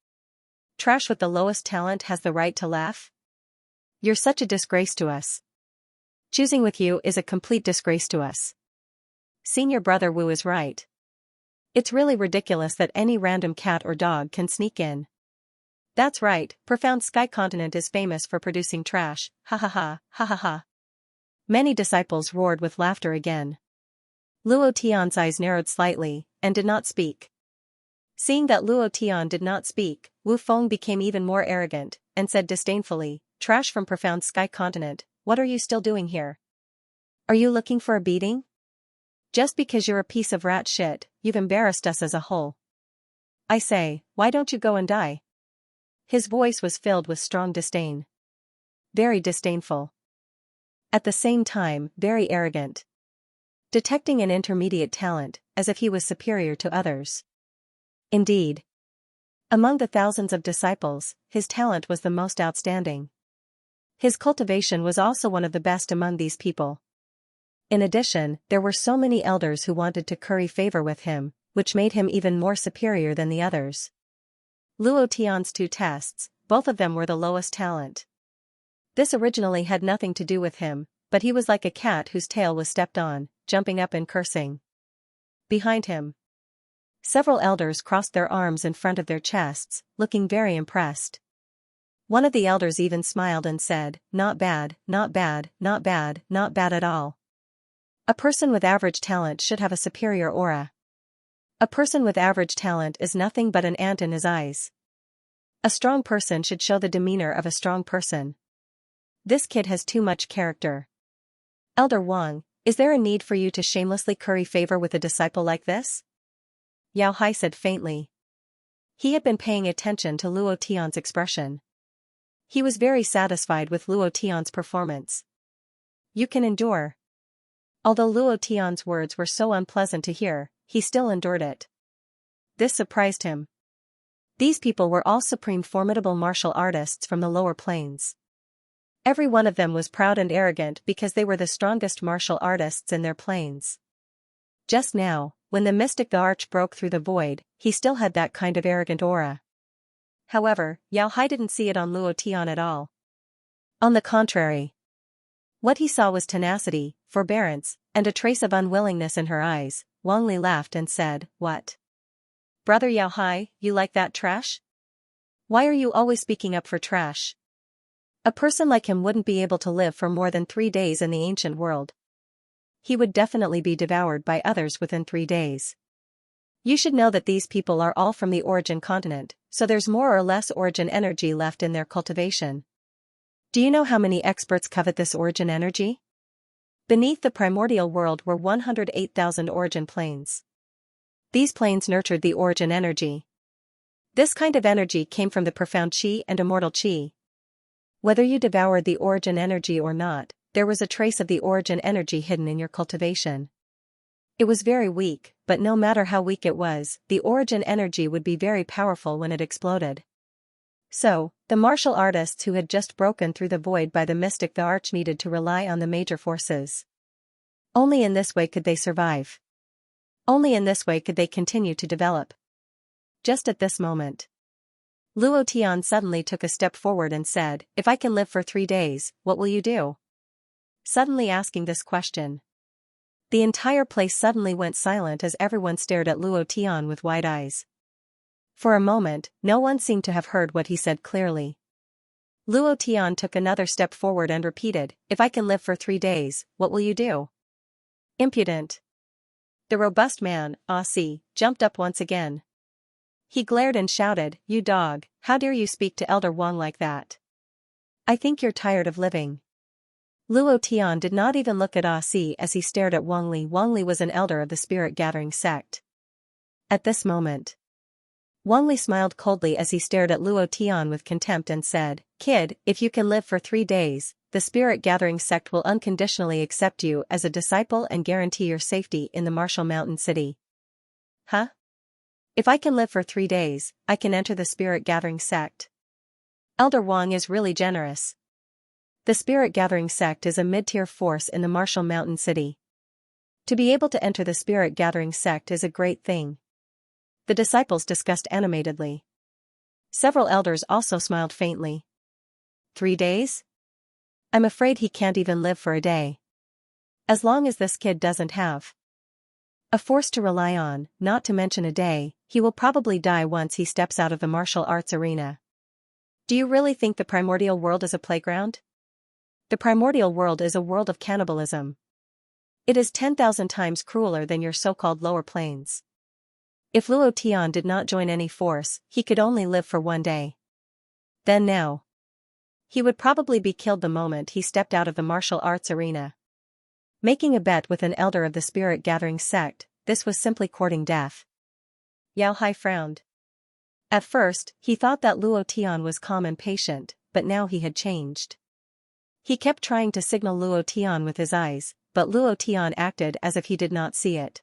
Trash with the lowest talent has the right to laugh? You're such a disgrace to us. Choosing with you is a complete disgrace to us. Senior brother Wu is right. It's really ridiculous that any random cat or dog can sneak in. That's right, Profound Sky Continent is famous for producing trash, ha ha ha, ha ha ha." Many disciples roared with laughter again. Luo Tian's eyes narrowed slightly, and did not speak. Seeing that Luo Tian did not speak, Wu Feng became even more arrogant, and said disdainfully, "Trash from Profound Sky Continent, what are you still doing here? Are you looking for a beating? Just because you're a piece of rat shit, you've embarrassed us as a whole. I say, why don't you go and die?" His voice was filled with strong disdain. Very disdainful. At the same time, very arrogant. Detecting an intermediate talent, as if he was superior to others. Indeed. Among the thousands of disciples, his talent was the most outstanding. His cultivation was also one of the best among these people. In addition, there were so many elders who wanted to curry favor with him, which made him even more superior than the others. Luo Tian's 2 tests, both of them were the lowest talent. This originally had nothing to do with him, but he was like a cat whose tail was stepped on, jumping up and cursing. Behind him, several elders crossed their arms in front of their chests, looking very impressed. One of the elders even smiled and said, "Not bad, not bad, not bad, not bad at all. A person with average talent should have a superior aura. A person with average talent is nothing but an ant in his eyes. A strong person should show the demeanor of a strong person. This kid has too much character. Elder Wang, is there a need for you to shamelessly curry favor with a disciple like this?" Yao Hai said faintly. He had been paying attention to Luo Tian's expression. He was very satisfied with Luo Tian's performance. "You can endure." Although Luo Tian's words were so unpleasant to hear, he still endured it. This surprised him. These people were all supreme formidable martial artists from the lower planes. Every one of them was proud and arrogant because they were the strongest martial artists in their planes. Just now, when the mystic the arch broke through the void, he still had that kind of arrogant aura. However, Yao Hai didn't see it on Luo Tian at all. On the contrary. What he saw was tenacity, forbearance, and a trace of unwillingness in her eyes. Wang Li laughed and said, "What? Brother Yao Hai, you like that trash? Why are you always speaking up for trash? A person like him wouldn't be able to live for more than 3 days in the ancient world. He would definitely be devoured by others within 3 days. You should know that these people are all from the origin continent, so there's more or less origin energy left in their cultivation. Do you know how many experts covet this origin energy? Beneath the primordial world were 108,000 origin planes. These planes nurtured the origin energy. This kind of energy came from the profound chi and immortal chi. Whether you devoured the origin energy or not, there was a trace of the origin energy hidden in your cultivation. It was very weak, but no matter how weak it was, the origin energy would be very powerful when it exploded. So, the martial artists who had just broken through the void by the mystic the arch needed to rely on the major forces. Only in this way could they survive. Only in this way could they continue to develop. Just at this moment, Luo Tian suddenly took a step forward and said, "If I can live for 3 days, what will you do?" Suddenly asking this question, the entire place suddenly went silent as everyone stared at Luo Tian with wide eyes. For a moment, no one seemed to have heard what he said clearly. Luo Tian took another step forward and repeated, "If I can live for 3 days, what will you do?" Impudent. The robust man, Si, jumped up once again. He glared and shouted, "You dog, how dare you speak to Elder Wang like that? I think you're tired of living." Luo Tian did not even look at Si as he stared at Wang Li. Wang Li was an elder of the spirit-gathering sect. At this moment, Wang Li smiled coldly as he stared at Luo Tian with contempt and said, "Kid, if you can live for 3 days, the Spirit Gathering sect will unconditionally accept you as a disciple and guarantee your safety in the Martial Mountain City." Huh? If I can live for 3 days, I can enter the Spirit Gathering sect. Elder Wang is really generous. The Spirit Gathering sect is a mid-tier force in the Martial Mountain City. To be able to enter the Spirit Gathering sect is a great thing. The disciples discussed animatedly. Several elders also smiled faintly. 3 days? I'm afraid he can't even live for a day. As long as this kid doesn't have a force to rely on, not to mention a day, he will probably die once he steps out of the martial arts arena. Do you really think the primordial world is a playground? The primordial world is a world of cannibalism. It is 10,000 times crueler than your so-called lower planes. If Luo Tian did not join any force, he could only live for 1 day. Then now, he would probably be killed the moment he stepped out of the martial arts arena. Making a bet with an elder of the Spirit Gathering sect, this was simply courting death. Yao Hai frowned. At first, he thought that Luo Tian was calm and patient, but now he had changed. He kept trying to signal Luo Tian with his eyes, but Luo Tian acted as if he did not see it.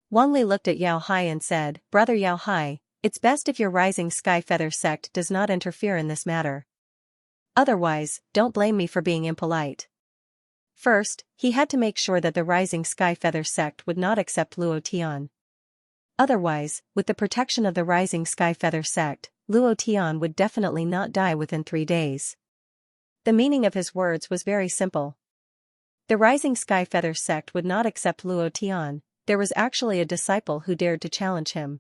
Wang Li looked at Yao Hai and said, "Brother Yao Hai, it's best if your Rising Sky Feather sect does not interfere in this matter. Otherwise, don't blame me for being impolite." First, he had to make sure that the Rising Sky Feather sect would not accept Luo Tian. Otherwise, with the protection of the Rising Sky Feather sect, Luo Tian would definitely not die within 3 days. The meaning of his words was very simple. The Rising Sky Feather sect would not accept Luo Tian. There was actually a disciple who dared to challenge him.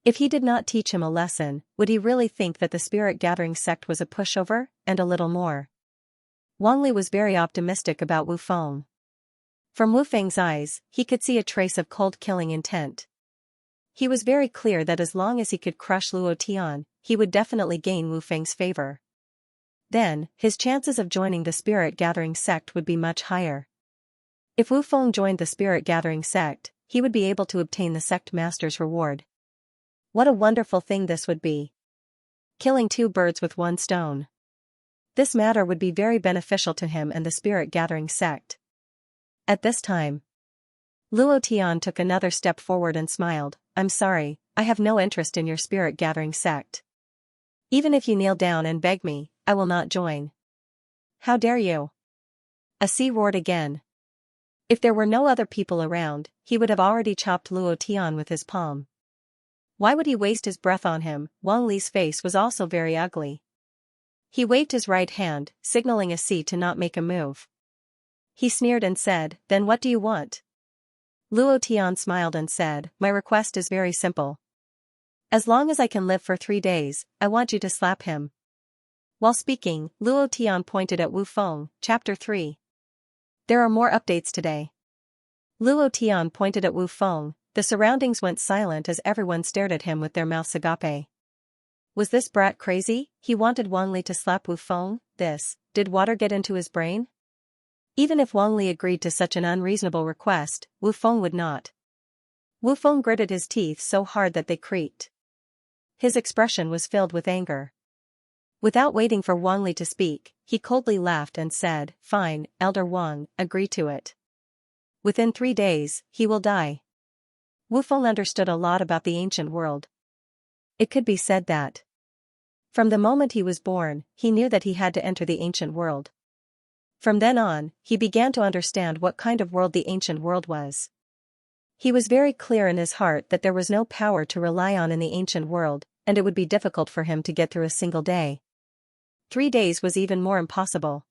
If he did not teach him a lesson, would he really think that the Spirit Gathering sect was a pushover, and a little more? Wang Li was very optimistic about Wu Feng. From Wu Feng's eyes, he could see a trace of cold killing intent. He was very clear that as long as he could crush Luo Tian, he would definitely gain Wu Feng's favor. Then, his chances of joining the Spirit Gathering sect would be much higher. If Wu Feng joined the Spirit Gathering sect, he would be able to obtain the sect master's reward. What a wonderful thing this would be. Killing 2 birds with 1 stone. This matter would be very beneficial to him and the Spirit Gathering sect. At this time, Luo Tian took another step forward and smiled. "I'm sorry, I have no interest in your Spirit Gathering sect. Even if you kneel down and beg me, I will not join." "How dare you?" A sea roared again. If there were no other people around, he would have already chopped Luo Tian with his palm. Why would he waste his breath on him? Wang Li's face was also very ugly. He waved his right hand, signaling a sea to not make a move. He sneered and said, "Then what do you want?" Luo Tian smiled and said, "My request is very simple. As long as I can live for 3 days, I want you to slap him." While speaking, Luo Tian pointed at Wu Feng. Chapter 3. There are more updates today. Luo Tian pointed at Wu Feng. The surroundings went silent as everyone stared at him with their mouths agape. Was this brat crazy? He wanted Wang Li to slap Wu Feng. Did water get into his brain? Even if Wang Li agreed to such an unreasonable request, Wu Feng would not. Wu Feng gritted his teeth so hard that they creaked. His expression was filled with anger. Without waiting for Wang Li to speak, he coldly laughed and said, "Fine, Elder Wang, agree to it. Within 3 days, he will die." Wu Feng understood a lot about the ancient world. It could be said that from the moment he was born, he knew that he had to enter the ancient world. From then on, he began to understand what kind of world the ancient world was. He was very clear in his heart that there was no power to rely on in the ancient world, and it would be difficult for him to get through a single day. 3 days was even more impossible.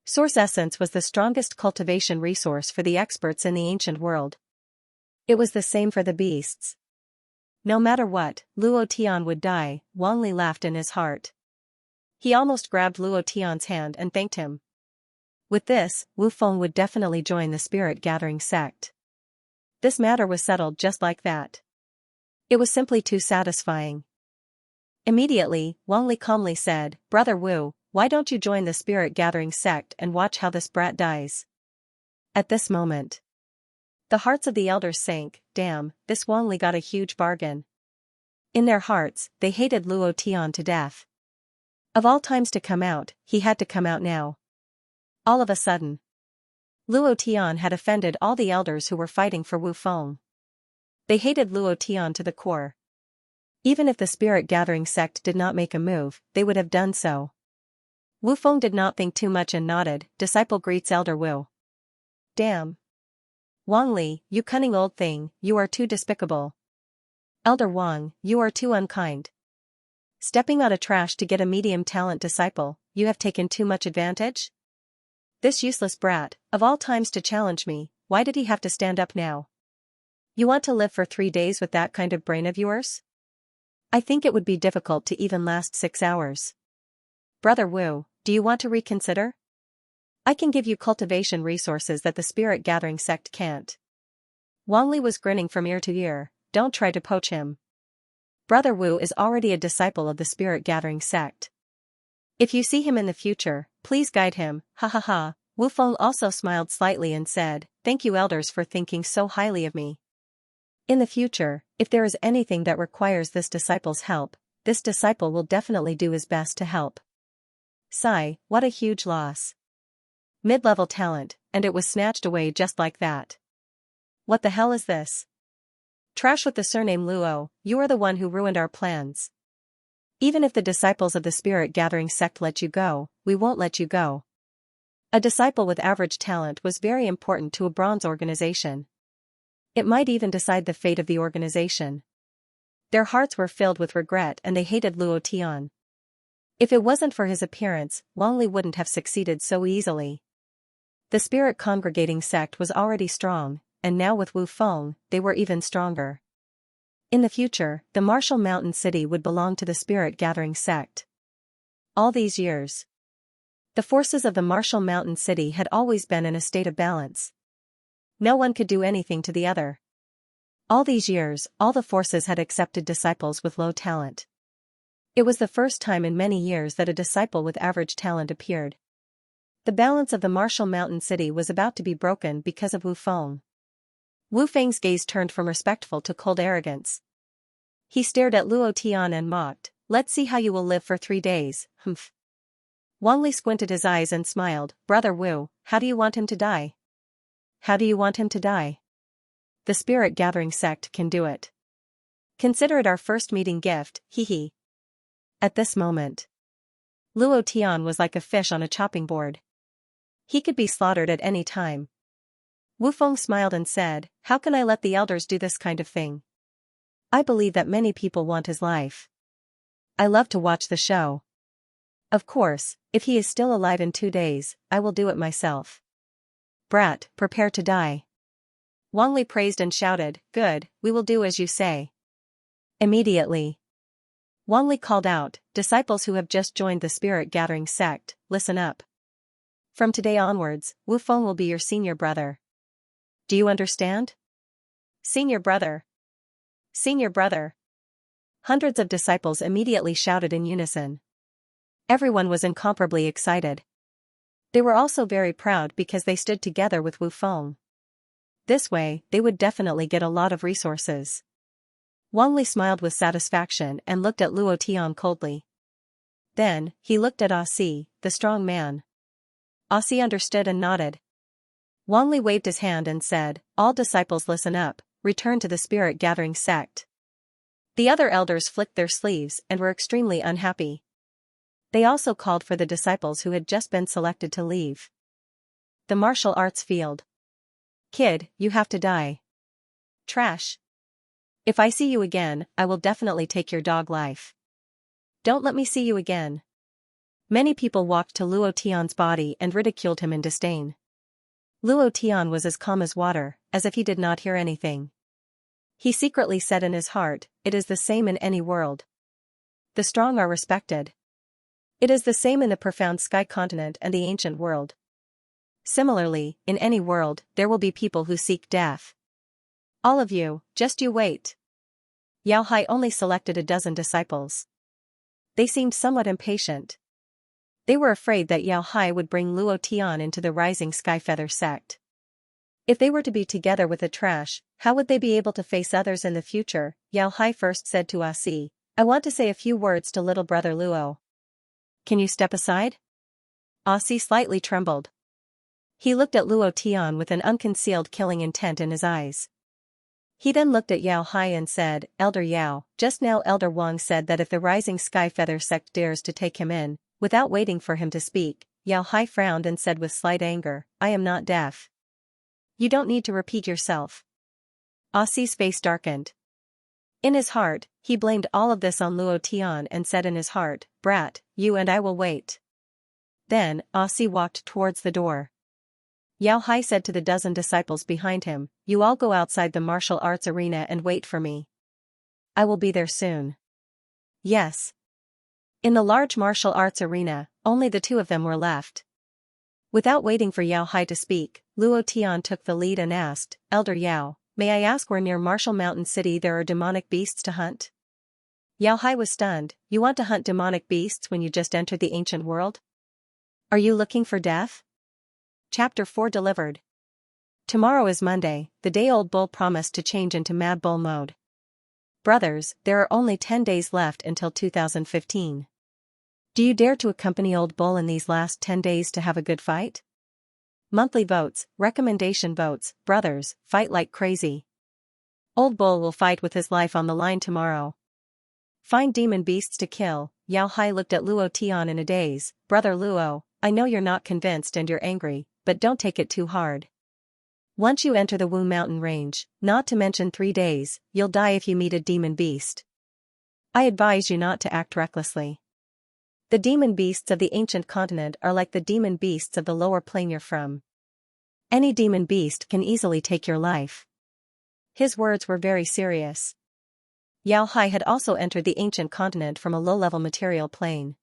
Source Essence was the strongest cultivation resource for the experts in the ancient world. It was the same for the beasts. No matter what, Luo Tian would die. Wang Li laughed in his heart. He almost grabbed Luo Tian's hand and thanked him. With this, Wu Feng would definitely join the Spirit Gathering sect. This matter was settled just like that. It was simply too satisfying. Immediately, Wang Li calmly said, "Brother Wu, why don't you join the Spirit Gathering sect and watch how this brat dies?" At this moment, The hearts of the elders sank. Damn, this Wang Li got a huge bargain. In their hearts, they hated Luo Tian to death. Of all times to come out, he had to come out now. All of a sudden, Luo Tian had offended all the elders who were fighting for Wu Feng. They hated Luo Tian to the core. Even if the spirit gathering sect did not make a move, they would have done so. Wu Feng did not think too much and nodded. Disciple greets Elder Wu. Damn. Wang Li, you cunning old thing, you are too despicable. Elder Wang, you are too unkind. Stepping out of trash to get a medium talent disciple, you have taken too much advantage? This useless brat, of all times to challenge me, why did he have to stand up now? You want to live for 3 days with that kind of brain of yours? I think it would be difficult to even last 6 hours. Brother Wu, do you want to reconsider? I can give you cultivation resources that the spirit gathering sect can't. Wang Li was grinning from ear to ear. Don't try to poach him. Brother Wu is already a disciple of the spirit gathering sect. If you see him in the future, please guide him, ha ha ha. Wu Feng also smiled slightly and said, thank you elders for thinking so highly of me. In the future, if there is anything that requires this disciple's help, this disciple will definitely do his best to help. Sigh, what a huge loss. Mid-level talent, and it was snatched away just like that. What the hell is this? Trash with the surname Luo, you are the one who ruined our plans. Even if the disciples of the spirit gathering sect let you go, we won't let you go. A disciple with average talent was very important to a bronze organization. It might even decide the fate of the organization. Their hearts were filled with regret and they hated Luo Tian. If it wasn't for his appearance, Wang Li wouldn't have succeeded so easily. The spirit congregating sect was already strong, and now with Wu Feng, they were even stronger. In the future, the Martial Mountain City would belong to the spirit gathering sect. All these years, the forces of the Martial Mountain City had always been in a state of balance. No one could do anything to the other. All these years, all the forces had accepted disciples with low talent. It was the first time in many years that a disciple with average talent appeared. The balance of the Martial Mountain City was about to be broken because of Wu Feng. Wu Feng's gaze turned from respectful to cold arrogance. He stared at Luo Tian and mocked, let's see how you will live for 3 days, humph. Wang Li squinted his eyes and smiled, Brother Wu, how do you want him to die? How do you want him to die? The spirit gathering sect can do it. Consider it our first meeting gift, hee hee. At this moment, Luo Tian was like a fish on a chopping board. He could be slaughtered at any time. Wu Feng smiled and said, how can I let the elders do this kind of thing? I believe that many people want his life. I love to watch the show. Of course, if he is still alive in 2 days, I will do it myself. Brat, prepare to die. Wang Li praised and shouted, good, we will do as you say. Immediately, Wang Li called out, disciples who have just joined the spirit gathering sect, listen up. From today onwards, Wu Feng will be your senior brother. Do you understand? Senior brother. Senior brother. Hundreds of disciples immediately shouted in unison. Everyone was incomparably excited. They were also very proud because they stood together with Wu Feng. This way, they would definitely get a lot of resources. Wang Li smiled with satisfaction and looked at Luo Tian coldly. Then, he looked at Aussie, the strong man. Aussie understood and nodded. Wang Li waved his hand and said, all disciples listen up, return to the spirit gathering sect. The other elders flicked their sleeves and were extremely unhappy. They also called for the disciples who had just been selected to leave the martial arts field. Kid, you have to die. Trash. If I see you again, I will definitely take your dog life. Don't let me see you again. Many people walked to Luo Tian's body and ridiculed him in disdain. Luo Tian was as calm as water, as if he did not hear anything. He secretly said in his heart, it is the same in any world. The strong are respected. It is the same in the profound sky continent and the ancient world. Similarly, in any world, there will be people who seek death. All of you, just you wait. Yao Hai only selected a dozen disciples. They seemed somewhat impatient. They were afraid that Yao Hai would bring Luo Tian into the rising sky feather sect. If they were to be together with the trash, how would they be able to face others in the future? Yao Hai first said to Asi, I want to say a few words to little brother Luo. Can you step aside? Asi slightly trembled. He looked at Luo Tian with an unconcealed killing intent in his eyes. He then looked at Yao Hai and said, Elder Yao, just now Elder Wang said that if the Rising Sky Feather sect dares to take him in, without waiting for him to speak, Yao Hai frowned and said with slight anger, I am not deaf. You don't need to repeat yourself. Asi's face darkened. In his heart, he blamed all of this on Luo Tian and said in his heart, Brat, you and I will wait. Then, Asi walked towards the door. Yao Hai said to the dozen disciples behind him, you all go outside the martial arts arena and wait for me. I will be there soon. Yes. In the large martial arts arena, only the two of them were left. Without waiting for Yao Hai to speak, Luo Tian took the lead and asked, Elder Yao, may I ask where near Martial Mountain City there are demonic beasts to hunt? Yao Hai was stunned. You want to hunt demonic beasts when you just entered the ancient world? Are you looking for death? Chapter 4 delivered. Tomorrow is Monday, the day Old Bull promised to change into Mad Bull mode. Brothers, there are only 10 days left until 2015. Do you dare to accompany Old Bull in these last 10 days to have a good fight? Monthly votes, recommendation votes, brothers, fight like crazy. Old Bull will fight with his life on the line tomorrow. Find demon beasts to kill. Yao Hai looked at Luo Tian in a daze. Brother Luo, I know you're not convinced and you're angry, but don't take it too hard. Once you enter the Wu Mountain range, not to mention 3 days, you'll die if you meet a demon beast. I advise you not to act recklessly. The demon beasts of the ancient continent are like the demon beasts of the lower plane you're from. Any demon beast can easily take your life. His words were very serious. Yao Hai had also entered the ancient continent from a low-level material plane.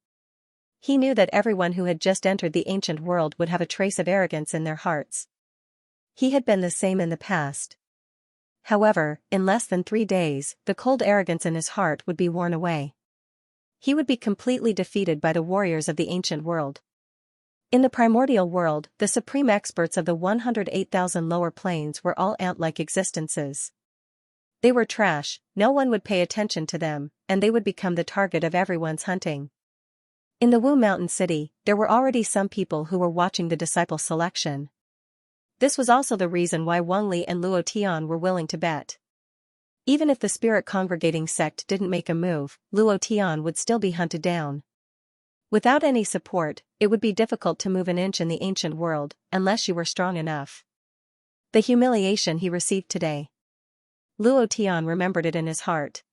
He knew that everyone who had just entered the ancient world would have a trace of arrogance in their hearts. He had been the same in the past. However, in less than 3 days, the cold arrogance in his heart would be worn away. He would be completely defeated by the warriors of the ancient world. In the primordial world, the supreme experts of the 108,000 lower planes were all ant-like existences. They were trash, no one would pay attention to them, and they would become the target of everyone's hunting. In the Wu Mountain City, there were already some people who were watching the disciple selection. This was also the reason why Wang Li and Luo Tian were willing to bet. Even if the spirit congregating sect didn't make a move, Luo Tian would still be hunted down. Without any support, it would be difficult to move an inch in the ancient world, unless you were strong enough. The humiliation he received today. Luo Tian remembered it in his heart.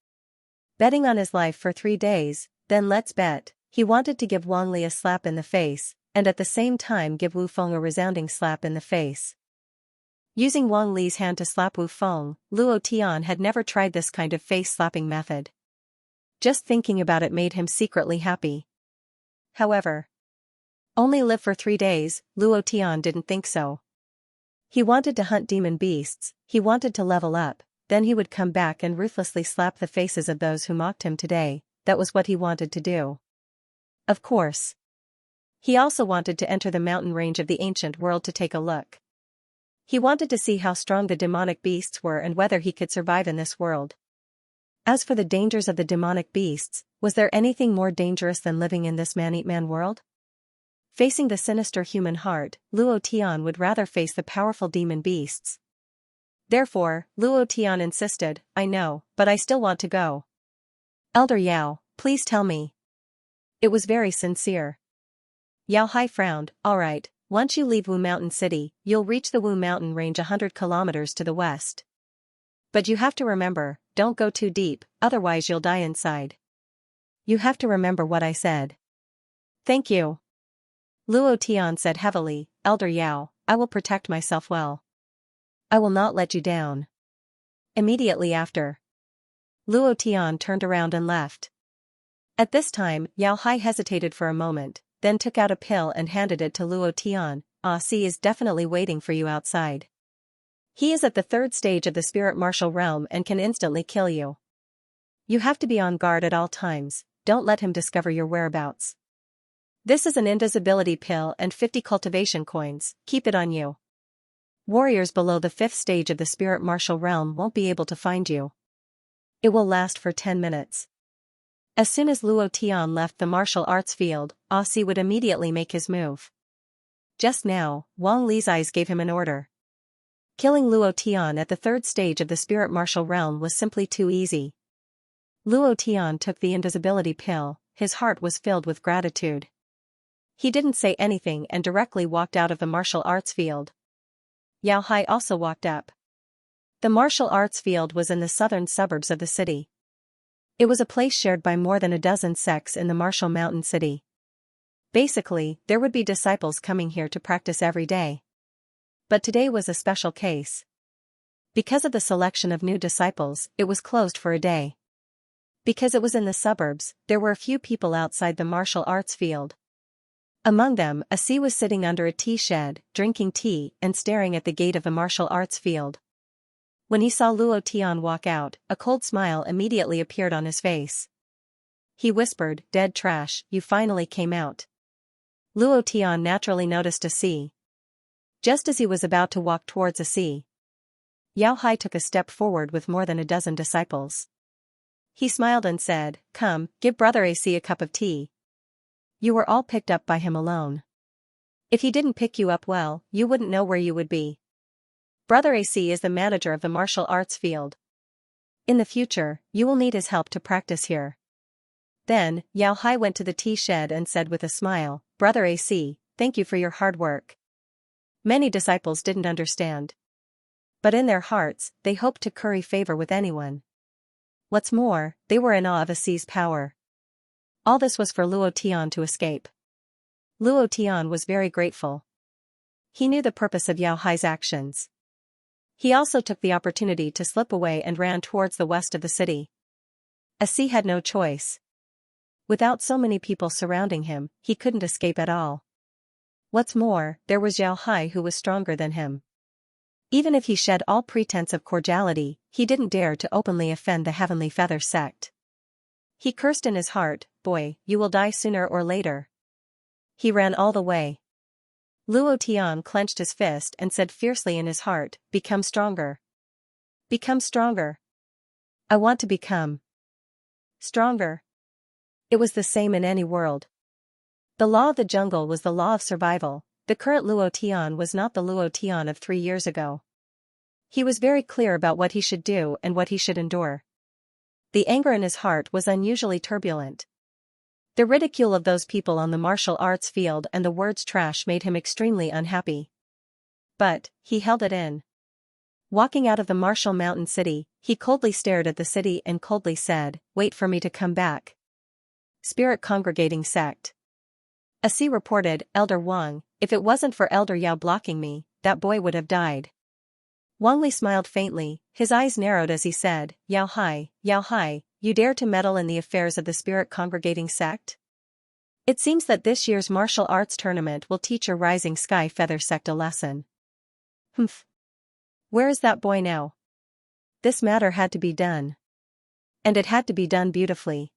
Betting on his life for 3 days, then let's bet. He wanted to give Wang Li a slap in the face, and at the same time give Wu Feng a resounding slap in the face. Using Wang Li's hand to slap Wu Feng, Luo Tian had never tried this kind of face-slapping method. Just thinking about it made him secretly happy. However, only live for 3 days, Luo Tian didn't think so. He wanted to hunt demon beasts, he wanted to level up, then he would come back and ruthlessly slap the faces of those who mocked him today. That was what he wanted to do. Of course. He also wanted to enter the mountain range of the ancient world to take a look. He wanted to see how strong the demonic beasts were and whether he could survive in this world. As for the dangers of the demonic beasts, was there anything more dangerous than living in this man-eat-man world? Facing the sinister human heart, Luo Tian would rather face the powerful demon beasts. Therefore, Luo Tian insisted, I know, but I still want to go. Elder Yao, please tell me. It was very sincere. Yao Hai frowned, alright, once you leave Wu Mountain City, you'll reach the Wu Mountain range 100 kilometers to the west. But you have to remember, don't go too deep, otherwise you'll die inside. You have to remember what I said. Thank you. Luo Tian said heavily, Elder Yao, I will protect myself well. I will not let you down. Immediately after, Luo Tian turned around and left. At this time, Yao Hai hesitated for a moment, then took out a pill and handed it to Luo Tian. Si is definitely waiting for you outside. He is at the 3rd stage of the spirit martial realm and can instantly kill you. You have to be on guard at all times, don't let him discover your whereabouts. This is an invisibility pill and 50 cultivation coins, keep it on you. Warriors below the 5th stage of the spirit martial realm won't be able to find you. It will last for 10 minutes. As soon as Luo Tian left the martial arts field, Aussie would immediately make his move. Just now, Wang Li's eyes gave him an order. Killing Luo Tian at the 3rd stage of the spirit martial realm was simply too easy. Luo Tian took the invisibility pill, his heart was filled with gratitude. He didn't say anything and directly walked out of the martial arts field. Yao Hai also walked up. The martial arts field was in the southern suburbs of the city. It was a place shared by more than a dozen sects in the Martial Mountain City. Basically, there would be disciples coming here to practice every day. But today was a special case. Because of the selection of new disciples, it was closed for a day. Because it was in the suburbs, there were a few people outside the martial arts field. Among them, Asi was sitting under a tea shed, drinking tea and staring at the gate of the martial arts field. When he saw Luo Tian walk out, a cold smile immediately appeared on his face. He whispered, "Dead trash, you finally came out." Luo Tian naturally noticed Asi. Just as he was about to walk towards Asi, Yao Hai took a step forward with more than a dozen disciples. He smiled and said, "Come, give Brother Asi a cup of tea. You were all picked up by him alone. If he didn't pick you up well, you wouldn't know where you would be. Brother Asi is the manager of the martial arts field. In the future, you will need his help to practice here." Then, Yao Hai went to the tea shed and said with a smile, "Brother Asi, thank you for your hard work." Many disciples didn't understand. But in their hearts, they hoped to curry favor with anyone. What's more, they were in awe of Asi's power. All this was for Luo Tian to escape. Luo Tian was very grateful. He knew the purpose of Yao Hai's actions. He also took the opportunity to slip away and ran towards the west of the city. Asi had no choice. Without so many people surrounding him, he couldn't escape at all. What's more, there was Yao Hai who was stronger than him. Even if he shed all pretense of cordiality, he didn't dare to openly offend the Heavenly Feather sect. He cursed in his heart, "Boy, you will die sooner or later." He ran all the way. Luo Tian clenched his fist and said fiercely in his heart, "Become stronger. Become stronger. I want to become stronger." It was the same in any world. The law of the jungle was the law of survival. The current Luo Tian was not the Luo Tian of 3 years ago. He was very clear about what he should do and what he should endure. The anger in his heart was unusually turbulent. The ridicule of those people on the martial arts field and the words trash made him extremely unhappy. But, he held it in. Walking out of the Martial Mountain City, he coldly stared at the city and coldly said, "Wait for me to come back." Spirit Congregating Sect. Asi reported, "Elder Wang, if it wasn't for Elder Yao blocking me, that boy would have died." Wang Li smiled faintly, his eyes narrowed as he said, Yao Hai, you dare to meddle in the affairs of the Spirit Congregating Sect? It seems that this year's martial arts tournament will teach your Rising Sky Feather Sect a lesson." "Humph. Where is that boy now?" This matter had to be done. And it had to be done beautifully.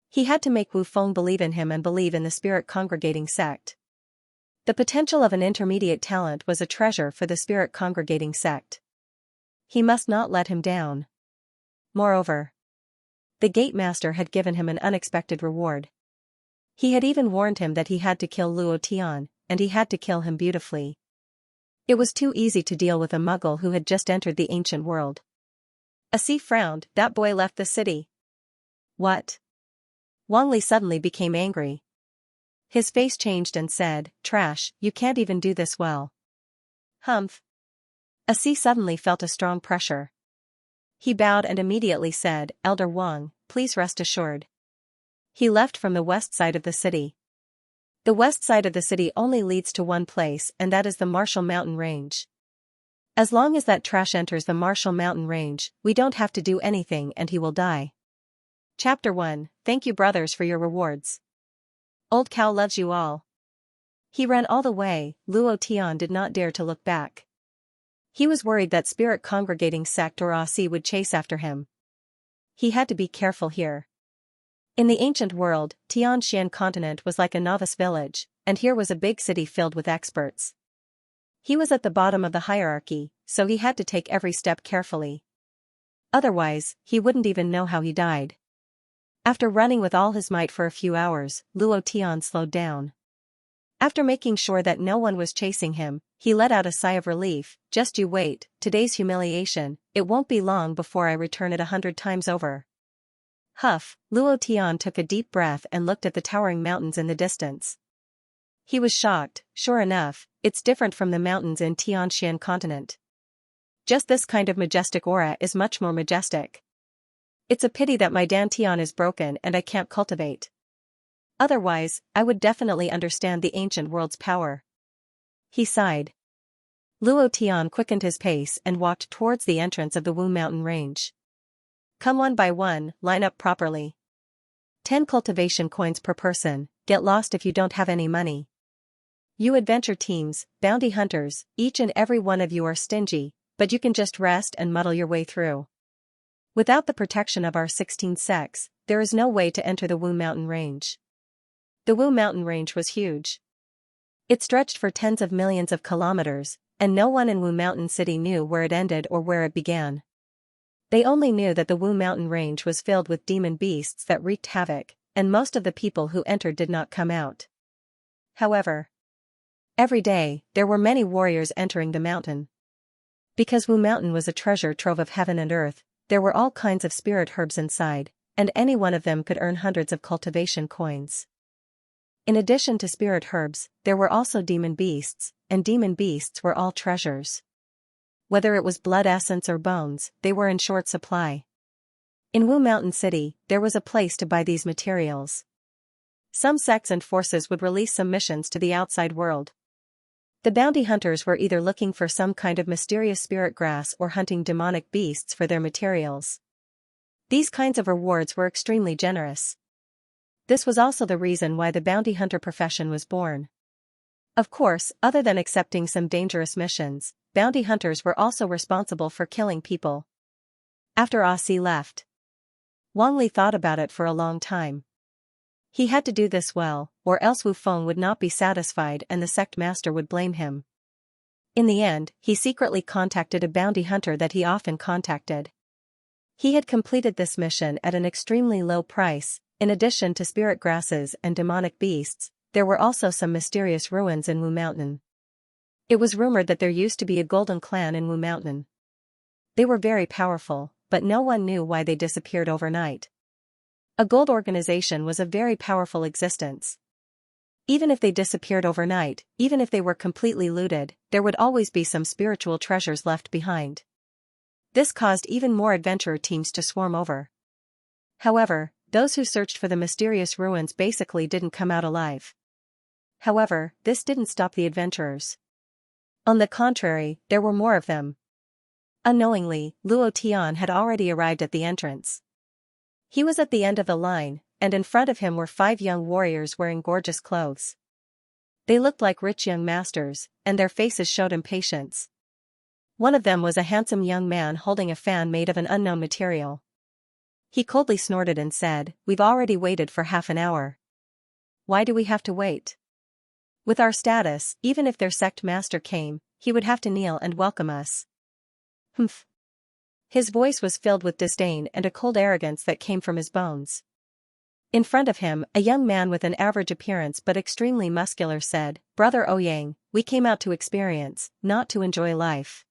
He had to make Wu Feng believe in him and believe in the Spirit Congregating Sect. The potential of an intermediate talent was a treasure for the Spirit Congregating Sect. He must not let him down. Moreover, the Gate Master had given him an unexpected reward. He had even warned him that he had to kill Luo Tian, and he had to kill him beautifully. It was too easy to deal with a muggle who had just entered the ancient world. Asi frowned, "That boy left the city." "What?" Wang Li suddenly became angry. His face changed and said, "Trash, you can't even do this well." "Humph." Asi suddenly felt a strong pressure. He bowed and immediately said, "Elder Wang, please rest assured." He left from the west side of the city. The west side of the city only leads to one place, and that is the Martial Mountain Range. As long as that trash enters the Martial Mountain Range, we don't have to do anything and he will die. Chapter 1, Thank you brothers for your rewards. Old Cow loves you all. He ran all the way. Luo Tian did not dare to look back. He was worried that Spirit Congregating Sect or Asi would chase after him. He had to be careful here. In the ancient world, Tianxian continent was like a novice village, and here was a big city filled with experts. He was at the bottom of the hierarchy, so he had to take every step carefully. Otherwise, he wouldn't even know how he died. After running with all his might for a few hours, Luo Tian slowed down. After making sure that no one was chasing him, he let out a sigh of relief. Just you wait, today's humiliation, it won't be long before I return it 100 times over. Huff, Luo Tian took a deep breath and looked at the towering mountains in the distance. He was shocked. Sure enough, it's different from the mountains in Xianxia continent. Just this kind of majestic aura is much more majestic. It's a pity that my dantian is broken and I can't cultivate. Otherwise, I would definitely understand the ancient world's power. He sighed. Luo Tian quickened his pace and walked towards the entrance of the Wu mountain range. Come one by one, line up properly. 10 cultivation coins per person, get lost if you don't have any money. You adventure teams, bounty hunters, each and every one of you are stingy, but you can just rest and muddle your way through. Without the protection of our 16 sects, there is no way to enter the Wu mountain range. The Wu mountain range was huge. It stretched for tens of millions of kilometers, and no one in Wu mountain city knew where it ended or where it began. They only knew that the Wu mountain range was filled with demon beasts that wreaked havoc, and most of the people who entered did not come out. However, every day, there were many warriors entering the mountain. Because Wu mountain was a treasure trove of heaven and earth, there were all kinds of spirit herbs inside, and any one of them could earn hundreds of cultivation coins. In addition to spirit herbs, there were also demon beasts, and demon beasts were all treasures. Whether it was blood essence or bones, they were in short supply. In Wu Mountain City, there was a place to buy these materials. Some sects and forces would release some missions to the outside world. The bounty hunters were either looking for some kind of mysterious spirit grass or hunting demonic beasts for their materials. These kinds of rewards were extremely generous. This was also the reason why the bounty hunter profession was born. Of course, other than accepting some dangerous missions, bounty hunters were also responsible for killing people. After Aussie left, Wang Li thought about it for a long time. He had to do this well, or else Wu Feng would not be satisfied and the sect master would blame him. In the end, he secretly contacted a bounty hunter that he often contacted. He had completed this mission at an extremely low price. In addition to spirit grasses and demonic beasts, there were also some mysterious ruins in Wu Mountain. It was rumored that there used to be a golden clan in Wu Mountain. They were very powerful, but no one knew why they disappeared overnight. A gold organization was a very powerful existence. Even if they disappeared overnight, even if they were completely looted, there would always be some spiritual treasures left behind. This caused even more adventurer teams to swarm over. However, those who searched for the mysterious ruins basically didn't come out alive. However, this didn't stop the adventurers. On the contrary, there were more of them. Unknowingly, Luo Tian had already arrived at the entrance. He was at the end of the line, and in front of him were 5 young warriors wearing gorgeous clothes. They looked like rich young masters, and their faces showed impatience. One of them was a handsome young man holding a fan made of an unknown material. He coldly snorted and said, "We've already waited for half an hour. Why do we have to wait? With our status, even if their sect master came, he would have to kneel and welcome us." Humph. His voice was filled with disdain and a cold arrogance that came from his bones. In front of him, a young man with an average appearance but extremely muscular said, "Brother Ouyang, we came out to experience, not to enjoy life.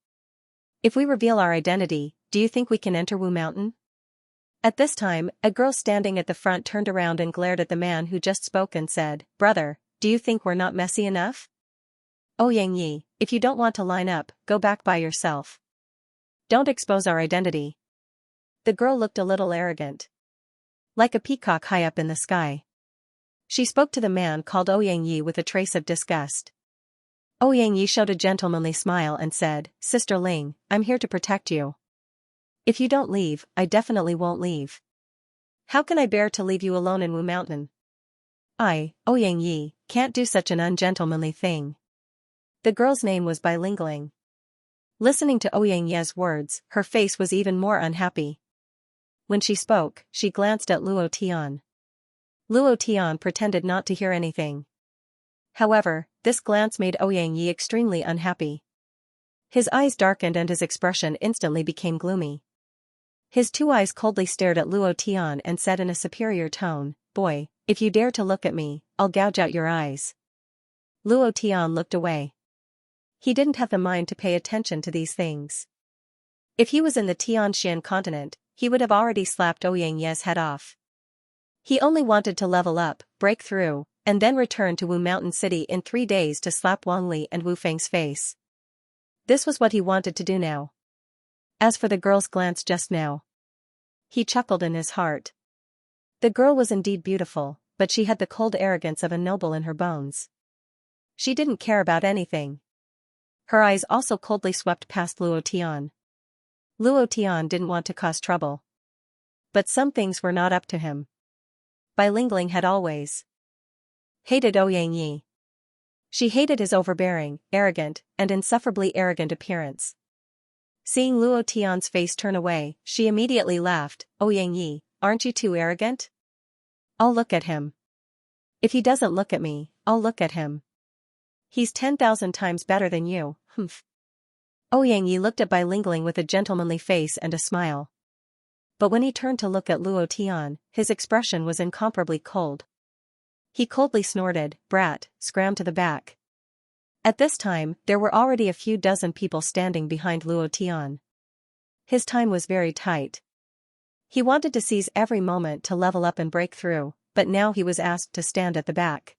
If we reveal our identity, do you think we can enter Wu Mountain?" At this time, a girl standing at the front turned around and glared at the man who just spoke and said, "Brother, do you think we're not messy enough? Ouyang Yi, if you don't want to line up, go back by yourself. Don't expose our identity." The girl looked a little arrogant. Like a peacock high up in the sky. She spoke to the man called Ouyang Yi with a trace of disgust. Ouyang Yi showed a gentlemanly smile and said, "Sister Ling, I'm here to protect you. If you don't leave, I definitely won't leave. How can I bear to leave you alone in Wu Mountain? I, Ouyang Yi, can't do such an ungentlemanly thing." The girl's name was Bai Lingling. Listening to Ouyang Yi's words, her face was even more unhappy. When she spoke, she glanced at Luo Tian. Luo Tian pretended not to hear anything. However, this glance made Ouyang extremely unhappy. His eyes darkened and his expression instantly became gloomy. His two eyes coldly stared at Luo Tian and said in a superior tone, "Boy, if you dare to look at me, I'll gouge out your eyes." Luo Tian looked away. He didn't have the mind to pay attention to these things. If he was in the Tianxian continent, he would have already slapped Ouyang's head off. He only wanted to level up, break through, and then return to Wu Mountain City in 3 days to slap Wang Li and Wu Feng's face. This was what he wanted to do now. As for the girl's glance just now, he chuckled in his heart. The girl was indeed beautiful, but she had the cold arrogance of a noble in her bones. She didn't care about anything. Her eyes also coldly swept past Luo Tian. Luo Tian didn't want to cause trouble. But some things were not up to him. Bai Lingling had always hated Ouyang. She hated his overbearing, arrogant, and insufferably arrogant appearance. Seeing Luo Tian's face turn away, she immediately laughed. "Ouyang, aren't you too arrogant? I'll look at him. If he doesn't look at me, I'll look at him. He's 10,000 times better than you, humph." Ouyang looked at Bai Lingling with a gentlemanly face and a smile. But when he turned to look at Luo Tian, his expression was incomparably cold. He coldly snorted, "Brat, scram to the back." At this time, there were already a few dozen people standing behind Luo Tian. His time was very tight. He wanted to seize every moment to level up and break through, but now he was asked to stand at the back.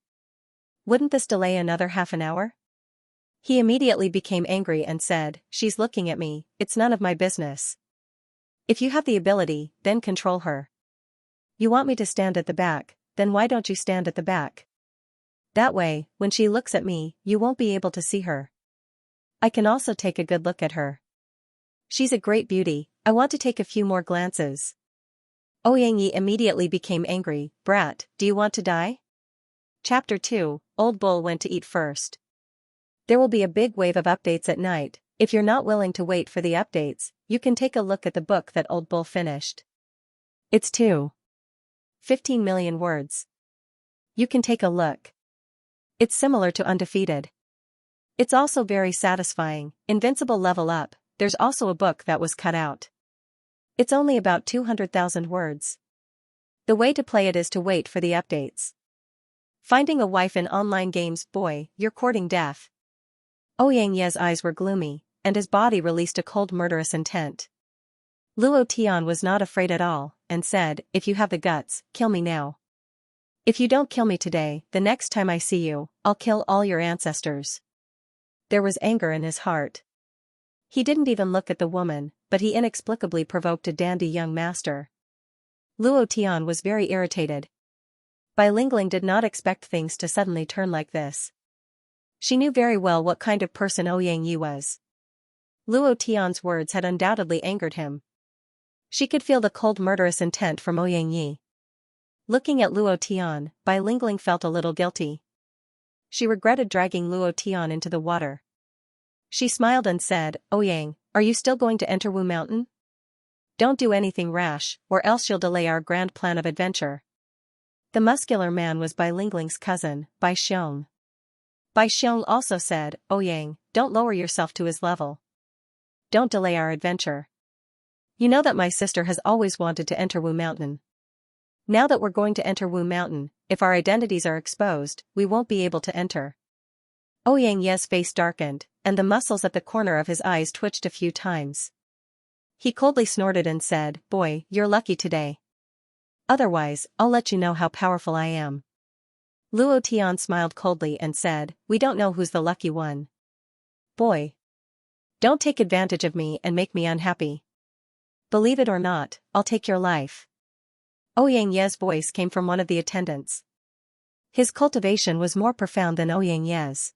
Wouldn't this delay another half an hour? He immediately became angry and said, "She's looking at me, it's none of my business. If you have the ability, then control her. You want me to stand at the back, then why don't you stand at the back? That way, when she looks at me, you won't be able to see her. I can also take a good look at her. She's a great beauty, I want to take a few more glances." Ouyang immediately became angry. "Brat, do you want to die?" Chapter 2, Old Bull went to eat first. There will be a big wave of updates at night. If you're not willing to wait for the updates, you can take a look at the book that Old Bull finished. It's 15 million words. You can take a look. It's similar to Undefeated. It's also very satisfying. Invincible Level Up. There's also a book that was cut out. It's only about 200,000 words. The way to play it is to wait for the updates. Finding a wife in online games. Boy, you're courting death. Ouyang's eyes were gloomy, and his body released a cold murderous intent. Luo Tian was not afraid at all, and said, "If you have the guts, kill me now. If you don't kill me today, the next time I see you, I'll kill all your ancestors." There was anger in his heart. He didn't even look at the woman, but he inexplicably provoked a dandy young master. Luo Tian was very irritated. Bai Lingling did not expect things to suddenly turn like this. She knew very well what kind of person Ouyang was. Luo Tian's words had undoubtedly angered him. She could feel the cold murderous intent from Ouyang. Looking at Luo Tian, Bai Lingling felt a little guilty. She regretted dragging Luo Tian into the water. She smiled and said, "Ouyang, are you still going to enter Wu Mountain? Don't do anything rash, or else you'll delay our grand plan of adventure." The muscular man was Bai Lingling's cousin, Bai Xiong. Bai Xiong also said, "Ouyang, don't lower yourself to his level. Don't delay our adventure. You know that my sister has always wanted to enter Wu Mountain. Now that we're going to enter Wu Mountain, if our identities are exposed, we won't be able to enter." Ouyang's face darkened, and the muscles at the corner of his eyes twitched a few times. He coldly snorted and said, "Boy, you're lucky today. Otherwise, I'll let you know how powerful I am." Luo Tian smiled coldly and said, "We don't know who's the lucky one. Boy, don't take advantage of me and make me unhappy. Believe it or not, I'll take your life." Ouyang's voice came from one of the attendants. His cultivation was more profound than Ouyang's.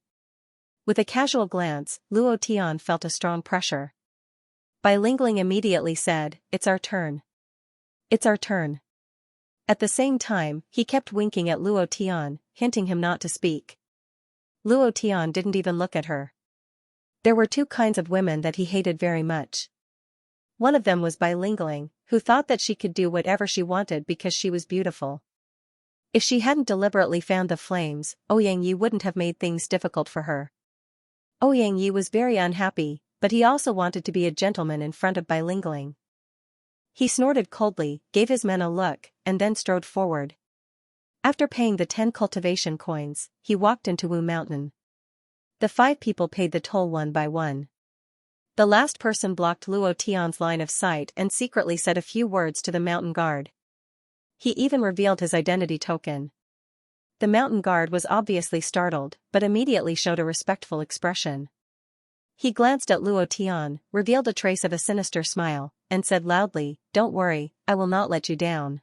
With a casual glance, Luo Tian felt a strong pressure. Bai Lingling immediately said, "It's our turn. It's our turn." At the same time, he kept winking at Luo Tian, hinting him not to speak. Luo Tian didn't even look at her. There were two kinds of women that he hated very much. One of them was Bai Lingling, who thought that she could do whatever she wanted because she was beautiful. If she hadn't deliberately fanned the flames, Ouyang wouldn't have made things difficult for her. Ouyang was very unhappy, but he also wanted to be a gentleman in front of Bai Lingling. He snorted coldly, gave his men a look, and then strode forward. After paying the 10 cultivation coins, he walked into Wu Mountain. The 5 people paid the toll one by one. The last person blocked Luo Tian's line of sight and secretly said a few words to the mountain guard. He even revealed his identity token. The mountain guard was obviously startled, but immediately showed a respectful expression. He glanced at Luo Tian, revealed a trace of a sinister smile, and said loudly, "Don't worry, I will not let you down."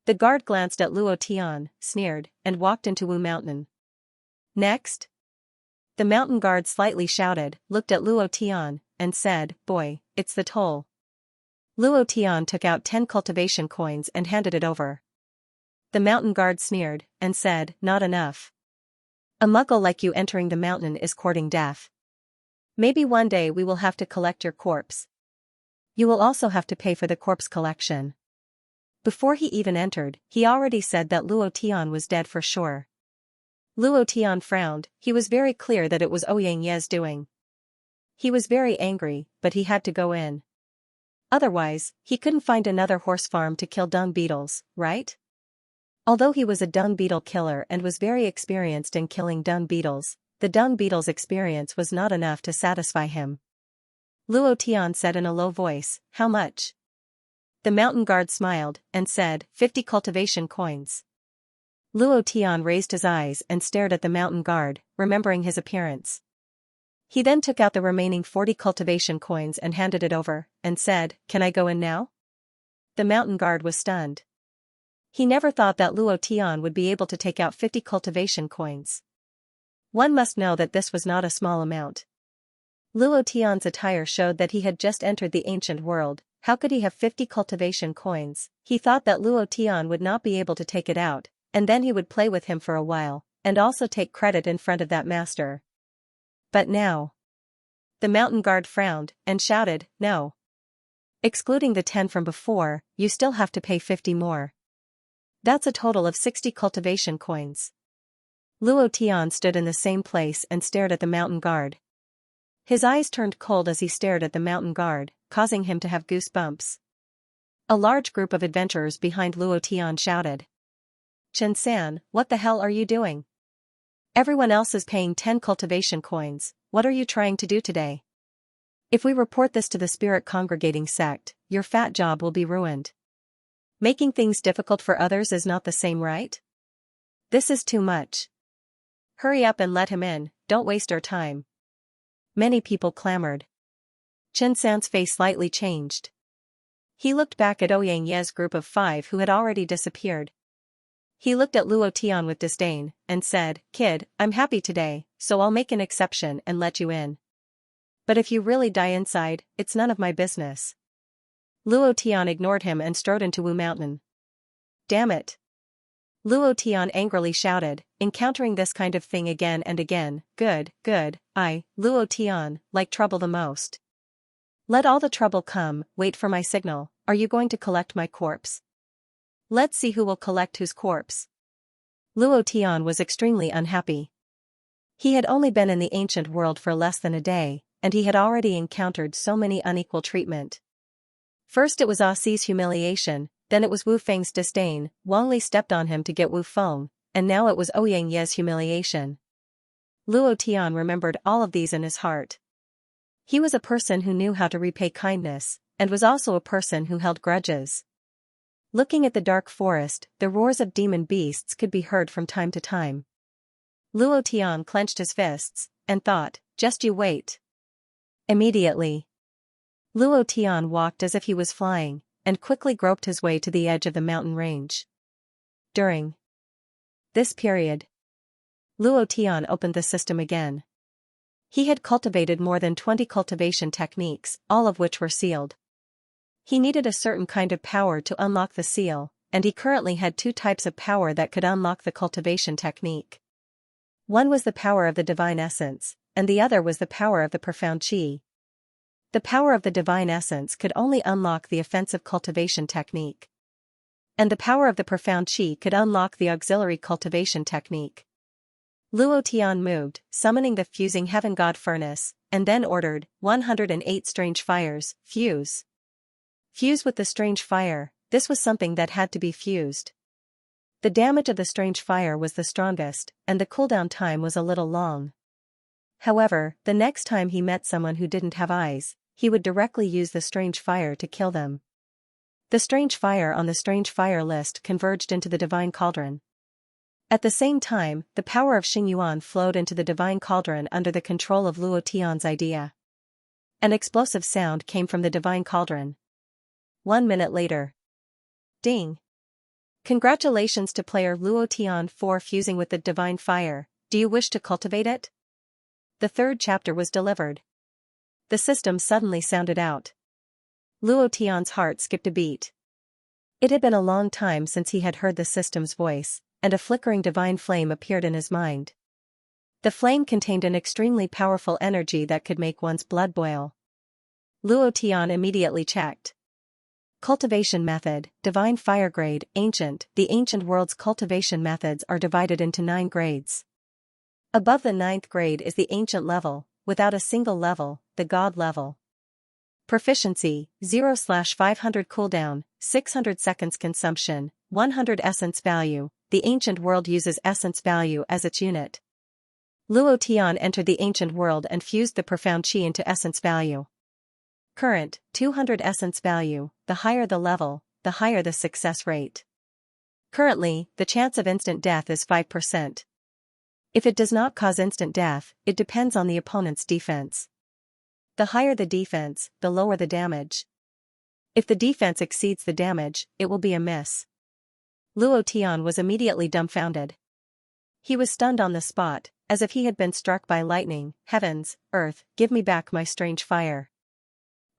The guard glanced at Luo Tian, sneered, and walked into Wu Mountain. Next? The mountain guard slightly shouted, looked at Luo Tian, and said, "Boy, it's the toll." Luo Tian took out 10 cultivation coins and handed it over. The mountain guard sneered, and said, "Not enough. A muggle like you entering the mountain is courting death. Maybe one day we will have to collect your corpse. You will also have to pay for the corpse collection." Before he even entered, he already said that Luo Tian was dead for sure. Luo Tian frowned. He was very clear that it was Ouyang's doing. He was very angry, but he had to go in. Otherwise, he couldn't find another horse farm to kill dung beetles, right? Although he was a dung beetle killer and was very experienced in killing dung beetles, the dung beetle's experience was not enough to satisfy him. Luo Tian said in a low voice, "How much?" The mountain guard smiled, and said, 50 cultivation coins. Luo Tian raised his eyes and stared at the mountain guard, remembering his appearance. He then took out the remaining 40 cultivation coins and handed it over, and said, "Can I go in now?" The mountain guard was stunned. He never thought that Luo Tian would be able to take out 50 cultivation coins. One must know that this was not a small amount. Luo Tian's attire showed that he had just entered the ancient world. How could he have 50 cultivation coins? He thought that Luo Tian would not be able to take it out, and then he would play with him for a while, and also take credit in front of that master. But now. The mountain guard frowned, and shouted, "No. Excluding the 10 from before, you still have to pay 50 more. That's a total of 60 cultivation coins." Luo Tian stood in the same place and stared at the mountain guard. His eyes turned cold as he stared at the mountain guard, causing him to have goosebumps. A large group of adventurers behind Luo Tian shouted, "Chen San, what the hell are you doing? Everyone else is paying 10 cultivation coins, what are you trying to do today? If we report this to the spirit congregating sect, your fat job will be ruined. Making things difficult for others is not the same, right? This is too much. Hurry up and let him in, don't waste our time." Many people clamored. Chen San's face slightly changed. He looked back at Ouyang's group of 5 who had already disappeared. He looked at Luo Tian with disdain, and said, "Kid, I'm happy today, so I'll make an exception and let you in. But if you really die inside, it's none of my business." Luo Tian ignored him and strode into Wu Mountain. "Damn it!" Luo Tian angrily shouted, encountering this kind of thing again and again. Good, Luo Tian, like trouble the most. Let all the trouble come, wait for my signal. Are you going to collect my corpse? Let's see who will collect whose corpse. Luo Tian was extremely unhappy. He had only been in the ancient world for less than a day, and he had already encountered so many unequal treatment. First it was Ah Si's humiliation, then it was Wu Feng's disdain. Wang Li stepped on him to get Wu Feng, and now it was Ouyang's humiliation. Luo Tian remembered all of these in his heart. He was a person who knew how to repay kindness, and was also a person who held grudges. Looking at the dark forest, the roars of demon beasts could be heard from time to time. Luo Tian clenched his fists, and thought, "Just you wait." Immediately, Luo Tian walked as if he was flying, and quickly groped his way to the edge of the mountain range. During this period, Luo Tian opened the system again. He had cultivated more than 20 cultivation techniques, all of which were sealed. He needed a certain kind of power to unlock the seal, and he currently had 2 types of power that could unlock the cultivation technique. One was the power of the divine essence, and the other was the power of the profound qi. The power of the divine essence could only unlock the offensive cultivation technique. And the power of the profound qi could unlock the auxiliary cultivation technique. Luo Tian moved, summoning the fusing heaven god furnace, and then ordered 108 strange fires, fuse. Fuse with the strange fire, this was something that had to be fused. The damage of the strange fire was the strongest, and the cooldown time was a little long. However, the next time he met someone who didn't have eyes, he would directly use the strange fire to kill them. The strange fire on the strange fire list converged into the divine cauldron. At the same time, the power of Xingyuan flowed into the divine cauldron under the control of Luo Tian's idea. An explosive sound came from the divine cauldron. 1 minute later. Ding! Congratulations to player Luo Tian for fusing with the divine fire. Do you wish to cultivate it? The third chapter was delivered. The system suddenly sounded out. Luo Tian's heart skipped a beat. It had been a long time since he had heard the system's voice, and a flickering divine flame appeared in his mind. The flame contained an extremely powerful energy that could make one's blood boil. Luo Tian immediately checked. Cultivation method, divine fire grade, ancient. The ancient world's cultivation methods are divided into 9 grades. Above the 9th grade is the ancient level, without a single level, the god level. Proficiency, 0/500 cooldown, 600 seconds consumption, 100 essence value. The ancient world uses essence value as its unit. Luo Tian entered the ancient world and fused the profound qi into essence value. Current, 200 essence value. The higher the level, the higher the success rate. Currently, the chance of instant death is 5%. If it does not cause instant death, it depends on the opponent's defense. The higher the defense, the lower the damage. If the defense exceeds the damage, it will be a miss. Luo Tian was immediately dumbfounded. He was stunned on the spot, as if he had been struck by lightning. Heavens, earth, give me back my strange fire.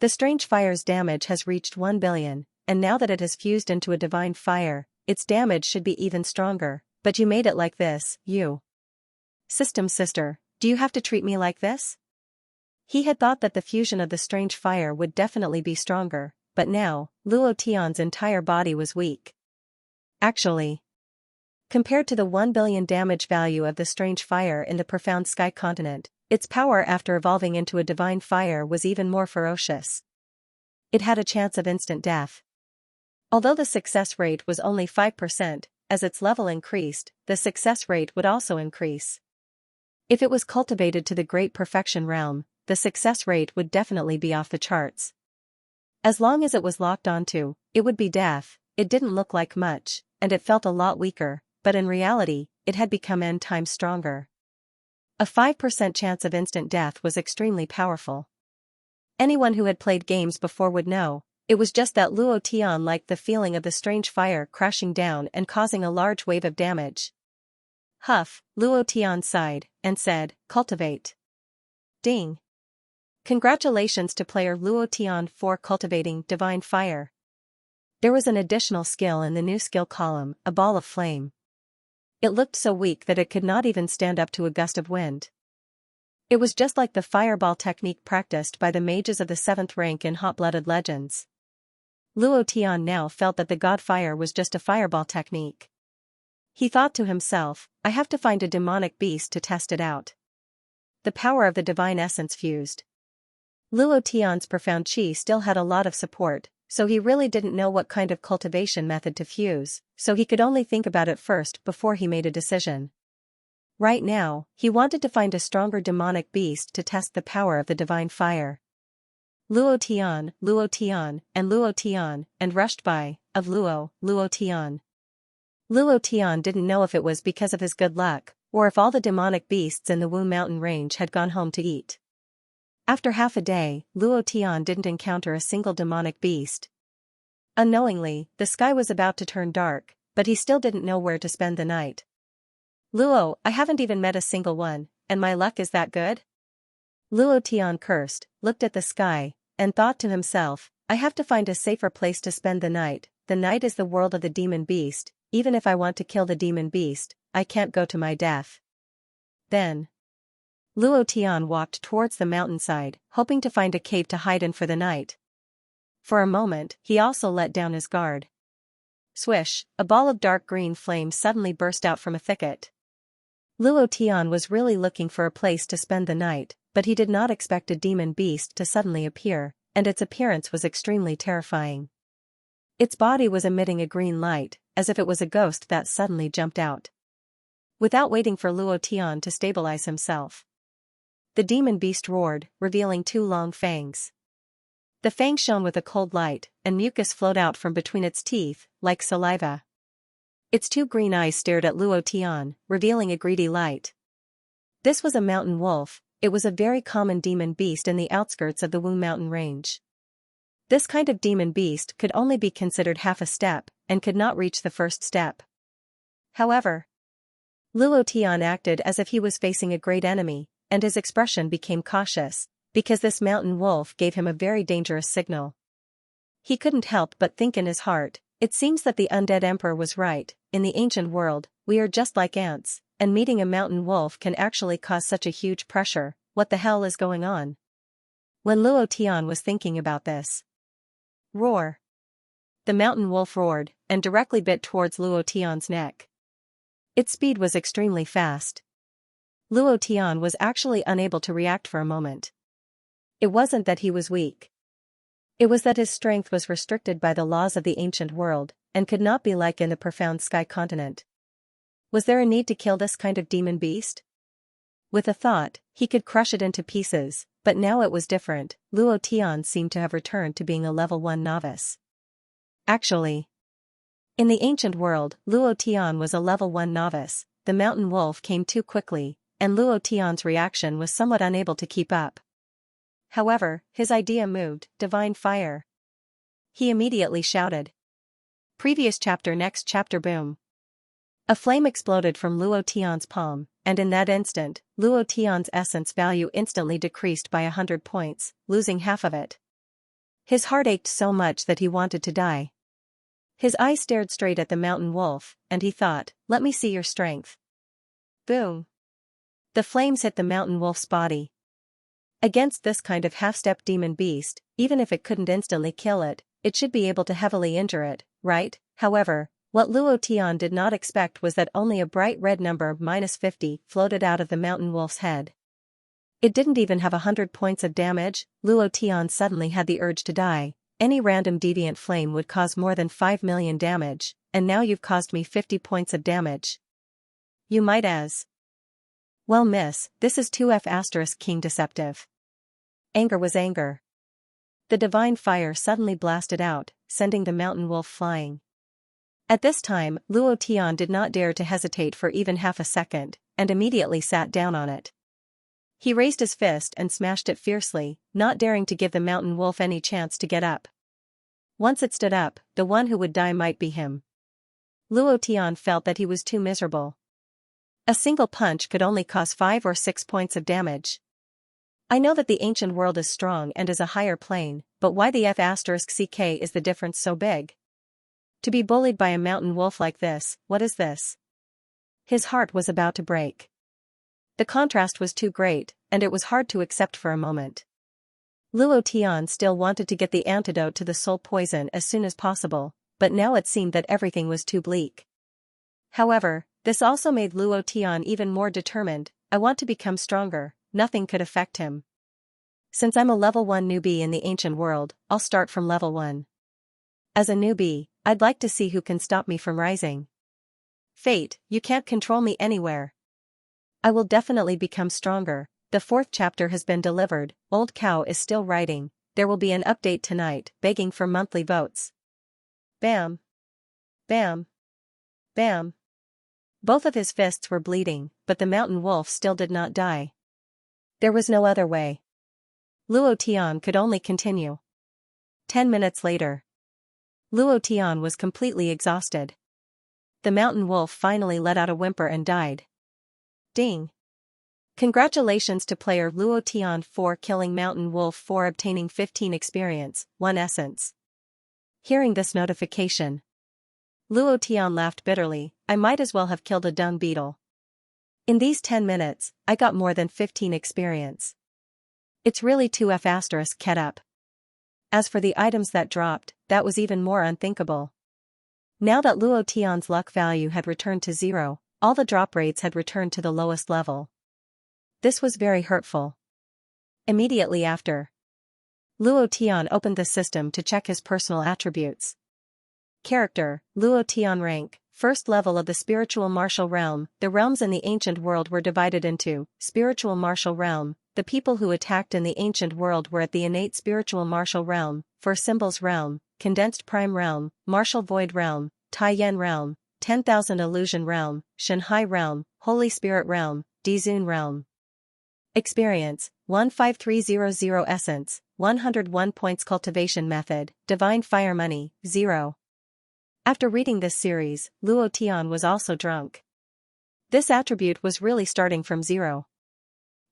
The strange fire's damage has reached 1 billion, and now that it has fused into a divine fire, its damage should be even stronger, but you made it like this, you. System sister, do you have to treat me like this? He had thought that the fusion of the strange fire would definitely be stronger, but now, Luo Tian's entire body was weak. Actually, compared to the 1 billion damage value of the strange fire in the profound sky continent, its power after evolving into a divine fire was even more ferocious. It had a chance of instant death. Although the success rate was only 5%, as its level increased, the success rate would also increase. If it was cultivated to the great perfection realm, the success rate would definitely be off the charts. As long as it was locked onto, it would be death. It didn't look like much, and it felt a lot weaker, but in reality, it had become n times stronger. A 5% chance of instant death was extremely powerful. Anyone who had played games before would know, it was just that Luo Tian liked the feeling of the strange fire crashing down and causing a large wave of damage. Huff, Luo Tian sighed, and said, cultivate. Ding. Congratulations to player Luo Tian for cultivating divine fire. There was an additional skill in the new skill column, a ball of flame. It looked so weak that it could not even stand up to a gust of wind. It was just like the fireball technique practiced by the mages of the 7th rank in Hot-Blooded Legends. Luo Tian now felt that the god fire was just a fireball technique. He thought to himself, I have to find a demonic beast to test it out. The power of the divine essence fused. Luo Tian's profound qi still had a lot of support, so he really didn't know what kind of cultivation method to fuse, so he could only think about it first before he made a decision. Right now, he wanted to find a stronger demonic beast to test the power of the divine fire. Luo Tian, and rushed by, of Luo Tian. Luo Tian didn't know if it was because of his good luck, or if all the demonic beasts in the Wu Mountain range had gone home to eat. After half a day, Luo Tian didn't encounter a single demonic beast. Unknowingly, the sky was about to turn dark, but he still didn't know where to spend the night. Luo, I haven't even met a single one, and my luck is that good? Luo Tian cursed, looked at the sky, and thought to himself, I have to find a safer place to spend the night. The night is the world of the demon beast. Even if I want to kill the demon beast, I can't go to my death. Then Luo Tian walked towards the mountainside, hoping to find a cave to hide in for the night. For a moment, he also let down his guard. Swish, a ball of dark green flame suddenly burst out from a thicket. Luo Tian was really looking for a place to spend the night, but he did not expect a demon beast to suddenly appear, and its appearance was extremely terrifying. Its body was emitting a green light, as if it was a ghost that suddenly jumped out. Without waiting for Luo Tian to stabilize himself, the demon beast roared, revealing 2 long fangs. The fangs shone with a cold light, and mucus flowed out from between its teeth, like saliva. Its 2 green eyes stared at Luo Tian, revealing a greedy light. This was a mountain wolf. It was a very common demon beast in the outskirts of the Wu mountain range. This kind of demon beast could only be considered half a step, and could not reach the first step. However, Luo Tian acted as if he was facing a great enemy, and his expression became cautious, because this mountain wolf gave him a very dangerous signal. He couldn't help but think in his heart, it seems that the undead emperor was right. In the ancient world, we are just like ants, and meeting a mountain wolf can actually cause such a huge pressure. What the hell is going on? When Luo Tian was thinking about this, roar! The mountain wolf roared, and directly bit towards Luo Tian's neck. Its speed was extremely fast. Luo Tian was actually unable to react for a moment. It wasn't that he was weak. It was that his strength was restricted by the laws of the ancient world, and could not be like in the profound sky continent. Was there a need to kill this kind of demon beast? With a thought, he could crush it into pieces, but now it was different. Luo Tian seemed to have returned to being a level 1 novice. Actually, in the ancient world, Luo Tian was a level 1 novice. The mountain wolf came too quickly, and Luo Tian's reaction was somewhat unable to keep up. However, his idea moved, divine fire. He immediately shouted. Previous chapter. Next chapter. Boom. A flame exploded from Luo Tian's palm, and in that instant, Luo Tian's essence value instantly decreased by 100 points, losing half of it. His heart ached so much that he wanted to die. His eyes stared straight at the mountain wolf, and he thought, let me see your strength. Boom. The flames hit the mountain wolf's body. Against this kind of half-step demon beast, even if it couldn't instantly kill it, it should be able to heavily injure it, right? However, what Luo Tian did not expect was that only a bright red number -50 floated out of the mountain wolf's head. It didn't even have 100 points of damage. Luo Tian suddenly had the urge to die. Any random deviant flame would cause more than 5 million damage, and now you've caused me 50 points of damage. You might as well miss. This is 2F** King deceptive. Anger was anger. The divine fire suddenly blasted out, sending the mountain wolf flying. At this time, Luo Tian did not dare to hesitate for even half a second, and immediately sat down on it. He raised his fist and smashed it fiercely, not daring to give the mountain wolf any chance to get up. Once it stood up, the one who would die might be him. Luo Tian felt that he was too miserable. A single punch could only cause 5 or 6 points of damage. I know that the ancient world is strong and is a higher plane, but why the F***ck is the difference so big? To be bullied by a mountain wolf like this, what is this? His heart was about to break. The contrast was too great, and it was hard to accept for a moment. Luo Tian still wanted to get the antidote to the soul poison as soon as possible, but now it seemed that everything was too bleak. However, this also made Luo Tian even more determined. I want to become stronger. Nothing could affect him. Since I'm a level 1 newbie in the ancient world, I'll start from level 1. As a newbie, I'd like to see who can stop me from rising. Fate, you can't control me anywhere. I will definitely become stronger. The 4th chapter has been delivered. Old Cow is still writing. There will be an update tonight, begging for monthly votes. Bam. Bam. Bam. Both of his fists were bleeding, but the mountain wolf still did not die. There was no other way. Luo Tian could only continue. 10 minutes later. Luo Tian was completely exhausted. The mountain wolf finally let out a whimper and died. Ding. Congratulations to player Luo Tian for killing mountain wolf for obtaining 15 experience, 1 essence. Hearing this notification, Luo Tian laughed bitterly. I might as well have killed a dung beetle. In these 10 minutes, I got more than 15 experience. It's really 2F** ket up. As for the items that dropped, that was even more unthinkable. Now that Luo Tian's luck value had returned to 0, all the drop rates had returned to the lowest level. This was very hurtful. Immediately after, Luo Tian opened the system to check his personal attributes. Character, Luo Tian rank, first level of the spiritual martial realm. The realms in the ancient world were divided into spiritual martial realm. The people who attacked in the ancient world were at the innate spiritual martial realm, for symbols realm, condensed prime realm, martial void realm, Tai Yen realm, 10,000 illusion realm, Shanghai realm, Holy Spirit realm, Dizun realm. Experience, 15300 essence, 101 points cultivation method, divine fire money, 0. After reading this series, Luo Tian was also drunk. This attribute was really starting from 0.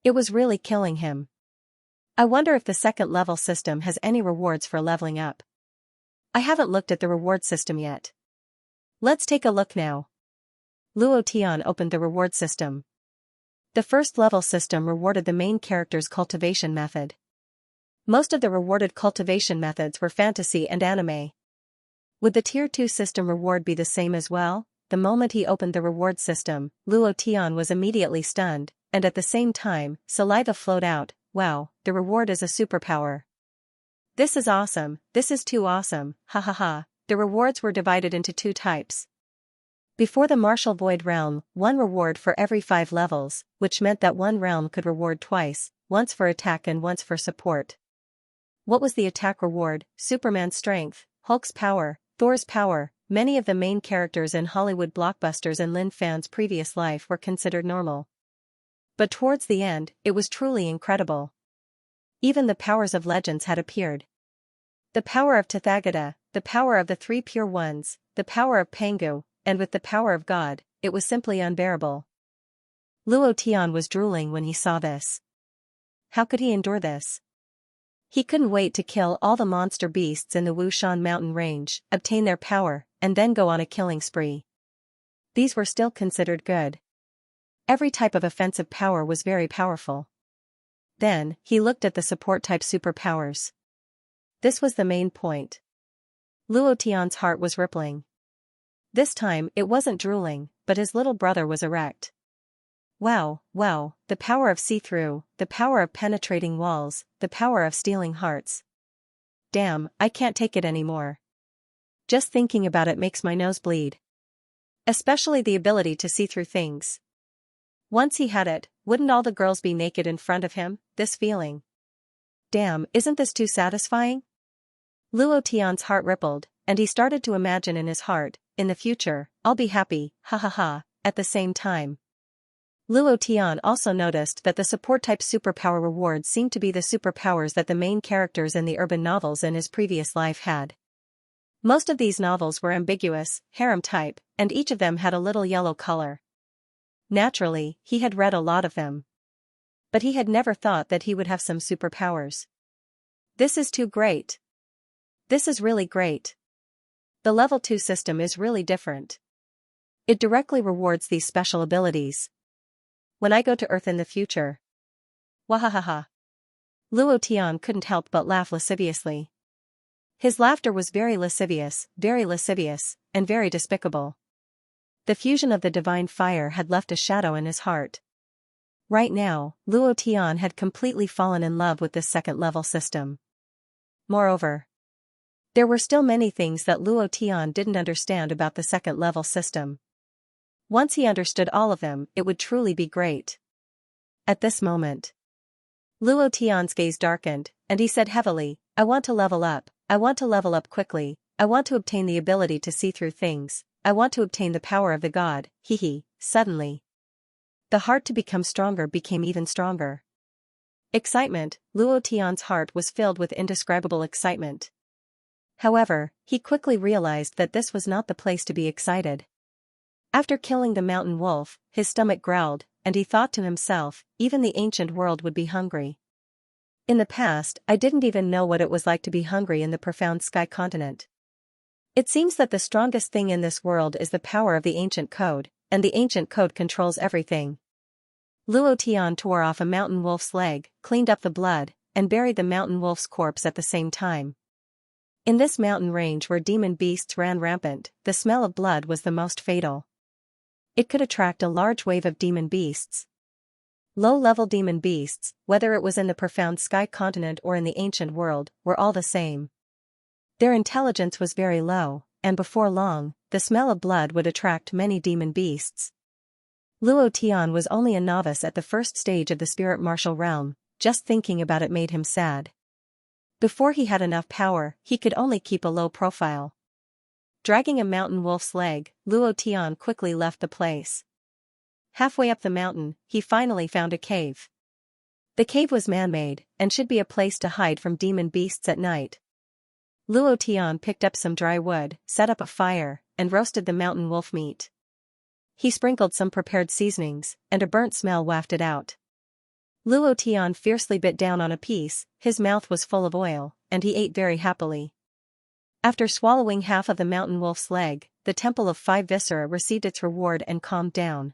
It was really killing him. I wonder if the second level system has any rewards for leveling up. I haven't looked at the reward system yet. Let's take a look now. Luo Tian opened the reward system. The first level system rewarded the main character's cultivation method. Most of the rewarded cultivation methods were fantasy and anime. Would the tier 2 system reward be the same as well? The moment he opened the reward system, Luo Tian was immediately stunned, and at the same time, saliva flowed out. Wow, the reward is a superpower. This is awesome, this is too awesome, ha ha ha. The rewards were divided into 2 types. Before the martial void realm, 1 reward for every 5 levels, which meant that 1 realm could reward twice, once for attack and once for support. What was the attack reward? Superman's strength, Hulk's power, Thor's power. Many of the main characters in Hollywood blockbusters and Lin Fan's previous life were considered normal. But towards the end, it was truly incredible. Even the powers of legends had appeared. The power of Tathagata, the power of the 3 pure ones, the power of Pangu, and with the power of God, it was simply unbearable. Luo Tian was drooling when he saw this. How could he endure this? He couldn't wait to kill all the monster beasts in the Wushan mountain range, obtain their power, and then go on a killing spree. These were still considered good. Every type of offensive power was very powerful. Then, he looked at the support type superpowers. This was the main point. Luo Tian's heart was rippling. This time, it wasn't drooling, but his little brother was erect. Wow, wow, the power of see-through, the power of penetrating walls, the power of stealing hearts. Damn, I can't take it anymore. Just thinking about it makes my nose bleed. Especially the ability to see through things. Once he had it, wouldn't all the girls be naked in front of him? This feeling. Damn, isn't this too satisfying? Luo Tian's heart rippled, and he started to imagine in his heart, in the future, I'll be happy, ha ha ha, at the same time. Luo Tian also noticed that the support-type superpower rewards seemed to be the superpowers that the main characters in the urban novels in his previous life had. Most of these novels were ambiguous, harem-type, and each of them had a little yellow color. Naturally, he had read a lot of them. But he had never thought that he would have some superpowers. This is too great. This is really great. The level 2 system is really different. It directly rewards these special abilities. When I go to Earth in the future. Wahahaha. Luo Tian couldn't help but laugh lasciviously. His laughter was very lascivious, and very despicable. The fusion of the divine fire had left a shadow in his heart. Right now, Luo Tian had completely fallen in love with this second-level system. Moreover, there were still many things that Luo Tian didn't understand about the second-level system. Once he understood all of them, it would truly be great. At this moment, Luo Tian's gaze darkened, and he said heavily, I want to level up quickly, I want to obtain the ability to see through things, I want to obtain the power of the god, hehe. Suddenly, the heart to become stronger became even stronger. Excitement, Luo Tian's heart was filled with indescribable excitement. However, he quickly realized that this was not the place to be excited. After killing the mountain wolf, his stomach growled, and he thought to himself, even the ancient world would be hungry. In the past, I didn't even know what it was like to be hungry in the profound sky continent. It seems that the strongest thing in this world is the power of the ancient code, and the ancient code controls everything. Luo Tian tore off a mountain wolf's leg, cleaned up the blood, and buried the mountain wolf's corpse at the same time. In this mountain range where demon beasts ran rampant, the smell of blood was the most fatal. It could attract a large wave of demon beasts. Low-level demon beasts, whether it was in the profound sky continent or in the ancient world, were all the same. Their intelligence was very low, and before long, the smell of blood would attract many demon beasts. Luo Tian was only a novice at the first stage of the spirit martial realm. Just thinking about it made him sad. Before he had enough power, he could only keep a low profile. Dragging a mountain wolf's leg, Luo Tian quickly left the place. Halfway up the mountain, he finally found a cave. The cave was man-made, and should be a place to hide from demon beasts at night. Luo Tian picked up some dry wood, set up a fire, and roasted the mountain wolf meat. He sprinkled some prepared seasonings, and a burnt smell wafted out. Luo Tian fiercely bit down on a piece, his mouth was full of oil, and he ate very happily. After swallowing half of the mountain wolf's leg, the Temple of Five Viscera received its reward and calmed down.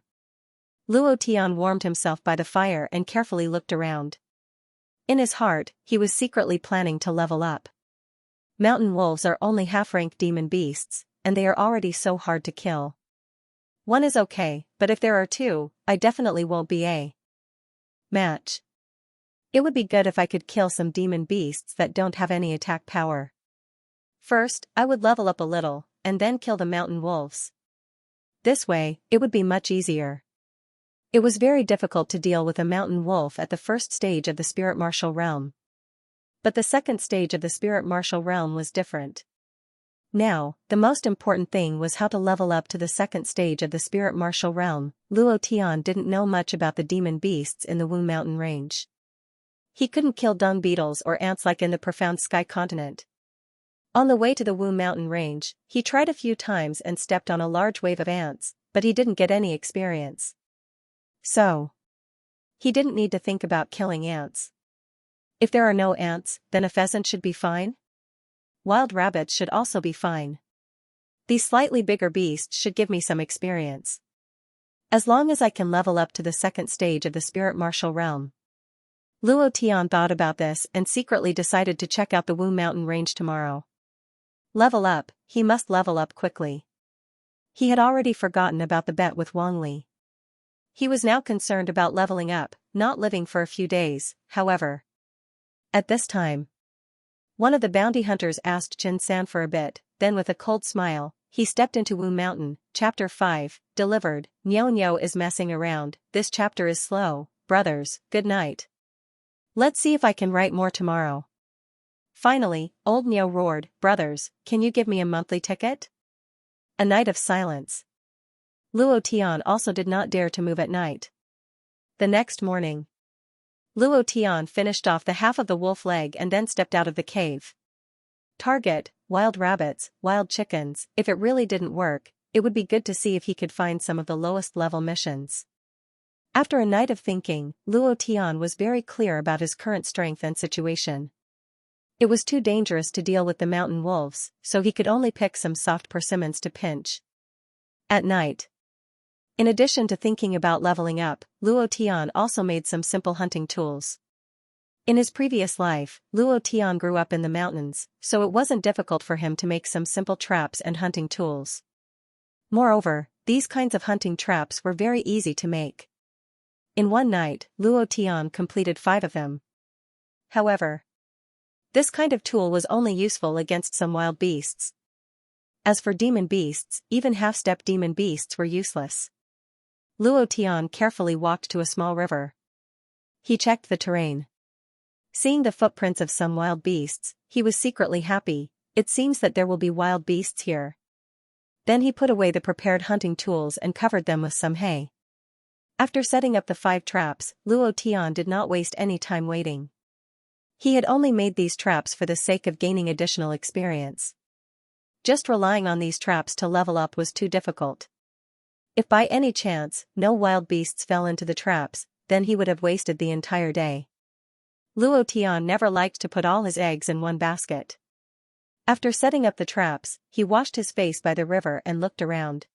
Luo Tian warmed himself by the fire and carefully looked around. In his heart, he was secretly planning to level up. Mountain wolves are only half-rank demon beasts, and they are already so hard to kill. One is okay, but if there are two, I definitely won't be a match. It would be good if I could kill some demon beasts that don't have any attack power. First, I would level up a little, and then kill the mountain wolves. This way, it would be much easier. It was very difficult to deal with a mountain wolf at the first stage of the spirit martial realm. But the second stage of the spirit martial realm was different. Now, the most important thing was how to level up to the second stage of the spirit martial realm. Luo Tian didn't know much about the demon beasts in the Wu mountain range. He couldn't kill dung beetles or ants like in the profound sky continent. On the way to the Wu mountain range, he tried a few times and stepped on a large wave of ants, but he didn't get any experience. So, he didn't need to think about killing ants. If there are no ants, then a pheasant should be fine. Wild rabbits should also be fine. These slightly bigger beasts should give me some experience. As long as I can level up to the second stage of the spirit martial realm. Luo Tian thought about this and secretly decided to check out the Wu mountain range tomorrow. Level up, he must level up quickly. He had already forgotten about the bet with Wang Li. He was now concerned about leveling up, not living for a few days, however. At this time, one of the bounty hunters asked Chen San for a bit, then with a cold smile, he stepped into Wu Mountain. Chapter 5, delivered. Nyo Nyo is messing around, this chapter is slow, brothers, good night. Let's see if I can write more tomorrow. Finally, old Nyo roared, brothers, can you give me a monthly ticket? A night of silence. Luo Tian also did not dare to move at night. The next morning, Luo Tian finished off the half of the wolf leg and then stepped out of the cave. Target, wild rabbits, wild chickens. If it really didn't work, it would be good to see if he could find some of the lowest level missions. After a night of thinking, Luo Tian was very clear about his current strength and situation. It was too dangerous to deal with the mountain wolves, so he could only pick some soft persimmons to pinch. At night, in addition to thinking about leveling up, Luo Tian also made some simple hunting tools. In his previous life, Luo Tian grew up in the mountains, so it wasn't difficult for him to make some simple traps and hunting tools. Moreover, these kinds of hunting traps were very easy to make. In one night, Luo Tian completed 5 of them. However, this kind of tool was only useful against some wild beasts. As for demon beasts, even half-step demon beasts were useless. Luo Tian carefully walked to a small river. He checked the terrain. Seeing the footprints of some wild beasts, he was secretly happy. It seems that there will be wild beasts here. Then he put away the prepared hunting tools and covered them with some hay. After setting up the 5 traps, Luo Tian did not waste any time waiting. He had only made these traps for the sake of gaining additional experience. Just relying on these traps to level up was too difficult. If by any chance, no wild beasts fell into the traps, then he would have wasted the entire day. Luo Tian never liked to put all his eggs in one basket. After setting up the traps, he washed his face by the river and looked around.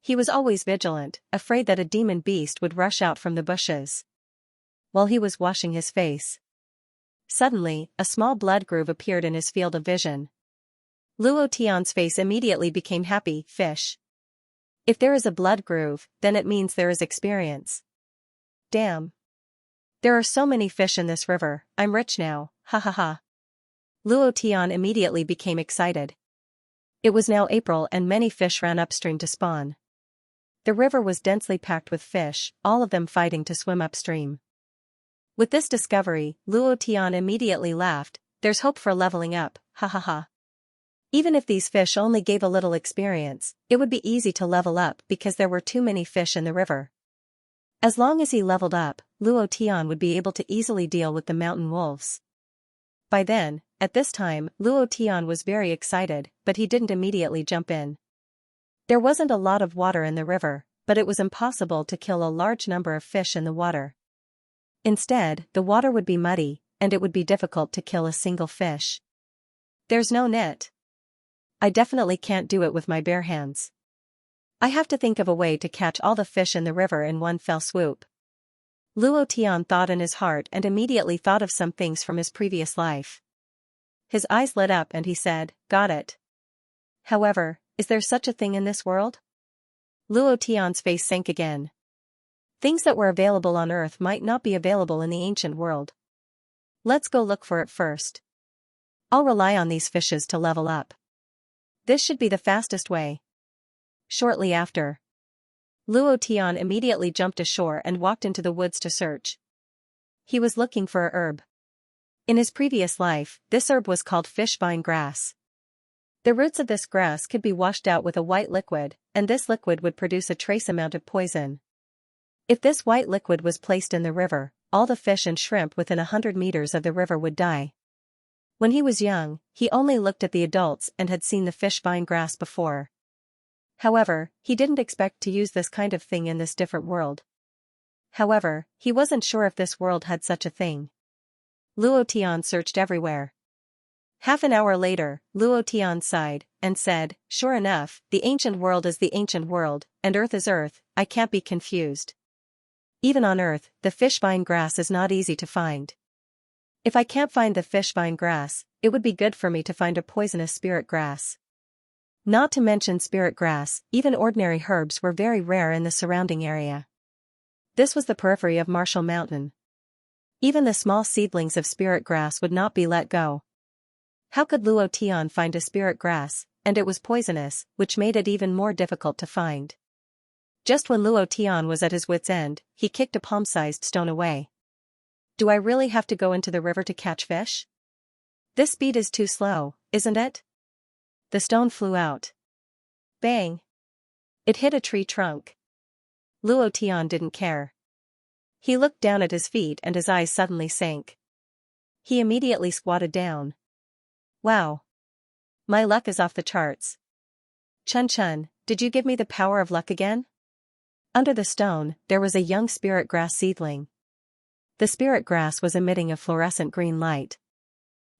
He was always vigilant, afraid that a demon beast would rush out from the bushes. While he was washing his face, suddenly, a small blood groove appeared in his field of vision. Luo Tian's face immediately became happy. Fish. If there is a blood groove, then it means there is experience. Damn. There are so many fish in this river, I'm rich now, ha ha ha. Luo Tian immediately became excited. It was now April and many fish ran upstream to spawn. The river was densely packed with fish, all of them fighting to swim upstream. With this discovery, Luo Tian immediately laughed, there's hope for leveling up, ha ha ha. Even if these fish only gave a little experience, it would be easy to level up because there were too many fish in the river. As long as he leveled up, Luo Tian would be able to easily deal with the mountain wolves. By then, at this time, Luo Tian was very excited, but he didn't immediately jump in. There wasn't a lot of water in the river, but it was impossible to kill a large number of fish in the water. Instead, the water would be muddy, and it would be difficult to kill a single fish. There's no net. I definitely can't do it with my bare hands. I have to think of a way to catch all the fish in the river in one fell swoop. Luo Tian thought in his heart and immediately thought of some things from his previous life. His eyes lit up and he said, got it. However, is there such a thing in this world? Luo Tian's face sank again. Things that were available on Earth might not be available in the ancient world. Let's go look for it first. I'll rely on these fishes to level up. This should be the fastest way. Shortly after, Luo Tian immediately jumped ashore and walked into the woods to search. He was looking for a herb. In his previous life, this herb was called fish vine grass. The roots of this grass could be washed out with a white liquid, and this liquid would produce a trace amount of poison. If this white liquid was placed in the river, all the fish and shrimp within 100 meters of the river would die. When he was young, he only looked at the adults and had seen the fish vine grass before. However, he didn't expect to use this kind of thing in this different world. However, he wasn't sure if this world had such a thing. Luo Tian searched everywhere. Half an hour later, Luo Tian sighed, and said, sure enough, the ancient world is the ancient world, and Earth is Earth, I can't be confused. Even on Earth, the fish vine grass is not easy to find. If I can't find the fish vine grass, it would be good for me to find a poisonous spirit grass. Not to mention spirit grass, even ordinary herbs were very rare in the surrounding area. This was the periphery of Marshall Mountain. Even the small seedlings of spirit grass would not be let go. How could Luo Tian find a spirit grass, and it was poisonous, which made it even more difficult to find. Just when Luo Tian was at his wit's end, he kicked a palm-sized stone away. Do I really have to go into the river to catch fish? This speed is too slow, isn't it? The stone flew out. Bang! It hit a tree trunk. Luo Tian didn't care. He looked down at his feet and his eyes suddenly sank. He immediately squatted down. Wow! My luck is off the charts. Chun Chun, did you give me the power of luck again? Under the stone, there was a young spirit grass seedling. The spirit grass was emitting a fluorescent green light.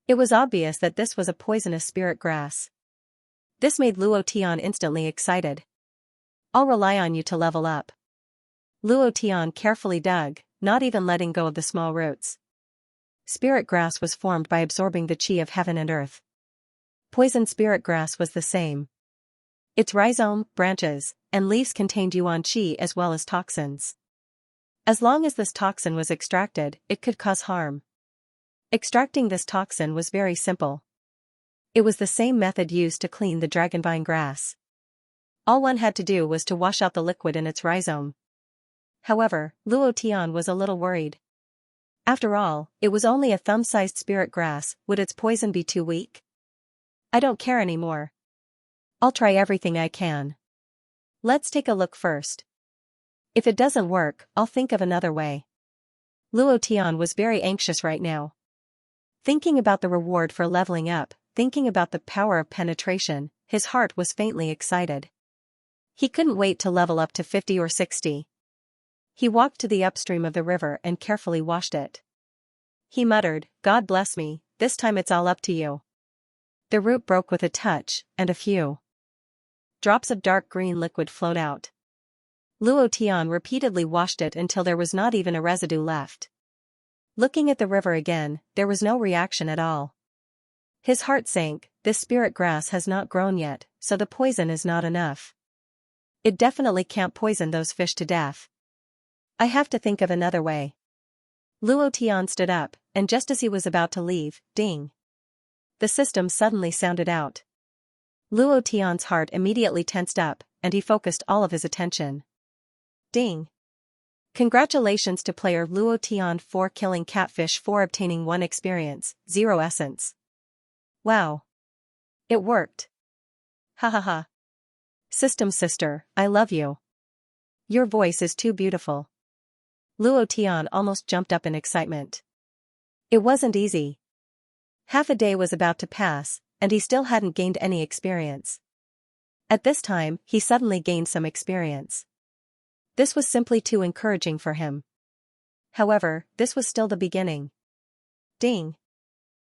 It was obvious that this was a poisonous spirit grass. This made Luo Tian instantly excited. I'll rely on you to level up. Luo Tian carefully dug, not even letting go of the small roots. Spirit grass was formed by absorbing the chi of heaven and earth. Poison spirit grass was the same. Its rhizome, branches, and leaves contained yuan chi as well as toxins. As long as this toxin was extracted, it could cause harm. Extracting this toxin was very simple. It was the same method used to clean the dragonvine grass. All one had to do was to wash out the liquid in its rhizome. However, Luo Tian was a little worried. After all, it was only a thumb-sized spirit grass, would its poison be too weak? I don't care anymore. I'll try everything I can. Let's take a look first. If it doesn't work, I'll think of another way. Luo Tian was very anxious right now. Thinking about the reward for leveling up, thinking about the power of penetration, his heart was faintly excited. He couldn't wait to level up to 50 or 60. He walked to the upstream of the river and carefully washed it. He muttered, God bless me, this time it's all up to you. The root broke with a touch, and a few drops of dark green liquid flowed out. Luo Tian repeatedly washed it until there was not even a residue left. Looking at the river again, there was no reaction at all. His heart sank. This spirit grass has not grown yet, so the poison is not enough. It definitely can't poison those fish to death. I have to think of another way. Luo Tian stood up, and just as he was about to leave, ding. The system suddenly sounded out. Luo Tian's heart immediately tensed up, and he focused all of his attention. Ding. Congratulations to player Luo Tian for killing catfish for obtaining 1 experience, 0 essence. Wow. It worked. Ha ha ha. System sister, I love you. Your voice is too beautiful. Luo Tian almost jumped up in excitement. It wasn't easy. Half a day was about to pass, and he still hadn't gained any experience. At this time, he suddenly gained some experience. This was simply too encouraging for him. However, this was still the beginning. Ding.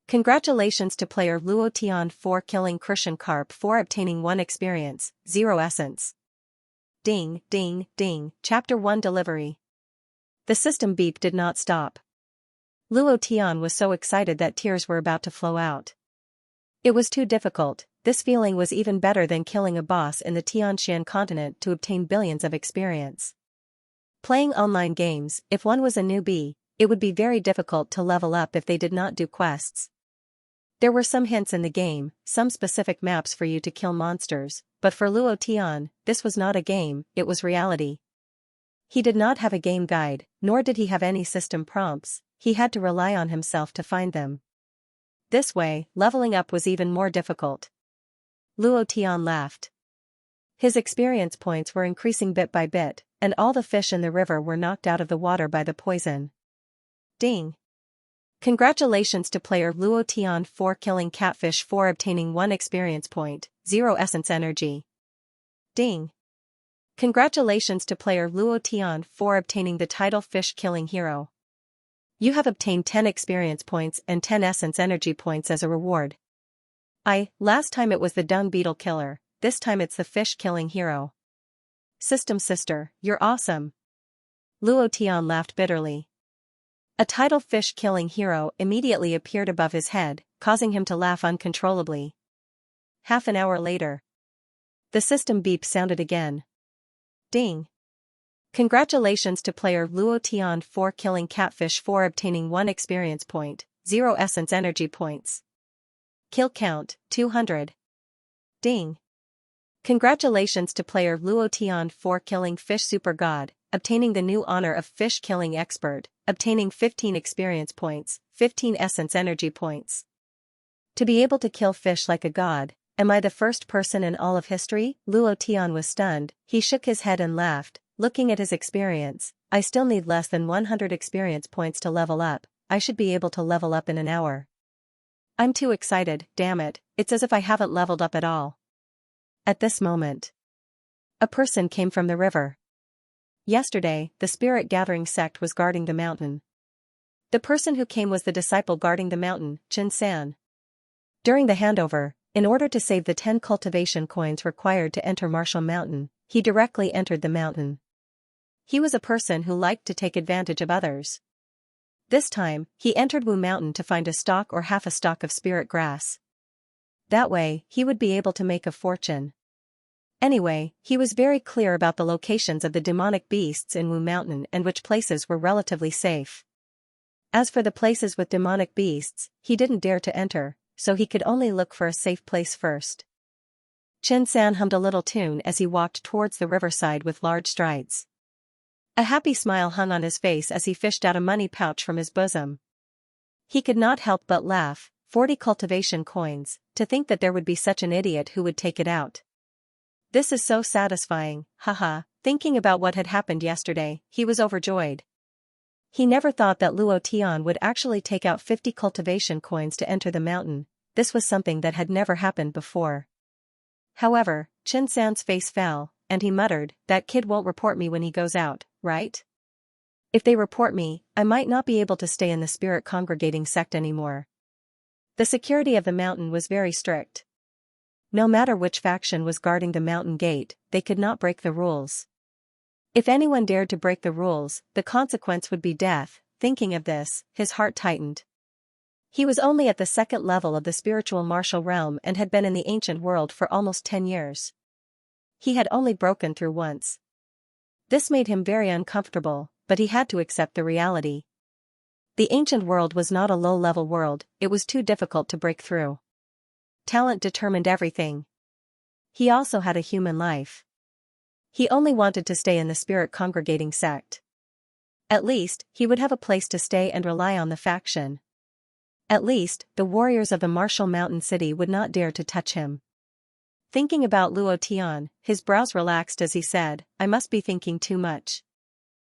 Congratulations to player Luo Tian for killing Crucian Carp for obtaining 1 experience, 0 essence. Ding, ding, ding, Chapter 1 Delivery. The system beep did not stop. Luo Tian was so excited that tears were about to flow out. It was too difficult. This feeling was even better than killing a boss in the Tianxian continent to obtain billions of experience. Playing online games, if one was a newbie, it would be very difficult to level up if they did not do quests. There were some hints in the game, some specific maps for you to kill monsters, but for Luo Tian, this was not a game, it was reality. He did not have a game guide, nor did he have any system prompts, he had to rely on himself to find them. This way, leveling up was even more difficult. Luo Tian laughed. His experience points were increasing bit by bit, and all the fish in the river were knocked out of the water by the poison. Ding. Congratulations to player Luo Tian for killing catfish for obtaining 1 experience point, 0 essence energy. Ding. Congratulations to player Luo Tian for obtaining the title Fish Killing Hero. You have obtained 10 experience points and 10 essence energy points as a reward. Last time it was the dung beetle killer, this time it's the fish killing hero. System sister, you're awesome. Luo Tian laughed bitterly. A title fish killing hero immediately appeared above his head, causing him to laugh uncontrollably. Half an hour later. The system beep sounded again. Ding. Congratulations to player Luo Tian for killing catfish for obtaining 1 experience point, 0 essence energy points. Kill count, 200. Ding. Congratulations to player Luo Tian for killing Fish Super God, obtaining the new honor of Fish Killing Expert, obtaining 15 experience points, 15 essence energy points. To be able to kill fish like a god, am I the first person in all of history? Luo Tian was stunned, he shook his head and laughed, looking at his experience, I still need less than 100 experience points to level up, I should be able to level up in an hour. I'm too excited, damn it, it's as if I haven't leveled up at all. At this moment, a person came from the river. Yesterday, the spirit gathering sect was guarding the mountain. The person who came was the disciple guarding the mountain, Xianxia. During the handover, in order to save the 10 cultivation coins required to enter Martial Mountain, he directly entered the mountain. He was a person who liked to take advantage of others. This time, he entered Wu Mountain to find a stalk or half a stalk of spirit grass. That way, he would be able to make a fortune. Anyway, he was very clear about the locations of the demonic beasts in Wu Mountain and which places were relatively safe. As for the places with demonic beasts, he didn't dare to enter, so he could only look for a safe place first. Chen-san hummed a little tune as he walked towards the riverside with large strides. A happy smile hung on his face as he fished out a money pouch from his bosom. He could not help but laugh, 40 cultivation coins, to think that there would be such an idiot who would take it out. This is so satisfying, haha, thinking about what had happened yesterday, he was overjoyed. He never thought that Luo Tian would actually take out 50 cultivation coins to enter the mountain, this was something that had never happened before. However, Chen-san's face fell, and he muttered, that kid won't report me when he goes out, right? If they report me, I might not be able to stay in the spirit congregating sect anymore. The security of the mountain was very strict. No matter which faction was guarding the mountain gate, they could not break the rules. If anyone dared to break the rules, the consequence would be death. Thinking of this, his heart tightened. He was only at the second level of the spiritual martial realm and had been in the ancient world for almost 10 years. He had only broken through once. This made him very uncomfortable, but he had to accept the reality. The ancient world was not a low-level world, it was too difficult to break through. Talent determined everything. He also had a human life. He only wanted to stay in the spirit congregating sect. At least, he would have a place to stay and rely on the faction. At least, the warriors of the martial mountain city would not dare to touch him. Thinking about Luo Tian, his brows relaxed as he said, I must be thinking too much.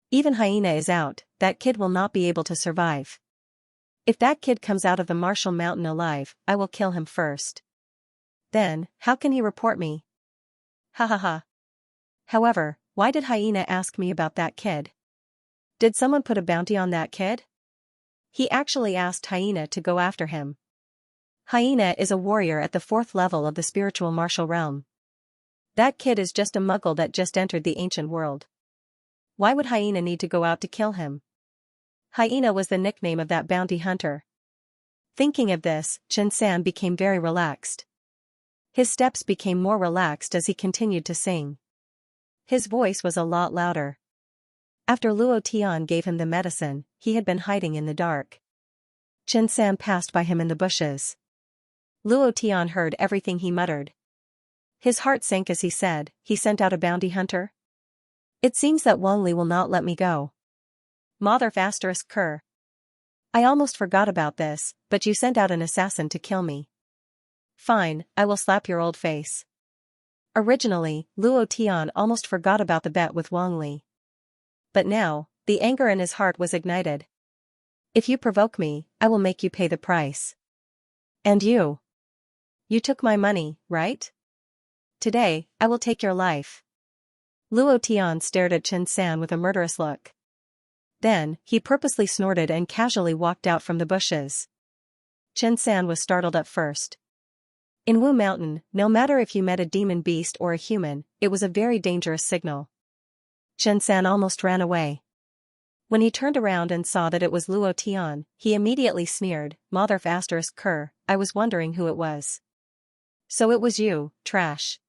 Even Hyena is out, that kid will not be able to survive. If that kid comes out of the martial mountain alive, I will kill him first. Then, how can he report me? Ha ha ha. However, why did Hyena ask me about that kid? Did someone put a bounty on that kid? He actually asked Hyena to go after him. Hyena is a warrior at the 4th level of the spiritual martial realm. That kid is just a muggle that just entered the ancient world. Why would Hyena need to go out to kill him? Hyena was the nickname of that bounty hunter. Thinking of this, Xianxia became very relaxed. His steps became more relaxed as he continued to sing. His voice was a lot louder. After Luo Tian gave him the medicine, he had been hiding in the dark. Xianxia passed by him in the bushes. Luo Tian heard everything he muttered. His heart sank as he said, he sent out a bounty hunter? It seems that Wangli will not let me go. Mother ****. I almost forgot about this, but you sent out an assassin to kill me. Fine, I will slap your old face. Originally, Luo Tian almost forgot about the bet with Wangli. But now, the anger in his heart was ignited. If you provoke me, I will make you pay the price. And you? You took my money, right? Today, I will take your life. Luo Tian stared at Xianxia with a murderous look. Then, he purposely snorted and casually walked out from the bushes. Xianxia was startled at first. In Wu Mountain, no matter if you met a demon beast or a human, it was a very dangerous signal. Xianxia almost ran away. When he turned around and saw that it was Luo Tian, he immediately sneered, Mother ****, I was wondering who it was. So it was you, trash.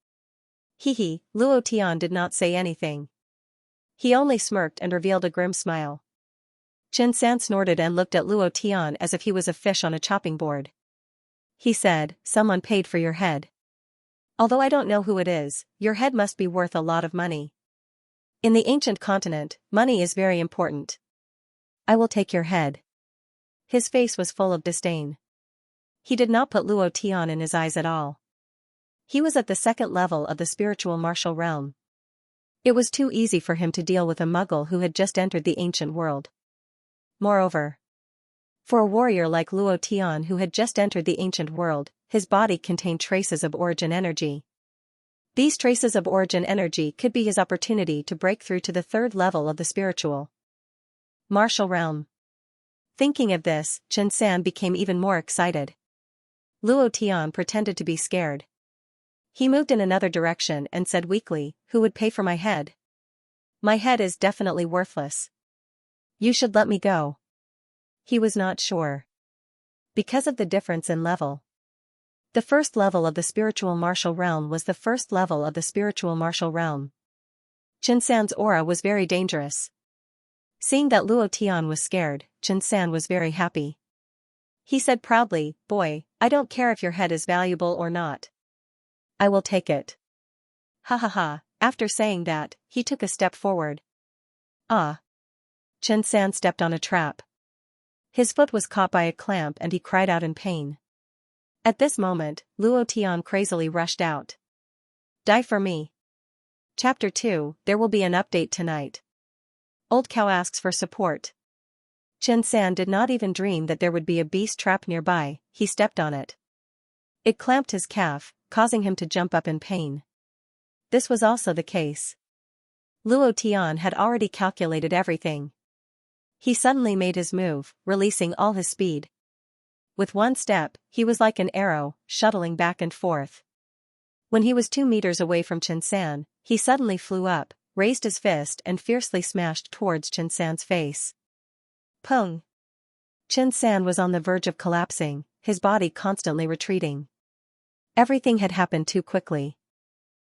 Hee, Luo Tian did not say anything. He only smirked and revealed a grim smile. Xianxia snorted and looked at Luo Tian as if he was a fish on a chopping board. He said, someone paid for your head. Although I don't know who it is, your head must be worth a lot of money. In the ancient continent, money is very important. I will take your head. His face was full of disdain. He did not put Luo Tian in his eyes at all. He was at the 2nd level of the spiritual martial realm. It was too easy for him to deal with a muggle who had just entered the ancient world. Moreover, for a warrior like Luo Tian who had just entered the ancient world, his body contained traces of origin energy. These traces of origin energy could be his opportunity to break through to the 3rd level of the spiritual martial realm. Thinking of this, Xianxia became even more excited. Luo Tian pretended to be scared. He moved in another direction and said weakly, who would pay for my head? My head is definitely worthless. You should let me go. He was not sure. Because of the difference in level. The 1st level of the spiritual martial realm was the 1st level of the spiritual martial realm. Xianxia's aura was very dangerous. Seeing that Luo Tian was scared, Xianxia was very happy. He said proudly, boy, I don't care if your head is valuable or not. I will take it. Ha ha ha, after saying that, he took a step forward. Ah. Xianxia stepped on a trap. His foot was caught by a clamp and he cried out in pain. At this moment, Luo Tian crazily rushed out. Die for me. Chapter 2, There will be an update tonight. Old Cow asks for support. Xianxia did not even dream that there would be a beast trap nearby, he stepped on it. It clamped his calf, causing him to jump up in pain. This was also the case. Luo Tian had already calculated everything. He suddenly made his move, releasing all his speed. With one step, he was like an arrow, shuttling back and forth. When he was 2 meters away from Xianxia, he suddenly flew up, raised his fist and fiercely smashed towards Xianxia's face. Pung! Chen San was on the verge of collapsing, his body constantly retreating. Everything had happened too quickly.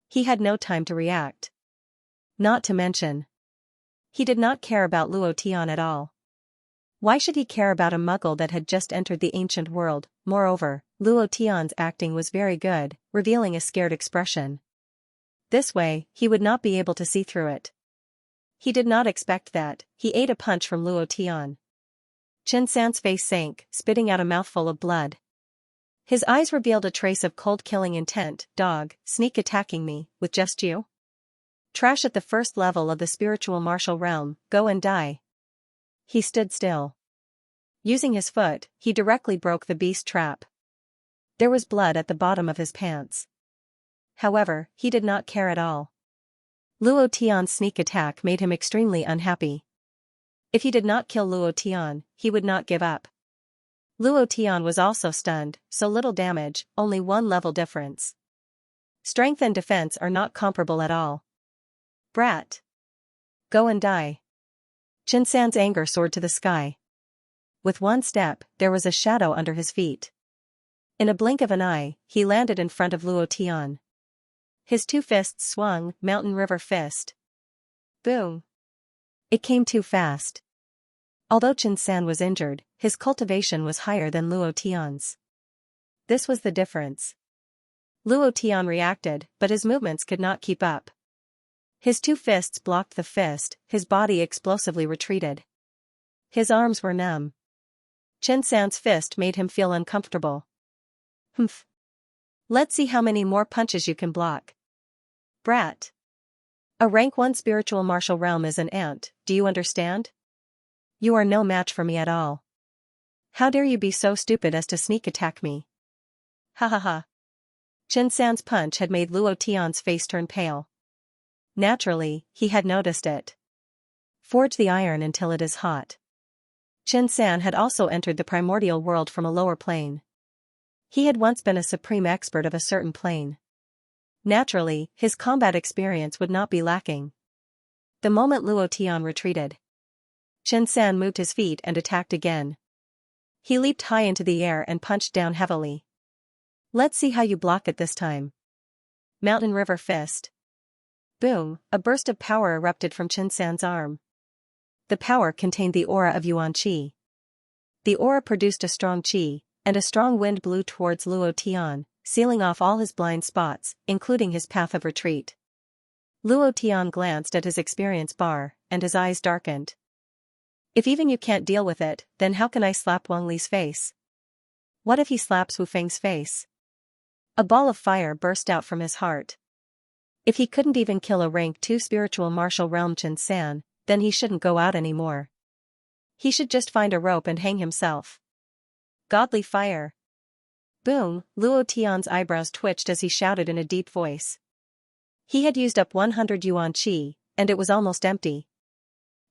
He had no time to react. Not to mention, he did not care about Luo Tian at all. Why should he care about a muggle that had just entered the ancient world? Moreover, Luo Tian's acting was very good, revealing a scared expression. This way, he would not be able to see through it. He did not expect that. He ate a punch from Luo Tian. Chen San's face sank, spitting out a mouthful of blood. His eyes revealed a trace of cold killing intent. Dog, sneak attacking me, with just you? Trash at the first level of the spiritual martial realm, go and die. He stood still. Using his foot, he directly broke the beast trap. There was blood at the bottom of his pants. However, he did not care at all. Luo Tian's sneak attack made him extremely unhappy. If he did not kill Luo Tian, he would not give up. Luo Tian was also stunned, so little damage, only one level difference. Strength and defense are not comparable at all. Brat. Go and die. Chen San's anger soared to the sky. With one step, there was a shadow under his feet. In a blink of an eye, he landed in front of Luo Tian. His two fists swung, mountain river fist. Boom. It came too fast. Although Chen San was injured, his cultivation was higher than Luo Tian's. This was the difference. Luo Tian reacted, but his movements could not keep up. His two fists blocked the fist, his body explosively retreated. His arms were numb. Chen San's fist made him feel uncomfortable. Humph. Let's see how many more punches you can block. Brat. A rank 1 spiritual martial realm is an ant, do you understand? You are no match for me at all. How dare you be so stupid as to sneak attack me? Ha ha ha. Chen San's punch had made Luo Tian's face turn pale. Naturally, he had noticed it. Forge the iron until it is hot. Chen San had also entered the primordial world from a lower plane. He had once been a supreme expert of a certain plane. Naturally, his combat experience would not be lacking. The moment Luo Tian retreated, Chen San moved his feet and attacked again. He leaped high into the air and punched down heavily. Let's see how you block it this time. Mountain River Fist. Boom, a burst of power erupted from Chen San's arm. The power contained the aura of Yuan Qi. The aura produced a strong qi, and a strong wind blew towards Luo Tian, sealing off all his blind spots, including his path of retreat. Luo Tian glanced at his experience bar, and his eyes darkened. If even you can't deal with it, then how can I slap Wang Li's face? What if he slaps Wu Feng's face? A ball of fire burst out from his heart. If he couldn't even kill a rank 2 spiritual martial realm Chen San, then he shouldn't go out anymore. He should just find a rope and hang himself. Godly fire. Boom, Luo Tian's eyebrows twitched as he shouted in a deep voice. He had used up 100 yuan qi, and it was almost empty.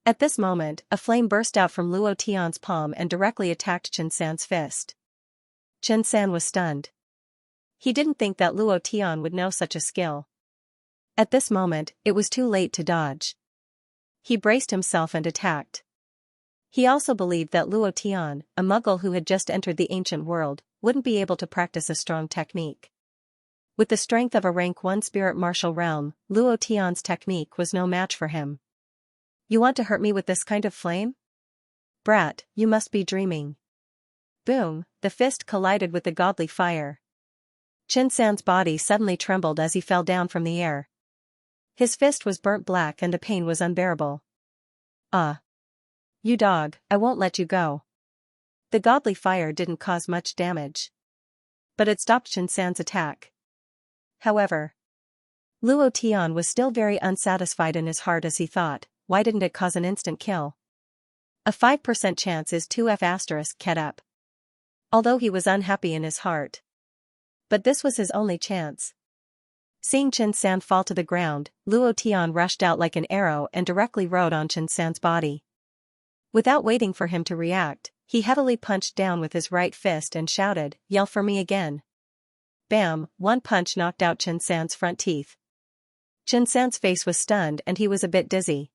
At this moment, a flame burst out from Luo Tian's palm and directly attacked Chen San's fist. Chen San was stunned. He didn't think that Luo Tian would know such a skill. At this moment, it was too late to dodge. He braced himself and attacked. He also believed that Luo Tian, a muggle who had just entered the ancient world, wouldn't be able to practice a strong technique. With the strength of a rank 1 spirit martial realm, Luo Tian's technique was no match for him. You want to hurt me with this kind of flame? Brat, you must be dreaming. Boom, the fist collided with the godly fire. Chen San's body suddenly trembled as he fell down from the air. His fist was burnt black and the pain was unbearable. Ah. You dog, I won't let you go. The godly fire didn't cause much damage. But it stopped Chen San's attack. However, Luo Tian was still very unsatisfied in his heart as he thought, why didn't it cause an instant kill? A 5% chance is 2F** ket up. Although he was unhappy in his heart. But this was his only chance. Seeing Chen San fall to the ground, Luo Tian rushed out like an arrow and directly rode on Chen San's body. Without waiting for him to react, he heavily punched down with his right fist and shouted, "Yell for me again." Bam, one punch knocked out Chen San's front teeth. Chen San's face was stunned and he was a bit dizzy.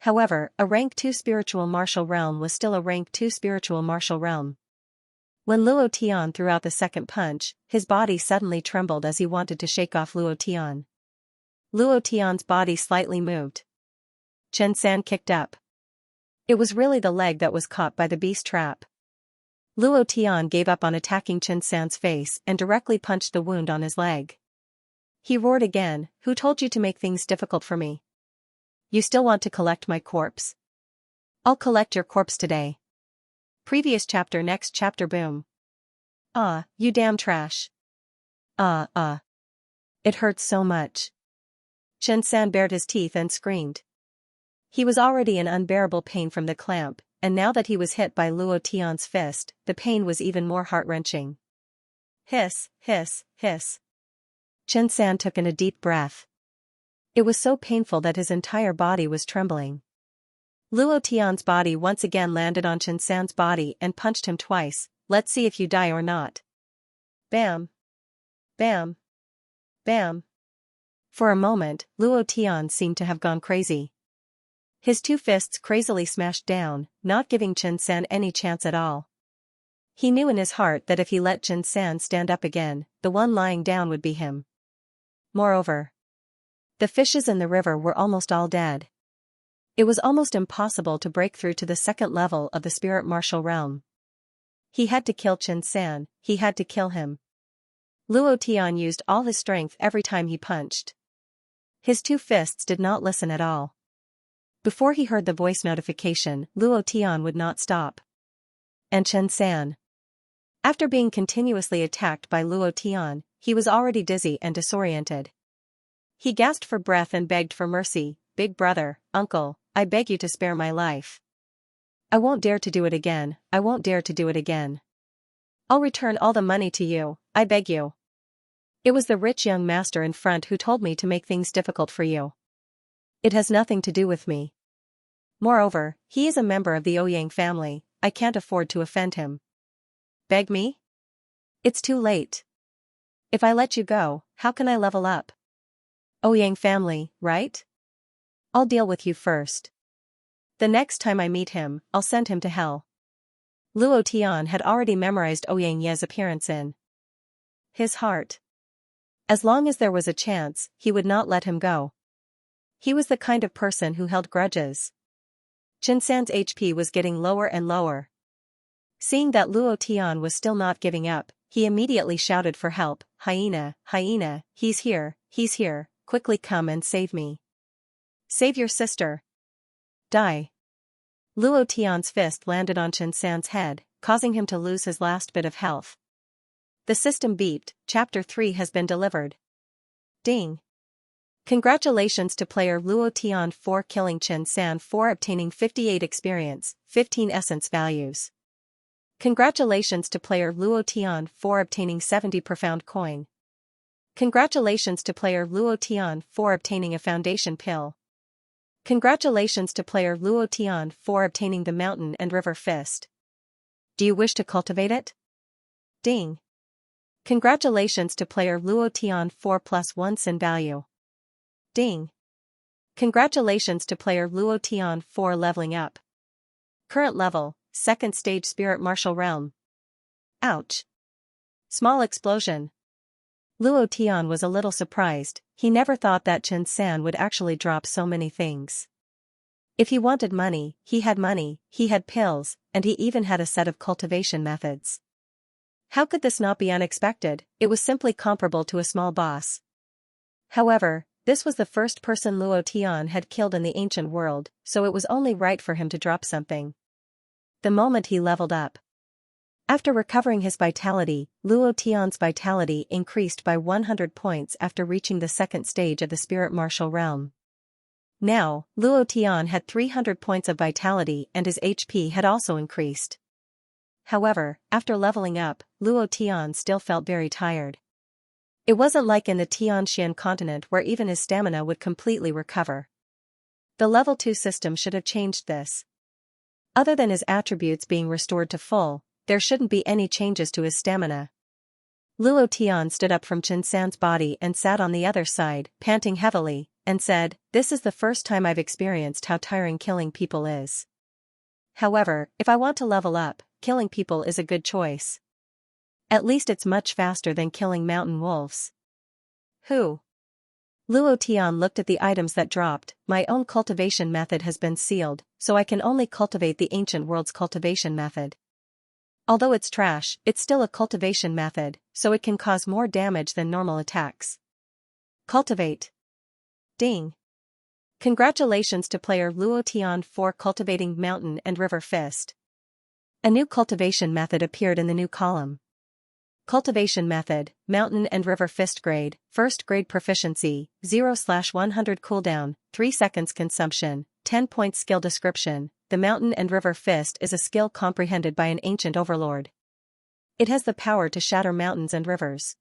However, a rank 2 spiritual martial realm was still a rank 2 spiritual martial realm. When Luo Tian threw out the second punch, his body suddenly trembled as he wanted to shake off Luo Tian. Luo Tian's body slightly moved. Chen San kicked up. It was really the leg that was caught by the beast trap. Luo Tian gave up on attacking Chen San's face and directly punched the wound on his leg. He roared again, "Who told you to make things difficult for me? You still want to collect my corpse? I'll collect your corpse today." Previous chapter. Next chapter. Boom. "Ah, you damn trash. It hurts so much." Chen San bared his teeth and screamed. He was already in unbearable pain from the clamp, and now that he was hit by Luo Tian's fist, the pain was even more heart-wrenching. Hiss, hiss, hiss. Chen San took in a deep breath. It was so painful that his entire body was trembling. Luo Tian's body once again landed on Chen San's body and punched him twice. "Let's see if you die or not." Bam. Bam. Bam. For a moment, Luo Tian seemed to have gone crazy. His two fists crazily smashed down, not giving Chen San any chance at all. He knew in his heart that if he let Chen San stand up again, the one lying down would be him. Moreover, the fishes in the river were almost all dead. It was almost impossible to break through to the second level of the spirit martial realm. He had to kill Chen San, he had to kill him. Luo Tian used all his strength every time he punched. His two fists did not listen at all. Before he heard the voice notification, Luo Tian would not stop. And Chen San. After being continuously attacked by Luo Tian, he was already dizzy and disoriented. He gasped for breath and begged for mercy. "Big brother, uncle, I beg you to spare my life. I won't dare to do it again, I won't dare to do it again. I'll return all the money to you, I beg you. It was the rich young master in front who told me to make things difficult for you. It has nothing to do with me. Moreover, he is a member of the Ouyang family, I can't afford to offend him. Beg me? It's too late. If I let you go, how can I level up? Ouyang family, right? I'll deal with you first. The next time I meet him, I'll send him to hell." Luo Tian had already memorized Ouyang Ye's appearance in his heart. As long as there was a chance, he would not let him go. He was the kind of person who held grudges. Chen San's HP was getting lower and lower. Seeing that Luo Tian was still not giving up, he immediately shouted for help. "Hyena, hyena, he's here, quickly come and save me. Save your sister. Die." Luo Tian's fist landed on Chen San's head, causing him to lose his last bit of health. The system beeped. Chapter 3 has been delivered. Ding. Congratulations to player Luo Tian for killing Chen San for obtaining 58 experience, 15 essence values. Congratulations to player Luo Tian for obtaining 70 profound coin. Congratulations to player Luo Tian for obtaining a foundation pill. Congratulations to player Luo Tian for obtaining the mountain and river fist. Do you wish to cultivate it? Ding. Congratulations to player Luo Tian for +1 sin value. Ding. Congratulations to player Luo Tian for leveling up. Current level, 2nd stage spirit martial realm. Ouch. Small explosion. Luo Tian was a little surprised, he never thought that Chen San would actually drop so many things. If he wanted money, he had pills, and he even had a set of cultivation methods. How could this not be unexpected? It was simply comparable to a small boss. However, this was the first person Luo Tian had killed in the ancient world, so it was only right for him to drop something. The moment he leveled up. After recovering his vitality, Luo Tian's vitality increased by 100 points after reaching the 2nd stage of the spirit martial realm. Now, Luo Tian had 300 points of vitality and his HP had also increased. However, after leveling up, Luo Tian still felt very tired. It wasn't like in the Tianxian continent where even his stamina would completely recover. The level 2 system should have changed this. Other than his attributes being restored to full, there shouldn't be any changes to his stamina. Luo Tian stood up from Chen San's body and sat on the other side, panting heavily, and said, "This is the first time I've experienced how tiring killing people is. However, if I want to level up, killing people is a good choice. At least it's much faster than killing mountain wolves." Who? Luo Tian looked at the items that dropped. "My own cultivation method has been sealed, so I can only cultivate the ancient world's cultivation method. Although it's trash, it's still a cultivation method, so it can cause more damage than normal attacks. Cultivate. Ding. Congratulations to player Luo Tian for cultivating Mountain and River Fist. A new cultivation method appeared in the new column. Cultivation method, Mountain and River Fist grade, first grade proficiency, 0/100 cooldown, 3 seconds consumption, 10 points skill description. The Mountain and River Fist is a skill comprehended by an ancient overlord. It has the power to shatter mountains and rivers.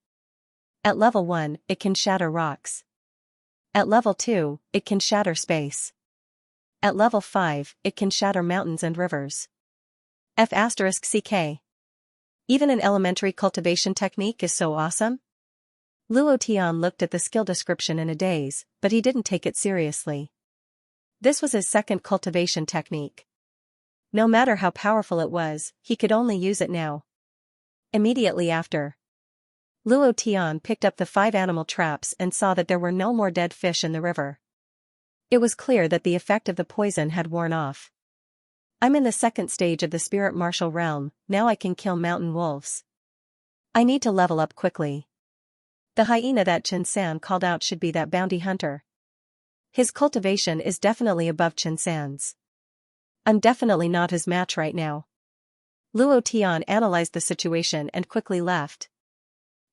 At level 1, it can shatter rocks. At level 2, it can shatter space. At level 5, it can shatter mountains and rivers. F***ck. Even an elementary cultivation technique is so awesome? Luo Tian looked at the skill description in a daze, but he didn't take it seriously. This was his second cultivation technique. No matter how powerful it was, he could only use it now. Immediately after, Luo Tian picked up the 5 animal traps and saw that there were no more dead fish in the river. It was clear that the effect of the poison had worn off. I'm in the second stage of the spirit martial realm, now I can kill mountain wolves. I need to level up quickly. The hyena that Xianxia called out should be that bounty hunter. His cultivation is definitely above Xianxia's. I'm definitely not his match right now. Luo Tian analyzed the situation and quickly left.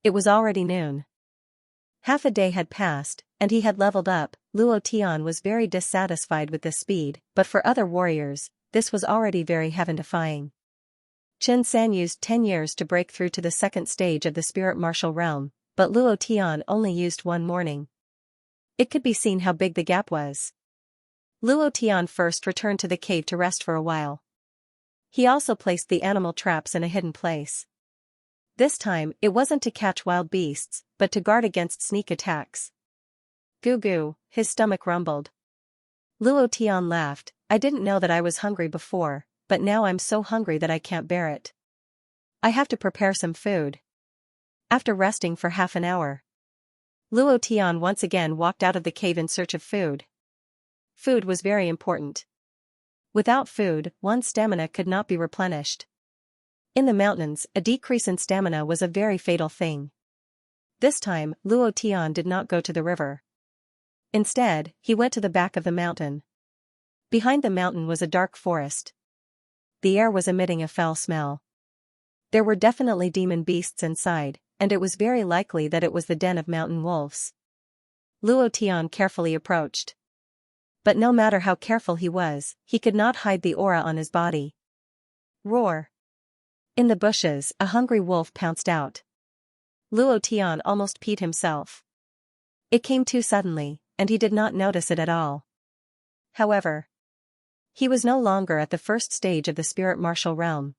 It was already noon. Half a day had passed, and he had leveled up. Luo Tian was very dissatisfied with this speed, but for other warriors, this was already very heaven-defying. Xianxia used 10 years to break through to the second stage of the spirit martial realm, but Luo Tian only used 1 morning. It could be seen how big the gap was. Luo Tian first returned to the cave to rest for a while. He also placed the animal traps in a hidden place. This time, it wasn't to catch wild beasts, but to guard against sneak attacks. Goo goo, his stomach rumbled. Luo Tian laughed. I didn't know that I was hungry before, but now I'm so hungry that I can't bear it. I have to prepare some food. After resting for half an hour, Luo Tian once again walked out of the cave in search of food. Food was very important. Without food, one's stamina could not be replenished. In the mountains, a decrease in stamina was a very fatal thing. This time, Luo Tian did not go to the river. Instead, he went to the back of the mountain. Behind the mountain was a dark forest. The air was emitting a foul smell. There were definitely demon beasts inside, and it was very likely that it was the den of mountain wolves. Luo Tian carefully approached. But no matter how careful he was, he could not hide the aura on his body. Roar! In the bushes, a hungry wolf pounced out. Luo Tian almost peed himself. It came too suddenly, and he did not notice it at all. However, he was no longer at the first stage of the spirit martial realm.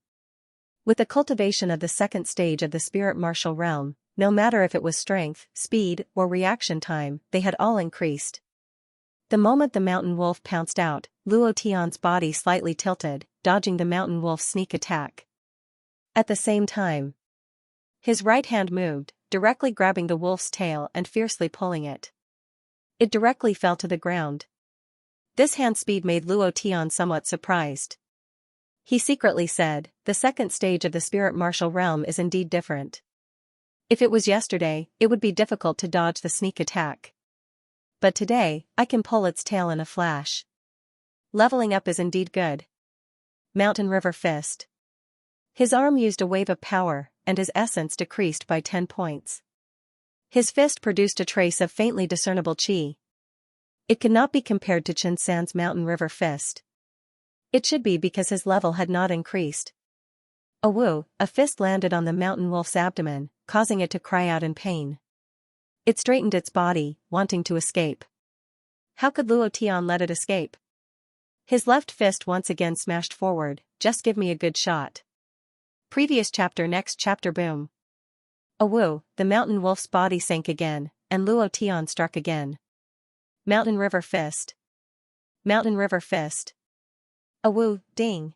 With the cultivation of the second stage of the spirit martial realm, no matter if it was strength, speed, or reaction time, they had all increased. The moment the mountain wolf pounced out, Luo Tian's body slightly tilted, dodging the mountain wolf's sneak attack. At the same time, his right hand moved, directly grabbing the wolf's tail and fiercely pulling it. It directly fell to the ground. This hand speed made Luo Tian somewhat surprised. He secretly said, the second stage of the spirit martial realm is indeed different. If it was yesterday, it would be difficult to dodge the sneak attack. But today, I can pull its tail in a flash. Leveling up is indeed good. Mountain River Fist. His arm used a wave of power, and his essence decreased by 10 points. His fist produced a trace of faintly discernible chi. It could not be compared to Xianxia's Mountain River Fist. It should be because his level had not increased. A woo, a fist landed on the mountain wolf's abdomen, causing it to cry out in pain. It straightened its body, wanting to escape. How could Luo Tian let it escape? His left fist once again smashed forward. Just give me a good shot. Previous chapter. Next chapter. Boom. A woo, the mountain wolf's body sank again, and Luo Tian struck again. Mountain River Fist. Mountain River Fist. Awoo, ding.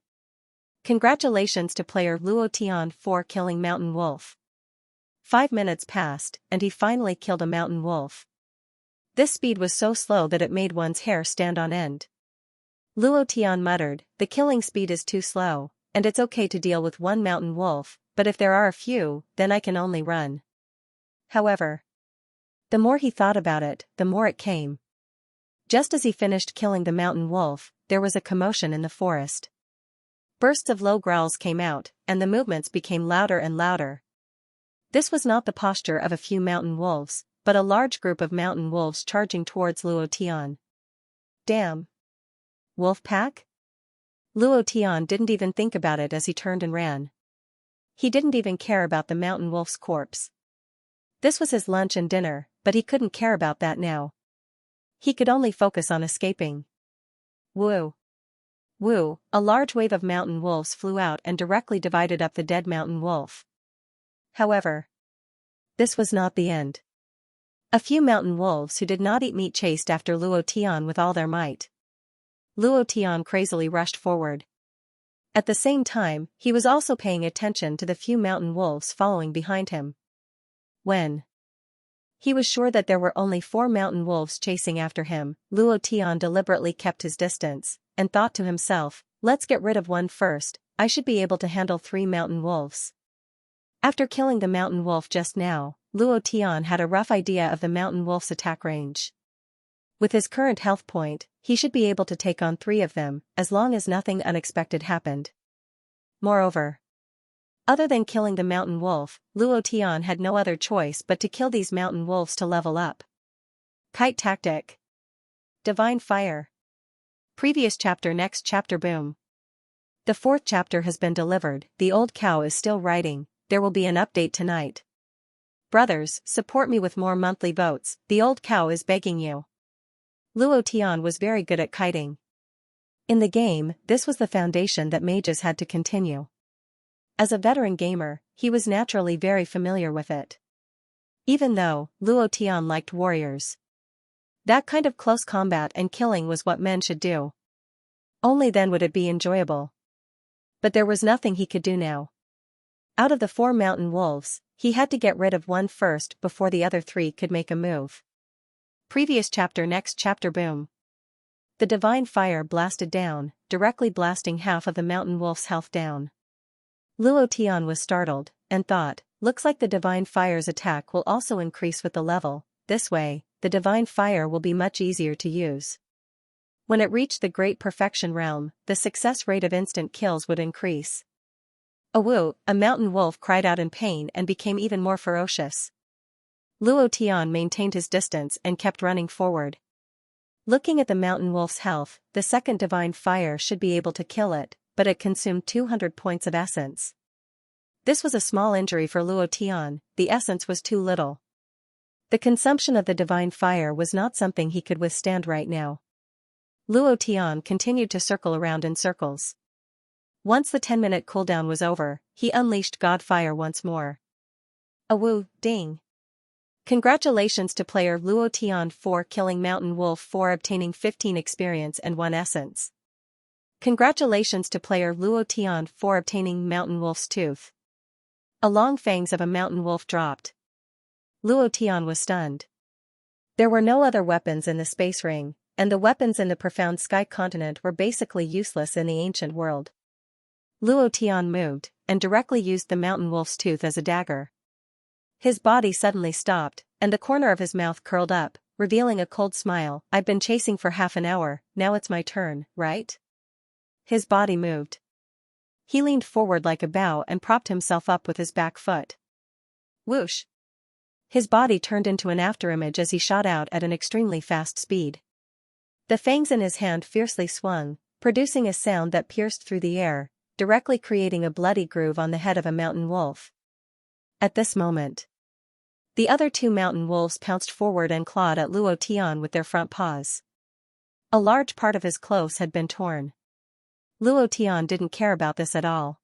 Congratulations to player Luo Tian for killing Mountain Wolf. 5 minutes passed, and he finally killed a mountain wolf. This speed was so slow that it made one's hair stand on end. Luo Tian muttered, "The killing speed is too slow, and it's okay to deal with one mountain wolf, but if there are a few, then I can only run." However, the more he thought about it, the more it came. Just as he finished killing the mountain wolf, there was a commotion in the forest. Bursts of low growls came out, and the movements became louder and louder. This was not the posture of a few mountain wolves, but a large group of mountain wolves charging towards Luo Tian. Damn. Wolf pack? Luo Tian didn't even think about it as he turned and ran. He didn't even care about the mountain wolf's corpse. This was his lunch and dinner, but he couldn't care about that now. He could only focus on escaping. Woo! Woo! A large wave of mountain wolves flew out and directly divided up the dead mountain wolf. However, this was not the end. A few mountain wolves who did not eat meat chased after Luo Tian with all their might. Luo Tian crazily rushed forward. At the same time, he was also paying attention to the few mountain wolves following behind him. When he was sure that there were only 4 mountain wolves chasing after him, Luo Tian deliberately kept his distance, and thought to himself, "Let's get rid of one first, I should be able to handle 3 mountain wolves." After killing the mountain wolf just now, Luo Tian had a rough idea of the mountain wolf's attack range. With his current health point, he should be able to take on 3 of them, as long as nothing unexpected happened. Moreover, other than killing the mountain wolf, Luo Tian had no other choice but to kill these mountain wolves to level up. Kite Tactic. Divine Fire. Previous chapter. Next chapter. Boom. The 4th chapter has been delivered, the old cow is still writing, there will be an update tonight. Brothers, support me with more monthly votes, the old cow is begging you. Luo Tian was very good at kiting. In the game, this was the foundation that mages had to continue. As a veteran gamer, he was naturally very familiar with it. Even though, Luo Tian liked warriors. That kind of close combat and killing was what men should do. Only then would it be enjoyable. But there was nothing he could do now. Out of the 4 mountain wolves, he had to get rid of one first before the other 3 could make a move. Previous chapter. Next chapter. Boom. The divine fire blasted down, directly blasting half of the mountain wolf's health down. Luo Tian was startled, and thought, looks like the divine fire's attack will also increase with the level, this way, the divine fire will be much easier to use. When it reached the great perfection realm, the success rate of instant kills would increase. Awoo! A mountain wolf cried out in pain and became even more ferocious. Luo Tian maintained his distance and kept running forward. Looking at the mountain wolf's health, the second divine fire should be able to kill it, but it consumed 200 points of essence. This was a small injury for Luo Tian, the essence was too little. The consumption of the divine fire was not something he could withstand right now. Luo Tian continued to circle around in circles. Once the 10-minute cooldown was over, he unleashed God Fire once more. Awoo, ding. Congratulations to player Luo Tian for killing Mountain Wolf for obtaining 15 experience and 1 essence. Congratulations to player Luo Tian for obtaining Mountain Wolf's tooth. A long fangs of a mountain wolf dropped. Luo Tian was stunned. There were no other weapons in the space ring, and the weapons in the profound sky continent were basically useless in the ancient world. Luo Tian moved, and directly used the mountain wolf's tooth as a dagger. His body suddenly stopped, and the corner of his mouth curled up, revealing a cold smile. I've been chasing for half an hour, now it's my turn, right? His body moved. He leaned forward like a bow and propped himself up with his back foot. Whoosh! His body turned into an afterimage as he shot out at an extremely fast speed. The fangs in his hand fiercely swung, producing a sound that pierced through the air, directly creating a bloody groove on the head of a mountain wolf. At this moment, the other 2 mountain wolves pounced forward and clawed at Luo Tian with their front paws. A large part of his clothes had been torn. Luo Tian didn't care about this at all.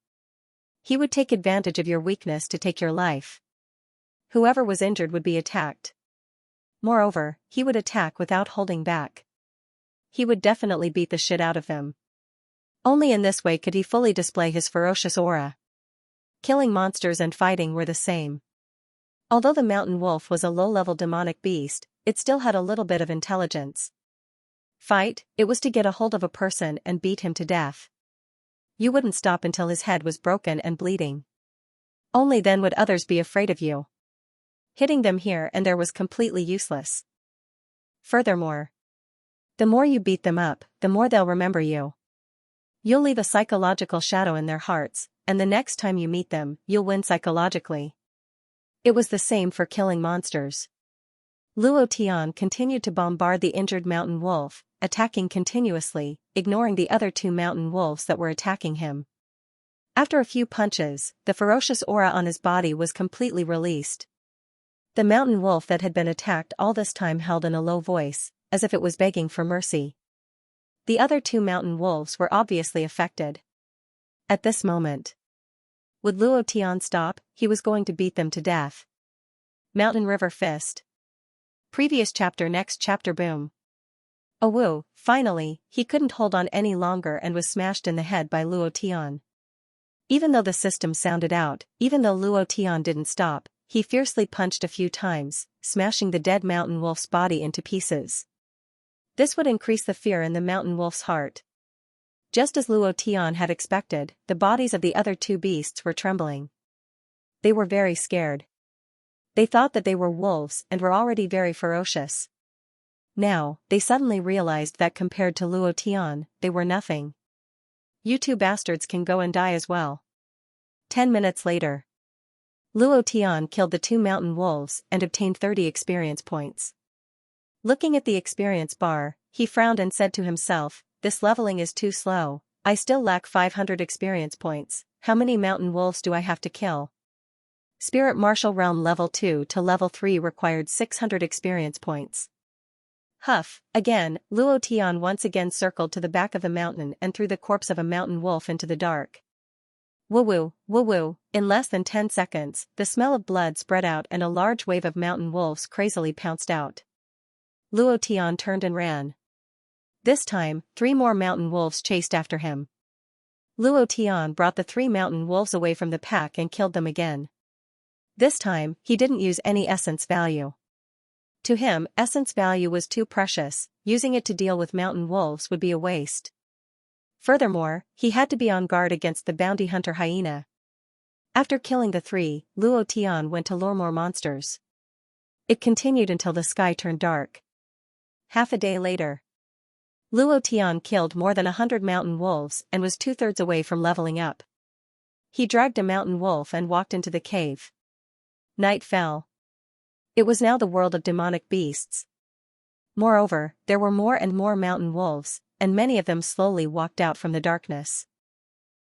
He would take advantage of your weakness to take your life. Whoever was injured would be attacked. Moreover, he would attack without holding back. He would definitely beat the shit out of them. Only in this way could he fully display his ferocious aura. Killing monsters and fighting were the same. Although the mountain wolf was a low-level demonic beast, it still had a little bit of intelligence. Fight, it was to get a hold of a person and beat him to death. You wouldn't stop until his head was broken and bleeding. Only then would others be afraid of you. Hitting them here and there was completely useless. Furthermore, the more you beat them up, the more they'll remember you. You'll leave a psychological shadow in their hearts, and the next time you meet them, you'll win psychologically. It was the same for killing monsters. Luo Tian continued to bombard the injured mountain wolf, attacking continuously, ignoring the other two mountain wolves that were attacking him. After a few punches, the ferocious aura on his body was completely released. The mountain wolf that had been attacked all this time held in a low voice, as if it was begging for mercy. The other two mountain wolves were obviously affected. At this moment, would Luo Tian stop? He was going to beat them to death. Mountain River Fist. Previous chapter. Next chapter. Boom. Oh woo, finally, he couldn't hold on any longer and was smashed in the head by Luo Tian. Even though the system sounded out, even though Luo Tian didn't stop, he fiercely punched a few times, smashing the dead mountain wolf's body into pieces. This would increase the fear in the mountain wolf's heart. Just as Luo Tian had expected, the bodies of the other two beasts were trembling. They were very scared. They thought that they were wolves and were already very ferocious. Now, they suddenly realized that compared to Luo Tian, they were nothing. You two bastards can go and die as well. 10 minutes later, Luo Tian killed the two mountain wolves and obtained 30 experience points. Looking at the experience bar, he frowned and said to himself, "This leveling is too slow. I still lack 500 experience points. How many mountain wolves do I have to kill?" Spirit Martial Realm Level 2 to Level 3 required 600 experience points. Huff, again, Luo Tian once again circled to the back of the mountain and threw the corpse of a mountain wolf into the dark. Woo-woo, woo-woo, in less than 10 seconds, the smell of blood spread out and a large wave of mountain wolves crazily pounced out. Luo Tian turned and ran. This time, 3 more mountain wolves chased after him. Luo Tian brought the 3 mountain wolves away from the pack and killed them again. This time, he didn't use any essence value. To him, essence value was too precious, using it to deal with mountain wolves would be a waste. Furthermore, he had to be on guard against the bounty hunter hyena. After killing the 3, Luo Tian went to lure more monsters. It continued until the sky turned dark. Half a day later, Luo Tian killed more than 100 mountain wolves and was 2/3 away from leveling up. He dragged a mountain wolf and walked into the cave. Night fell. It was now the world of demonic beasts. Moreover, there were more and more mountain wolves, and many of them slowly walked out from the darkness.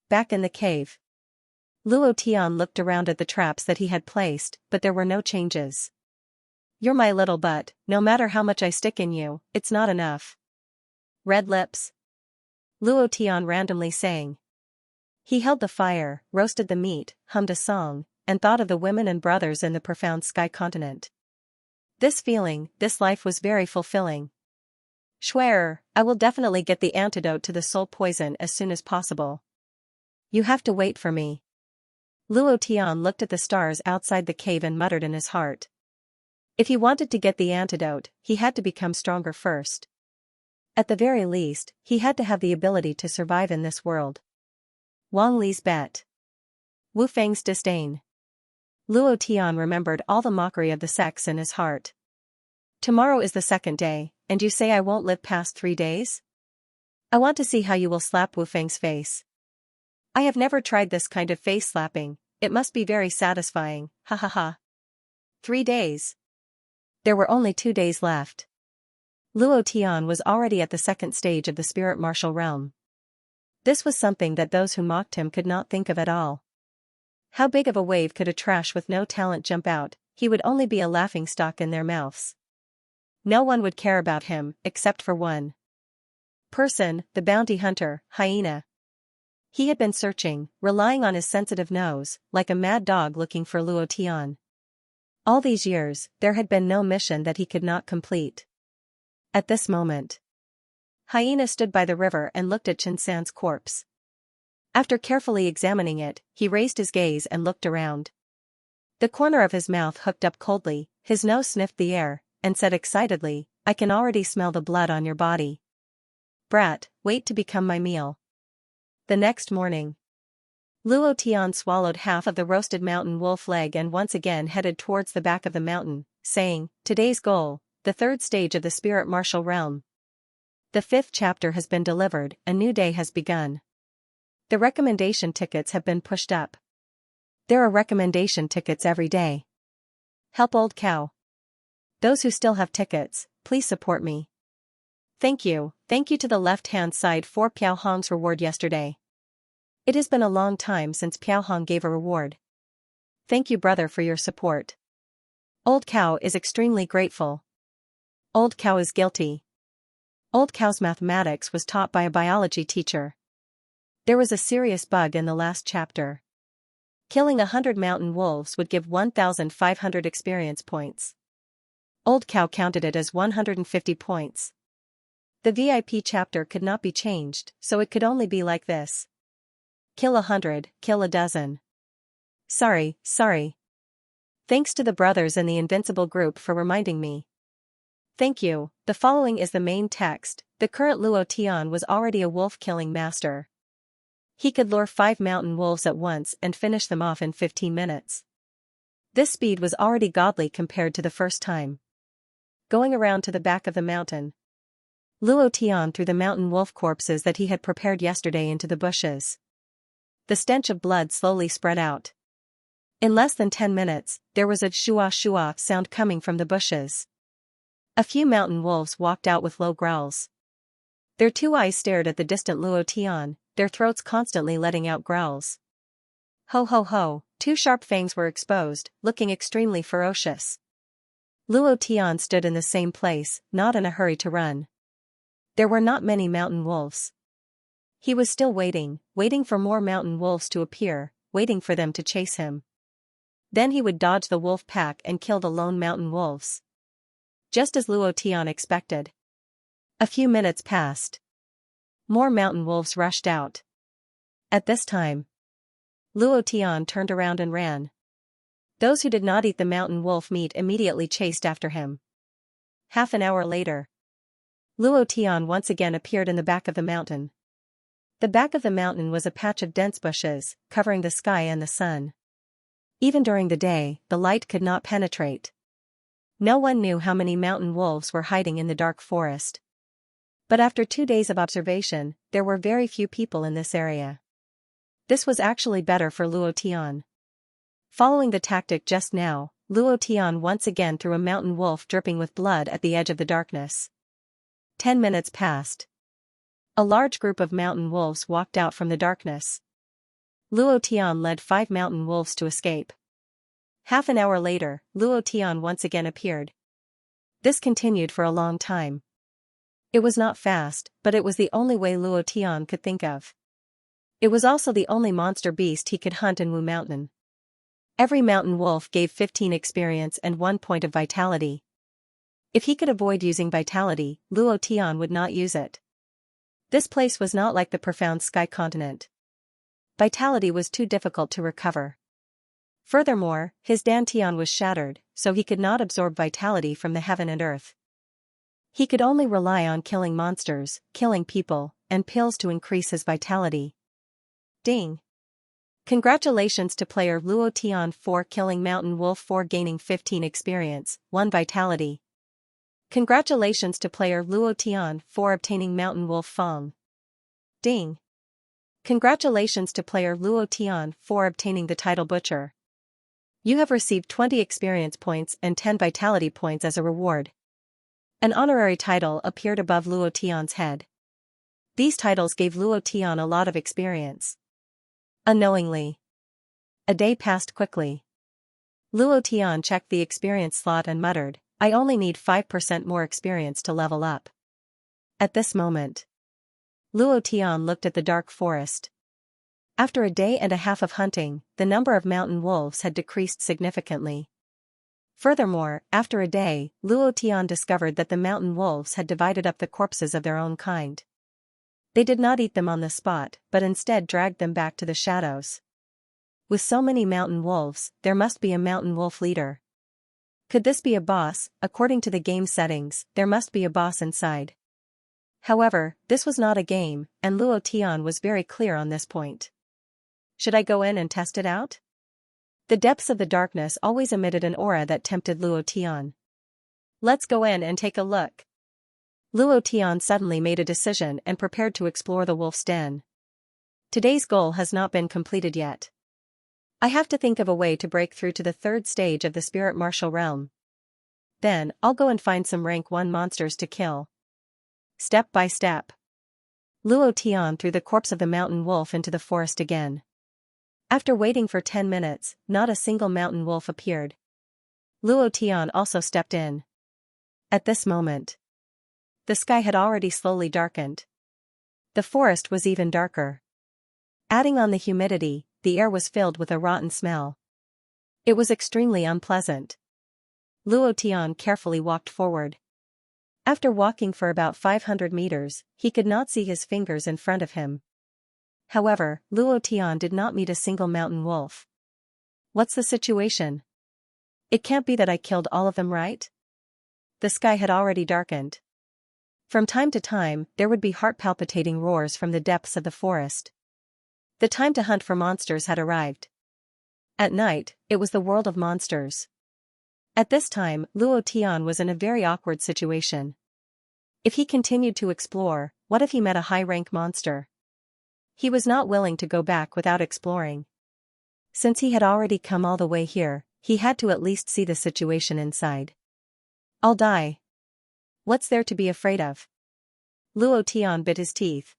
Back in the cave, Luo Tian looked around at the traps that he had placed, but there were no changes. "You're my little butt, no matter how much I stick in you, it's not enough." Red lips. Luo Tian randomly sang. He held the fire, roasted the meat, hummed a song, and thought of the women and brothers in the profound sky continent. This feeling, this life was very fulfilling. Schwerer, I will definitely get the antidote to the soul poison as soon as possible. You have to wait for me. Luo Tian looked at the stars outside the cave and muttered in his heart. If he wanted to get the antidote, he had to become stronger first. At the very least, he had to have the ability to survive in this world. Wang Li's bet. Wu Feng's disdain. Luo Tian remembered all the mockery of the sex in his heart. Tomorrow is the 2nd day, and you say I won't live past 3 days? I want to see how you will slap Wu Feng's face. I have never tried this kind of face slapping, it must be very satisfying, ha ha ha. 3 days. There were only 2 days left. Luo Tian was already at the 2nd stage of the spirit martial realm. This was something that those who mocked him could not think of at all. How big of a wave could a trash with no talent jump out? He would only be a laughingstock in their mouths. No one would care about him, except for one person, the bounty hunter, hyena. He had been searching, relying on his sensitive nose, like a mad dog looking for Luo Tian. All these years, there had been no mission that he could not complete. At this moment, Hyena stood by the river and looked at Xianxia's corpse. After carefully examining it, he raised his gaze and looked around. The corner of his mouth hooked up coldly, his nose sniffed the air, and said excitedly, "I can already smell the blood on your body. Brat, wait to become my meal." The next morning, Luo Tian swallowed half of the roasted mountain wolf leg and once again headed towards the back of the mountain, saying, "Today's goal, the third stage of the spirit martial realm. The 5th chapter has been delivered, a new day has begun. The recommendation tickets have been pushed up. There are recommendation tickets every day. Help old cow. Those who still have tickets, please support me. Thank you to the left-hand side for Piao Hong's reward yesterday. It has been a long time since Piao Hong gave a reward. Thank you brother for your support. Old cow is extremely grateful. Old cow is guilty. Old cow's mathematics was taught by a biology teacher. There was a serious bug in the last chapter. Killing 100 mountain wolves would give 1,500 experience points. Old cow counted it as 150 points. The VIP chapter could not be changed, so it could only be like this. Kill 100, kill a dozen. Sorry. Thanks to the brothers in the Invincible group for reminding me. Thank you. The following is the main text. The current Luo Tian was already a wolf-killing master. He could lure 5 mountain wolves at once and finish them off in 15 minutes. This speed was already godly compared to the first time. Going around to the back of the mountain, Luo Tian threw the mountain wolf corpses that he had prepared yesterday into the bushes. The stench of blood slowly spread out. In less than 10 minutes, there was a shua sound coming from the bushes. A few mountain wolves walked out with low growls. Their 2 eyes stared at the distant Luo Tian, their throats constantly letting out growls. Ho ho ho, 2 sharp fangs were exposed, looking extremely ferocious. Luo Tian stood in the same place, not in a hurry to run. There were not many mountain wolves. He was still waiting for more mountain wolves to appear, waiting for them to chase him. Then he would dodge the wolf pack and kill the lone mountain wolves. Just as Luo Tian expected. A few minutes passed. More mountain wolves rushed out. At this time, Luo Tian turned around and ran. Those who did not eat the mountain wolf meat immediately chased after him. Half an hour later, Luo Tian once again appeared in the back of the mountain. The back of the mountain was a patch of dense bushes, covering the sky and the sun. Even during the day, the light could not penetrate. No one knew how many mountain wolves were hiding in the dark forest. But after 2 days of observation, there were very few people in this area. This was actually better for Luo Tian. Following the tactic just now, Luo Tian once again threw a mountain wolf dripping with blood at the edge of the darkness. 10 minutes passed. A large group of mountain wolves walked out from the darkness. Luo Tian led 5 mountain wolves to escape. Half an hour later, Luo Tian once again appeared. This continued for a long time. It was not fast, but it was the only way Luo Tian could think of. It was also the only monster beast he could hunt in Wu Mountain. Every mountain wolf gave 15 experience and 1 point of vitality. If he could avoid using vitality, Luo Tian would not use it. This place was not like the profound sky continent. Vitality was too difficult to recover. Furthermore, his dantian was shattered, so he could not absorb vitality from the heaven and earth. He could only rely on killing monsters, killing people, and pills to increase his vitality. Ding! Congratulations to player Luo Tian for killing Mountain Wolf for gaining 15 experience, 1 vitality. Congratulations to player Luo Tian for obtaining Mountain Wolf Fong. Ding! Congratulations to player Luo Tian for obtaining the title Butcher. You have received 20 experience points and 10 vitality points as a reward. An honorary title appeared above Luo Tian's head. These titles gave Luo Tian a lot of experience. Unknowingly, a day passed quickly. Luo Tian checked the experience slot and muttered, "I only need 5% more experience to level up." At this moment, Luo Tian looked at the dark forest. After a day and a half of hunting, the number of mountain wolves had decreased significantly. Furthermore, after a day, Luo Tian discovered that the mountain wolves had divided up the corpses of their own kind. They did not eat them on the spot, but instead dragged them back to the shadows. With so many mountain wolves, there must be a mountain wolf leader. Could this be a boss? According to the game settings, there must be a boss inside. However, this was not a game, and Luo Tian was very clear on this point. Should I go in and test it out? The depths of the darkness always emitted an aura that tempted Luo Tian. Let's go in and take a look. Luo Tian suddenly made a decision and prepared to explore the wolf's den. Today's goal has not been completed yet. I have to think of a way to break through to the third stage of the spirit martial realm. Then, I'll go and find some rank 1 monsters to kill. Step by step. Luo Tian threw the corpse of the mountain wolf into the forest again. After waiting for 10 minutes, not a single mountain wolf appeared. Luo Tian also stepped in. At this moment, the sky had already slowly darkened. The forest was even darker. Adding on the humidity, the air was filled with a rotten smell. It was extremely unpleasant. Luo Tian carefully walked forward. After walking for about 500 meters, he could not see his fingers in front of him. However, Luo Tian did not meet a single mountain wolf. What's the situation? It can't be that I killed all of them, right? The sky had already darkened. From time to time, there would be heart-palpitating roars from the depths of the forest. The time to hunt for monsters had arrived. At night, it was the world of monsters. At this time, Luo Tian was in a very awkward situation. If he continued to explore, what if he met a high-rank monster? He was not willing to go back without exploring. Since he had already come all the way here, he had to at least see the situation inside. I'll die. What's there to be afraid of? Luo Tian bit his teeth.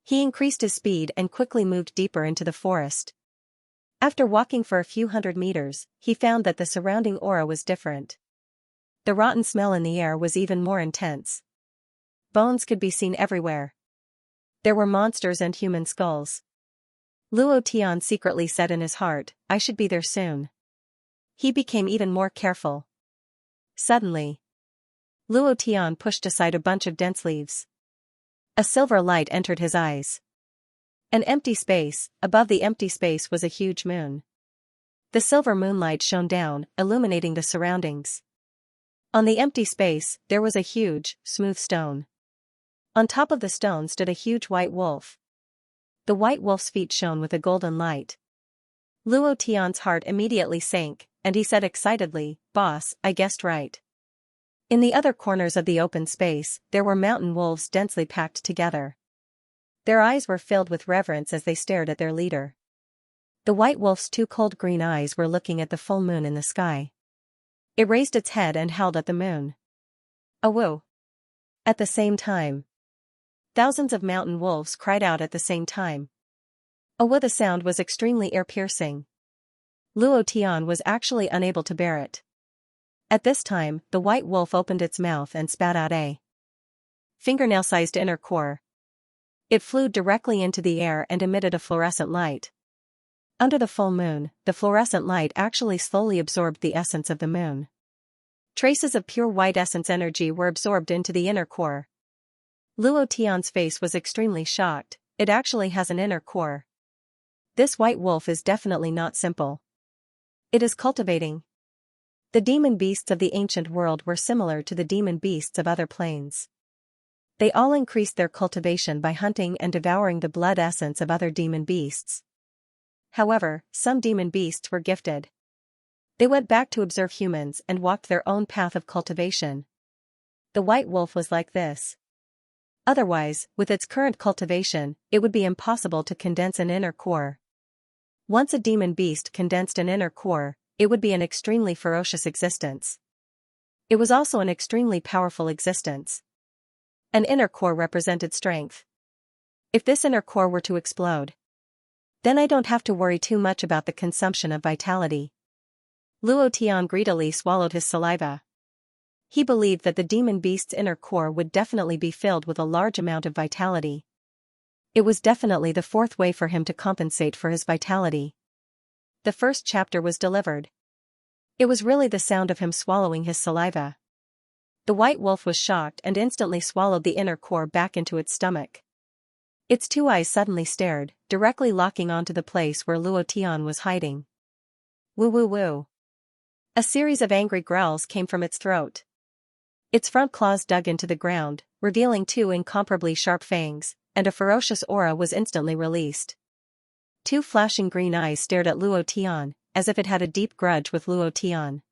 He increased his speed and quickly moved deeper into the forest. After walking for a few hundred meters, he found that the surrounding aura was different. The rotten smell in the air was even more intense. Bones could be seen everywhere. There were monsters and human skulls. Luo Tian secretly said in his heart, I should be there soon. He became even more careful. Suddenly, Luo Tian pushed aside a bunch of dense leaves. A silver light entered his eyes. An empty space, above the empty space was a huge moon. The silver moonlight shone down, illuminating the surroundings. On the empty space, there was a huge, smooth stone. On top of the stone stood a huge white wolf. The white wolf's feet shone with a golden light. Luo Tian's heart immediately sank, and he said excitedly, Boss, I guessed right. In the other corners of the open space, there were mountain wolves densely packed together. Their eyes were filled with reverence as they stared at their leader. The white wolf's 2 cold green eyes were looking at the full moon in the sky. It raised its head and howled at the moon. Awoo! At the same time, thousands of mountain wolves cried out at the same time. Awoo! The sound was extremely ear-piercing. Luo Tian was actually unable to bear it. At this time, the white wolf opened its mouth and spat out a fingernail-sized inner core. It flew directly into the air and emitted a fluorescent light. Under the full moon, the fluorescent light actually slowly absorbed the essence of the moon. Traces of pure white essence energy were absorbed into the inner core. Luo Tian's face was extremely shocked. It actually has an inner core. This white wolf is definitely not simple. It is cultivating. The demon beasts of the ancient world were similar to the demon beasts of other planes. They all increased their cultivation by hunting and devouring the blood essence of other demon beasts. However, some demon beasts were gifted. They went back to observe humans and walked their own path of cultivation. The white wolf was like this. Otherwise, with its current cultivation, it would be impossible to condense an inner core. Once a demon beast condensed an inner core, it would be an extremely ferocious existence. It was also an extremely powerful existence. An inner core represented strength. If this inner core were to explode, then I don't have to worry too much about the consumption of vitality. Luo Tian greedily swallowed his saliva. He believed that the demon beast's inner core would definitely be filled with a large amount of vitality. It was definitely the 4th way for him to compensate for his vitality. The first chapter was delivered. It was really the sound of him swallowing his saliva. The white wolf was shocked and instantly swallowed the inner core back into its stomach. Its two eyes suddenly stared, directly locking onto the place where Luo Tian was hiding. Woo woo woo. A series of angry growls came from its throat. Its front claws dug into the ground, revealing two incomparably sharp fangs, and a ferocious aura was instantly released. Two flashing green eyes stared at Luo Tian, as if it had a deep grudge with Luo Tian.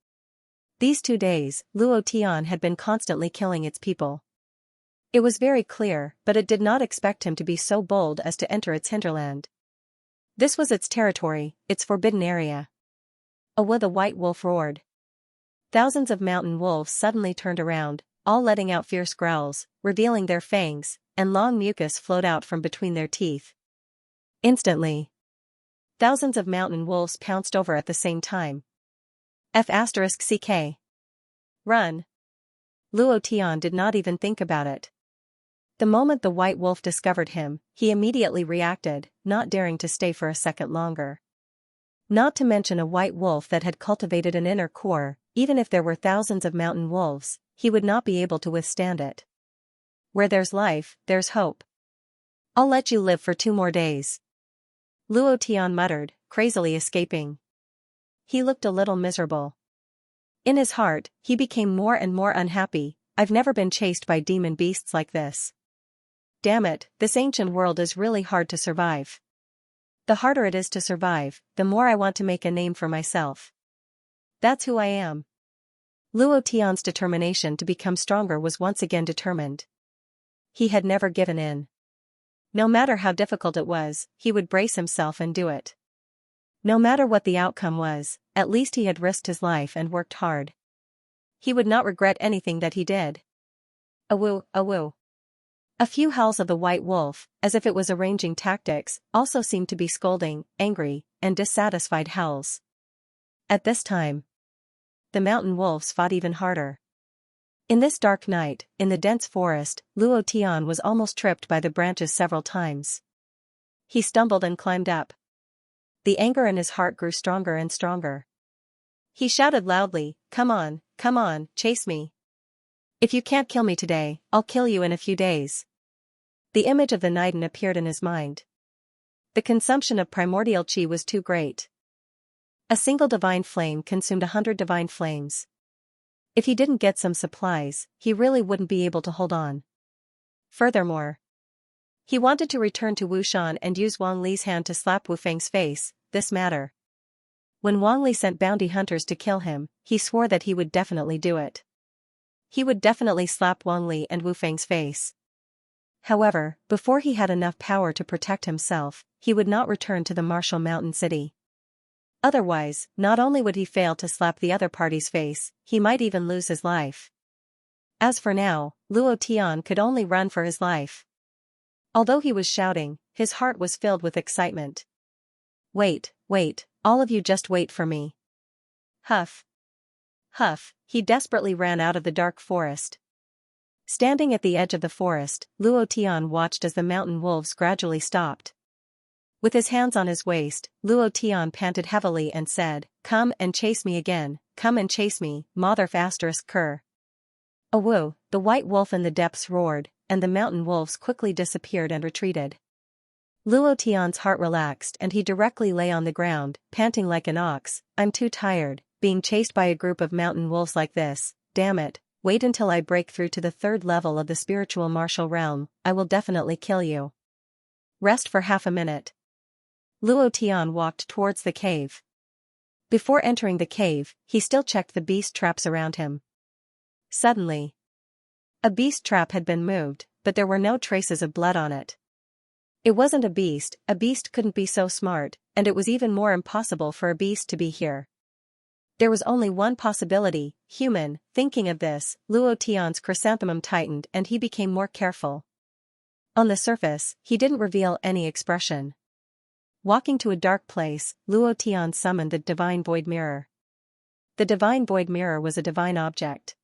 These 2 days, Luo Tian had been constantly killing its people. It was very clear, but it did not expect him to be so bold as to enter its hinterland. This was its territory, its forbidden area. Awa, the white wolf roared. Thousands of mountain wolves suddenly turned around, all letting out fierce growls, revealing their fangs, and long mucus flowed out from between their teeth. Instantly, thousands of mountain wolves pounced over at the same time. F***CK. Run. Luo Tian did not even think about it. The moment the white wolf discovered him, he immediately reacted, not daring to stay for a second longer. Not to mention a white wolf that had cultivated an inner core, even if there were thousands of mountain wolves, he would not be able to withstand it. Where there's life, there's hope. I'll let you live for 2 more days. Luo Tian muttered, crazily escaping. He looked a little miserable. In his heart, he became more and more unhappy. I've never been chased by demon beasts like this. Damn it, this ancient world is really hard to survive. The harder it is to survive, the more I want to make a name for myself. That's who I am. Luo Tian's determination to become stronger was once again determined. He had never given in. No matter how difficult it was, he would brace himself and do it. No matter what the outcome was, at least he had risked his life and worked hard. He would not regret anything that he did. Awoo, awoo. A few howls of the white wolf, as if it was arranging tactics, also seemed to be scolding, angry, and dissatisfied howls. At this time, the mountain wolves fought even harder. In this dark night, in the dense forest, Luo Tian was almost tripped by the branches several times. He stumbled and climbed up. The anger in his heart grew stronger and stronger. He shouted loudly, come on, chase me. If you can't kill me today, I'll kill you in a few days. The image of the Niden appeared in his mind. The consumption of primordial chi was too great. A single divine flame consumed 100 divine flames. If he didn't get some supplies, he really wouldn't be able to hold on. Furthermore, he wanted to return to Wushan and use Wang Li's hand to slap Wu Feng's face. This matter. When Wang Li sent bounty hunters to kill him, he swore that he would definitely do it. He would definitely slap Wang Li and Wu Feng's face. However, before he had enough power to protect himself, he would not return to the martial mountain city. Otherwise, not only would he fail to slap the other party's face, he might even lose his life. As for now, Luo Tian could only run for his life. Although he was shouting, his heart was filled with excitement. Wait, all of you just wait for me. Huff. Huff, he desperately ran out of the dark forest. Standing at the edge of the forest, Luo Tian watched as the mountain wolves gradually stopped. With his hands on his waist, Luo Tian panted heavily and said, come and chase me again, come and chase me, mother ****. Awoo, the white wolf in the depths roared, and the mountain wolves quickly disappeared and retreated. Luo Tian's heart relaxed and he directly lay on the ground, panting like an ox. I'm too tired, being chased by a group of mountain wolves like this, damn it, wait until I break through to the 3rd level of the spiritual martial realm, I will definitely kill you. Rest for half a minute. Luo Tian walked towards the cave. Before entering the cave, he still checked the beast traps around him. Suddenly, a beast trap had been moved, but there were no traces of blood on it. It wasn't a beast couldn't be so smart, and it was even more impossible for a beast to be here. There was only one possibility, human. Thinking of this, Luo Tian's chrysanthemum tightened and he became more careful. On the surface, he didn't reveal any expression. Walking to a dark place, Luo Tian summoned the divine void mirror. The divine void mirror was a divine object.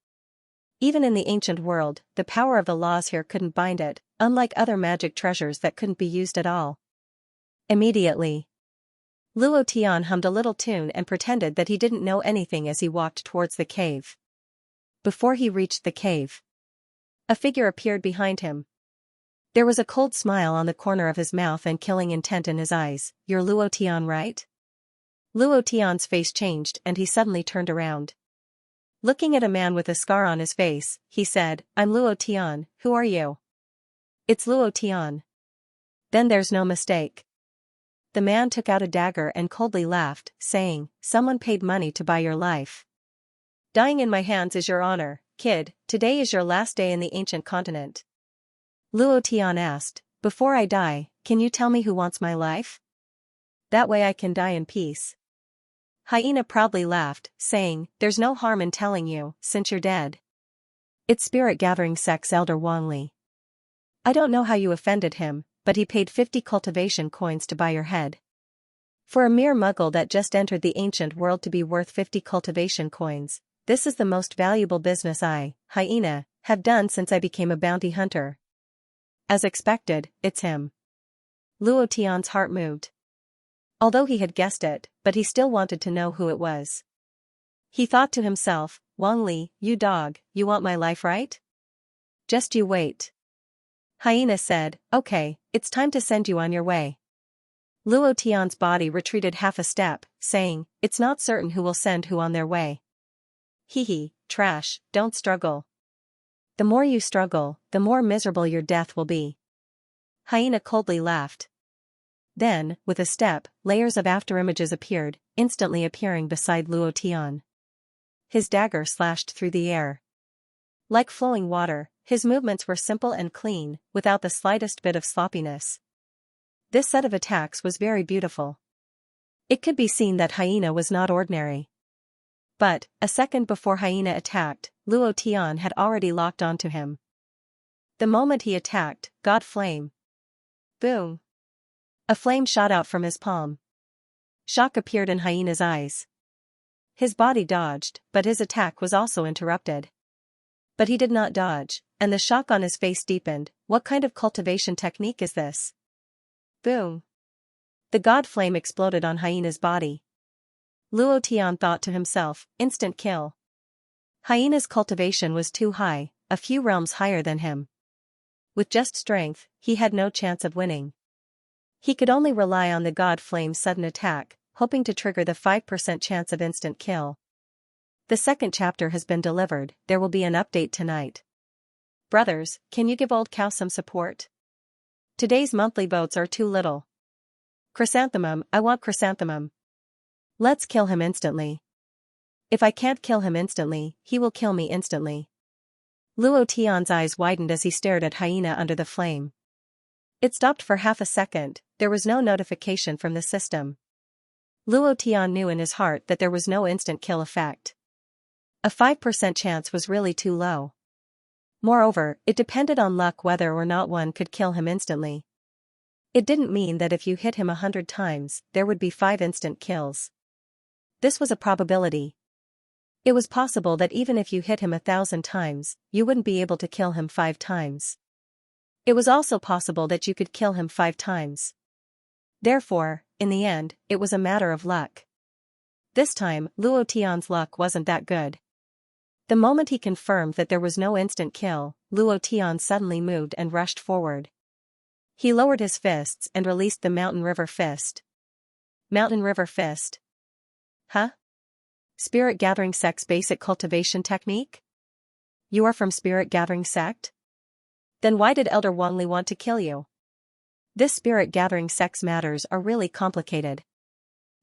Even in the ancient world, the power of the laws here couldn't bind it, unlike other magic treasures that couldn't be used at all. Immediately, Luo Tian hummed a little tune and pretended that he didn't know anything as he walked towards the cave. Before he reached the cave, a figure appeared behind him. There was a cold smile on the corner of his mouth and killing intent in his eyes. "You're Luo Tian, right?" Luo Tian's face changed and he suddenly turned around. Looking at a man with a scar on his face, he said, "I'm Luo Tian, who are you?" "It's Luo Tian." "Then there's no mistake." The man took out a dagger and coldly laughed, saying, "Someone paid money to buy your life. Dying in my hands is your honor, kid. Today is your last day in the ancient continent." Luo Tian asked, "Before I die, can you tell me who wants my life? That way I can die in peace." Hyena proudly laughed, saying, "There's no harm in telling you, since you're dead. It's Spirit Gathering Sect's elder Wang Li. I don't know how you offended him, but he paid 50 cultivation coins to buy your head. For a mere muggle that just entered the ancient world to be worth 50 cultivation coins, this is the most valuable business I, Hyena, have done since I became a bounty hunter." As expected, it's him. Luo Tian's heart moved. Although he had guessed it, but he still wanted to know who it was. He thought to himself, "Wang Li, you dog, you want my life, right? Just you wait." Hyena said, "Okay, it's time to send you on your way." Luo Tian's body retreated half a step, saying, "It's not certain who will send who on their way." "Hee, trash, don't struggle. The more you struggle, the more miserable your death will be." Hyena coldly laughed. Then, with a step, layers of afterimages appeared, instantly appearing beside Luo Tian. His dagger slashed through the air. Like flowing water, his movements were simple and clean, without the slightest bit of sloppiness. This set of attacks was very beautiful. It could be seen that Hyena was not ordinary. But, a second before Hyena attacked, Luo Tian had already locked onto him. The moment he attacked, God Flame. Boom! A flame shot out from his palm. Shock appeared in Hyena's eyes. His body dodged, but his attack was also interrupted. But he did not dodge, and the shock on his face deepened. What kind of cultivation technique is this? Boom! The God Flame exploded on Hyena's body. Luo Tian thought to himself, instant kill. Hyena's cultivation was too high, a few realms higher than him. With just strength, he had no chance of winning. He could only rely on the God Flame's sudden attack, hoping to trigger the 5% chance of instant kill. The second chapter has been delivered. There will be an update tonight. Brothers, can you give Old Cow some support? Today's monthly votes are too little. Chrysanthemum, I want Chrysanthemum. Let's kill him instantly. If I can't kill him instantly, he will kill me instantly. Luo Tian's eyes widened as he stared at Hyena under the flame. It stopped for half a second. There was no notification from the system. Luo Tian knew in his heart that there was no instant kill effect. A 5% chance was really too low. Moreover, it depended on luck whether or not one could kill him instantly. It didn't mean that if you hit him 100 times, there would be 5 instant kills. This was a probability. It was possible that even if you hit him 1,000 times, you wouldn't be able to kill him 5 times. It was also possible that you could kill him 5 times. Therefore, in the end, it was a matter of luck. This time, Luo Tian's luck wasn't that good. The moment he confirmed that there was no instant kill, Luo Tian suddenly moved and rushed forward. He lowered his fists and released the Mountain River Fist. Mountain River Fist? Huh? Spirit Gathering Sect's basic cultivation technique? You are from Spirit Gathering Sect? Then why did Elder Wang Li want to kill you? This Spirit Gathering Sect's matters are really complicated.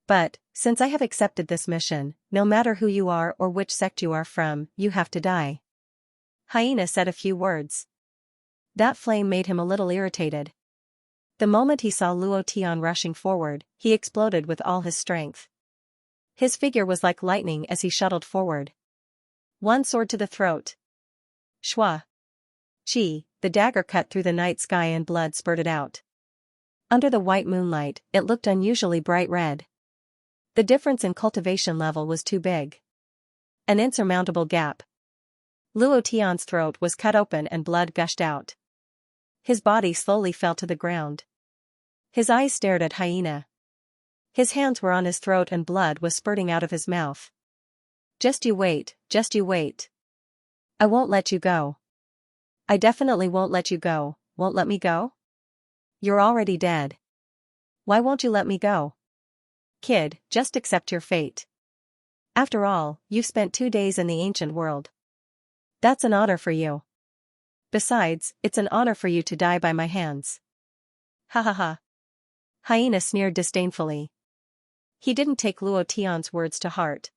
But, since I have accepted this mission, no matter who you are or which sect you are from, you have to die. Hyena said a few words. That flame made him a little irritated. The moment he saw Luo Tian rushing forward, he exploded with all his strength. His figure was like lightning as he shuttled forward. One sword to the throat. Shwa. Chi, the dagger cut through the night sky and blood spurted out. Under the white moonlight, it looked unusually bright red. The difference in cultivation level was too big. An insurmountable gap. Luo Tian's throat was cut open and blood gushed out. His body slowly fell to the ground. His eyes stared at Hyena. His hands were on his throat and blood was spurting out of his mouth. Just you wait, just you wait. I won't let you go. I definitely won't let you go. Won't let me go? You're already dead. Why won't you let me go? Kid, just accept your fate. After all, you've spent 2 days in the ancient world. That's an honor for you. Besides, it's an honor for you to die by my hands. Ha ha ha. Hyena sneered disdainfully. He didn't take Luo Tian's words to heart.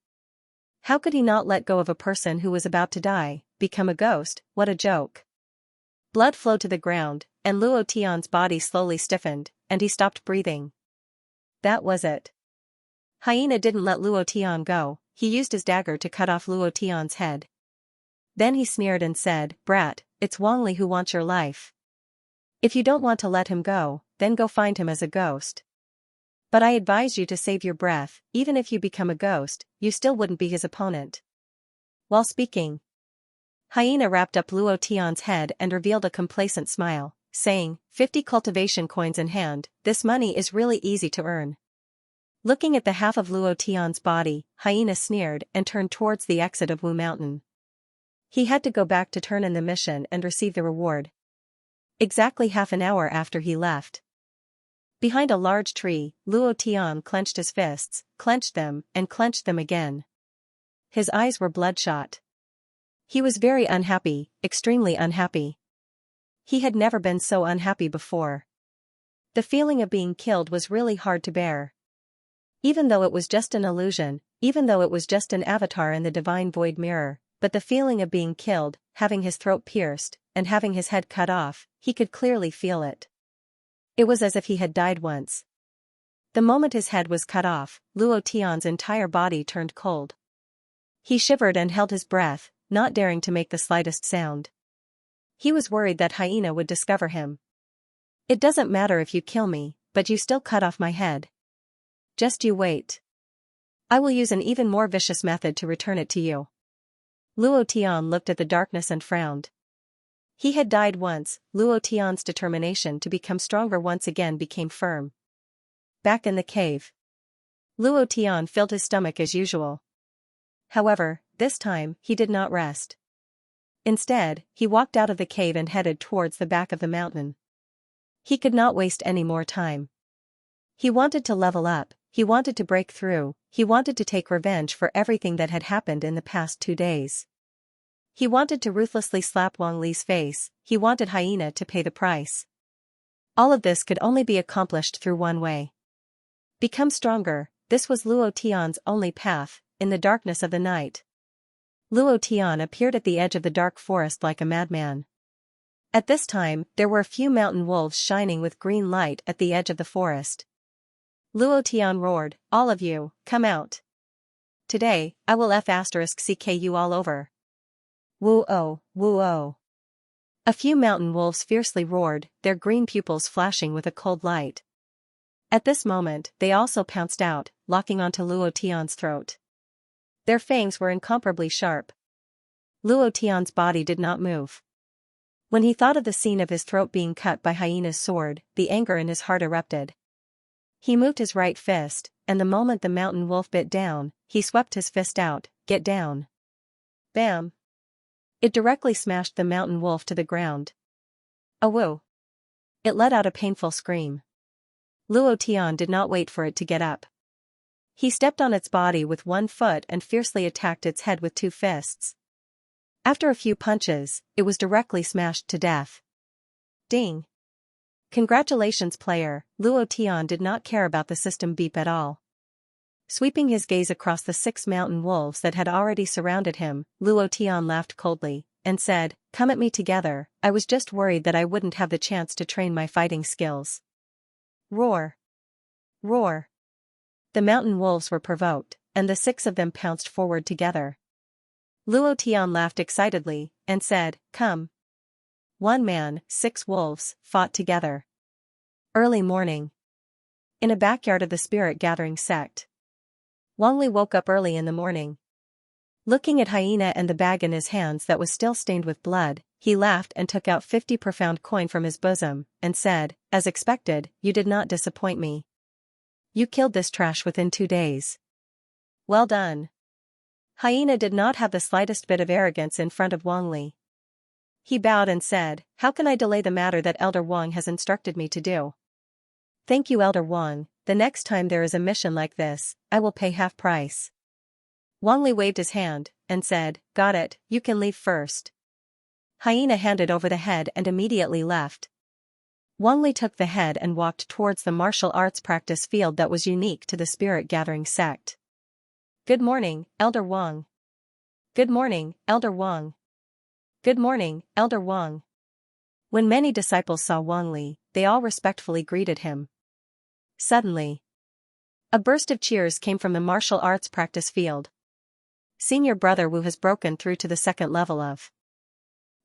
How could he not let go of a person who was about to die, become a ghost? What a joke. Blood flowed to the ground, and Luo Tian's body slowly stiffened, and he stopped breathing. That was it. Hyena didn't let Luo Tian go, he used his dagger to cut off Luo Tian's head. Then he sneered and said, Brat, it's Wang Li who wants your life. If you don't want to let him go, then go find him as a ghost. But I advise you to save your breath, even if you become a ghost, you still wouldn't be his opponent. While speaking, Hyena wrapped up Luo Tian's head and revealed a complacent smile, saying, 50 cultivation coins in hand, this money is really easy to earn. Looking at the half of Luo Tian's body, Hyena sneered and turned towards the exit of Wu Mountain. He had to go back to turn in the mission and receive the reward. Exactly half an hour after he left. Behind a large tree, Luo Tian clenched his fists, clenched them again. His eyes were bloodshot. He was very unhappy, extremely unhappy. He had never been so unhappy before. The feeling of being killed was really hard to bear. Even though it was just an illusion, even though it was just an avatar in the divine void mirror, but the feeling of being killed, having his throat pierced, and having his head cut off, he could clearly feel it. It was as if he had died once. The moment his head was cut off, Luo Tian's entire body turned cold. He shivered and held his breath, not daring to make the slightest sound. He was worried that Hyena would discover him. It doesn't matter if you kill me, but you still cut off my head. Just you wait. I will use an even more vicious method to return it to you. Luo Tian looked at the darkness and frowned. He had died once, Luo Tian's determination to become stronger once again became firm. Back in the cave, Luo Tian filled his stomach as usual. However, this time, he did not rest. Instead, he walked out of the cave and headed towards the back of the mountain. He could not waste any more time. He wanted to level up, he wanted to break through, he wanted to take revenge for everything that had happened in the past 2 days. He wanted to ruthlessly slap Wang Li's face, he wanted Hyena to pay the price. All of this could only be accomplished through one way. Become stronger, this was Luo Tian's only path, in the darkness of the night. Luo Tian appeared at the edge of the dark forest like a madman. At this time, there were a few mountain wolves shining with green light at the edge of the forest. Luo Tian roared, all of you, come out. Today, I will *CK you all over. Woo-oh, woo-oh. A few mountain wolves fiercely roared, their green pupils flashing with a cold light. At this moment, they also pounced out, locking onto Luo Tian's throat. Their fangs were incomparably sharp. Luo Tian's body did not move. When he thought of the scene of his throat being cut by Hyena's sword, the anger in his heart erupted. He moved his right fist, and the moment the mountain wolf bit down, he swept his fist out, get down. Bam! It directly smashed the mountain wolf to the ground. Awoo! It let out a painful scream. Luo Tian did not wait for it to get up. He stepped on its body with one foot and fiercely attacked its head with 2 fists. After a few punches, it was directly smashed to death. Ding! Congratulations player, Luo Tian did not care about the system beep at all. Sweeping his gaze across the 6 mountain wolves that had already surrounded him, Luo Tian laughed coldly, and said, come at me together, I was just worried that I wouldn't have the chance to train my fighting skills. Roar! Roar! The mountain wolves were provoked, and the 6 of them pounced forward together. Luo Tian laughed excitedly, and said, come. 1 man, 6 wolves, fought together. Early morning. In a backyard of the spirit gathering sect. Wang Li woke up early in the morning. Looking at Hyena and the bag in his hands that was still stained with blood, he laughed and took out 50 profound coin from his bosom, and said, as expected, you did not disappoint me. You killed this trash within 2 days. Well done. Hyena did not have the slightest bit of arrogance in front of Wang Li. He bowed and said, how can I delay the matter that Elder Wang has instructed me to do? Thank you, Elder Wang. The next time there is a mission like this, I will pay half price. Wang Li waved his hand, and said, got it, you can leave first. Hyena handed over the head and immediately left. Wang Li took the head and walked towards the martial arts practice field that was unique to the Spirit Gathering sect. Good morning, Elder Wang. Good morning, Elder Wang. Good morning, Elder Wang. When many disciples saw Wang Li, they all respectfully greeted him. Suddenly, a burst of cheers came from the martial arts practice field. Senior Brother Wu has broken through to the second level of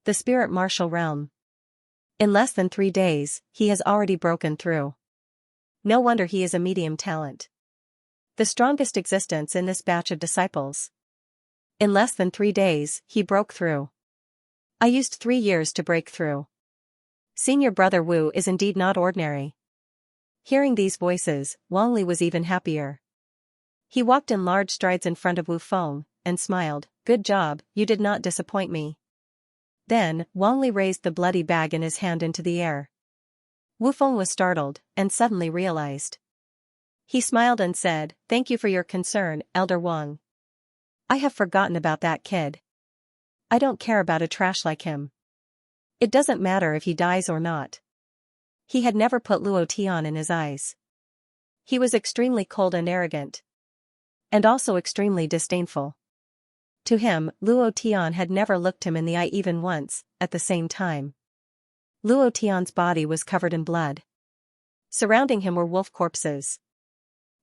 the Spirit Martial Realm. In less than 3 days, he has already broken through. No wonder he is a medium talent. The strongest existence in this batch of disciples. In less than 3 days, he broke through. I used 3 years to break through. Senior Brother Wu is indeed not ordinary. Hearing these voices, Wang Li was even happier. He walked in large strides in front of Wu Feng, and smiled, good job, you did not disappoint me. Then, Wang Li raised the bloody bag in his hand into the air. Wu Feng was startled, and suddenly realized. He smiled and said, thank you for your concern, Elder Wang. I have forgotten about that kid. I don't care about a trash like him. It doesn't matter if he dies or not. He had never put Luo Tian in his eyes. He was extremely cold and arrogant. And also extremely disdainful. To him, Luo Tian had never looked him in the eye even once. At the same time, Luo Tian's body was covered in blood. Surrounding him were wolf corpses.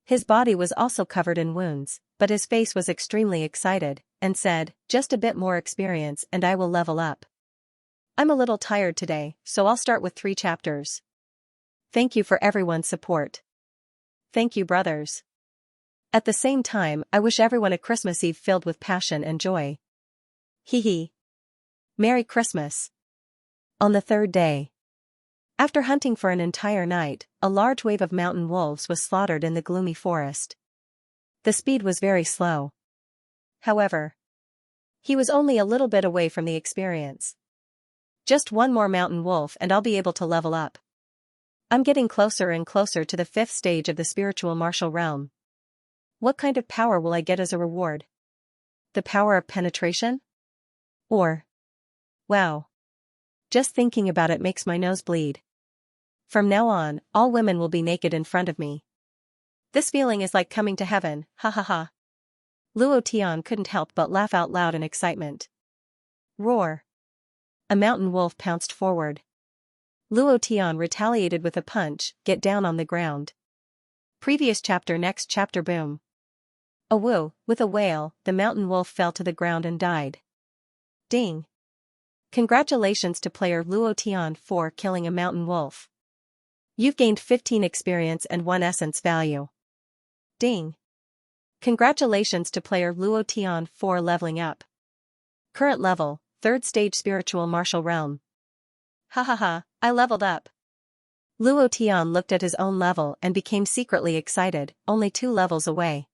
His body was also covered in wounds, but his face was extremely excited, and said, just a bit more experience and I will level up. I'm a little tired today, so I'll start with 3 chapters. Thank you for everyone's support. Thank you, brothers. At the same time, I wish everyone a Christmas Eve filled with passion and joy. Hee hee. Merry Christmas. On the 3rd day, after hunting for an entire night, a large wave of mountain wolves was slaughtered in the gloomy forest. The speed was very slow. However, he was only a little bit away from the experience. Just one more mountain wolf and I'll be able to level up. I'm getting closer and closer to the 5th stage of the spiritual martial realm. What kind of power will I get as a reward? The power of penetration? Or, wow. Just thinking about it makes my nose bleed. From now on, all women will be naked in front of me. This feeling is like coming to heaven, ha ha ha. Luo Tian couldn't help but laugh out loud in excitement. Roar. A mountain wolf pounced forward. Luo Tian retaliated with a punch, get down on the ground. Previous chapter, next chapter, boom. A woo, with a wail, the mountain wolf fell to the ground and died. Ding. Congratulations to player Luo Tian for killing a mountain wolf. You've gained 15 experience and 1 essence value. Ding. Congratulations to player Luo Tian for leveling up. Current level, 3rd stage spiritual martial realm. Ha ha ha, I leveled up. Luo Tian looked at his own level and became secretly excited, only 2 levels away.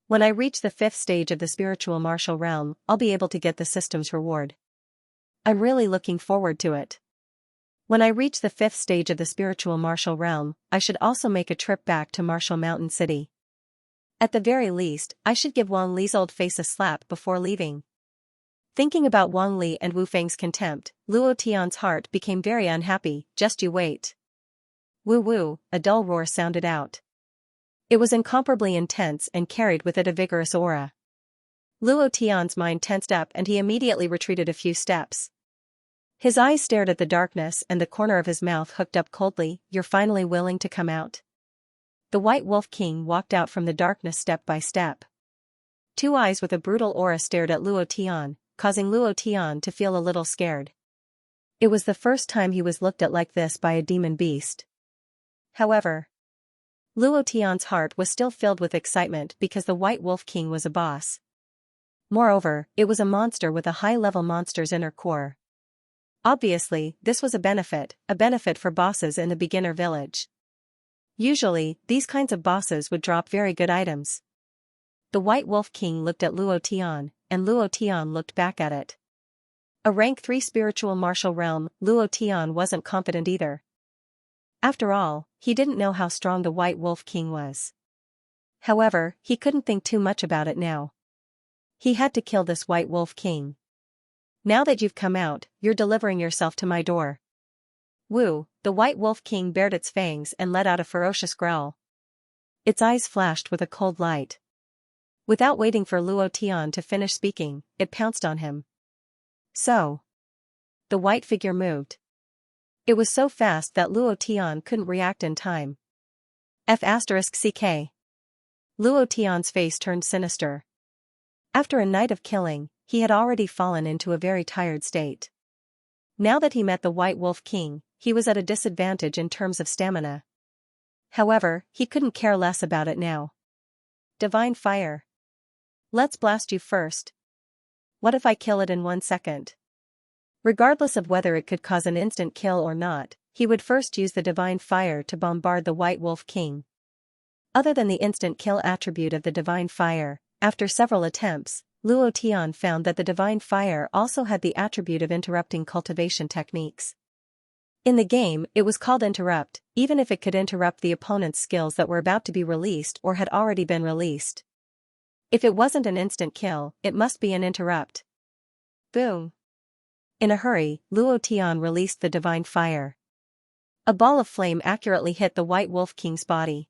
When I reach the 5th stage of the spiritual martial realm, I'll be able to get the system's reward. I'm really looking forward to it. When I reach the 5th stage of the spiritual martial realm, I should also make a trip back to Martial Mountain City. At the very least, I should give Wang Li's old face a slap before leaving. Thinking about Wang Li and Wu Feng's contempt, Luo Tian's heart became very unhappy. Just you wait. Woo woo, a dull roar sounded out. It was incomparably intense and carried with it a vigorous aura. Luo Tian's mind tensed up and he immediately retreated a few steps. His eyes stared at the darkness and the corner of his mouth hooked up coldly. You're finally willing to come out? The White Wolf King walked out from the darkness step by step. 2 eyes with a brutal aura stared at Luo Tian, causing Luo Tian to feel a little scared. It was the first time he was looked at like this by a demon beast. However, Luo Tian's heart was still filled with excitement because the White Wolf King was a boss. Moreover, it was a monster with a high-level monster's inner core. Obviously, this was a benefit for bosses in the beginner village. Usually, these kinds of bosses would drop very good items. The White Wolf King looked at Luo Tian, and Luo Tian looked back at it. A rank 3 spiritual martial realm, Luo Tian wasn't confident either. After all, he didn't know how strong the White Wolf King was. However, he couldn't think too much about it now. He had to kill this White Wolf King. Now that you've come out, you're delivering yourself to my door. Woo, the White Wolf King bared its fangs and let out a ferocious growl. Its eyes flashed with a cold light. Without waiting for Luo Tian to finish speaking, it pounced on him. So. The white figure moved. It was so fast that Luo Tian couldn't react in time. F***ck. Luo Tian's face turned sinister. After a night of killing, he had already fallen into a very tired state. Now that he met the White Wolf King, he was at a disadvantage in terms of stamina. However, he couldn't care less about it now. Divine Fire. Let's blast you first. What if I kill it in 1 second? Regardless of whether it could cause an instant kill or not, he would first use the Divine Fire to bombard the White Wolf King. Other than the instant kill attribute of the Divine Fire, after several attempts, Luo Tian found that the Divine Fire also had the attribute of interrupting cultivation techniques. In the game, it was called Interrupt, even if it could interrupt the opponent's skills that were about to be released or had already been released. If it wasn't an instant kill, it must be an interrupt. Boom. In a hurry, Luo Tian released the Divine Fire. A ball of flame accurately hit the White Wolf King's body.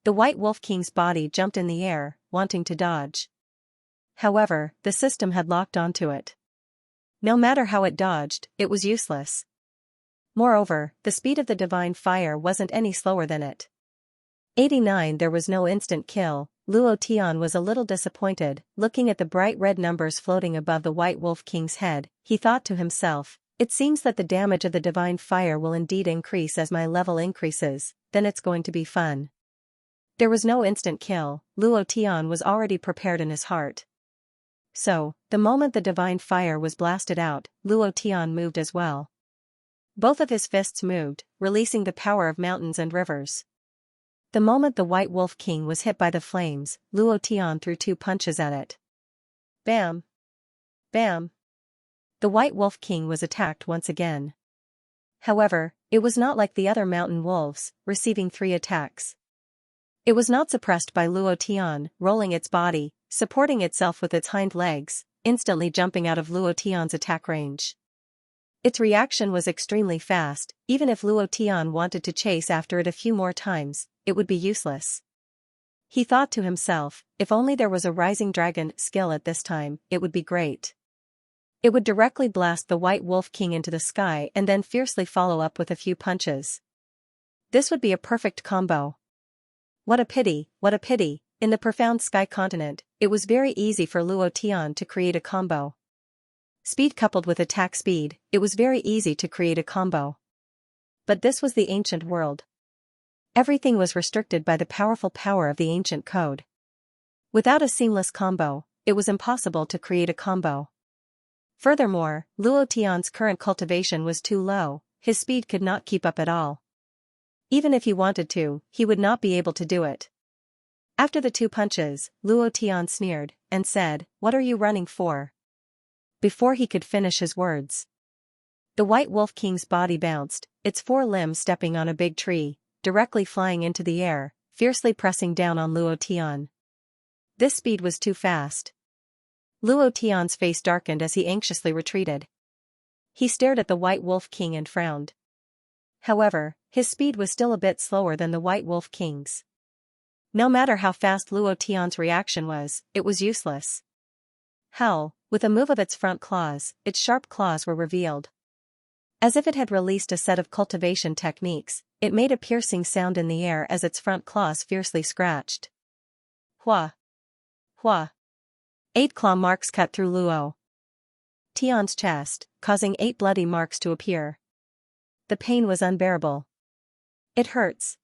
The White Wolf King's body jumped in the air, wanting to dodge. However, the system had locked onto it. No matter how it dodged, it was useless. Moreover, the speed of the Divine Fire wasn't any slower than it. 89. There was no instant kill. Luo Tian was a little disappointed. Looking at the bright red numbers floating above the White Wolf King's head, he thought to himself, it seems that the damage of the Divine Fire will indeed increase as my level increases, then it's going to be fun. There was no instant kill. Luo Tian was already prepared in his heart. So, the moment the Divine Fire was blasted out, Luo Tian moved as well. Both of his fists moved, releasing the power of mountains and rivers. The moment the White Wolf King was hit by the flames, Luo Tian threw 2 punches at it. Bam! Bam! The White Wolf King was attacked once again. However, it was not like the other mountain wolves, receiving 3 attacks. It was not suppressed by Luo Tian, rolling its body, supporting itself with its hind legs, instantly jumping out of Luo Tian's attack range. Its reaction was extremely fast. Even if Luo Tian wanted to chase after it a few more times, it would be useless. He thought to himself, if only there was a rising dragon skill at this time, it would be great. It would directly blast the White Wolf King into the sky and then fiercely follow up with a few punches. This would be a perfect combo. What a pity, what a pity. In the profound sky continent, it was very easy for Luo Tian to create a combo. Speed coupled with attack speed, it was very easy to create a combo. But this was the ancient world. Everything was restricted by the powerful power of the ancient code. Without a seamless combo, it was impossible to create a combo. Furthermore, Luo Tian's current cultivation was too low, his speed could not keep up at all. Even if he wanted to, he would not be able to do it. After the 2 punches, Luo Tian sneered, and said, "What are you running for?" Before he could finish his words, the White Wolf King's body bounced, its 4 limbs stepping on a big tree, directly flying into the air, fiercely pressing down on Luo Tian. This speed was too fast. Luo Tian's face darkened as he anxiously retreated. He stared at the White Wolf King and frowned. However, his speed was still a bit slower than the White Wolf King's. No matter how fast Luo Tian's reaction was, it was useless. Hell, with a move of its front claws, its sharp claws were revealed. As if it had released a set of cultivation techniques, it made a piercing sound in the air as its front claws fiercely scratched. Hua! Hua! 8 claw marks cut through Luo Tian's chest, causing 8 bloody marks to appear. The pain was unbearable. It hurts.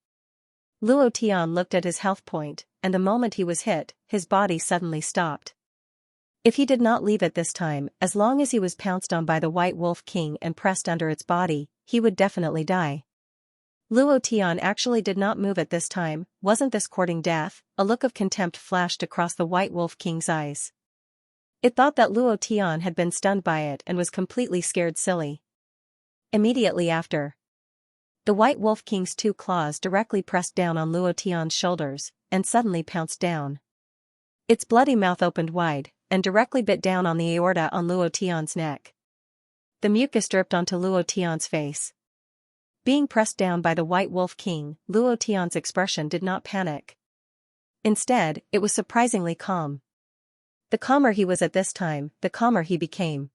Luo Tian looked at his health point, and the moment he was hit, his body suddenly stopped. If he did not leave it this time, as long as he was pounced on by the White Wolf King and pressed under its body, he would definitely die. Luo Tian actually did not move at this time. Wasn't this courting death? A look of contempt flashed across the White Wolf King's eyes. It thought that Luo Tian had been stunned by it and was completely scared silly. Immediately after, the White Wolf King's two claws directly pressed down on Luo Tian's shoulders, and suddenly pounced down. Its bloody mouth opened wide, and directly bit down on the aorta on Luo Tian's neck. The mucus dripped onto Luo Tian's face. Being pressed down by the White Wolf King, Luo Tian's expression did not panic. Instead, it was surprisingly calm. The calmer he was at this time, the calmer he became.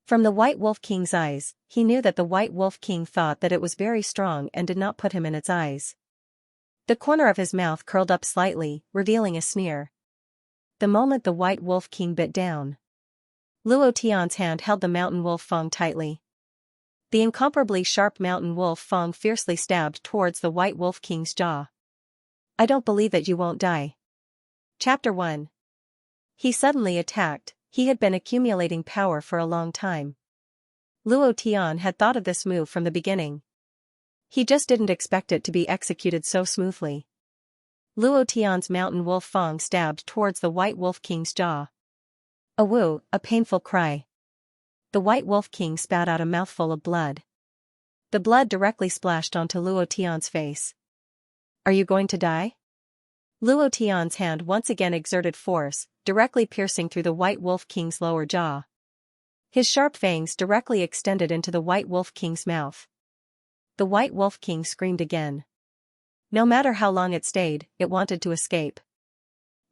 From the White Wolf King's eyes, he knew that the White Wolf King thought that it was very strong and did not put him in its eyes. The corner of his mouth curled up slightly, revealing a sneer. The moment the White Wolf King bit down, Luo Tian's hand held the mountain wolf fang tightly. The incomparably sharp mountain wolf fang fiercely stabbed towards the White Wolf King's jaw. I don't believe that you won't die. Chapter 1. He suddenly attacked. He had been accumulating power for a long time. Luo Tian had thought of this move from the beginning. He just didn't expect it to be executed so smoothly. Luo Tian's mountain wolf fang stabbed towards the White Wolf King's jaw. A woo, a painful cry. The White Wolf King spat out a mouthful of blood. The blood directly splashed onto Luo Tian's face. Are you going to die? Luo Tian's hand once again exerted force, directly piercing through the White Wolf King's lower jaw. His sharp fangs directly extended into the White Wolf King's mouth. The White Wolf King screamed again. No matter how long it stayed, it wanted to escape.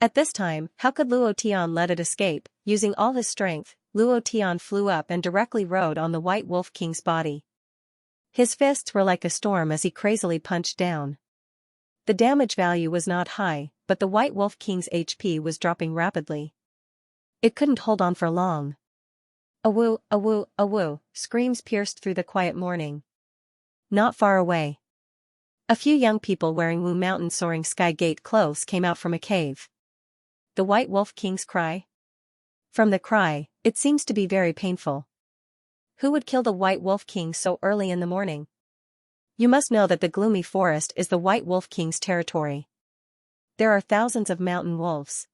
At this time, how could Luo Tian let it escape? Using all his strength, Luo Tian flew up and directly rode on the White Wolf King's body. His fists were like a storm as he crazily punched down. The damage value was not high, but the White Wolf King's HP was dropping rapidly. It couldn't hold on for long. A woo, a woo, a woo, screams pierced through the quiet morning. Not far away, a few young people wearing Wu Mountain soaring sky gate clothes came out from a cave. The White Wolf King's cry? From the cry, it seems to be very painful. Who would kill the White Wolf King so early in the morning? You must know that the gloomy forest is the White Wolf King's territory. There are thousands of mountain wolves.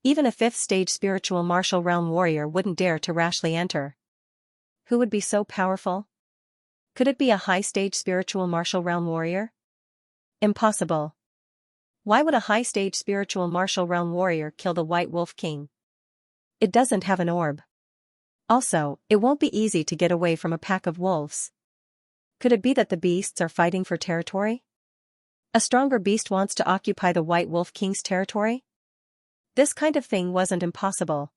Even a 5th stage spiritual martial realm warrior wouldn't dare to rashly enter. Who would be so powerful? Could it be a high stage spiritual martial realm warrior? Impossible. Why would a high stage spiritual martial realm warrior kill the White Wolf King? It doesn't have an orb. Also, it won't be easy to get away from a pack of wolves. Could it be that the beasts are fighting for territory? A stronger beast wants to occupy the White Wolf King's territory? This kind of thing wasn't impossible.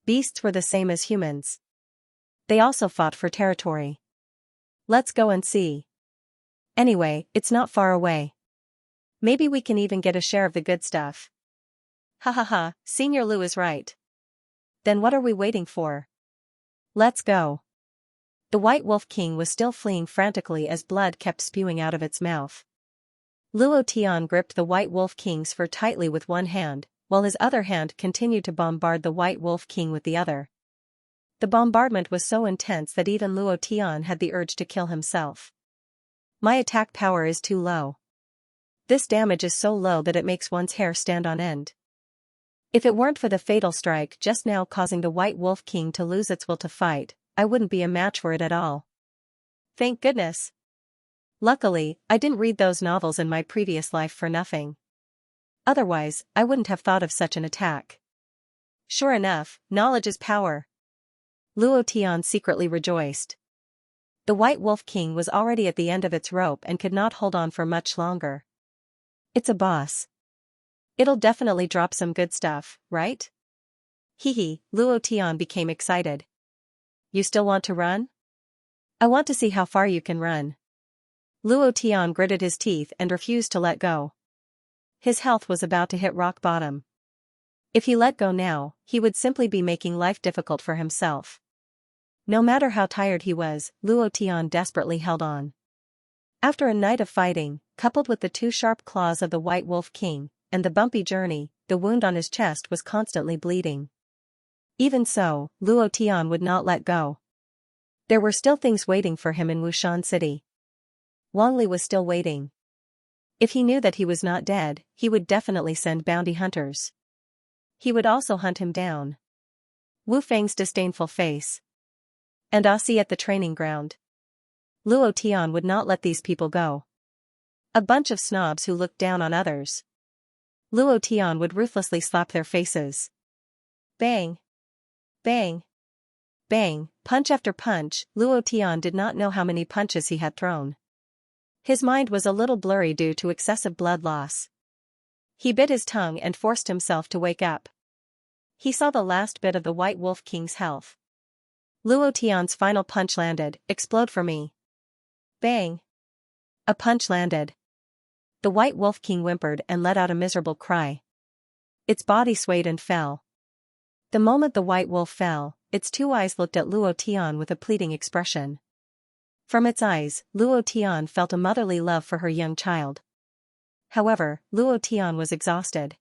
Beasts were the same as humans. They also fought for territory. Let's go and see. Anyway, it's not far away. Maybe we can even get a share of the good stuff. Ha ha ha, Senior Lu is right. Then what are we waiting for? Let's go. The White Wolf King was still fleeing frantically as blood kept spewing out of its mouth. Luo Tian gripped the White Wolf King's fur tightly with one hand, while his other hand continued to bombard the White Wolf King with the other. The bombardment was so intense that even Luo Tian had the urge to kill himself. My attack power is too low. This damage is so low that it makes one's hair stand on end. If it weren't for the fatal strike just now causing the White Wolf King to lose its will to fight, I wouldn't be a match for it at all. Thank goodness. Luckily, I didn't read those novels in my previous life for nothing. Otherwise, I wouldn't have thought of such an attack. Sure enough, knowledge is power. Luo Tian secretly rejoiced. The White Wolf King was already at the end of its rope and could not hold on for much longer. It's a boss. It'll definitely drop some good stuff, right? Hee, Luo Tian became excited. You still want to run? I want to see how far you can run. Luo Tian gritted his teeth and refused to let go. His health was about to hit rock bottom. If he let go now, he would simply be making life difficult for himself. No matter how tired he was, Luo Tian desperately held on. After a night of fighting, coupled with the two sharp claws of the White Wolf King, and the bumpy journey, the wound on his chest was constantly bleeding. Even so, Luo Tian would not let go. There were still things waiting for him in Wushan City. Wang Li was still waiting. If he knew that he was not dead, he would definitely send bounty hunters. He would also hunt him down. Wu Feng's disdainful face. And I'll see at the training ground. Luo Tian would not let these people go. A bunch of snobs who looked down on others. Luo Tian would ruthlessly slap their faces. Bang! Bang! Bang! Punch after punch. Luo Tian did not know how many punches he had thrown. His mind was a little blurry due to excessive blood loss. He bit his tongue and forced himself to wake up. He saw the last bit of the White Wolf King's health. Luo Tian's final punch landed. Explode for me. Bang! A punch landed. The White Wolf King whimpered and let out a miserable cry. Its body swayed and fell. The moment the white wolf fell, its two eyes looked at Luo Tian with a pleading expression. From its eyes, Luo Tian felt a motherly love for her young child. However, Luo Tian was exhausted.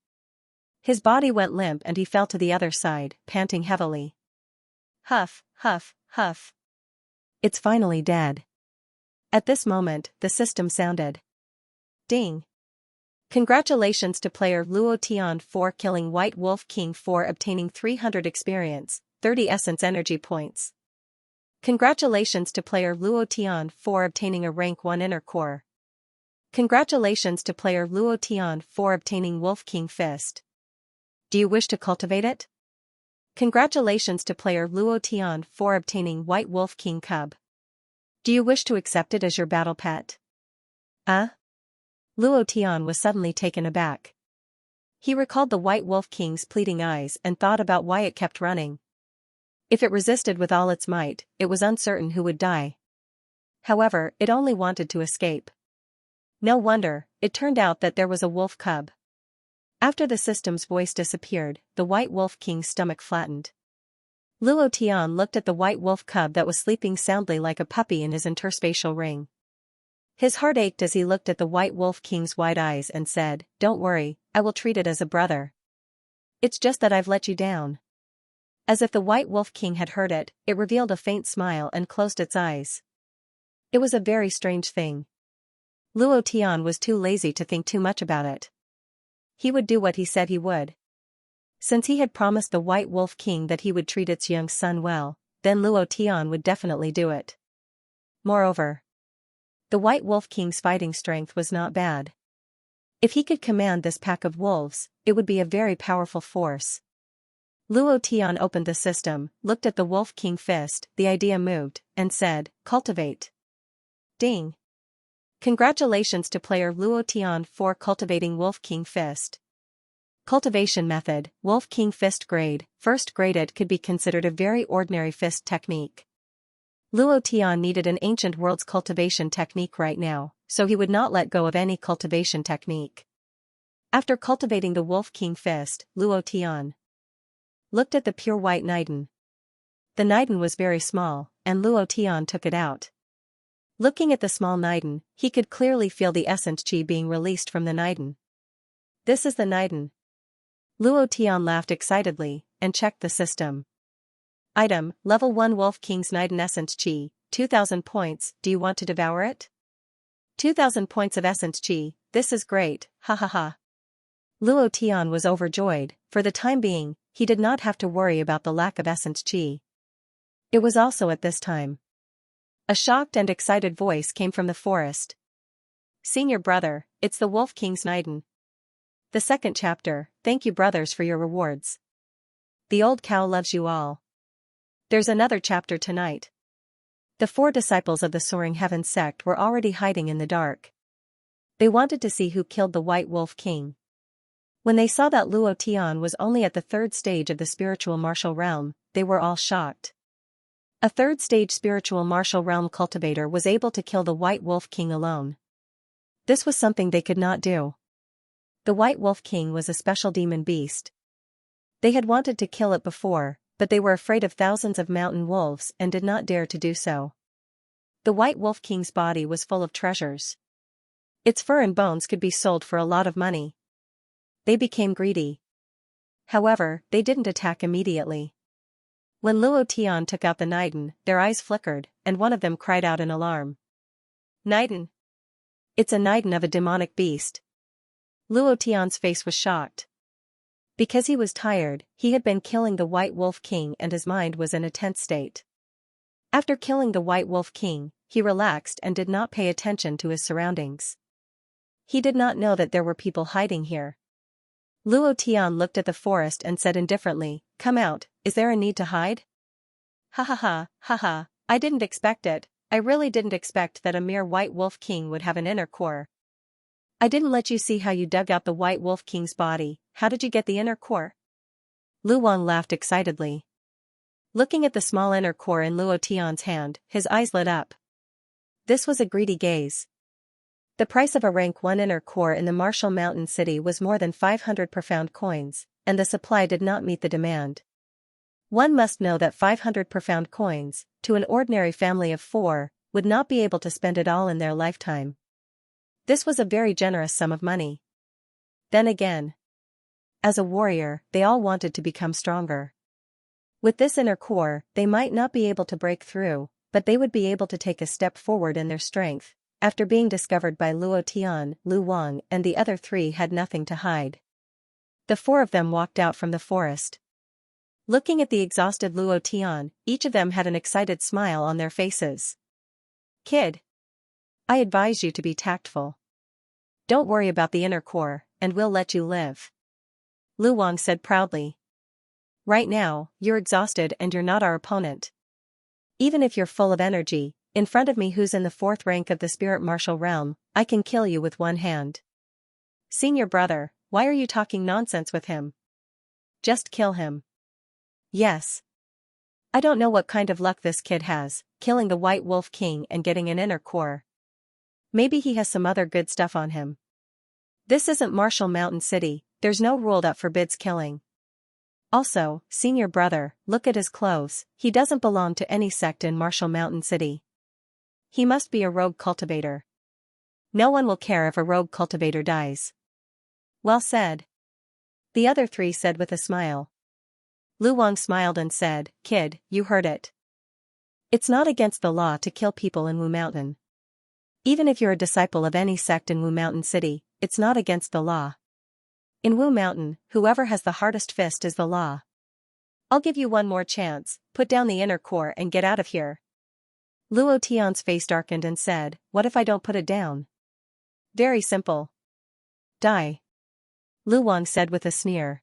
His body went limp and he fell to the other side, panting heavily. Huff, huff, huff. It's finally dead. At this moment, the system sounded. Ding. Congratulations to player Luo Tian for killing White Wolf King for obtaining 300 experience, 30 essence energy points. Congratulations to player Luo Tian for obtaining a rank 1 inner core. Congratulations to player Luo Tian for obtaining Wolf King Fist. Do you wish to cultivate it? Congratulations to player Luo Tian for obtaining White Wolf King Cub. Do you wish to accept it as your battle pet? Luo Tian was suddenly taken aback. He recalled the White Wolf King's pleading eyes and thought about why it kept running. If it resisted with all its might, it was uncertain who would die. However, it only wanted to escape. No wonder, it turned out that there was a wolf cub. After the system's voice disappeared, the White Wolf King's stomach flattened. Luo Tian looked at the white wolf cub that was sleeping soundly like a puppy in his interspatial ring. His heart ached as he looked at the White Wolf King's wide eyes and said, "Don't worry, I will treat it as a brother. It's just that I've let you down." As if the White Wolf King had heard it, it revealed a faint smile and closed its eyes. It was a very strange thing. Luo Tian was too lazy to think too much about it. He would do what he said he would. Since he had promised the White Wolf King that he would treat its young son well, then Luo Tian would definitely do it. Moreover, the White Wolf King's fighting strength was not bad. If he could command this pack of wolves, it would be a very powerful force. Luo Tian opened the system, looked at the Wolf King Fist, the idea moved, and said, "Cultivate." Ding. Congratulations to player Luo Tian for cultivating Wolf King Fist. Cultivation method, Wolf King Fist grade. First grade. It could be considered a very ordinary fist technique. Luo Tian needed an ancient world's cultivation technique right now, so he would not let go of any cultivation technique. After cultivating the Wolf King Fist, Luo Tian looked at the pure white Niden. The Niden was very small, and Luo Tian took it out. Looking at the small Niden, he could clearly feel the essence chi being released from the Niden. This is the Niden. Luo Tian laughed excitedly, and checked the system. Item, Level 1 Wolf King's Niden Essence Chi, 2000 points, do you want to devour it? 2000 points of Essence Chi, this is great, ha ha ha. Luo Tian was overjoyed. For the time being, he did not have to worry about the lack of Essence Chi. It was also at this time. A shocked and excited voice came from the forest. "Senior brother, it's the Wolf King's Niden. The second chapter, thank you brothers for your rewards. The old cow loves you all. There's another chapter tonight." The 4 disciples of the Soaring Heavens sect were already hiding in the dark. They wanted to see who killed the White Wolf King. When they saw that Luo Tian was only at the 3rd stage of the spiritual martial realm, they were all shocked. A 3rd stage spiritual martial realm cultivator was able to kill the White Wolf King alone. This was something they could not do. The White Wolf King was a special demon beast. They had wanted to kill it before, but they were afraid of thousands of mountain wolves and did not dare to do so. The White Wolf King's body was full of treasures. Its fur and bones could be sold for a lot of money. They became greedy. However, they didn't attack immediately. When Luo Tian took out the Niden, their eyes flickered, and one of them cried out in alarm. "Niden! It's a Niden of a demonic beast. Luo Tian's face was shocked. Because he was tired, he had been killing the White Wolf King and his mind was in a tense state. After killing the White Wolf King, he relaxed and did not pay attention to his surroundings. He did not know that there were people hiding here. Luo Tian looked at the forest and said indifferently, "Come out, is there a need to hide?" Ha ha ha, ha ha, I didn't expect it, I really didn't expect that a mere White Wolf King would have an inner core. I didn't let you see how you dug out the White Wolf King's body, how did you get the inner core? Lu Wang laughed excitedly. Looking at the small inner core in Luo Tian's hand, his eyes lit up. This was a greedy gaze. The price of a rank 1 inner core in the Martial Mountain City was more than 500 profound coins, and the supply did not meet the demand. One must know that 500 profound coins, to an ordinary family of 4, would not be able to spend it all in their lifetime. This was a very generous sum of money. Then again, as a warrior, they all wanted to become stronger. With this inner core, they might not be able to break through, but they would be able to take a step forward in their strength. After being discovered by Luo Tian, Lu Wang and the other 3 had nothing to hide. The 4 of them walked out from the forest. Looking at the exhausted Luo Tian, each of them had an excited smile on their faces. "Kid, I advise you to be tactful. Don't worry about the inner core, and we'll let you live," Lu Wang said proudly. "Right now, you're exhausted and you're not our opponent. Even if you're full of energy, in front of me who's in the 4th rank of the spirit martial realm, I can kill you with one hand. Senior brother, why are you talking nonsense with him? Just kill him." "Yes. I don't know what kind of luck this kid has, killing the White Wolf King and getting an inner core. Maybe he has some other good stuff on him. This isn't Martial Mountain City, there's no rule that forbids killing. Also, senior brother, look at his clothes, he doesn't belong to any sect in Martial Mountain City. He must be a rogue cultivator. No one will care if a rogue cultivator dies." "Well said," the other 3 said with a smile. Lu Wang smiled and said, "Kid, you heard it. It's not against the law to kill people in Wu Mountain. Even if you're a disciple of any sect in Wu Mountain City, it's not against the law. In Wu Mountain, whoever has the hardest fist is the law. I'll give you one more chance, put down the inner core and get out of here." Luo Tian's face darkened and said, "What if I don't put it down?" "Very simple. Die," Lu Wang said with a sneer.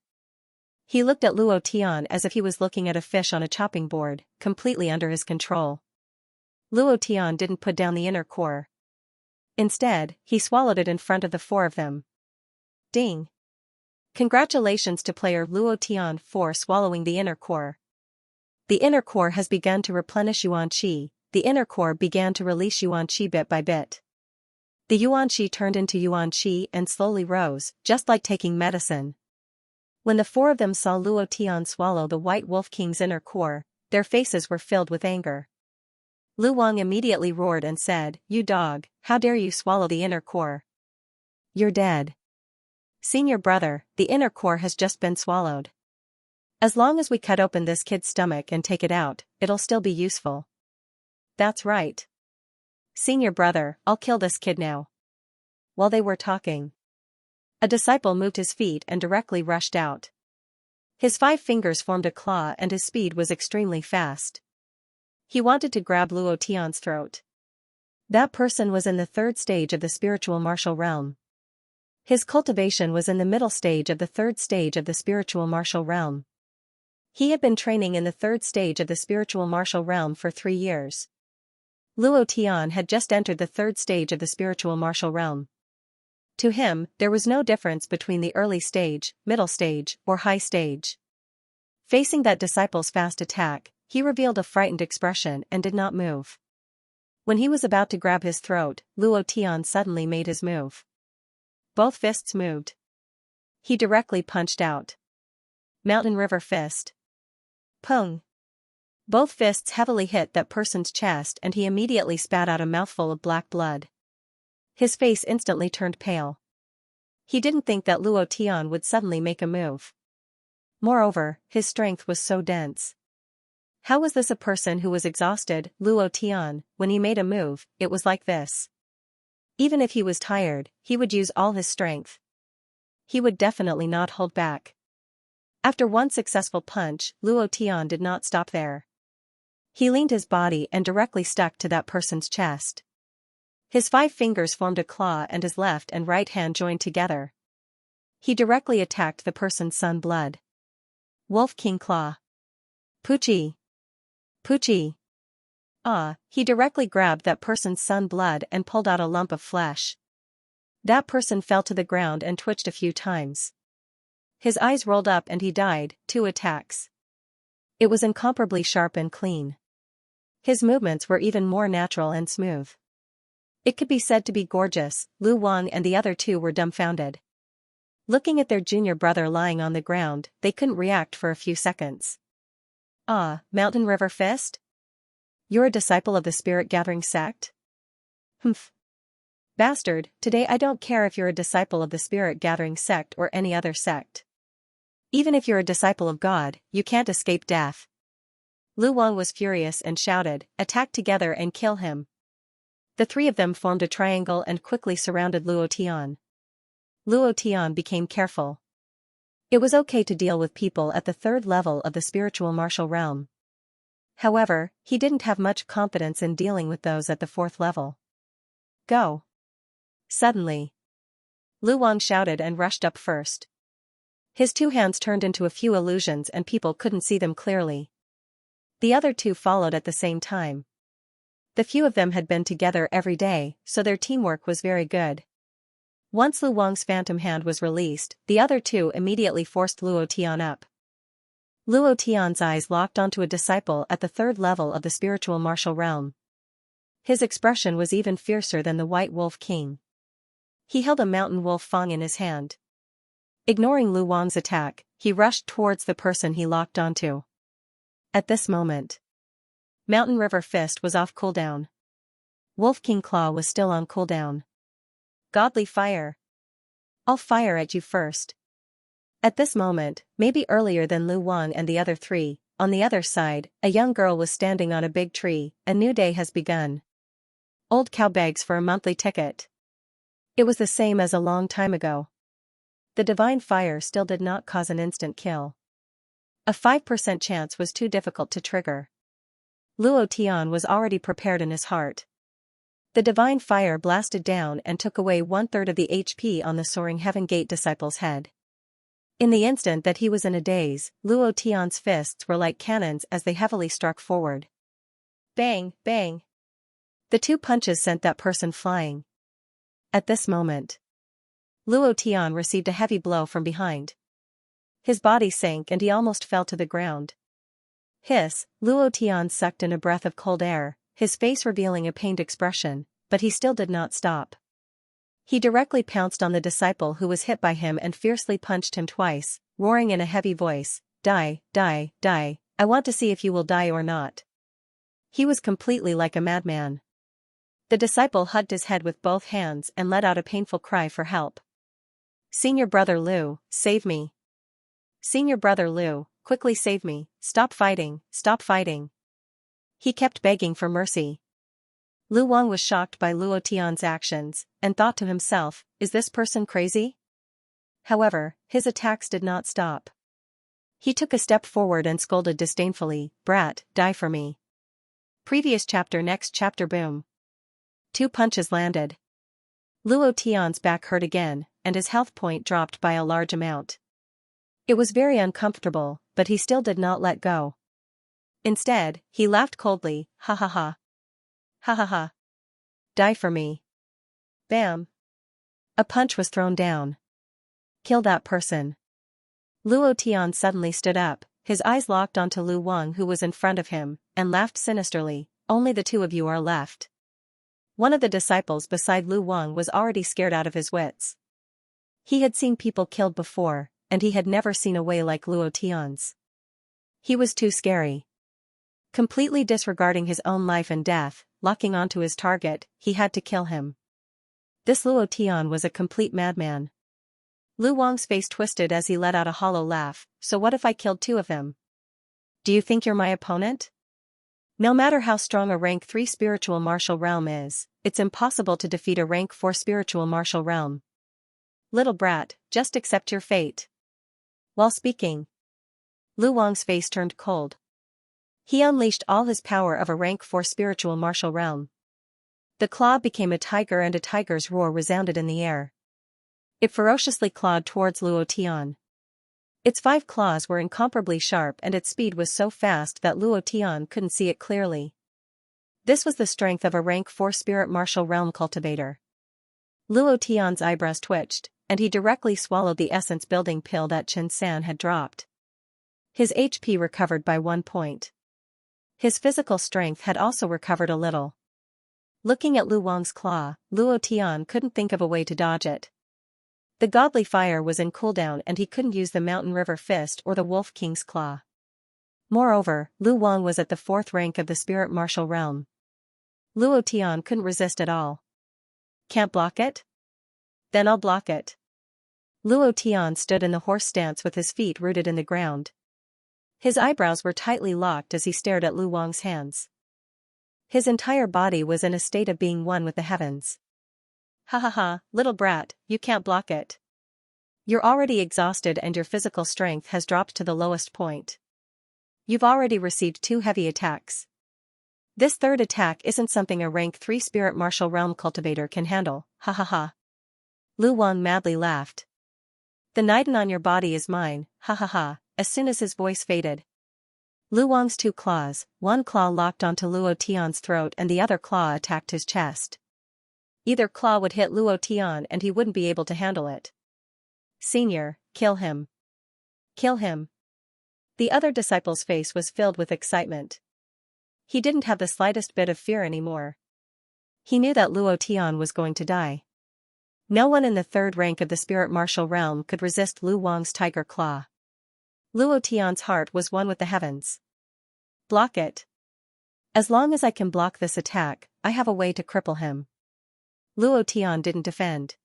He looked at Luo Tian as if he was looking at a fish on a chopping board, completely under his control. Luo Tian didn't put down the inner core. Instead, he swallowed it in front of the 4 of them. Ding! Congratulations to player Luo Tian for swallowing the inner core. The inner core has begun to replenish Yuan Qi. The inner core began to release Yuan Qi bit by bit. The Yuan Qi turned into Yuan Qi and slowly rose, just like taking medicine. When the 4 of them saw Luo Tian swallow the White Wolf King's inner core, their faces were filled with anger. Lu Wang immediately roared and said, "You dog, how dare you swallow the inner core? You're dead. Senior brother, the inner core has just been swallowed. As long as we cut open this kid's stomach and take it out, it'll still be useful." "That's right. Senior brother, I'll kill this kid now." While they were talking, a disciple moved his feet and directly rushed out. His 5 fingers formed a claw and his speed was extremely fast. He wanted to grab Luo Tian's throat. That person was in the 3rd stage of the spiritual martial realm. His cultivation was in the middle stage of the 3rd stage of the spiritual martial realm. He had been training in the 3rd stage of the spiritual martial realm for 3 years. Luo Tian had just entered the 3rd stage of the spiritual martial realm. To him, there was no difference between the early stage, middle stage, or high stage. Facing that disciple's fast attack, he revealed a frightened expression and did not move. When he was about to grab his throat, Luo Tian suddenly made his move. Both fists moved. He directly punched out. Mountain River Fist. Pung. Both fists heavily hit that person's chest and he immediately spat out a mouthful of black blood. His face instantly turned pale. He didn't think that Luo Tian would suddenly make a move. Moreover, his strength was so dense. How was this a person who was exhausted? Luo Tian, when he made a move, it was like this. Even if he was tired, he would use all his strength. He would definitely not hold back. After one successful punch, Luo Tian did not stop there. He leaned his body and directly stuck to that person's chest. His 5 fingers formed a claw and his left and right hand joined together. He directly attacked the person's sun blood. Wolf King Claw. Poochie. Poochie. He directly grabbed that person's sun blood and pulled out a lump of flesh. That person fell to the ground and twitched a few times. His eyes rolled up and he died. 2 attacks. It was incomparably sharp and clean. His movements were even more natural and smooth. It could be said to be gorgeous. Lu Wang and the other 2 were dumbfounded. Looking at their junior brother lying on the ground, they couldn't react for a few seconds. Mountain River Fist? You're a disciple of the Spirit Gathering sect? Humph. Bastard, today I don't care if you're a disciple of the Spirit Gathering sect or any other sect. Even if you're a disciple of God, you can't escape death. Lu Wang was furious and shouted, "Attack together and kill him." The 3 of them formed a triangle and quickly surrounded Luo Tian. Luo Tian became careful. It was okay to deal with people at the 3rd level of the spiritual martial realm. However, he didn't have much confidence in dealing with those at the 4th level. Go. Suddenly, Lu Wang shouted and rushed up first. His 2 hands turned into a few illusions and people couldn't see them clearly. The other 2 followed at the same time. The few of them had been together every day, so their teamwork was very good. Once Lu Wang's phantom hand was released, the other 2 immediately forced Luo Tian up. Luo Tian's eyes locked onto a disciple at the 3rd level of the spiritual martial realm. His expression was even fiercer than the White Wolf King. He held a mountain wolf fang in his hand. Ignoring Lu Wang's attack, he rushed towards the person he locked onto. At this moment, Mountain River Fist was off cooldown. Wolf King Claw was still on cooldown. Godly Fire. I'll fire at you first. At this moment, maybe earlier than Lu Wang and the other 3, on the other side, a young girl was standing on a big tree. A new day has begun. Old cow begs for a monthly ticket. It was the same as a long time ago. The divine fire still did not cause an instant kill. A 5% chance was too difficult to trigger. Luo Tian was already prepared in his heart. The divine fire blasted down and took away 1/3 of the HP on the soaring Heaven Gate disciple's head. In the instant that he was in a daze, Luo Tian's fists were like cannons as they heavily struck forward. Bang, bang. The 2 punches sent that person flying. At this moment, Luo Tian received a heavy blow from behind. His body sank and he almost fell to the ground. Hiss, Luo Tian sucked in a breath of cold air, his face revealing a pained expression, but he still did not stop. He directly pounced on the disciple who was hit by him and fiercely punched him twice, roaring in a heavy voice, "Die, die, die, I want to see if you will die or not." He was completely like a madman. The disciple hugged his head with both hands and let out a painful cry for help. "Senior brother Lu, save me. Senior brother Lu, quickly save me, stop fighting, stop fighting." He kept begging for mercy. Lu Wang was shocked by Luo Tian's actions, and thought to himself, is this person crazy? However, his attacks did not stop. He took a step forward and scolded disdainfully, "Brat, die for me." Previous chapter. Next chapter. Boom. 2 punches landed. Luo Tian's back hurt again, and his health point dropped by a large amount. It was very uncomfortable, but he still did not let go. Instead, he laughed coldly, "Ha ha ha. Ha ha ha. Die for me." Bam. A punch was thrown down. "Kill that person." Luo Tian suddenly stood up, his eyes locked onto Lu Wang who was in front of him, and laughed sinisterly, "Only the 2 of you are left." One of the disciples beside Lu Wang was already scared out of his wits. He had seen people killed before, and he had never seen a way like Luo Tian's. He was too scary. Completely disregarding his own life and death, locking onto his target, he had to kill him. This Luo Tian was a complete madman. Lu Wang's face twisted as he let out a hollow laugh, "So what if I killed 2 of them? Do you think you're my opponent?" No matter how strong a rank 3 spiritual martial realm is, it's impossible to defeat a rank 4 spiritual martial realm. Little brat, just accept your fate. While speaking, Lu Wang's face turned cold. He unleashed all his power of a rank 4 spiritual martial realm. The claw became a tiger and a tiger's roar resounded in the air. It ferociously clawed towards Luo Tian. Its 5 claws were incomparably sharp and its speed was so fast that Luo Tian couldn't see it clearly. This was the strength of a rank 4 spirit martial realm cultivator. Luo Tian's eyebrows twitched, and he directly swallowed the essence building pill that Chen-san had dropped. His HP recovered by 1 point. His physical strength had also recovered a little. Looking at Lu Wang's claw, Luo Tian couldn't think of a way to dodge it. The godly fire was in cooldown and he couldn't use the Mountain River Fist or the Wolf King's Claw. Moreover, Lu Wang was at the 4th rank of the spirit martial realm. Luo Tian couldn't resist at all. Can't block it? Then I'll block it. Luo Tian stood in the horse stance with his feet rooted in the ground. His eyebrows were tightly locked as he stared at Lu Wang's hands. His entire body was in a state of being one with the heavens. Ha ha ha, little brat, you can't block it. You're already exhausted and your physical strength has dropped to the lowest point. You've already received 2 heavy attacks. This 3rd attack isn't something a rank 3 spirit martial realm cultivator can handle, ha ha ha. Lu Wang madly laughed. The Niden on your body is mine, ha ha ha, as soon as his voice faded. Lu Wang's 2 claws, one claw locked onto Luo Tian's throat and the other claw attacked his chest. Either claw would hit Luo Tian and he wouldn't be able to handle it. Senior, kill him. Kill him. The other disciple's face was filled with excitement. He didn't have the slightest bit of fear anymore. He knew that Luo Tian was going to die. No one in the 3rd rank of the spirit martial realm could resist Lu Wang's tiger claw. Luo Tian's heart was one with the heavens. Block it. As long as I can block this attack, I have a way to cripple him. Luo Tian didn't defend.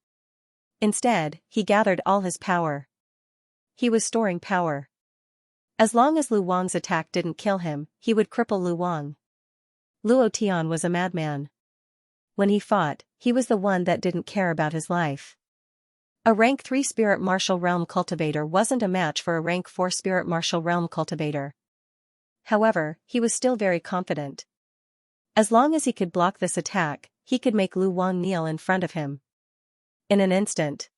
Instead, he gathered all his power. He was storing power. As long as Lu Wang's attack didn't kill him, he would cripple Lu Wang. Luo Tian was a madman. When he fought, he was the one that didn't care about his life. A rank 3 spirit martial realm cultivator wasn't a match for a rank 4 spirit martial realm cultivator. However, he was still very confident. As long as he could block this attack, he could make Lu Wang kneel in front of him. In an instant,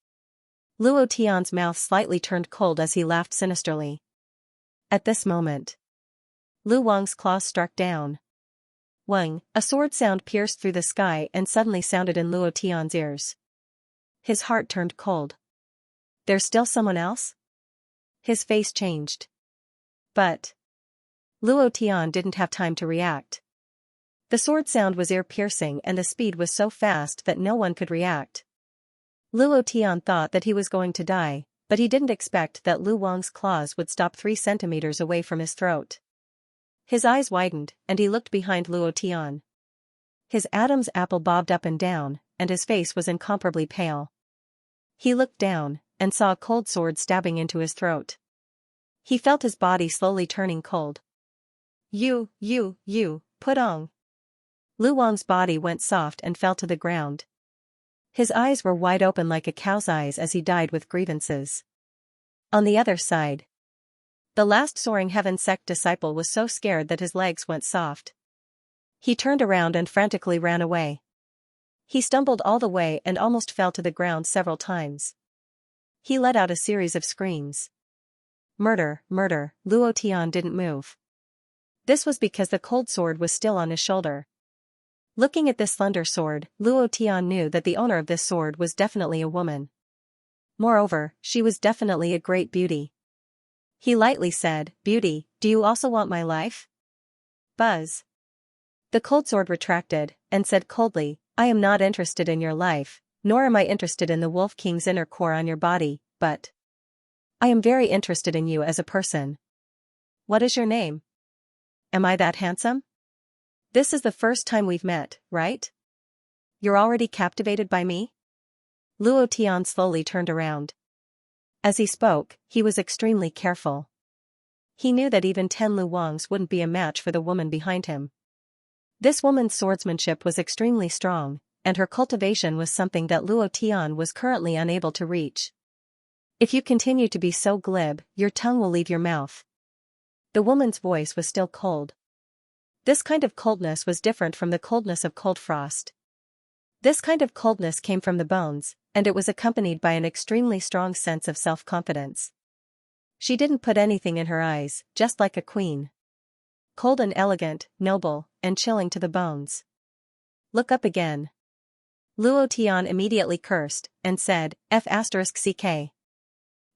Luo Tian's mouth slightly turned cold as he laughed sinisterly. At this moment, Lu Wang's claws struck down. Wang, a sword sound pierced through the sky and suddenly sounded in Luo Tian's ears. His heart turned cold. There's still someone else? His face changed. But Luo Tian didn't have time to react. The sword sound was ear-piercing and the speed was so fast that no one could react. Luo Tian thought that he was going to die, but he didn't expect that Lu Wang's claws would stop 3 centimeters away from his throat. His eyes widened, and he looked behind Luo Tian. His Adam's apple bobbed up and down, and his face was incomparably pale. He looked down, and saw a cold sword stabbing into his throat. He felt his body slowly turning cold. You, Pudong. Lu Wang's body went soft and fell to the ground. His eyes were wide open like a cow's eyes as he died with grievances. On the other side, the last soaring heaven sect disciple was so scared that his legs went soft. He turned around and frantically ran away. He stumbled all the way and almost fell to the ground several times. He let out a series of screams. Murder, murder, Luo Tian didn't move. This was because the cold sword was still on his shoulder. Looking at this slender sword, Luo Tian knew that the owner of this sword was definitely a woman. Moreover, she was definitely a great beauty. He lightly said, "Beauty, do you also want my life?" Buzz. The cold sword retracted, and said coldly, "I am not interested in your life, nor am I interested in the Wolf King's inner core on your body, but I am very interested in you as a person. What is your name? Am I that handsome? This is the first time we've met, right? You're already captivated by me?" Luo Tian slowly turned around. As he spoke, he was extremely careful. He knew that even 10 Lu Wangs wouldn't be a match for the woman behind him. This woman's swordsmanship was extremely strong, and her cultivation was something that Luo Tian was currently unable to reach. If you continue to be so glib, your tongue will leave your mouth. The woman's voice was still cold. This kind of coldness was different from the coldness of cold frost. This kind of coldness came from the bones, and it was accompanied by an extremely strong sense of self-confidence. She didn't put anything in her eyes, just like a queen. Cold and elegant, noble, and chilling to the bones. Look up again. Luo Tian immediately cursed, and said, F***ck.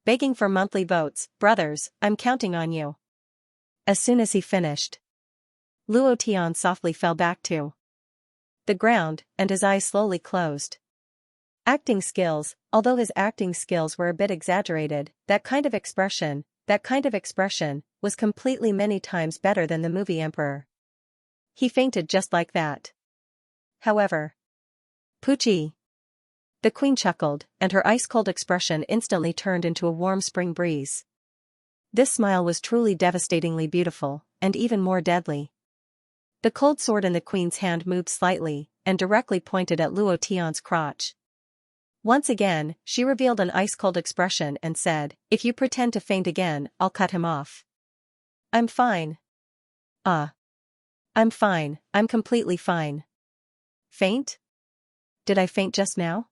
Begging for monthly votes, brothers, I'm counting on you. As soon as he finished, Luo Tian softly fell back to the ground, and his eyes slowly closed. Acting skills, although his acting skills were a bit exaggerated, that kind of expression, was completely many times better than the movie Emperor. He fainted just like that. However, Poochie. The queen chuckled, and her ice-cold expression instantly turned into a warm spring breeze. This smile was truly devastatingly beautiful, and even more deadly. The cold sword in the queen's hand moved slightly, and directly pointed at Luo Tian's crotch. Once again, she revealed an ice-cold expression and said, if you pretend to faint again, I'll cut him off. I'm fine. I'm fine, I'm completely fine. Faint? Did I faint just now?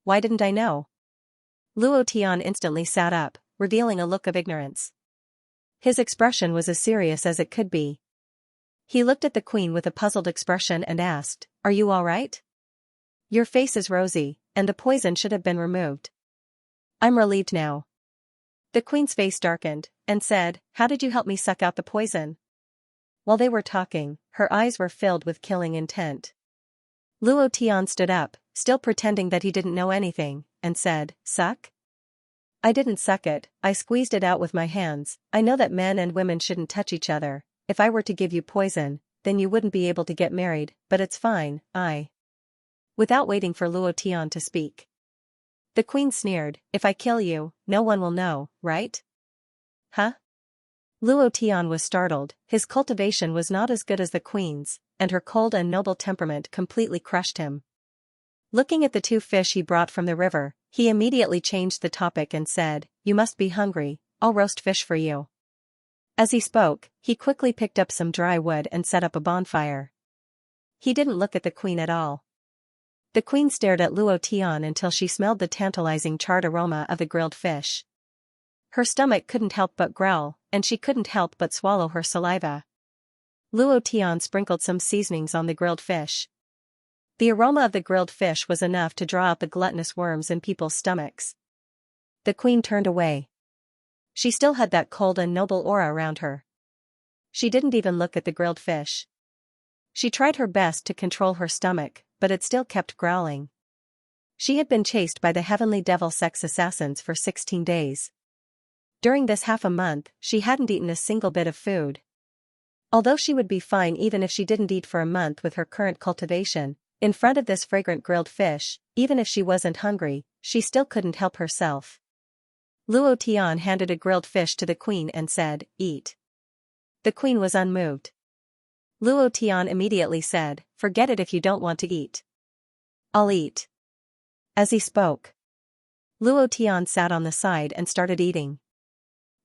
Why didn't I know? Luo Tian instantly sat up, revealing a look of ignorance. His expression was as serious as it could be. He looked at the queen with a puzzled expression and asked, are you all right? Your face is rosy, and the poison should have been removed. I'm relieved now. The queen's face darkened, and said, how did you help me suck out the poison? While they were talking, her eyes were filled with killing intent. Luo Tian stood up, still pretending that he didn't know anything, and said, suck? I didn't suck it, I squeezed it out with my hands. I know that men and women shouldn't touch each other. If I were to give you poison, then you wouldn't be able to get married, but it's fine, Without waiting for Luo Tian to speak, the queen sneered, if I kill you, no one will know, right? Huh? Luo Tian was startled, his cultivation was not as good as the queen's, and her cold and noble temperament completely crushed him. Looking at the two fish he brought from the river, he immediately changed the topic and said, you must be hungry, I'll roast fish for you. As he spoke, he quickly picked up some dry wood and set up a bonfire. He didn't look at the queen at all. The queen stared at Luo Tian until she smelled the tantalizing charred aroma of the grilled fish. Her stomach couldn't help but growl, and she couldn't help but swallow her saliva. Luo Tian sprinkled some seasonings on the grilled fish. The aroma of the grilled fish was enough to draw out the gluttonous worms in people's stomachs. The queen turned away. She still had that cold and noble aura around her. She didn't even look at the grilled fish. She tried her best to control her stomach, but it still kept growling. She had been chased by the heavenly devil sex assassins for 16 days. During this half a month, she hadn't eaten a single bit of food. Although she would be fine even if she didn't eat for a month with her current cultivation, in front of this fragrant grilled fish, even if she wasn't hungry, she still couldn't help herself. Luo Tian handed a grilled fish to the queen and said, eat. The queen was unmoved. Luo Tian immediately said, forget it if you don't want to eat. I'll eat. As he spoke, Luo Tian sat on the side and started eating.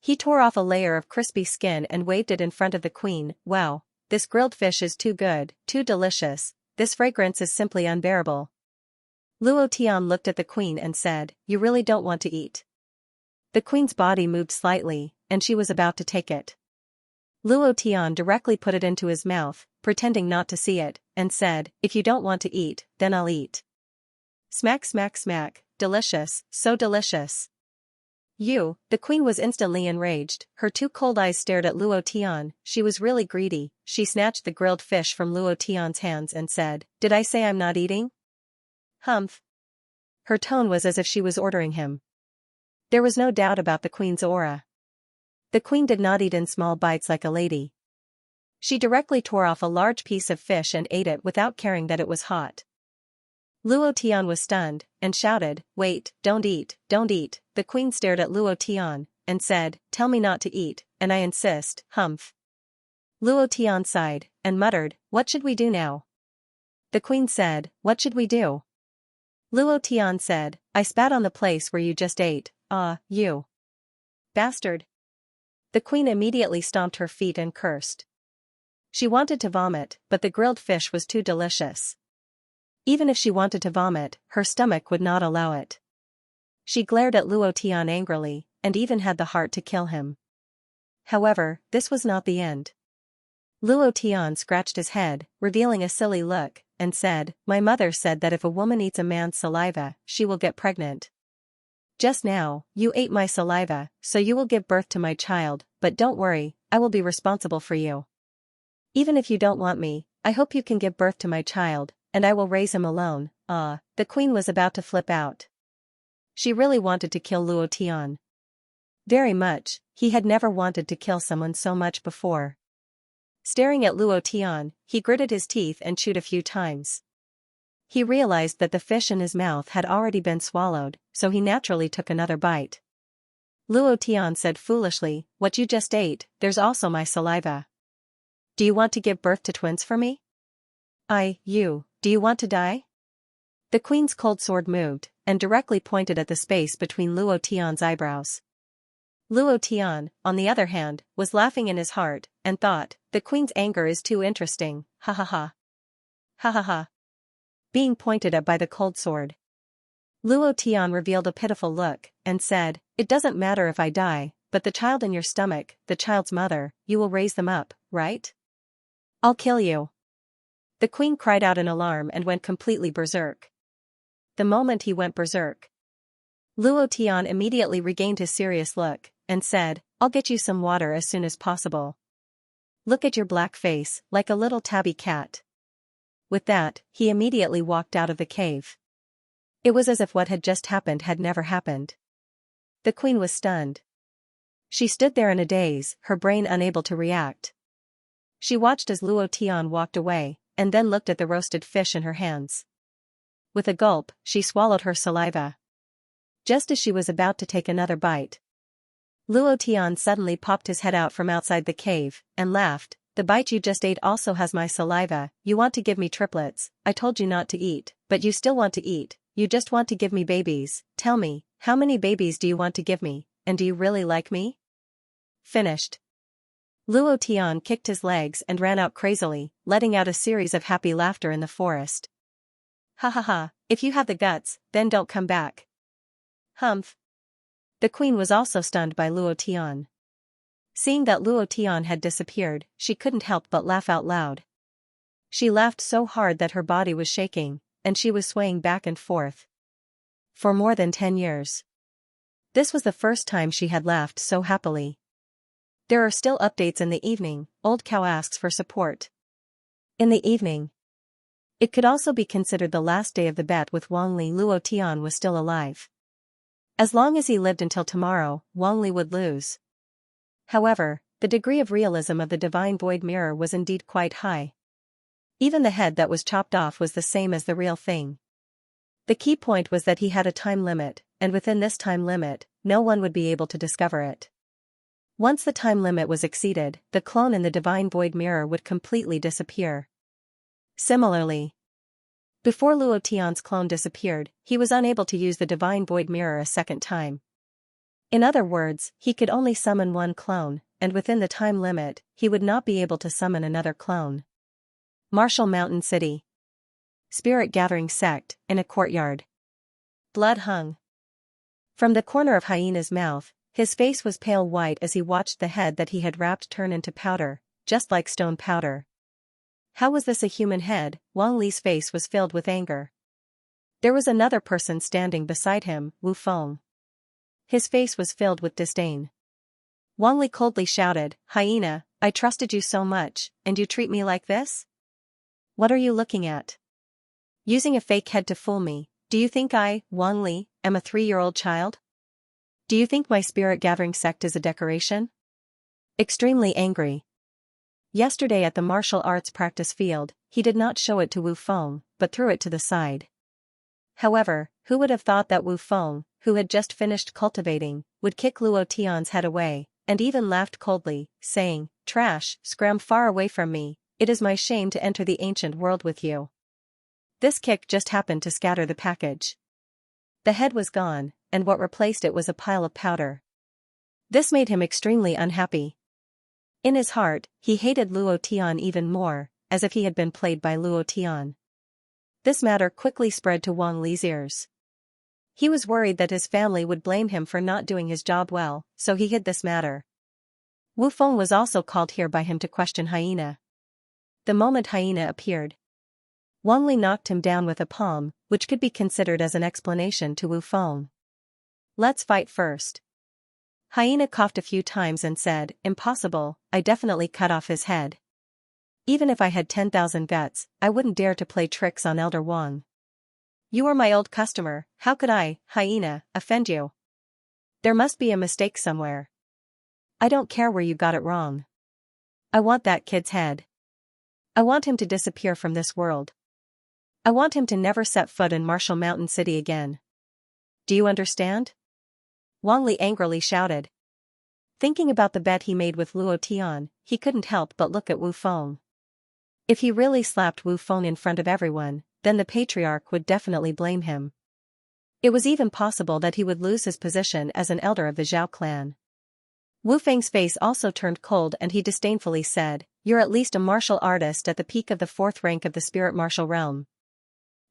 He tore off a layer of crispy skin and waved it in front of the queen. Wow, this grilled fish is too good, too delicious, this fragrance is simply unbearable. Luo Tian looked at the queen and said, you really don't want to eat. The queen's body moved slightly, and she was about to take it. Luo Tian directly put it into his mouth, pretending not to see it, and said, if you don't want to eat, then I'll eat. Smack smack smack, delicious, so delicious. The queen was instantly enraged, her two cold eyes stared at Luo Tian, she was really greedy, she snatched the grilled fish from Luo Tian's hands and said, did I say I'm not eating? Humph. Her tone was as if she was ordering him. There was no doubt about the queen's aura. The queen did not eat in small bites like a lady. She directly tore off a large piece of fish and ate it without caring that it was hot. Luo Tian was stunned, and shouted, wait, don't eat, don't eat. The queen stared at Luo Tian, and said, tell me not to eat, and I insist, humph. Luo Tian sighed, and muttered, "What should we do now?" The queen said, "What should we do?" Luo Tian said, "I spat on the place where you just ate, you bastard." The queen immediately stomped her feet and cursed. She wanted to vomit, but the grilled fish was too delicious. Even if she wanted to vomit, her stomach would not allow it. She glared at Luo Tian angrily, and even had the heart to kill him. However, this was not the end. Luo Tian scratched his head, revealing a silly look, and said, "My mother said that if a woman eats a man's saliva, she will get pregnant. Just now, you ate my saliva, so you will give birth to my child, but don't worry, I will be responsible for you. Even if you don't want me, I hope you can give birth to my child, and I will raise him alone." The queen was about to flip out. She really wanted to kill Luo Tian. Very much, he had never wanted to kill someone so much before. Staring at Luo Tian, he gritted his teeth and chewed a few times. He realized that the fish in his mouth had already been swallowed, so he naturally took another bite. Luo Tian said foolishly, "What you just ate, there's also my saliva. Do you want to give birth to twins for me? Do you want to die?" The queen's cold sword moved, and directly pointed at the space between Luo Tian's eyebrows. Luo Tian, on the other hand, was laughing in his heart, and thought, "The queen's anger is too interesting, ha ha ha. Ha ha ha." Being pointed at by the cold sword. Luo Tian revealed a pitiful look, and said, "It doesn't matter if I die, but the child in your stomach, the child's mother, you will raise them up, right? I'll kill you." The queen cried out in alarm and went completely berserk. The moment he went berserk, Luo Tian immediately regained his serious look, and said, "I'll get you some water as soon as possible. Look at your black face, like a little tabby cat." With that, he immediately walked out of the cave. It was as if what had just happened had never happened. The queen was stunned. She stood there in a daze, her brain unable to react. She watched as Luo Tian walked away, and then looked at the roasted fish in her hands. With a gulp, she swallowed her saliva. Just as she was about to take another bite, Luo Tian suddenly popped his head out from outside the cave, and laughed, "The bite you just ate also has my saliva. You want to give me triplets. I told you not to eat, but you still want to eat. You just want to give me babies. Tell me, how many babies do you want to give me, and do you really like me?" Finished. Luo Tian kicked his legs and ran out crazily, letting out a series of happy laughter in the forest. "Ha ha ha, if you have the guts, then don't come back." Humph. The queen was also stunned by Luo Tian. Seeing that Luo Tian had disappeared, she couldn't help but laugh out loud. She laughed so hard that her body was shaking, and she was swaying back and forth. For more than 10 years. This was the first time she had laughed so happily. There are still updates in the evening. Old Cow asks for support. In the evening. It could also be considered the last day of the bet with Wang Li. Luo Tian was still alive. As long as he lived until tomorrow, Wang Li would lose. However, the degree of realism of the divine void mirror was indeed quite high. Even the head that was chopped off was the same as the real thing. The key point was that he had a time limit, and within this time limit, no one would be able to discover it. Once the time limit was exceeded, the clone in the divine void mirror would completely disappear. Similarly, before Luo Tian's clone disappeared, he was unable to use the divine void mirror a second time. In other words, he could only summon one clone, and within the time limit, he would not be able to summon another clone. Martial Mountain City. Spirit Gathering Sect, in a courtyard. Blood hung from the corner of Hyena's mouth. His face was pale white as he watched the head that he had wrapped turn into powder, just like stone powder. How was this a human head? Wang Li's face was filled with anger. There was another person standing beside him, Wu Feng. His face was filled with disdain. Wang Li coldly shouted, "Hyena, I trusted you so much, and you treat me like this? What are you looking at? Using a fake head to fool me. Do you think I, Wang Li, am a 3-year-old child? Do you think my spirit gathering sect is a decoration?" Extremely angry. Yesterday at the martial arts practice field, he did not show it to Wu Feng, but threw it to the side. However, who would have thought that Wu Feng, who had just finished cultivating, would kick Luo Tian's head away, and even laughed coldly, saying, "Trash, scram far away from me, It is my shame to enter the ancient world with you. This kick just happened to scatter the package. The head was gone, and what replaced it was a pile of powder. This made him extremely unhappy. In his heart, he hated Luo Tian even more, as if he had been played by Luo Tian. This matter quickly spread to Wang Li's ears. He was worried that his family would blame him for not doing his job well, so he hid this matter. Wu Feng was also called here by him to question Hyena. The moment Hyena appeared, Wang Li knocked him down with a palm, which could be considered as an explanation to Wu Feng. Let's fight first. Hyena coughed a few times and said, impossible, I definitely cut off his head. Even if I had 10,000 guts, I wouldn't dare to play tricks on Elder Wang. You are my old customer, how could I, Hyena, offend you? There must be a mistake somewhere. I don't care where you got it wrong. I want that kid's head. I want him to disappear from this world. I want him to never set foot in Martial Mountain City again. Do you understand? Wang Li angrily shouted. Thinking about the bet he made with Luo Tian, he couldn't help but look at Wu Feng. If he really slapped Wu Feng in front of everyone, then the patriarch would definitely blame him. It was even possible that he would lose his position as an elder of the Zhao clan. Wu Feng's face also turned cold and he disdainfully said, you're at least a martial artist at the peak of the 4th rank of the spirit martial realm.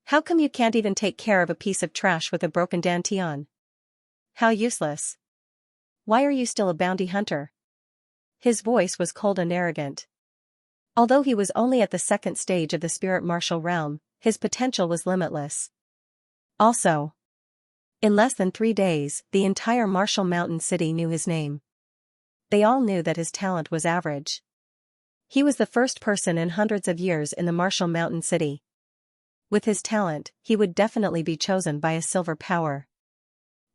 How come you can't even take care of a piece of trash with a broken dantian? How useless. Why are you still a bounty hunter? His voice was cold and arrogant. Although he was only at the 2nd stage of the spirit martial realm, his potential was limitless. Also, in less than 3 days, the entire Martial Mountain City knew his name. They all knew that his talent was average. He was the first person in hundreds of years in the Martial Mountain City. With his talent, he would definitely be chosen by a silver power.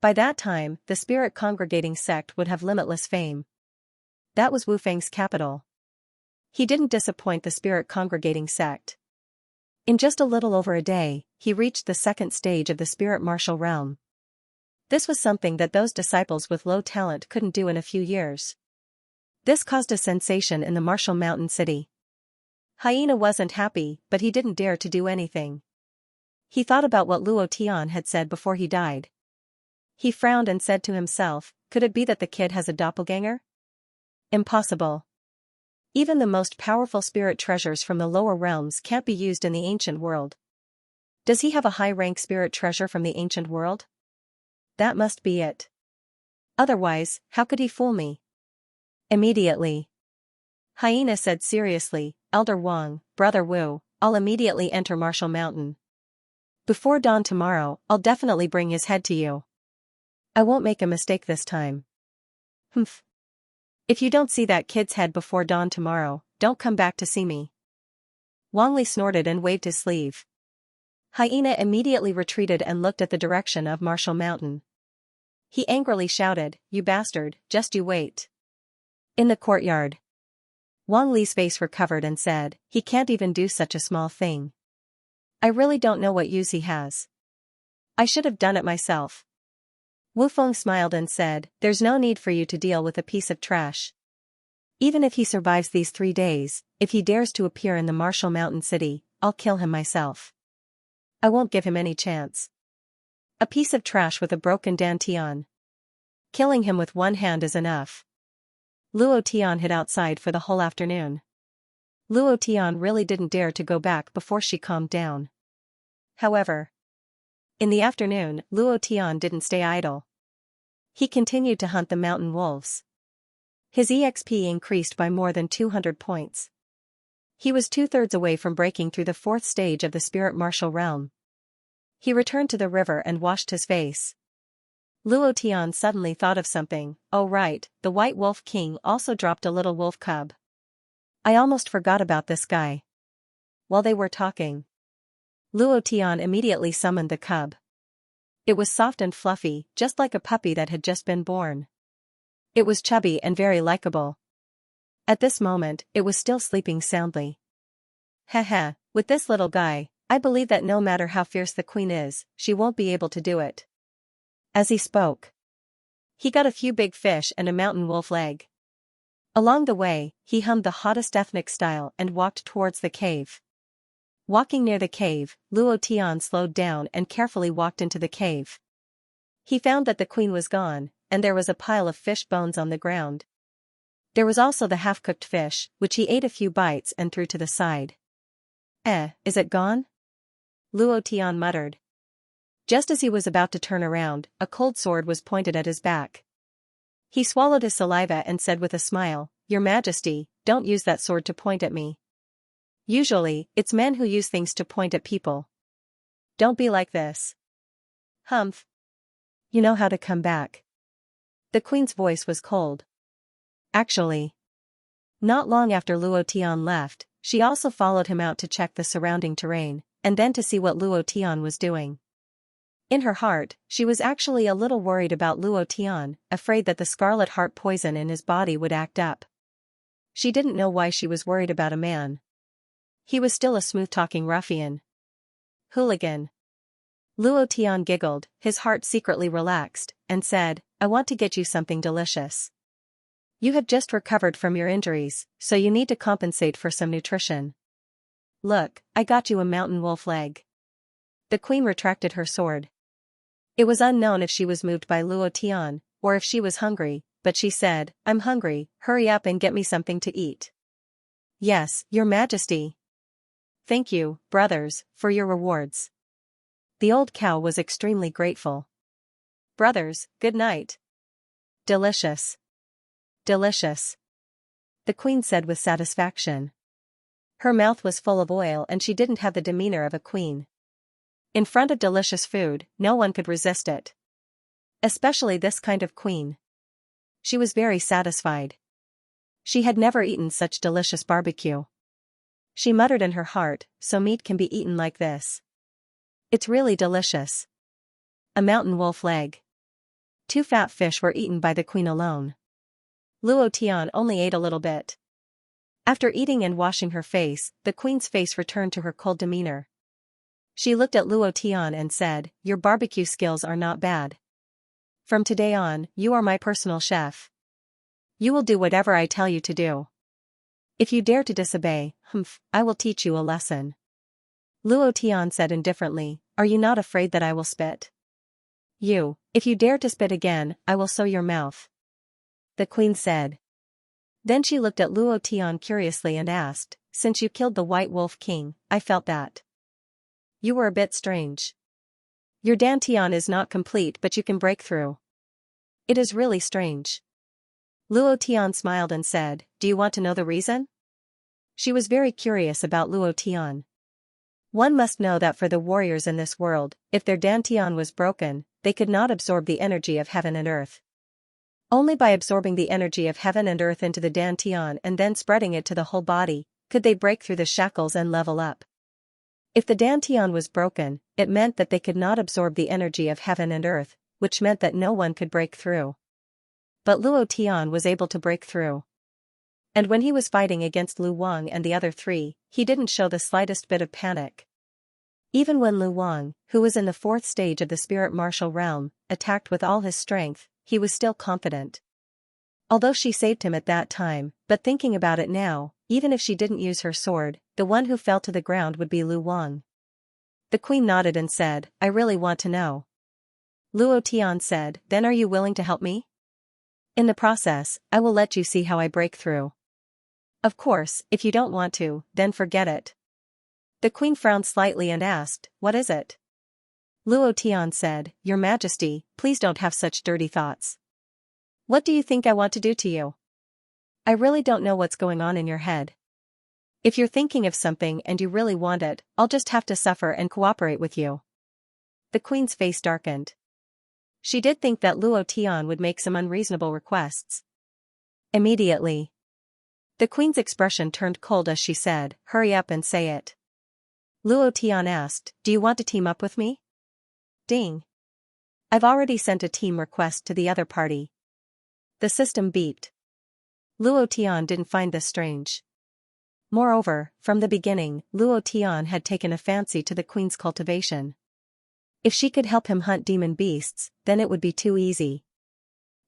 By that time, the spirit congregating sect would have limitless fame. That was Wu Feng's capital. He didn't disappoint the spirit congregating sect. In just a little over a day, he reached the 2nd stage of the spirit martial realm. This was something that those disciples with low talent couldn't do in a few years. This caused a sensation in the Martial Mountain City. Hyena wasn't happy, but he didn't dare to do anything. He thought about what Luo Tian had said before he died. He frowned and said to himself, could it be that the kid has a doppelganger? Impossible. Even the most powerful spirit treasures from the lower realms can't be used in the ancient world. Does he have a high-rank spirit treasure from the ancient world? That must be it. Otherwise, how could he fool me? Immediately. Hyena said seriously, Elder Wang, Brother Wu, I'll immediately enter Martial Mountain. Before dawn tomorrow, I'll definitely bring his head to you. I won't make a mistake this time. Humph. If you don't see that kid's head before dawn tomorrow, don't come back to see me. Wang Li snorted and waved his sleeve. Hyena immediately retreated and looked at the direction of Martial Mountain. He angrily shouted, you bastard, just you wait. In the courtyard, Wang Li's face recovered and said, he can't even do such a small thing. I really don't know what use he has. I should have done it myself. Wu Feng smiled and said, there's no need for you to deal with a piece of trash. Even if he survives these 3 days, if he dares to appear in the Martial Mountain City, I'll kill him myself. I won't give him any chance. A piece of trash with a broken dantian. Killing him with one hand is enough. Luo Tian hid outside for the whole afternoon. Luo Tian really didn't dare to go back before she calmed down. However, in the afternoon, Luo Tian didn't stay idle. He continued to hunt the mountain wolves. His EXP increased by more than 200 points. He was 2/3 away from breaking through the 4th stage of the spirit martial realm. He returned to the river and washed his face. Luo Tian suddenly thought of something, oh right, the White Wolf King also dropped a little wolf cub. I almost forgot about this guy. While they were talking, Luo Tian immediately summoned the cub. It was soft and fluffy, just like a puppy that had just been born. It was chubby and very likable. At this moment, it was still sleeping soundly. Haha, with this little guy, I believe that no matter how fierce the queen is, she won't be able to do it. As he spoke, he got a few big fish and a mountain wolf leg. Along the way, he hummed the hottest ethnic style and walked towards the cave. Walking near the cave, Luo Tian slowed down and carefully walked into the cave. He found that the queen was gone, and there was a pile of fish bones on the ground. There was also the half-cooked fish, which he ate a few bites and threw to the side. Is it gone? Luo Tian muttered. Just as he was about to turn around, a cold sword was pointed at his back. He swallowed his saliva and said with a smile, "Your Majesty, don't use that sword to point at me. Usually, it's men who use things to point at people. Don't be like this. Humph. You know how to come back." The queen's voice was cold. Actually, not long after Luo Tian left, she also followed him out to check the surrounding terrain, and then to see what Luo Tian was doing. In her heart, she was actually a little worried about Luo Tian, afraid that the scarlet heart poison in his body would act up. She didn't know why she was worried about a man. He was still a smooth-talking ruffian. Hooligan. Luo Tian giggled, his heart secretly relaxed, and said, "I want to get you something delicious. You have just recovered from your injuries, so you need to compensate for some nutrition. Look, I got you a mountain wolf leg." The queen retracted her sword. It was unknown if she was moved by Luo Tian, or if she was hungry, but she said, "I'm hungry, hurry up and get me something to eat." "Yes, Your Majesty." "Thank you, brothers, for your rewards." The old cow was extremely grateful. "Brothers, good night." "Delicious. Delicious," the queen said with satisfaction. Her mouth was full of oil and she didn't have the demeanor of a queen. In front of delicious food, no one could resist it. Especially this kind of queen. She was very satisfied. She had never eaten such delicious barbecue. She muttered in her heart, "So meat can be eaten like this. It's really delicious." A mountain wolf leg. 2 fat fish were eaten by the queen alone. Luo Tian only ate a little bit. After eating and washing her face, the queen's face returned to her cold demeanor. She looked at Luo Tian and said, "Your barbecue skills are not bad. From today on, you are my personal chef. You will do whatever I tell you to do. If you dare to disobey, I will teach you a lesson." Luo Tian said indifferently, "Are you not afraid that I will spit? If you dare to spit again, I will sew your mouth," the queen said. Then she looked at Luo Tian curiously and asked, "Since you killed the White Wolf King, I felt that you were a bit strange. Your dantian is not complete but you can break through. It is really strange." Luo Tian smiled and said, "Do you want to know the reason?" She was very curious about Luo Tian. One must know that for the warriors in this world, if their dantian was broken, they could not absorb the energy of heaven and earth. Only by absorbing the energy of heaven and earth into the dantian and then spreading it to the whole body, could they break through the shackles and level up. If the dantian was broken, it meant that they could not absorb the energy of heaven and earth, which meant that no one could break through. But Luo Tian was able to break through. And when he was fighting against Lu Wang and the other 3, he didn't show the slightest bit of panic. Even when Lu Wang, who was in the 4th stage of the spirit martial realm, attacked with all his strength, he was still confident. Although she saved him at that time, but thinking about it now, even if she didn't use her sword, the one who fell to the ground would be Lu Wang. The queen nodded and said, "I really want to know." Luo Tian said, "Then are you willing to help me? In the process, I will let you see how I break through. Of course, if you don't want to, then forget it." The queen frowned slightly and asked, "What is it?" Luo Tian said, "Your Majesty, please don't have such dirty thoughts. What do you think I want to do to you? I really don't know what's going on in your head. If you're thinking of something and you really want it, I'll just have to suffer and cooperate with you." The queen's face darkened. She did think that Luo Tian would make some unreasonable requests. Immediately, the queen's expression turned cold as she said, "Hurry up and say it." Luo Tian asked, "Do you want to team up with me?" Ding. I've already sent a team request to the other party. The system beeped. Luo Tian didn't find this strange. Moreover, from the beginning, Luo Tian had taken a fancy to the queen's cultivation. If she could help him hunt demon beasts, then it would be too easy.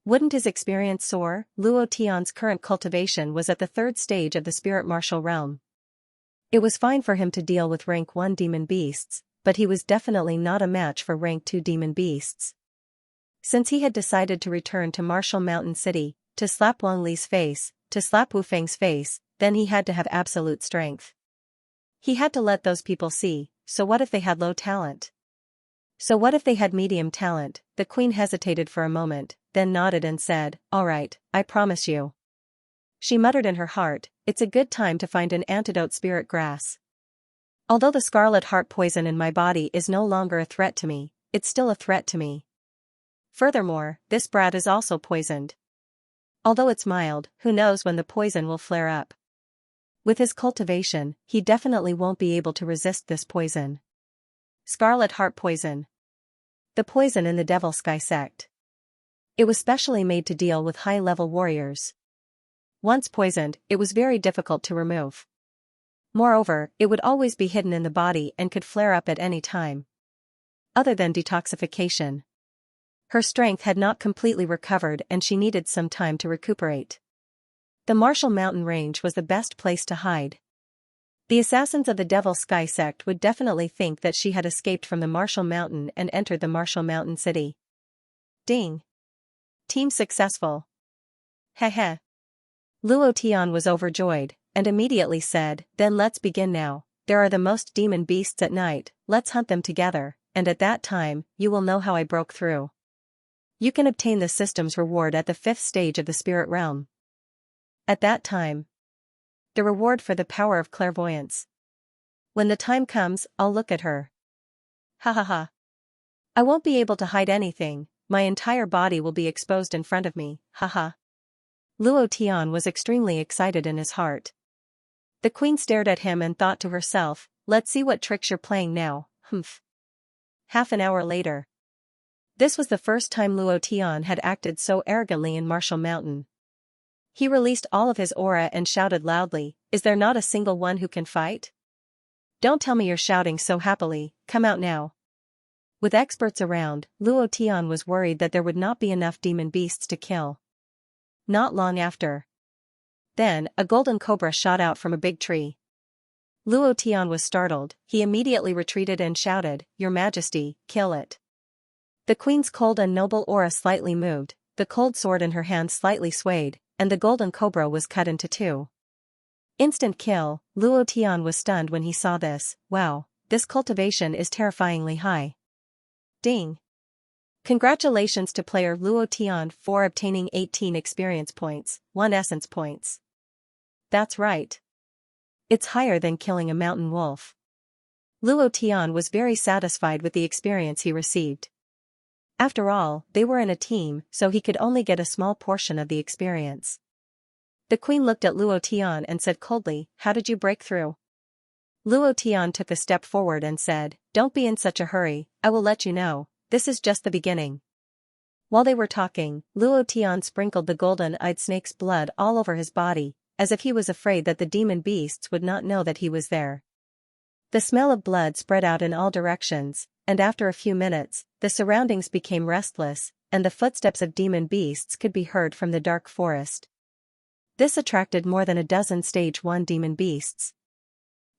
Wouldn't his experience soar? Luo Tian's current cultivation was at the third stage of the spirit martial realm. It was fine for him to deal with rank 1 demon beasts, but he was definitely not a match for rank 2 demon beasts. Since he had decided to return to Martial Mountain City, to slap Wang Li's face, to slap Wu Feng's face, then he had to have absolute strength. He had to let those people see, so what if they had low talent? So what if they had medium talent? The queen hesitated for a moment, then nodded and said, "All right, I promise you." She muttered in her heart, "It's a good time to find an antidote spirit grass. Although the scarlet heart poison in my body is no longer a threat to me, it's still a threat to me. Furthermore, this brat is also poisoned. Although it's mild, who knows when the poison will flare up. With his cultivation, he definitely won't be able to resist this poison." Scarlet heart poison. The poison in the Devil Sky sect. It was specially made to deal with high-level warriors. Once poisoned, it was very difficult to remove. Moreover, it would always be hidden in the body and could flare up at any time. Other than detoxification. Her strength had not completely recovered and she needed some time to recuperate. The Martial Mountain Range was the best place to hide. The assassins of the Devil Sky sect would definitely think that she had escaped from the Martial Mountain and entered the Martial Mountain City. Ding! Team successful. Heh. Luo Tian was overjoyed, and immediately said, "Then let's begin now. There are the most demon beasts at night, let's hunt them together, and at that time, you will know how I broke through. You can obtain the system's reward at the 5th stage of the spirit realm. At that time, the reward for the power of clairvoyance. When the time comes, I'll look at her. Ha. I won't be able to hide anything, my entire body will be exposed in front of me, haha." Luo Tian was extremely excited in his heart. The queen stared at him and thought to herself, "Let's see what tricks you're playing now, humph." Half an hour later. This was the first time Luo Tian had acted so arrogantly in Martial Mountain. He released all of his aura and shouted loudly, "Is there not a single one who can fight? Don't tell me you're shouting so happily, come out now." With experts around, Luo Tian was worried that there would not be enough demon beasts to kill. Not long after. Then, a golden cobra shot out from a big tree. Luo Tian was startled, he immediately retreated and shouted, "Your Majesty, kill it." The queen's cold and noble aura slightly moved, the cold sword in her hand slightly swayed, and the golden cobra was cut into two. Instant kill. Luo Tian was stunned when he saw this. Wow, this cultivation is terrifyingly high. Ding! Congratulations to player Luo Tian for obtaining 18 experience points, 1 essence points. That's right. It's higher than killing a mountain wolf. Luo Tian was very satisfied with the experience he received. After all, they were in a team, so he could only get a small portion of the experience. The queen looked at Luo Tian and said coldly, "How did you break through?" Luo Tian took a step forward and said, "Don't be in such a hurry, I will let you know, this is just the beginning." While they were talking, Luo Tian sprinkled the golden-eyed snake's blood all over his body, as if he was afraid that the demon beasts would not know that he was there. The smell of blood spread out in all directions, and after a few minutes, the surroundings became restless, and the footsteps of demon beasts could be heard from the dark forest. This attracted more than a dozen stage 1 demon beasts.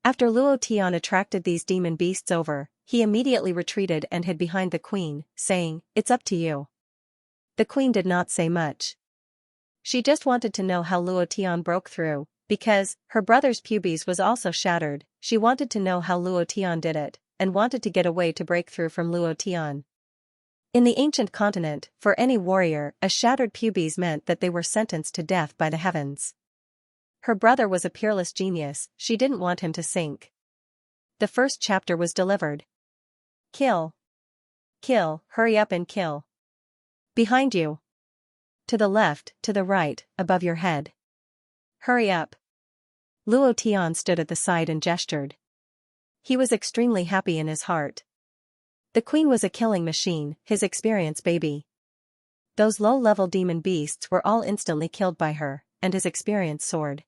After Luo Tian attracted these demon beasts over, he immediately retreated and hid behind the queen, saying, "It's up to you." The queen did not say much. She just wanted to know how Luo Tian broke through, because her brother's pubes was also shattered. She wanted to know how Luo Tian did it, and wanted to get a way to break through from Luo Tian. In the ancient continent, for any warrior, a shattered pubes meant that they were sentenced to death by the heavens. Her brother was a peerless genius, she didn't want him to sink. The first chapter was delivered. Kill. Kill, hurry up and kill. Behind you. To the left, to the right, above your head. Hurry up. Luo Tian stood at the side and gestured. He was extremely happy in his heart. The queen was a killing machine, his experience baby. Those low-level demon beasts were all instantly killed by her, and his experience soared.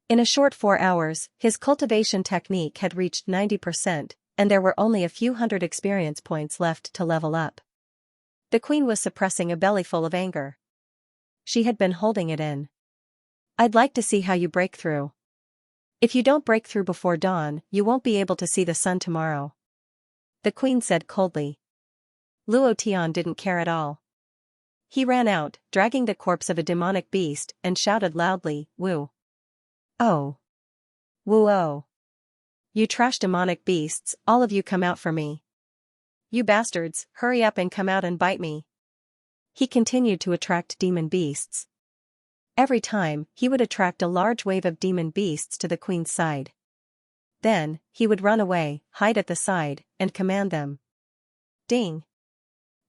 In a short 4 hours, his cultivation technique had reached 90%, and there were only a few hundred experience points left to level up. The queen was suppressing a bellyful of anger. she had been holding it in. I'd like to see how you break through. If you don't break through before dawn, you won't be able to see the sun tomorrow. The queen said coldly. Luo Tian didn't care at all. He ran out, dragging the corpse of a demonic beast, and shouted loudly, "Woo! Oh! Woo oh! You trash demonic beasts, all of you come out for me. You bastards, hurry up and come out and bite me." He continued to attract demon beasts. Every time, he would attract a large wave of demon beasts to the queen's side. Then, he would run away, hide at the side, and command them. Ding!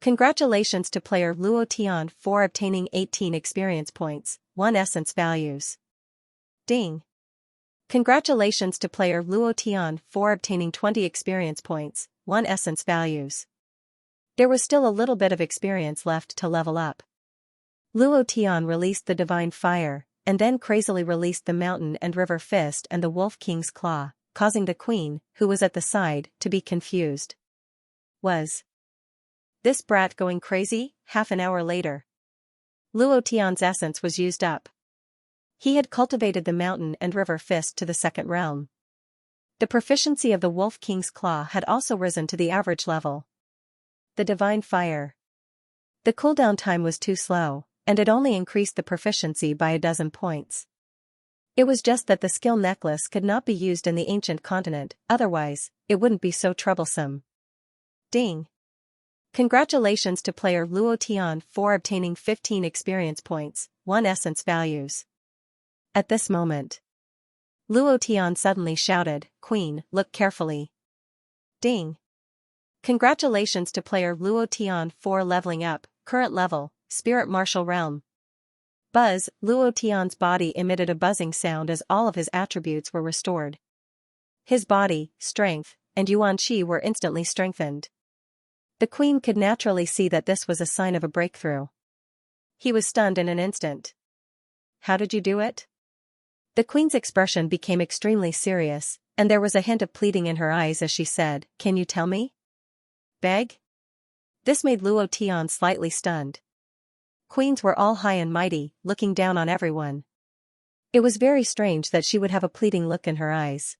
Congratulations to player Luo Tian for obtaining 18 experience points, 1 essence values. Ding! Congratulations to player Luo Tian for obtaining 20 experience points, 1 essence values. There was still a little bit of experience left to level up. Luo Tian released the divine fire, and then crazily released the mountain and river fist and the wolf king's claw, causing the queen, who was at the side, to be confused. Was this brat going crazy? Half an hour later, Luo Tian's essence was used up. He had cultivated the mountain and river fist to the second realm. The proficiency of the wolf king's claw had also risen to the average level. The divine fire. The cooldown time was too slow, and it only increased the proficiency by 12 points. It was just that the skill necklace could not be used in the ancient continent, otherwise, it wouldn't be so troublesome. Ding! Congratulations to player Luo Tian for obtaining 15 experience points, 1 essence values. At this moment, Luo Tian suddenly shouted, "Queen, look carefully." Ding! Congratulations to player Luo Tian for leveling up, current level, Spirit Martial Realm. Buzz, Luo Tian's body emitted a buzzing sound as all of his attributes were restored. His body, strength, and Yuan Qi were instantly strengthened. The queen could naturally see that this was a sign of a breakthrough. He was stunned in an instant. "How did you do it?" The queen's expression became extremely serious, and there was a hint of pleading in her eyes as she said, "Can you tell me?" "Beg?" This made Luo Tian slightly stunned. Queens were all high and mighty, looking down on everyone. It was very strange that she would have a pleading look in her eyes.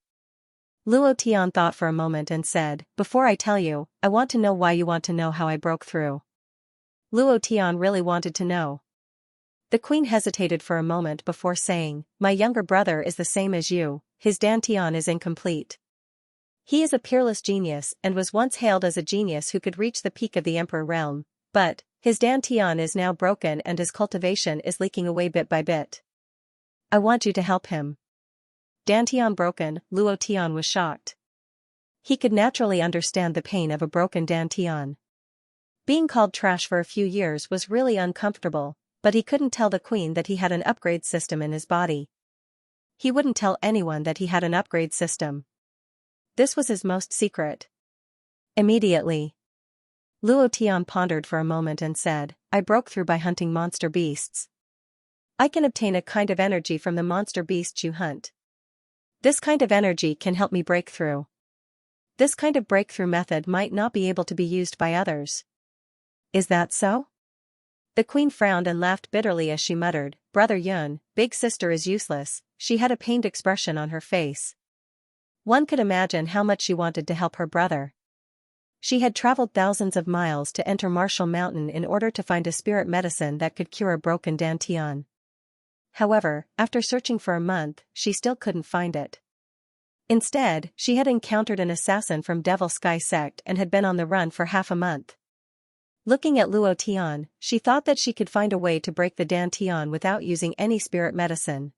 Luo Tian thought for a moment and said, "Before I tell you, I want to know why you want to know how I broke through." Luo Tian really wanted to know. The queen hesitated for a moment before saying, "My younger brother is the same as you, his dantian is incomplete. He is a peerless genius and was once hailed as a genius who could reach the peak of the Emperor realm, but his dantian is now broken and his cultivation is leaking away bit by bit. I want you to help him." Dantian broken, Luo Tian was shocked. He could naturally understand the pain of a broken dantian. Being called trash for a few years was really uncomfortable, but he couldn't tell the queen that he had an upgrade system in his body. He wouldn't tell anyone that he had an upgrade system. This was his most secret. Immediately, Luo Tian pondered for a moment and said, "I broke through by hunting monster beasts. I can obtain a kind of energy from the monster beasts you hunt. This kind of energy can help me break through. This kind of breakthrough method might not be able to be used by others." "Is that so?" The queen frowned and laughed bitterly as she muttered, "Brother Yun, big sister is useless." She had a pained expression on her face. One could imagine how much she wanted to help her brother. She had traveled thousands of miles to enter Martial Mountain in order to find a spirit medicine that could cure a broken dantian. However, after searching for a month, she still couldn't find it. Instead, she had encountered an assassin from Devil Sky sect and had been on the run for half a month. Looking at Luo Tian, she thought that she could find a way to break the dantian without using any spirit medicine.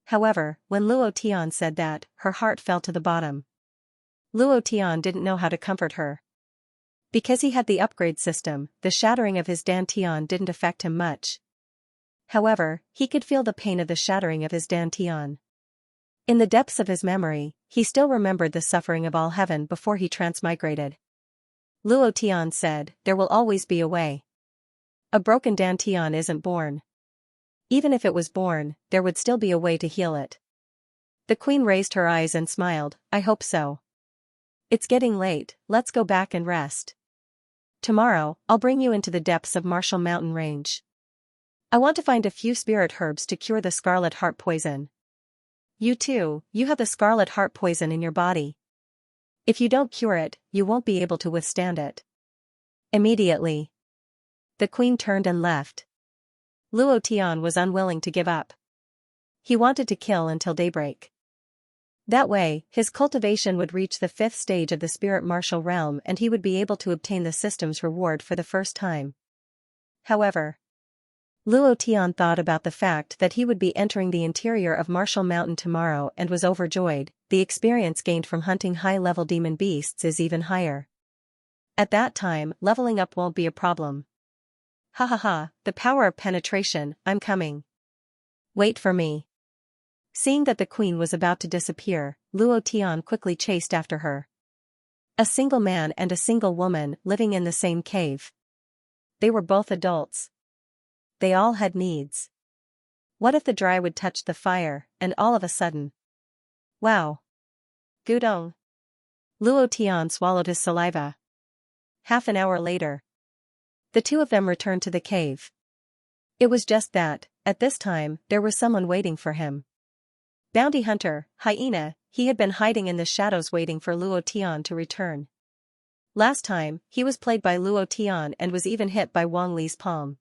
However, when Luo Tian said that, her heart fell to the bottom. Luo Tian didn't know how to comfort her. Because he had the upgrade system, the shattering of his dantian didn't affect him much. However, he could feel the pain of the shattering of his dantian. In the depths of his memory, he still remembered the suffering of all heaven before he transmigrated. Luo Tian said, "There will always be a way. A broken dantian isn't born. Even if it was born, there would still be a way to heal it." The queen raised her eyes and smiled, "I hope so. It's getting late, let's go back and rest. Tomorrow, I'll bring you into the depths of Martial Mountain Range." I want to find a few spirit herbs to cure the scarlet heart poison. You too, you have the scarlet heart poison in your body. If you don't cure it, you won't be able to withstand it. Immediately, the queen turned and left. Luo Tian was unwilling to give up. He wanted to kill until daybreak. That way, his cultivation would reach the 5th stage of the spirit martial realm and he would be able to obtain the system's reward for the first time. However, Luo Tian thought about the fact that he would be entering the interior of Martial Mountain tomorrow and was overjoyed. The experience gained from hunting high-level demon beasts is even higher. At that time, leveling up won't be a problem. Ha ha ha, the power of penetration, I'm coming. Wait for me. Seeing that the queen was about to disappear, Luo Tian quickly chased after her. A single man and a single woman living in the same cave. They were both adults. They all had needs. What if the dry wood touched the fire, and all of a sudden? Wow. Gudong. Luo Tian swallowed his saliva. Half an hour later, the two of them returned to the cave. It was just that, at this time, there was someone waiting for him. Bounty hunter, Hyena, he had been hiding in the shadows waiting for Luo Tian to return. Last time, he was played by Luo Tian and was even hit by Wang Li's palm.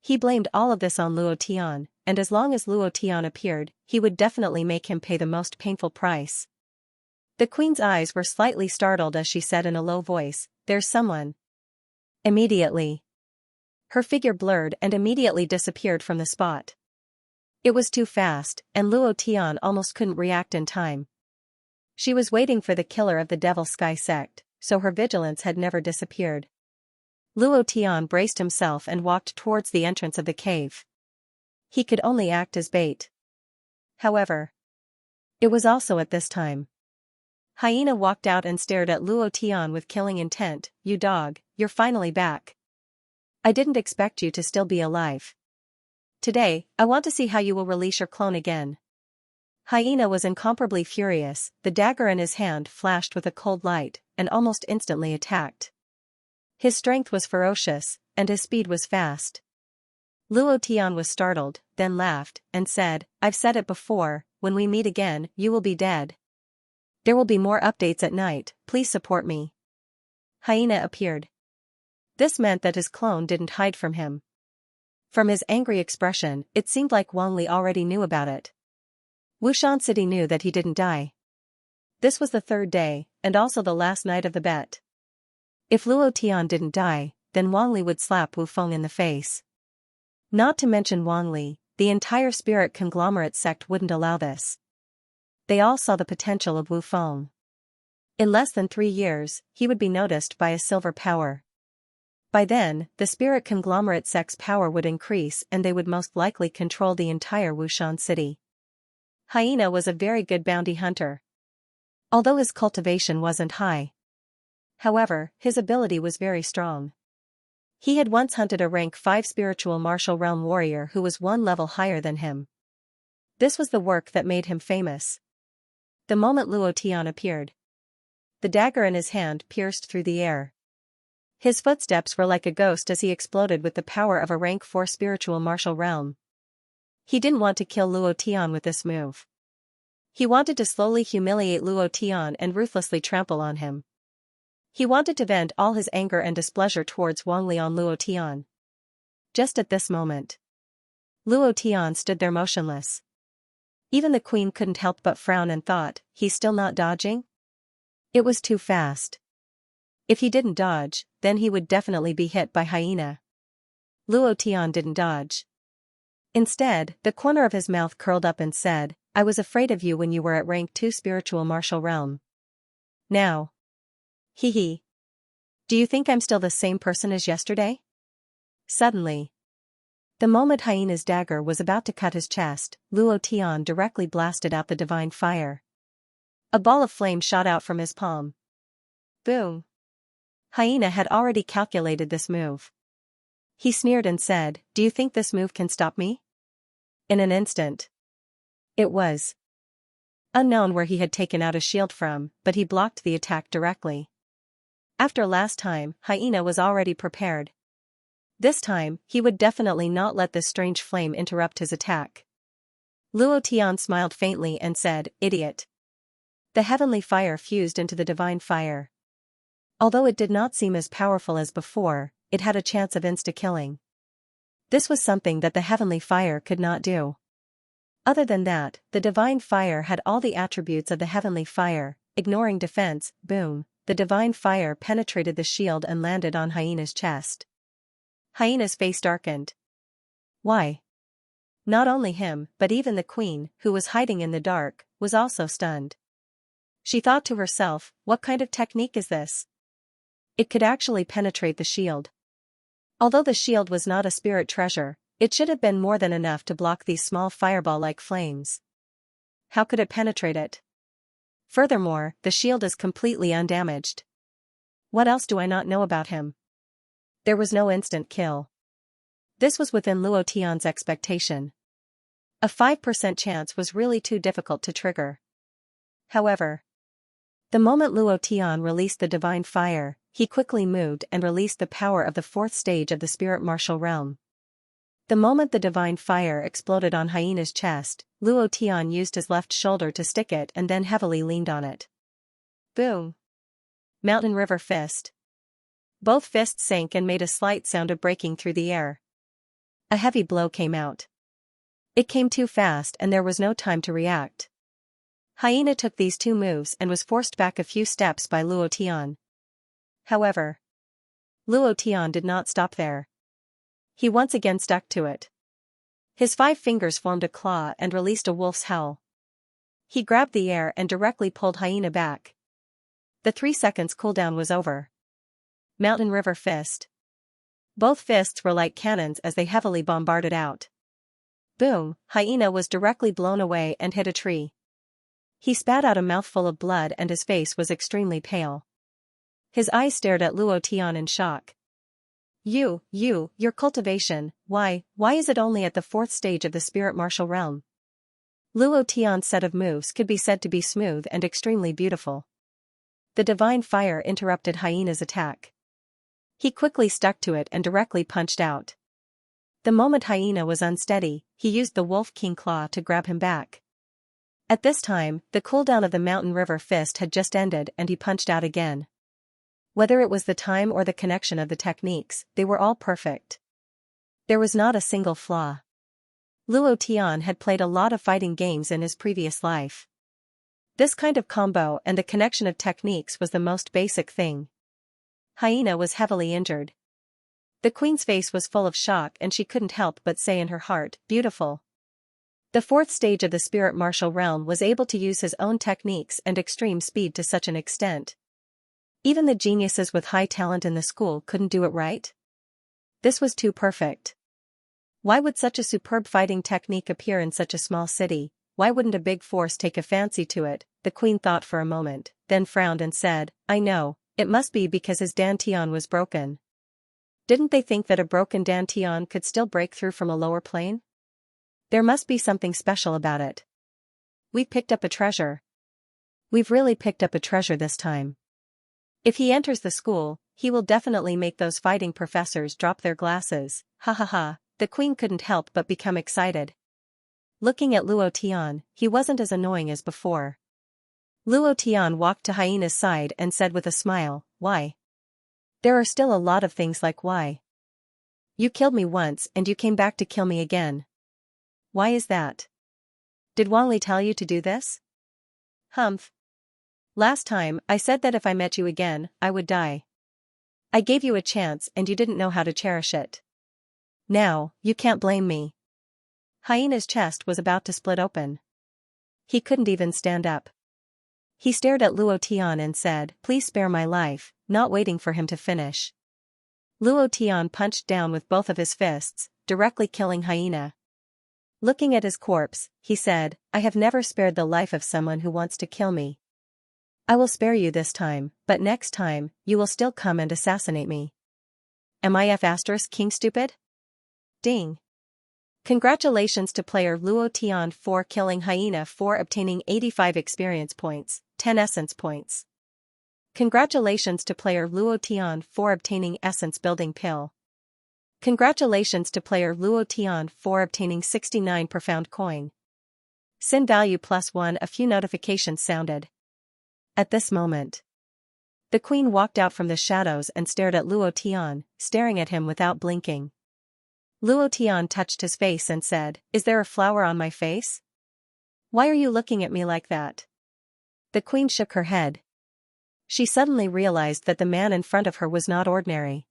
He blamed all of this on Luo Tian, and as long as Luo Tian appeared, he would definitely make him pay the most painful price. The queen's eyes were slightly startled as she said in a low voice, "There's someone." Immediately, her figure blurred and immediately disappeared from the spot. It was too fast, and Luo Tian almost couldn't react in time. She was waiting for the killer of the Devil Sky sect, so her vigilance had never disappeared. Luo Tian braced himself and walked towards the entrance of the cave. He could only act as bait. However, it was also at this time. Hyena walked out and stared at Luo Tian with killing intent. "You dog, you're finally back. I didn't expect you to still be alive. Today, I want to see how you will release your clone again." Hyena was incomparably furious, the dagger in his hand flashed with a cold light, and almost instantly attacked. His strength was ferocious, and his speed was fast. Luo Tian was startled, then laughed, and said, "I've said it before, when we meet again, you will be dead. There will be more updates at night, please support me." Hyena appeared. This meant that his clone didn't hide from him. From his angry expression, it seemed like Wang Li already knew about it. Wushan City knew that he didn't die. This was the 3rd day, and also the last night of the bet. If Luo Tian didn't die, then Wang Li would slap Wu Feng in the face. Not to mention Wang Li, the entire spirit conglomerate sect wouldn't allow this. They all saw the potential of Wu Feng. In less than 3 years, he would be noticed by a silver power. By then, the spirit conglomerate sect's power would increase and they would most likely control the entire Wushan City. Hyena was a very good bounty hunter. Although his cultivation wasn't high. However, his ability was very strong. He had once hunted a rank 5 spiritual martial realm warrior who was 1 level higher than him. This was the work that made him famous. The moment Luo Tian appeared, the dagger in his hand pierced through the air. His footsteps were like a ghost as he exploded with the power of a rank 4 spiritual martial realm. He didn't want to kill Luo Tian with this move. He wanted to slowly humiliate Luo Tian and ruthlessly trample on him. He wanted to vent all his anger and displeasure towards Wang Li on Luo Tian. Just at this moment, Luo Tian stood there motionless. Even the queen couldn't help but frown and thought, he's still not dodging? It was too fast. If he didn't dodge, then he would definitely be hit by Hyena. Luo Tian didn't dodge. Instead, the corner of his mouth curled up and said, "I was afraid of you when you were at rank 2 spiritual martial realm. Now. Hee hee. Do you think I'm still the same person as yesterday?" Suddenly, the moment Hyena's dagger was about to cut his chest, Luo Tian directly blasted out the divine fire. A ball of flame shot out from his palm. Boom. Hyena had already calculated this move. He sneered and said, "Do you think this move can stop me?" In an instant. It was unknown where he had taken out a shield from, but he blocked the attack directly. After last time, Hyena was already prepared. This time, he would definitely not let this strange flame interrupt his attack. Luo Tian smiled faintly and said, "Idiot." The heavenly fire fused into the divine fire. Although it did not seem as powerful as before, it had a chance of insta-killing. This was something that the heavenly fire could not do. Other than that, the divine fire had all the attributes of the heavenly fire. Ignoring defense, boom, the divine fire penetrated the shield and landed on Hyena's chest. Hyena's face darkened. Why? Not only him, but even the queen, who was hiding in the dark, was also stunned. She thought to herself, what kind of technique is this? It could actually penetrate the shield. Although the shield was not a spirit treasure, it should have been more than enough to block these small fireball-like flames. How could it penetrate it? Furthermore, the shield is completely undamaged. What else do I not know about him? There was no instant kill. This was within Luo Tian's expectation. A 5% chance was really too difficult to trigger. However, the moment Luo Tian released the divine fire, he quickly moved and released the power of the fourth stage of the spirit martial realm. The moment the divine fire exploded on Hyena's chest, Luo Tian used his left shoulder to stick it and then heavily leaned on it. Boom! Mountain River Fist. Both fists sank and made a slight sound of breaking through the air. A heavy blow came out. It came too fast and there was no time to react. Hyena took these two moves and was forced back a few steps by Luo Tian. However, Luo Tian did not stop there. He once again stuck to it. His 5 fingers formed a claw and released a wolf's howl. He grabbed the air and directly pulled Hyena back. The 3 seconds cooldown was over. Mountain River Fist. Both fists were like cannons as they heavily bombarded out. Boom! Hyena was directly blown away and hit a tree. He spat out a mouthful of blood and his face was extremely pale. His eyes stared at Luo Tian in shock. Your cultivation, why is it only at the 4th stage of the spirit martial realm? Luo Tian's set of moves could be said to be smooth and extremely beautiful. The divine fire interrupted Hyena's attack. He quickly stuck to it and directly punched out. The moment Hyena was unsteady, he used the Wolf King Claw to grab him back. At this time, the cooldown of the Mountain River Fist had just ended and he punched out again. Whether it was the time or the connection of the techniques, they were all perfect. There was not a single flaw. Luo Tian had played a lot of fighting games in his previous life. This kind of combo and the connection of techniques was the most basic thing. Hyena was heavily injured. The queen's face was full of shock and she couldn't help but say in her heart, beautiful. The 4th stage of the spirit martial realm was able to use his own techniques and extreme speed to such an extent. Even the geniuses with high talent in the school couldn't do it right? This was too perfect. Why would such a superb fighting technique appear in such a small city? Why wouldn't a big force take a fancy to it? The queen thought for a moment, then frowned and said, I know, it must be because his dantian was broken. Didn't they think that a broken dantian could still break through from a lower plane? There must be something special about it. We picked up a treasure. We've really picked up a treasure this time. If he enters the school, he will definitely make those fighting professors drop their glasses. Ha ha ha, the queen couldn't help but become excited. Looking at Luo Tian, he wasn't as annoying as before. Luo Tian walked to Hyena's side and said with a smile, why? There are still a lot of things like why. You killed me once and you came back to kill me again. Why is that? Did Wangli tell you to do this? Humph. Last time, I said that if I met you again, I would die. I gave you a chance and you didn't know how to cherish it. Now, you can't blame me. Hyena's chest was about to split open. He couldn't even stand up. He stared at Luo Tian and said, please spare my life, not waiting for him to finish. Luo Tian punched down with both of his fists, directly killing Hyena. Looking at his corpse, he said, I have never spared the life of someone who wants to kill me. I will spare you this time, but next time, you will still come and assassinate me. Am I F** king stupid? Ding. Congratulations to player Luo Tian for killing Hyena for obtaining 85 experience points, 10 essence points. Congratulations to player Luo Tian for obtaining essence building pill. Congratulations to player Luo Tian for obtaining 69 profound coin. Sin value +1. A few notifications sounded. At this moment, the queen walked out from the shadows and stared at Luo Tian, staring at him without blinking. Luo Tian touched his face and said, "Is there a flower on my face? Why are you looking at me like that?" The queen shook her head. She suddenly realized that the man in front of her was not ordinary.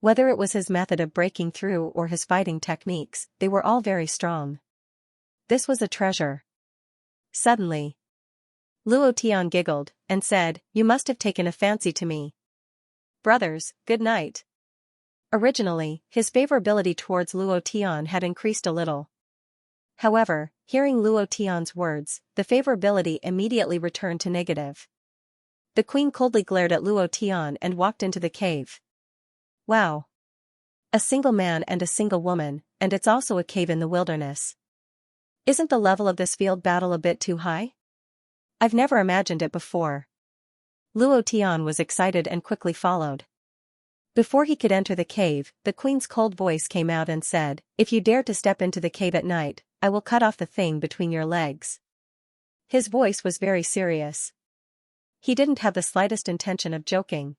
Whether it was his method of breaking through or his fighting techniques, they were all very strong. This was a treasure. Suddenly, Luo Tian giggled and said, "You must have taken a fancy to me. Brothers, good night." Originally, his favorability towards Luo Tian had increased a little. However, hearing Luo Tian's words, the favorability immediately returned to negative. The queen coldly glared at Luo Tian and walked into the cave. Wow. A single man and a single woman, and it's also a cave in the wilderness. Isn't the level of this field battle a bit too high? I've never imagined it before. Luo Tian was excited and quickly followed. Before he could enter the cave, the queen's cold voice came out and said, "If you dare to step into the cave at night, I will cut off the thing between your legs." His voice was very serious. He didn't have the slightest intention of joking.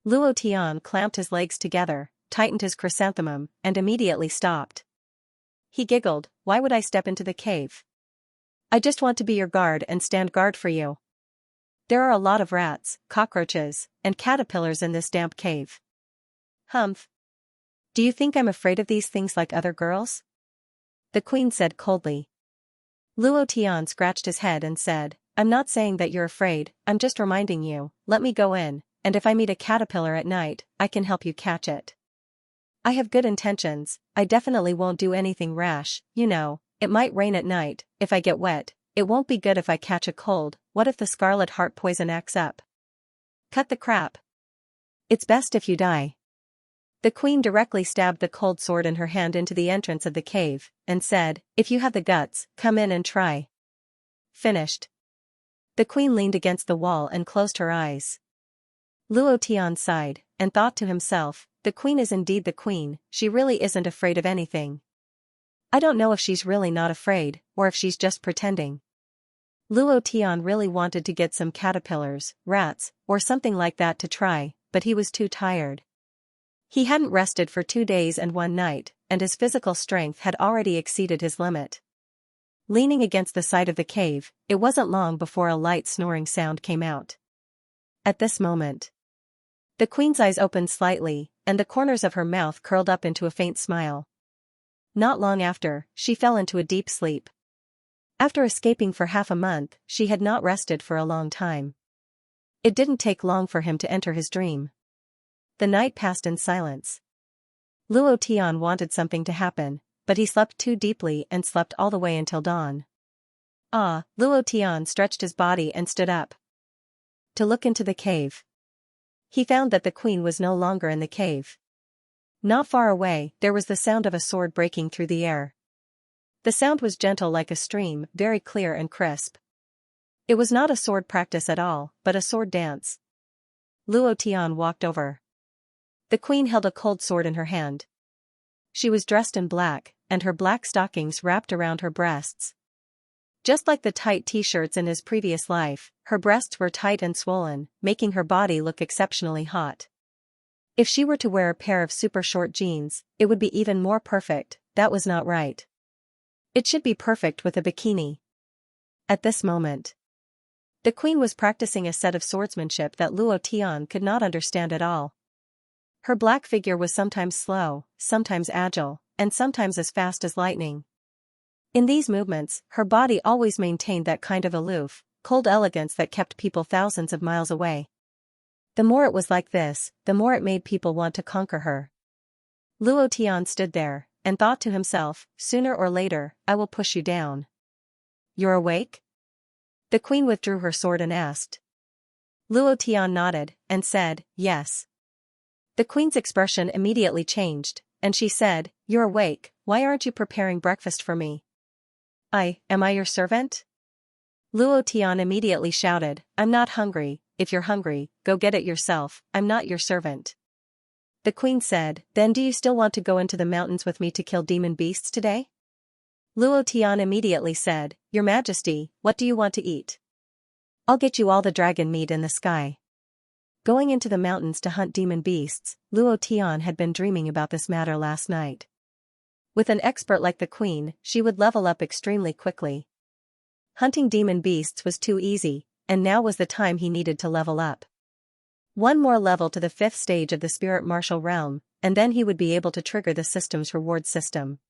Luo Tian clamped his legs together, tightened his chrysanthemum, and immediately stopped. He giggled, "Why would I step into the cave? I just want to be your guard and stand guard for you. There are a lot of rats, cockroaches, and caterpillars in this damp cave." "Humph. Do you think I'm afraid of these things like other girls?" the queen said coldly. Luo Tian scratched his head and said, "I'm not saying that you're afraid, I'm just reminding you, let me go in, and if I meet a caterpillar at night, I can help you catch it. I have good intentions, I definitely won't do anything rash, you know, it might rain at night, if I get wet, it won't be good if I catch a cold, what if the scarlet heart poison acts up? Cut the crap. It's best if you die." The queen directly stabbed the cold sword in her hand into the entrance of the cave, and said, "If you have the guts, come in and try." Finished. The queen leaned against the wall and closed her eyes. Luo Tian sighed, and thought to himself, the queen is indeed the queen, she really isn't afraid of anything. I don't know if she's really not afraid, or if she's just pretending. Luo Tian really wanted to get some caterpillars, rats, or something like that to try, but he was too tired. He hadn't rested for 2 days and 1 night, and his physical strength had already exceeded his limit. Leaning against the side of the cave, it wasn't long before a light snoring sound came out. At this moment, the queen's eyes opened slightly, and the corners of her mouth curled up into a faint smile. Not long after, she fell into a deep sleep. After escaping for half a month, she had not rested for a long time. It didn't take long for him to enter his dream. The night passed in silence. Luo Tian wanted something to happen, but he slept too deeply and slept all the way until dawn. Luo Tian stretched his body and stood up to look into the cave. He found that the queen was no longer in the cave. Not far away, there was the sound of a sword breaking through the air. The sound was gentle like a stream, very clear and crisp. It was not a sword practice at all, but a sword dance. Luo Tian walked over. The queen held a cold sword in her hand. She was dressed in black, and her black stockings wrapped around her breasts. Just like the tight t-shirts in his previous life, her breasts were tight and swollen, making her body look exceptionally hot. If she were to wear a pair of super short jeans, it would be even more perfect. That was not right. It should be perfect with a bikini. At this moment, the queen was practicing a set of swordsmanship that Luo Tian could not understand at all. Her black figure was sometimes slow, sometimes agile, and sometimes as fast as lightning. In these movements, her body always maintained that kind of aloof, cold elegance that kept people thousands of miles away. The more it was like this, the more it made people want to conquer her. Luo Tian stood there, and thought to himself, sooner or later, I will push you down. You're awake? The queen withdrew her sword and asked. Luo Tian nodded, and said, yes. The queen's expression immediately changed, and she said, you're awake, why aren't you preparing breakfast for me? Am I your servant? Luo Tian immediately shouted, I'm not hungry, if you're hungry, go get it yourself, I'm not your servant. The queen said, "Then do you still want to go into the mountains with me to kill demon beasts today?" Luo Tian immediately said, "Your Majesty, what do you want to eat? I'll get you all the dragon meat in the sky." Going into the mountains to hunt demon beasts, Luo Tian had been dreaming about this matter last night. With an expert like the queen, she would level up extremely quickly. Hunting demon beasts was too easy, and now was the time he needed to level up. One more level to the 5th stage of the spirit martial realm, and then he would be able to trigger the system's reward system.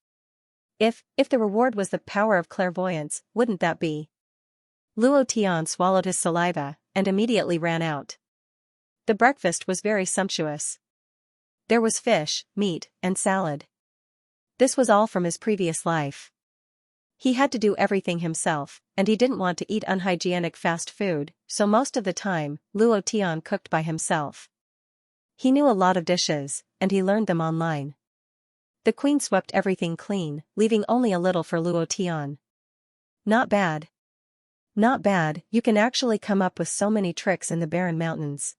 If the reward was the power of clairvoyance, wouldn't that be? Luo Tian swallowed his saliva, and immediately ran out. The breakfast was very sumptuous. There was fish, meat, and salad. This was all from his previous life. He had to do everything himself, and he didn't want to eat unhygienic fast food, so most of the time, Luo Tian cooked by himself. He knew a lot of dishes, and he learned them online. The queen swept everything clean, leaving only a little for Luo Tian. "Not bad. Not bad, you can actually come up with so many tricks in the barren mountains.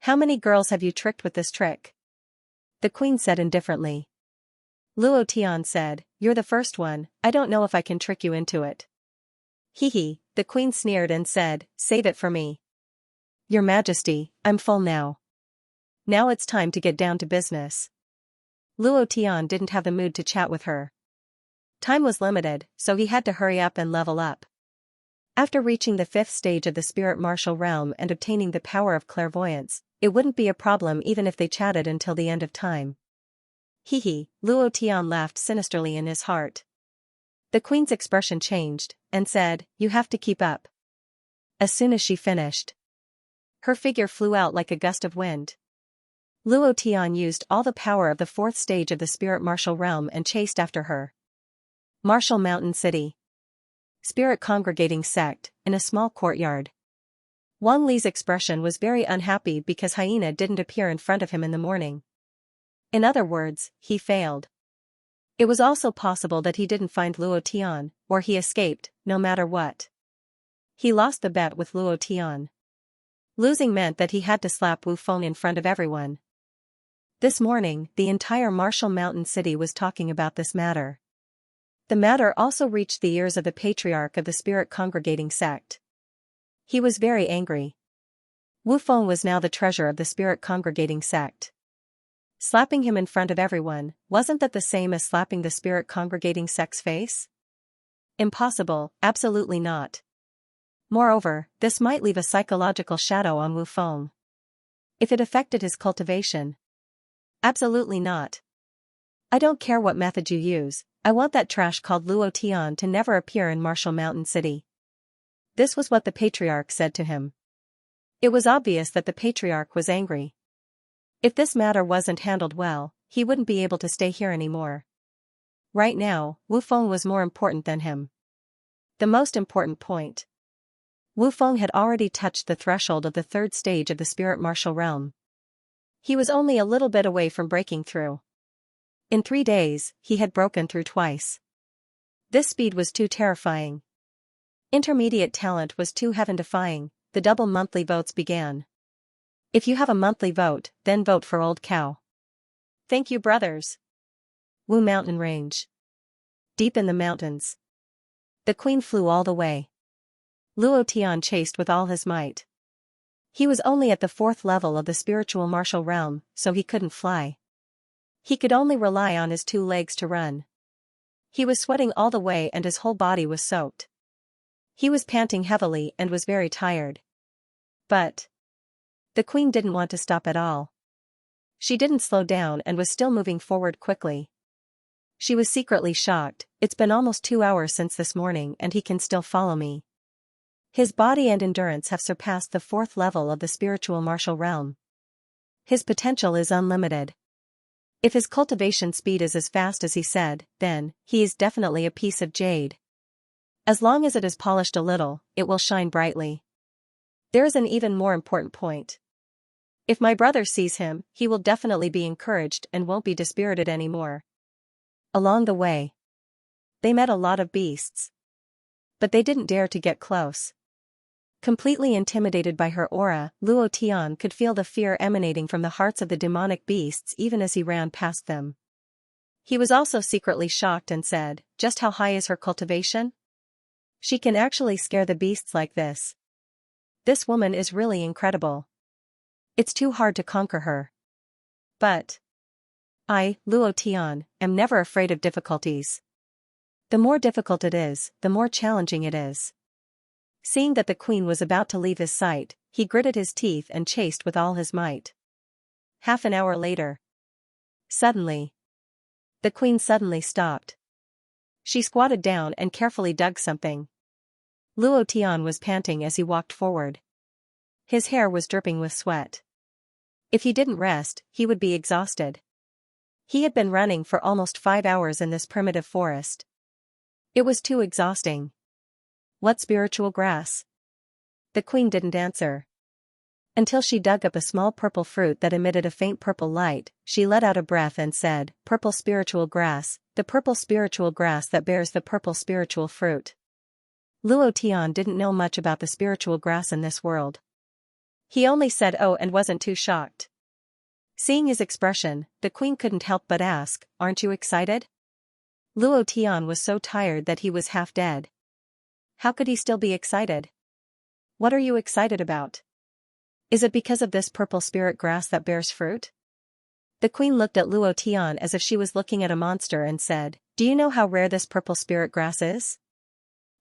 How many girls have you tricked with this trick?" The queen said indifferently. Luo Tian said, "You're the first one, I don't know if I can trick you into it." "Hee," the queen sneered and said, "Save it for me." "Your Majesty, I'm full now. Now it's time to get down to business." Luo Tian didn't have the mood to chat with her. Time was limited, so he had to hurry up and level up. After reaching the 5th stage of the spirit martial realm and obtaining the power of clairvoyance, it wouldn't be a problem even if they chatted until the end of time. Hee, Luo Tian laughed sinisterly in his heart. The queen's expression changed, and said, "You have to keep up." As soon as she finished, her figure flew out like a gust of wind. Luo Tian used all the power of the 4th stage of the spirit martial realm and chased after her. Martial Mountain City. Spirit congregating sect, in a small courtyard. Wang Li's expression was very unhappy because Hyena didn't appear in front of him in the morning. In other words, he failed. It was also possible that he didn't find Luo Tian, or he escaped, no matter what. He lost the bet with Luo Tian. Losing meant that he had to slap Wu Feng in front of everyone. This morning, the entire Martial Mountain City was talking about this matter. The matter also reached the ears of the patriarch of the spirit congregating sect. He was very angry. Wu Feng was now the treasurer of the spirit congregating sect. Slapping him in front of everyone, wasn't that the same as slapping the spirit congregating sect's face? Impossible, absolutely not. Moreover, this might leave a psychological shadow on Wu Feng. If it affected his cultivation. Absolutely not. "I don't care what method you use, I want that trash called Luo Tian to never appear in Martial Mountain City." This was what the patriarch said to him. It was obvious that the patriarch was angry. If this matter wasn't handled well, he wouldn't be able to stay here anymore. Right now, Wu Feng was more important than him. The most important point. Wu Feng had already touched the threshold of the 3rd stage of the spirit martial realm. He was only a little bit away from breaking through. In 3 days, he had broken through twice. This speed was too terrifying. Intermediate talent was too heaven-defying. The double monthly votes began. If you have a monthly vote, then vote for Old Cow. Thank you, brothers. Wu Mountain Range. Deep in the mountains. The queen flew all the way. Luo Tian chased with all his might. He was only at the 4th level of the spiritual martial realm, so he couldn't fly. He could only rely on his 2 legs to run. He was sweating all the way and his whole body was soaked. He was panting heavily and was very tired. But the queen didn't want to stop at all. She didn't slow down and was still moving forward quickly. She was secretly shocked. "It's been almost 2 hours since this morning and he can still follow me." His body and endurance have surpassed the 4th level of the spiritual martial realm. His potential is unlimited. If his cultivation speed is as fast as he said, then he is definitely a piece of jade. As long as it is polished a little, it will shine brightly. There is an even more important point. If my brother sees him, he will definitely be encouraged and won't be dispirited anymore. Along the way, they met a lot of beasts. But they didn't dare to get close. Completely intimidated by her aura, Luo Tian could feel the fear emanating from the hearts of the demonic beasts even as he ran past them. He was also secretly shocked and said, "Just how high is her cultivation? She can actually scare the beasts like this. This woman is really incredible. It's too hard to conquer her. But I, Luo Tian, am never afraid of difficulties. The more difficult it is, the more challenging it is." Seeing that the queen was about to leave his sight, he gritted his teeth and chased with all his might. Half an hour later. Suddenly. The queen suddenly stopped. She squatted down and carefully dug something. Luo Tian was panting as he walked forward. His hair was dripping with sweat. If he didn't rest, he would be exhausted. He had been running for almost 5 hours in this primitive forest. It was too exhausting. What spiritual grass? The queen didn't answer. Until she dug up a small purple fruit that emitted a faint purple light, she let out a breath and said, "Purple spiritual grass, the purple spiritual grass that bears the purple spiritual fruit." Luo Tian didn't know much about the spiritual grass in this world. He only said "oh" and wasn't too shocked. Seeing his expression, the queen couldn't help but ask, "Aren't you excited?" Luo Tian was so tired that he was half dead. How could he still be excited? "What are you excited about? Is it because of this purple spirit grass that bears fruit?" The queen looked at Luo Tian as if she was looking at a monster and said, "Do you know how rare this purple spirit grass is?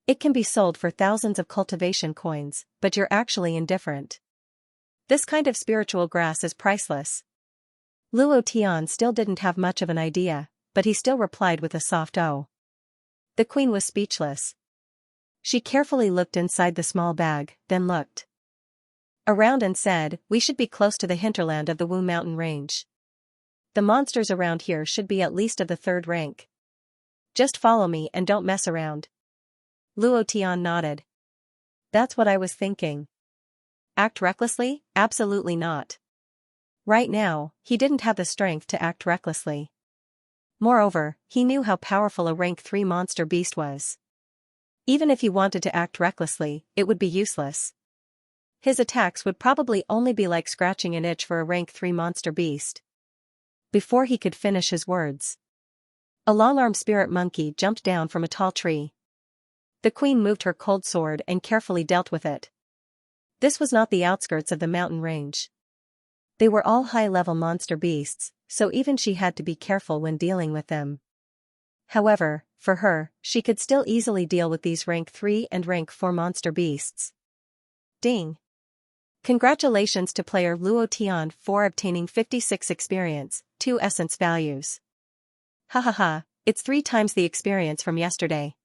It can be sold for thousands of cultivation coins, but you're actually indifferent. This kind of spiritual grass is priceless." Luo Tian still didn't have much of an idea, but he still replied with a soft "oh." The queen was speechless. She carefully looked inside the small bag, then looked around and said, "We should be close to the hinterland of the Wu mountain range. The monsters around here should be at least of the 3rd rank. Just follow me and don't mess around." Luo Tian nodded. "That's what I was thinking." Act recklessly? Absolutely not. Right now, he didn't have the strength to act recklessly. Moreover, he knew how powerful a rank 3 monster beast was. Even if he wanted to act recklessly, it would be useless. His attacks would probably only be like scratching an itch for a rank 3 monster beast. Before he could finish his words, a long-armed spirit monkey jumped down from a tall tree. The queen moved her cold sword and carefully dealt with it. This was not the outskirts of the mountain range. They were all high-level monster beasts, so even she had to be careful when dealing with them. However, for her, she could still easily deal with these rank 3 and rank 4 monster beasts. Ding! Congratulations to player Luo Tian for obtaining 56 experience, 2 essence values. Hahaha, it's 3 times the experience from yesterday.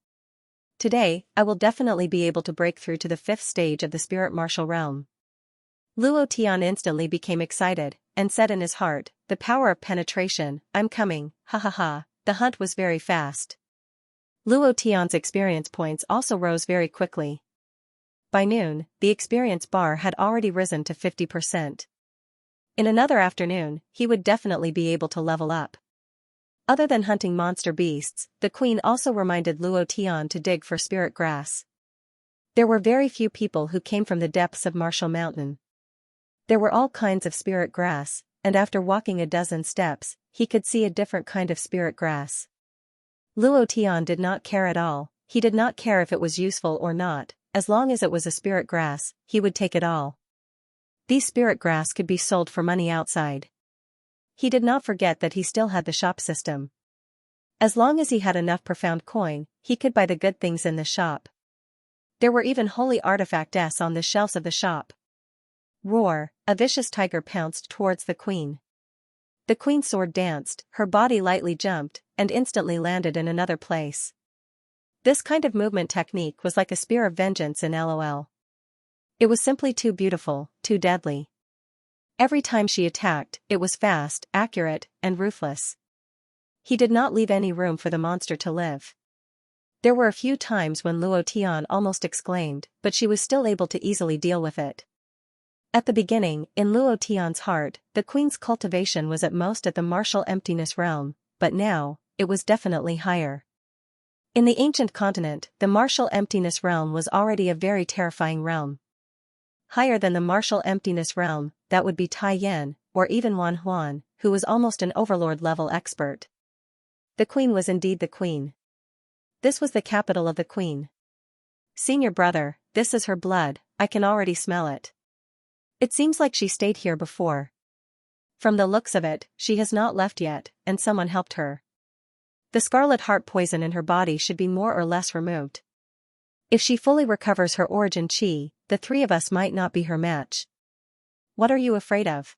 Today, I will definitely be able to break through to the 5th stage of the spirit martial realm. Luo Tian instantly became excited, and said in his heart, "The power of penetration, I'm coming, hahaha." The hunt was very fast. Luo Tian's experience points also rose very quickly. By noon, the experience bar had already risen to 50%. In another afternoon, he would definitely be able to level up. Other than hunting monster beasts, the queen also reminded Luo Tian to dig for spirit grass. There were very few people who came from the depths of Martial Mountain. There were all kinds of spirit grass, and after walking a dozen steps, he could see a different kind of spirit grass. Luo Tian did not care at all. He did not care if it was useful or not, as long as it was a spirit grass, he would take it all. These spirit grass could be sold for money outside. He did not forget that he still had the shop system. As long as he had enough profound coin, he could buy the good things in the shop. There were even holy artifacts on the shelves of the shop. Roar! A vicious tiger pounced towards the queen. The queen's sword danced, her body lightly jumped, and instantly landed in another place. This kind of movement technique was like a spear of vengeance in LOL. It was simply too beautiful, too deadly. Every time she attacked, it was fast, accurate, and ruthless. He did not leave any room for the monster to live. There were a few times when Luo Tian almost exclaimed, but she was still able to easily deal with it. At the beginning, in Luo Tian's heart, the queen's cultivation was at most at the martial emptiness realm, but now, it was definitely higher. In the ancient continent, the martial emptiness realm was already a very terrifying realm. Higher than the martial emptiness realm, that would be Tai Yan, or even Wan Huan, who was almost an overlord-level expert. The queen was indeed the queen. This was the capital of the queen. Senior brother, this is her blood, I can already smell it. It seems like she stayed here before. From the looks of it, she has not left yet, and someone helped her. The scarlet heart poison in her body should be more or less removed. If she fully recovers her origin chi, the three of us might not be her match. What are you afraid of?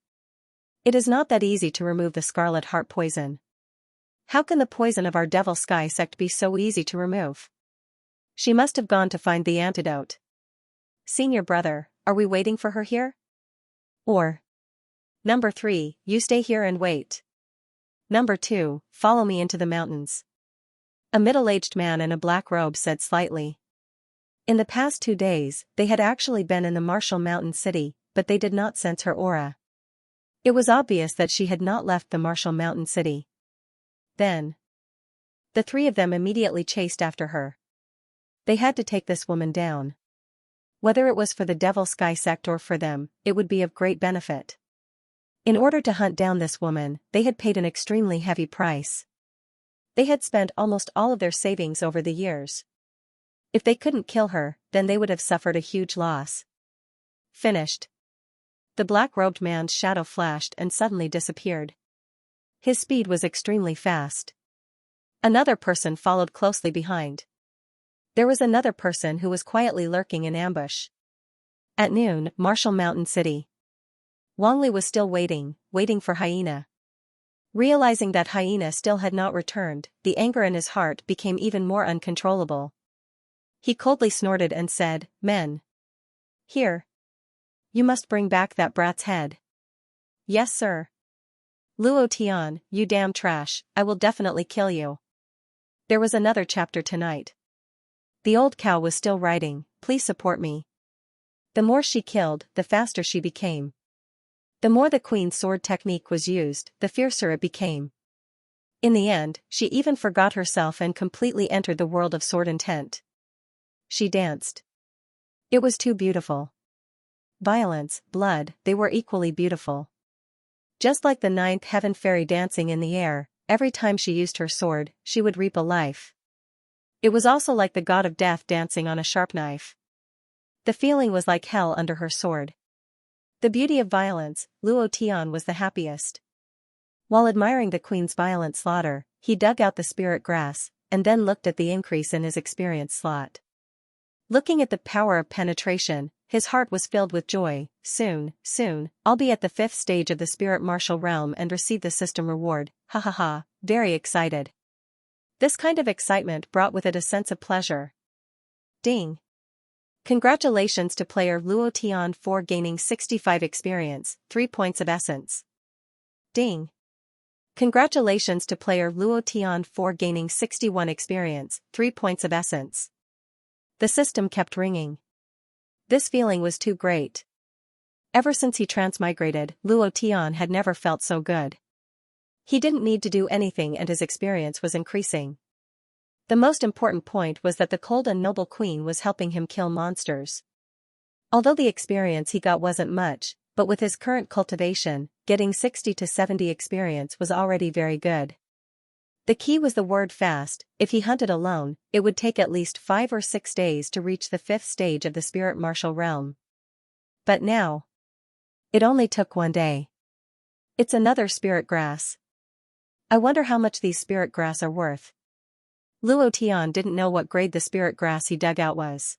It is not that easy to remove the scarlet heart poison. How can the poison of our Devil Sky sect be so easy to remove? She must have gone to find the antidote. Senior brother, are we waiting for her here? Or, Number 3, you stay here and wait. Number 2, follow me into the mountains. A middle-aged man in a black robe said slightly. In the past 2 days, they had actually been in the martial mountain city, but they did not sense her aura. It was obvious that she had not left the martial mountain city. Then, the three of them immediately chased after her. They had to take this woman down. Whether it was for the Devil Sky sect or for them, it would be of great benefit. In order to hunt down this woman, they had paid an extremely heavy price. They had spent almost all of their savings over the years. If they couldn't kill her, then they would have suffered a huge loss. Finished. The black-robed man's shadow flashed and suddenly disappeared. His speed was extremely fast. Another person followed closely behind. There was another person who was quietly lurking in ambush. At noon, Martial Mountain City. Wang Li was still waiting for Hyena. Realizing that Hyena still had not returned, the anger in his heart became even more uncontrollable. He coldly snorted and said, "Men. Here. You must bring back that brat's head." "Yes, sir." "Luo Tian, you damn trash, I will definitely kill you." There was another chapter tonight. The old cow was still writing, "Please support me." The more she killed, the faster she became. The more the queen's sword technique was used, the fiercer it became. In the end, she even forgot herself and completely entered the world of sword intent. She danced. It was too beautiful. Violence, blood, they were equally beautiful. Just like the ninth heaven fairy dancing in the air, every time she used her sword, she would reap a life. It was also like the god of death dancing on a sharp knife. The feeling was like hell under her sword. The beauty of violence, Luo Tian was the happiest. While admiring the queen's violent slaughter, he dug out the spirit grass, and then looked at the increase in his experience slot. Looking at the power of penetration, his heart was filled with joy. Soon, I'll be at the 5th stage of the spirit martial realm and receive the system reward, ha ha ha, very excited. This kind of excitement brought with it a sense of pleasure. Ding! Congratulations to player Luo Tian for gaining 65 experience, 3 points of essence. Ding! Congratulations to player Luo Tian for gaining 61 experience, 3 points of essence. The system kept ringing. This feeling was too great. Ever since he transmigrated, Luo Tian had never felt so good. He didn't need to do anything and his experience was increasing. The most important point was that the cold and noble queen was helping him kill monsters. Although the experience he got wasn't much, but with his current cultivation, getting 60 to 70 experience was already very good. The key was the word fast. If he hunted alone, it would take at least 5 or 6 days to reach the 5th stage of the spirit martial realm. But now, it only took 1 day. It's another spirit grass. I wonder how much these spirit grass are worth. Luo Tian didn't know what grade the spirit grass he dug out was.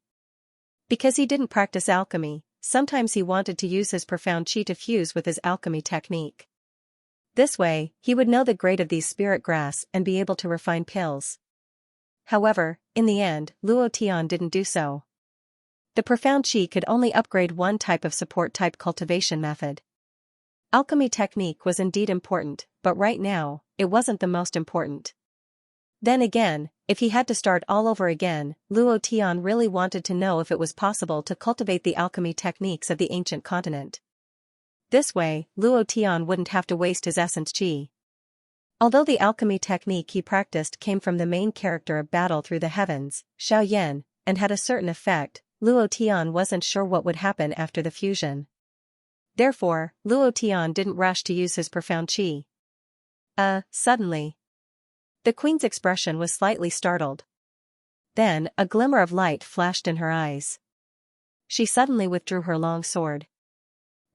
Because he didn't practice alchemy, sometimes he wanted to use his profound chi to fuse with his alchemy technique. This way, he would know the grade of these spirit grass and be able to refine pills. However, in the end, Luo Tian didn't do so. The profound chi could only upgrade one type of support type cultivation method. Alchemy technique was indeed important, but right now, it wasn't the most important. Then again, if he had to start all over again, Luo Tian really wanted to know if it was possible to cultivate the alchemy techniques of the ancient continent. This way, Luo Tian wouldn't have to waste his essence chi. Although the alchemy technique he practiced came from the main character of Battle Through the Heavens, Xiao Yan, and had a certain effect, Luo Tian wasn't sure what would happen after the fusion. Therefore, Luo Tian didn't rush to use his profound qi. Suddenly. The queen's expression was slightly startled. Then, a glimmer of light flashed in her eyes. She suddenly withdrew her long sword.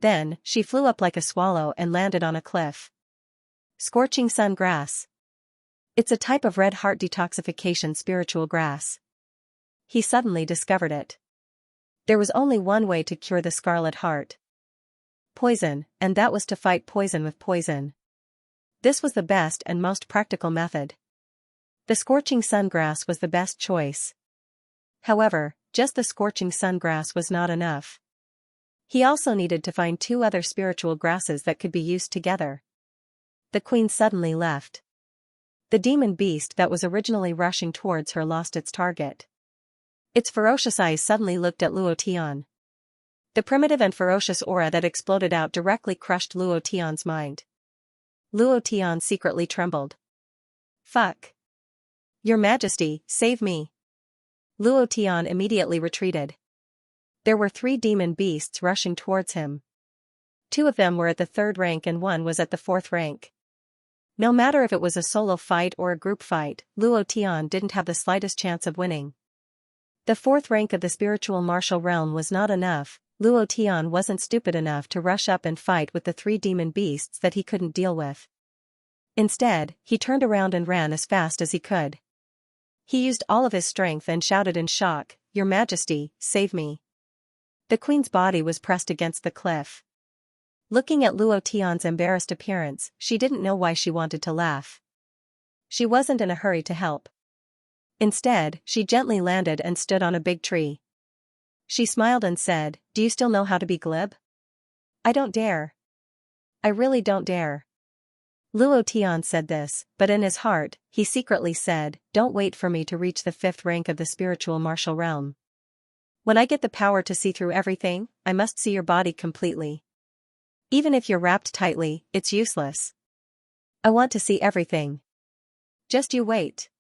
Then, she flew up like a swallow and landed on a cliff. Scorching sun grass. It's a type of red heart detoxification spiritual grass. He suddenly discovered it. There was only one way to cure the scarlet heart. Poison, and that was to fight poison with poison. This was the best and most practical method. The scorching sun grass was the best choice. However, just the scorching sun grass was not enough. He also needed to find 2 other spiritual grasses that could be used together. The queen suddenly left. The demon beast that was originally rushing towards her lost its target. Its ferocious eyes suddenly looked at Luo Tian. The primitive and ferocious aura that exploded out directly crushed Luo Tian's mind. Luo Tian secretly trembled. Fuck. Your Majesty, save me. Luo Tian immediately retreated. There were 3 demon beasts rushing towards him. 2 of them were at the 3rd rank and 1 was at the 4th rank. No matter if it was a solo fight or a group fight, Luo Tian didn't have the slightest chance of winning. The 4th rank of the spiritual martial realm was not enough. Luo Tian wasn't stupid enough to rush up and fight with the 3 demon beasts that he couldn't deal with. Instead, he turned around and ran as fast as he could. He used all of his strength and shouted in shock, "Your Majesty, save me." The queen's body was pressed against the cliff. Looking at Luo Tian's embarrassed appearance, she didn't know why she wanted to laugh. She wasn't in a hurry to help. Instead, she gently landed and stood on a big tree. She smiled and said, "Do you still know how to be glib?" "I don't dare. I really don't dare." Luo Tian said this, but in his heart, he secretly said, "Don't wait for me to reach the 5th rank of the spiritual martial realm. When I get the power to see through everything, I must see your body completely. Even if you're wrapped tightly, it's useless. I want to see everything. Just you wait."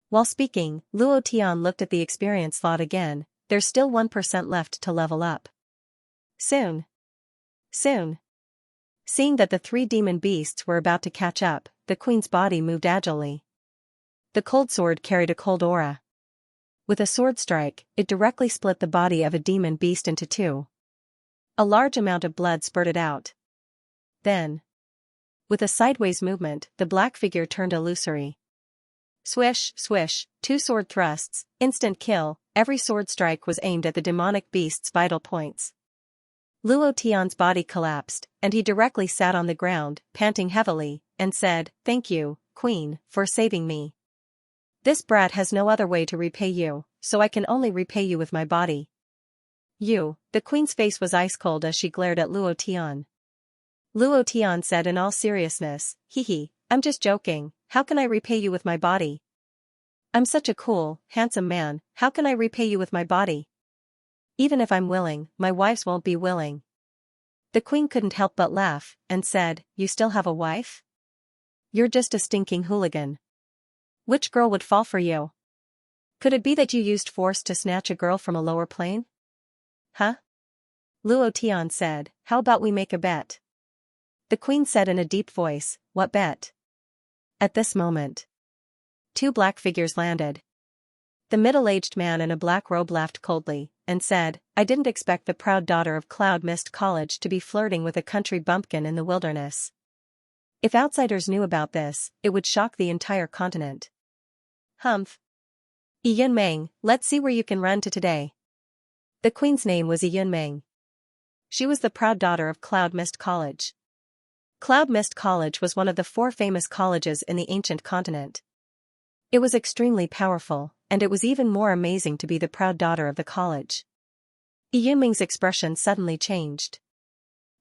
While speaking, Luo Tian looked at the experience slot again. There's still 1% left to level up. Soon. Soon. Seeing that the 3 demon beasts were about to catch up, the queen's body moved agilely. The cold sword carried a cold aura. With a sword strike, it directly split the body of a demon beast into 2. A large amount of blood spurted out. Then, with a sideways movement, the black figure turned illusory. Swish, swish, 2 sword thrusts, instant kill. Every sword strike was aimed at the demonic beast's vital points. Luo Tian's body collapsed, and he directly sat on the ground, panting heavily, and said, "Thank you, Queen, for saving me. This brat has no other way to repay you, so I can only repay you with my body." The queen's face was ice cold as she glared at Luo Tian. Luo Tian said in all seriousness, "Hee, I'm just joking, how can I repay you with my body? I'm such a cool, handsome man, how can I repay you with my body? Even if I'm willing, my wives won't be willing." The queen couldn't help but laugh, and said, "You still have a wife? You're just a stinking hooligan. Which girl would fall for you? Could it be that you used force to snatch a girl from a lower plane?" "Huh?" Luo Tian said, "How about we make a bet?" The queen said in a deep voice, "What bet?" At this moment, 2 black figures landed. The middle-aged man in a black robe laughed coldly, and said, "I didn't expect the proud daughter of Cloud Mist College to be flirting with a country bumpkin in the wilderness. If outsiders knew about this, it would shock the entire continent. Humph. Yunmeng, let's see where you can run to today." The queen's name was Yunmeng. She was the proud daughter of Cloud Mist College. Cloud Mist College was one of the 4 famous colleges in the ancient continent. It was extremely powerful, and it was even more amazing to be the proud daughter of the college. Yunmeng's expression suddenly changed.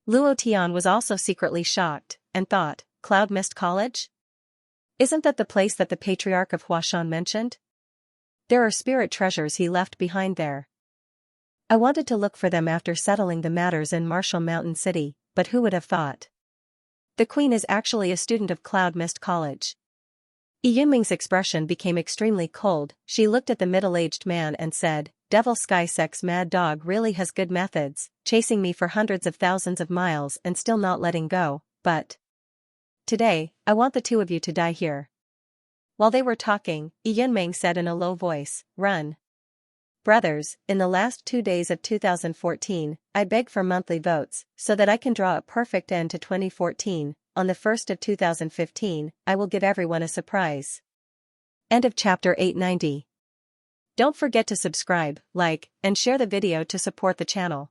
Luo Tian was also secretly shocked, and thought, "Cloud Mist College? Isn't that the place that the patriarch of Huashan mentioned? There are spirit treasures he left behind there. I wanted to look for them after settling the matters in Martial Mountain City, but who would have thought? The queen is actually a student of Cloud Mist College." Yunming's expression became extremely cold. She looked at the middle-aged man and said, Devil Sky Sex Mad Dog really has good methods, chasing me for hundreds of thousands of miles and still not letting go, but today, I want the two of you to die here. While they were talking, Yunming said in a low voice, "Run. Brothers, in the last 2 days of 2014, I beg for monthly votes, so that I can draw a perfect end to 2014, on the 1st of 2015, I will give everyone a surprise." End of chapter 890. Don't forget to subscribe, like, and share the video to support the channel.